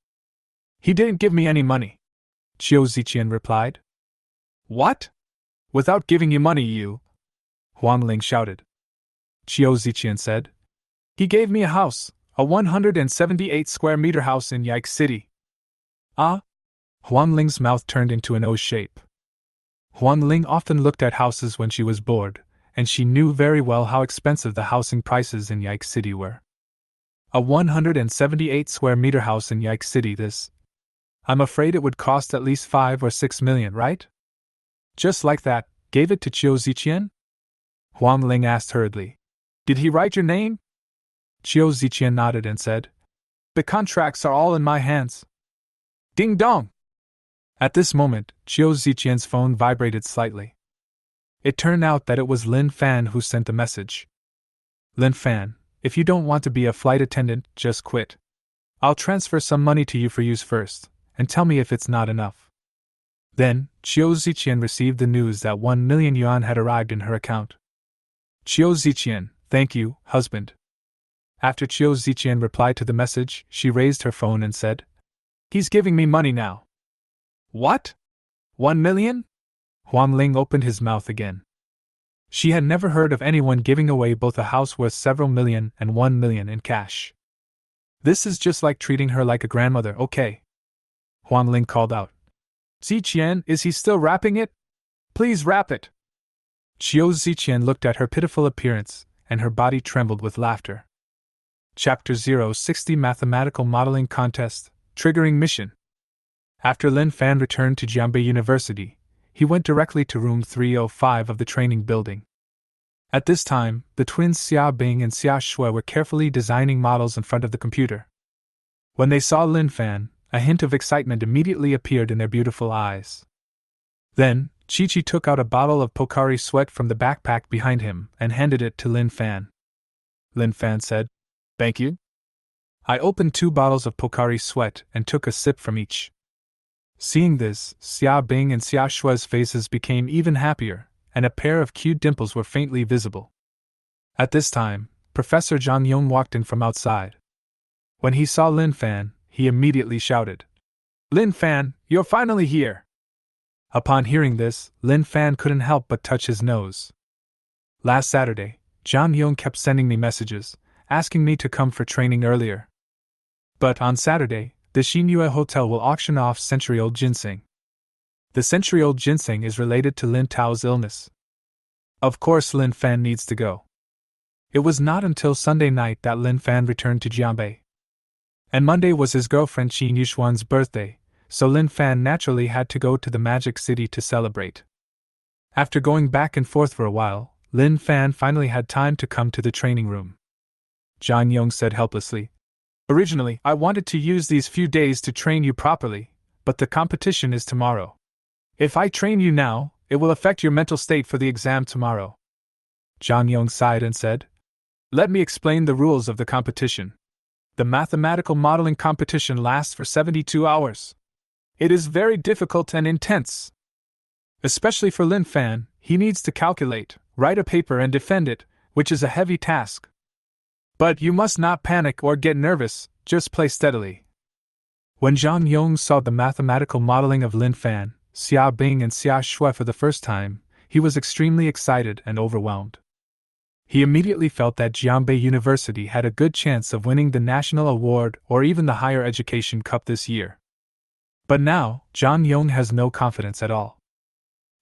"He didn't give me any money," Qiu Ziqian replied. "What? Without giving you money, you?" Huang Ling shouted. Qiu Ziqian said, "He gave me a house, a 178 square meter house in Yike City." "Ah?" Huang Ling's mouth turned into an O shape. Huang Ling often looked at houses when she was bored, and she knew very well how expensive the housing prices in Yike City were. A 178 square meter house in Yike City, this. I'm afraid it would cost at least 5 or 6 million, right? Just like that, gave it to Chiu Ziqian? Huang Ling asked hurriedly. Did he write your name? Chiu Ziqian nodded and said, the contracts are all in my hands. Ding dong! At this moment, Chiu Ziqian's phone vibrated slightly. It turned out that it was Lin Fan who sent the message. Lin Fan, if you don't want to be a flight attendant, just quit. I'll transfer some money to you for use first, and tell me if it's not enough. Then, Chiu Ziqian received the news that 1 million yuan had arrived in her account. Chiu Ziqian, thank you, husband. After Chiu Ziqian replied to the message, she raised her phone and said, he's giving me money now. What? 1 million? Huang Ling opened his mouth again. She had never heard of anyone giving away both a house worth several million and 1 million in cash. This is just like treating her like a grandmother, okay? Huang Ling called out. Ziqian, is he still wrapping it? Please wrap it. Chiu Ziqian looked at her pitiful appearance, and her body trembled with laughter. Chapter 060 Mathematical Modeling Contest, Triggering Mission. After Lin Fan returned to Jiangbei University, he went directly to room 305 of the training building. At this time, the twins Xia Bing and Xia Shui were carefully designing models in front of the computer. When they saw Lin Fan, a hint of excitement immediately appeared in their beautiful eyes. Then, Chi-Chi took out a bottle of Pocari Sweat from the backpack behind him and handed it to Lin Fan. Lin Fan said, thank you. I opened 2 bottles of Pocari Sweat and took a sip from each. Seeing this, Xia Bing and Xia Shui's faces became even happier, and a pair of cute dimples were faintly visible. At this time, Professor Zhang Yong walked in from outside. When he saw Lin Fan, he immediately shouted, Lin Fan, you're finally here! Upon hearing this, Lin Fan couldn't help but touch his nose. Last Saturday, Zhang Yong kept sending me messages, asking me to come for training earlier. But on Saturday, the Xinyue Hotel will auction off century-old ginseng. The century-old ginseng is related to Lin Tao's illness. Of course Lin Fan needs to go. It was not until Sunday night that Lin Fan returned to Jiangbei. And Monday was his girlfriend Qin Yushuan's birthday, so Lin Fan naturally had to go to the Magic City to celebrate. After going back and forth for a while, Lin Fan finally had time to come to the training room. Zhang Yong said helplessly, originally, I wanted to use these few days to train you properly, but the competition is tomorrow. If I train you now, it will affect your mental state for the exam tomorrow. Zhang Yong sighed and said, let me explain the rules of the competition. The mathematical modeling competition lasts for 72 hours. It is very difficult and intense. Especially for Lin Fan, he needs to calculate, write a paper and defend it, which is a heavy task. But you must not panic or get nervous, just play steadily. When Zhang Yong saw the mathematical modeling of Lin Fan, Xia Bing and Xia Shui for the first time, he was extremely excited and overwhelmed. He immediately felt that Jiangbei University had a good chance of winning the National Award or even the Higher Education Cup this year. But now, Zhang Yong has no confidence at all.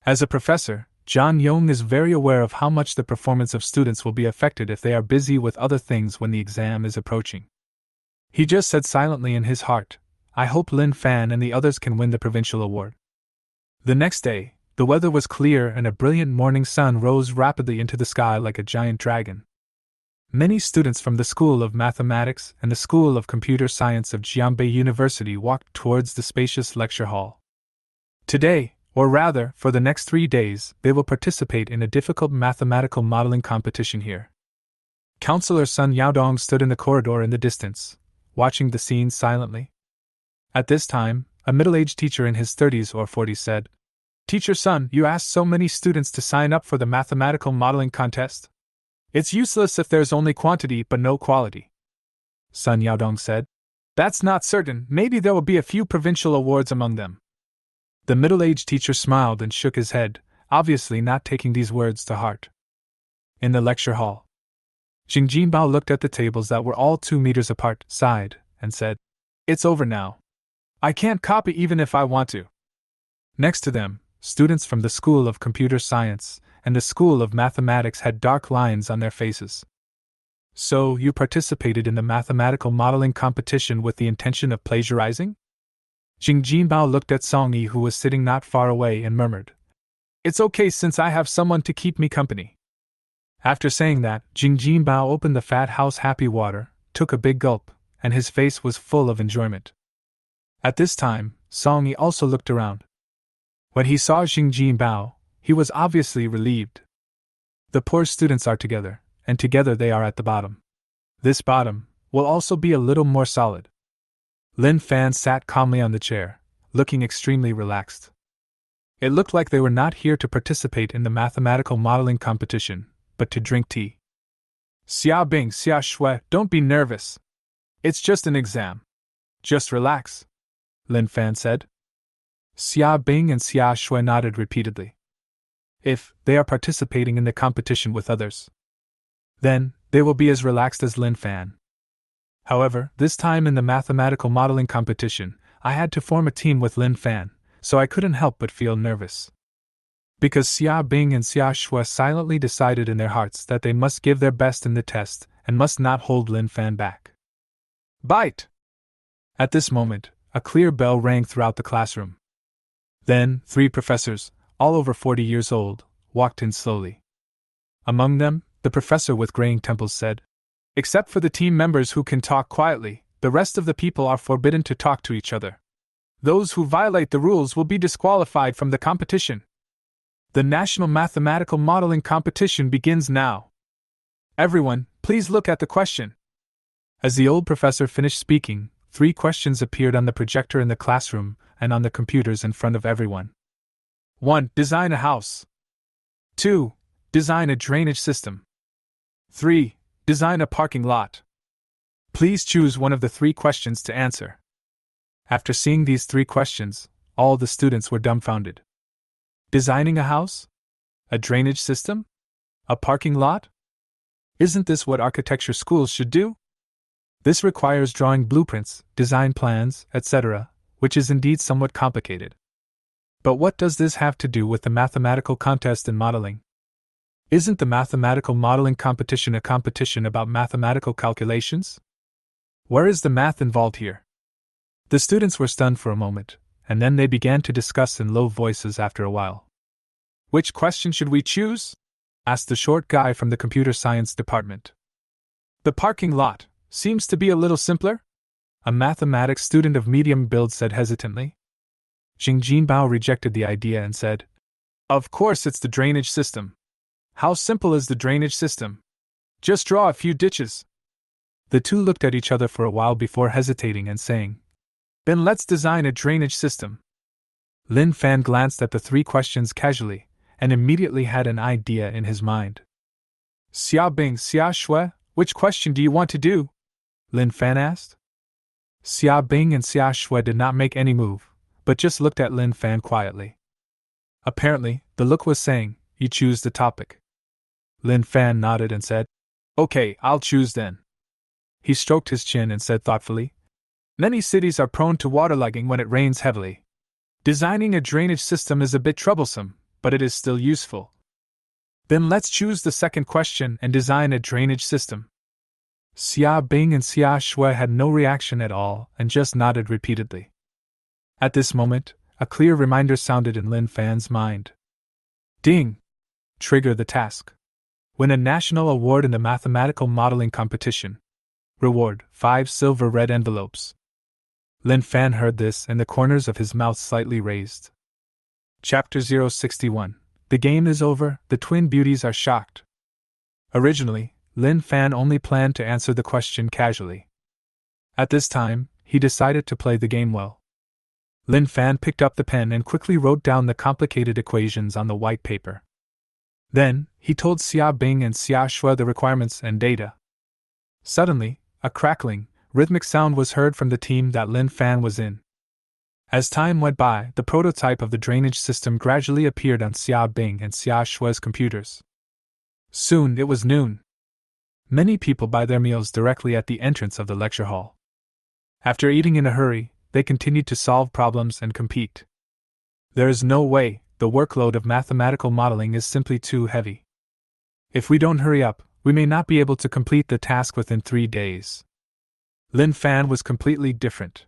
As a professor, Zhang Yong is very aware of how much the performance of students will be affected if they are busy with other things when the exam is approaching. He just said silently in his heart, I hope Lin Fan and the others can win the provincial award. The next day, the weather was clear and a brilliant morning sun rose rapidly into the sky like a giant dragon. Many students from the School of Mathematics and the School of Computer Science of Jiangbei University walked towards the spacious lecture hall. Today, or rather, for the next 3 days, they will participate in a difficult mathematical modeling competition here. Counselor Sun Yaodong stood in the corridor in the distance, watching the scene silently. At this time, a middle-aged teacher in his 30s or 40s said, Teacher Sun, you asked so many students to sign up for the mathematical modeling contest? It's useless if there's only quantity but no quality. Sun Yaodong said, That's not certain, maybe there will be a few provincial awards among them. The middle-aged teacher smiled and shook his head, obviously not taking these words to heart. In the lecture hall, Jing Jinbao looked at the tables that were all 2 meters apart, sighed, and said, It's over now. I can't copy even if I want to. Next to them, students from the School of Computer Science and the School of Mathematics had dark lines on their faces. So, you participated in the mathematical modeling competition with the intention of plagiarizing? Jing Jinbao looked at Song Yi, who was sitting not far away, and murmured, "It's okay since I have someone to keep me company." After saying that, Jing Jinbao opened the fat house happy water, took a big gulp, and his face was full of enjoyment. At this time, Song Yi also looked around. When he saw Jing Jinbao, he was obviously relieved. The poor students are together, and together they are at the bottom. This bottom will also be a little more solid. Lin Fan sat calmly on the chair, looking extremely relaxed. It looked like they were not here to participate in the mathematical modeling competition, but to drink tea. "Xia Bing, Xia Shui, don't be nervous. It's just an exam. Just relax," Lin Fan said. Xia Bing and Xia Shui nodded repeatedly. If they are participating in the competition with others, then they will be as relaxed as Lin Fan. However, this time in the mathematical modeling competition, I had to form a team with Lin Fan, so I couldn't help but feel nervous. Because Xia Bing and Xia Shui silently decided in their hearts that they must give their best in the test and must not hold Lin Fan back. Bite! At this moment, a clear bell rang throughout the classroom. Then, 3 professors, all over 40 years old, walked in slowly. Among them, the professor with graying temples said, "Except for the team members who can talk quietly, the rest of the people are forbidden to talk to each other. Those who violate the rules will be disqualified from the competition. The National Mathematical Modeling Competition begins now. Everyone, please look at the question." As the old professor finished speaking, 3 questions appeared on the projector in the classroom and on the computers in front of everyone. 1. Design a house. 2. Design a drainage system. 3. Design a parking lot. Please choose one of the 3 questions to answer. After seeing these 3 questions, all the students were dumbfounded. Designing a house? A drainage system? A parking lot? Isn't this what architecture schools should do? This requires drawing blueprints, design plans, etc., which is indeed somewhat complicated. But what does this have to do with the mathematical contest in modeling? Isn't the mathematical modeling competition a competition about mathematical calculations? Where is the math involved here? The students were stunned for a moment, and then they began to discuss in low voices after a while. "Which question should we choose?" asked the short guy from the computer science department. "The parking lot seems to be a little simpler," a mathematics student of medium build said hesitantly. Jing Jinbao rejected the idea and said, "Of course it's the drainage system. How simple is the drainage system? Just draw a few ditches." The two looked at each other for a while before hesitating and saying, "Then let's design a drainage system." Lin Fan glanced at the 3 questions casually, and immediately had an idea in his mind. "Xia Bing, Xia Shui, which question do you want to do?" Lin Fan asked. Xia Bing and Xia Shui did not make any move, but just looked at Lin Fan quietly. Apparently, the look was saying, "You choose the topic." Lin Fan nodded and said, "Okay, I'll choose then." He stroked his chin and said thoughtfully, "Many cities are prone to waterlogging when it rains heavily. Designing a drainage system is a bit troublesome, but it is still useful. Then let's choose the second question and design a drainage system." Xia Bing and Xia Shui had no reaction at all and just nodded repeatedly. At this moment, a clear reminder sounded in Lin Fan's mind. Ding! Trigger the task. Win a national award in the mathematical modeling competition. Reward: 5 silver red envelopes. Lin Fan heard this and the corners of his mouth slightly raised. Chapter 061. The game is over, the twin beauties are shocked. Originally, Lin Fan only planned to answer the question casually. At this time, he decided to play the game well. Lin Fan picked up the pen and quickly wrote down the complicated equations on the white paper. Then, he told Xia Bing and Xia Shui the requirements and data. Suddenly, a crackling, rhythmic sound was heard from the team that Lin Fan was in. As time went by, the prototype of the drainage system gradually appeared on Xia Bing and Xia Shui's computers. Soon it was noon. Many people buy their meals directly at the entrance of the lecture hall. After eating in a hurry, they continued to solve problems and compete. There is no way, the workload of mathematical modeling is simply too heavy. If we don't hurry up, we may not be able to complete the task within 3 days. Lin Fan was completely different.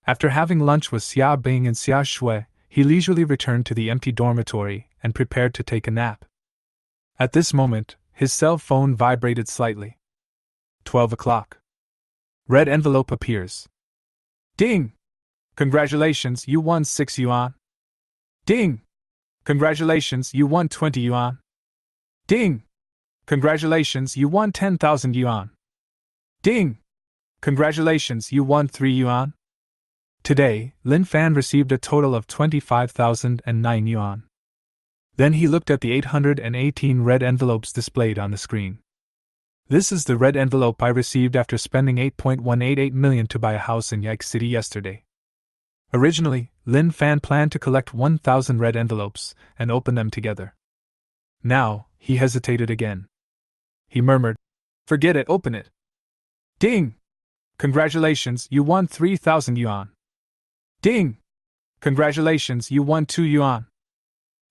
After having lunch with Xia Bing and Xia Shui, he leisurely returned to the empty dormitory and prepared to take a nap. At this moment, his cell phone vibrated slightly. 12 o'clock. Red envelope appears. Ding! Congratulations, you won 6 yuan. Ding! Congratulations, you won 20 yuan. Ding! Congratulations, you won 10,000 yuan. Ding! Congratulations, you won 3 yuan. Today, Lin Fan received a total of 25,009 yuan. Then he looked at the 818 red envelopes displayed on the screen. This is the red envelope I received after spending 8.188 million to buy a house in Yike City yesterday. Originally, Lin Fan planned to collect 1,000 red envelopes and open them together. Now, he hesitated again. He murmured, "Forget it, open it." Ding! Congratulations, you won 3,000 yuan. Ding! Congratulations, you won 2 yuan.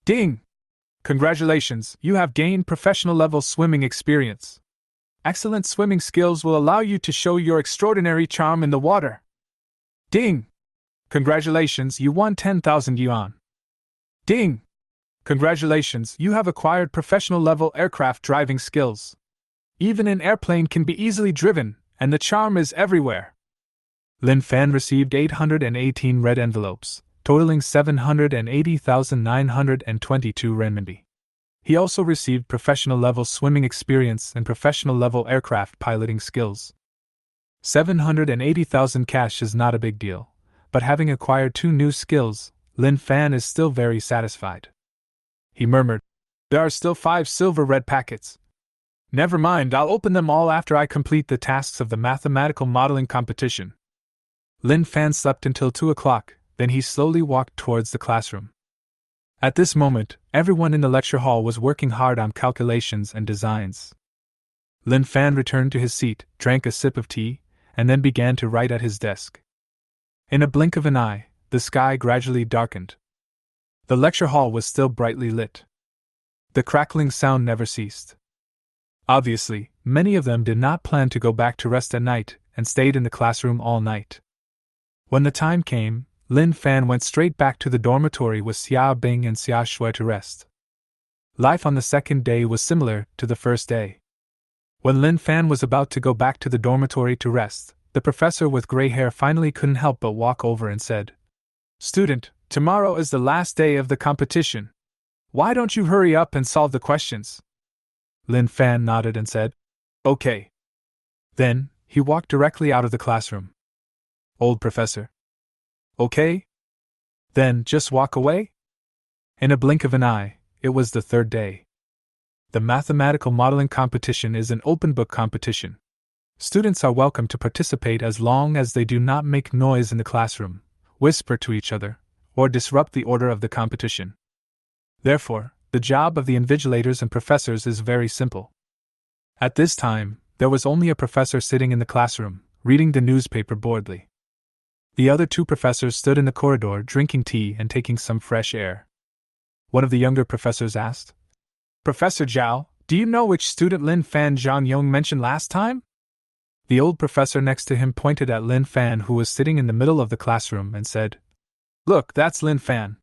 Ding! Congratulations, you have gained professional level swimming experience. Excellent swimming skills will allow you to show your extraordinary charm in the water. Ding! Congratulations, you won 10,000 yuan. Ding! Congratulations, you have acquired professional level aircraft driving skills. Even an airplane can be easily driven, and the charm is everywhere. Lin Fan received 818 red envelopes, totaling 780,922 renminbi. He also received professional-level swimming experience and professional-level aircraft piloting skills. 780,000 cash is not a big deal, but having acquired 2 new skills, Lin Fan is still very satisfied. He murmured, "There are still 5 silver red packets. Never mind, I'll open them all after I complete the tasks of the mathematical modeling competition." Lin Fan slept until 2 o'clock, then he slowly walked towards the classroom. At this moment, everyone in the lecture hall was working hard on calculations and designs. Lin Fan returned to his seat, drank a sip of tea, and then began to write at his desk. In a blink of an eye, the sky gradually darkened. The lecture hall was still brightly lit. The crackling sound never ceased. Obviously, many of them did not plan to go back to rest at night and stayed in the classroom all night. When the time came, Lin Fan went straight back to the dormitory with Xia Bing and Xia Shui to rest. Life on the second day was similar to the first day. When Lin Fan was about to go back to the dormitory to rest, the professor with gray hair finally couldn't help but walk over and said, "Student, tomorrow is the last day of the competition. Why don't you hurry up and solve the questions?" Lin Fan nodded and said, "Okay." Then, he walked directly out of the classroom. "Old professor. Okay? Then just walk away?" In a blink of an eye, it was the third day. The mathematical modeling competition is an open book competition. Students are welcome to participate as long as they do not make noise in the classroom, whisper to each other, or disrupt the order of the competition. Therefore, the job of the invigilators and professors is very simple. At this time, there was only a professor sitting in the classroom, reading the newspaper boredly. The other 2 professors stood in the corridor drinking tea and taking some fresh air. One of the younger professors asked, "Professor Zhao, do you know which student Lin Fan Zhang Yong mentioned last time?" The old professor next to him pointed at Lin Fan, who was sitting in the middle of the classroom, and said, "Look, that's Lin Fan."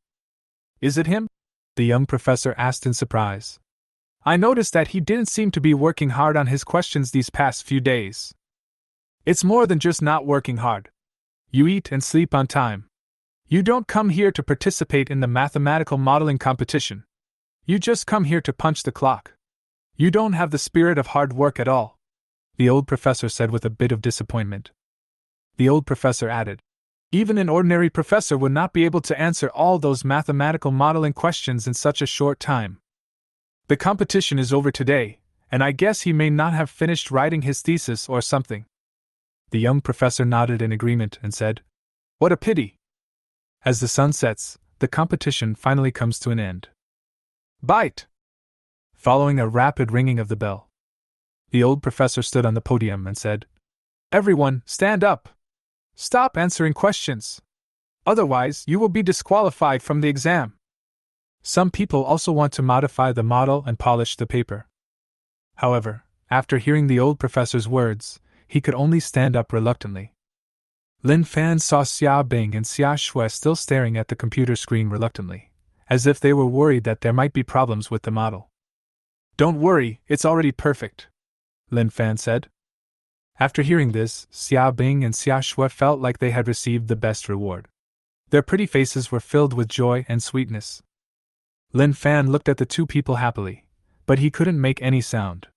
"Is it him?" the young professor asked in surprise. "I noticed that he didn't seem to be working hard on his questions these past few days." "It's more than just not working hard. You eat and sleep on time. You don't come here to participate in the mathematical modeling competition. You just come here to punch the clock. You don't have the spirit of hard work at all," the old professor said with a bit of disappointment. The old professor added, "Even an ordinary professor would not be able to answer all those mathematical modeling questions in such a short time. The competition is over today, and I guess he may not have finished writing his thesis or something." The young professor nodded in agreement and said, "What a pity." As the sun sets, the competition finally comes to an end. Bite! Following a rapid ringing of the bell, the old professor stood on the podium and said, "Everyone, stand up. Stop answering questions. Otherwise, you will be disqualified from the exam." Some people also want to modify the model and polish the paper. However, After hearing the old professor's words, he could only stand up reluctantly. Lin Fan saw Xia Bing and Xia Shui still staring at the computer screen reluctantly, as if they were worried that there might be problems with the model. "Don't worry, it's already perfect," Lin Fan said. After hearing this, Xia Bing and Xia Shui felt like they had received the best reward. Their pretty faces were filled with joy and sweetness. Lin Fan looked at the two people happily, but he couldn't make any sound.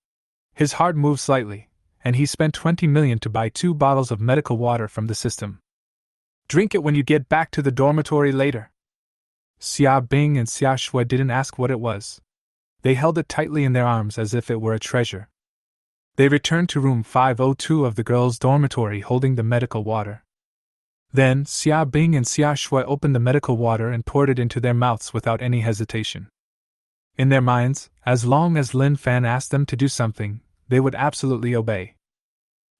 His heart moved slightly, and he spent 20 million to buy 2 bottles of medical water from the system. "Drink it when you get back to the dormitory later." Xia Bing and Xia Shui didn't ask what it was. They held it tightly in their arms as if it were a treasure. They returned to room 502 of the girls' dormitory holding the medical water. Then, Xia Bing and Xia Shui opened the medical water and poured it into their mouths without any hesitation. In their minds, as long as Lin Fan asked them to do something, they would absolutely obey.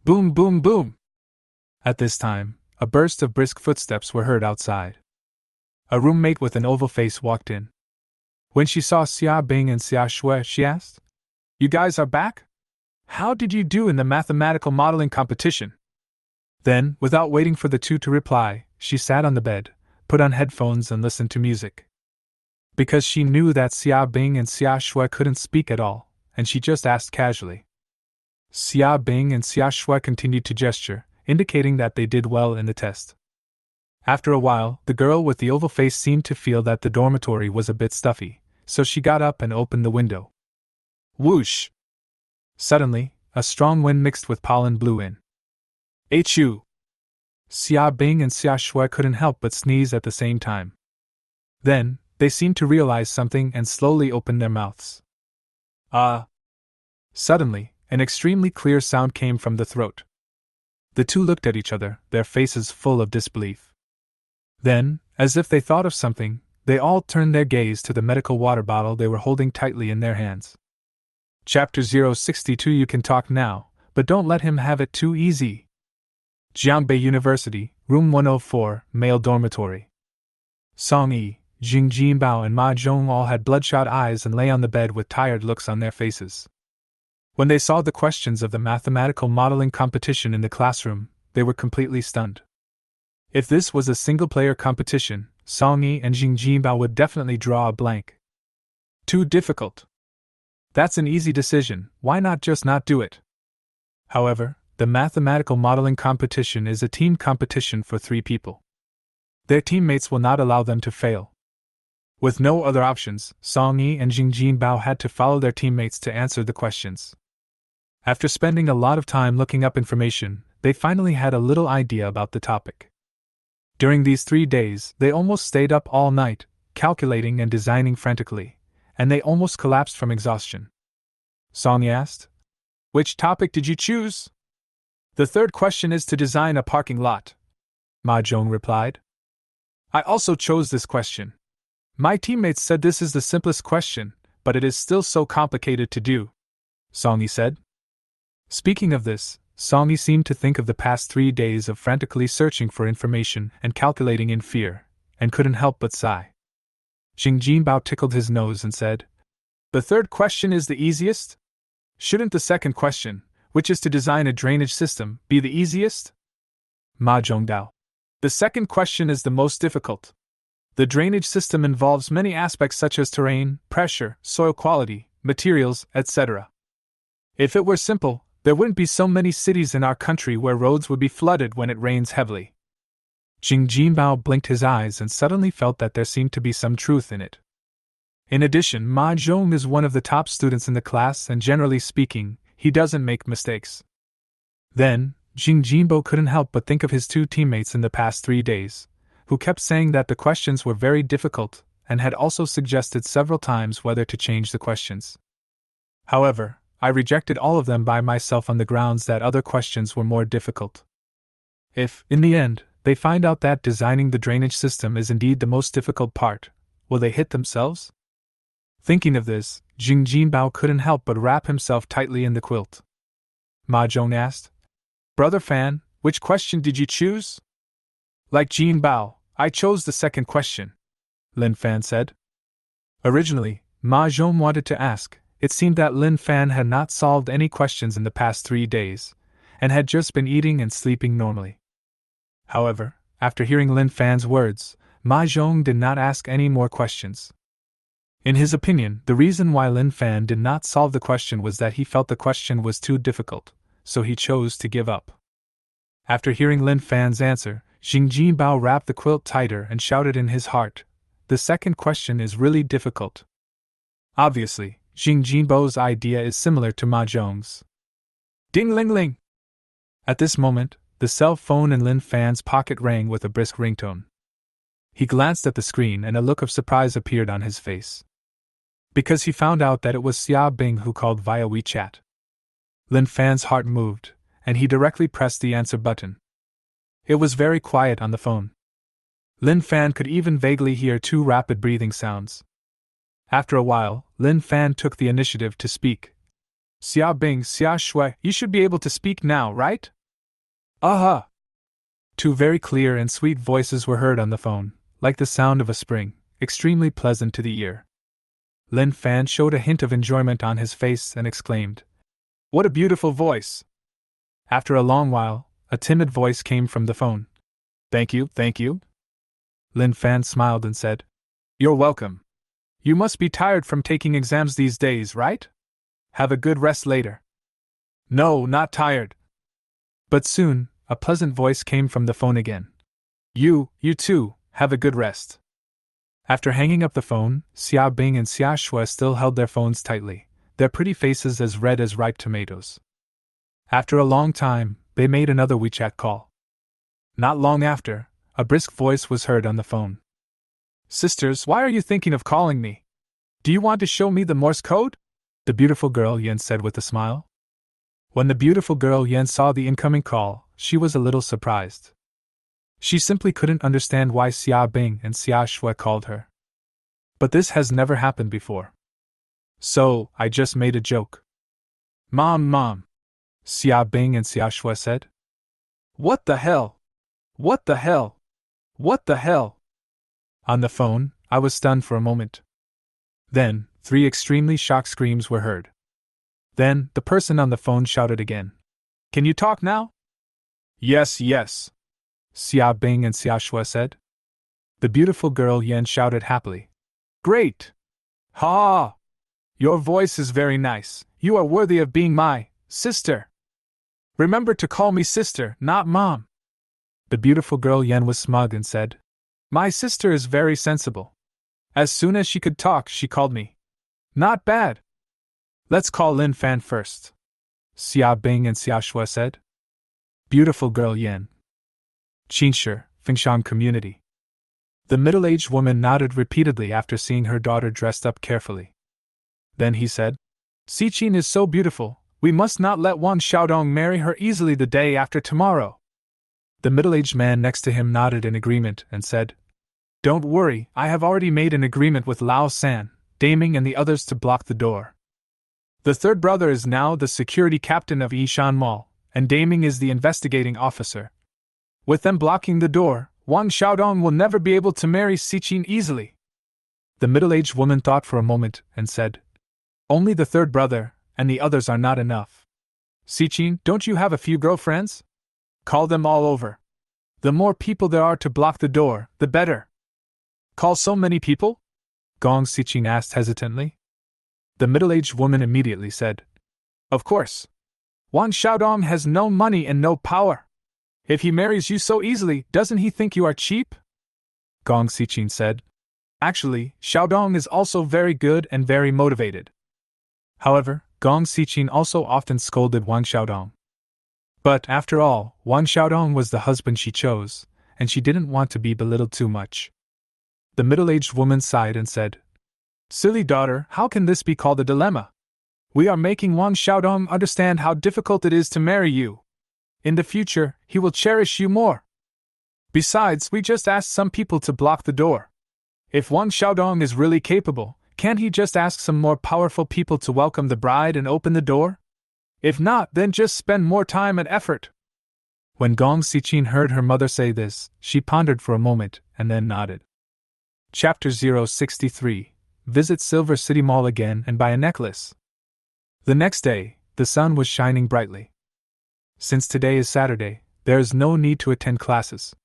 Boom, boom, boom! At this time, a burst of brisk footsteps were heard outside. A roommate with an oval face walked in. When she saw Xia Bing and Xia Shui, she asked, "You guys are back? How did you do in the mathematical modeling competition?" Then, without waiting for the two to reply, she sat on the bed, put on headphones and listened to music. Because she knew that Xia Bing and Xia Shui couldn't speak at all, and she just asked casually. Xia Bing and Xia Shui continued to gesture, indicating that they did well in the test. After a while, the girl with the oval face seemed to feel that the dormitory was a bit stuffy, so she got up and opened the window. Whoosh! Suddenly, a strong wind mixed with pollen blew in. Achoo! Xia Bing and Xia Shui couldn't help but sneeze at the same time. Then, they seemed to realize something and slowly opened their mouths. Suddenly, an extremely clear sound came from the throat. The two looked at each other, their faces full of disbelief. Then, as if they thought of something, they all turned their gaze to the medical water bottle they were holding tightly in their hands. Chapter 062. You can talk now, but don't let him have it too easy. Jiangbei University, Room 104, Male Dormitory. Song Yi, Jing Jinbao and Ma Zhong all had bloodshot eyes and lay on the bed with tired looks on their faces. When they saw the questions of the mathematical modeling competition in the classroom, they were completely stunned. If this was a single-player competition, Song Yi and Jing Jinbao would definitely draw a blank. Too difficult. That's an easy decision, why not just not do it? However, the mathematical modeling competition is a team competition for 3 people. Their teammates will not allow them to fail. With no other options, Song Yi and Jing Jinbao had to follow their teammates to answer the questions. After spending a lot of time looking up information, they finally had a little idea about the topic. During these 3 days, they almost stayed up all night, calculating and designing frantically, and they almost collapsed from exhaustion. Song Yi asked, "Which topic did you choose?" "The third question is to design a parking lot," Ma Zhong replied. "I also chose this question. My teammates said this is the simplest question, but it is still so complicated to do," Song Yi said. Speaking of this, Song Yi seemed to think of the past 3 days of frantically searching for information and calculating in fear, and couldn't help but sigh. Jing Jinbao tickled his nose and said, "The third question is the easiest? Shouldn't the second question, which is to design a drainage system, be the easiest?" Ma Zhongdao. "The second question is the most difficult. The drainage system involves many aspects such as terrain, pressure, soil quality, materials, etc. If it were simple, there wouldn't be so many cities in our country where roads would be flooded when it rains heavily." Jing Jinbao blinked his eyes and suddenly felt that there seemed to be some truth in it. In addition, Ma Zhong is one of the top students in the class and generally speaking, he doesn't make mistakes. Then, Jing Jinbao couldn't help but think of his 2 teammates in the past 3 days, who kept saying that the questions were very difficult and had also suggested several times whether to change the questions. However, I rejected all of them by myself on the grounds that other questions were more difficult. If, in the end, they find out that designing the drainage system is indeed the most difficult part, will they hit themselves? Thinking of this, Jing Jinbao couldn't help but wrap himself tightly in the quilt. Ma Zhong asked, "Brother Fan, which question did you choose?" "Like Jinbao, I chose the second question," Lin Fan said. Originally, Ma Zhong wanted to ask It seemed that Lin Fan had not solved any questions in the past 3 days, and had just been eating and sleeping normally. However, after hearing Lin Fan's words, Ma Zhong did not ask any more questions. In his opinion, the reason why Lin Fan did not solve the question was that he felt the question was too difficult, so he chose to give up. After hearing Lin Fan's answer, Xing Jinbao wrapped the quilt tighter and shouted in his heart, "The second question is really difficult." Obviously, Xing Jinbao's idea is similar to Ma Zhong's. Ding ling ling! At this moment, the cell phone in Lin Fan's pocket rang with a brisk ringtone. He glanced at the screen and a look of surprise appeared on his face. Because he found out that it was Xia Bing who called via WeChat. Lin Fan's heart moved, and he directly pressed the answer button. It was very quiet on the phone. Lin Fan could even vaguely hear 2 rapid breathing sounds. After a while, Lin Fan took the initiative to speak. "Xia Bing, Xia Shui, you should be able to speak now, right?" "Uh-huh." 2 very clear and sweet voices were heard on the phone, like the sound of a spring, extremely pleasant to the ear. Lin Fan showed a hint of enjoyment on his face and exclaimed, "What a beautiful voice!" After a long while, a timid voice came from the phone. Thank you. Lin Fan smiled and said, "You're welcome. You must be tired from taking exams these days, right? Have a good rest later." "No, not tired." But soon, a pleasant voice came from the phone again. You too, have a good rest." After hanging up the phone, Xia Bing and Xia Shui still held their phones tightly, their pretty faces as red as ripe tomatoes. After a long time, they made another WeChat call. Not long after, a brisk voice was heard on the phone. "Sisters, why are you thinking of calling me? Do you want to show me the Morse code?" the beautiful girl Yen said with a smile. When the beautiful girl Yen saw the incoming call, she was a little surprised. She simply couldn't understand why Xia Bing and Xia Shui called her. But this has never happened before. "So, I just made a joke." Mom, Xia Bing and Xia Shui said. What the hell? What the hell? What the hell?" On the phone, I was stunned for a moment. Then, 3 extremely shocked screams were heard. Then, the person on the phone shouted again. "Can you talk now?" Yes, Xia Bing and Xia Shui said. The beautiful girl Yen shouted happily. "Great! Ha! Your voice is very nice. You are worthy of being my sister. Remember to call me sister, not mom." The beautiful girl Yen was smug and said, "My sister is very sensible. As soon as she could talk, she called me. Not bad. Let's call Lin Fan first," Xia Bing and Xia Shui said. Beautiful girl Yen. Qinshi, Fengshan community. The middle-aged woman nodded repeatedly after seeing her daughter dressed up carefully. Then he said, "Xiqin is so beautiful, we must not let Wang Xiaodong marry her easily the day after tomorrow." The middle-aged man next to him nodded in agreement and said, "Don't worry, I have already made an agreement with Lao San, Daming and the others to block the door. The third brother is now the security captain of Yishan Mall, and Daming is the investigating officer. With them blocking the door, Wang Xiaodong will never be able to marry Xiqin easily." The middle-aged woman thought for a moment and said, "Only the third brother, and the others are not enough. Xiqin, don't you have a few girlfriends? Call them all over. The more people there are to block the door, the better." "Call so many people?" Gong Xiqin asked hesitantly. The middle-aged woman immediately said, "Of course. Wang Xiaodong has no money and no power. If he marries you so easily, doesn't he think you are cheap?" Gong Xiqin said, "Actually, Xiaodong is also very good and very motivated." However, Gong Xiqin also often scolded Wang Xiaodong. But, after all, Wang Xiaodong was the husband she chose, and she didn't want to be belittled too much. The middle-aged woman sighed and said, "Silly daughter, how can this be called a dilemma? We are making Wang Xiaodong understand how difficult it is to marry you. In the future, he will cherish you more. Besides, we just asked some people to block the door. If Wang Xiaodong is really capable, can't he just ask some more powerful people to welcome the bride and open the door? If not, then just spend more time and effort." When Gong Xiqin heard her mother say this, she pondered for a moment and then nodded. Chapter 063. Visit Silver City Mall again and buy a necklace. The next day, the sun was shining brightly. Since today is Saturday, there is no need to attend classes.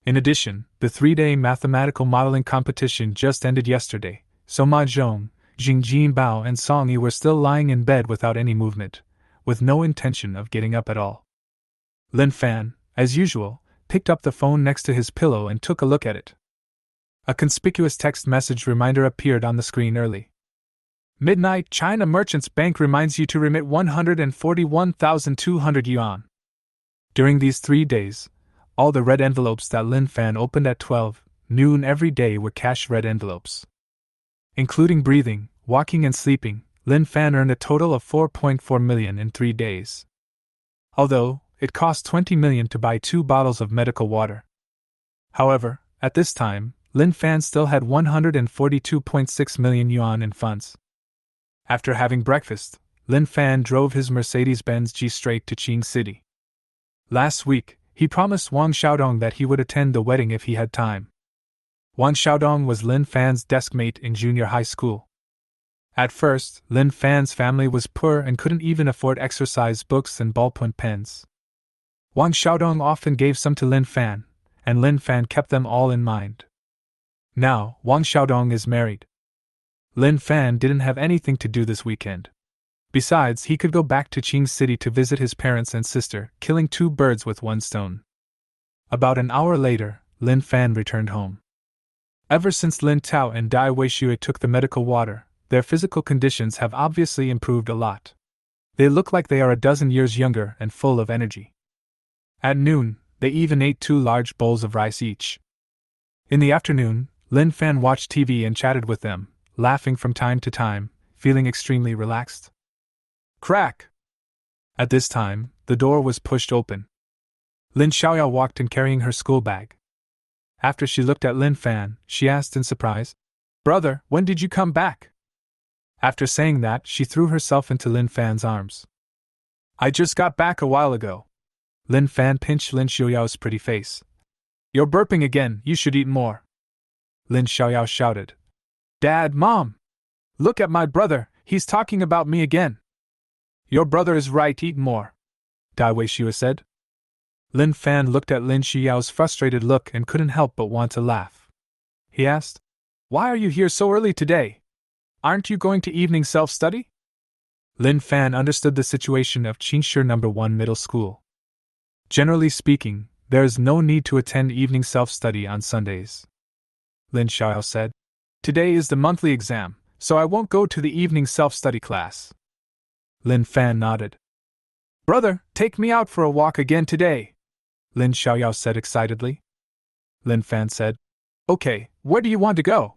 In addition, the 3-day mathematical modeling competition just ended yesterday, so Ma Zhong, Jingjin Bao, and Song Yi were still lying in bed without any movement, with no intention of getting up at all. Lin Fan, as usual, picked up the phone next to his pillow and took a look at it. A conspicuous text message reminder appeared on the screen early. Midnight, China Merchants Bank reminds you to remit 141,200 yuan. During these 3 days, all the red envelopes that Lin Fan opened at 12 noon every day were cash red envelopes. Including breathing, walking and sleeping, Lin Fan earned a total of 4.4 million in 3 days. Although, it cost 20 million to buy 2 bottles of medical water. However, at this time, Lin Fan still had 142.6 million yuan in funds. After having breakfast, Lin Fan drove his Mercedes-Benz G straight to Qing City. Last week, he promised Wang Xiaodong that he would attend the wedding if he had time. Wang Xiaodong was Lin Fan's desk mate in junior high school. At first, Lin Fan's family was poor and couldn't even afford exercise books and ballpoint pens. Wang Xiaodong often gave some to Lin Fan, and Lin Fan kept them all in mind. Now, Wang Xiaodong is married. Lin Fan didn't have anything to do this weekend. Besides, he could go back to Qing City to visit his parents and sister, killing 2 birds with 1 stone. About an hour later, Lin Fan returned home. Ever since Lin Tao and Dai Weishui took the medical water, their physical conditions have obviously improved a lot. They look like they are a dozen years younger and full of energy. At noon, they even ate 2 large bowls of rice each. In the afternoon, Lin Fan watched TV and chatted with them, laughing from time to time, feeling extremely relaxed. Crack! At this time, the door was pushed open. Lin Xiaoyao walked in carrying her school bag. After she looked at Lin Fan, she asked in surprise, "Brother, when did you come back?" After saying that, she threw herself into Lin Fan's arms. "I just got back a while ago." Lin Fan pinched Lin Xiaoyao's pretty face. "You're burping again, you should eat more." Lin Xiaoyao shouted. "Dad, Mom! Look at my brother, he's talking about me again." "Your brother is right, eat more," Dai Weishui said. Lin Fan looked at Lin Xiaoyao's frustrated look and couldn't help but want to laugh. He asked, "Why are you here so early today? Aren't you going to evening self-study?" Lin Fan understood the situation of Qingshi No. 1 middle school. Generally speaking, there is no need to attend evening self-study on Sundays. Lin Xiaoyao said, "Today is the monthly exam, so I won't go to the evening self-study class." Lin Fan nodded. "Brother, take me out for a walk again today," Lin Xiaoyao said excitedly. Lin Fan said, "Okay, where do you want to go?"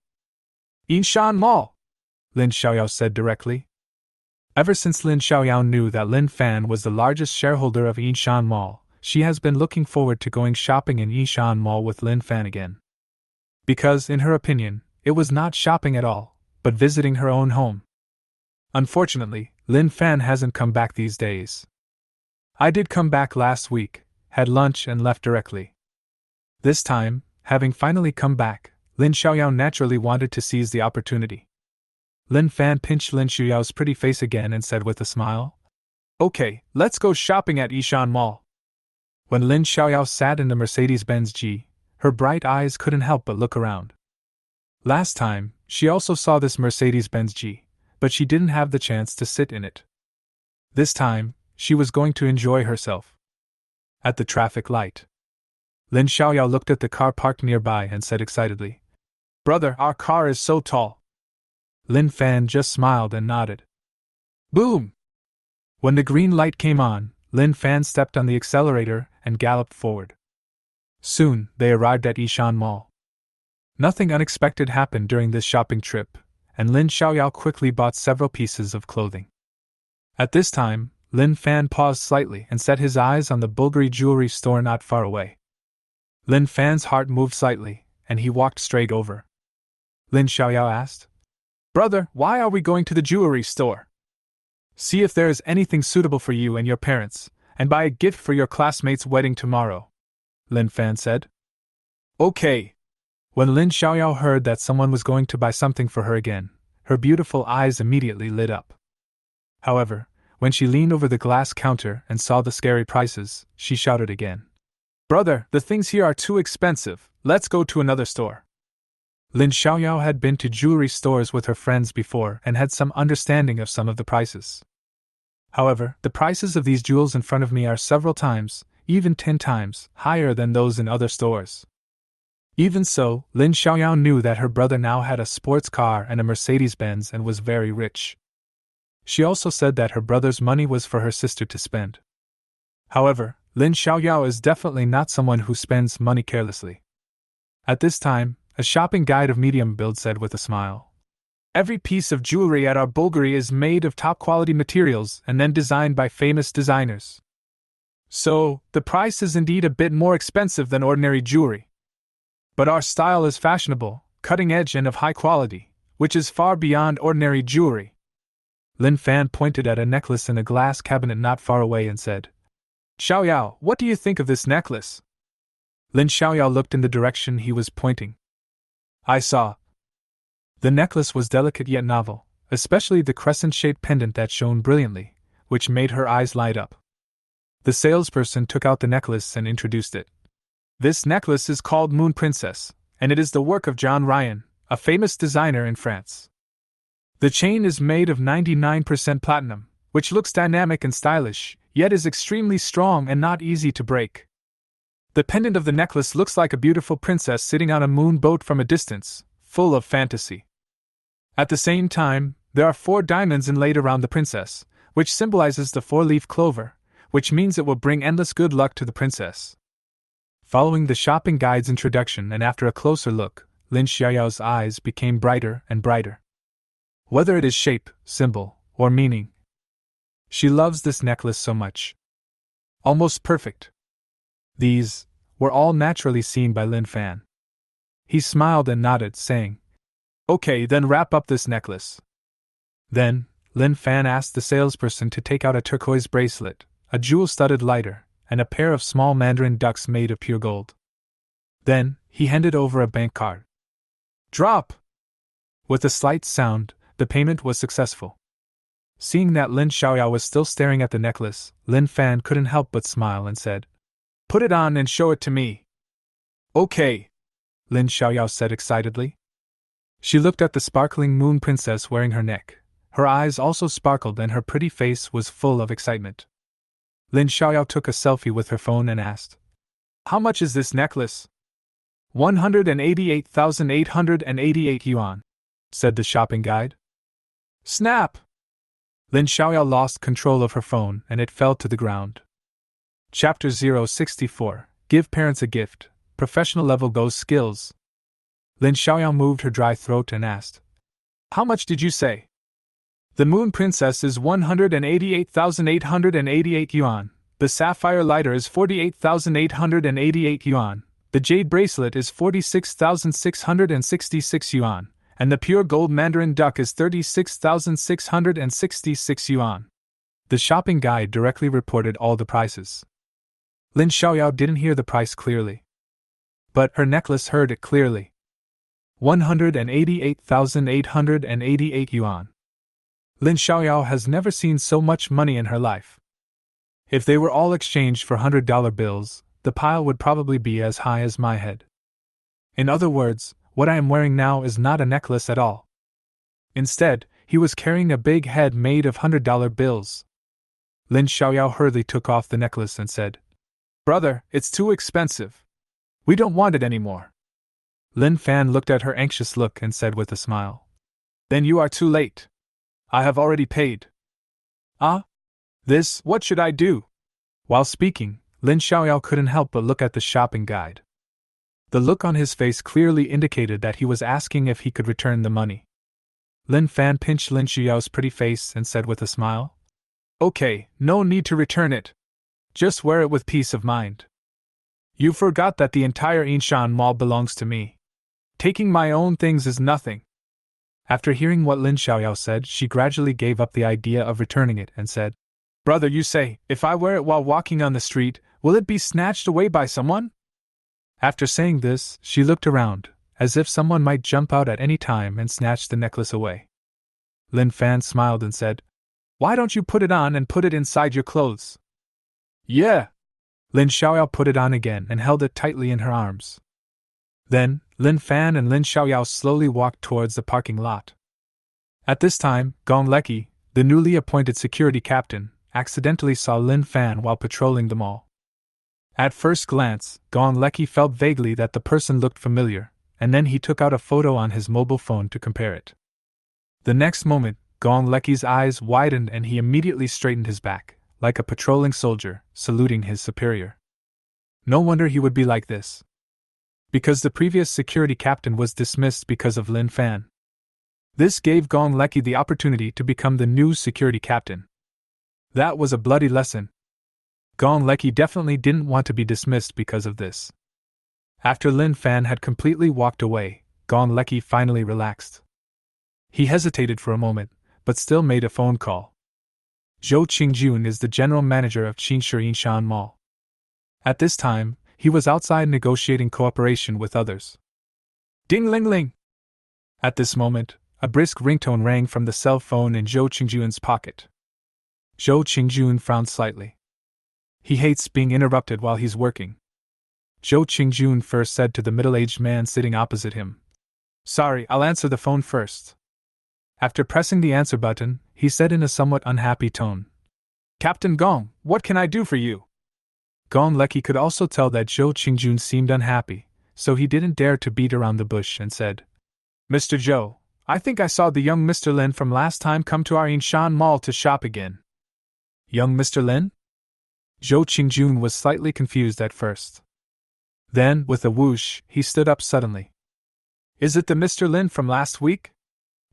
"Yinshan Mall," Lin Xiaoyao said directly. Ever since Lin Xiaoyao knew that Lin Fan was the largest shareholder of Yinshan Mall, she has been looking forward to going shopping in Yinshan Mall with Lin Fan again. Because, in her opinion, it was not shopping at all, but visiting her own home. Unfortunately, Lin Fan hasn't come back these days. "I did come back last week, had lunch and left directly." This time, having finally come back, Lin Xiaoyao naturally wanted to seize the opportunity. Lin Fan pinched Lin Xiaoyao's pretty face again and said with a smile, "Okay, let's go shopping at Yishan Mall." When Lin Xiaoyao sat in the Mercedes-Benz G, her bright eyes couldn't help but look around. Last time, she also saw this Mercedes-Benz G, but she didn't have the chance to sit in it. This time, she was going to enjoy herself. At the traffic light, Lin Xiaoyao looked at the car parked nearby and said excitedly, "Brother, our car is so tall." Lin Fan just smiled and nodded. Boom! When the green light came on, Lin Fan stepped on the accelerator and galloped forward. Soon, they arrived at Yishan Mall. Nothing unexpected happened during this shopping trip, and Lin Xiaoyao quickly bought several pieces of clothing. At this time, Lin Fan paused slightly and set his eyes on the Bulgari jewelry store not far away. Lin Fan's heart moved slightly, and he walked straight over. Lin Xiaoyao asked, "Brother, why are we going to the jewelry store?" "See if there is anything suitable for you and your parents, and buy a gift for your classmate's wedding tomorrow," Lin Fan said. "Okay." When Lin Xiaoyao heard that someone was going to buy something for her again, her beautiful eyes immediately lit up. However, when she leaned over the glass counter and saw the scary prices, she shouted again. Brother, the things here are too expensive, let's go to another store. Lin Xiaoyao had been to jewelry stores with her friends before and had some understanding of some of the prices. However, the prices of these jewels in front of me are several times, even 10 times, higher than those in other stores. Even so, Lin Xiaoyao knew that her brother now had a sports car and a Mercedes-Benz and was very rich. She also said that her brother's money was for her sister to spend. However, Lin Xiaoyao is definitely not someone who spends money carelessly. At this time, a shopping guide of medium build said with a smile. Every piece of jewelry at our Bulgari is made of top-quality materials and then designed by famous designers. So, the price is indeed a bit more expensive than ordinary jewelry. But our style is fashionable, cutting-edge and of high quality, which is far beyond ordinary jewelry. Lin Fan pointed at a necklace in a glass cabinet not far away and said, Xiaoyao, what do you think of this necklace? Lin Xiaoyao looked in the direction he was pointing. I saw. The necklace was delicate yet novel, especially the crescent-shaped pendant that shone brilliantly, which made her eyes light up. The salesperson took out the necklace and introduced it. This necklace is called Moon Princess, and it is the work of John Ryan, a famous designer in France. The chain is made of 99% platinum, which looks dynamic and stylish, yet is extremely strong and not easy to break. The pendant of the necklace looks like a beautiful princess sitting on a moon boat from a distance, full of fantasy. At the same time, there are 4 diamonds inlaid around the princess, which symbolizes the 4-leaf clover, which means it will bring endless good luck to the princess. Following the shopping guide's introduction and after a closer look, Lin Xiaoyao's eyes became brighter and brighter. Whether it is shape, symbol, or meaning, she loves this necklace so much. Almost perfect. These were all naturally seen by Lin Fan. He smiled and nodded, saying, Okay, then wrap up this necklace. Then, Lin Fan asked the salesperson to take out a turquoise bracelet, a jewel-studded lighter, and a pair of small mandarin ducks made of pure gold. Then, he handed over a bank card. Drop! With a slight sound, the payment was successful. Seeing that Lin Xiaoyao was still staring at the necklace, Lin Fan couldn't help but smile and said, Put it on and show it to me. Okay, Lin Xiaoyao said excitedly. She looked at the sparkling moon princess wearing her neck. Her eyes also sparkled and her pretty face was full of excitement. Lin Xiaoyao took a selfie with her phone and asked, How much is this necklace? 188,888 yuan, said the shopping guide. Snap! Lin Xiaoyao lost control of her phone and it fell to the ground. Chapter 064, Give Parents a Gift, Professional Level Goes Skills. Lin Xiaoyao moved her dry throat and asked, How much did you say? The Moon Princess is 188,888 yuan, the Sapphire Lighter is 48,888 yuan, the Jade Bracelet is 46,666 yuan, and the Pure Gold Mandarin Duck is 36,666 yuan. The shopping guide directly reported all the prices. Lin Xiaoyao didn't hear the price clearly, but her necklace heard it clearly. 188,888 yuan. Lin Xiaoyao has never seen so much money in her life. If they were all exchanged for $100 bills, the pile would probably be as high as my head. In other words, what I am wearing now is not a necklace at all. Instead, he was carrying a big head made of $100 bills. Lin Xiaoyao hurriedly took off the necklace and said, Brother, it's too expensive. We don't want it anymore. Lin Fan looked at her anxious look and said with a smile, Then you are too late. I have already paid. Ah? What should I do? While speaking, Lin Xiaoyao couldn't help but look at the shopping guide. The look on his face clearly indicated that he was asking if he could return the money. Lin Fan pinched Lin Xiaoyao's pretty face and said with a smile, Okay, no need to return it. Just wear it with peace of mind. You forgot that the entire Yinshan Mall belongs to me. Taking my own things is nothing. After hearing what Lin Xiaoyao said, she gradually gave up the idea of returning it and said, Brother, you say, if I wear it while walking on the street, will it be snatched away by someone? After saying this, she looked around, as if someone might jump out at any time and snatch the necklace away. Lin Fan smiled and said, Why don't you put it on and put it inside your clothes? Yeah. Lin Xiaoyao put it on again and held it tightly in her arms. Then, Lin Fan and Lin Xiaoyao slowly walked towards the parking lot. At this time, Gong Leki, the newly appointed security captain, accidentally saw Lin Fan while patrolling the mall. At first glance, Gong Leki felt vaguely that the person looked familiar, and then he took out a photo on his mobile phone to compare it. The next moment, Gong Leki's eyes widened and he immediately straightened his back, like a patrolling soldier, saluting his superior. No wonder he would be like this. Because the previous security captain was dismissed because of Lin Fan. This gave Gong Leki the opportunity to become the new security captain. That was a bloody lesson. Gong Leki definitely didn't want to be dismissed because of this. After Lin Fan had completely walked away, Gong Leki finally relaxed. He hesitated for a moment, but still made a phone call. Zhou Qingjun is the general manager of Qingshi Yinshan Mall. At this time, he was outside negotiating cooperation with others. Ding ling ling! At this moment, a brisk ringtone rang from the cell phone in Zhou Qingjun's pocket. Zhou Qingjun frowned slightly. He hates being interrupted while he's working. Zhou Qingjun first said to the middle-aged man sitting opposite him. Sorry, I'll answer the phone first. After pressing the answer button, he said in a somewhat unhappy tone. Captain Gong, what can I do for you? Gong Leki could also tell that Zhou Qingjun seemed unhappy, so he didn't dare to beat around the bush and said, Mr. Zhou, I think I saw the young Mr. Lin from last time come to our Yinshan Mall to shop again. Young Mr. Lin? Zhou Qingjun was slightly confused at first. Then, with a whoosh, he stood up suddenly. Is it the Mr. Lin from last week?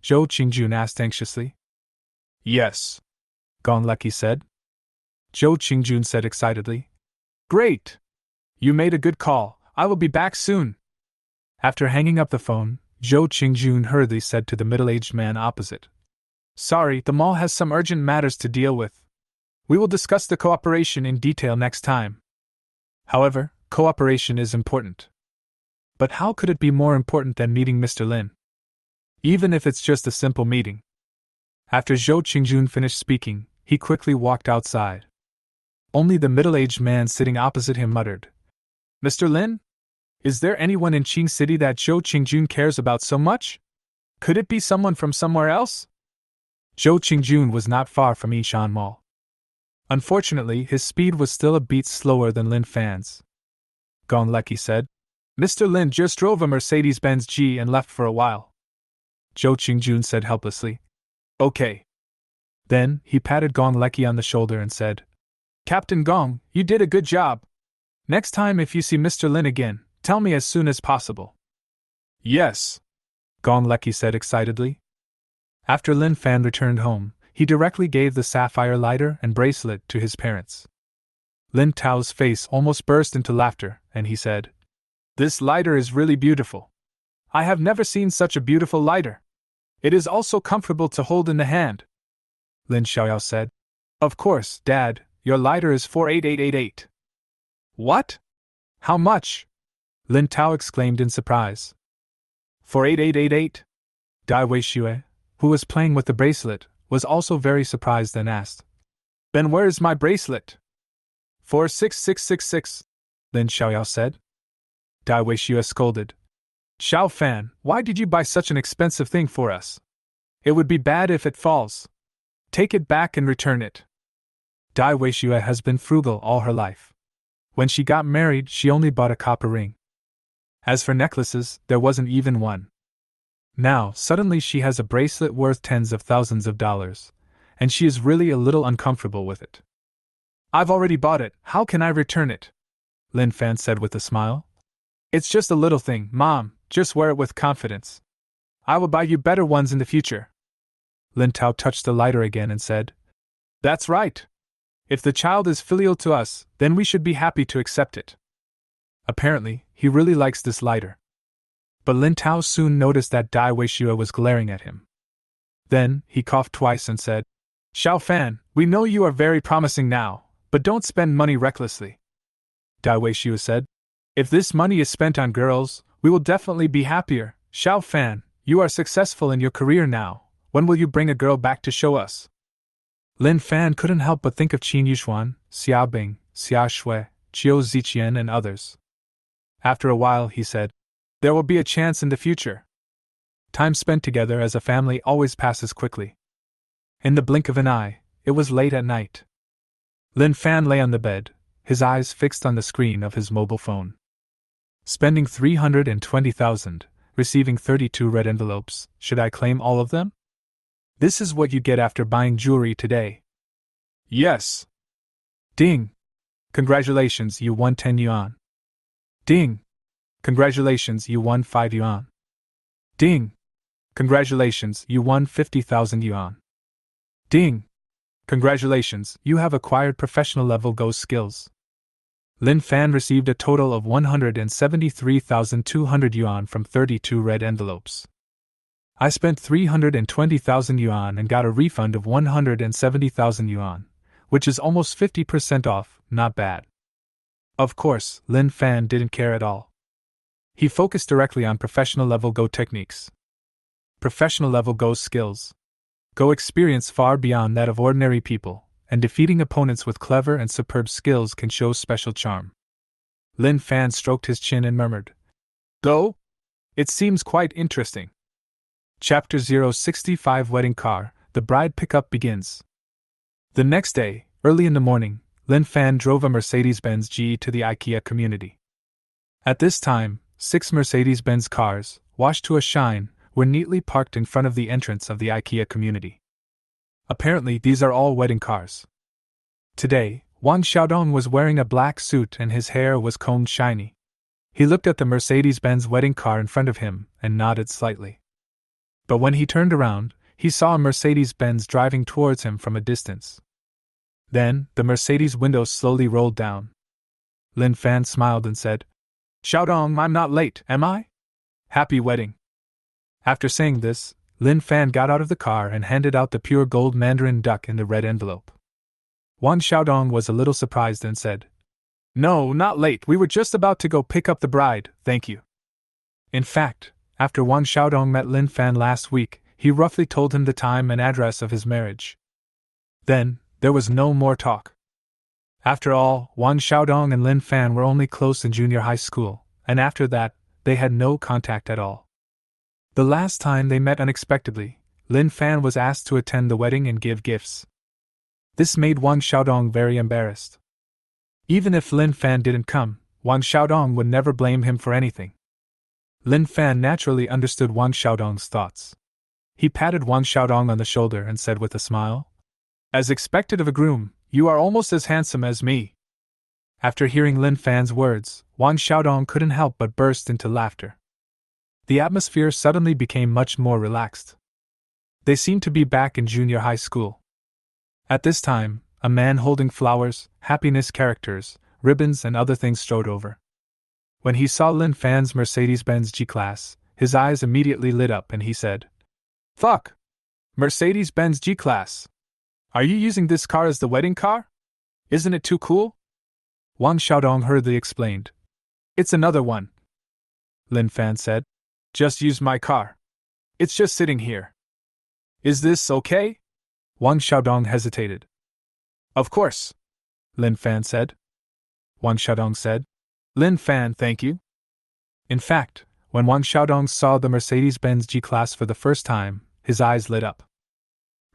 Zhou Qingjun asked anxiously. Yes, Gong Leki said. Zhou Qingjun said excitedly. Great! You made a good call. I will be back soon. After hanging up the phone, Zhou Qingjun hurriedly said to the middle-aged man opposite. Sorry, the mall has some urgent matters to deal with. We will discuss the cooperation in detail next time. However, cooperation is important. But how could it be more important than meeting Mr. Lin? Even if it's just a simple meeting. After Zhou Qingjun finished speaking, he quickly walked outside. Only the middle-aged man sitting opposite him muttered, Mr. Lin? Is there anyone in Qing City that Zhou Qingjun cares about so much? Could it be someone from somewhere else? Zhou Qingjun was not far from Yinshan Mall. Unfortunately, his speed was still a beat slower than Lin Fan's. Gong Leki said, Mr. Lin just drove a Mercedes-Benz G and left for a while. Zhou Qingjun said helplessly, Okay. Then, he patted Gong Leki on the shoulder and said, Captain Gong, you did a good job. Next time if you see Mr. Lin again, tell me as soon as possible. Yes, Gong Leki said excitedly. After Lin Fan returned home, he directly gave the sapphire lighter and bracelet to his parents. Lin Tao's face almost burst into laughter, and he said, This lighter is really beautiful. I have never seen such a beautiful lighter. It is also comfortable to hold in the hand. Lin Xiaoyao said, Of course, Dad, your lighter is 48888. What? How much? Lin Tao exclaimed in surprise. 48888? Dai Weixue, who was playing with the bracelet, was also very surprised and asked, Then where is my bracelet? 46666, Lin Xiaoyao said. Dai Weixue scolded, Xiao Fan, why did you buy such an expensive thing for us? It would be bad if it falls. Take it back and return it. Dai Weixue has been frugal all her life. When she got married, she only bought a copper ring. As for necklaces, there wasn't even one. Now, suddenly she has a bracelet worth tens of thousands of dollars, and she is really a little uncomfortable with it. I've already bought it, how can I return it? Lin Fan said with a smile. It's just a little thing, Mom, just wear it with confidence. I will buy you better ones in the future. Lin Tao touched the lighter again and said, That's right. If the child is filial to us, then we should be happy to accept it. Apparently, he really likes this lighter. But Lin Tao soon noticed that Dai Weixue was glaring at him. Then, he coughed twice and said, Xiao Fan, we know you are very promising now, but don't spend money recklessly. Dai Weixue said, If this money is spent on girls, we will definitely be happier. Xiao Fan, you are successful in your career now. When will you bring a girl back to show us? Lin Fan couldn't help but think of Qin Yuxuan, Xiaobing, Xia Shui, Chiu Ziqian, and others. After a while, he said, "There will be a chance in the future." Time spent together as a family always passes quickly. In the blink of an eye, it was late at night. Lin Fan lay on the bed, his eyes fixed on the screen of his mobile phone. Spending 320,000, receiving 32 red envelopes, should I claim all of them? This is what you get after buying jewelry today. Yes. Ding. Congratulations, you won 10 yuan. Ding. Congratulations, you won 5 yuan. Ding. Congratulations, you won 50,000 yuan. Ding. Congratulations, you have acquired professional level Go skills. Lin Fan received a total of 173,200 yuan from 32 red envelopes. I spent 320,000 yuan and got a refund of 170,000 yuan, which is almost 50% off, not bad. Of course, Lin Fan didn't care at all. He focused directly on professional level Go techniques. Professional level Go skills. Go experience far beyond that of ordinary people, and defeating opponents with clever and superb skills can show special charm. Lin Fan stroked his chin and murmured, "Go? It seems quite interesting." Chapter 065 Wedding Car, the bride pickup begins. The next day, early in the morning, Lin Fan drove a Mercedes-Benz G to the IKEA community. At this time, 6 Mercedes-Benz cars, washed to a shine, were neatly parked in front of the entrance of the IKEA community. Apparently, these are all wedding cars. Today, Wang Xiaodong was wearing a black suit and his hair was combed shiny. He looked at the Mercedes-Benz wedding car in front of him and nodded slightly. But when he turned around, he saw a Mercedes-Benz driving towards him from a distance. Then, the Mercedes windows slowly rolled down. Lin Fan smiled and said, "Xiaodong, I'm not late, am I? Happy wedding." After saying this, Lin Fan got out of the car and handed out the pure gold mandarin duck in the red envelope. Wang Xiaodong was a little surprised and said, "No, not late, we were just about to go pick up the bride, thank you." In fact, after Wang Xiaodong met Lin Fan last week, he roughly told him the time and address of his marriage. Then, there was no more talk. After all, Wang Xiaodong and Lin Fan were only close in junior high school, and after that, they had no contact at all. The last time they met unexpectedly, Lin Fan was asked to attend the wedding and give gifts. This made Wang Xiaodong very embarrassed. Even if Lin Fan didn't come, Wang Xiaodong would never blame him for anything. Lin Fan naturally understood Wang Xiaodong's thoughts. He patted Wang Xiaodong on the shoulder and said with a smile, "As expected of a groom, you are almost as handsome as me." After hearing Lin Fan's words, Wang Xiaodong couldn't help but burst into laughter. The atmosphere suddenly became much more relaxed. They seemed to be back in junior high school. At this time, a man holding flowers, happiness characters, ribbons and other things strode over. When he saw Lin Fan's Mercedes-Benz G-Class, his eyes immediately lit up and he said, "Fuck! Mercedes-Benz G-Class! Are you using this car as the wedding car? Isn't it too cool?" Wang Xiaodong hurriedly explained, "It's another one." Lin Fan said, "Just use my car. It's just sitting here." "Is this okay?" Wang Xiaodong hesitated. "Of course," Lin Fan said. Wang Xiaodong said, "Lin Fan, thank you." In fact, when Wang Xiaodong saw the Mercedes-Benz G-Class for the first time, his eyes lit up.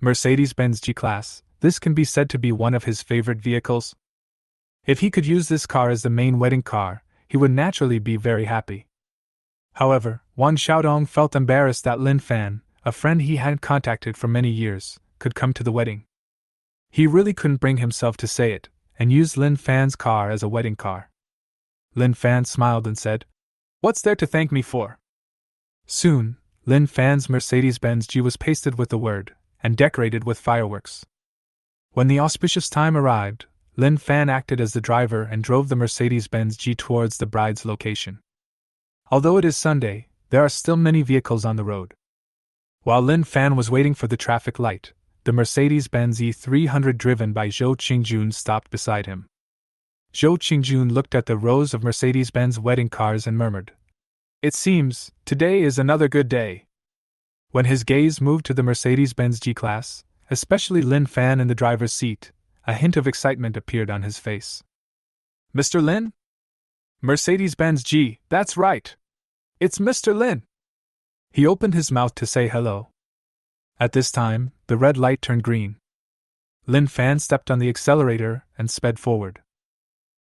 Mercedes-Benz G-Class, this can be said to be one of his favorite vehicles. If he could use this car as the main wedding car, he would naturally be very happy. However, Wang Xiaodong felt embarrassed that Lin Fan, a friend he hadn't contacted for many years, could come to the wedding. He really couldn't bring himself to say it, and use Lin Fan's car as a wedding car. Lin Fan smiled and said, "What's there to thank me for?" Soon, Lin Fan's Mercedes-Benz G was pasted with the word, and decorated with fireworks. When the auspicious time arrived, Lin Fan acted as the driver and drove the Mercedes-Benz G towards the bride's location. Although it is Sunday, there are still many vehicles on the road. While Lin Fan was waiting for the traffic light, the Mercedes-Benz E300 driven by Zhou Qingjun stopped beside him. Zhou Qingjun looked at the rows of Mercedes-Benz wedding cars and murmured, "It seems, today is another good day." When his gaze moved to the Mercedes-Benz G-Class, especially Lin Fan in the driver's seat. A hint of excitement appeared on his face. Mr. Lin? Mercedes-Benz G, that's right. It's Mr. Lin. He opened his mouth to say hello. At this time, the red light turned green. Lin Fan stepped on the accelerator and sped forward.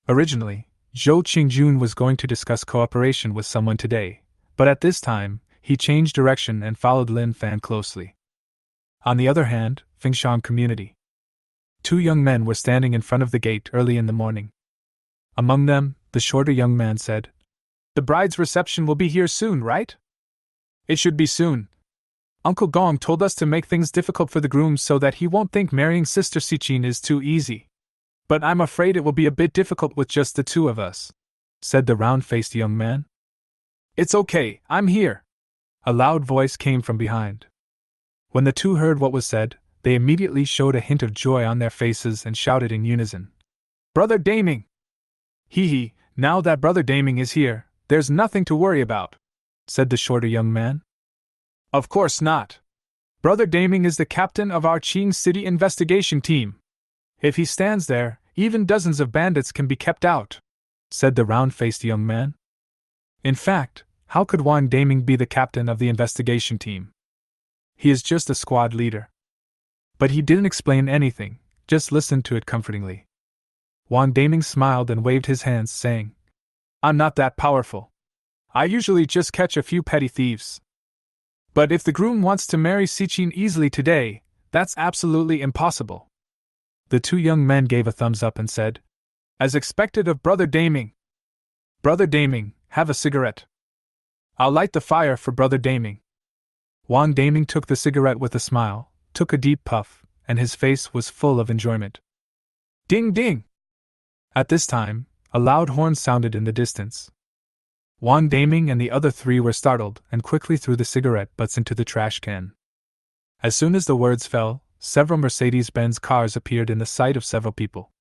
Originally, Zhou Qingjun was going to discuss cooperation with someone today, but at this time, he changed direction and followed Lin Fan closely. On the other hand, Fengshan community. 2 young men were standing in front of the gate early in the morning. Among them, the shorter young man said, "The bride's reception will be here soon, right?" "It should be soon. Uncle Gong told us to make things difficult for the grooms so that he won't think marrying Sister Sichin is too easy. But I'm afraid it will be a bit difficult with just the 2 of us," said the round-faced young man. "It's okay, I'm here." A loud voice came from behind. When the 2 heard what was said, they immediately showed a hint of joy on their faces and shouted in unison, "Brother Daming!" "Hee, now that Brother Daming is here, there's nothing to worry about," said the shorter young man. "Of course not. Brother Daming is the captain of our Qing City investigation team. If he stands there, even dozens of bandits can be kept out," said the round-faced young man. In fact, how could Wang Daming be the captain of the investigation team? He is just a squad leader. But he didn't explain anything, just listened to it comfortingly. Wang Daming smiled and waved his hands, saying, "I'm not that powerful. I usually just catch a few petty thieves. But if the groom wants to marry Sichin easily today, that's absolutely impossible." The 2 young men gave a thumbs up and said, "As expected of Brother Daming." "Brother Daming, have a cigarette." "I'll light the fire for Brother Daming." Wang Daming took the cigarette with a smile, took a deep puff, and his face was full of enjoyment. Ding ding! At this time, a loud horn sounded in the distance. Wang Daming and the other 3 were startled and quickly threw the cigarette butts into the trash can. As soon as the words fell, several Mercedes-Benz cars appeared in the sight of several people.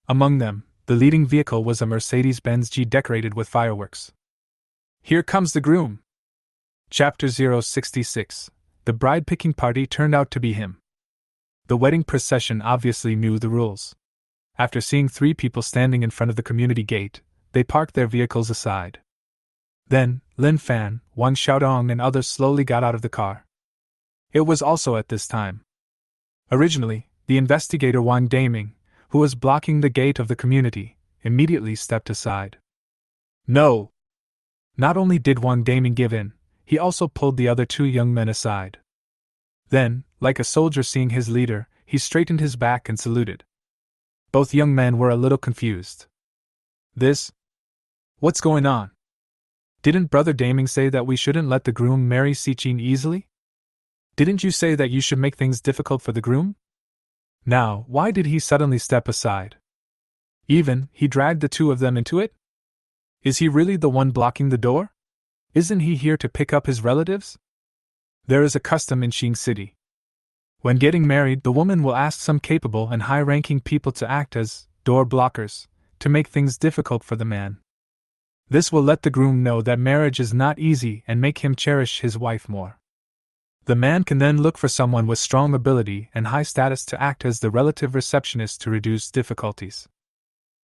Among them, the leading vehicle was a Mercedes-Benz G decorated with fireworks. "Here comes the groom!" Chapter 066. The bride-picking party turned out to be him. The wedding procession obviously knew the rules. After seeing 3 people standing in front of the community gate, they parked their vehicles aside. Then, Lin Fan, Wang Xiaodong and others slowly got out of the car. It was also at this time. Originally, the investigator Wang Daming, who was blocking the gate of the community, immediately stepped aside. No! Not only did Wang Daming give in, he also pulled the other 2 young men aside. Then, like a soldier seeing his leader, he straightened his back and saluted. Both young men were a little confused. What's going on? Didn't Brother Daming say that we shouldn't let the groom marry Sichin easily? Didn't you say that you should make things difficult for the groom? Now, why did he suddenly step aside? Even, he dragged the 2 of them into it? Is he really the one blocking the door? Isn't he here to pick up his relatives? There is a custom in Qing City. When getting married, the woman will ask some capable and high-ranking people to act as door blockers, to make things difficult for the man. This will let the groom know that marriage is not easy and make him cherish his wife more. The man can then look for someone with strong ability and high status to act as the relative receptionist to reduce difficulties.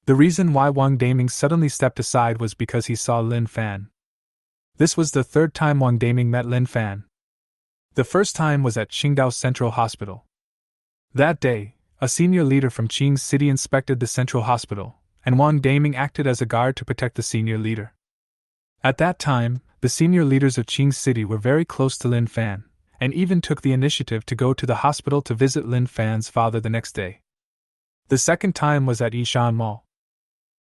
The reason why Wang Daming suddenly stepped aside was because he saw Lin Fan. This was the 3rd time Wang Daming met Lin Fan. The first time was at Qingdao Central Hospital. That day, a senior leader from Qing City inspected the Central Hospital, and Wang Daming acted as a guard to protect the senior leader. At that time, the senior leaders of Qing City were very close to Lin Fan, and even took the initiative to go to the hospital to visit Lin Fan's father the next day. The second time was at Yishan Mall.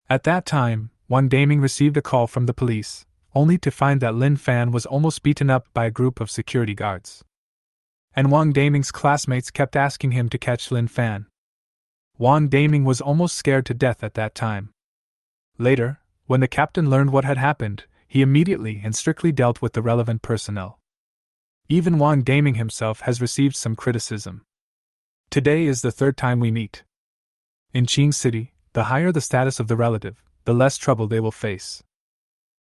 At that time, Wang Daming received a call from the police, only to find that Lin Fan was almost beaten up by a group of security guards. And Wang Daming's classmates kept asking him to catch Lin Fan. Wang Daming was almost scared to death at that time. Later, when the captain learned what had happened, he immediately and strictly dealt with the relevant personnel. Even Wang Daming himself has received some criticism. Today is the 3rd time we meet. In Qing City, the higher the status of the relative, the less trouble they will face.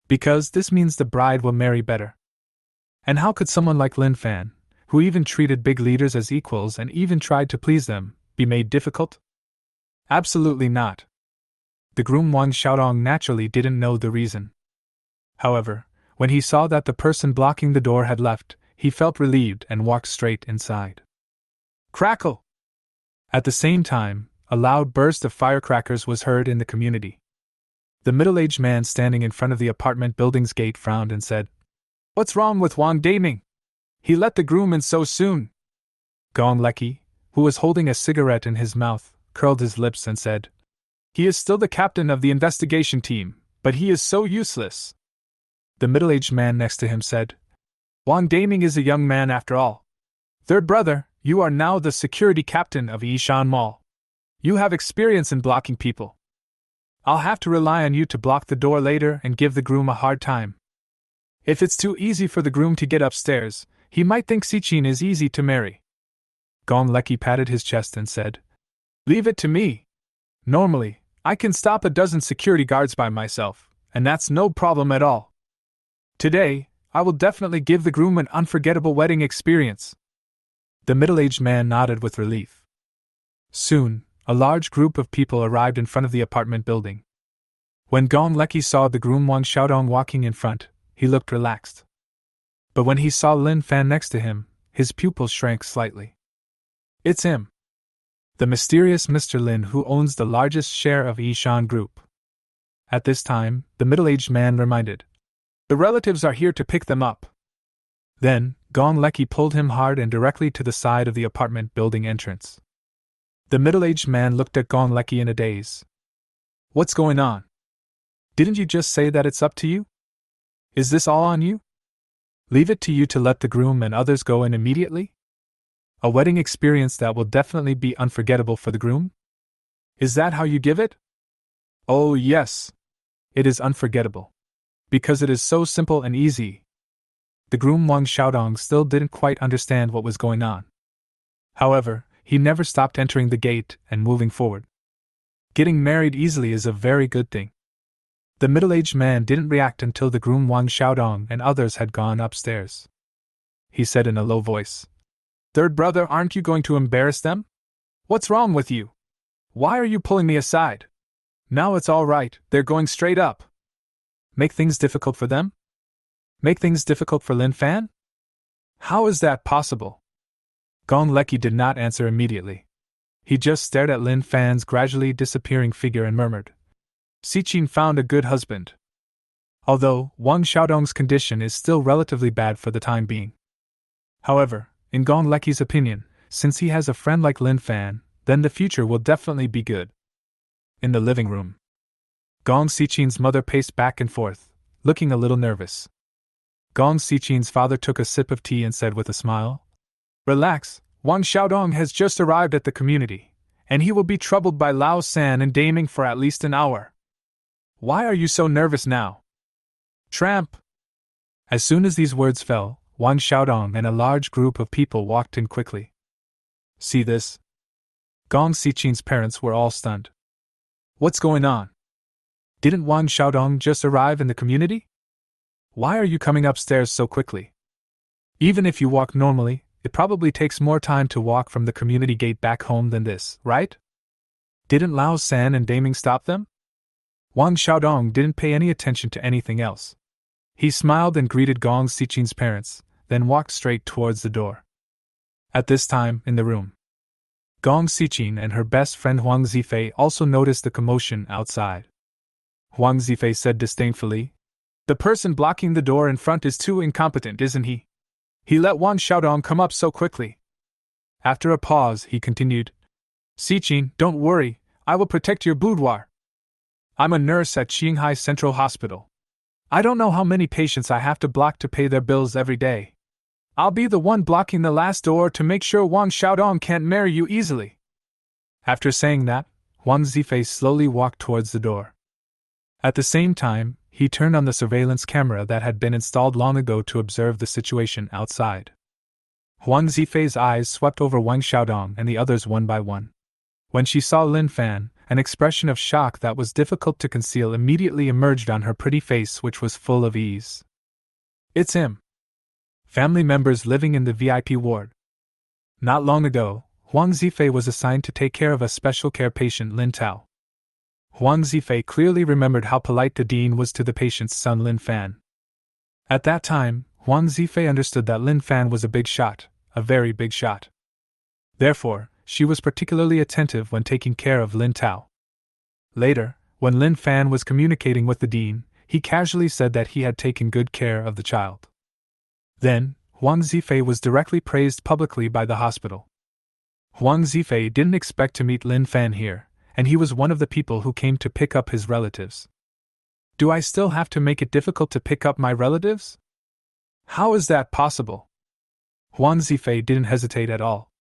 Because this means the bride will marry better. And how could someone like Lin Fan, who even treated big leaders as equals and even tried to please them, be made difficult? Absolutely not. The groom Wang Xiaodong naturally didn't know the reason. However, when he saw that the person blocking the door had left, he felt relieved and walked straight inside. Crackle! At the same time, a loud burst of firecrackers was heard in the community. The middle-aged man standing in front of the apartment building's gate frowned and said, "What's wrong with Wang Daming? He let the groom in so soon." Gong Leki, who was holding a cigarette in his mouth, curled his lips and said, "He is still the captain of the investigation team, but he is so useless." The middle-aged man next to him said, "Wang Daming is a young man after all. Third brother, you are now the security captain of Yishan Mall. You have experience in blocking people. I'll have to rely on you to block the door later and give the groom a hard time. If it's too easy for the groom to get upstairs, he might think Sichin is easy to marry." Gong Leki patted his chest and said, "Leave it to me. Normally, I can stop a dozen security guards by myself, and that's no problem at all. Today, I will definitely give the groom an unforgettable wedding experience." The middle-aged man nodded with relief. Soon, a large group of people arrived in front of the apartment building. When Gong Leki saw the groom Wang Xiaodong walking in front, he looked relaxed. But when he saw Lin Fan next to him, his pupils shrank slightly. It's him. The mysterious Mr. Lin who owns the largest share of Yishan Group. At this time, the middle-aged man reminded, "The relatives are here to pick them up." Then, Gong Leki pulled him hard and directly to the side of the apartment building entrance. The middle-aged man looked at Gong Leki in a daze. "What's going on? Didn't you just say that it's up to you? Is this all on you? Leave it to you to let the groom and others go in immediately? A wedding experience that will definitely be unforgettable for the groom? Is that how you give it?" "Oh yes. It is unforgettable. Because it is so simple and easy." The groom Wang Xiaodong still didn't quite understand what was going on. However, he never stopped entering the gate and moving forward. Getting married easily is a very good thing. The middle-aged man didn't react until the groom Wang Xiaodong and others had gone upstairs. He said in a low voice, "Third brother, aren't you going to embarrass them? What's wrong with you? Why are you pulling me aside? Now it's all right, they're going straight up." Make things difficult for them? Make things difficult for Lin Fan? How is that possible? Gong Leki did not answer immediately. He just stared at Lin Fan's gradually disappearing figure and murmured, "Sichin found a good husband." Although Wang Xiaodong's condition is still relatively bad for the time being. However, in Gong Leki's opinion, since he has a friend like Lin Fan, then the future will definitely be good. In the living room, Gong Sichin's mother paced back and forth, looking a little nervous. Gong Sichin's father took a sip of tea and said with a smile, "Relax, Wang Xiaodong has just arrived at the community, and he will be troubled by Lao San and Daming for at least an hour. Why are you so nervous now? Tramp!" As soon as these words fell, Wang Xiaodong and a large group of people walked in quickly. "See this?" Gong Sichin's parents were all stunned. "What's going on? Didn't Wang Xiaodong just arrive in the community? Why are you coming upstairs so quickly? Even if you walk normally, it probably takes more time to walk from the community gate back home than this, right? Didn't Lao San and Daming stop them?" Wang Xiaodong didn't pay any attention to anything else. He smiled and greeted Gong Sichin's parents, then walked straight towards the door. At this time, in the room, Gong Sichin and her best friend Huang Zifei also noticed the commotion outside. Huang Zifei said disdainfully, "The person blocking the door in front is too incompetent, isn't he? He let Wang Xiaodong come up so quickly." After a pause, he continued, "Sichin, don't worry, I will protect your boudoir. I'm a nurse at Qinghai Central Hospital. I don't know how many patients I have to block to pay their bills every day. I'll be the one blocking the last door to make sure Wang Xiaodong can't marry you easily." After saying that, Huang Zifei slowly walked towards the door. At the same time, he turned on the surveillance camera that had been installed long ago to observe the situation outside. Huang Zifei's eyes swept over Wang Xiaodong and the others one by one. When she saw Lin Fan, an expression of shock that was difficult to conceal immediately emerged on her pretty face, which was full of ease. "It's him. Family members living in the VIP ward. Not long ago, Huang Zifei was assigned to take care of a special care patient, Lin Tao. Huang Zifei clearly remembered how polite the dean was to the patient's son, Lin Fan. At that time, Huang Zifei understood that Lin Fan was a big shot, a very big shot. Therefore, she was particularly attentive when taking care of Lin Tao. Later, when Lin Fan was communicating with the dean, he casually said that he had taken good care of the child. Then, Huang Zifei was directly praised publicly by the hospital. Huang Zifei didn't expect to meet Lin Fan here, and he was one of the people who came to pick up his relatives. Do I still have to make it difficult to pick up my relatives? How is that possible? Huang Zifei didn't hesitate at all.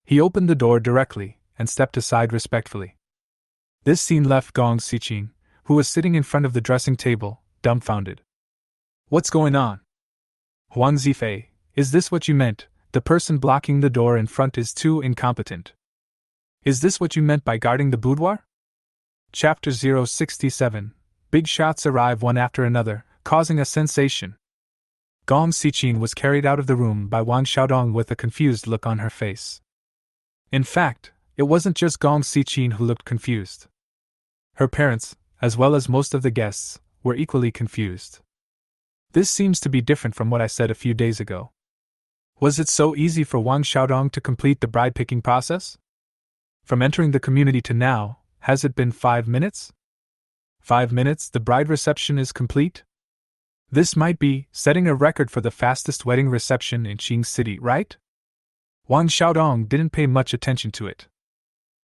He opened the door directly and stepped aside respectfully. This scene left Gong Xiqing, who was sitting in front of the dressing table, dumbfounded. What's going on? Huang Zifei, is this what you meant? The person blocking the door in front is too incompetent. Is this what you meant by guarding the boudoir? Chapter 067. Big shots arrive one after another, causing a sensation. Gong Xiqing was carried out of the room by Wang Xiaodong with a confused look on her face. In fact, it wasn't just Gong Xiqing who looked confused. Her parents, as well as most of the guests, were equally confused. This seems to be different from what I said a few days ago. Was it so easy for Wang Xiaodong to complete the bride-picking process? From entering the community to now, has it been 5 minutes? 5 minutes, the bride reception is complete? This might be setting a record for the fastest wedding reception in Qing City, right? Wang Xiaodong didn't pay much attention to it.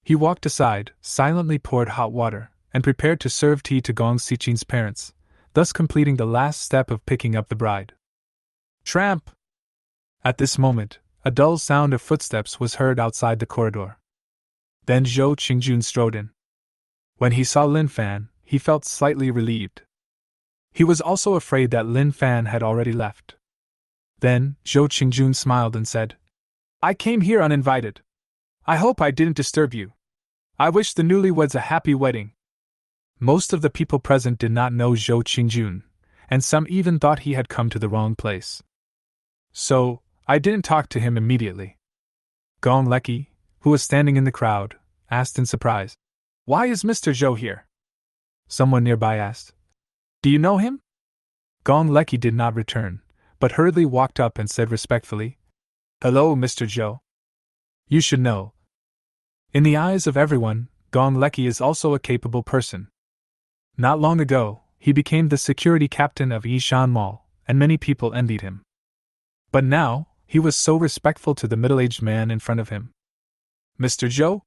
He walked aside, silently poured hot water, and prepared to serve tea to Gong Xiqing's parents, thus completing the last step of picking up the bride. Tramp! At this moment, a dull sound of footsteps was heard outside the corridor. Then Zhou Qingjun strode in. When he saw Lin Fan, he felt slightly relieved. He was also afraid that Lin Fan had already left. Then, Zhou Qingjun smiled and said, I came here uninvited. I hope I didn't disturb you. I wish the newlyweds a happy wedding. Most of the people present did not know Zhou Qingjun, and some even thought he had come to the wrong place. So, I didn't talk to him immediately. Gong Leki, who was standing in the crowd, asked in surprise, Why is Mr. Zhou here? Someone nearby asked, Do you know him? Gong Leki did not return, but hurriedly walked up and said respectfully, Hello, Mr. Zhou. You should know. In the eyes of everyone, Gong Leki is also a capable person. Not long ago, he became the security captain of Yishan Mall, and many people envied him. But now, he was so respectful to the middle-aged man in front of him. Mr. Zhou?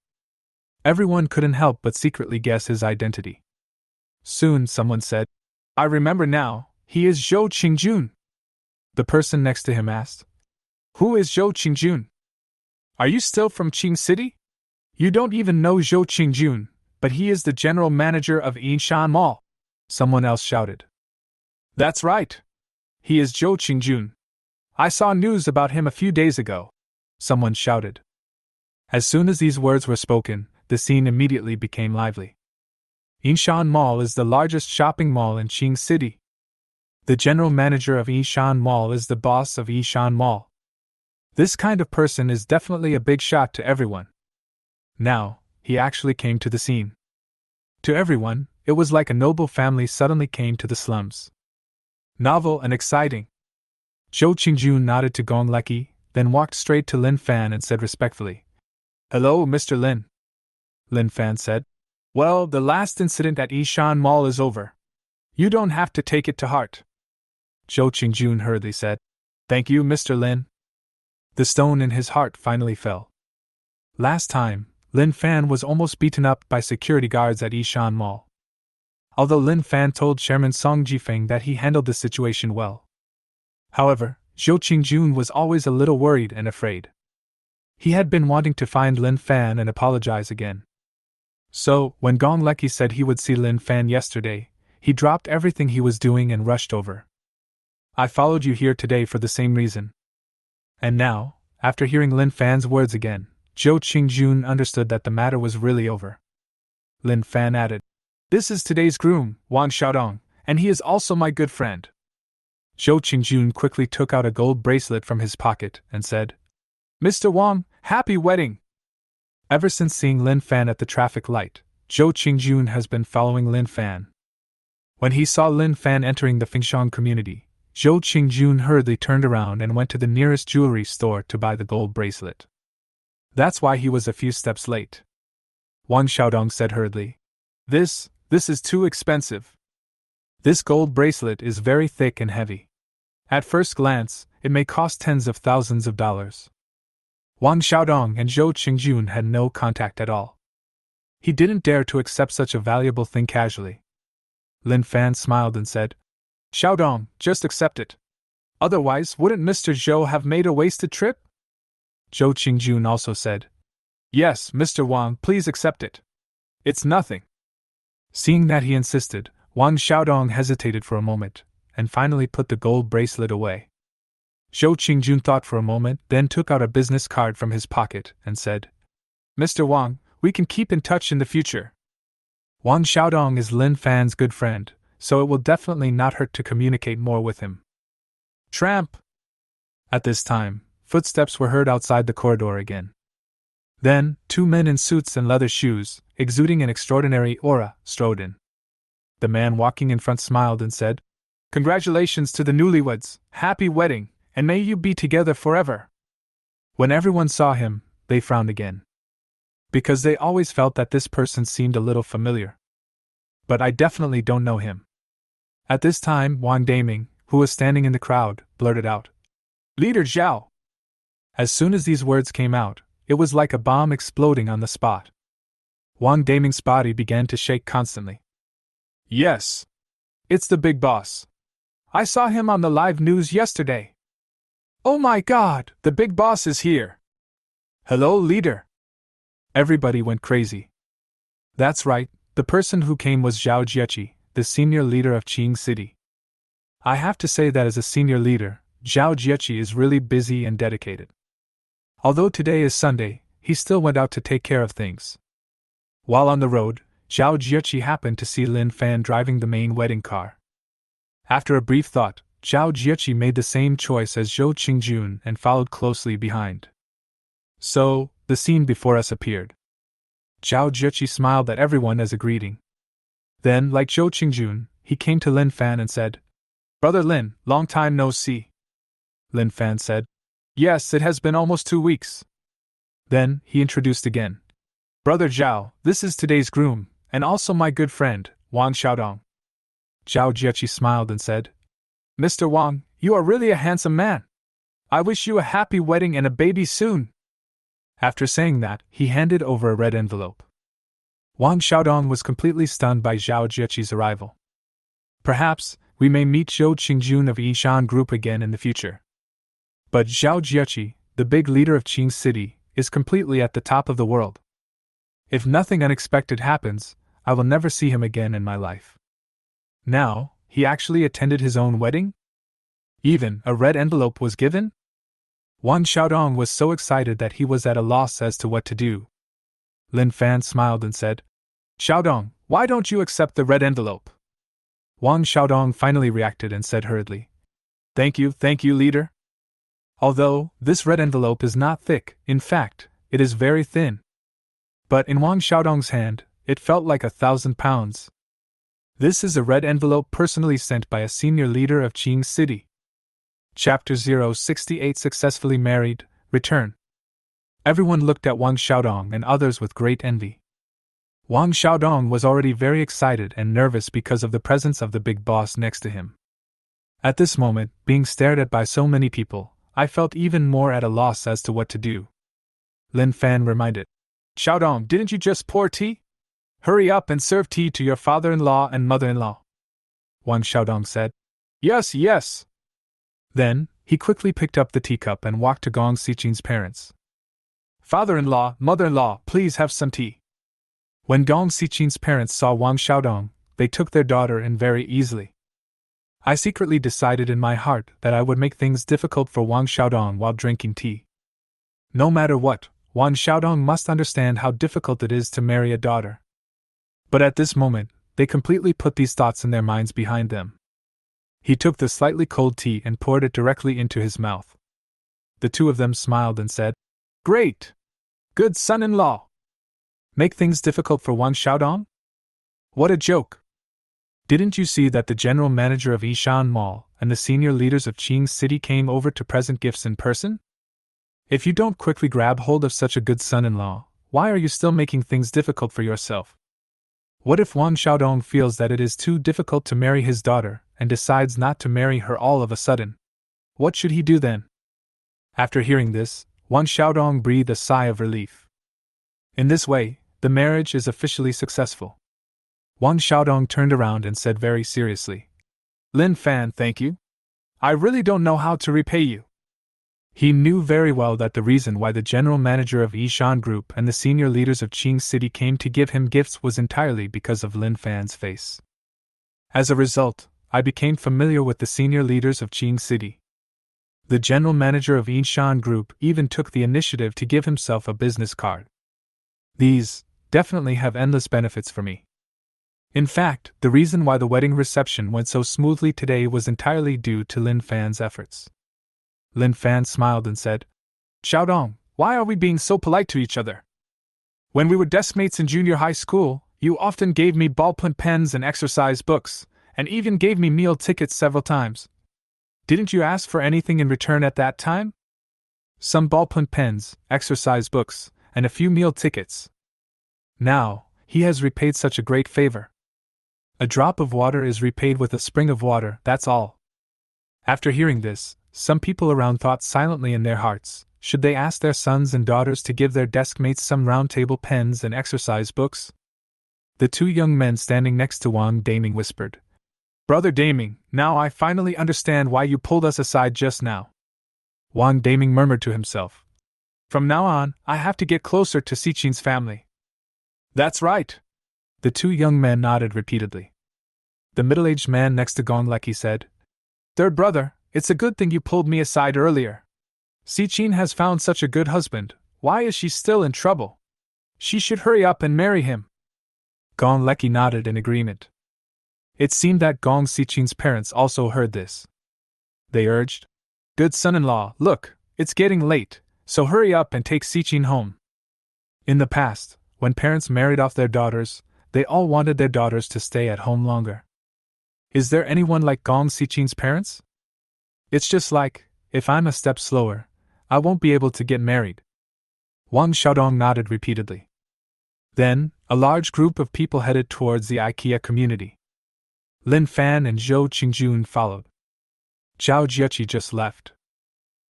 Everyone couldn't help but secretly guess his identity. Soon someone said, I remember now, he is Zhou Qingjun. The person next to him asked, Who is Zhou Qingjun? Are you still from Qing City? You don't even know Zhou Qingjun, but he is the general manager of Yinshan Mall. Someone else shouted. That's right. He is Zhou Qingjun. I saw news about him a few days ago. Someone shouted. As soon as these words were spoken, the scene immediately became lively. Yinshan Mall is the largest shopping mall in Qing City. The general manager of Yinshan Mall is the boss of Yinshan Mall. This kind of person is definitely a big shot to everyone. Now, he actually came to the scene. To everyone, it was like a noble family suddenly came to the slums. Novel and exciting. Zhou Qingjun nodded to Gong Leki, then walked straight to Lin Fan and said respectfully, Hello, Mr. Lin. Lin Fan said, Well, the last incident at Yishan Mall is over. You don't have to take it to heart. Zhou Qingjun hurriedly said, Thank you, Mr. Lin. The stone in his heart finally fell. Last time, Lin Fan was almost beaten up by security guards at Yishan Mall. Although Lin Fan told Chairman Song Jifeng that he handled the situation well. However, Zhou Qingjun was always a little worried and afraid. He had been wanting to find Lin Fan and apologize again. So, when Gong Leki said he would see Lin Fan yesterday, he dropped everything he was doing and rushed over. I followed you here today for the same reason. And now, after hearing Lin Fan's words again, Zhou Qingjun understood that the matter was really over. Lin Fan added, This is today's groom, Wang Xiaodong, and he is also my good friend. Zhou Qingjun quickly took out a gold bracelet from his pocket and said, "Mr. Wang, happy wedding!" Ever since seeing Lin Fan at the traffic light, Zhou Qingjun has been following Lin Fan. When he saw Lin Fan entering the Fengxiang community, Zhou Qingjun hurriedly turned around and went to the nearest jewelry store to buy the gold bracelet. That's why he was a few steps late. Wang Xiaodong said hurriedly, This is too expensive. This gold bracelet is very thick and heavy. At first glance, it may cost tens of thousands of dollars." Wang Xiaodong and Zhou Qingjun had no contact at all. He didn't dare to accept such a valuable thing casually. Lin Fan smiled and said, "Xiaodong, just accept it. Otherwise, wouldn't Mr. Zhou have made a wasted trip?" Zhou Qingjun also said, "Yes, Mr. Wang, please accept it. It's nothing." Seeing that he insisted, Wang Xiaodong hesitated for a moment, and finally put the gold bracelet away. Zhou Qingjun thought for a moment, then took out a business card from his pocket and said, "Mr. Wang, we can keep in touch in the future." Wang Xiaodong is Lin Fan's good friend, so it will definitely not hurt to communicate more with him. Tramp! At this time, footsteps were heard outside the corridor again. Then, two men in suits and leather shoes, exuding an extraordinary aura, strode in. The man walking in front smiled and said, "Congratulations to the newlyweds, happy wedding, and may you be together forever." When everyone saw him, they frowned again. Because they always felt that this person seemed a little familiar. "But I definitely don't know him." At this time, Wang Daming, who was standing in the crowd, blurted out, "Leader Zhao!" As soon as these words came out, it was like a bomb exploding on the spot. Wang Daming's body began to shake constantly. "Yes! It's the big boss. I saw him on the live news yesterday. Oh my god, the big boss is here! Hello, leader!" Everybody went crazy. That's right, the person who came was Zhao Jieqi, the senior leader of Qing City. I have to say that as a senior leader, Zhao Jieqi is really busy and dedicated. Although today is Sunday, he still went out to take care of things. While on the road, Zhao Jieqi happened to see Lin Fan driving the main wedding car. After a brief thought, Zhao Jieqi made the same choice as Zhou Qingjun and followed closely behind. So, the scene before us appeared. Zhao Jieqi smiled at everyone as a greeting. Then, like Zhou Qingjun, he came to Lin Fan and said, "Brother Lin, long time no see." Lin Fan said, "Yes, it has been almost 2 weeks." Then, he introduced again. "Brother Zhao, this is today's groom, and also my good friend, Wang Xiaodong." Zhao Jieqi smiled and said, "Mr. Wang, you are really a handsome man. I wish you a happy wedding and a baby soon." After saying that, he handed over a red envelope. Wang Xiaodong was completely stunned by Zhao Jieqi's arrival. Perhaps, we may meet Zhou Qingjun of Yishan Group again in the future. But Zhao Jieqi, the big leader of Qing City, is completely at the top of the world. If nothing unexpected happens, I will never see him again in my life. Now, he actually attended his own wedding? Even a red envelope was given? Wang Xiaodong was so excited that he was at a loss as to what to do. Lin Fan smiled and said, "Xiaodong, why don't you accept the red envelope?" Wang Xiaodong finally reacted and said hurriedly, thank you, leader." Although, this red envelope is not thick, in fact, it is very thin. But in Wang Xiaodong's hand, it felt like 1,000 pounds. This is a red envelope personally sent by a senior leader of Qing City. Chapter 068 Successfully Married, Return. Everyone looked at Wang Xiaodong and others with great envy. Wang Xiaodong was already very excited and nervous because of the presence of the big boss next to him. At this moment, being stared at by so many people, I felt even more at a loss as to what to do. Lin Fan reminded, "Xiaodong, didn't you just pour tea? Hurry up and serve tea to your father-in-law and mother-in-law." Wang Xiaodong said, Yes, yes." Then, he quickly picked up the teacup and walked to Gong Xiqin's parents. "Father-in-law, mother-in-law, please have some tea." When Gong Xiqin's parents saw Wang Xiaodong, they took their daughter in very easily. I secretly decided in my heart that I would make things difficult for Wang Xiaodong while drinking tea. No matter what, Wang Xiaodong must understand how difficult it is to marry a daughter. But at this moment, they completely put these thoughts in their minds behind them. He took the slightly cold tea and poured it directly into his mouth. The two of them smiled and said, "Great! Good son-in-law! Make things difficult for Wang Xiaodong? What a joke! Didn't you see that the general manager of Yishan Mall and the senior leaders of Qing City came over to present gifts in person? If you don't quickly grab hold of such a good son-in-law, why are you still making things difficult for yourself? What if Wang Xiaodong feels that it is too difficult to marry his daughter and decides not to marry her all of a sudden? What should he do then?" After hearing this, Wang Xiaodong breathed a sigh of relief. In this way, the marriage is officially successful. Wang Xiaodong turned around and said very seriously, "Lin Fan, thank you. I really don't know how to repay you." He knew very well that the reason why the general manager of Yishan Group and the senior leaders of Qing City came to give him gifts was entirely because of Lin Fan's face. As a result, I became familiar with the senior leaders of Qing City. The general manager of Yishan Group even took the initiative to give himself a business card. These definitely have endless benefits for me. In fact, the reason why the wedding reception went so smoothly today was entirely due to Lin Fan's efforts. Lin Fan smiled and said, "Xiaodong, why are we being so polite to each other? When we were deskmates in junior high school, you often gave me ballpoint pens and exercise books, and even gave me meal tickets several times. Didn't you ask for anything in return at that time? Some ballpoint pens, exercise books, and a few meal tickets. Now, he has repaid such a great favor. A drop of water is repaid with a spring of water, that's all." After hearing this, some people around thought silently in their hearts, should they ask their sons and daughters to give their deskmates some round-table pens and exercise books? The two young men standing next to Wang Daming whispered, "Brother Daming, now I finally understand why you pulled us aside just now." Wang Daming murmured to himself, "From now on, I have to get closer to Xichin's family." "That's right." The two young men nodded repeatedly. The middle-aged man next to Gong Leki said, "Third brother, it's a good thing you pulled me aside earlier. Xichin has found such a good husband, why is she still in trouble? She should hurry up and marry him." Gong Leki nodded in agreement. It seemed that Gong Xichin's parents also heard this. They urged, "Good son-in-law, look, it's getting late, so hurry up and take Xichin home." In the past, when parents married off their daughters, they all wanted their daughters to stay at home longer. Is there anyone like Gong Xichin's parents? It's just like, if I'm a step slower, I won't be able to get married. Wang Xiaodong nodded repeatedly. Then, a large group of people headed towards the IKEA community. Lin Fan and Zhou Qingjun followed. Zhao Jiaqi just left.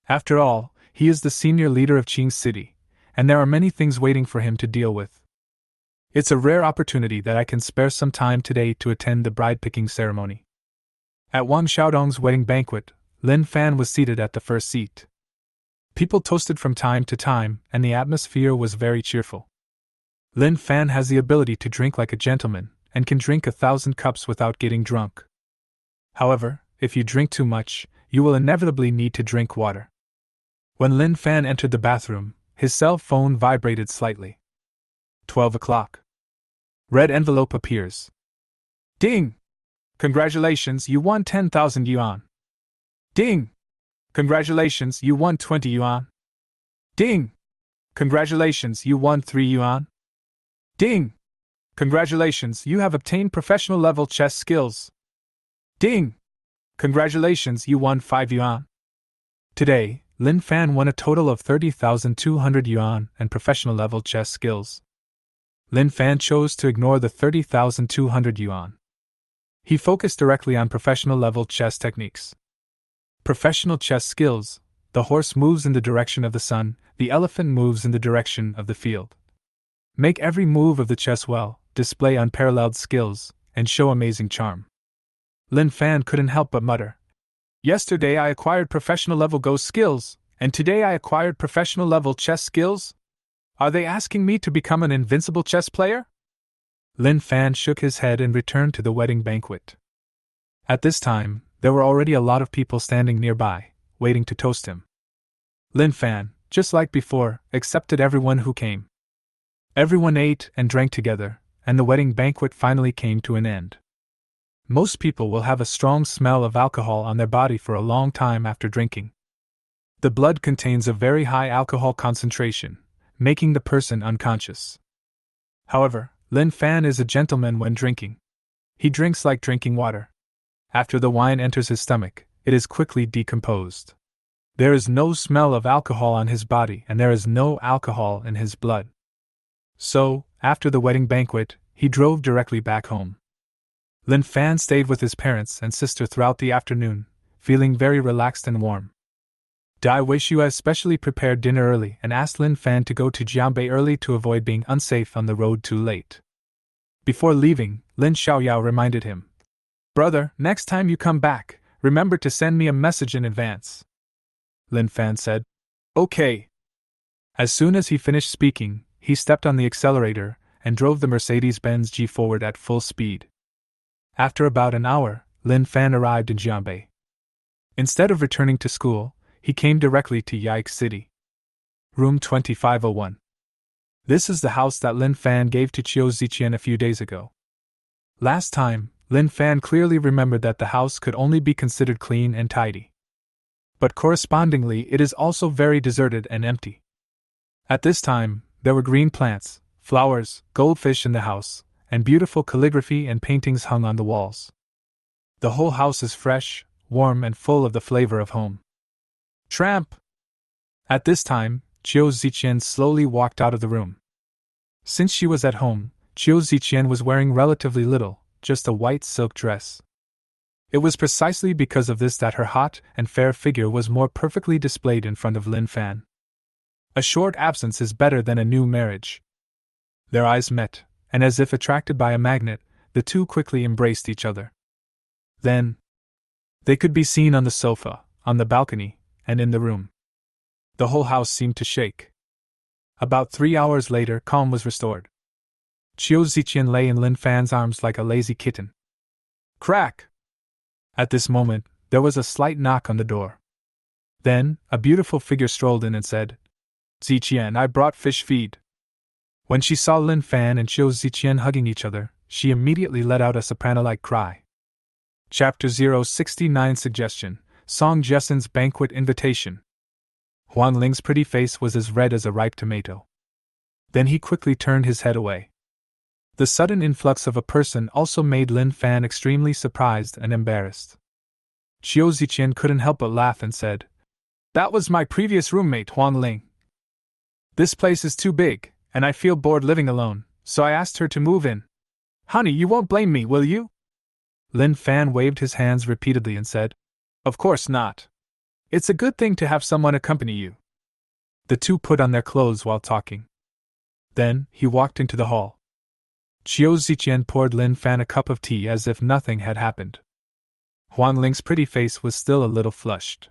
After all, he is the senior leader of Qing City, and there are many things waiting for him to deal with. It's a rare opportunity that I can spare some time today to attend the bride-picking ceremony. At Wang Xiaodong's wedding banquet, Lin Fan was seated at the first seat. People toasted from time to time, and the atmosphere was very cheerful. Lin Fan has the ability to drink like a gentleman, and can drink 1,000 cups without getting drunk. However, if you drink too much, you will inevitably need to drink water. When Lin Fan entered the bathroom, his cell phone vibrated slightly. 12 o'clock. Red envelope appears. Ding! Congratulations, you won 10,000 yuan. Ding! Congratulations, you won 20 yuan. Ding! Congratulations, you won 3 yuan. Ding! Congratulations, you have obtained professional level chess skills. Ding! Congratulations, you won 5 yuan. Today, Lin Fan won a total of 30,200 yuan and professional level chess skills. Lin Fan chose to ignore the 30,200 yuan. He focused directly on professional level chess techniques. Professional chess skills: the horse moves in the direction of the sun, the elephant moves in the direction of the field. Make every move of the chess well, display unparalleled skills, and show amazing charm. Lin Fan couldn't help but mutter, "Yesterday I acquired professional level Go skills, and today I acquired professional level chess skills? Are they asking me to become an invincible chess player?" Lin Fan shook his head and returned to the wedding banquet. At this time, there were already a lot of people standing nearby, waiting to toast him. Lin Fan, just like before, accepted everyone who came. Everyone ate and drank together, and the wedding banquet finally came to an end. most people will have a strong smell of alcohol on their body for a long time after drinking. The blood contains a very high alcohol concentration, making the person unconscious. However, Lin Fan is a gentleman when drinking. He drinks like drinking water. After the wine enters his stomach, it is quickly decomposed. There is no smell of alcohol on his body and there is no alcohol in his blood. So, after the wedding banquet, he drove directly back home. Lin Fan stayed with his parents and sister throughout the afternoon, feeling very relaxed and warm. Dai Weishu especially prepared dinner early and asked Lin Fan to go to Jianbei early to avoid being unsafe on the road too late. Before leaving, Lin Xiaoyao reminded him, "Brother, next time you come back, remember to send me a message in advance." Lin Fan said, "Okay." As soon as he finished speaking, he stepped on the accelerator and drove the Mercedes-Benz G forward at full speed. After about an hour, Lin Fan arrived in Jianbei. Instead of returning to school, he came directly to Yaik City. Room 2501. This is the house that Lin Fan gave to Qiu Ziqian a few days ago. Last time, Lin Fan clearly remembered that the house could only be considered clean and tidy. But correspondingly, it is also very deserted and empty. At this time, there were green plants, flowers, goldfish in the house, and beautiful calligraphy and paintings hung on the walls. The whole house is fresh, warm, and full of the flavor of home. Tramp! At this time, Qiu Ziqian slowly walked out of the room. Since she was at home, Qiu Ziqian was wearing relatively little, just a white silk dress. It was precisely because of this that her hot and fair figure was more perfectly displayed in front of Lin Fan. A short absence is better than a new marriage. Their eyes met, and as if attracted by a magnet, the two quickly embraced each other. Then, they could be seen on the sofa, on the balcony, and in the room. The whole house seemed to shake. About 3 hours later, calm was restored. Qiu Ziqian lay in Lin Fan's arms like a lazy kitten. Crack! At this moment, there was a slight knock on the door. Then, a beautiful figure strolled in and said, "Ziqian, I brought fish feed." When she saw Lin Fan and Qiu Ziqian hugging each other, she immediately let out a soprano-like cry. Chapter 069 Suggestion, Song Jessen's Banquet Invitation. Huang Ling's pretty face was as red as a ripe tomato. Then he quickly turned his head away. The sudden influx of a person also made Lin Fan extremely surprised and embarrassed. Qiu Ziqian couldn't help but laugh and said, "That was my previous roommate, Huang Ling. This place is too big, and I feel bored living alone, so I asked her to move in. Honey, you won't blame me, will you?" Lin Fan waved his hands repeatedly and said, "Of course not. It's a good thing to have someone accompany you." The two put on their clothes while talking. Then, he walked into the hall. Qiu Ziqian poured Lin Fan a cup of tea as if nothing had happened. Huang Ling's pretty face was still a little flushed.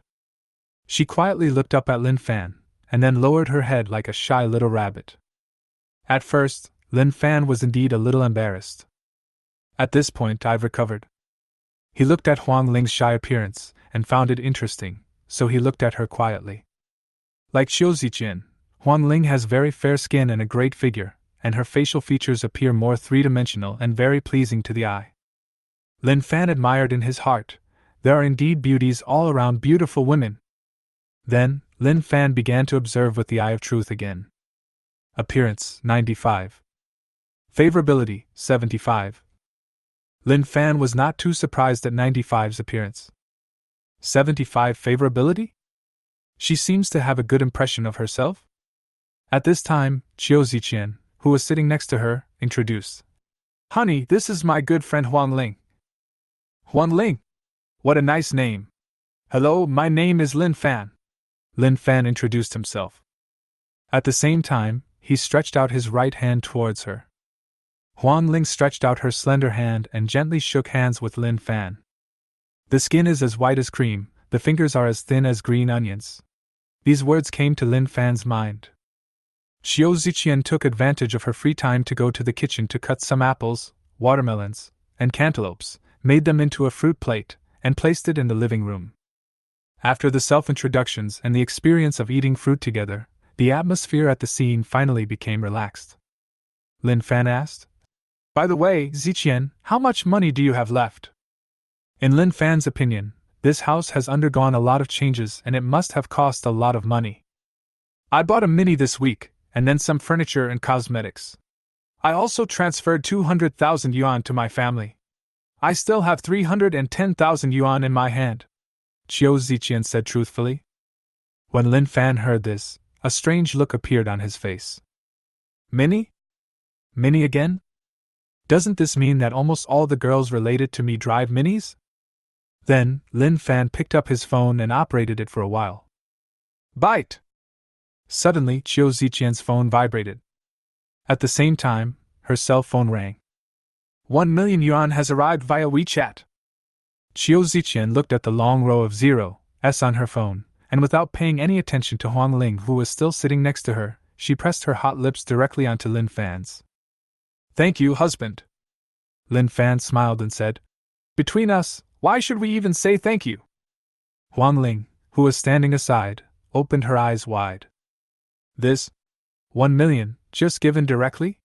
She quietly looked up at Lin Fan, and then lowered her head like a shy little rabbit. At first, Lin Fan was indeed a little embarrassed. At this point, I've recovered. He looked at Huang Ling's shy appearance, and found it interesting, so he looked at her quietly. Like Qiu Ziqian, Huang Ling has very fair skin and a great figure, and her facial features appear more three-dimensional and very pleasing to the eye. Lin Fan admired in his heart, there are indeed beauties all around, beautiful women. Then, Lin Fan began to observe with the eye of truth again. Appearance, 95. Favorability, 75. Lin Fan was not too surprised at 95's appearance. 75 favorability? She seems to have a good impression of herself? At this time, Qiu Ziqian, who was sitting next to her, introduced. "Honey, this is my good friend Huang Ling." "Huang Ling? What a nice name. Hello, my name is Lin Fan." Lin Fan introduced himself. At the same time, he stretched out his right hand towards her. Huang Ling stretched out her slender hand and gently shook hands with Lin Fan. "The skin is as white as cream, the fingers are as thin as green onions." These words came to Lin Fan's mind. Qiu Ziqian took advantage of her free time to go to the kitchen to cut some apples, watermelons, and cantaloupes, made them into a fruit plate, and placed it in the living room. After the self-introductions and the experience of eating fruit together, the atmosphere at the scene finally became relaxed. Lin Fan asked, "By the way, Ziqian, how much money do you have left?" In Lin Fan's opinion, this house has undergone a lot of changes and it must have cost a lot of money. I bought a mini this week, and then some furniture and cosmetics. I also transferred 200,000 yuan to my family. I still have 310,000 yuan in my hand, Qiu Ziqian said truthfully. When Lin Fan heard this, a strange look appeared on his face. Mini? Mini again? Doesn't this mean that almost all the girls related to me drive minis? Then, Lin Fan picked up his phone and operated it for a while. Bite! Suddenly, Qiu Ziqian's phone vibrated. At the same time, her cell phone rang. 1 million yuan has arrived via WeChat. Qiu Ziqian looked at the long row of zeros on her phone, and without paying any attention to Huang Ling, who was still sitting next to her, she pressed her hot lips directly onto Lin Fan's. Thank you, husband. Lin Fan smiled and said, Between us, why should we even say thank you? Huang Ling, who was standing aside, opened her eyes wide. This 1 million, just given directly?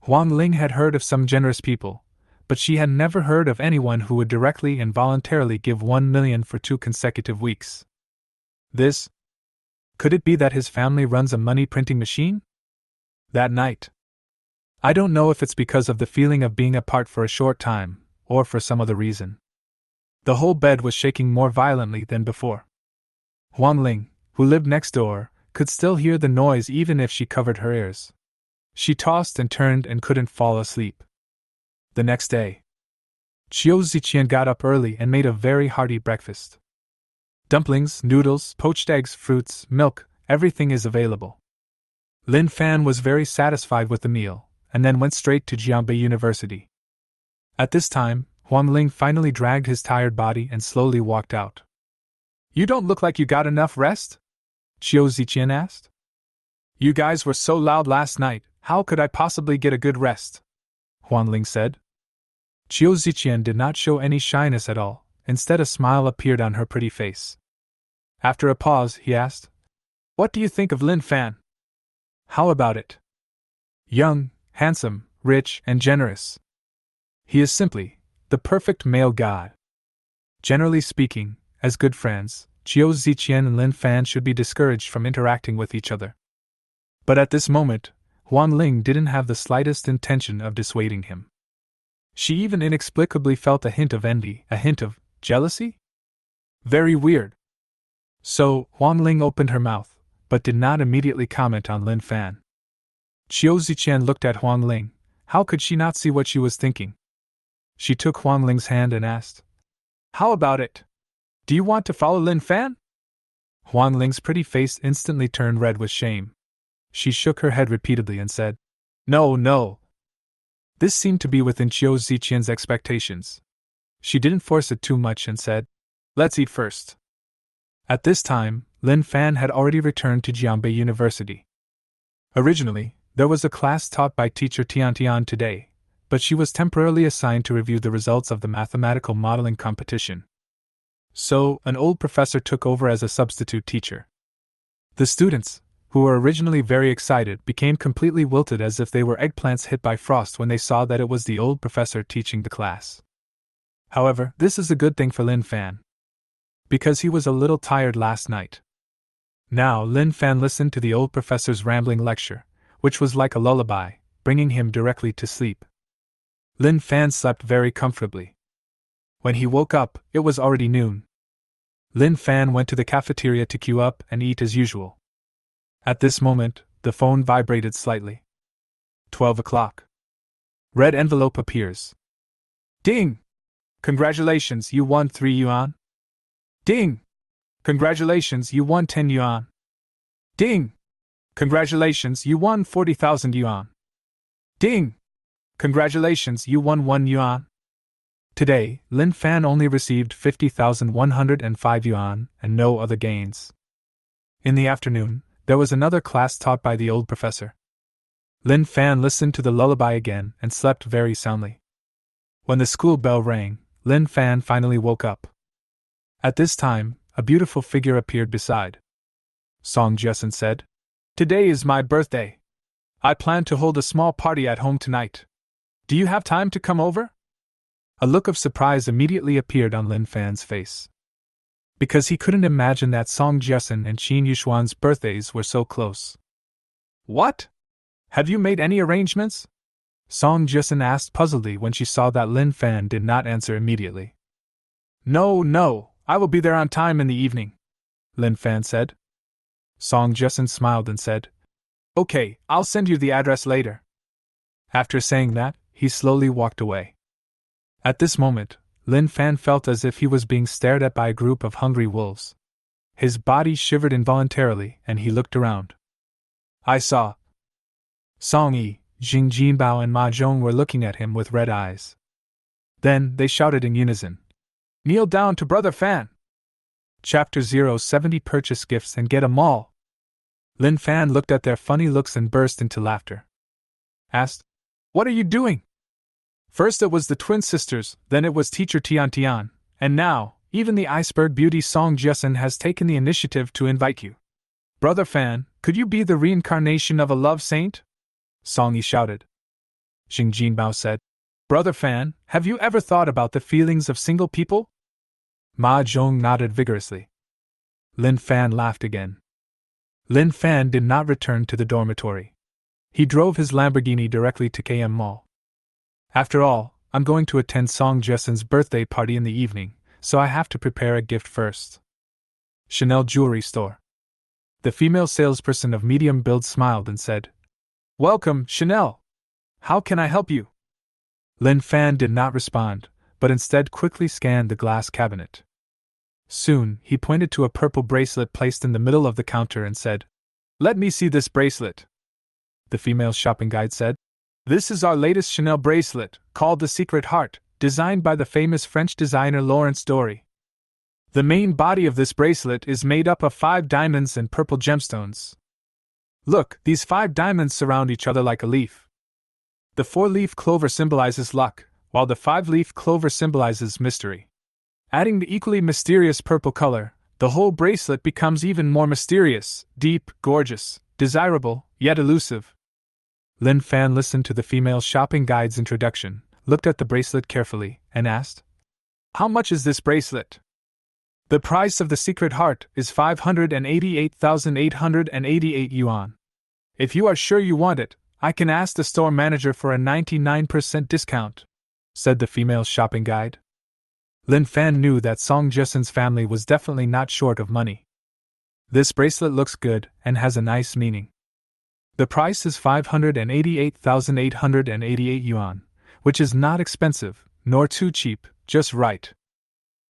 Huang Ling had heard of some generous people, but she had never heard of anyone who would directly and voluntarily give 1 million for 2 consecutive weeks. This? Could it be that his family runs a money printing machine? That night. I don't know if it's because of the feeling of being apart for a short time, or for some other reason. The whole bed was shaking more violently than before. Huang Ling, who lived next door, could still hear the noise even if she covered her ears. She tossed and turned and couldn't fall asleep. The next day, Qiu Ziqian got up early and made a very hearty breakfast. Dumplings, noodles, poached eggs, fruits, milk, everything is available. Lin Fan was very satisfied with the meal, and then went straight to Jiangbei University. At this time, Huang Ling finally dragged his tired body and slowly walked out. You don't look like you got enough rest? Qiu Ziqian asked. You guys were so loud last night, how could I possibly get a good rest? Huang Ling said. Qiu Ziqian did not show any shyness at all, instead a smile appeared on her pretty face. After a pause, he asked, What do you think of Lin Fan? How about it? Young, handsome, rich, and generous. He is simply the perfect male god. Generally speaking, as good friends, Qiu Ziqian and Lin Fan should be discouraged from interacting with each other. But at this moment, Huang Ling didn't have the slightest intention of dissuading him. She even inexplicably felt a hint of envy, a hint of jealousy? Very weird. So, Huang Ling opened her mouth, but did not immediately comment on Lin Fan. Qiu Ziqian looked at Huang Ling. How could she not see what she was thinking? She took Huang Ling's hand and asked, How about it? Do you want to follow Lin Fan? Huang Ling's pretty face instantly turned red with shame. She shook her head repeatedly and said, No, no. This seemed to be within Qiu Ziqian's expectations. She didn't force it too much and said, Let's eat first. At this time, Lin Fan had already returned to Jiangbei University. Originally, there was a class taught by teacher Tian today, but she was temporarily assigned to review the results of the mathematical modeling competition. So, an old professor took over as a substitute teacher. The students, who were originally very excited, became completely wilted as if they were eggplants hit by frost when they saw that it was the old professor teaching the class. However, this is a good thing for Lin Fan, because he was a little tired last night. Now Lin Fan listened to the old professor's rambling lecture, which was like a lullaby, bringing him directly to sleep. Lin Fan slept very comfortably. When he woke up, it was already noon. Lin Fan went to the cafeteria to queue up and eat as usual. At this moment, the phone vibrated slightly. 12 o'clock. Red envelope appears. Ding! Congratulations, you won 3 yuan. Ding! Congratulations, you won 10 yuan. Ding! Congratulations, you won 40,000 yuan. Ding! Congratulations, you won 1 yuan. Today, Lin Fan only received 50,105 yuan and no other gains. In the afternoon, there was another class taught by the old professor. Lin Fan listened to the lullaby again and slept very soundly. When the school bell rang, Lin Fan finally woke up. At this time, a beautiful figure appeared beside. Song Jessen said, Today is my birthday. I plan to hold a small party at home tonight. Do you have time to come over? A look of surprise immediately appeared on Lin Fan's face. Because he couldn't imagine that Song Jiasen and Qin Yushuan's birthdays were so close. What? Have you made any arrangements? Song Jiasen asked puzzledly when she saw that Lin Fan did not answer immediately. No, I will be there on time in the evening, Lin Fan said. Song Jiasen smiled and said, Okay, I'll send you the address later. After saying that, he slowly walked away. At this moment, Lin Fan felt as if he was being stared at by a group of hungry wolves. His body shivered involuntarily and he looked around. I saw. Song Yi, Jing Jinbao and Ma Zhong were looking at him with red eyes. Then they shouted in unison, Kneel down to Brother Fan! Chapter 070 Purchase gifts and get 'em all. Lin Fan looked at their funny looks and burst into laughter. Asked, What are you doing? First it was the twin sisters, then it was teacher Tian Tian, and now, even the iceberg beauty Song Jiasen has taken the initiative to invite you. Brother Fan, could you be the reincarnation of a love saint? Song Yi shouted. Jing Jinbao said, Brother Fan, have you ever thought about the feelings of single people? Ma Zhong nodded vigorously. Lin Fan laughed again. Lin Fan did not return to the dormitory. He drove his Lamborghini directly to KM Mall. After all, I'm going to attend Song Jiasen's birthday party in the evening, so I have to prepare a gift first. Chanel Jewelry Store. The female salesperson of medium build smiled and said, Welcome, Chanel! How can I help you? Lin Fan did not respond, but instead quickly scanned the glass cabinet. Soon, he pointed to a purple bracelet placed in the middle of the counter and said, Let me see this bracelet. The female shopping guide said, This is our latest Chanel bracelet, called the Secret Heart, designed by the famous French designer Laurence Dory. The main body of this bracelet is made up of 5 diamonds and purple gemstones. Look, these 5 diamonds surround each other like a leaf. The 4-leaf clover symbolizes luck, while the 5-leaf clover symbolizes mystery. Adding the equally mysterious purple color, the whole bracelet becomes even more mysterious, deep, gorgeous, desirable, yet elusive. Lin Fan listened to the female shopping guide's introduction, looked at the bracelet carefully, and asked, How much is this bracelet? The price of the Secret Heart is 588,888 yuan. If you are sure you want it, I can ask the store manager for a 99% discount, said the female shopping guide. Lin Fan knew that Song Jiasen's family was definitely not short of money. This bracelet looks good and has a nice meaning. The price is 588,888 yuan, which is not expensive, nor too cheap, just right.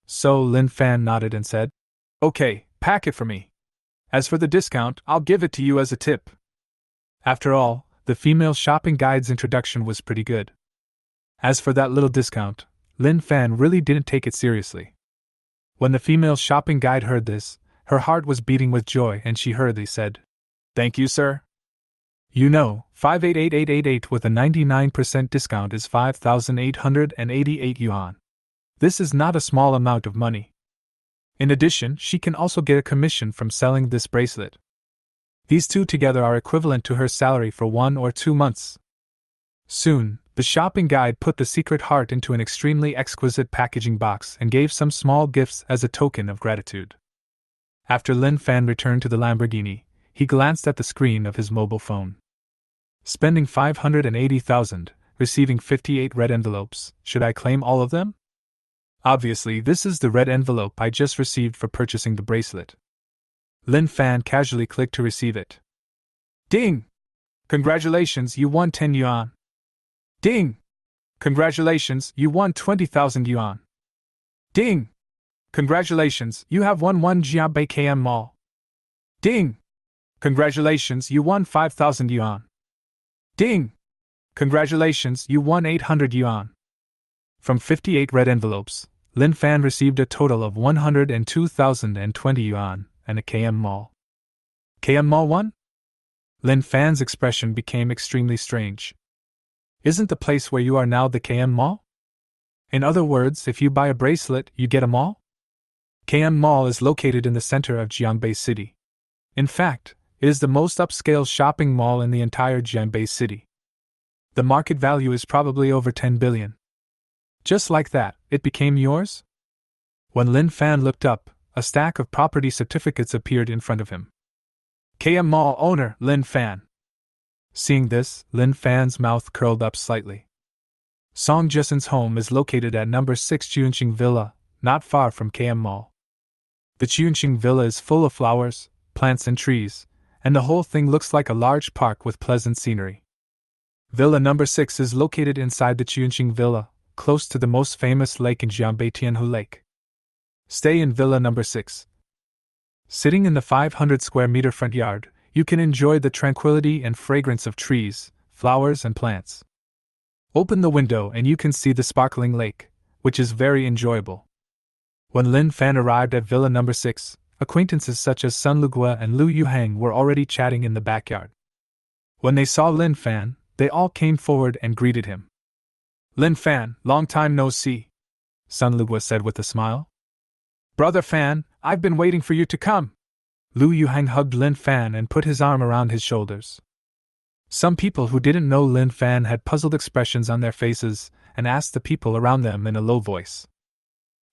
So Lin Fan nodded and said, Okay, pack it for me. As for the discount, I'll give it to you as a tip. After all, the female shopping guide's introduction was pretty good. As for that little discount, Lin Fan really didn't take it seriously. When the female shopping guide heard this, her heart was beating with joy and she hurriedly said, Thank you, sir. You know, 588,888 with a 99% discount is 5,888 yuan. This is not a small amount of money. In addition, she can also get a commission from selling this bracelet. These two together are equivalent to her salary for 1 or 2 months. Soon, the shopping guide put the Secret Heart into an extremely exquisite packaging box and gave some small gifts as a token of gratitude. After Lin Fan returned to the Lamborghini, he glanced at the screen of his mobile phone. Spending 580,000, receiving 58 red envelopes, should I claim all of them? Obviously, this is the red envelope I just received for purchasing the bracelet. Lin Fan casually clicked to receive it. Ding! Congratulations, you won 10 yuan. Ding! Congratulations, you won 20,000 yuan. Ding! Congratulations, you have won 1 Jiabei KM Mall. Ding! Congratulations, you won 5,000 yuan. Ding! Congratulations, you won 800 yuan. From 58 red envelopes, Lin Fan received a total of 102,020 yuan and a KM Mall. KM Mall won? Lin Fan's expression became extremely strange. Isn't the place where you are now the KM Mall? In other words, if you buy a bracelet, you get a mall? KM Mall is located in the center of Jiangbei City. In fact, it is the most upscale shopping mall in the entire Jiangbei City. The market value is probably over 10 billion. Just like that, it became yours? When Lin Fan looked up, a stack of property certificates appeared in front of him. KM Mall owner, Lin Fan. Seeing this, Lin Fan's mouth curled up slightly. Song Jisun's home is located at number 6 Chunqing Villa, not far from KM Mall. The Chunqing Villa is full of flowers, plants and trees, and the whole thing looks like a large park with pleasant scenery. Villa number 6 is located inside the Chunqing Villa, close to the most famous lake in Jiangbei Tianhu Lake. Stay in Villa number 6. Sitting in the 500 square meter front yard, you can enjoy the tranquility and fragrance of trees, flowers and plants. Open the window and you can see the sparkling lake, which is very enjoyable. When Lin Fan arrived at Villa number 6, acquaintances such as Sun Lugua and Lu Yuhang were already chatting in the backyard. When they saw Lin Fan, they all came forward and greeted him. Lin Fan, long time no see, Sun Lugua said with a smile. Brother Fan, I've been waiting for you to come. Lu Yuhang hugged Lin Fan and put his arm around his shoulders. Some people who didn't know Lin Fan had puzzled expressions on their faces and asked the people around them in a low voice.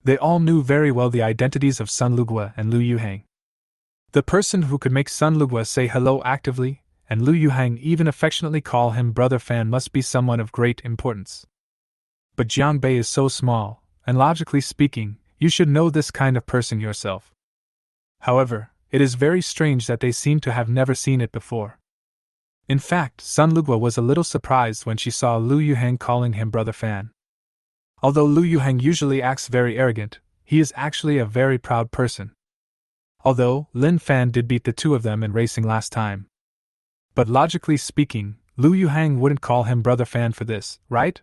They all knew very well the identities of Sun Lugua and Lu Yuhang. The person who could make Sun Lugua say hello actively, and Lu Yuhang even affectionately call him Brother Fan, must be someone of great importance. But Jiangbei is so small, and logically speaking, you should know this kind of person yourself. However, it is very strange that they seem to have never seen it before. In fact, Sun Lugua was a little surprised when she saw Lu Yuhang calling him Brother Fan. Although Lu Yuhang usually acts very arrogant, he is actually a very proud person. Although, Lin Fan did beat the two of them in racing last time. But logically speaking, Lu Yuhang wouldn't call him Brother Fan for this, right?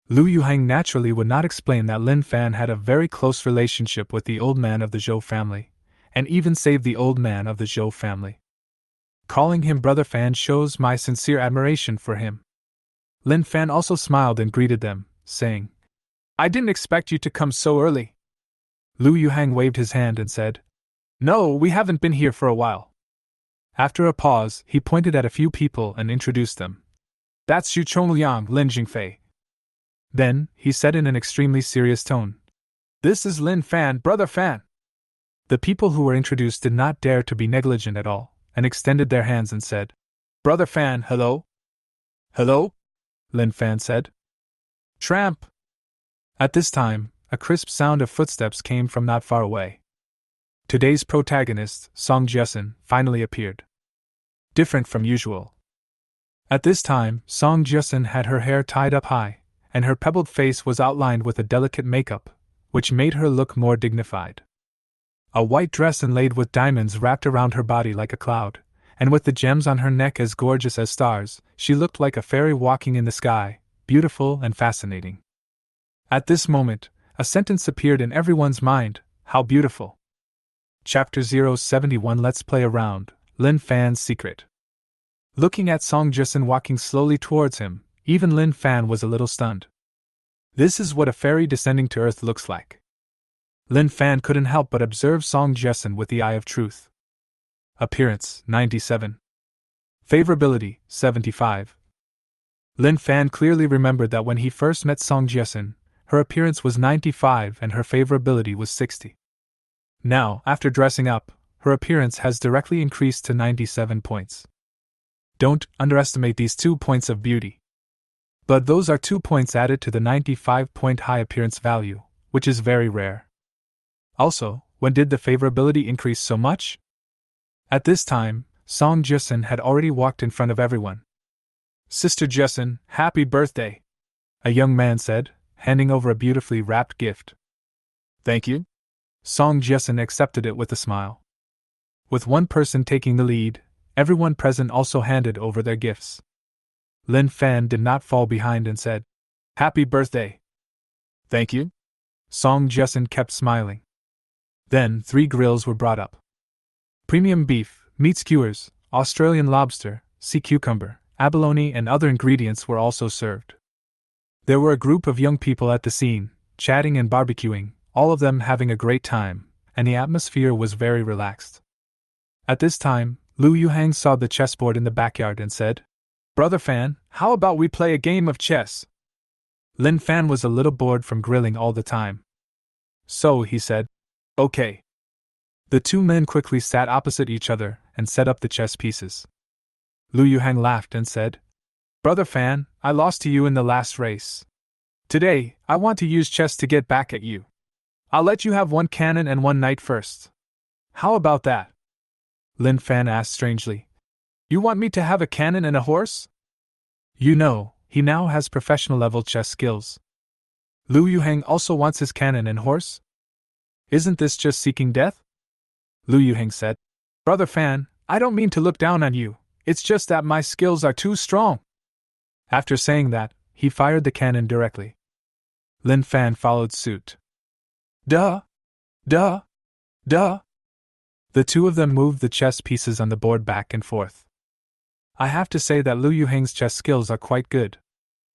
Lu Yuhang naturally would not explain that Lin Fan had a very close relationship with the old man of the Zhou family, and even saved the old man of the Zhou family. Calling him Brother Fan shows my sincere admiration for him. Lin Fan also smiled and greeted them, saying, I didn't expect you to come so early. Lu Yuhang waved his hand and said, No, we haven't been here for a while. After a pause, he pointed at a few people and introduced them. That's Xu Chongliang, Lin Jingfei. Then, he said in an extremely serious tone, This is Lin Fan, Brother Fan. The people who were introduced did not dare to be negligent at all, and extended their hands and said, Brother Fan, hello? Hello? Lin Fan said. Tramp! At this time, a crisp sound of footsteps came from not far away. Today's protagonist, Song Jisun, finally appeared. Different from usual. At this time, Song Jisun had her hair tied up high, and her pebbled face was outlined with a delicate makeup, which made her look more dignified. A white dress inlaid with diamonds wrapped around her body like a cloud, and with the gems on her neck as gorgeous as stars, she looked like a fairy walking in the sky, beautiful and fascinating. At this moment, a sentence appeared in everyone's mind, how beautiful. Chapter 071 Let's Play Around, Lin Fan's Secret. Looking at Song Jisun walking slowly towards him, even Lin Fan was a little stunned. This is what a fairy descending to earth looks like. Lin Fan couldn't help but observe Song Jisun with the eye of truth. Appearance, 97. Favorability, 75. Lin Fan clearly remembered that when he first met Song Jisun, her appearance was 95 and her favorability was 60. Now, after dressing up, her appearance has directly increased to 97 points. Don't underestimate these 2 points of beauty. But those are 2 points added to the 95-point high appearance value, which is very rare. Also, when did the favorability increase so much? At this time, Song Jisun had already walked in front of everyone. Sister Jisun, happy birthday! A young man said, handing over a beautifully wrapped gift. Thank you. Song Jisun accepted it with a smile. With one person taking the lead, everyone present also handed over their gifts. Lin Fan did not fall behind and said, Happy birthday! Thank you. Song Jisun kept smiling. Then 3 grills were brought up. Premium beef, meat skewers, Australian lobster, sea cucumber, abalone and other ingredients were also served. There were a group of young people at the scene, chatting and barbecuing, all of them having a great time, and the atmosphere was very relaxed. At this time, Lu Yuhang saw the chessboard in the backyard and said, Brother Fan, how about we play a game of chess? Lin Fan was a little bored from grilling all the time. So he said, "Okay." The two men quickly sat opposite each other and set up the chess pieces. Lu Yuhang laughed and said, "Brother Fan, I lost to you in the last race. Today, I want to use chess to get back at you. I'll let you have one cannon and one knight first. How about that?" Lin Fan asked strangely. "You want me to have a cannon and a horse?" You know, he now has professional level chess skills. Lu Yuhang also wants his cannon and horse? Isn't this just seeking death? Lu Yuhang said, "Brother Fan, I don't mean to look down on you, it's just that my skills are too strong." After saying that, he fired the cannon directly. Lin Fan followed suit. Duh! Duh! Duh! The two of them moved the chess pieces on the board back and forth. I have to say that Lu Yuhang's chess skills are quite good.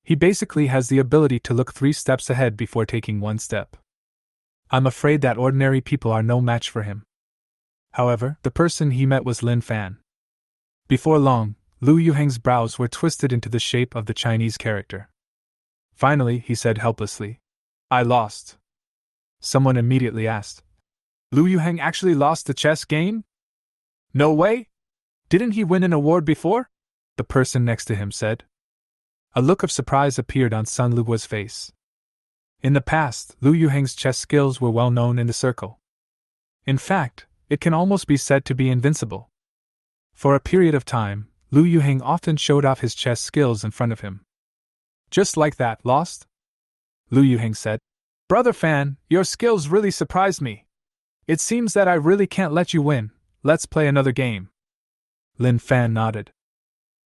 He basically has the ability to look 3 steps ahead before taking 1 step. I'm afraid that ordinary people are no match for him. However, the person he met was Lin Fan. Before long, Lu Yuhang's brows were twisted into the shape of the Chinese character. Finally, he said helplessly, "I lost." Someone immediately asked, "Lu Yuhang actually lost the chess game?" "No way! Didn't he win an award before?" the person next to him said. A look of surprise appeared on Sun Lugua's face. In the past, Lu Yuhang's chess skills were well known in the circle. In fact, it can almost be said to be invincible. For a period of time, Lu Yuhang often showed off his chess skills in front of him. "Just like that, lost?" Lu Yuhang said. "Brother Fan, your skills really surprised me. It seems that I really can't let you win. Let's play another game." Lin Fan nodded.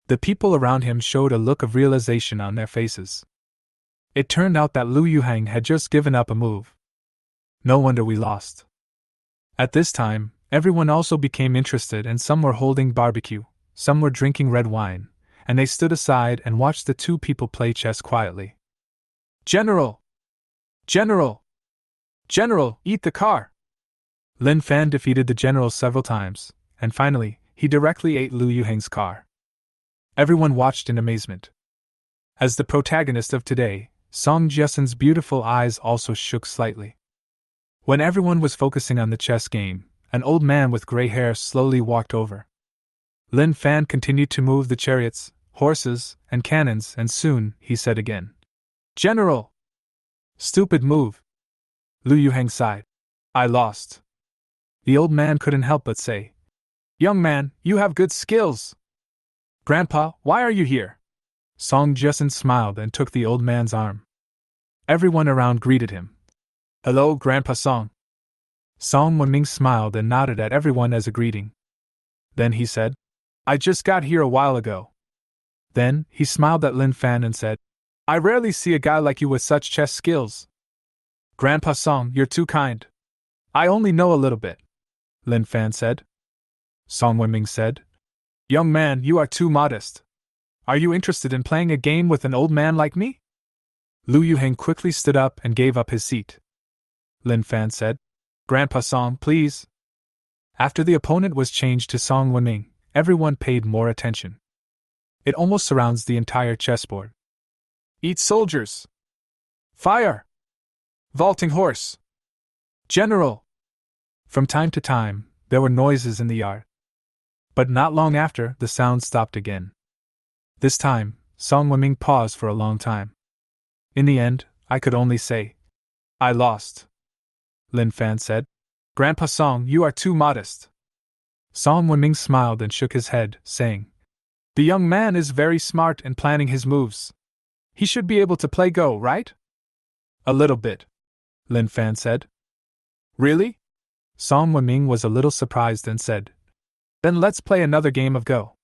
The people around him showed a look of realization on their faces. It turned out that Lu Yuhang had just given up a move. No wonder we lost. At this time, everyone also became interested, and some were holding barbecue, some were drinking red wine, and they stood aside and watched the two people play chess quietly. "General! General! General, eat the car!" Lin Fan defeated the general several times, and finally, he directly ate Lu Yuhang's car. Everyone watched in amazement. As the protagonist of today, Song Jiasen's beautiful eyes also shook slightly. When everyone was focusing on the chess game, an old man with gray hair slowly walked over. Lin Fan continued to move the chariots, horses, and cannons, and soon, he said again, "General!" "Stupid move." Lu Yuhang sighed. "I lost." The old man couldn't help but say, "Young man, you have good skills." "Grandpa, why are you here?" Song Jiasen smiled and took the old man's arm. Everyone around greeted him. "Hello, Grandpa Song." Song Wenming smiled and nodded at everyone as a greeting. Then he said, "I just got here a while ago." Then, he smiled at Lin Fan and said, "I rarely see a guy like you with such chess skills." "Grandpa Song, you're too kind. I only know a little bit," Lin Fan said. Song Wenming said, "Young man, you are too modest. Are you interested in playing a game with an old man like me?" Lu Yuhang quickly stood up and gave up his seat. Lin Fan said, "Grandpa Song, please." After the opponent was changed to Song Wenming, everyone paid more attention. It almost surrounds the entire chessboard. "Eat soldiers! Fire! Vaulting horse! General!" From time to time, there were noises in the yard. But not long after, the sound stopped again. This time, Song Wenming paused for a long time. In the end, I could only say, "I lost." Lin Fan said, "Grandpa Song, you are too modest." Song Wenming smiled and shook his head, saying, "The young man is very smart in planning his moves. He should be able to play Go, right?" "A little bit," Lin Fan said. "Really?" Song Wenming was a little surprised and said, "Then let's play another game of Go."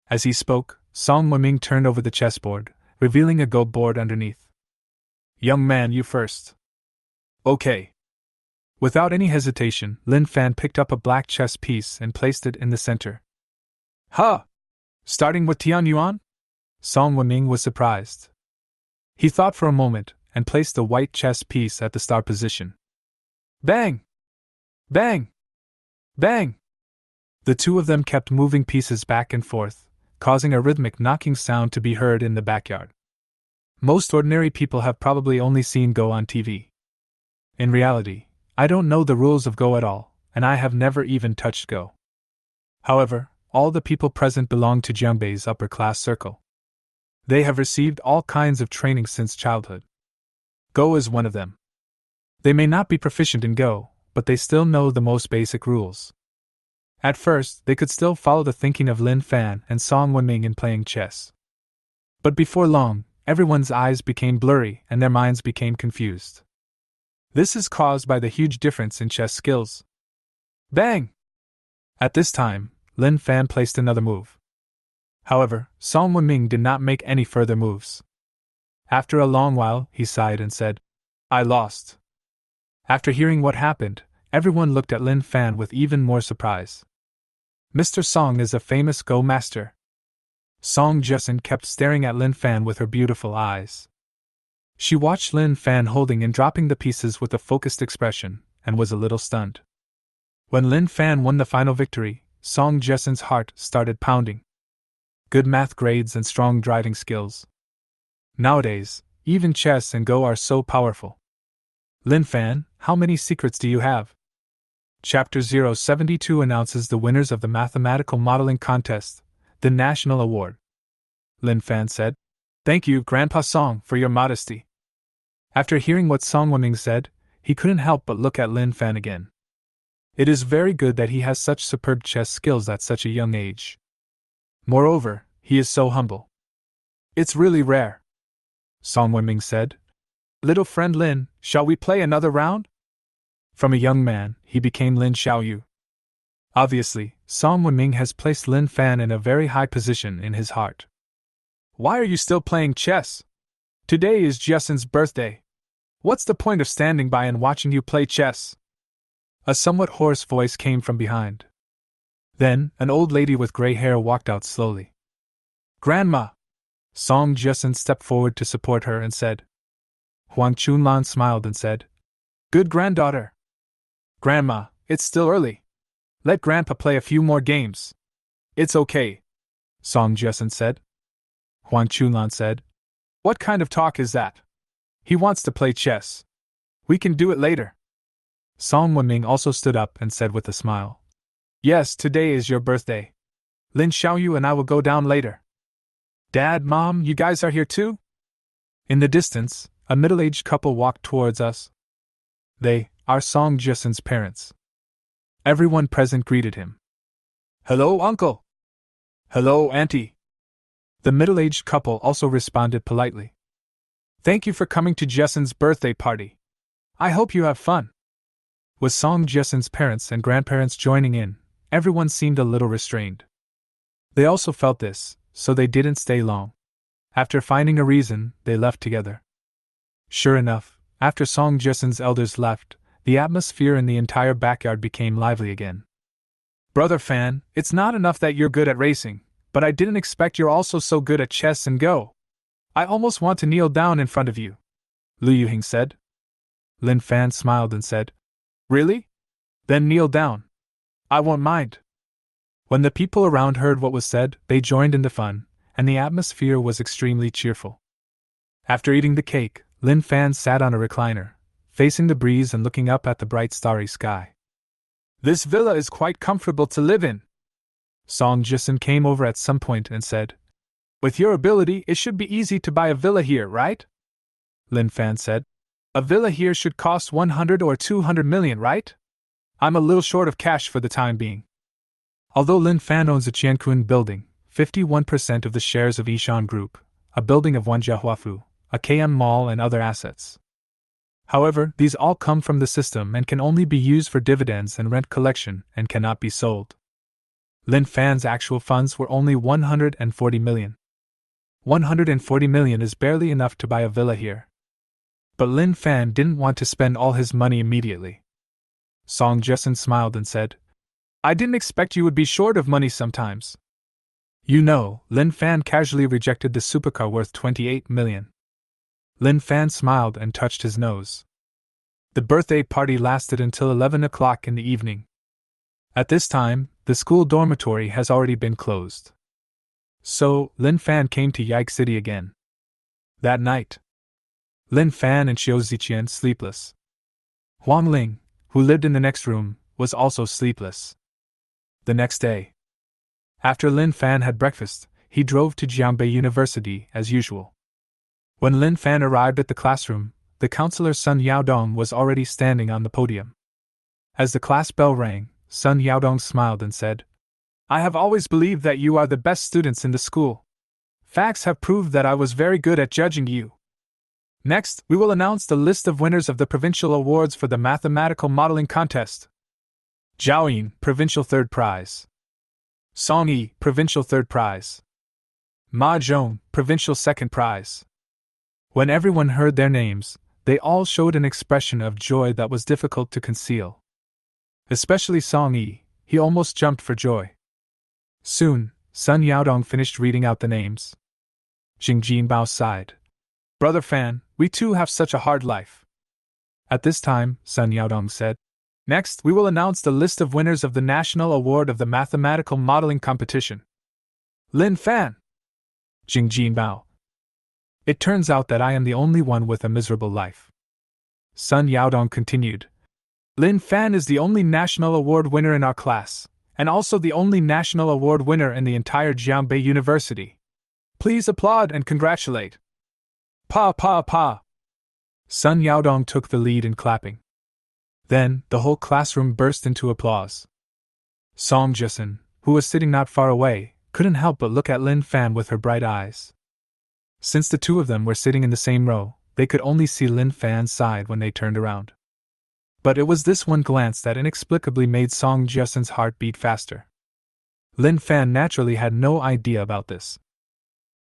As he spoke, Song Wenming turned over the chessboard, revealing a Go board underneath. "Young man, you first." "Okay." Without any hesitation, Lin Fan picked up a black chess piece and placed it in the center. "Huh! Starting with Tian Yuan?" Song Wenming was surprised. He thought for a moment and placed the white chess piece at the star position. Bang! Bang! Bang! The two of them kept moving pieces back and forth, causing a rhythmic knocking sound to be heard in the backyard. Most ordinary people have probably only seen Go on TV. In reality, I don't know the rules of Go at all, and I have never even touched Go. However, all the people present belong to Jiangbei's upper class circle. They have received all kinds of training since childhood. Go is one of them. They may not be proficient in Go, but they still know the most basic rules. At first, they could still follow the thinking of Lin Fan and Song Wenming in playing chess. But before long, everyone's eyes became blurry and their minds became confused. This is caused by the huge difference in chess skills. Bang! At this time, Lin Fan placed another move. However, Song Wenming did not make any further moves. After a long while, he sighed and said, "I lost." After hearing what happened, everyone looked at Lin Fan with even more surprise. Mr. Song is a famous Go master. Song Jessen kept staring at Lin Fan with her beautiful eyes. She watched Lin Fan holding and dropping the pieces with a focused expression, and was a little stunned. When Lin Fan won the final victory, Song Jessen's heart started pounding. Good math grades and strong driving skills. Nowadays, even chess and Go are so powerful. Lin Fan, how many secrets do you have? Chapter 072 announces the winners of the Mathematical Modeling Contest, the National Award. Lin Fan said, "Thank you, Grandpa Song, for your modesty." After hearing what Song Wenming said, he couldn't help but look at Lin Fan again. It is very good that he has such superb chess skills at such a young age. Moreover, he is so humble. It's really rare. Song Wenming said, "Little friend Lin, shall we play another round?" From a young man, he became Lin Xiaoyu. Obviously, Song Wenming has placed Lin Fan in a very high position in his heart. "Why are you still playing chess? Today is Jessen's birthday. What's the point of standing by and watching you play chess?" A somewhat hoarse voice came from behind. Then, an old lady with gray hair walked out slowly. "Grandma!" Song Jessen stepped forward to support her and said. Huang Chunlan smiled and said, "Good granddaughter." "Grandma, it's still early. Let Grandpa play a few more games." "It's okay," Song Jessen said. Huang Chunlan said, "What kind of talk is that? He wants to play chess. We can do it later." Song Wenming also stood up and said with a smile, "Yes, today is your birthday. Lin Xiaoyu and I will go down later." "Dad, Mom, you guys are here too?" In the distance, a middle-aged couple walked towards us. They are Song Jessen's parents. Everyone present greeted him. "Hello, Uncle." "Hello, Auntie." The middle-aged couple also responded politely. "Thank you for coming to Jessen's birthday party. I hope you have fun." With Song Jessen's parents and grandparents joining in, everyone seemed a little restrained. They also felt this, so they didn't stay long. After finding a reason, they left together. Sure enough, after Song Jessen's elders left, the atmosphere in the entire backyard became lively again. "Brother Fan, it's not enough that you're good at racing, but I didn't expect you're also so good at chess and Go. I almost want to kneel down in front of you," Lu Yuhing said. Lin Fan smiled and said, "Really? Then kneel down. I won't mind." When the people around heard what was said, they joined in the fun, and the atmosphere was extremely cheerful. After eating the cake, Lin Fan sat on a recliner, facing the breeze and looking up at the bright starry sky. "This villa is quite comfortable to live in." Song Jessen came over at some point and said, "With your ability, it should be easy to buy a villa here, right?" Lin Fan said, "A villa here should cost 100 or 200 million, right? I'm a little short of cash for the time being." Although Lin Fan owns a Qiankun building, 51% of the shares of Yishan Group, a building of Wanjiahuafu, a KM mall and other assets. However, these all come from the system and can only be used for dividends and rent collection and cannot be sold. Lin Fan's actual funds were only 140 million. 140 million is barely enough to buy a villa here. But Lin Fan didn't want to spend all his money immediately. Song Jessen smiled and said, "I didn't expect you would be short of money sometimes." "You know," Lin Fan casually rejected the supercar worth 28 million. Lin Fan smiled and touched his nose. The birthday party lasted until 11 o'clock in the evening. At this time, the school dormitory has already been closed. So, Lin Fan came to Yike City again. That night, Lin Fan and Xiao Ziqian sleepless. Huang Ling, who lived in the next room, was also sleepless. The next day, after Lin Fan had breakfast, he drove to Jiangbei University as usual. When Lin Fan arrived at the classroom, the counselor Sun Yaodong was already standing on the podium. As the class bell rang, Sun Yaodong smiled and said, "I have always believed that you are the best students in the school. Facts have proved that I was very good at judging you. Next, we will announce the list of winners of the provincial awards for the mathematical modeling contest. Zhao Provincial Third Prize. Song Yi, Provincial Third Prize. Ma Zhong, Provincial Second Prize." When everyone heard their names, they all showed an expression of joy that was difficult to conceal. Especially Song Yi, he almost jumped for joy. Soon, Sun Yaodong finished reading out the names. Jing Jinbao sighed. "Brother Fan, we too have such a hard life." At this time, Sun Yaodong said, "Next, we will announce the list of winners of the National Award of the Mathematical Modeling Competition." Lin Fan! Jing Jinbao. "It turns out that I am the only one with a miserable life." Sun Yaodong continued. "Lin Fan is the only National Award winner in our class, and also the only National Award winner in the entire Jiangbei University. Please applaud and congratulate." Pa pa pa! Sun Yaodong took the lead in clapping. Then, the whole classroom burst into applause. Song Jisun, who was sitting not far away, couldn't help but look at Lin Fan with her bright eyes. Since the two of them were sitting in the same row, they could only see Lin Fan's side when they turned around. But it was this one glance that inexplicably made Song Jisun's heart beat faster. Lin Fan naturally had no idea about this.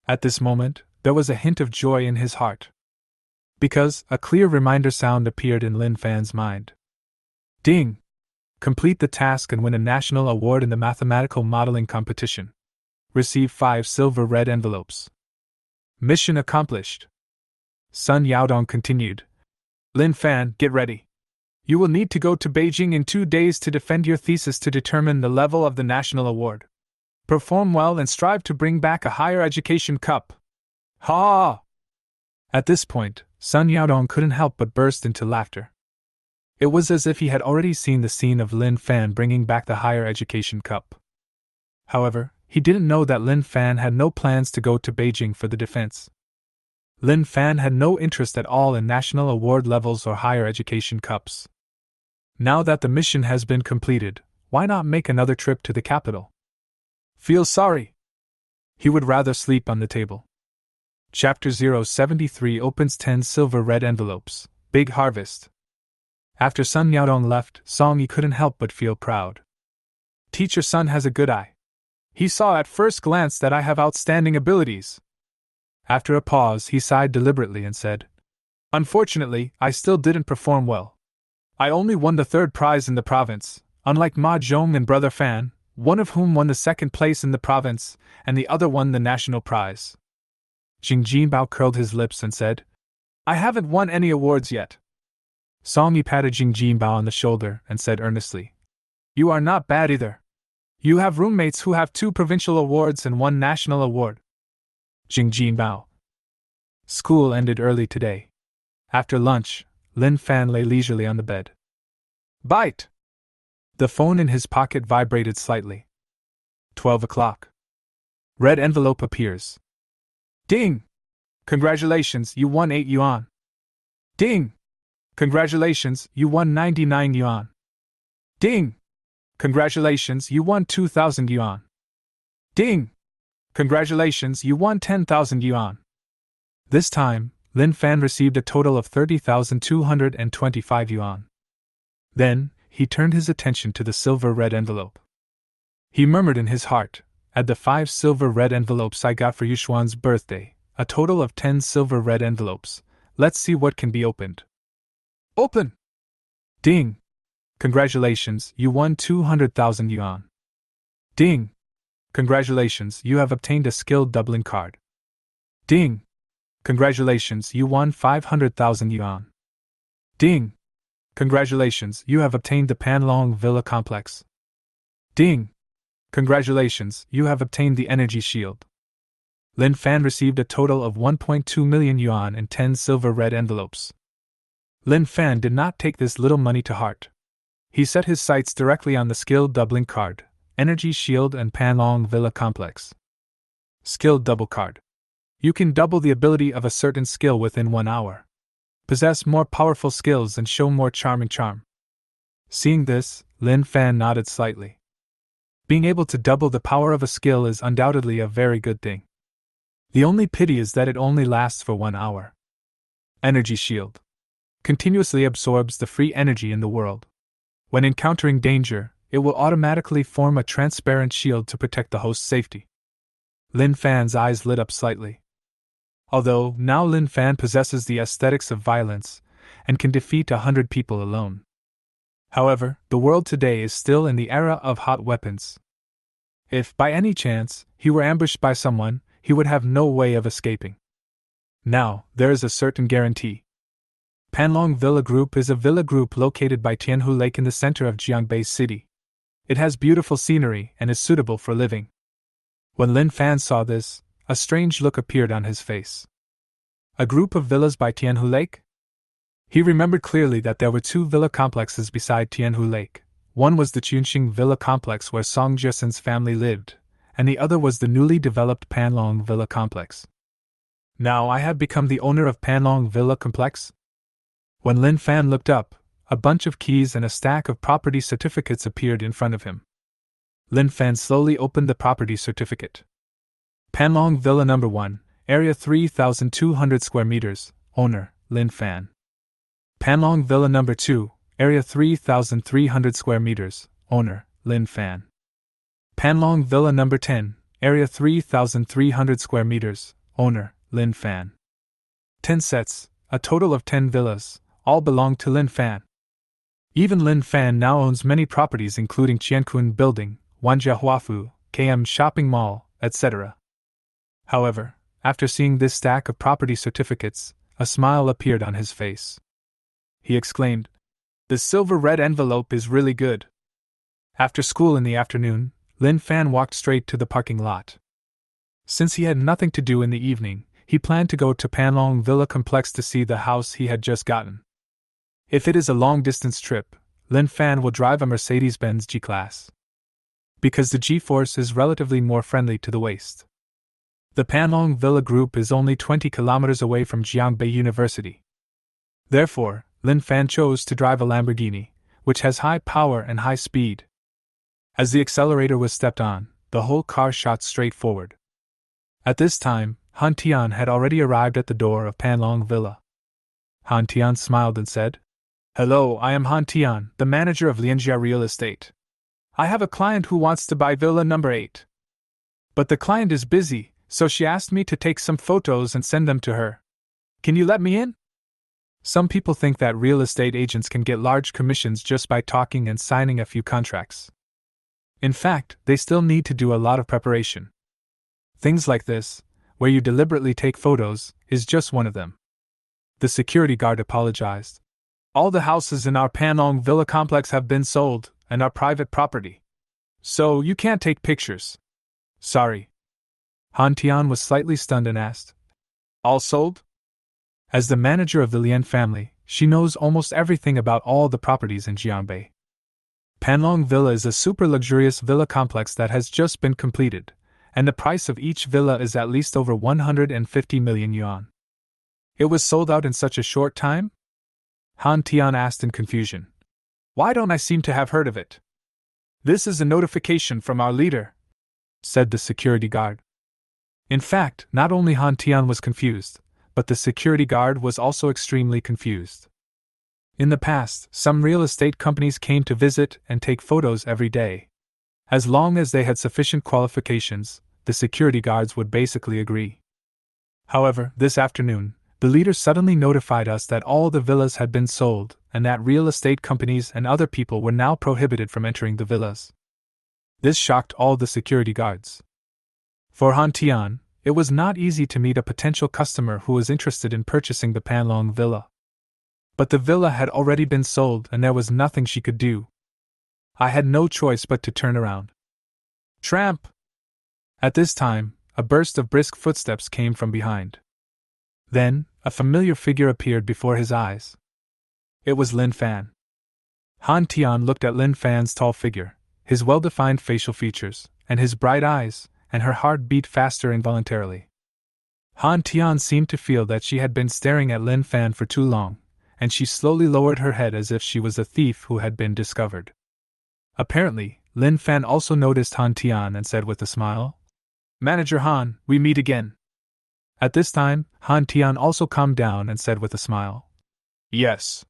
At this moment, there was a hint of joy in his heart. Because a clear reminder sound appeared in Lin Fan's mind. Ding! Complete the task and win a national award in the mathematical modeling competition. Receive 5 silver red envelopes. Mission accomplished. Sun Yaodong continued. Lin Fan, get ready. You will need to go to Beijing in 2 days to defend your thesis to determine the level of the national award. Perform well and strive to bring back a higher education cup. Ha! At this point, Sun Yaodong couldn't help but burst into laughter. It was as if he had already seen the scene of Lin Fan bringing back the higher education cup. However, he didn't know that Lin Fan had no plans to go to Beijing for the defense. Lin Fan had no interest at all in national award levels or higher education cups. Now that the mission has been completed, why not make another trip to the capital? Feel sorry. He would rather sleep on the table. Chapter 073 opens 10 silver red envelopes. Big harvest. After Sun Yaodong left, Song Yi couldn't help but feel proud. Teacher Sun has a good eye. He saw at first glance that I have outstanding abilities. After a pause, he sighed deliberately and said, Unfortunately, I still didn't perform well. I only won the 3rd prize in the province, unlike Ma Zhong and Brother Fan, one of whom won the 2nd place in the province, and the other won the national prize. Jing Jinbao curled his lips and said, I haven't won any awards yet. Song Yi patted Jing Jinbao on the shoulder and said earnestly, You are not bad either. You have roommates who have 2 provincial awards and 1 national award. Jing Jinbao. School ended early today. After lunch, Lin Fan lay leisurely on the bed. Bite! The phone in his pocket vibrated slightly. 12 o'clock. Red envelope appears. Ding! Congratulations, you won 8 yuan. Ding! Congratulations, you won 99 yuan. Ding! Congratulations, you won 2,000 yuan. Ding! Congratulations, you won 10,000 yuan. This time, Lin Fan received a total of 30,225 yuan. Then, he turned his attention to the silver red envelope. He murmured in his heart, Add the 5 silver red envelopes I got for Yushuan's birthday, a total of 10 silver red envelopes. Let's see what can be opened. Open! Ding! Congratulations, you won 200,000 yuan. Ding! Congratulations, you have obtained a skill doubling card. Ding! Congratulations, you won 500,000 yuan. Ding! Congratulations, you have obtained the Panlong Villa Complex. Ding! Congratulations, you have obtained the Energy Shield. Lin Fan received a total of 1.2 million yuan in 10 silver red envelopes. Lin Fan did not take this little money to heart. He set his sights directly on the skill doubling card, Energy Shield and Panlong Villa Complex. Skill double card. You can double the ability of a certain skill within 1 hour. Possess more powerful skills and show more charming charm. Seeing this, Lin Fan nodded slightly. Being able to double the power of a skill is undoubtedly a very good thing. The only pity is that it only lasts for 1 hour. Energy Shield. Continuously absorbs the free energy in the world. When encountering danger, it will automatically form a transparent shield to protect the host's safety. Lin Fan's eyes lit up slightly. Although now Lin Fan possesses the aesthetics of violence and can defeat 100 people alone. However, the world today is still in the era of hot weapons. If, by any chance, he were ambushed by someone, he would have no way of escaping. Now, there is a certain guarantee. Panlong Villa Group is a villa group located by Tianhu Lake in the center of Jiangbei City. It has beautiful scenery and is suitable for living. When Lin Fan saw this, a strange look appeared on his face. A group of villas by Tianhu Lake? He remembered clearly that there were 2 villa complexes beside Tianhu Lake. One was the Chunxing Villa Complex where Song Jiasen's family lived, and the other was the newly developed Panlong Villa Complex. Now I have become the owner of Panlong Villa Complex? When Lin Fan looked up, a bunch of keys and a stack of property certificates appeared in front of him. Lin Fan slowly opened the property certificate. Panlong Villa No. 1, area 3,200 square meters, owner, Lin Fan. Panlong Villa No. 2, area 3,300 square meters, owner, Lin Fan. Panlong Villa No. 10, area 3,300 square meters, owner, Lin Fan. 10 sets, a total of 10 villas, all belong to Lin Fan. Even Lin Fan now owns many properties including Qiankun Building, Wanjia Huafu, KM Shopping Mall, etc. However, after seeing this stack of property certificates, a smile appeared on his face. He exclaimed, "The silver red envelope is really good." After school in the afternoon, Lin Fan walked straight to the parking lot. Since he had nothing to do in the evening, he planned to go to Panlong Villa Complex to see the house he had just gotten. If it is a long-distance trip, Lin Fan will drive a Mercedes-Benz G-Class. Because the G-Force is relatively more friendly to the waist. The Panlong Villa Group is only 20 kilometers away from Jiangbei University. Therefore, Lin Fan chose to drive a Lamborghini, which has high power and high speed. As the accelerator was stepped on, the whole car shot straight forward. At this time, Han Tian had already arrived at the door of Panlong Villa. Han Tian smiled and said, "Hello, I am Han Tian, the manager of Lianjia Real Estate. I have a client who wants to buy Villa No. 8. But the client is busy, so she asked me to take some photos and send them to her. Can you let me in?" Some people think that real estate agents can get large commissions just by talking and signing a few contracts. In fact, they still need to do a lot of preparation. Things like this, where you deliberately take photos, is just one of them. The security guard apologized. "All the houses in our Panlong Villa complex have been sold, and are private property. So you can't take pictures. Sorry." Han Tian was slightly stunned and asked, "All sold?" As the manager of the Lian family, she knows almost everything about all the properties in Jiangbei. Panlong Villa is a super luxurious villa complex that has just been completed, and the price of each villa is at least over 150 million yuan. It was sold out in such a short time? Han Tian asked in confusion. "Why don't I seem to have heard of it?" "This is a notification from our leader," said the security guard. In fact, not only Han Tian was confused, but the security guard was also extremely confused. In the past, some real estate companies came to visit and take photos every day. As long as they had sufficient qualifications, the security guards would basically agree. However, this afternoon, the leader suddenly notified us that all the villas had been sold, and that real estate companies and other people were now prohibited from entering the villas. This shocked all the security guards. For Han Tian, it was not easy to meet a potential customer who was interested in purchasing the Panlong villa. But the villa had already been sold and there was nothing she could do. I had no choice but to turn around. Tramp! At this time, a burst of brisk footsteps came from behind. Then, a familiar figure appeared before his eyes. It was Lin Fan. Han Tian looked at Lin Fan's tall figure, his well-defined facial features, and his bright eyes, and her heart beat faster involuntarily. Han Tian seemed to feel that she had been staring at Lin Fan for too long, and she slowly lowered her head as if she was a thief who had been discovered. Apparently, Lin Fan also noticed Han Tian and said with a smile, "Manager Han, we meet again." At this time, Han Tian also calmed down and said with a smile, "Yes."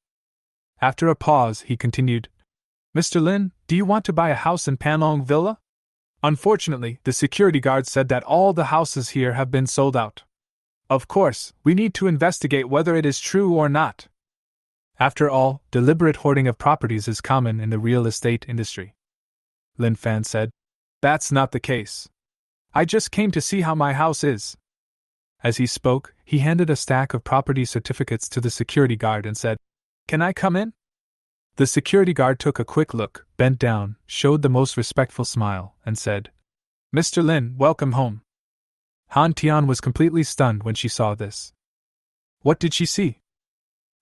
After a pause, he continued, "Mr. Lin, do you want to buy a house in Panlong Villa? Unfortunately, the security guard said that all the houses here have been sold out. Of course, we need to investigate whether it is true or not. After all, deliberate hoarding of properties is common in the real estate industry." Lin Fan said, "That's not the case. I just came to see how my house is." As he spoke, he handed a stack of property certificates to the security guard and said, "Can I come in?" The security guard took a quick look, bent down, showed the most respectful smile, and said, "Mr. Lin, welcome home." Han Tian was completely stunned when she saw this. What did she see?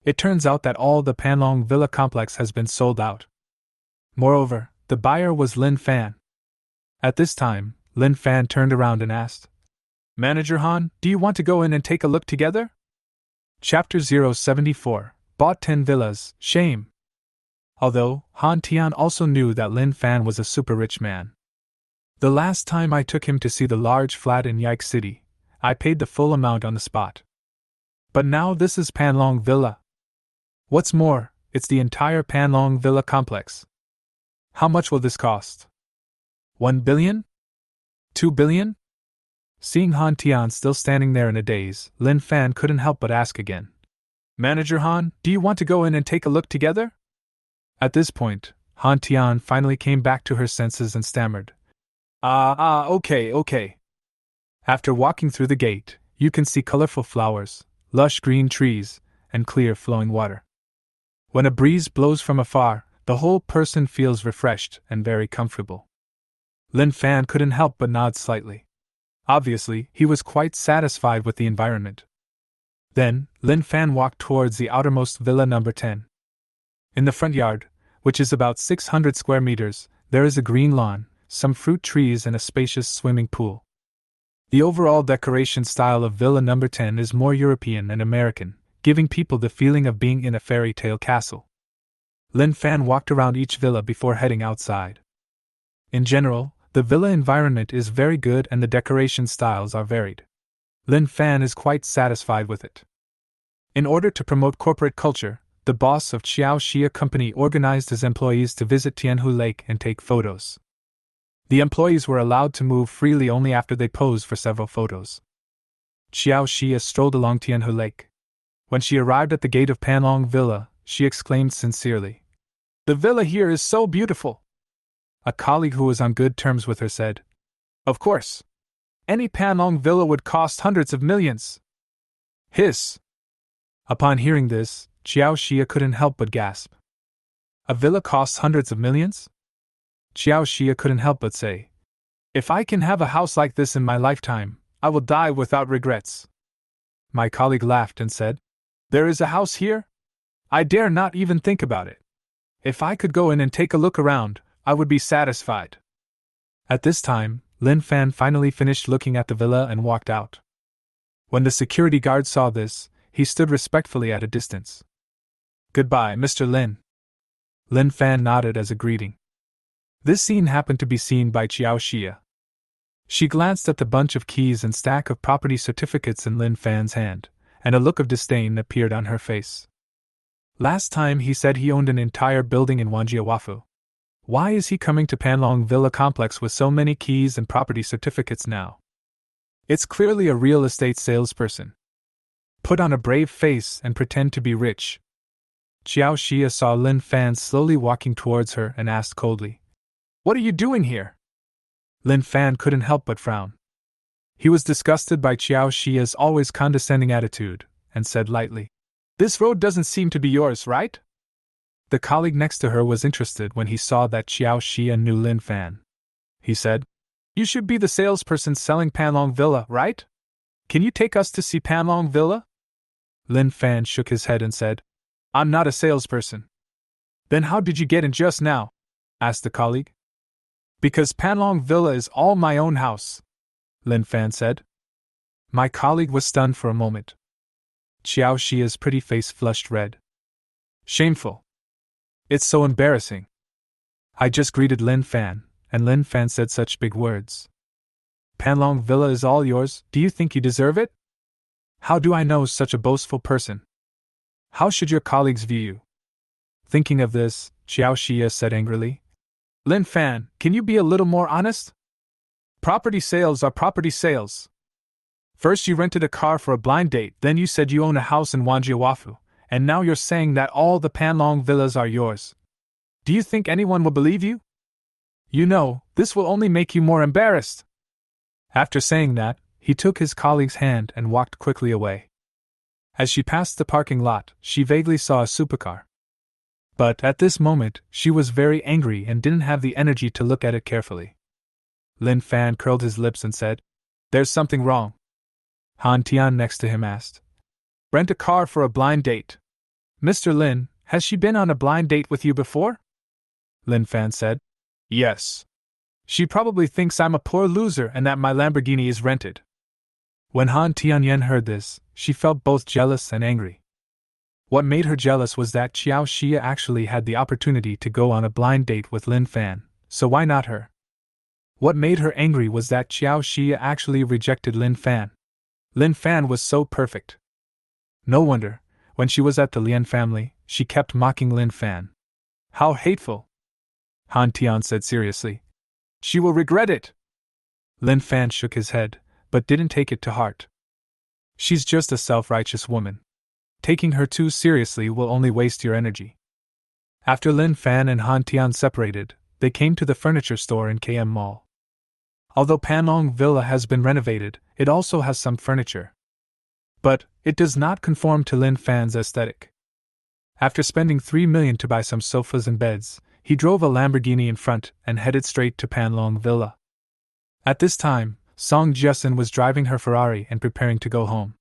It turns out that all the Panlong Villa complex has been sold out. Moreover, the buyer was Lin Fan. At this time, Lin Fan turned around and asked, "Manager Han, do you want to go in and take a look together?" Chapter 074, Bought 10 Villas, Shame. Although, Han Tian also knew that Lin Fan was a super rich man. The last time I took him to see the large flat in Yike City, I paid the full amount on the spot. But now this is Panlong Villa. What's more, it's the entire Panlong Villa complex. How much will this cost? 1 billion? 2 billion? Seeing Han Tian still standing there in a daze, Lin Fan couldn't help but ask again, "Manager Han, do you want to go in and take a look together?" At this point, Han Tian finally came back to her senses and stammered, Okay. After walking through the gate, you can see colorful flowers, lush green trees, and clear flowing water. When a breeze blows from afar, the whole person feels refreshed and very comfortable. Lin Fan couldn't help but nod slightly. Obviously, he was quite satisfied with the environment. Then, Lin Fan walked towards the outermost villa number 10. In the front yard, which is about 600 square meters, there is a green lawn, some fruit trees and a spacious swimming pool. The overall decoration style of Villa Number 10 is more European and American, giving people the feeling of being in a fairy tale castle. Lin Fan walked around each villa before heading outside. In general, the villa environment is very good and the decoration styles are varied. Lin Fan is quite satisfied with it. In order to promote corporate culture, the boss of Xiao Xia Company organized his employees to visit Tianhu Lake and take photos. The employees were allowed to move freely only after they posed for several photos. Xiao Xia strolled along Tianhu Lake. When she arrived at the gate of Panlong Villa, she exclaimed sincerely, "The villa here is so beautiful!" A colleague who was on good terms with her said, "Of course. Any Panlong Villa would cost hundreds of millions." Hiss! Upon hearing this, Xiao Xia couldn't help but gasp. A villa costs hundreds of millions? Xiao Xia couldn't help but say, "If I can have a house like this in my lifetime, I will die without regrets." My colleague laughed and said, "There is a house here? I dare not even think about it. If I could go in and take a look around, I would be satisfied." At this time, Lin Fan finally finished looking at the villa and walked out. When the security guard saw this, he stood respectfully at a distance. "Goodbye, Mr. Lin." Lin Fan nodded as a greeting. This scene happened to be seen by Xiao Xia. She glanced at the bunch of keys and stack of property certificates in Lin Fan's hand, and a look of disdain appeared on her face. Last time he said he owned an entire building in Wanjiawafu. Why is he coming to Panlong Villa Complex with so many keys and property certificates now? It's clearly a real estate salesperson. Put on a brave face and pretend to be rich. Xiao Xia saw Lin Fan slowly walking towards her and asked coldly, "What are you doing here?" Lin Fan couldn't help but frown. He was disgusted by Xiao Xia's always condescending attitude, and said lightly, "This road doesn't seem to be yours, right?" The colleague next to her was interested when he saw that Xiao Xia knew Lin Fan. He said, You should be the salesperson selling Panlong Villa, right? Can you take us to see Panlong Villa? Lin Fan shook his head and said, I'm not a salesperson. Then how did you get in just now? Asked the colleague. Because Panlong Villa is all my own house, Lin Fan said. My colleague was stunned for a moment. Xiao Xia's pretty face flushed red. Shameful. It's so embarrassing. I just greeted Lin Fan, and Lin Fan said such big words. Panlong Villa is all yours, do you think you deserve it? How do I know such a boastful person? How should your colleagues view you? Thinking of this, Xiao Xia said angrily, Lin Fan, can you be a little more honest? Property sales are property sales. First you rented a car for a blind date, then you said you own a house in Wanjiawafu, and now you're saying that all the Panlong villas are yours. Do you think anyone will believe you? You know, this will only make you more embarrassed. After saying that, he took his colleague's hand and walked quickly away. As she passed the parking lot, she vaguely saw a supercar. But at this moment, she was very angry and didn't have the energy to look at it carefully. Lin Fan curled his lips and said, There's something wrong. Han Tian next to him asked, Rent a car for a blind date. Mr. Lin, has she been on a blind date with you before? Lin Fan said, Yes. She probably thinks I'm a poor loser and that my Lamborghini is rented. When Han Tianyan heard this, she felt both jealous and angry. What made her jealous was that Xiao Xia actually had the opportunity to go on a blind date with Lin Fan, so why not her? What made her angry was that Xiao Xia actually rejected Lin Fan. Lin Fan was so perfect. No wonder, when she was at the Lian family, she kept mocking Lin Fan. How hateful! Han Tian said seriously. She will regret it. Lin Fan shook his head, but didn't take it to heart. She's just a self-righteous woman. Taking her too seriously will only waste your energy. After Lin Fan and Han Tian separated, they came to the furniture store in KM Mall. Although Panlong Villa has been renovated, it also has some furniture. But it does not conform to Lin Fan's aesthetic. After spending 3 million to buy some sofas and beds, he drove a Lamborghini in front and headed straight to Panlong Villa. At this time, Song Jiasun was driving her Ferrari and preparing to go home.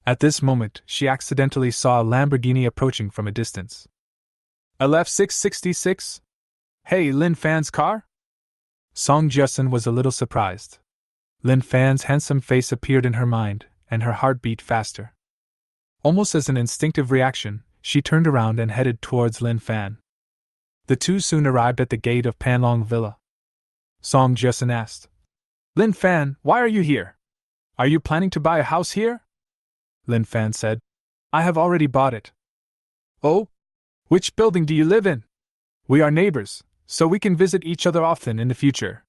At this moment, she accidentally saw a Lamborghini approaching from a distance. LF666? Hey, Lin Fan's car? Song Jiasun was a little surprised. Lin Fan's handsome face appeared in her mind, and her heart beat faster. Almost as an instinctive reaction, she turned around and headed towards Lin Fan. The two soon arrived at the gate of Panlong Villa. Song Jiasun asked, Lin Fan, why are you here? Are you planning to buy a house here? Lin Fan said, I have already bought it. Oh? Which building do you live in? We are neighbors, so we can visit each other often in the future,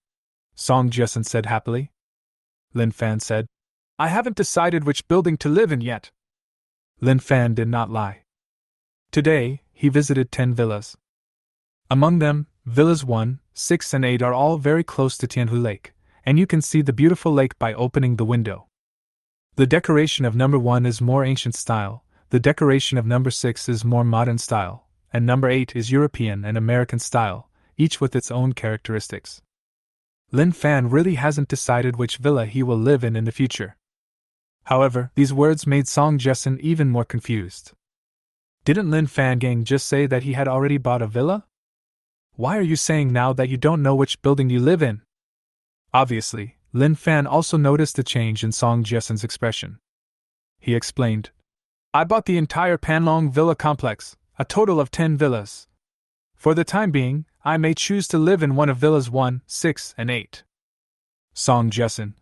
Song Jiasun said happily. Lin Fan said, I haven't decided which building to live in yet. Lin Fan did not lie. Today, he visited 10 villas. Among them, villas 1, 6 and 8 are all very close to Tianhu Lake, and you can see the beautiful lake by opening the window. The decoration of number 1 is more ancient style, the decoration of number 6 is more modern style, and number 8 is European and American style, each with its own characteristics. Lin Fan really hasn't decided which villa he will live in the future. However, these words made Song Jiasun even more confused. Didn't Lin Fan Gang just say that he had already bought a villa? Why are you saying now that you don't know which building you live in? Obviously, Lin Fan also noticed the change in Song Jiasun's expression. He explained, I bought the entire Panlong Villa complex, a total of 10 villas. For the time being, I may choose to live in one of villas 1, 6, and 8. Song Jiasun.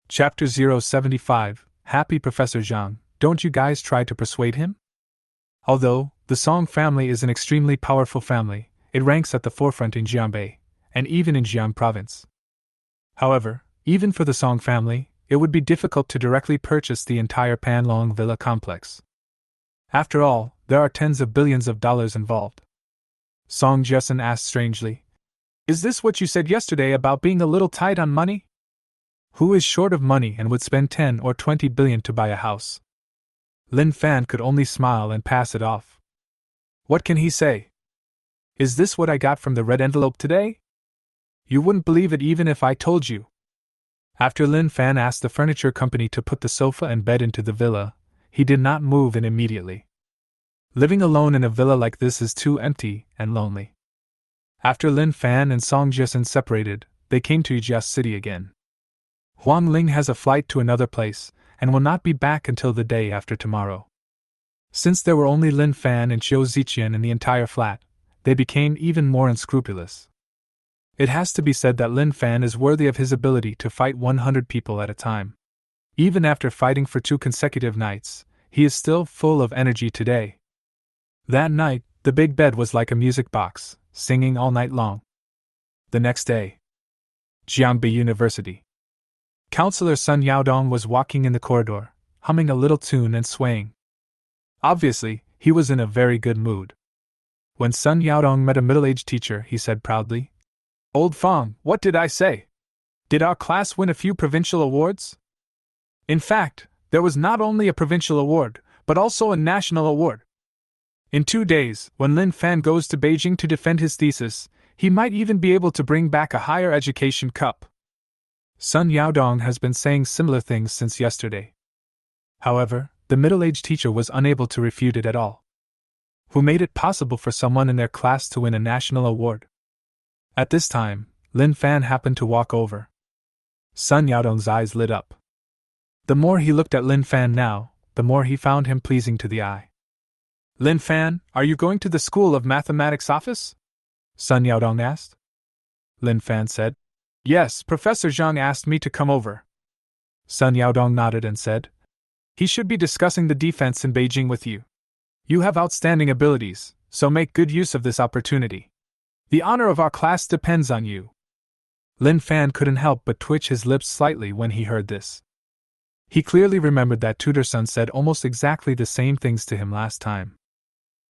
Chapter 075, Happy Professor Zhang, don't you guys try to persuade him? Although the Song family is an extremely powerful family, it ranks at the forefront in Jianbei, and even in Jian province. However, even for the Song family, it would be difficult to directly purchase the entire Panlong Villa complex. After all, there are tens of billions of dollars involved. Song Jiasun asked strangely, Is this what you said yesterday about being a little tight on money? Who is short of money and would spend 10 or 20 billion to buy a house? Lin Fan could only smile and pass it off. What can he say? Is this what I got from the red envelope today? You wouldn't believe it even if I told you. After Lin Fan asked the furniture company to put the sofa and bed into the villa, he did not move in immediately. Living alone in a villa like this is too empty and lonely. After Lin Fan and Song Jiasen separated, they came to Yijia's city again. Huang Ling has a flight to another place, and will not be back until the day after tomorrow. Since there were only Lin Fan and Qiu Ziqian in the entire flat, they became even more unscrupulous. It has to be said that Lin Fan is worthy of his ability to fight 100 people at a time. Even after fighting for 2 consecutive nights, he is still full of energy today. That night, the big bed was like a music box, singing all night long. The next day, Jiangbi University. Counselor Sun Yaodong was walking in the corridor, humming a little tune and swaying. Obviously, he was in a very good mood. When Sun Yaodong met a middle-aged teacher, he said proudly, "Old Feng, what did I say? Did our class win a few provincial awards? In fact, there was not only a provincial award, but also a national award. In 2 days, when Lin Fan goes to Beijing to defend his thesis, he might even be able to bring back a higher education cup." Sun Yaodong has been saying similar things since yesterday. However, the middle-aged teacher was unable to refute it at all. Who made it possible for someone in their class to win a national award? At this time, Lin Fan happened to walk over. Sun Yaodong's eyes lit up. The more he looked at Lin Fan now, the more he found him pleasing to the eye. "Lin Fan, are you going to the School of Mathematics office?" Sun Yaodong asked. Lin Fan said, "Yes, Professor Zhang asked me to come over." Sun Yaodong nodded and said, "He should be discussing the defense in Beijing with you. You have outstanding abilities, so make good use of this opportunity. The honor of our class depends on you." Lin Fan couldn't help but twitch his lips slightly when he heard this. He clearly remembered that Tutor Sun said almost exactly the same things to him last time.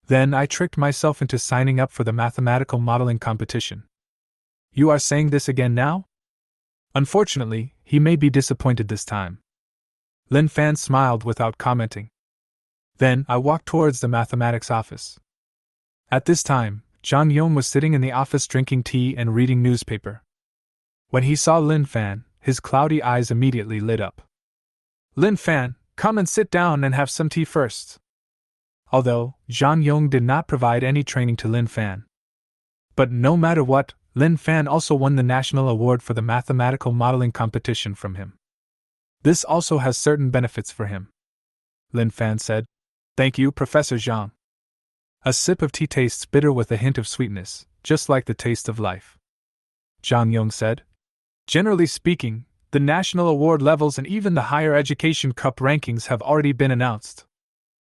Then I tricked myself into signing up for the mathematical modeling competition. You are saying this again now? Unfortunately, he may be disappointed this time. Lin Fan smiled without commenting. Then I walked towards the mathematics office. At this time, Zhang Yong was sitting in the office drinking tea and reading newspaper. When he saw Lin Fan, his cloudy eyes immediately lit up. "Lin Fan, come and sit down and have some tea first." Although Zhang Yong did not provide any training to Lin Fan. But no matter what, Lin Fan also won the national award for the mathematical modeling competition from him. This also has certain benefits for him. Lin Fan said, "Thank you, Professor Zhang." A sip of tea tastes bitter with a hint of sweetness, just like the taste of life. Zhang Yong said, "Generally speaking, the national award levels and even the higher education cup rankings have already been announced.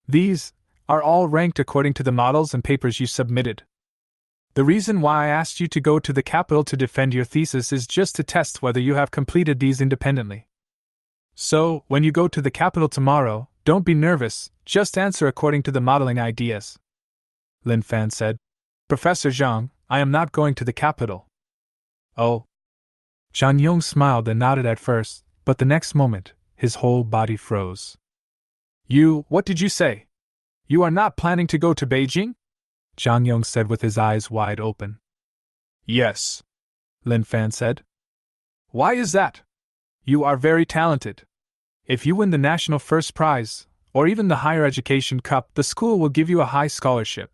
These are all ranked according to the models and papers you submitted. The reason why I asked you to go to the capital to defend your thesis is just to test whether you have completed these independently. So, when you go to the capital tomorrow, don't be nervous, just answer according to the modeling ideas." Lin Fan said, "Professor Zhang, I am not going to the capital." "Oh." Zhang Yong smiled and nodded at first, but the next moment, his whole body froze. What did you say? You are not planning to go to Beijing?" Zhang Yong said with his eyes wide open. "Yes," Lin Fan said. "Why is that? You are very talented. If you win the national first prize, or even the higher education cup, the school will give you a high scholarship.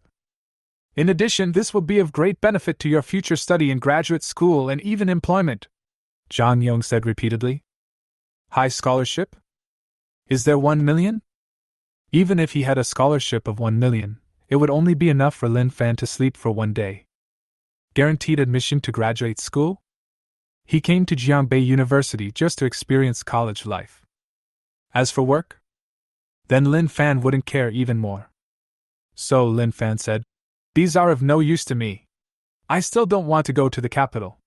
In addition, this will be of great benefit to your future study in graduate school and even employment," Zhang Yong said repeatedly. "High scholarship? Is there 1 million? Even if he had a scholarship of 1 million, it would only be enough for Lin Fan to sleep for 1 day. Guaranteed admission to graduate school? He came to Jiangbi University just to experience college life. As for work? Then Lin Fan wouldn't care even more. So Lin Fan said, "These are of no use to me. I still don't want to go to the capital."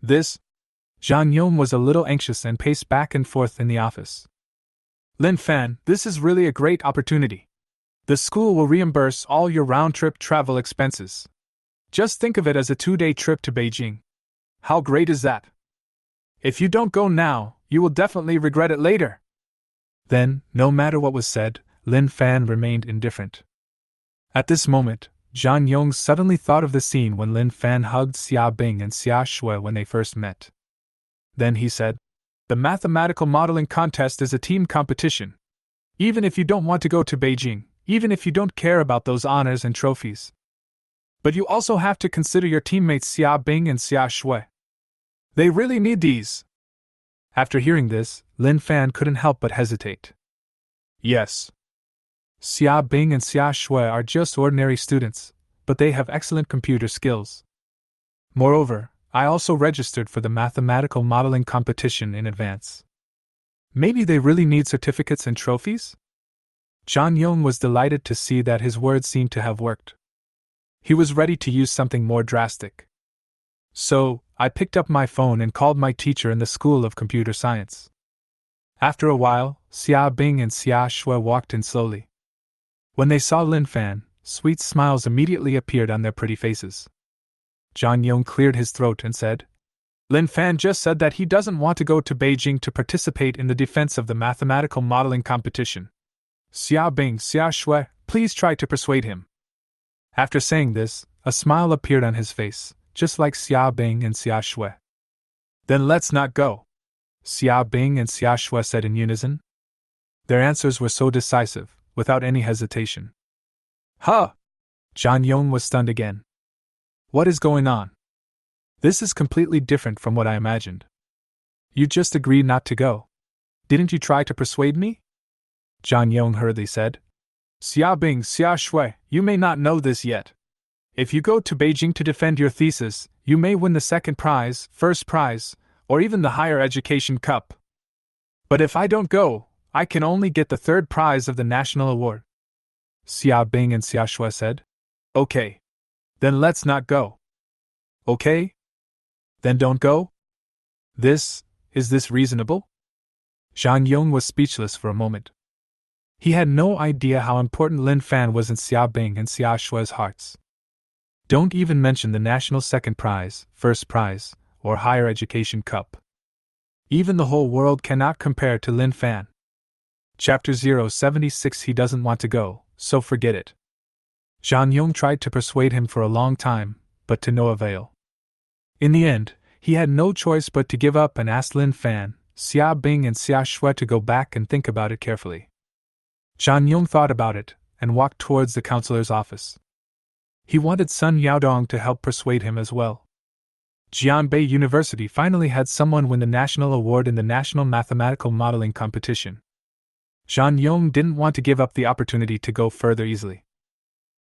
This? Zhang Yong was a little anxious and paced back and forth in the office. "Lin Fan, this is really a great opportunity. The school will reimburse all your round-trip travel expenses. Just think of it as a 2-day trip to Beijing. How great is that? If you don't go now, you will definitely regret it later." Then, no matter what was said, Lin Fan remained indifferent. At this moment, Zhang Yong suddenly thought of the scene when Lin Fan hugged Xia Bing and Xia Shui when they first met. Then he said, "The mathematical modeling contest is a team competition. Even if you don't want to go to Beijing, even if you don't care about those honors and trophies. But you also have to consider your teammates Xia Bing and Xia Shui. They really need these." After hearing this, Lin Fan couldn't help but hesitate. Yes. Xia Bing and Xia Shui are just ordinary students, but they have excellent computer skills. Moreover, I also registered for the mathematical modeling competition in advance. Maybe they really need certificates and trophies? Zhang Yong was delighted to see that his words seemed to have worked. He was ready to use something more drastic. So, I picked up my phone and called my teacher in the School of Computer Science. After a while, Xia Bing and Xia Shui walked in slowly. When they saw Lin Fan, sweet smiles immediately appeared on their pretty faces. Zhang Yong cleared his throat and said, "Lin Fan just said that he doesn't want to go to Beijing to participate in the defense of the mathematical modeling competition. Xia Bing, Xia Shui, please try to persuade him." After saying this, a smile appeared on his face, just like Xia Bing and Xia Shui. "Then let's not go," Xia Bing and Xia Shui said in unison. Their answers were so decisive, without any hesitation. "Huh!" Zhang Yong was stunned again. "What is going on? This is completely different from what I imagined. You just agreed not to go. Didn't you try to persuade me?" Zhang Yong hurriedly said. "Xia Bing, Xia Shui, you may not know this yet. If you go to Beijing to defend your thesis, you may win the second prize, first prize, or even the higher education cup. But if I don't go, I can only get the third prize of the national award." Xia Bing and Xia Shui said. "Okay. Then let's not go." "Okay? Then don't go? Is this reasonable?" Zhang Yong was speechless for a moment. He had no idea how important Lin Fan was in Xia Bing and Xia Shui's hearts. Don't even mention the national second prize, first prize, or higher education cup. Even the whole world cannot compare to Lin Fan. Chapter 076. He doesn't want to go, so forget it. Zhang Yong tried to persuade him for a long time, but to no avail. In the end, he had no choice but to give up and ask Lin Fan, Xia Bing and Xia Shui to go back and think about it carefully. Zhang Yong thought about it, and walked towards the counselor's office. He wanted Sun Yaodong to help persuade him as well. Jianbei University finally had someone win the national award in the National Mathematical Modeling Competition. Zhang Yong didn't want to give up the opportunity to go further easily.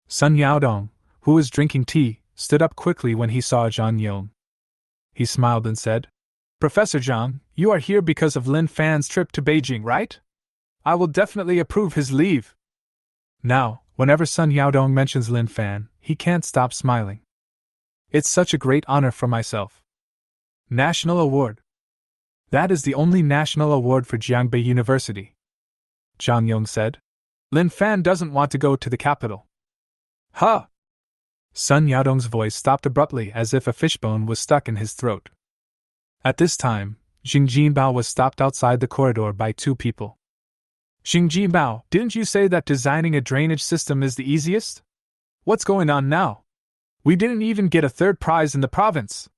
Sun Yaodong, who was drinking tea, stood up quickly when he saw Zhang Yong. He smiled and said, "Professor Zhang, you are here because of Lin Fan's trip to Beijing, right? I will definitely approve his leave." Now, whenever Sun Yaodong mentions Lin Fan, he can't stop smiling. "It's such a great honor for myself. National Award. That is the only national award for Jiangbei University," Zhang Yong said. "Lin Fan doesn't want to go to the capital." "Huh!" Sun Yaodong's voice stopped abruptly as if a fishbone was stuck in his throat. At this time, Jing Jinbao was stopped outside the corridor by two people. "Jing Jinbao, didn't you say that designing a drainage system is the easiest? What's going on now? We didn't even get a third prize in the province.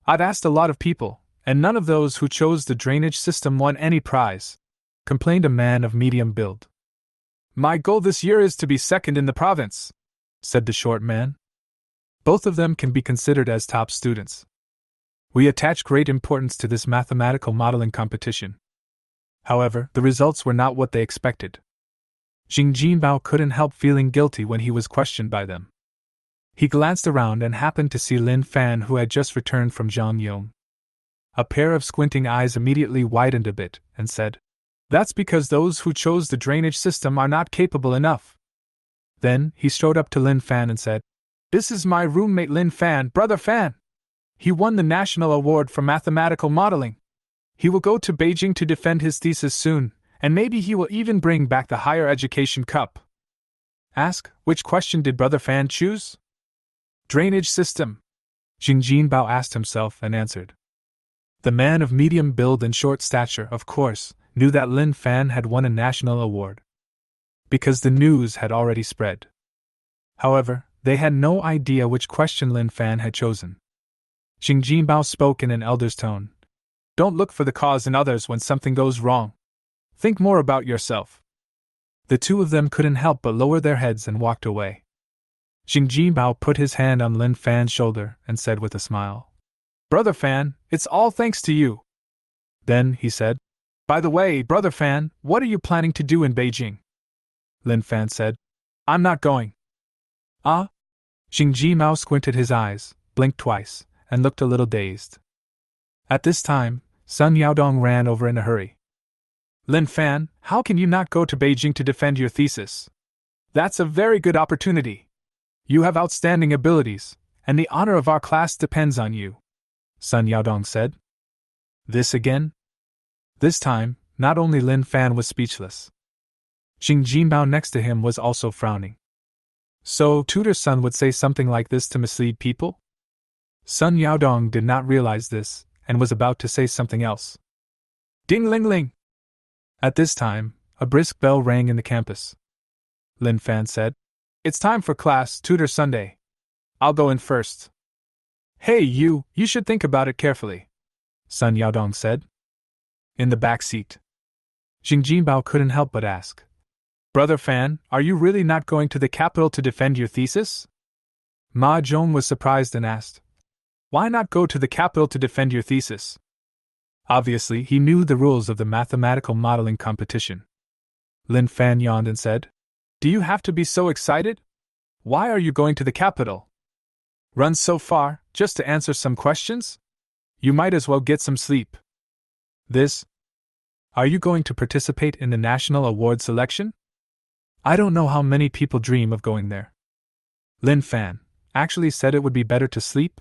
I'd asked a lot of people, and none of those who chose the drainage system won any prize," complained a man of medium build. "My goal this year is to be second in the province," said the short man. Both of them can be considered as top students. We attach great importance to this mathematical modeling competition. However, the results were not what they expected. Jing Jinbao couldn't help feeling guilty when he was questioned by them. He glanced around and happened to see Lin Fan, who had just returned from Zhang Yong. A pair of squinting eyes immediately widened a bit, and said, "That's because those who chose the drainage system are not capable enough." Then, he strode up to Lin Fan and said, "This is my roommate Lin Fan, Brother Fan. He won the national award for mathematical modeling. He will go to Beijing to defend his thesis soon, and maybe he will even bring back the higher education cup." "Ask, which question did Brother Fan choose?" "Drainage system," Jing Jinbao asked himself and answered. The man of medium build and short stature, of course, knew that Lin Fan had won a national award, because the news had already spread. However, They had no idea which question Lin Fan had chosen. Xing Jinbao spoke in an elder's tone. Don't look for the cause in others when something goes wrong. Think more about yourself. The two of them couldn't help but lower their heads and walked away. Xing Jinbao put his hand on Lin Fan's shoulder and said with a smile, Brother Fan, it's all thanks to you. Then he said, By the way, Brother Fan, what are you planning to do in Beijing? Lin Fan said, I'm not going. Ah? Xing Jinbao squinted his eyes, blinked twice, and looked a little dazed. At this time, Sun Yaodong ran over in a hurry. Lin Fan, how can you not go to Beijing to defend your thesis? That's a very good opportunity. You have outstanding abilities, and the honor of our class depends on you, Sun Yaodong said. This again? This time, not only Lin Fan was speechless. Xing Jinbao next to him was also frowning. So, Tutor's son would say something like this to mislead people? Sun Yaodong did not realize this, and was about to say something else. Ding ling ling! At this time, a brisk bell rang in the campus. Lin Fan said, It's time for class, Tutor Sunday. I'll go in first. Hey you should think about it carefully, Sun Yaodong said. In the back seat. Xing Jinbao couldn't help but ask, Brother Fan, are you really not going to the capital to defend your thesis? Ma Zhong was surprised and asked, Why not go to the capital to defend your thesis? Obviously, he knew the rules of the mathematical modeling competition. Lin Fan yawned and said, Do you have to be so excited? Why are you going to the capital? Run so far, just to answer some questions? You might as well get some sleep. Are you going to participate in the national award selection? I don't know how many people dream of going there. Lin Fan actually said it would be better to sleep?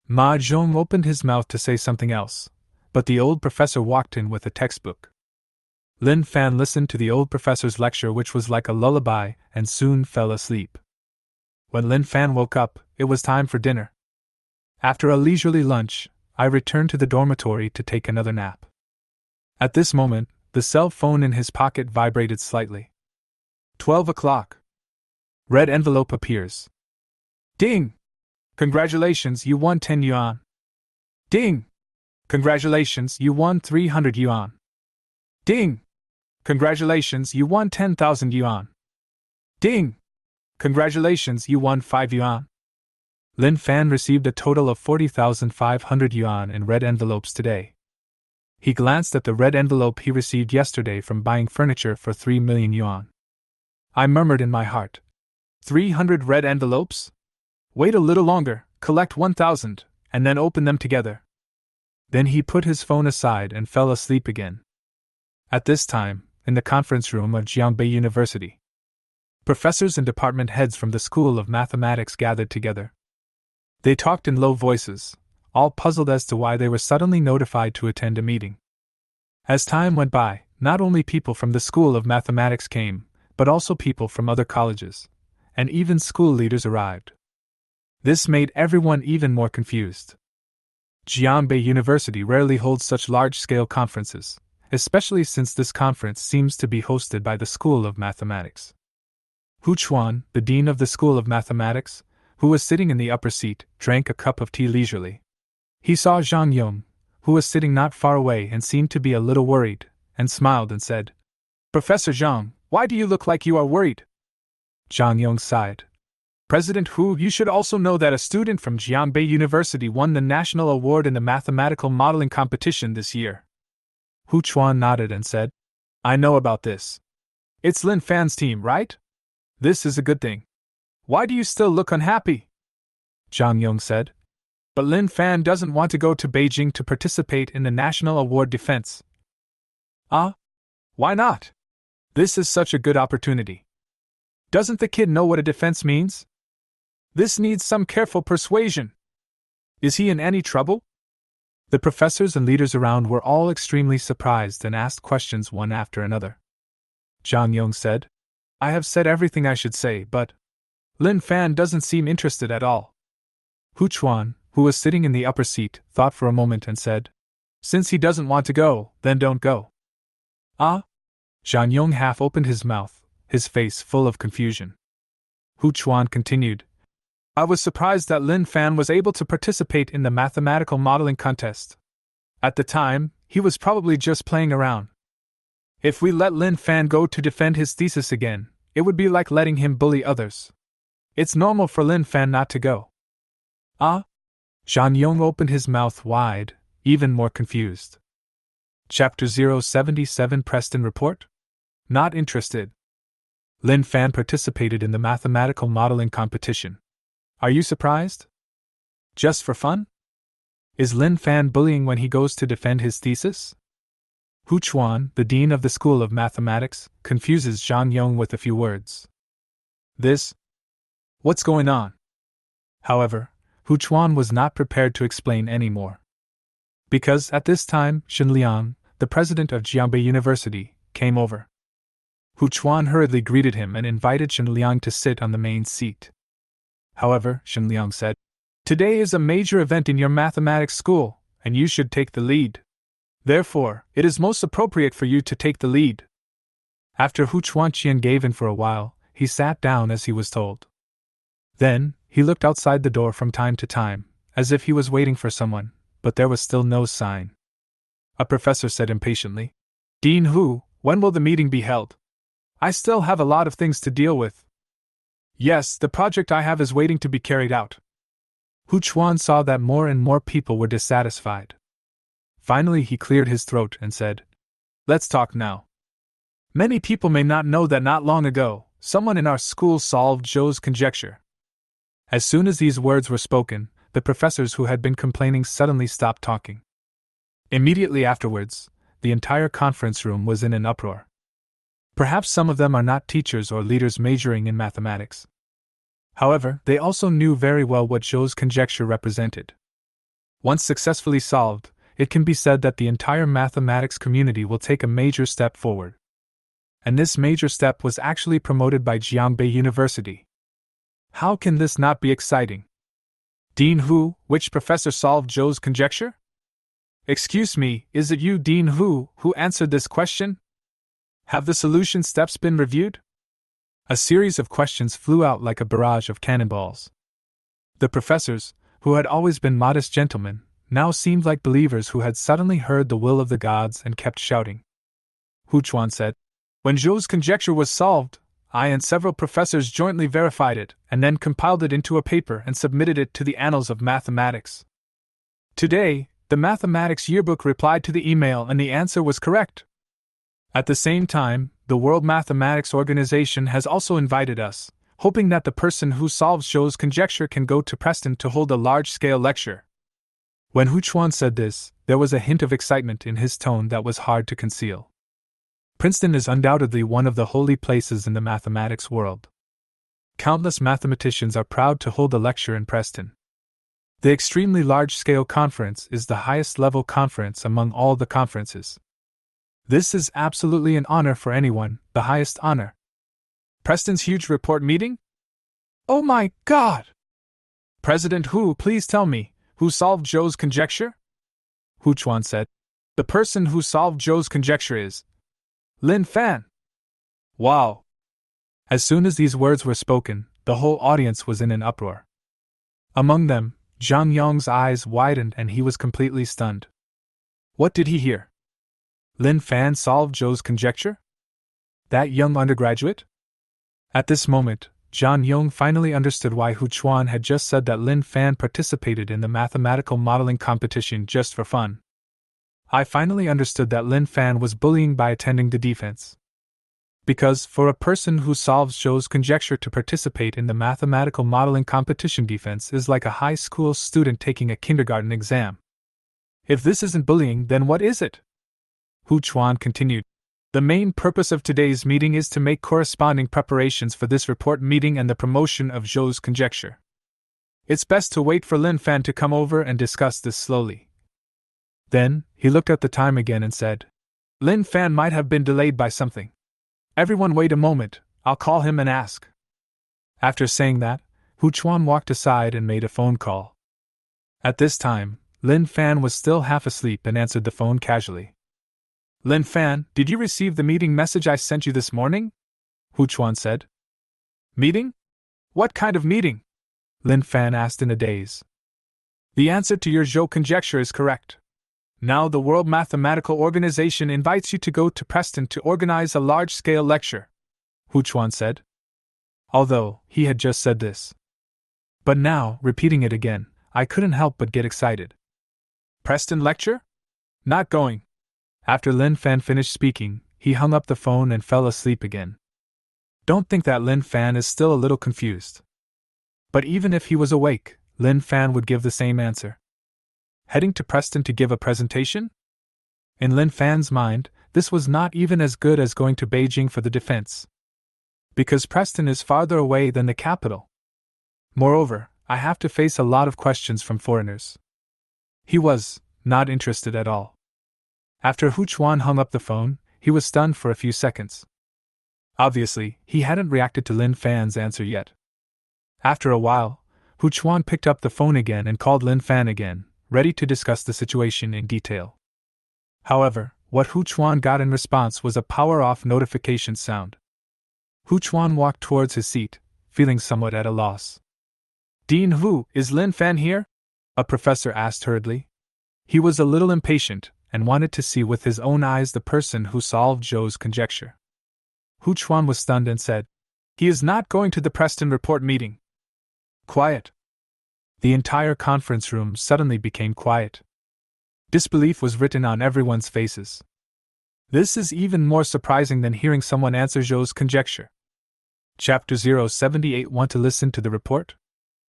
Ma Zhong opened his mouth to say something else, but the old professor walked in with a textbook. Lin Fan listened to the old professor's lecture, which was like a lullaby, and soon fell asleep. When Lin Fan woke up, it was time for dinner. After a leisurely lunch, I returned to the dormitory to take another nap. At this moment, the cell phone in his pocket vibrated slightly. 12 o'clock. Red envelope appears. Ding! Congratulations, you won 10 yuan. Ding! Congratulations, you won 300 yuan. Ding! Congratulations, you won 10,000 yuan. Ding! Congratulations, you won 5 yuan. Lin Fan received a total of 40,500 yuan in red envelopes today. He glanced at the red envelope he received yesterday from buying furniture for 3 million yuan. I murmured in my heart, 300 red envelopes? Wait a little longer, collect 1,000, and then open them together. Then he put his phone aside and fell asleep again. At this time, in the conference room of Jiangbei University, professors and department heads from the School of Mathematics gathered together. They talked in low voices, all puzzled as to why they were suddenly notified to attend a meeting. As time went by, not only people from the School of Mathematics came, but also people from other colleges, and even school leaders arrived. This made everyone even more confused. Jiangbei University rarely holds such large-scale conferences, especially since this conference seems to be hosted by the School of Mathematics. Hu Chuan, the dean of the School of Mathematics, who was sitting in the upper seat, drank a cup of tea leisurely. He saw Zhang Yong, who was sitting not far away and seemed to be a little worried, and smiled and said, Professor Zhang, why do you look like you are worried? Zhang Yong sighed. President Hu, you should also know that a student from Jiangbei University won the national award in the mathematical modeling competition this year. Hu Chuan nodded and said, I know about this. It's Lin Fan's team, right? This is a good thing. Why do you still look unhappy? Zhang Yong said. But Lin Fan doesn't want to go to Beijing to participate in the national award defense. Ah? Why not? This is such a good opportunity. Doesn't the kid know what a defense means? This needs some careful persuasion. Is he in any trouble? The professors and leaders around were all extremely surprised and asked questions one after another. Zhang Yong said, I have said everything I should say, but Lin Fan doesn't seem interested at all. Hu Chuan, who was sitting in the upper seat, thought for a moment and said, Since he doesn't want to go, then don't go. Ah? Zhang Yong half opened his mouth, his face full of confusion. Hu Chuan continued. I was surprised that Lin Fan was able to participate in the mathematical modeling contest. At the time, he was probably just playing around. If we let Lin Fan go to defend his thesis again, it would be like letting him bully others. It's normal for Lin Fan not to go. Ah? Zhang Yong opened his mouth wide, even more confused. Chapter 077 Preston Report? Not interested. Lin Fan participated in the mathematical modeling competition. Are you surprised? Just for fun? Is Lin Fan bullying when he goes to defend his thesis? Hu Chuan, the dean of the School of Mathematics, confuses Zhang Yong with a few words. What's going on? However, Hu Chuan was not prepared to explain any more. Because at this time, Shen Liang, the president of Jiangbei University, came over. Hu Chuan hurriedly greeted him and invited Shen Liang to sit on the main seat. However, Shen Liang said, Today is a major event in your mathematics school, and you should take the lead. Therefore, it is most appropriate for you to take the lead. After Hu Chuanqian gave in for a while, he sat down as he was told. Then, he looked outside the door from time to time, as if he was waiting for someone, but there was still no sign. A professor said impatiently, Dean Hu, when will the meeting be held? I still have a lot of things to deal with. Yes, the project I have is waiting to be carried out. Hu Chuan saw that more and more people were dissatisfied. Finally, he cleared his throat and said, Let's talk now. Many people may not know that not long ago, someone in our school solved Zhou's conjecture. As soon as these words were spoken, the professors who had been complaining suddenly stopped talking. Immediately afterwards, the entire conference room was in an uproar. Perhaps some of them are not teachers or leaders majoring in mathematics. However, they also knew very well what Zhou's conjecture represented. Once successfully solved, it can be said that the entire mathematics community will take a major step forward. And this major step was actually promoted by Jiangbei University. How can this not be exciting? Dean Hu, which professor solved Zhou's conjecture? Excuse me, is it you, Dean Hu, who answered this question? Have the solution steps been reviewed? A series of questions flew out like a barrage of cannonballs. The professors, who had always been modest gentlemen, now seemed like believers who had suddenly heard the will of the gods and kept shouting. Hu Chuan said, When Zhou's conjecture was solved, I and several professors jointly verified it and then compiled it into a paper and submitted it to the Annals of Mathematics. Today, the Mathematics Yearbook replied to the email and the answer was correct. At the same time, the World Mathematics Organization has also invited us, hoping that the person who solves Zhou's conjecture can go to Preston to hold a large-scale lecture. When Hu Chuan said this, there was a hint of excitement in his tone that was hard to conceal. Princeton is undoubtedly one of the holy places in the mathematics world. Countless mathematicians are proud to hold a lecture in Preston. The extremely large-scale conference is the highest-level conference among all the conferences. This is absolutely an honor for anyone, the highest honor. Preston's huge report meeting? Oh my God! President Hu, please tell me, who solved Zhou's conjecture? Hu Chuan said. The person who solved Zhou's conjecture is Lin Fan. Wow! As soon as these words were spoken, the whole audience was in an uproar. Among them, Zhang Yong's eyes widened and he was completely stunned. What did he hear? Lin Fan solved Zhou's conjecture? That young undergraduate? At this moment, Zhang Yong finally understood why Hu Chuan had just said that Lin Fan participated in the mathematical modeling competition just for fun. I finally understood that Lin Fan was bullying by attending the defense. Because, for a person who solves Zhou's conjecture to participate in the mathematical modeling competition, defense is like a high school student taking a kindergarten exam. If this isn't bullying, then what is it? Hu Chuan continued. The main purpose of today's meeting is to make corresponding preparations for this report meeting and the promotion of Zhou's conjecture. It's best to wait for Lin Fan to come over and discuss this slowly. Then, he looked at the time again and said, Lin Fan might have been delayed by something. Everyone wait a moment, I'll call him and ask. After saying that, Hu Chuan walked aside and made a phone call. At this time, Lin Fan was still half asleep and answered the phone casually. Lin Fan, did you receive the meeting message I sent you this morning? Hu Chuan said. Meeting? What kind of meeting? Lin Fan asked in a daze. The answer to your Zhou conjecture is correct. Now the World Mathematical Organization invites you to go to Preston to organize a large-scale lecture, Hu Chuan said. Although he had just said this. But now, repeating it again, I couldn't help but get excited. Preston lecture? Not going. After Lin Fan finished speaking, he hung up the phone and fell asleep again. Don't think that Lin Fan is still a little confused. But even if he was awake, Lin Fan would give the same answer. Heading to Preston to give a presentation? In Lin Fan's mind, this was not even as good as going to Beijing for the defense. Because Preston is farther away than the capital. Moreover, I have to face a lot of questions from foreigners. He was not interested at all. After Hu Chuan hung up the phone, he was stunned for a few seconds. Obviously, he hadn't reacted to Lin Fan's answer yet. After a while, Hu Chuan picked up the phone again and called Lin Fan again, ready to discuss the situation in detail. However, what Hu Chuan got in response was a power-off notification sound. Hu Chuan walked towards his seat, feeling somewhat at a loss. Dean Hu, is Lin Fan here? A professor asked hurriedly. He was a little impatient, and wanted to see with his own eyes the person who solved Zhou's conjecture. Hu Chuan was stunned and said, He is not going to the Preston report meeting. Quiet. The entire conference room suddenly became quiet. Disbelief was written on everyone's faces. This is even more surprising than hearing someone answer Zhou's conjecture. Chapter 078. Want to listen to the report?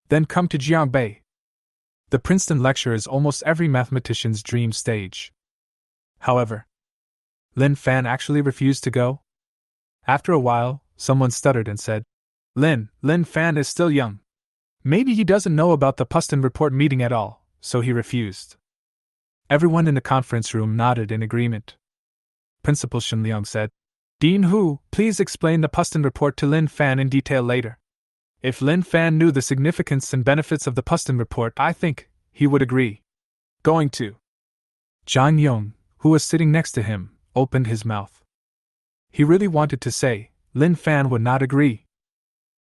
Then come to Jiangbei. The Princeton lecture is almost every mathematician's dream stage. However, Lin Fan actually refused to go. After a while, someone stuttered and said, Lin Fan is still young. Maybe he doesn't know about the Preston report meeting at all, so he refused. Everyone in the conference room nodded in agreement. Principal Shen Liang said, Dean Hu, please explain the Preston report to Lin Fan in detail later. If Lin Fan knew the significance and benefits of the Preston report, I think he would agree. Going to. Zhang Yong, who was sitting next to him, opened his mouth. He really wanted to say, Lin Fan would not agree.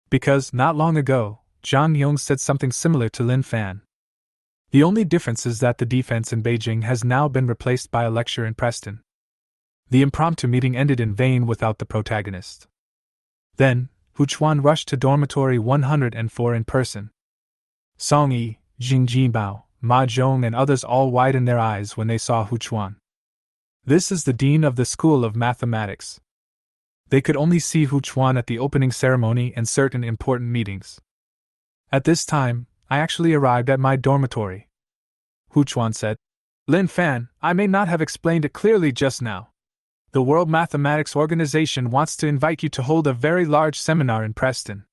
Because, not long ago, Zhang Yong said something similar to Lin Fan. The only difference is that the defense in Beijing has now been replaced by a lecture in Preston. The impromptu meeting ended in vain without the protagonist. Then, Hu Chuan rushed to dormitory 104 in person. Song Yi, Jing Jinbao, Ma Zhong and others all widened their eyes when they saw Hu Chuan. This is the dean of the School of Mathematics. They could only see Hu Chuan at the opening ceremony and certain important meetings. At this time, I actually arrived at my dormitory. Hu Chuan said, Lin Fan, I may not have explained it clearly just now. The World Mathematics Organization wants to invite you to hold a very large seminar in Preston.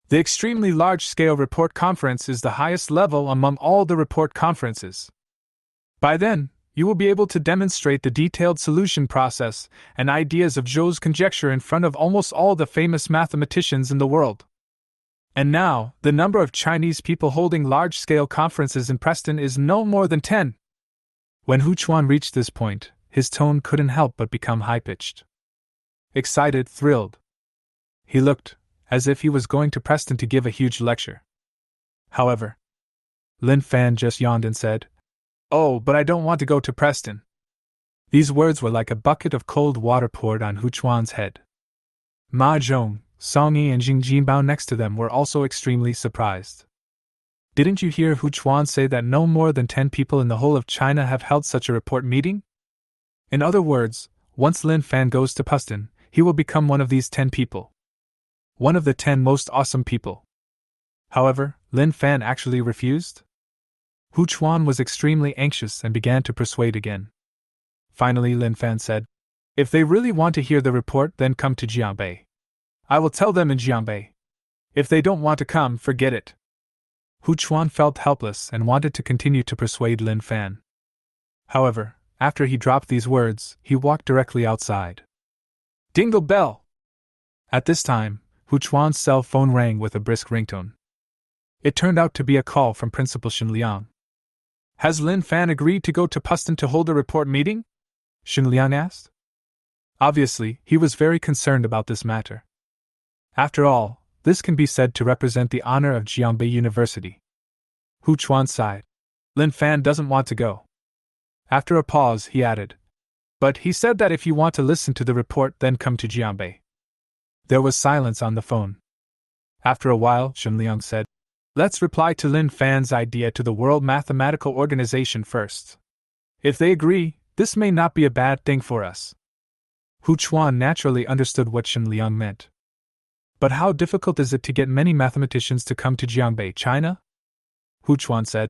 The extremely large-scale report conference is the highest level among all the report conferences. By then, you will be able to demonstrate the detailed solution process and ideas of Zhou's conjecture in front of almost all the famous mathematicians in the world. And now, the number of Chinese people holding large-scale conferences in Preston is no more than 10. When Hu Chuan reached this point, his tone couldn't help but become high-pitched. Excited, thrilled. He looked as if he was going to Preston to give a huge lecture. However, Lin Fan just yawned and said, Oh, but I don't want to go to Preston. These words were like a bucket of cold water poured on Hu Chuan's head. Ma Zhong, Song Yi and Jing Jinbao next to them were also extremely surprised. Didn't you hear Hu Chuan say that no more than 10 people in the whole of China have held such a report meeting? In other words, once Lin Fan goes to Preston, he will become one of these 10 people. One of the 10 most awesome people. However, Lin Fan actually refused? Hu Chuan was extremely anxious and began to persuade again. Finally, Lin Fan said, If they really want to hear the report, then come to Jiangbei. I will tell them in Jiangbei. If they don't want to come, forget it. Hu Chuan felt helpless and wanted to continue to persuade Lin Fan. However, after he dropped these words, he walked directly outside. Dingle bell! At this time, Hu Chuan's cell phone rang with a brisk ringtone. It turned out to be a call from Principal Shen Liang. Has Lin Fan agreed to go to Preston to hold a report meeting? Shen Liang asked. Obviously, he was very concerned about this matter. After all, this can be said to represent the honor of Jiangbei University. Hu Chuan sighed. Lin Fan doesn't want to go. After a pause, he added, but he said that if you want to listen to the report, then come to Jiangbei. There was silence on the phone. After a while, Shen Liang said, let's reply to Lin Fan's idea to the World Mathematical Organization first. If they agree, this may not be a bad thing for us. Hu Chuan naturally understood what Shen Liang meant. But how difficult is it to get many mathematicians to come to Jiangbei, China? Hu Chuan said,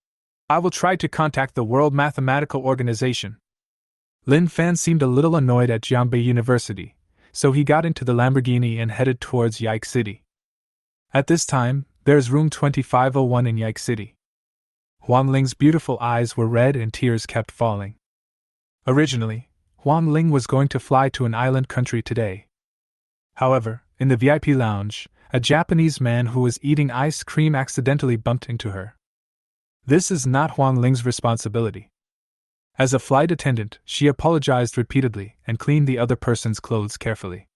I will try to contact the World Mathematical Organization. Lin Fan seemed a little annoyed at Jiangbei University, so he got into the Lamborghini and headed towards Yike City. At this time, there's room 2501 in Yike City. Huang Ling's beautiful eyes were red and tears kept falling. Originally, Huang Ling was going to fly to an island country today. However, in the VIP lounge, a Japanese man who was eating ice cream accidentally bumped into her. This is not Huang Ling's responsibility. As a flight attendant, she apologized repeatedly and cleaned the other person's clothes carefully.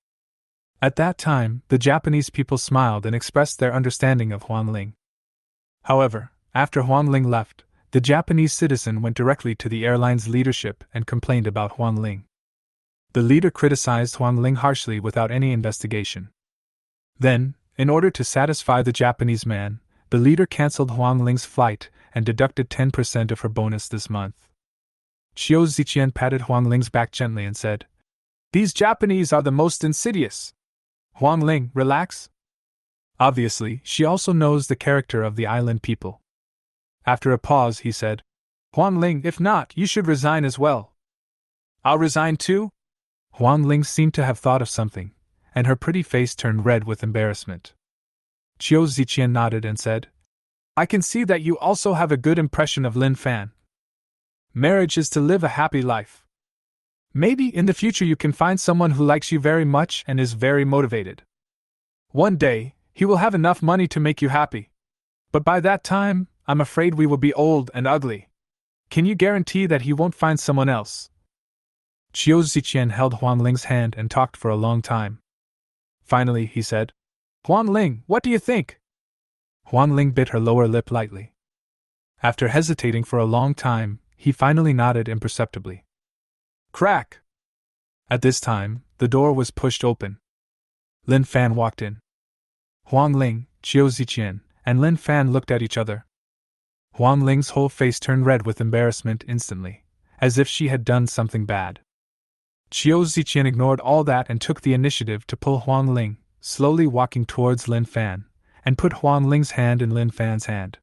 At that time, the Japanese people smiled and expressed their understanding of Huang Ling. However, after Huang Ling left, the Japanese citizen went directly to the airline's leadership and complained about Huang Ling. The leader criticized Huang Ling harshly without any investigation. Then, in order to satisfy the Japanese man, the leader canceled Huang Ling's flight and deducted 10% of her bonus this month. Qiu Ziqian patted Huang Ling's back gently and said, these Japanese are the most insidious. Huang Ling, relax. Obviously, she also knows the character of the island people. After a pause, he said, Huang Ling, if not, you should resign as well. I'll resign too? Huang Ling seemed to have thought of something, and her pretty face turned red with embarrassment. Qiu Ziqian nodded and said, I can see that you also have a good impression of Lin Fan. Marriage is to live a happy life. Maybe in the future you can find someone who likes you very much and is very motivated. One day, he will have enough money to make you happy. But by that time, I'm afraid we will be old and ugly. Can you guarantee that he won't find someone else? Qiu Ziqian held Huang Ling's hand and talked for a long time. Finally, he said, Huang Ling, what do you think? Huang Ling bit her lower lip lightly. After hesitating for a long time, he finally nodded imperceptibly. Crack! At this time, the door was pushed open. Lin Fan walked in. Huang Ling, Qiu Ziqian, and Lin Fan looked at each other. Huang Ling's whole face turned red with embarrassment instantly, as if she had done something bad. Qiu Ziqian ignored all that and took the initiative to pull Huang Ling, slowly walking towards Lin Fan, and put Huang Ling's hand in Lin Fan's hand.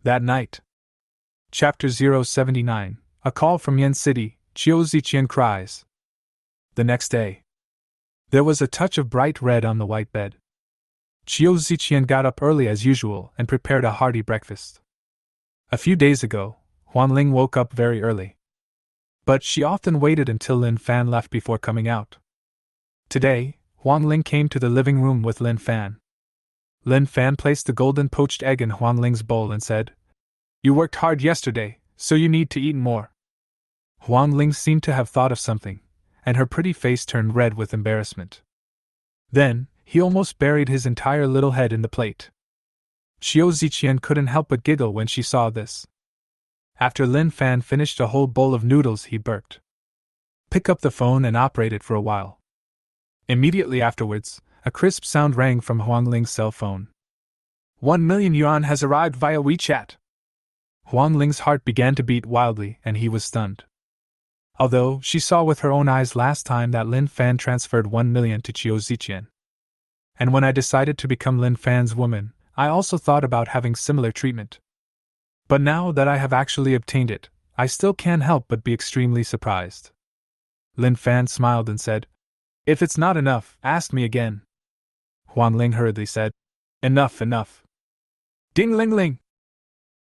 That night. Chapter 079, A Call from Yen City, Qiu Ziqian cries. The next day. There was a touch of bright red on the white bed. Qiu Ziqian got up early as usual and prepared a hearty breakfast. A few days ago, Huang Ling woke up very early. But she often waited until Lin Fan left before coming out. Today, Huang Ling came to the living room with Lin Fan. Lin Fan placed the golden poached egg in Huang Ling's bowl and said, You worked hard yesterday, so you need to eat more. Huang Ling seemed to have thought of something, and her pretty face turned red with embarrassment. Then, he almost buried his entire little head in the plate. Qiu Ziqian couldn't help but giggle when she saw this. After Lin Fan finished a whole bowl of noodles, he burped. Pick up the phone and operate it for a while. Immediately afterwards, a crisp sound rang from Huang Ling's cell phone. 1 million yuan has arrived via WeChat. Huang Ling's heart began to beat wildly and he was stunned. Although she saw with her own eyes last time that Lin Fan transferred 1 million to Qiu Ziqian. And when I decided to become Lin Fan's woman, I also thought about having similar treatment. But now that I have actually obtained it, I still can't help but be extremely surprised. Lin Fan smiled and said, If it's not enough, ask me again. Huang Ling hurriedly said, Enough, enough. Ding ling ling.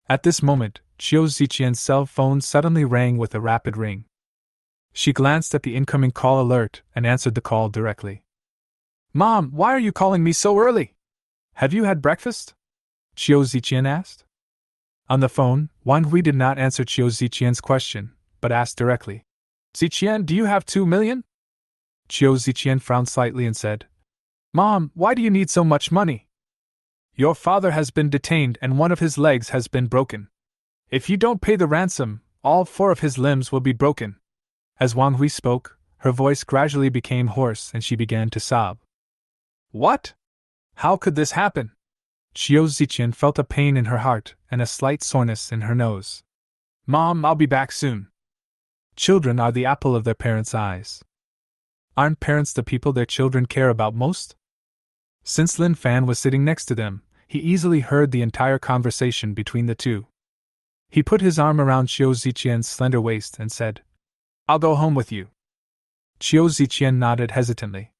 At this moment, Qiu Ziqian's cell phone suddenly rang with a rapid ring. She glanced at the incoming call alert and answered the call directly. Mom, why are you calling me so early? Have you had breakfast? Qiu Ziqian asked. On the phone, Manhwaedit did not answer Qiu Ziqian's question, but asked directly, Ziqian, do you have 2 million? Qiu Ziqian frowned slightly and said, Mom, why do you need so much money? Your father has been detained and one of his legs has been broken. If you don't pay the ransom, all 4 of his limbs will be broken. As Wang Hui spoke, her voice gradually became hoarse and she began to sob. What? How could this happen? Qiu Ziqian felt a pain in her heart and a slight soreness in her nose. Mom, I'll be back soon. Children are the apple of their parents' eyes. Aren't parents the people their children care about most? Since Lin Fan was sitting next to them, he easily heard the entire conversation between the two. He put his arm around Qiu Ziqian's slender waist and said, I'll go home with you. Qiu Ziqian nodded hesitantly.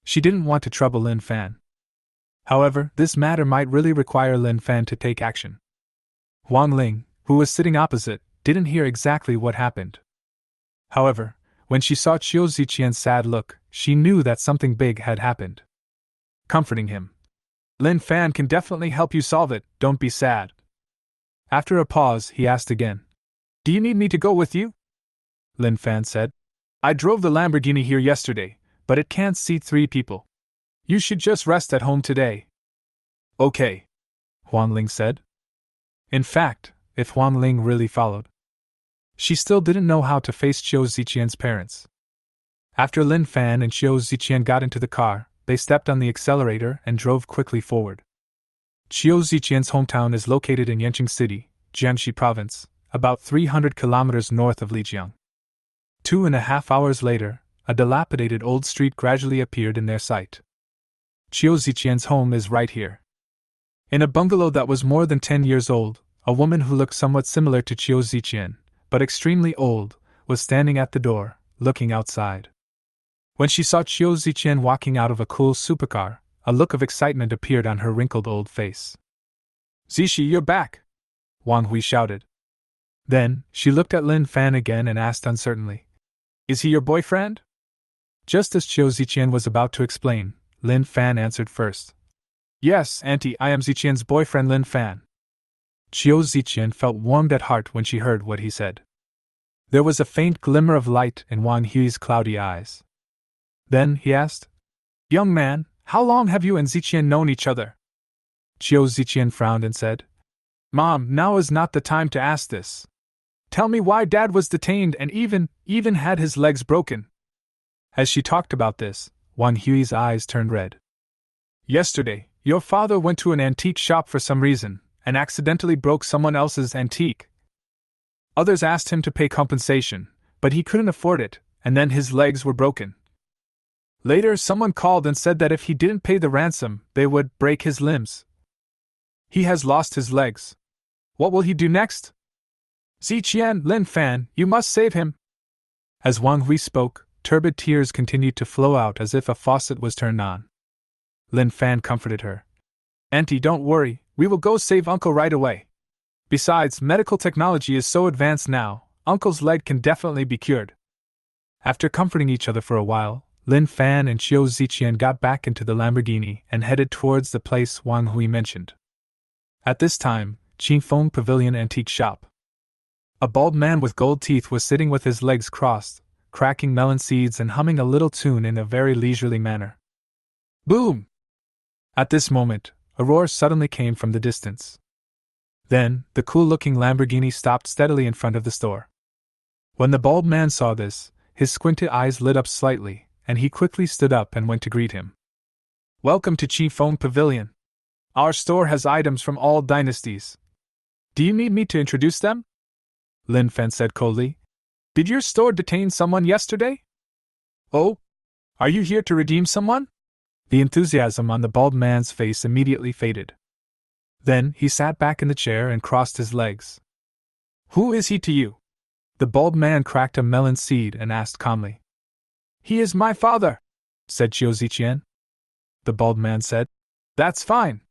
She didn't want to trouble Lin Fan. However, this matter might really require Lin Fan to take action. Wang Ling, who was sitting opposite, didn't hear exactly what happened. However, when she saw Qiu Ziqian's sad look, she knew that something big had happened. Comforting him. Lin Fan can definitely help you solve it, don't be sad. After a pause, he asked again. Do you need me to go with you? Lin Fan said. I drove the Lamborghini here yesterday, but it can't seat 3 people. You should just rest at home today. Okay, Huang Ling said. In fact, if Huang Ling really followed, she still didn't know how to face Qiu Ziqian's parents. After Lin Fan and Qiu Ziqian got into the car, they stepped on the accelerator and drove quickly forward. Qiu Ziqian's hometown is located in Yanqing City, Jiangxi Province, about 300 kilometers north of Lijiang. 2.5 hours later, a dilapidated old street gradually appeared in their sight. Qiu Ziqian's home is right here. In a bungalow that was more than 10 years old, a woman who looked somewhat similar to Qiu Ziqian, but extremely old, was standing at the door, looking outside. When she saw Qiu Ziqian walking out of a cool supercar, a look of excitement appeared on her wrinkled old face. Zishi, you're back! Wang Hui shouted. Then, she looked at Lin Fan again and asked uncertainly, Is he your boyfriend? Just as Qiu Ziqian was about to explain, Lin Fan answered first. Yes, Auntie, I am Ziqian's boyfriend Lin Fan. Qiu Ziqian felt warmed at heart when she heard what he said. There was a faint glimmer of light in Wang Hui's cloudy eyes. Then he asked, Young man, how long have you and Ziqian known each other? Qiu Ziqian frowned and said, Mom, now is not the time to ask this. Tell me why Dad was detained and even had his legs broken. As she talked about this, Wang Hui's eyes turned red. Yesterday, your father went to an antique shop for some reason, and accidentally broke someone else's antique. Others asked him to pay compensation, but he couldn't afford it, and then his legs were broken. Later, someone called and said that if he didn't pay the ransom, they would break his limbs. He has lost his legs. What will he do next? Ziqian, Lin Fan, you must save him. As Wang Hui spoke, turbid tears continued to flow out as if a faucet was turned on. Lin Fan comforted her. Auntie, don't worry, we will go save Uncle right away. Besides, medical technology is so advanced now, Uncle's leg can definitely be cured. After comforting each other for a while, Lin Fan and Qiu Ziqian got back into the Lamborghini and headed towards the place Wang Hui mentioned. At this time, Qingfeng Pavilion Antique Shop. A bald man with gold teeth was sitting with his legs crossed, cracking melon seeds and humming a little tune in a very leisurely manner. Boom! At this moment, a roar suddenly came from the distance. Then, the cool-looking Lamborghini stopped steadily in front of the store. When the bald man saw this, his squinted eyes lit up slightly, and he quickly stood up and went to greet him. Welcome to Qifeng Pavilion. Our store has items from all dynasties. Do you need me to introduce them? Lin Fan said coldly. Did your store detain someone yesterday? Oh? Are you here to redeem someone? The enthusiasm on the bald man's face immediately faded. Then he sat back in the chair and crossed his legs. Who is he to you? The bald man cracked a melon seed and asked calmly. He is my father, said Qiu Ziqian. The bald man said, That's fine.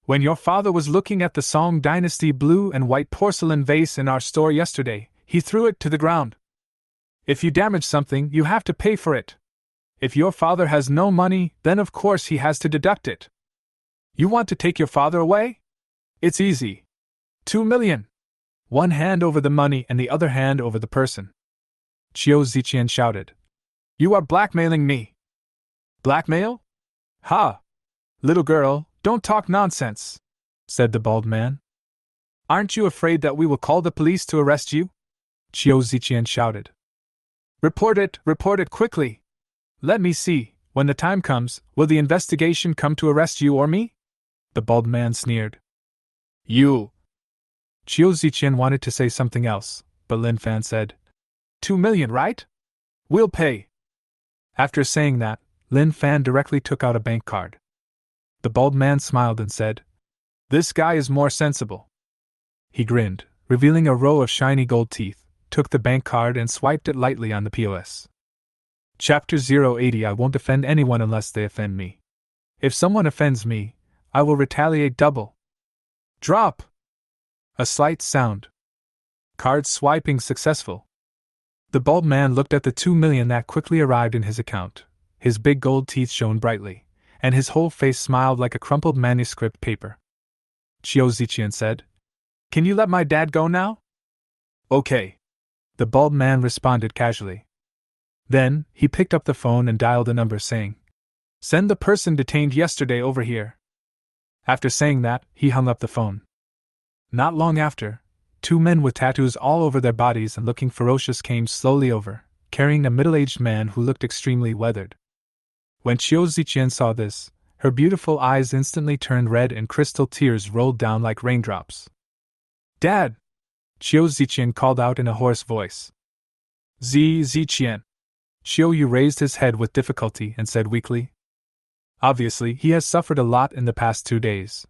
When your father was looking at the Song Dynasty blue and white porcelain vase in our store yesterday, he threw it to the ground. If you damage something, you have to pay for it. If your father has no money, then of course he has to deduct it. You want to take your father away? It's easy. 2 million. One hand over the money and the other hand over the person. Qiu Ziqian shouted. You are blackmailing me. Blackmail? Ha! Little girl, don't talk nonsense, said the bald man. Aren't you afraid that we will call the police to arrest you? Chiu Ziqian shouted. Report it quickly. Let me see, when the time comes, will the investigation come to arrest you or me? The bald man sneered. You. Chiu Ziqian wanted to say something else, but Lin Fan said, 2 million, right? We'll pay. After saying that, Lin Fan directly took out a bank card. The bald man smiled and said, This guy is more sensible. He grinned, revealing a row of shiny gold teeth, took the bank card and swiped it lightly on the POS. Chapter 080 I won't offend anyone unless they offend me. If someone offends me, I will retaliate double. Drop! A slight sound. Card swiping successful. The bald man looked at the 2 million that quickly arrived in his account. His big gold teeth shone brightly, and his whole face smiled like a crumpled manuscript paper. Chiu Ziqian said, Can you let my dad go now? Okay. The bald man responded casually. Then, he picked up the phone and dialed a number saying, Send the person detained yesterday over here. After saying that, he hung up the phone. Not long after, 2 men with tattoos all over their bodies and looking ferocious came slowly over, carrying a middle-aged man who looked extremely weathered. When Chiu Ziqian saw this, her beautiful eyes instantly turned red and crystal tears rolled down like raindrops. Dad! Chiu Ziqian called out in a hoarse voice. Ziqian. Chiu Yu raised his head with difficulty and said weakly. Obviously, he has suffered a lot in the past 2 days.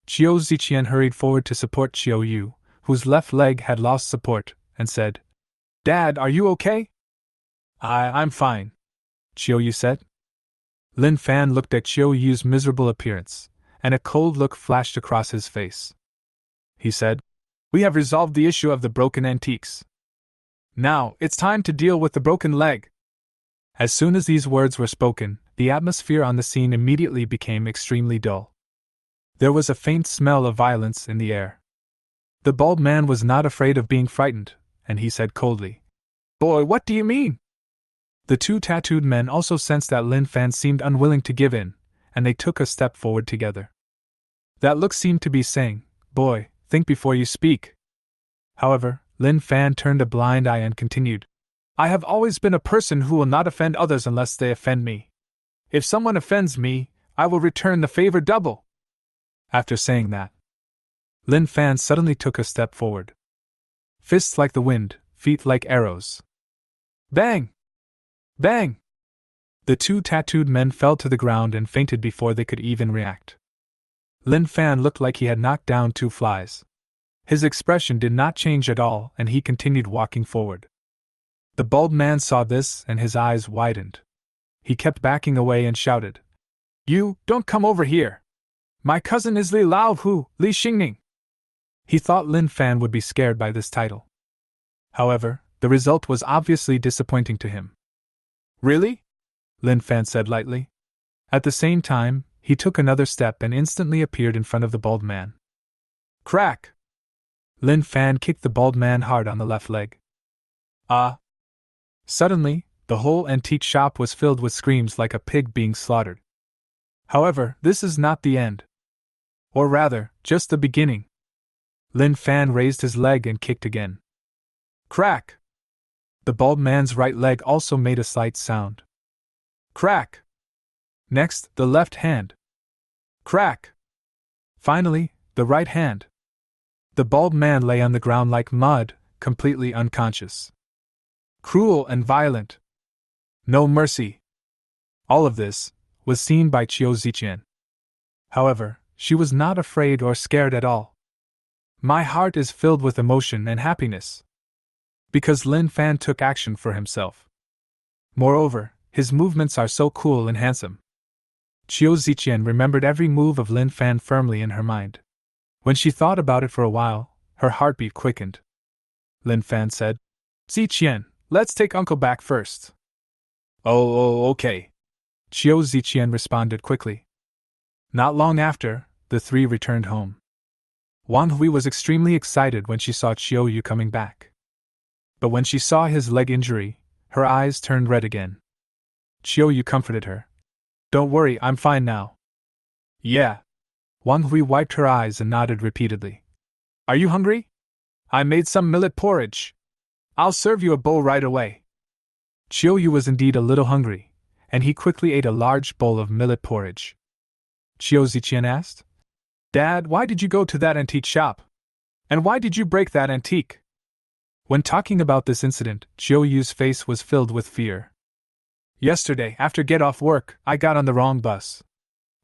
Chiu Ziqian hurried forward to support Chiu Yu, whose left leg had lost support, and said, Dad, are you okay? I'm fine, Chiu Yu said. Lin Fan looked at Chiu Yu's miserable appearance, and a cold look flashed across his face. He said, We have resolved the issue of the broken antiques. Now, it's time to deal with the broken leg. As soon as these words were spoken, the atmosphere on the scene immediately became extremely dull. There was a faint smell of violence in the air. The bald man was not afraid of being frightened, and he said coldly, Boy, what do you mean? The 2 tattooed men also sensed that Lin Fan seemed unwilling to give in, and they took a step forward together. That look seemed to be saying, Boy, think before you speak. However, Lin Fan turned a blind eye and continued, I have always been a person who will not offend others unless they offend me. If someone offends me, I will return the favor double. After saying that, Lin Fan suddenly took a step forward. Fists like the wind, feet like arrows. Bang! Bang! The 2 tattooed men fell to the ground and fainted before they could even react. Lin Fan looked like he had knocked down 2 flies. His expression did not change at all, and he continued walking forward. The bald man saw this, and his eyes widened. He kept backing away and shouted, You, don't come over here! My cousin is Li Lao Hu, Li Xingning! He thought Lin Fan would be scared by this title. However, the result was obviously disappointing to him. Really? Lin Fan said lightly. At the same time, he took another step and instantly appeared in front of the bald man. Crack! Lin Fan kicked the bald man hard on the left leg. Ah! Suddenly, the whole antique shop was filled with screams like a pig being slaughtered. However, this is not the end. Or rather, just the beginning. Lin Fan raised his leg and kicked again. Crack! The bald man's right leg also made a slight sound. Crack! Next, the left hand. Crack! Finally, the right hand. The bald man lay on the ground like mud, completely unconscious. Cruel and violent. No mercy. All of this was seen by Chiu Ziqian. However, she was not afraid or scared at all. My heart is filled with emotion and happiness. Because Lin Fan took action for himself. Moreover, his movements are so cool and handsome. Chiu Ziqian remembered every move of Lin Fan firmly in her mind. When she thought about it for a while, her heartbeat quickened. Lin Fan said, Ziqian, let's take Uncle back first. Oh, okay. Chiu Ziqian responded quickly. Not long after, the 3 returned home. Wan Hui was extremely excited when she saw Chiu Yu coming back. But when she saw his leg injury, her eyes turned red again. Chiu Yu comforted her. Don't worry, I'm fine now. Yeah. Wang Hui wiped her eyes and nodded repeatedly. Are you hungry? I made some millet porridge. I'll serve you a bowl right away. Chiu Yu was indeed a little hungry, and he quickly ate a large bowl of millet porridge. Chiu Ziqian asked, Dad, why did you go to that antique shop? And why did you break that antique? When talking about this incident, Chiu Yu's face was filled with fear. Yesterday, after get off work, I got on the wrong bus.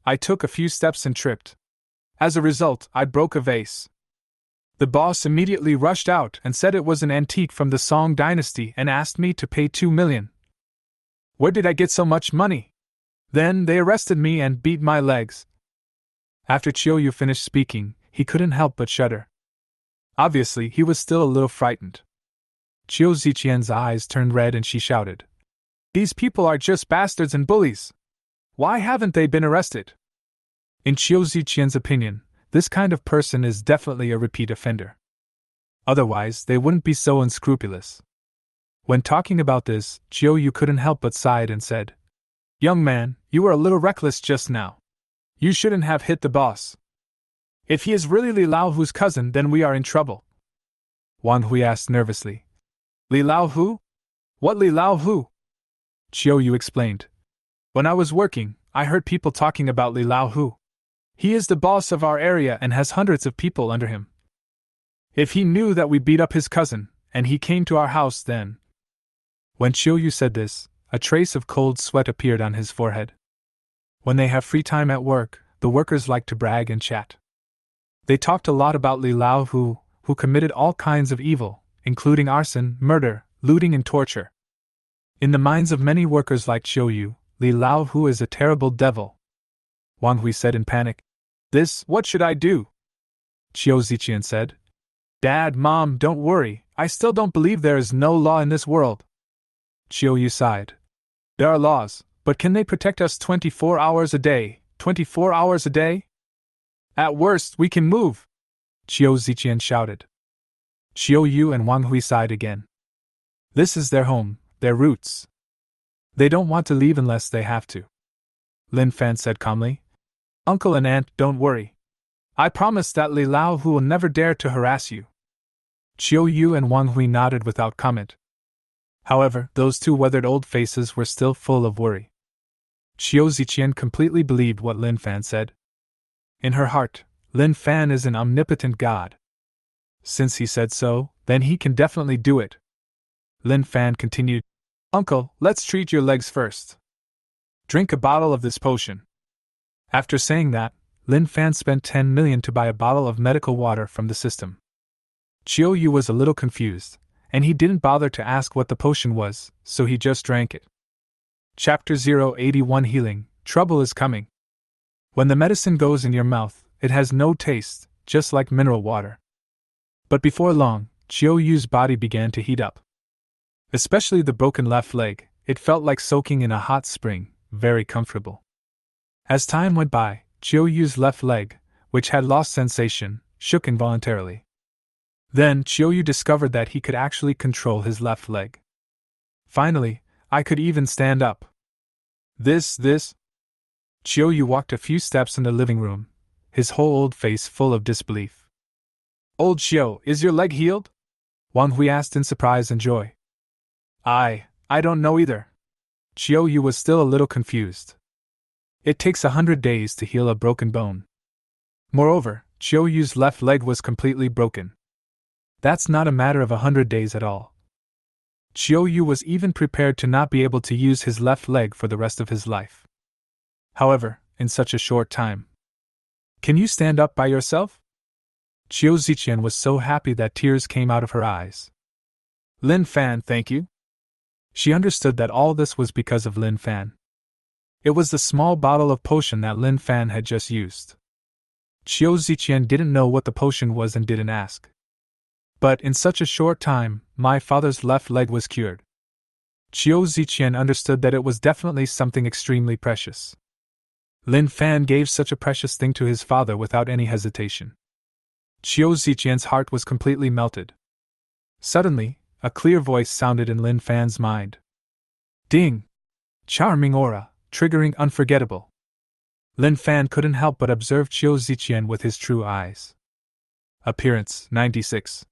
I took a few steps and tripped. As a result, I broke a vase. The boss immediately rushed out and said it was an antique from the Song dynasty and asked me to pay 2 million. Where did I get so much money? Then they arrested me and beat my legs. After Chiu Yu finished speaking, he couldn't help but shudder. Obviously, he was still a little frightened. Chiu Ziqian's eyes turned red and she shouted, These people are just bastards and bullies. Why haven't they been arrested? In Chiu Ziqian's opinion, this kind of person is definitely a repeat offender. Otherwise, they wouldn't be so unscrupulous. When talking about this, Chiu Yu couldn't help but sighed and said, Young man, you were a little reckless just now. You shouldn't have hit the boss. If he is really Li Lao Hu's cousin, then we are in trouble. Wang Hui asked nervously. Li Lao Hu? What Li Lao Hu? Chiu Yu explained. When I was working, I heard people talking about Li Lao Hu. He is the boss of our area and has hundreds of people under him. If he knew that we beat up his cousin, and he came to our house then. When Chiu Yu said this, a trace of cold sweat appeared on his forehead. When they have free time at work, the workers like to brag and chat. They talked a lot about Li Lao Hu, who committed all kinds of evil, including arson, murder, looting and torture. In the minds of many workers like Chiu Yu, Li Lao Hu is a terrible devil. Wang Hui said in panic. What should I do? Chiu Ziqian said. Dad, Mom, don't worry, I still don't believe there is no law in this world. Chiu Yu sighed. There are laws, but can they protect us 24 hours a day, 24 hours a day? At worst, we can move, Chiu Ziqian shouted. Chiu Yu and Wang Hui sighed again. This is their home, their roots. They don't want to leave unless they have to. Lin Fan said calmly. Uncle and Aunt, don't worry. I promise that Li Lao Hu will never dare to harass you. Chiu Yu and Wang Hui nodded without comment. However, those two weathered old faces were still full of worry. Chiu Ziqian completely believed what Lin Fan said. In her heart, Lin Fan is an omnipotent god. Since he said so, then he can definitely do it. Lin Fan continued, Uncle, let's treat your legs first. Drink a bottle of this potion. After saying that, Lin Fan spent 10 million to buy a bottle of medical water from the system. Chiu Yu was a little confused, and he didn't bother to ask what the potion was, so he just drank it. Chapter 081 Healing, Trouble is Coming. When the medicine goes in your mouth, it has no taste, just like mineral water. But before long, Chiu Yu's body began to heat up. Especially the broken left leg, it felt like soaking in a hot spring, very comfortable. As time went by, Chiu Yu's left leg, which had lost sensation, shook involuntarily. Then Chiu Yu discovered that he could actually control his left leg. Finally, I could even stand up. This. Chiu Yu walked a few steps in the living room, his whole old face full of disbelief. Old Chiu, is your leg healed? Wang Hui asked in surprise and joy. I don't know either. Chiu Yu was still a little confused. It takes 100 days to heal a broken bone. Moreover, Chiu Yu's left leg was completely broken. That's not a matter of 100 days at all. Chiu Yu was even prepared to not be able to use his left leg for the rest of his life. However, in such a short time. Can you stand up by yourself? Chiu Ziqian was so happy that tears came out of her eyes. Lin Fan, thank you. She understood that all this was because of Lin Fan. It was the small bottle of potion that Lin Fan had just used. Chiu Ziqian didn't know what the potion was and didn't ask. But in such a short time, my father's left leg was cured. Chiu Ziqian understood that it was definitely something extremely precious. Lin Fan gave such a precious thing to his father without any hesitation. Chiu Ziqian's heart was completely melted. Suddenly, a clear voice sounded in Lin Fan's mind. Ding! Charming aura, triggering unforgettable. Lin Fan couldn't help but observe Chiu Ziqian with his true eyes. Appearance 96.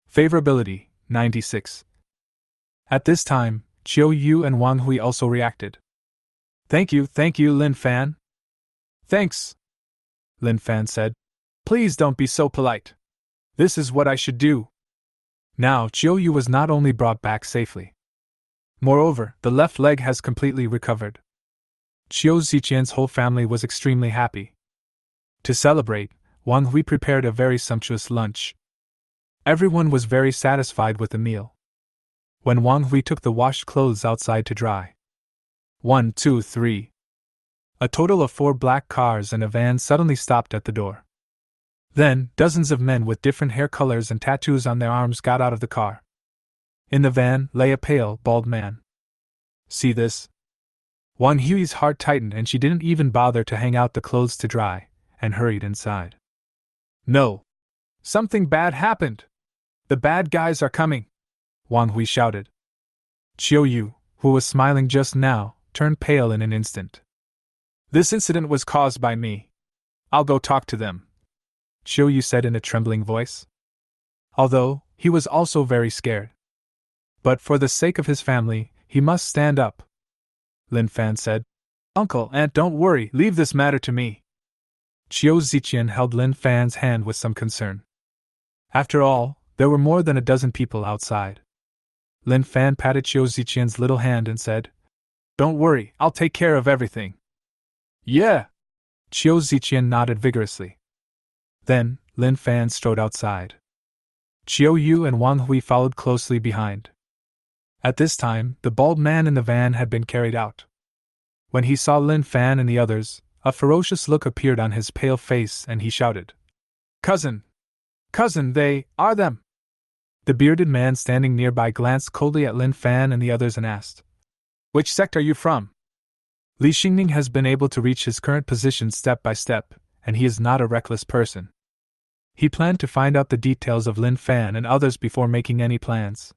Favorability 96. At this time, Chiu Yu and Wang Hui also reacted. Thank you, Lin Fan. Thanks, Lin Fan said. Please don't be so polite. This is what I should do. Now, Chiu Yu was not only brought back safely. Moreover, the left leg has completely recovered. Chiu Ziqian's whole family was extremely happy. To celebrate, Wang Hui prepared a very sumptuous lunch. Everyone was very satisfied with the meal. When Wang Hui took the washed clothes outside to dry. 1, 2, 3. A total of 4 black cars and a van suddenly stopped at the door. Then, dozens of men with different hair colors and tattoos on their arms got out of the car. In the van lay a pale, bald man. See this? Wang Hui's heart tightened and she didn't even bother to hang out the clothes to dry, and hurried inside. No! Something bad happened! The bad guys are coming! Wang Hui shouted. Chiu Yu, who was smiling just now, turned pale in an instant. This incident was caused by me. I'll go talk to them, Chiu Yu said in a trembling voice. Although, he was also very scared. But for the sake of his family, he must stand up. Lin Fan said. Uncle, Aunt, don't worry, leave this matter to me. Chiu Ziqian held Lin Fan's hand with some concern. After all, there were more than a dozen people outside. Lin Fan patted Chiu Ziqian's little hand and said, Don't worry, I'll take care of everything. Yeah! Chiu Ziqian nodded vigorously. Then, Lin Fan strode outside. Chiu Yu and Wang Hui followed closely behind. At this time, the bald man in the van had been carried out. When he saw Lin Fan and the others, a ferocious look appeared on his pale face and he shouted, Cousin! Cousin, they are them! The bearded man standing nearby glanced coldly at Lin Fan and the others and asked, Which sect are you from? Li Xingning has been able to reach his current position step by step, and he is not a reckless person. He planned to find out the details of Lin Fan and others before making any plans.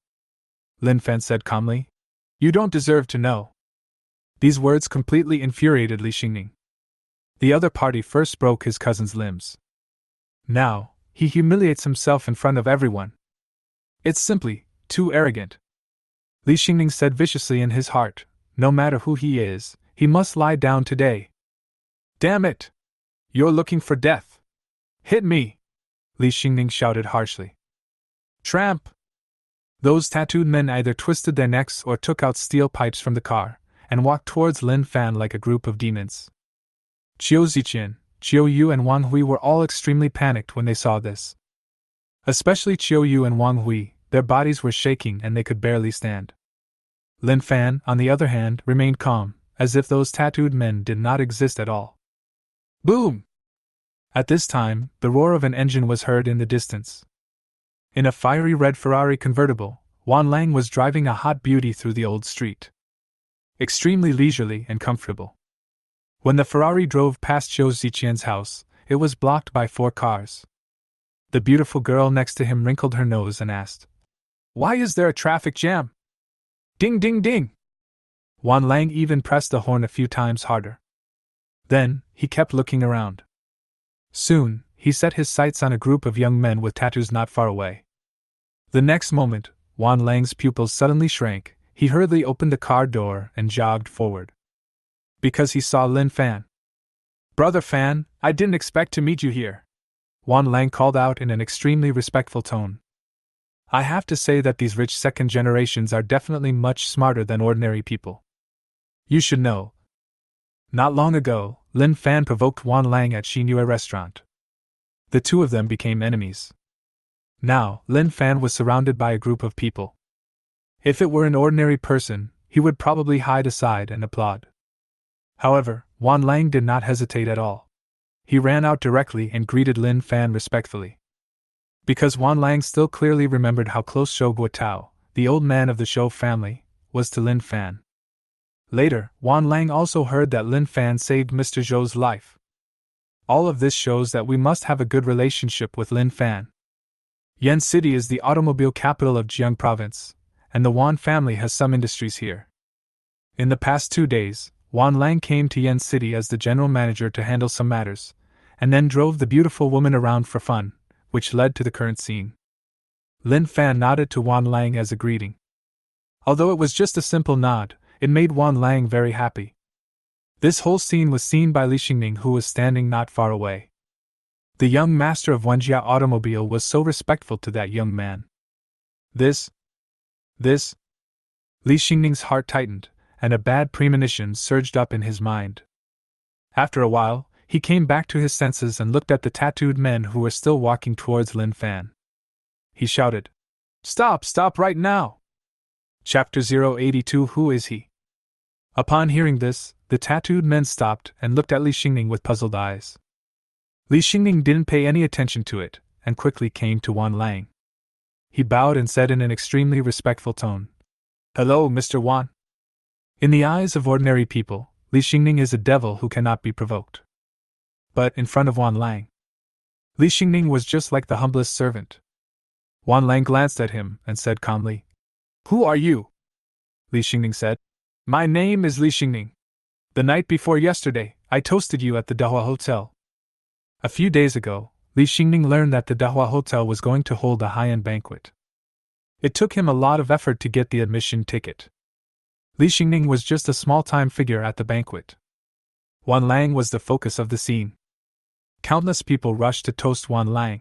Lin Fan said calmly, You don't deserve to know. These words completely infuriated Li Xingning. The other party first broke his cousin's limbs. Now, he humiliates himself in front of everyone. It's simply too arrogant. Li Xingning said viciously in his heart, No matter who he is, he must lie down today. Damn it! You're looking for death. Hit me! Li Xingning shouted harshly. Tramp! Those tattooed men either twisted their necks or took out steel pipes from the car, and walked towards Lin Fan like a group of demons. Chiu Ziqian, Chiu Yu and Wang Hui were all extremely panicked when they saw this. Especially Chiu Yu and Wang Hui, their bodies were shaking and they could barely stand. Lin Fan, on the other hand, remained calm, as if those tattooed men did not exist at all. Boom! At this time, the roar of an engine was heard in the distance. In a fiery red Ferrari convertible, Wan Lang was driving a hot beauty through the old street. Extremely leisurely and comfortable. When the Ferrari drove past Chiu Ziqian's house, it was blocked by 4 cars. The beautiful girl next to him wrinkled her nose and asked, Why is there a traffic jam? Ding ding ding! Wan Lang even pressed the horn a few times harder. Then, he kept looking around. Soon, he set his sights on a group of young men with tattoos not far away. The next moment, Wan Lang's pupils suddenly shrank, he hurriedly opened the car door and jogged forward. Because he saw Lin Fan. Brother Fan, I didn't expect to meet you here. Wan Lang called out in an extremely respectful tone. I have to say that these rich second generations are definitely much smarter than ordinary people. You should know. Not long ago, Lin Fan provoked Wan Lang at Xingyue restaurant. The two of them became enemies. Now, Lin Fan was surrounded by a group of people. If it were an ordinary person, he would probably hide aside and applaud. However, Wan Lang did not hesitate at all. He ran out directly and greeted Lin Fan respectfully. Because Wan Lang still clearly remembered how close Shou Guotao, the old man of the Shou family, was to Lin Fan. Later, Wan Lang also heard that Lin Fan saved Mr. Zhou's life. All of this shows that we must have a good relationship with Lin Fan. Yan City is the automobile capital of Jiang Province, and the Wan family has some industries here. In the past 2 days, Wan Lang came to Yen City as the general manager to handle some matters, and then drove the beautiful woman around for fun, which led to the current scene. Lin Fan nodded to Wan Lang as a greeting. Although it was just a simple nod, it made Wan Lang very happy. This whole scene was seen by Li Xingning, who was standing not far away. The young master of Wenjia Automobile was so respectful to that young man. This. Li Xingning's heart tightened, and a bad premonition surged up in his mind. After a while, he came back to his senses and looked at the tattooed men who were still walking towards Lin Fan. He shouted, Stop right now! Chapter 082 Who is he? Upon hearing this, the tattooed men stopped and looked at Li Xingning with puzzled eyes. Li Xingning didn't pay any attention to it, and quickly came to Wan Lang. He bowed and said in an extremely respectful tone, Hello, Mr. Wan. In the eyes of ordinary people, Li Xingning is a devil who cannot be provoked. But in front of Wan Lang, Li Xingning was just like the humblest servant. Wan Lang glanced at him and said calmly, Who are you? Li Xingning said, My name is Li Xingning. The night before yesterday, I toasted you at the Dahua Hotel. A few days ago, Li Xingning learned that the Dahua Hotel was going to hold a high-end banquet. It took him a lot of effort to get the admission ticket. Li Xingning was just a small-time figure at the banquet. Wan Lang was the focus of the scene. Countless people rushed to toast Wan Lang.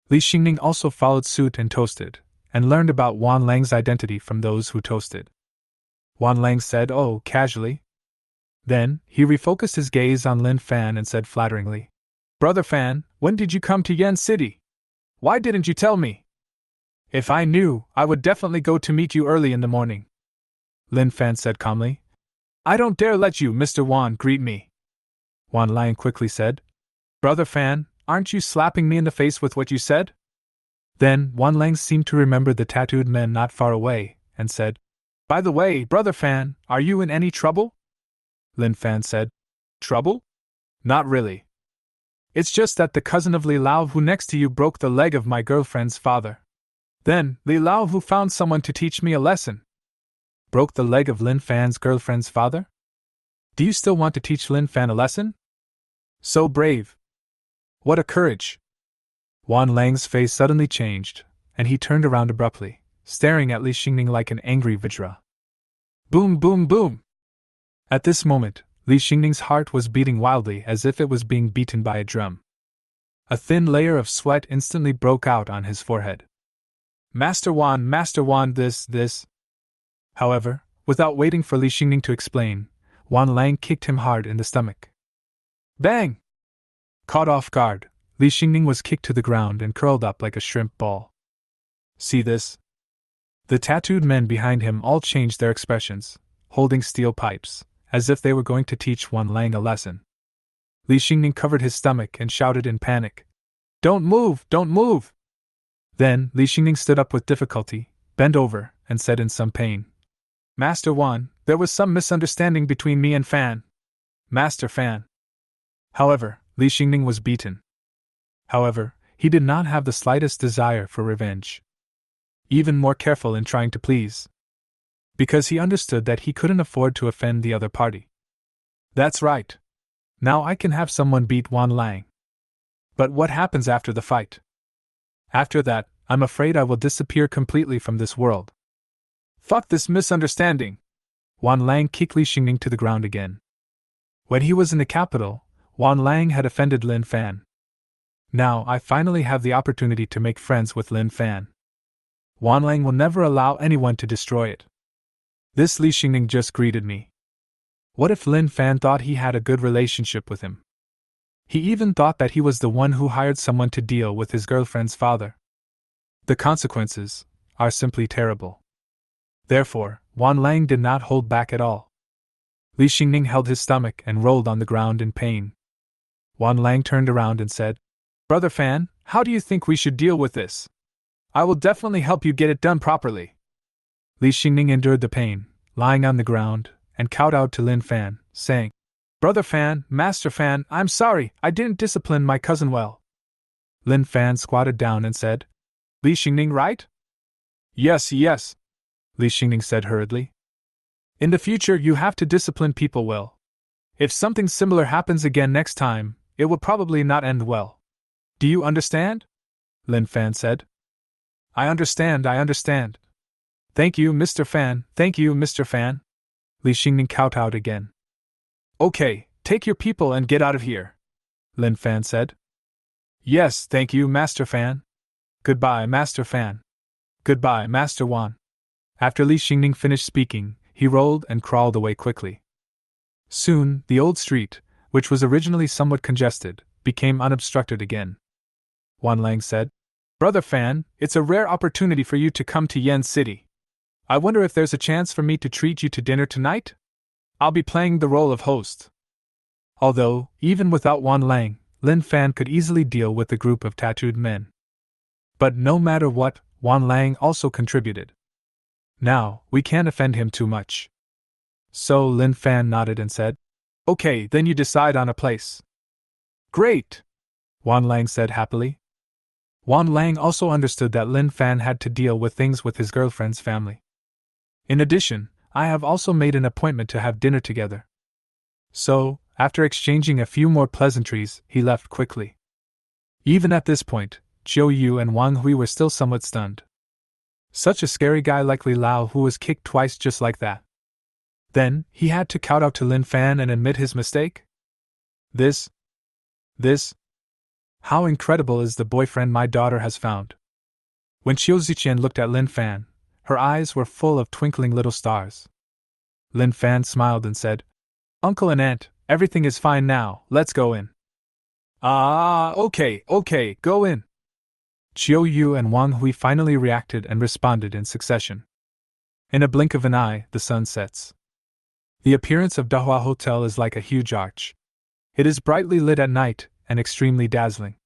Li Xingning also followed suit and toasted, and learned about Wan Lang's identity from those who toasted. Wan Lang said, Oh, casually. Then, he refocused his gaze on Lin Fan and said flatteringly, Brother Fan, when did you come to Yen City? Why didn't you tell me? If I knew, I would definitely go to meet you early in the morning. Lin Fan said calmly, I don't dare let you, Mr. Wan, greet me. Wan Lang quickly said, Brother Fan, aren't you slapping me in the face with what you said? Then Wan Lang seemed to remember the tattooed men not far away, and said, By the way, Brother Fan, are you in any trouble? Lin Fan said, Trouble? Not really. It's just that the cousin of Li Lao who next to you broke the leg of my girlfriend's father. Then, Li Lao who found someone to teach me a lesson. Broke the leg of Lin Fan's girlfriend's father? Do you still want to teach Lin Fan a lesson? So brave. What a courage. Wan Lang's face suddenly changed, and he turned around abruptly, staring at Li Xingning like an angry Vajra. Boom, boom, boom! At this moment, Li Xingning's heart was beating wildly as if it was being beaten by a drum. A thin layer of sweat instantly broke out on his forehead. Master Wan, this. However, without waiting for Li Xingning to explain, Wan Lang kicked him hard in the stomach. Bang! Caught off guard, Li Xingning was kicked to the ground and curled up like a shrimp ball. See this? The tattooed men behind him all changed their expressions, holding steel pipes, as if they were going to teach Wan Lang a lesson. Li Xingning covered his stomach and shouted in panic, Don't move! Then Li Xingning stood up with difficulty, bent over, and said in some pain, Master Wan, there was some misunderstanding between me and Fan. Master Fan. However, Li Xingning was beaten. However, he did not have the slightest desire for revenge. Even more careful in trying to please. Because he understood that he couldn't afford to offend the other party. That's right. Now I can have someone beat Wan Lang. But what happens after the fight? After that, I'm afraid I will disappear completely from this world. Fuck this misunderstanding! Wan Lang kicked Li Xingning to the ground again. When he was in the capital, Wan Lang had offended Lin Fan. Now I finally have the opportunity to make friends with Lin Fan. Wan Lang will never allow anyone to destroy it. This Li Xingning just greeted me. What if Lin Fan thought he had a good relationship with him? He even thought that he was the one who hired someone to deal with his girlfriend's father. The consequences are simply terrible. Therefore, Wan Lang did not hold back at all. Li Xingning held his stomach and rolled on the ground in pain. Wan Lang turned around and said, Brother Fan, how do you think we should deal with this? I will definitely help you get it done properly. Li Xingning endured the pain, lying on the ground, and kowtowed to Lin Fan, saying, Brother Fan, Master Fan, I'm sorry, I didn't discipline my cousin well. Lin Fan squatted down and said, Li Xingning, right? Yes, Li Xingning said hurriedly. In the future, you have to discipline people well. If something similar happens again next time, it will probably not end well. Do you understand? Lin Fan said. I understand. Thank you, Mr. Fan, thank you, Mr. Fan. Li Xingning kowtowed again. Okay, take your people and get out of here, Lin Fan said. Yes, thank you, Master Fan. Goodbye, Master Fan. Goodbye, Master Wan. After Li Xingning finished speaking, he rolled and crawled away quickly. Soon, the old street, which was originally somewhat congested, became unobstructed again. Wan Lang said, Brother Fan, it's a rare opportunity for you to come to Yen City. I wonder if there's a chance for me to treat you to dinner tonight? I'll be playing the role of host. Although, even without Wan Lang, Lin Fan could easily deal with the group of tattooed men. But no matter what, Wan Lang also contributed. Now, we can't offend him too much. So Lin Fan nodded and said, Okay, then you decide on a place. Great! Wan Lang said happily. Wan Lang also understood that Lin Fan had to deal with things with his girlfriend's family. In addition, I have also made an appointment to have dinner together. So, after exchanging a few more pleasantries, he left quickly. Even at this point, Zhou Yu and Wang Hui were still somewhat stunned. Such a scary guy like Li Lao who was kicked twice just like that. Then, he had to kowtow to Lin Fan and admit his mistake? This? How incredible is the boyfriend my daughter has found. When Qiu Ziqian looked at Lin Fan, her eyes were full of twinkling little stars. Lin Fan smiled and said, Uncle and Aunt, everything is fine now, let's go in. Okay, go in. Zhou Yu and Wang Hui finally reacted and responded in succession. In a blink of an eye, the sun sets. The appearance of Dahua Hotel is like a huge arch. It is brightly lit at night and extremely dazzling.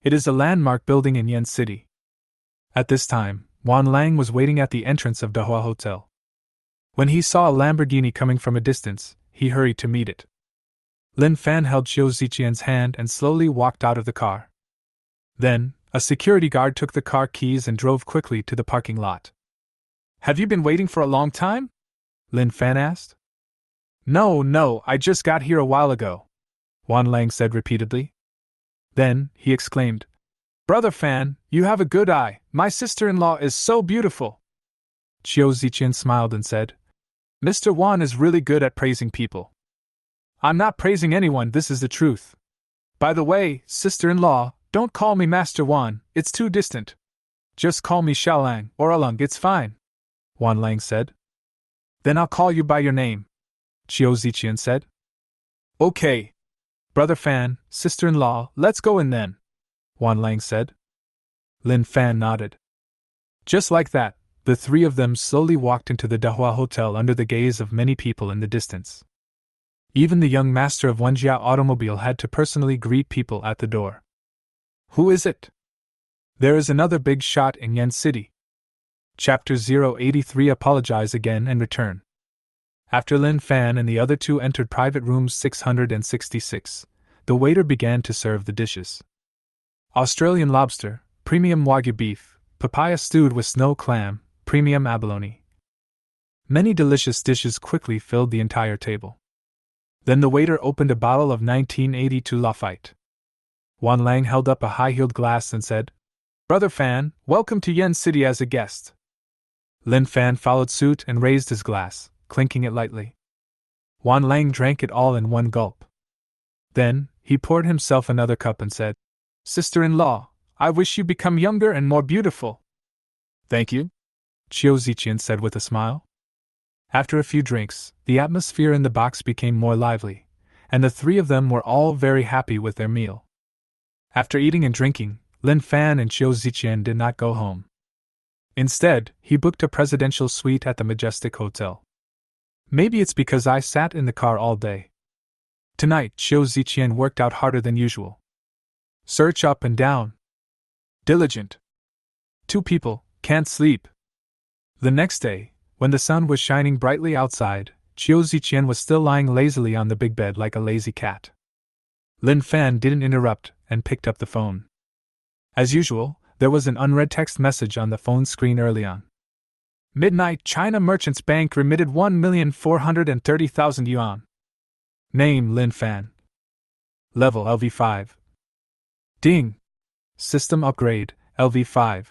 It is a landmark building in Yen City. At this time, Wan Lang was waiting at the entrance of Dahua Hotel. When he saw a Lamborghini coming from a distance, he hurried to meet it. Lin Fan held Qiu Ziqian's hand and slowly walked out of the car. Then, a security guard took the car keys and drove quickly to the parking lot. Have you been waiting for a long time? Lin Fan asked. No, I just got here a while ago, Wan Lang said repeatedly. Then, he exclaimed, Brother Fan, you have a good eye, my sister-in-law is so beautiful. Qiu Ziqian smiled and said, Mr. Wan is really good at praising people. I'm not praising anyone, this is the truth. By the way, sister-in-law, don't call me Master Wan, it's too distant. Just call me Xiaolang or Alung, it's fine, Wan Lang said. Then I'll call you by your name, Qiu Ziqian said. Okay. Brother Fan, sister-in-law, let's go in then, Wan Lang said. Lin Fan nodded. Just like that, the three of them slowly walked into the Dahua Hotel under the gaze of many people in the distance. Even the young master of Wenjia Automobile had to personally greet people at the door. Who is it? There is another big shot in Yen City. Chapter 083 Apologize Again and Return. After Lin Fan and the other two entered private room 666, the waiter began to serve the dishes. Australian lobster, premium wagyu beef, papaya stewed with snow clam, premium abalone. Many delicious dishes quickly filled the entire table. Then the waiter opened a bottle of 1982 Lafite. Wan Lang held up a high-heeled glass and said, Brother Fan, welcome to Yen City as a guest. Lin Fan followed suit and raised his glass, clinking it lightly. Wan Lang drank it all in one gulp. Then, he poured himself another cup and said, Sister-in-law, I wish you become younger and more beautiful. Thank you, Qiu Ziqian said with a smile. After a few drinks, the atmosphere in the box became more lively, and the three of them were all very happy with their meal. After eating and drinking, Lin Fan and Qiu Ziqian did not go home. Instead, he booked a presidential suite at the Majestic Hotel. Maybe it's because I sat in the car all day. Tonight, Qiu Ziqian worked out harder than usual. Search up and down. Diligent. 2 people, can't sleep. The next day, when the sun was shining brightly outside, Qiu Ziqian was still lying lazily on the big bed like a lazy cat. Lin Fan didn't interrupt and picked up the phone. As usual, there was an unread text message on the phone screen early on. Midnight, China Merchants Bank remitted 1,430,000 yuan. Name, Lin Fan. Level, LV5. Ding! System upgrade, LV5.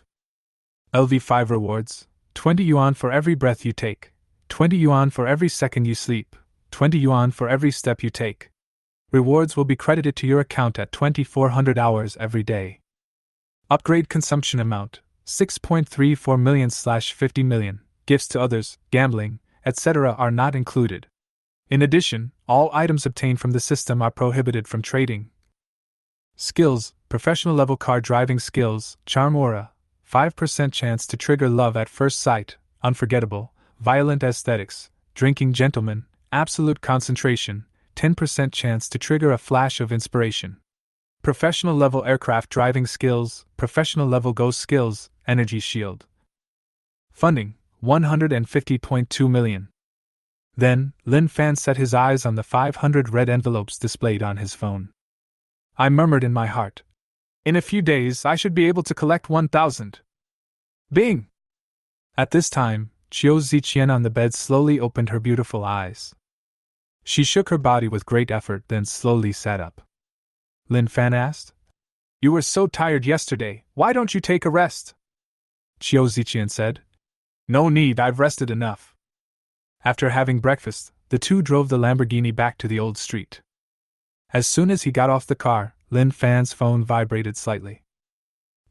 LV5 rewards, 20 yuan for every breath you take, 20 yuan for every second you sleep, 20 yuan for every step you take. Rewards will be credited to your account at 2400 hours every day. Upgrade consumption amount, 6.34 million/50 million. Gifts to others, gambling, etc. are not included. In addition, all items obtained from the system are prohibited from trading. Skills, professional level car driving skills, charm aura, 5% chance to trigger love at first sight, unforgettable, violent aesthetics, drinking gentleman, absolute concentration, 10% chance to trigger a flash of inspiration. Professional level aircraft driving skills, professional level ghost skills, energy shield. Funding, 150.2 million. Then, Lin Fan set his eyes on the 500 red envelopes displayed on his phone. I murmured in my heart. In a few days I should be able to collect 1,000. Bing! At this time, Qiu Ziqian on the bed slowly opened her beautiful eyes. She shook her body with great effort, then slowly sat up. Lin Fan asked. You were so tired yesterday, why don't you take a rest? Qiu Ziqian said. No need, I've rested enough. After having breakfast, the two drove the Lamborghini back to the old street. As soon as he got off the car, Lin Fan's phone vibrated slightly.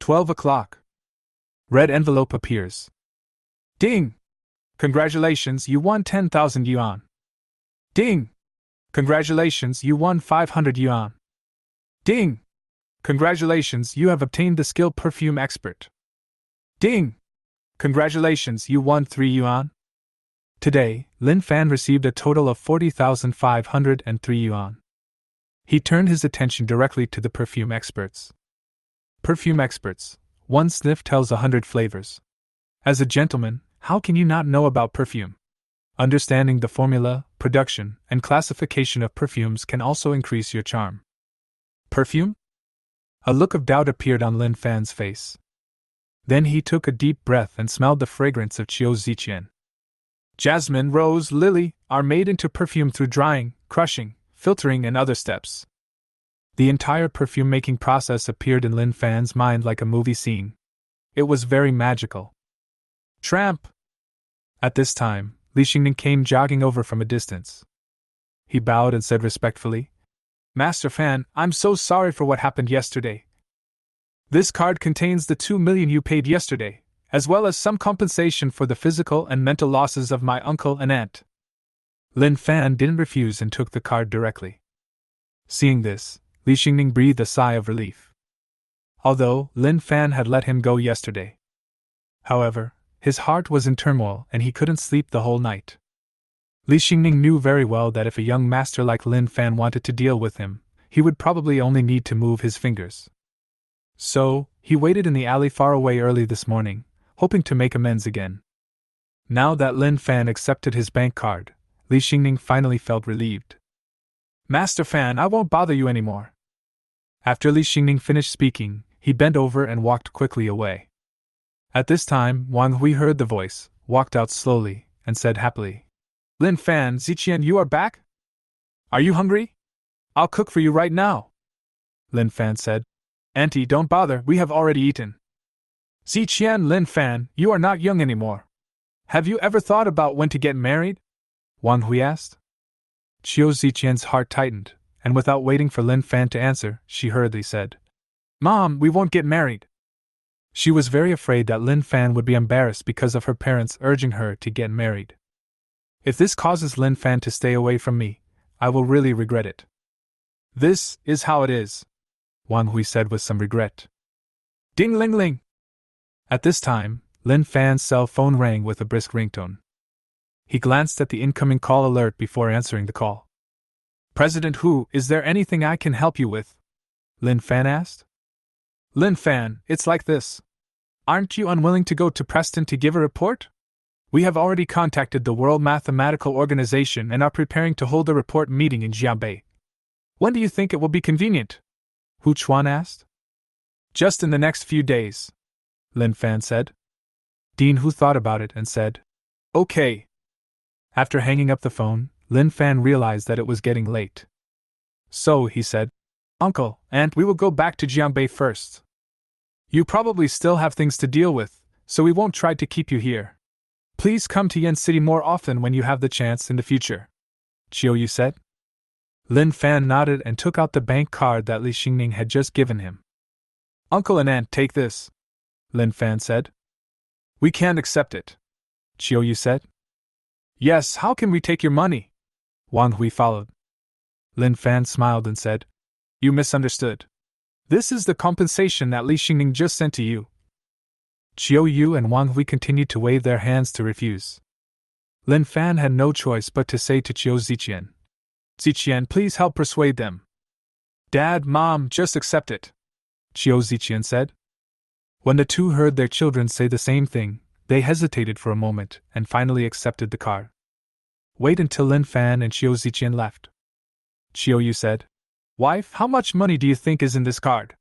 12 o'clock. Red envelope appears. Ding! Congratulations, you won 10,000 yuan. Ding! Congratulations, you won 500 yuan. Ding! Congratulations, you have obtained the skill perfume expert. Ding! Congratulations, you won 3 yuan. Today, Lin Fan received a total of 40,503 yuan. He turned his attention directly to the perfume experts. Perfume experts, one sniff tells 100 flavors. As a gentleman, how can you not know about perfume? Understanding the formula, production, and classification of perfumes can also increase your charm. Perfume? A look of doubt appeared on Lin Fan's face. Then he took a deep breath and smelled the fragrance of Qiu Ziqian. Jasmine, rose, lily are made into perfume through drying, crushing, filtering, and other steps. The entire perfume-making process appeared in Lin Fan's mind like a movie scene. It was very magical. Tramp! At this time, Li Xingning came jogging over from a distance. He bowed and said respectfully, Master Fan, I'm so sorry for what happened yesterday. This card contains the 2 million you paid yesterday, as well as some compensation for the physical and mental losses of my uncle and aunt. Lin Fan didn't refuse and took the card directly. Seeing this, Li Xingning breathed a sigh of relief. Although Lin Fan had let him go yesterday. However, his heart was in turmoil and he couldn't sleep the whole night. Li Xingning knew very well that if a young master like Lin Fan wanted to deal with him, he would probably only need to move his fingers. So, he waited in the alley far away early this morning, hoping to make amends again. Now that Lin Fan accepted his bank card, Li Xingning finally felt relieved. Master Fan, I won't bother you anymore. After Li Xingning finished speaking, he bent over and walked quickly away. At this time, Wang Hui heard the voice, walked out slowly, and said happily, Lin Fan, Ziqian, you are back? Are you hungry? I'll cook for you right now. Lin Fan said, Auntie, don't bother, we have already eaten. Ziqian, Lin Fan, you are not young anymore. Have you ever thought about when to get married? Wang Hui asked. Qiu Ziqian's heart tightened, and without waiting for Lin Fan to answer, she hurriedly said, Mom, we won't get married. She was very afraid that Lin Fan would be embarrassed because of her parents urging her to get married. If this causes Lin Fan to stay away from me, I will really regret it. This is how it is, Wang Hui said with some regret. Ding ling ling! At this time, Lin Fan's cell phone rang with a brisk ringtone. He glanced at the incoming call alert before answering the call. President Hu, is there anything I can help you with? Lin Fan asked. Lin Fan, it's like this. Aren't you unwilling to go to Preston to give a report? We have already contacted the World Mathematical Organization and are preparing to hold a report meeting in Jiabei. When do you think it will be convenient? Hu Chuan asked. Just in the next few days, Lin Fan said. Dean Hu thought about it and said, "Okay." After hanging up the phone, Lin Fan realized that it was getting late. So he said, "Uncle, Aunt, we will go back to Jiangbei first. You probably still have things to deal with, so we won't try to keep you here. Please come to Yen City more often when you have the chance in the future," Chiu said. Lin Fan nodded and took out the bank card that Li Xingning had just given him. "Uncle and Aunt, take this," Lin Fan said. "We can't accept it," Chiu said. "Yes, how can we take your money?" Wang Hui followed. Lin Fan smiled and said, "You misunderstood. This is the compensation that Li Xingning just sent to you." Chiu Yu and Wang Hui continued to wave their hands to refuse. Lin Fan had no choice but to say to Chiu Ziqian, "Ziqian, please help persuade them." "Dad, Mom, just accept it," Chiu Ziqian said. When the two heard their children say the same thing, they hesitated for a moment and finally accepted the card. "Wait until Lin Fan and Chiu Ziqian left." Chiu Yu said, "Wife, how much money do you think is in this card?"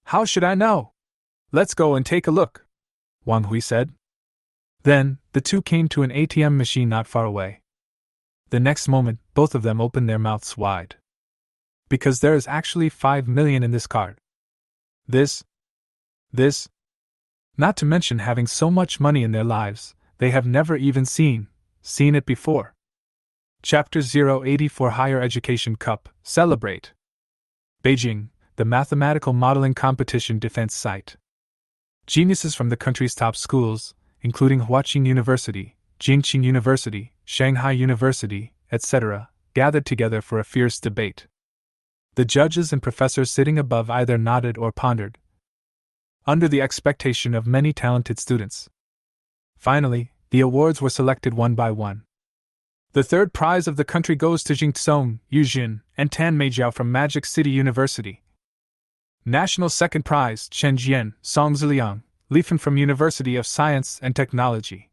"How should I know? Let's go and take a look," Wang Hui said. Then, the two came to an ATM machine not far away. The next moment, both of them opened their mouths wide. Because there is actually 5 million in this card. This. Not to mention having so much money in their lives, they have never even seen it before. Chapter 084 Higher Education Cup, Celebrate. Beijing, the Mathematical Modeling Competition Defense Site. Geniuses from the country's top schools, including Huaqing University, Jingqing University, Shanghai University, etc., gathered together for a fierce debate. The judges and professors sitting above either nodded or pondered, under the expectation of many talented students. Finally, the awards were selected one by one. The third prize of the country goes to Jingtsong, Yujin, and Tan Meijiao from Magic City University. National second prize, Chen Jian, Song Ziliang, Lifen from University of Science and Technology.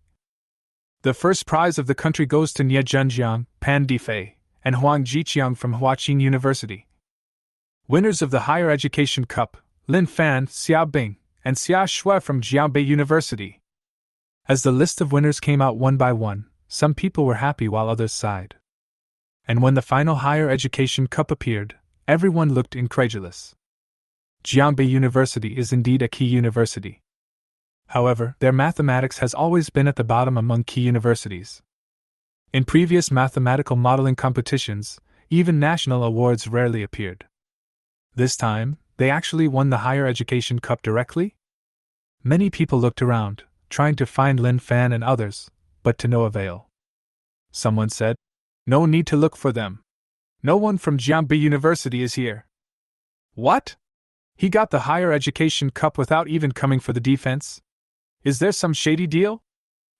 The first prize of the country goes to Nie Zhenjiang, Pan Difei, and Huang Jiqiang from Huaqing University. Winners of the Higher Education Cup, Lin Fan, Xia Bing, and Xia Shui from Jiangbei University. As the list of winners came out one by one, some people were happy while others sighed. And when the final Higher Education Cup appeared, everyone looked incredulous. Jiangbei University is indeed a key university. However, their mathematics has always been at the bottom among key universities. In previous mathematical modeling competitions, even national awards rarely appeared. This time, they actually won the Higher Education Cup directly? Many people looked around, trying to find Lin Fan and others, but to no avail. Someone said, "No need to look for them. No one from Jiangbei University is here." "What? He got the Higher Education Cup without even coming for the defense? Is there some shady deal?"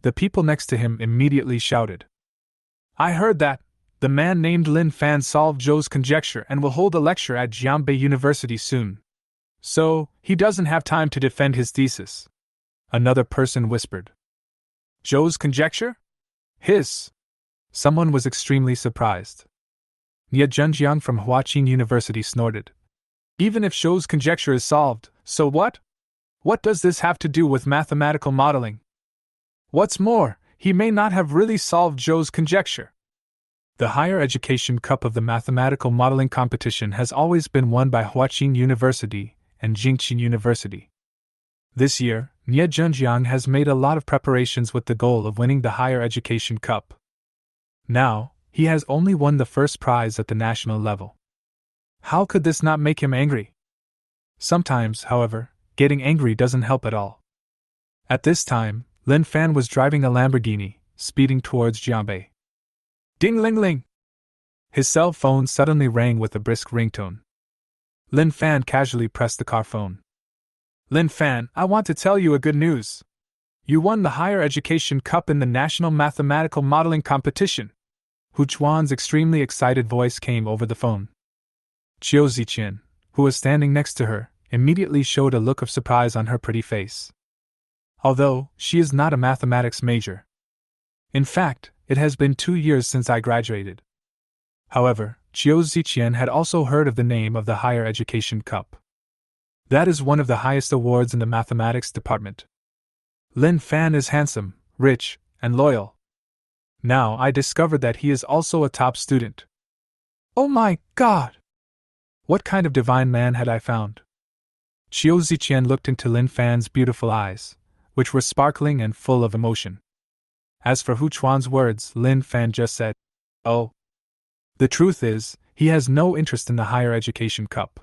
The people next to him immediately shouted. "I heard that. The man named Lin Fan solved Zhou's conjecture and will hold a lecture at Jiangbei University soon. So, he doesn't have time to defend his thesis." Another person whispered. "Zhou's conjecture? His?" Someone was extremely surprised. Nie Zhenjiang from Huaqing University snorted. "Even if Zhou's conjecture is solved, so what? What does this have to do with mathematical modeling? What's more, he may not have really solved Zhou's conjecture." The Higher Education Cup of the Mathematical Modeling Competition has always been won by Huaqing University and Jingqing University. This year, Nie Zhenjiang has made a lot of preparations with the goal of winning the Higher Education Cup. Now, he has only won the first prize at the national level. How could this not make him angry? Sometimes, however, getting angry doesn't help at all. At this time, Lin Fan was driving a Lamborghini, speeding towards Jiangbei. Ding ling ling! His cell phone suddenly rang with a brisk ringtone. Lin Fan casually pressed the car phone. "Lin Fan, I want to tell you a good news. You won the Higher Education Cup in the National Mathematical Modeling Competition." Hu Chuan's extremely excited voice came over the phone. Chiu Ziqian, who was standing next to her, immediately showed a look of surprise on her pretty face. Although she is not a mathematics major. In fact, it has been 2 years since I graduated. However, Chiu Ziqian had also heard of the name of the Higher Education Cup. That is one of the highest awards in the mathematics department. Lin Fan is handsome, rich, and loyal. Now I discovered that he is also a top student. Oh my God! What kind of divine man had I found? Qiu Ziqian looked into Lin Fan's beautiful eyes, which were sparkling and full of emotion. As for Hu Chuan's words, Lin Fan just said, "Oh." The truth is, he has no interest in the higher education cup.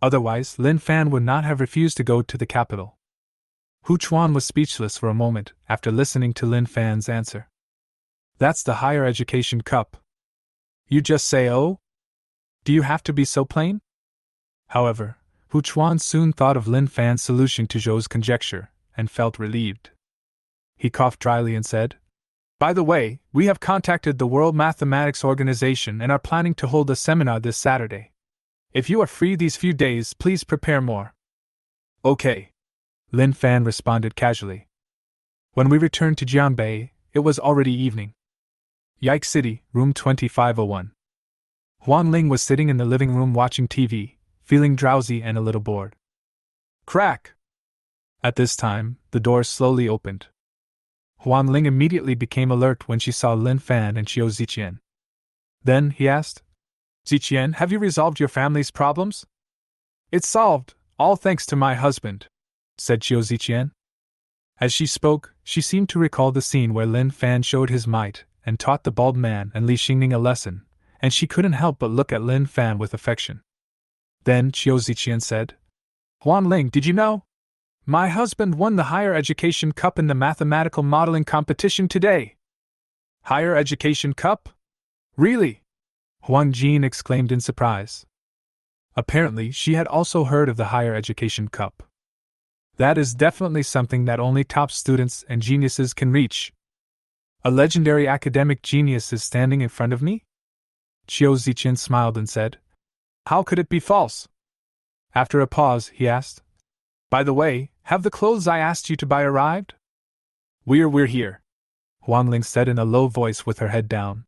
Otherwise, Lin Fan would not have refused to go to the capital. Hu Chuan was speechless for a moment after listening to Lin Fan's answer. That's the higher education cup. You just say oh? Do you have to be so plain? However, Hu Chuan soon thought of Lin Fan's solution to Zhou's conjecture, and felt relieved. He coughed dryly and said, "By the way, we have contacted the World Mathematics Organization and are planning to hold a seminar this Saturday. If you are free these few days, please prepare more." "Okay," Lin Fan responded casually. When we returned to Jianbei, it was already evening. Yike City, room 2501. Huan Ling was sitting in the living room watching TV, feeling drowsy and a little bored. Crack! At this time, the door slowly opened. Huan Ling immediately became alert when she saw Lin Fan and Qiu Ziqian. Then he asked, "Ziqian, have you resolved your family's problems?" "It's solved, all thanks to my husband," said Qiu Ziqian. As she spoke, she seemed to recall the scene where Lin Fan showed his might and taught the bald man and Li Xingning a lesson, and she couldn't help but look at Lin Fan with affection. Then Qiu Ziqian said, "Huan Ling, did you know? My husband won the Higher Education Cup in the mathematical modeling competition today." "Higher Education Cup? Really?" Huang Jin exclaimed in surprise. Apparently, she had also heard of the Higher Education Cup. That is definitely something that only top students and geniuses can reach. A legendary academic genius is standing in front of me? Qiu Ziqian smiled and said, "How could it be false?" After a pause, he asked, "By the way, have the clothes I asked you to buy arrived?" We're here," Huang Ling said in a low voice with her head down.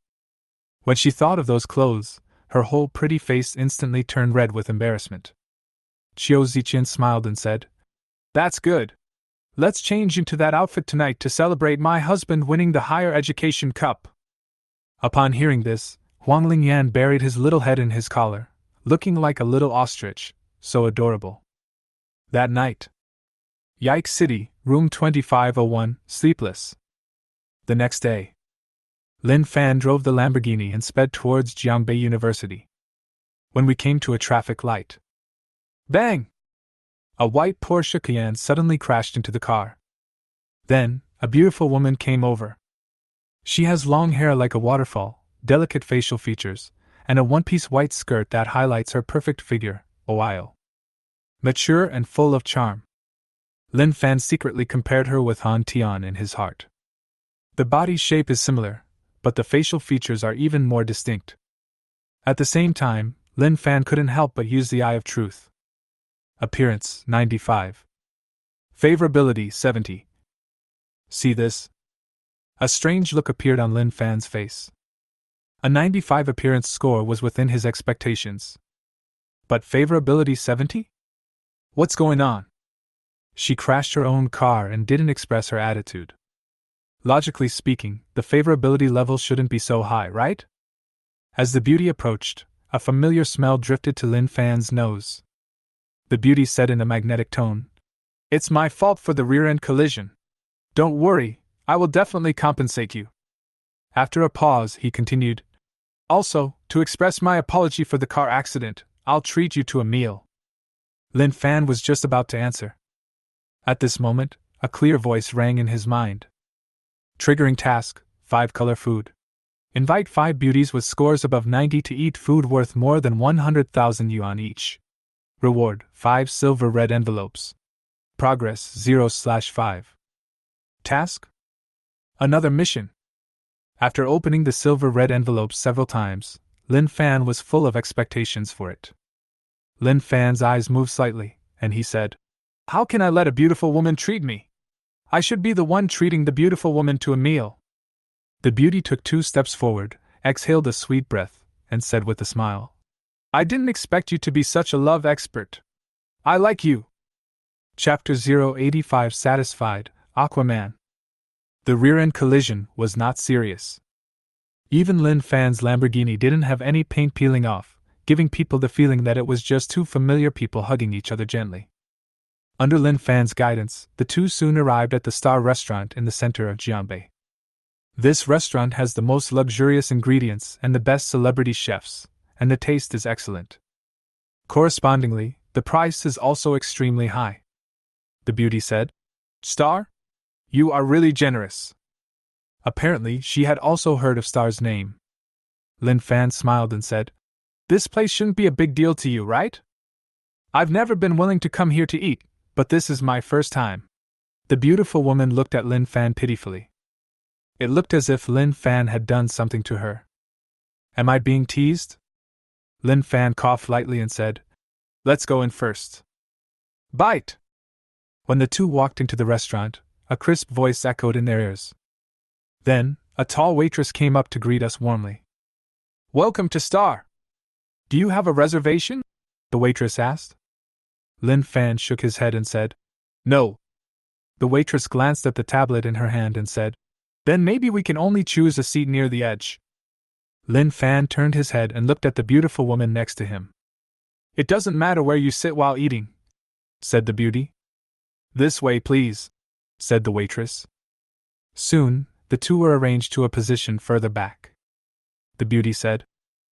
When she thought of those clothes, her whole pretty face instantly turned red with embarrassment. Qiu Ziqian smiled and said, "That's good. Let's change into that outfit tonight to celebrate my husband winning the Higher Education Cup." Upon hearing this, Huang Lingyan buried his little head in his collar, looking like a little ostrich, so adorable. That night. Yike City, room 2501, sleepless. The next day. Lin Fan drove the Lamborghini and sped towards Jiangbei University. When we came to a traffic light. Bang! A white Porsche Cayenne suddenly crashed into the car. Then, a beautiful woman came over. She has long hair like a waterfall, delicate facial features, and a one-piece white skirt that highlights her perfect figure, while mature and full of charm. Lin Fan secretly compared her with Han Tian in his heart. The body shape is similar, but the facial features are even more distinct. At the same time, Lin Fan couldn't help but use the eye of truth. Appearance 95. Favorability 70. See this? A strange look appeared on Lin Fan's face. A 95 appearance score was within his expectations. But favorability 70? What's going on? She crashed her own car and didn't express her attitude. Logically speaking, the favorability level shouldn't be so high, right? As the beauty approached, a familiar smell drifted to Lin Fan's nose. The beauty said in a magnetic tone, "It's my fault for the rear-end collision. Don't worry, I will definitely compensate you." After a pause, he continued, "Also, to express my apology for the car accident, I'll treat you to a meal." Lin Fan was just about to answer. At this moment, a clear voice rang in his mind. Triggering task, 5-color food. Invite 5 beauties with scores above 90 to eat food worth more than 100,000 yuan each. Reward, 5 silver red envelopes. Progress, 0/5. Task? Another mission. After opening the silver red envelopes several times, Lin Fan was full of expectations for it. Lin Fan's eyes moved slightly, and he said, "How can I let a beautiful woman treat me? I should be the one treating the beautiful woman to a meal." The beauty took 2 steps forward, exhaled a sweet breath, and said with a smile, "I didn't expect you to be such a love expert. I like you." Chapter 085 Satisfied, Aquaman. The rear-end collision was not serious. Even Lin Fan's Lamborghini didn't have any paint peeling off, giving people the feeling that it was just two familiar people hugging each other gently. Under Lin Fan's guidance, the two soon arrived at the Star restaurant in the center of Jianbei. This restaurant has the most luxurious ingredients and the best celebrity chefs, and the taste is excellent. Correspondingly, the price is also extremely high. The beauty said, "Star? You are really generous." Apparently, she had also heard of Star's name. Lin Fan smiled and said, "This place shouldn't be a big deal to you, right? I've never been willing to come here to eat, but this is my first time." The beautiful woman looked at Lin Fan pitifully. It looked as if Lin Fan had done something to her. "Am I being teased?" Lin Fan coughed lightly and said, "Let's go in first." "Bite!" When the two walked into the restaurant, a crisp voice echoed in their ears. Then, a tall waitress came up to greet us warmly. "Welcome to Star. Do you have a reservation?" the waitress asked. Lin Fan shook his head and said, "No." The waitress glanced at the tablet in her hand and said, "Then maybe we can only choose a seat near the edge." Lin Fan turned his head and looked at the beautiful woman next to him. "It doesn't matter where you sit while eating," said the beauty. "This way, please," said the waitress. Soon, the two were arranged to a position further back. The beauty said,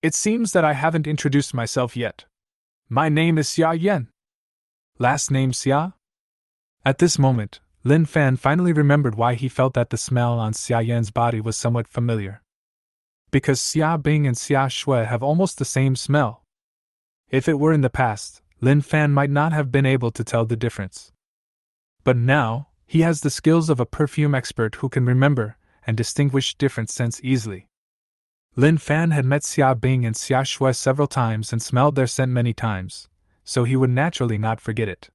"It seems that I haven't introduced myself yet. My name is Xia Yan." "Last name Xia?" At this moment, Lin Fan finally remembered why he felt that the smell on Xia Yan's body was somewhat familiar. Because Xia Bing and Xia Shui have almost the same smell. If it were in the past, Lin Fan might not have been able to tell the difference. But now, he has the skills of a perfume expert who can remember and distinguish different scents easily. Lin Fan had met Xia Bing and Xia Shui several times and smelled their scent many times, so he would naturally not forget it.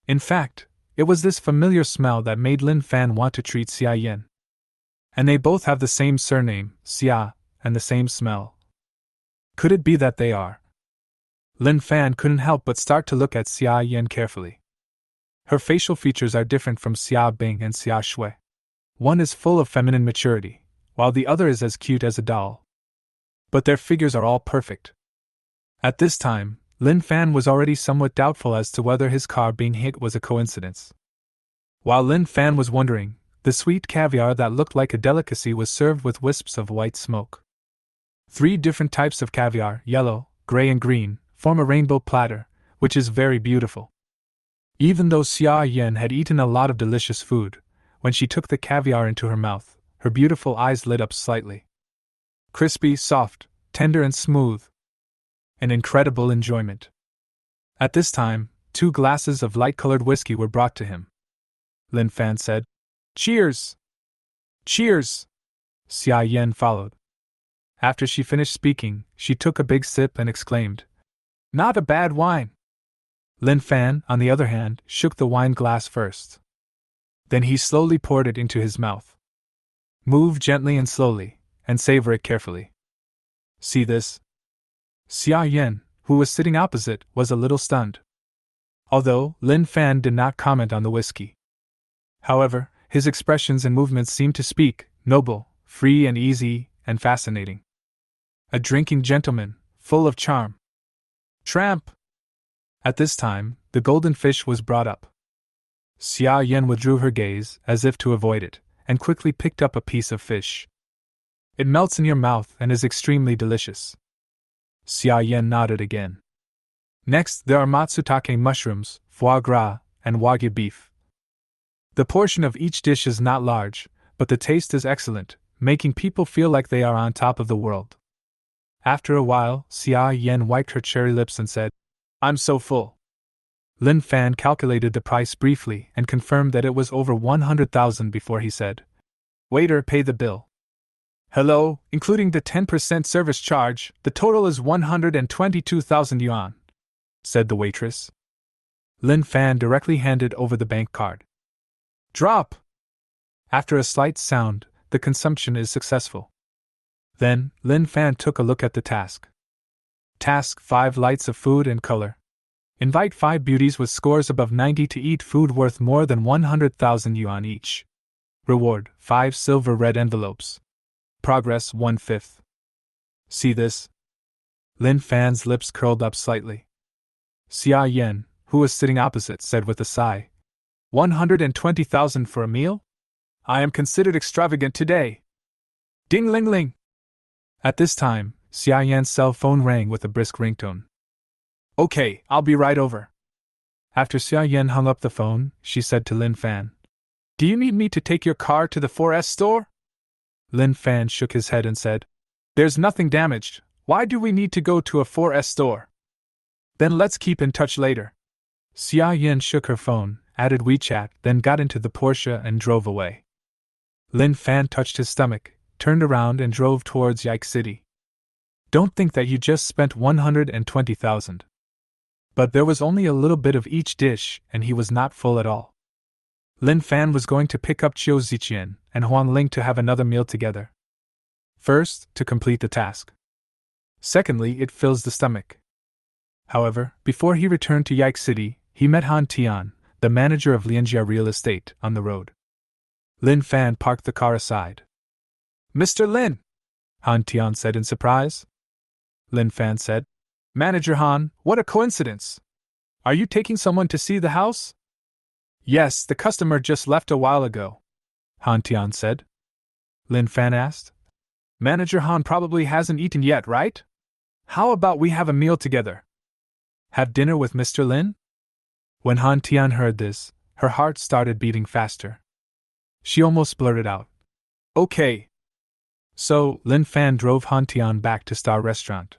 In fact, it was this familiar smell that made Lin Fan want to treat Xia Yan. And they both have the same surname, Xia, and the same smell. Could it be that they are? Lin Fan couldn't help but start to look at Xia Yan carefully. Her facial features are different from Xia Bing and Xia Shui. One is full of feminine maturity, while the other is as cute as a doll. But their figures are all perfect. At this time, Lin Fan was already somewhat doubtful as to whether his car being hit was a coincidence. While Lin Fan was wondering, the sweet caviar that looked like a delicacy was served with wisps of white smoke. 3 different types of caviar, yellow, gray and green, form a rainbow platter, which is very beautiful. Even though Xia Yan had eaten a lot of delicious food, when she took the caviar into her mouth, her beautiful eyes lit up slightly. Crispy, soft, tender and smooth. An incredible enjoyment. At this time, 2 glasses of light-colored whiskey were brought to him. Lin Fan said, "Cheers!" "Cheers!" Xia Yan followed. After she finished speaking, she took a big sip and exclaimed, "Not a bad wine." Lin Fan, on the other hand, shook the wine glass first. Then he slowly poured it into his mouth. "Move gently and slowly, and savor it carefully. See this?" Xia Yan, who was sitting opposite, was a little stunned. Although Lin Fan did not comment on the whiskey. However, his expressions and movements seemed to speak, noble, free and easy, and fascinating. A drinking gentleman, full of charm. Tramp! At this time, the golden fish was brought up. Xia Yan withdrew her gaze, as if to avoid it, and quickly picked up a piece of fish. "It melts in your mouth and is extremely delicious." Xia Yan nodded again. "Next, there are matsutake mushrooms, foie gras, and wagyu beef. The portion of each dish is not large, but the taste is excellent, making people feel like they are on top of the world." After a while, Xia Yan wiped her cherry lips and said, "I'm so full." Lin Fan calculated the price briefly and confirmed that it was over 100,000 before he said, "Waiter, pay the bill." "Hello, including the 10% service charge, the total is 122,000 yuan, said the waitress. Lin Fan directly handed over the bank card. "Drop!" After a slight sound, the consumption is successful. Then, Lin Fan took a look at the task. Task 5: Lights of food and color. Invite 5 beauties with scores above 90 to eat food worth more than 100,000 yuan each. Reward, 5 silver red envelopes. Progress 1/5. See this? Lin Fan's lips curled up slightly. Xia Yan, who was sitting opposite, said with a sigh, 120,000 for a meal? I am considered extravagant today. Ding ling ling! At this time, Xia Yan's cell phone rang with a brisk ringtone. Okay, I'll be right over. After Xia Yan hung up the phone, she said to Lin Fan, Do you need me to take your car to the 4S store? Lin Fan shook his head and said, There's nothing damaged. Why do we need to go to a 4S store? Then let's keep in touch later. Xia Yan shook her phone, added WeChat, then got into the Porsche and drove away. Lin Fan touched his stomach, turned around and drove towards Yike City. Don't think that you just spent 120,000. But there was only a little bit of each dish, and he was not full at all. Lin Fan was going to pick up Chiu Ziqian and Huang Ling to have another meal together. First, to complete the task. Secondly, it fills the stomach. However, before he returned to Yike City, he met Han Tian, the manager of Lianjia Real Estate, on the road. Lin Fan parked the car aside. Mr. Lin! Han Tian said in surprise. Lin Fan said, Manager Han, what a coincidence! Are you taking someone to see the house? Yes, the customer just left a while ago, Han Tian said. Lin Fan asked. Manager Han probably hasn't eaten yet, right? How about we have a meal together? Have dinner with Mr. Lin? When Han Tian heard this, her heart started beating faster. She almost blurted out, Okay. So, Lin Fan drove Han Tian back to Star Restaurant.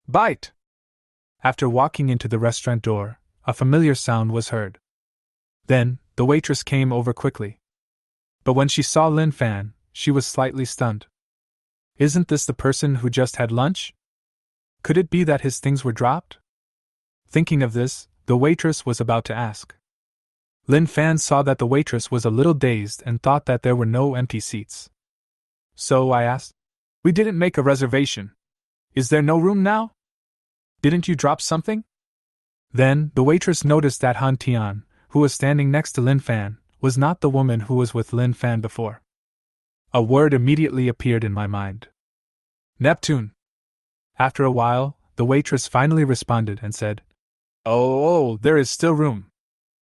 Bite! After walking into the restaurant door, a familiar sound was heard. Then, the waitress came over quickly. But when she saw Lin Fan, she was slightly stunned. Isn't this the person who just had lunch? Could it be that his things were dropped? Thinking of this, the waitress was about to ask. Lin Fan saw that the waitress was a little dazed and thought that there were no empty seats. So I asked, We didn't make a reservation. Is there no room now? Didn't you drop something? Then, the waitress noticed that Han Tian, who was standing next to Lin Fan, was not the woman who was with Lin Fan before. A word immediately appeared in my mind. Neptune. After a while, the waitress finally responded and said, Oh, there is still room.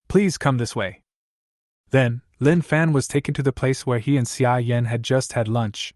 Please come this way. Then, Lin Fan was taken to the place where he and Xia Yan had just had lunch.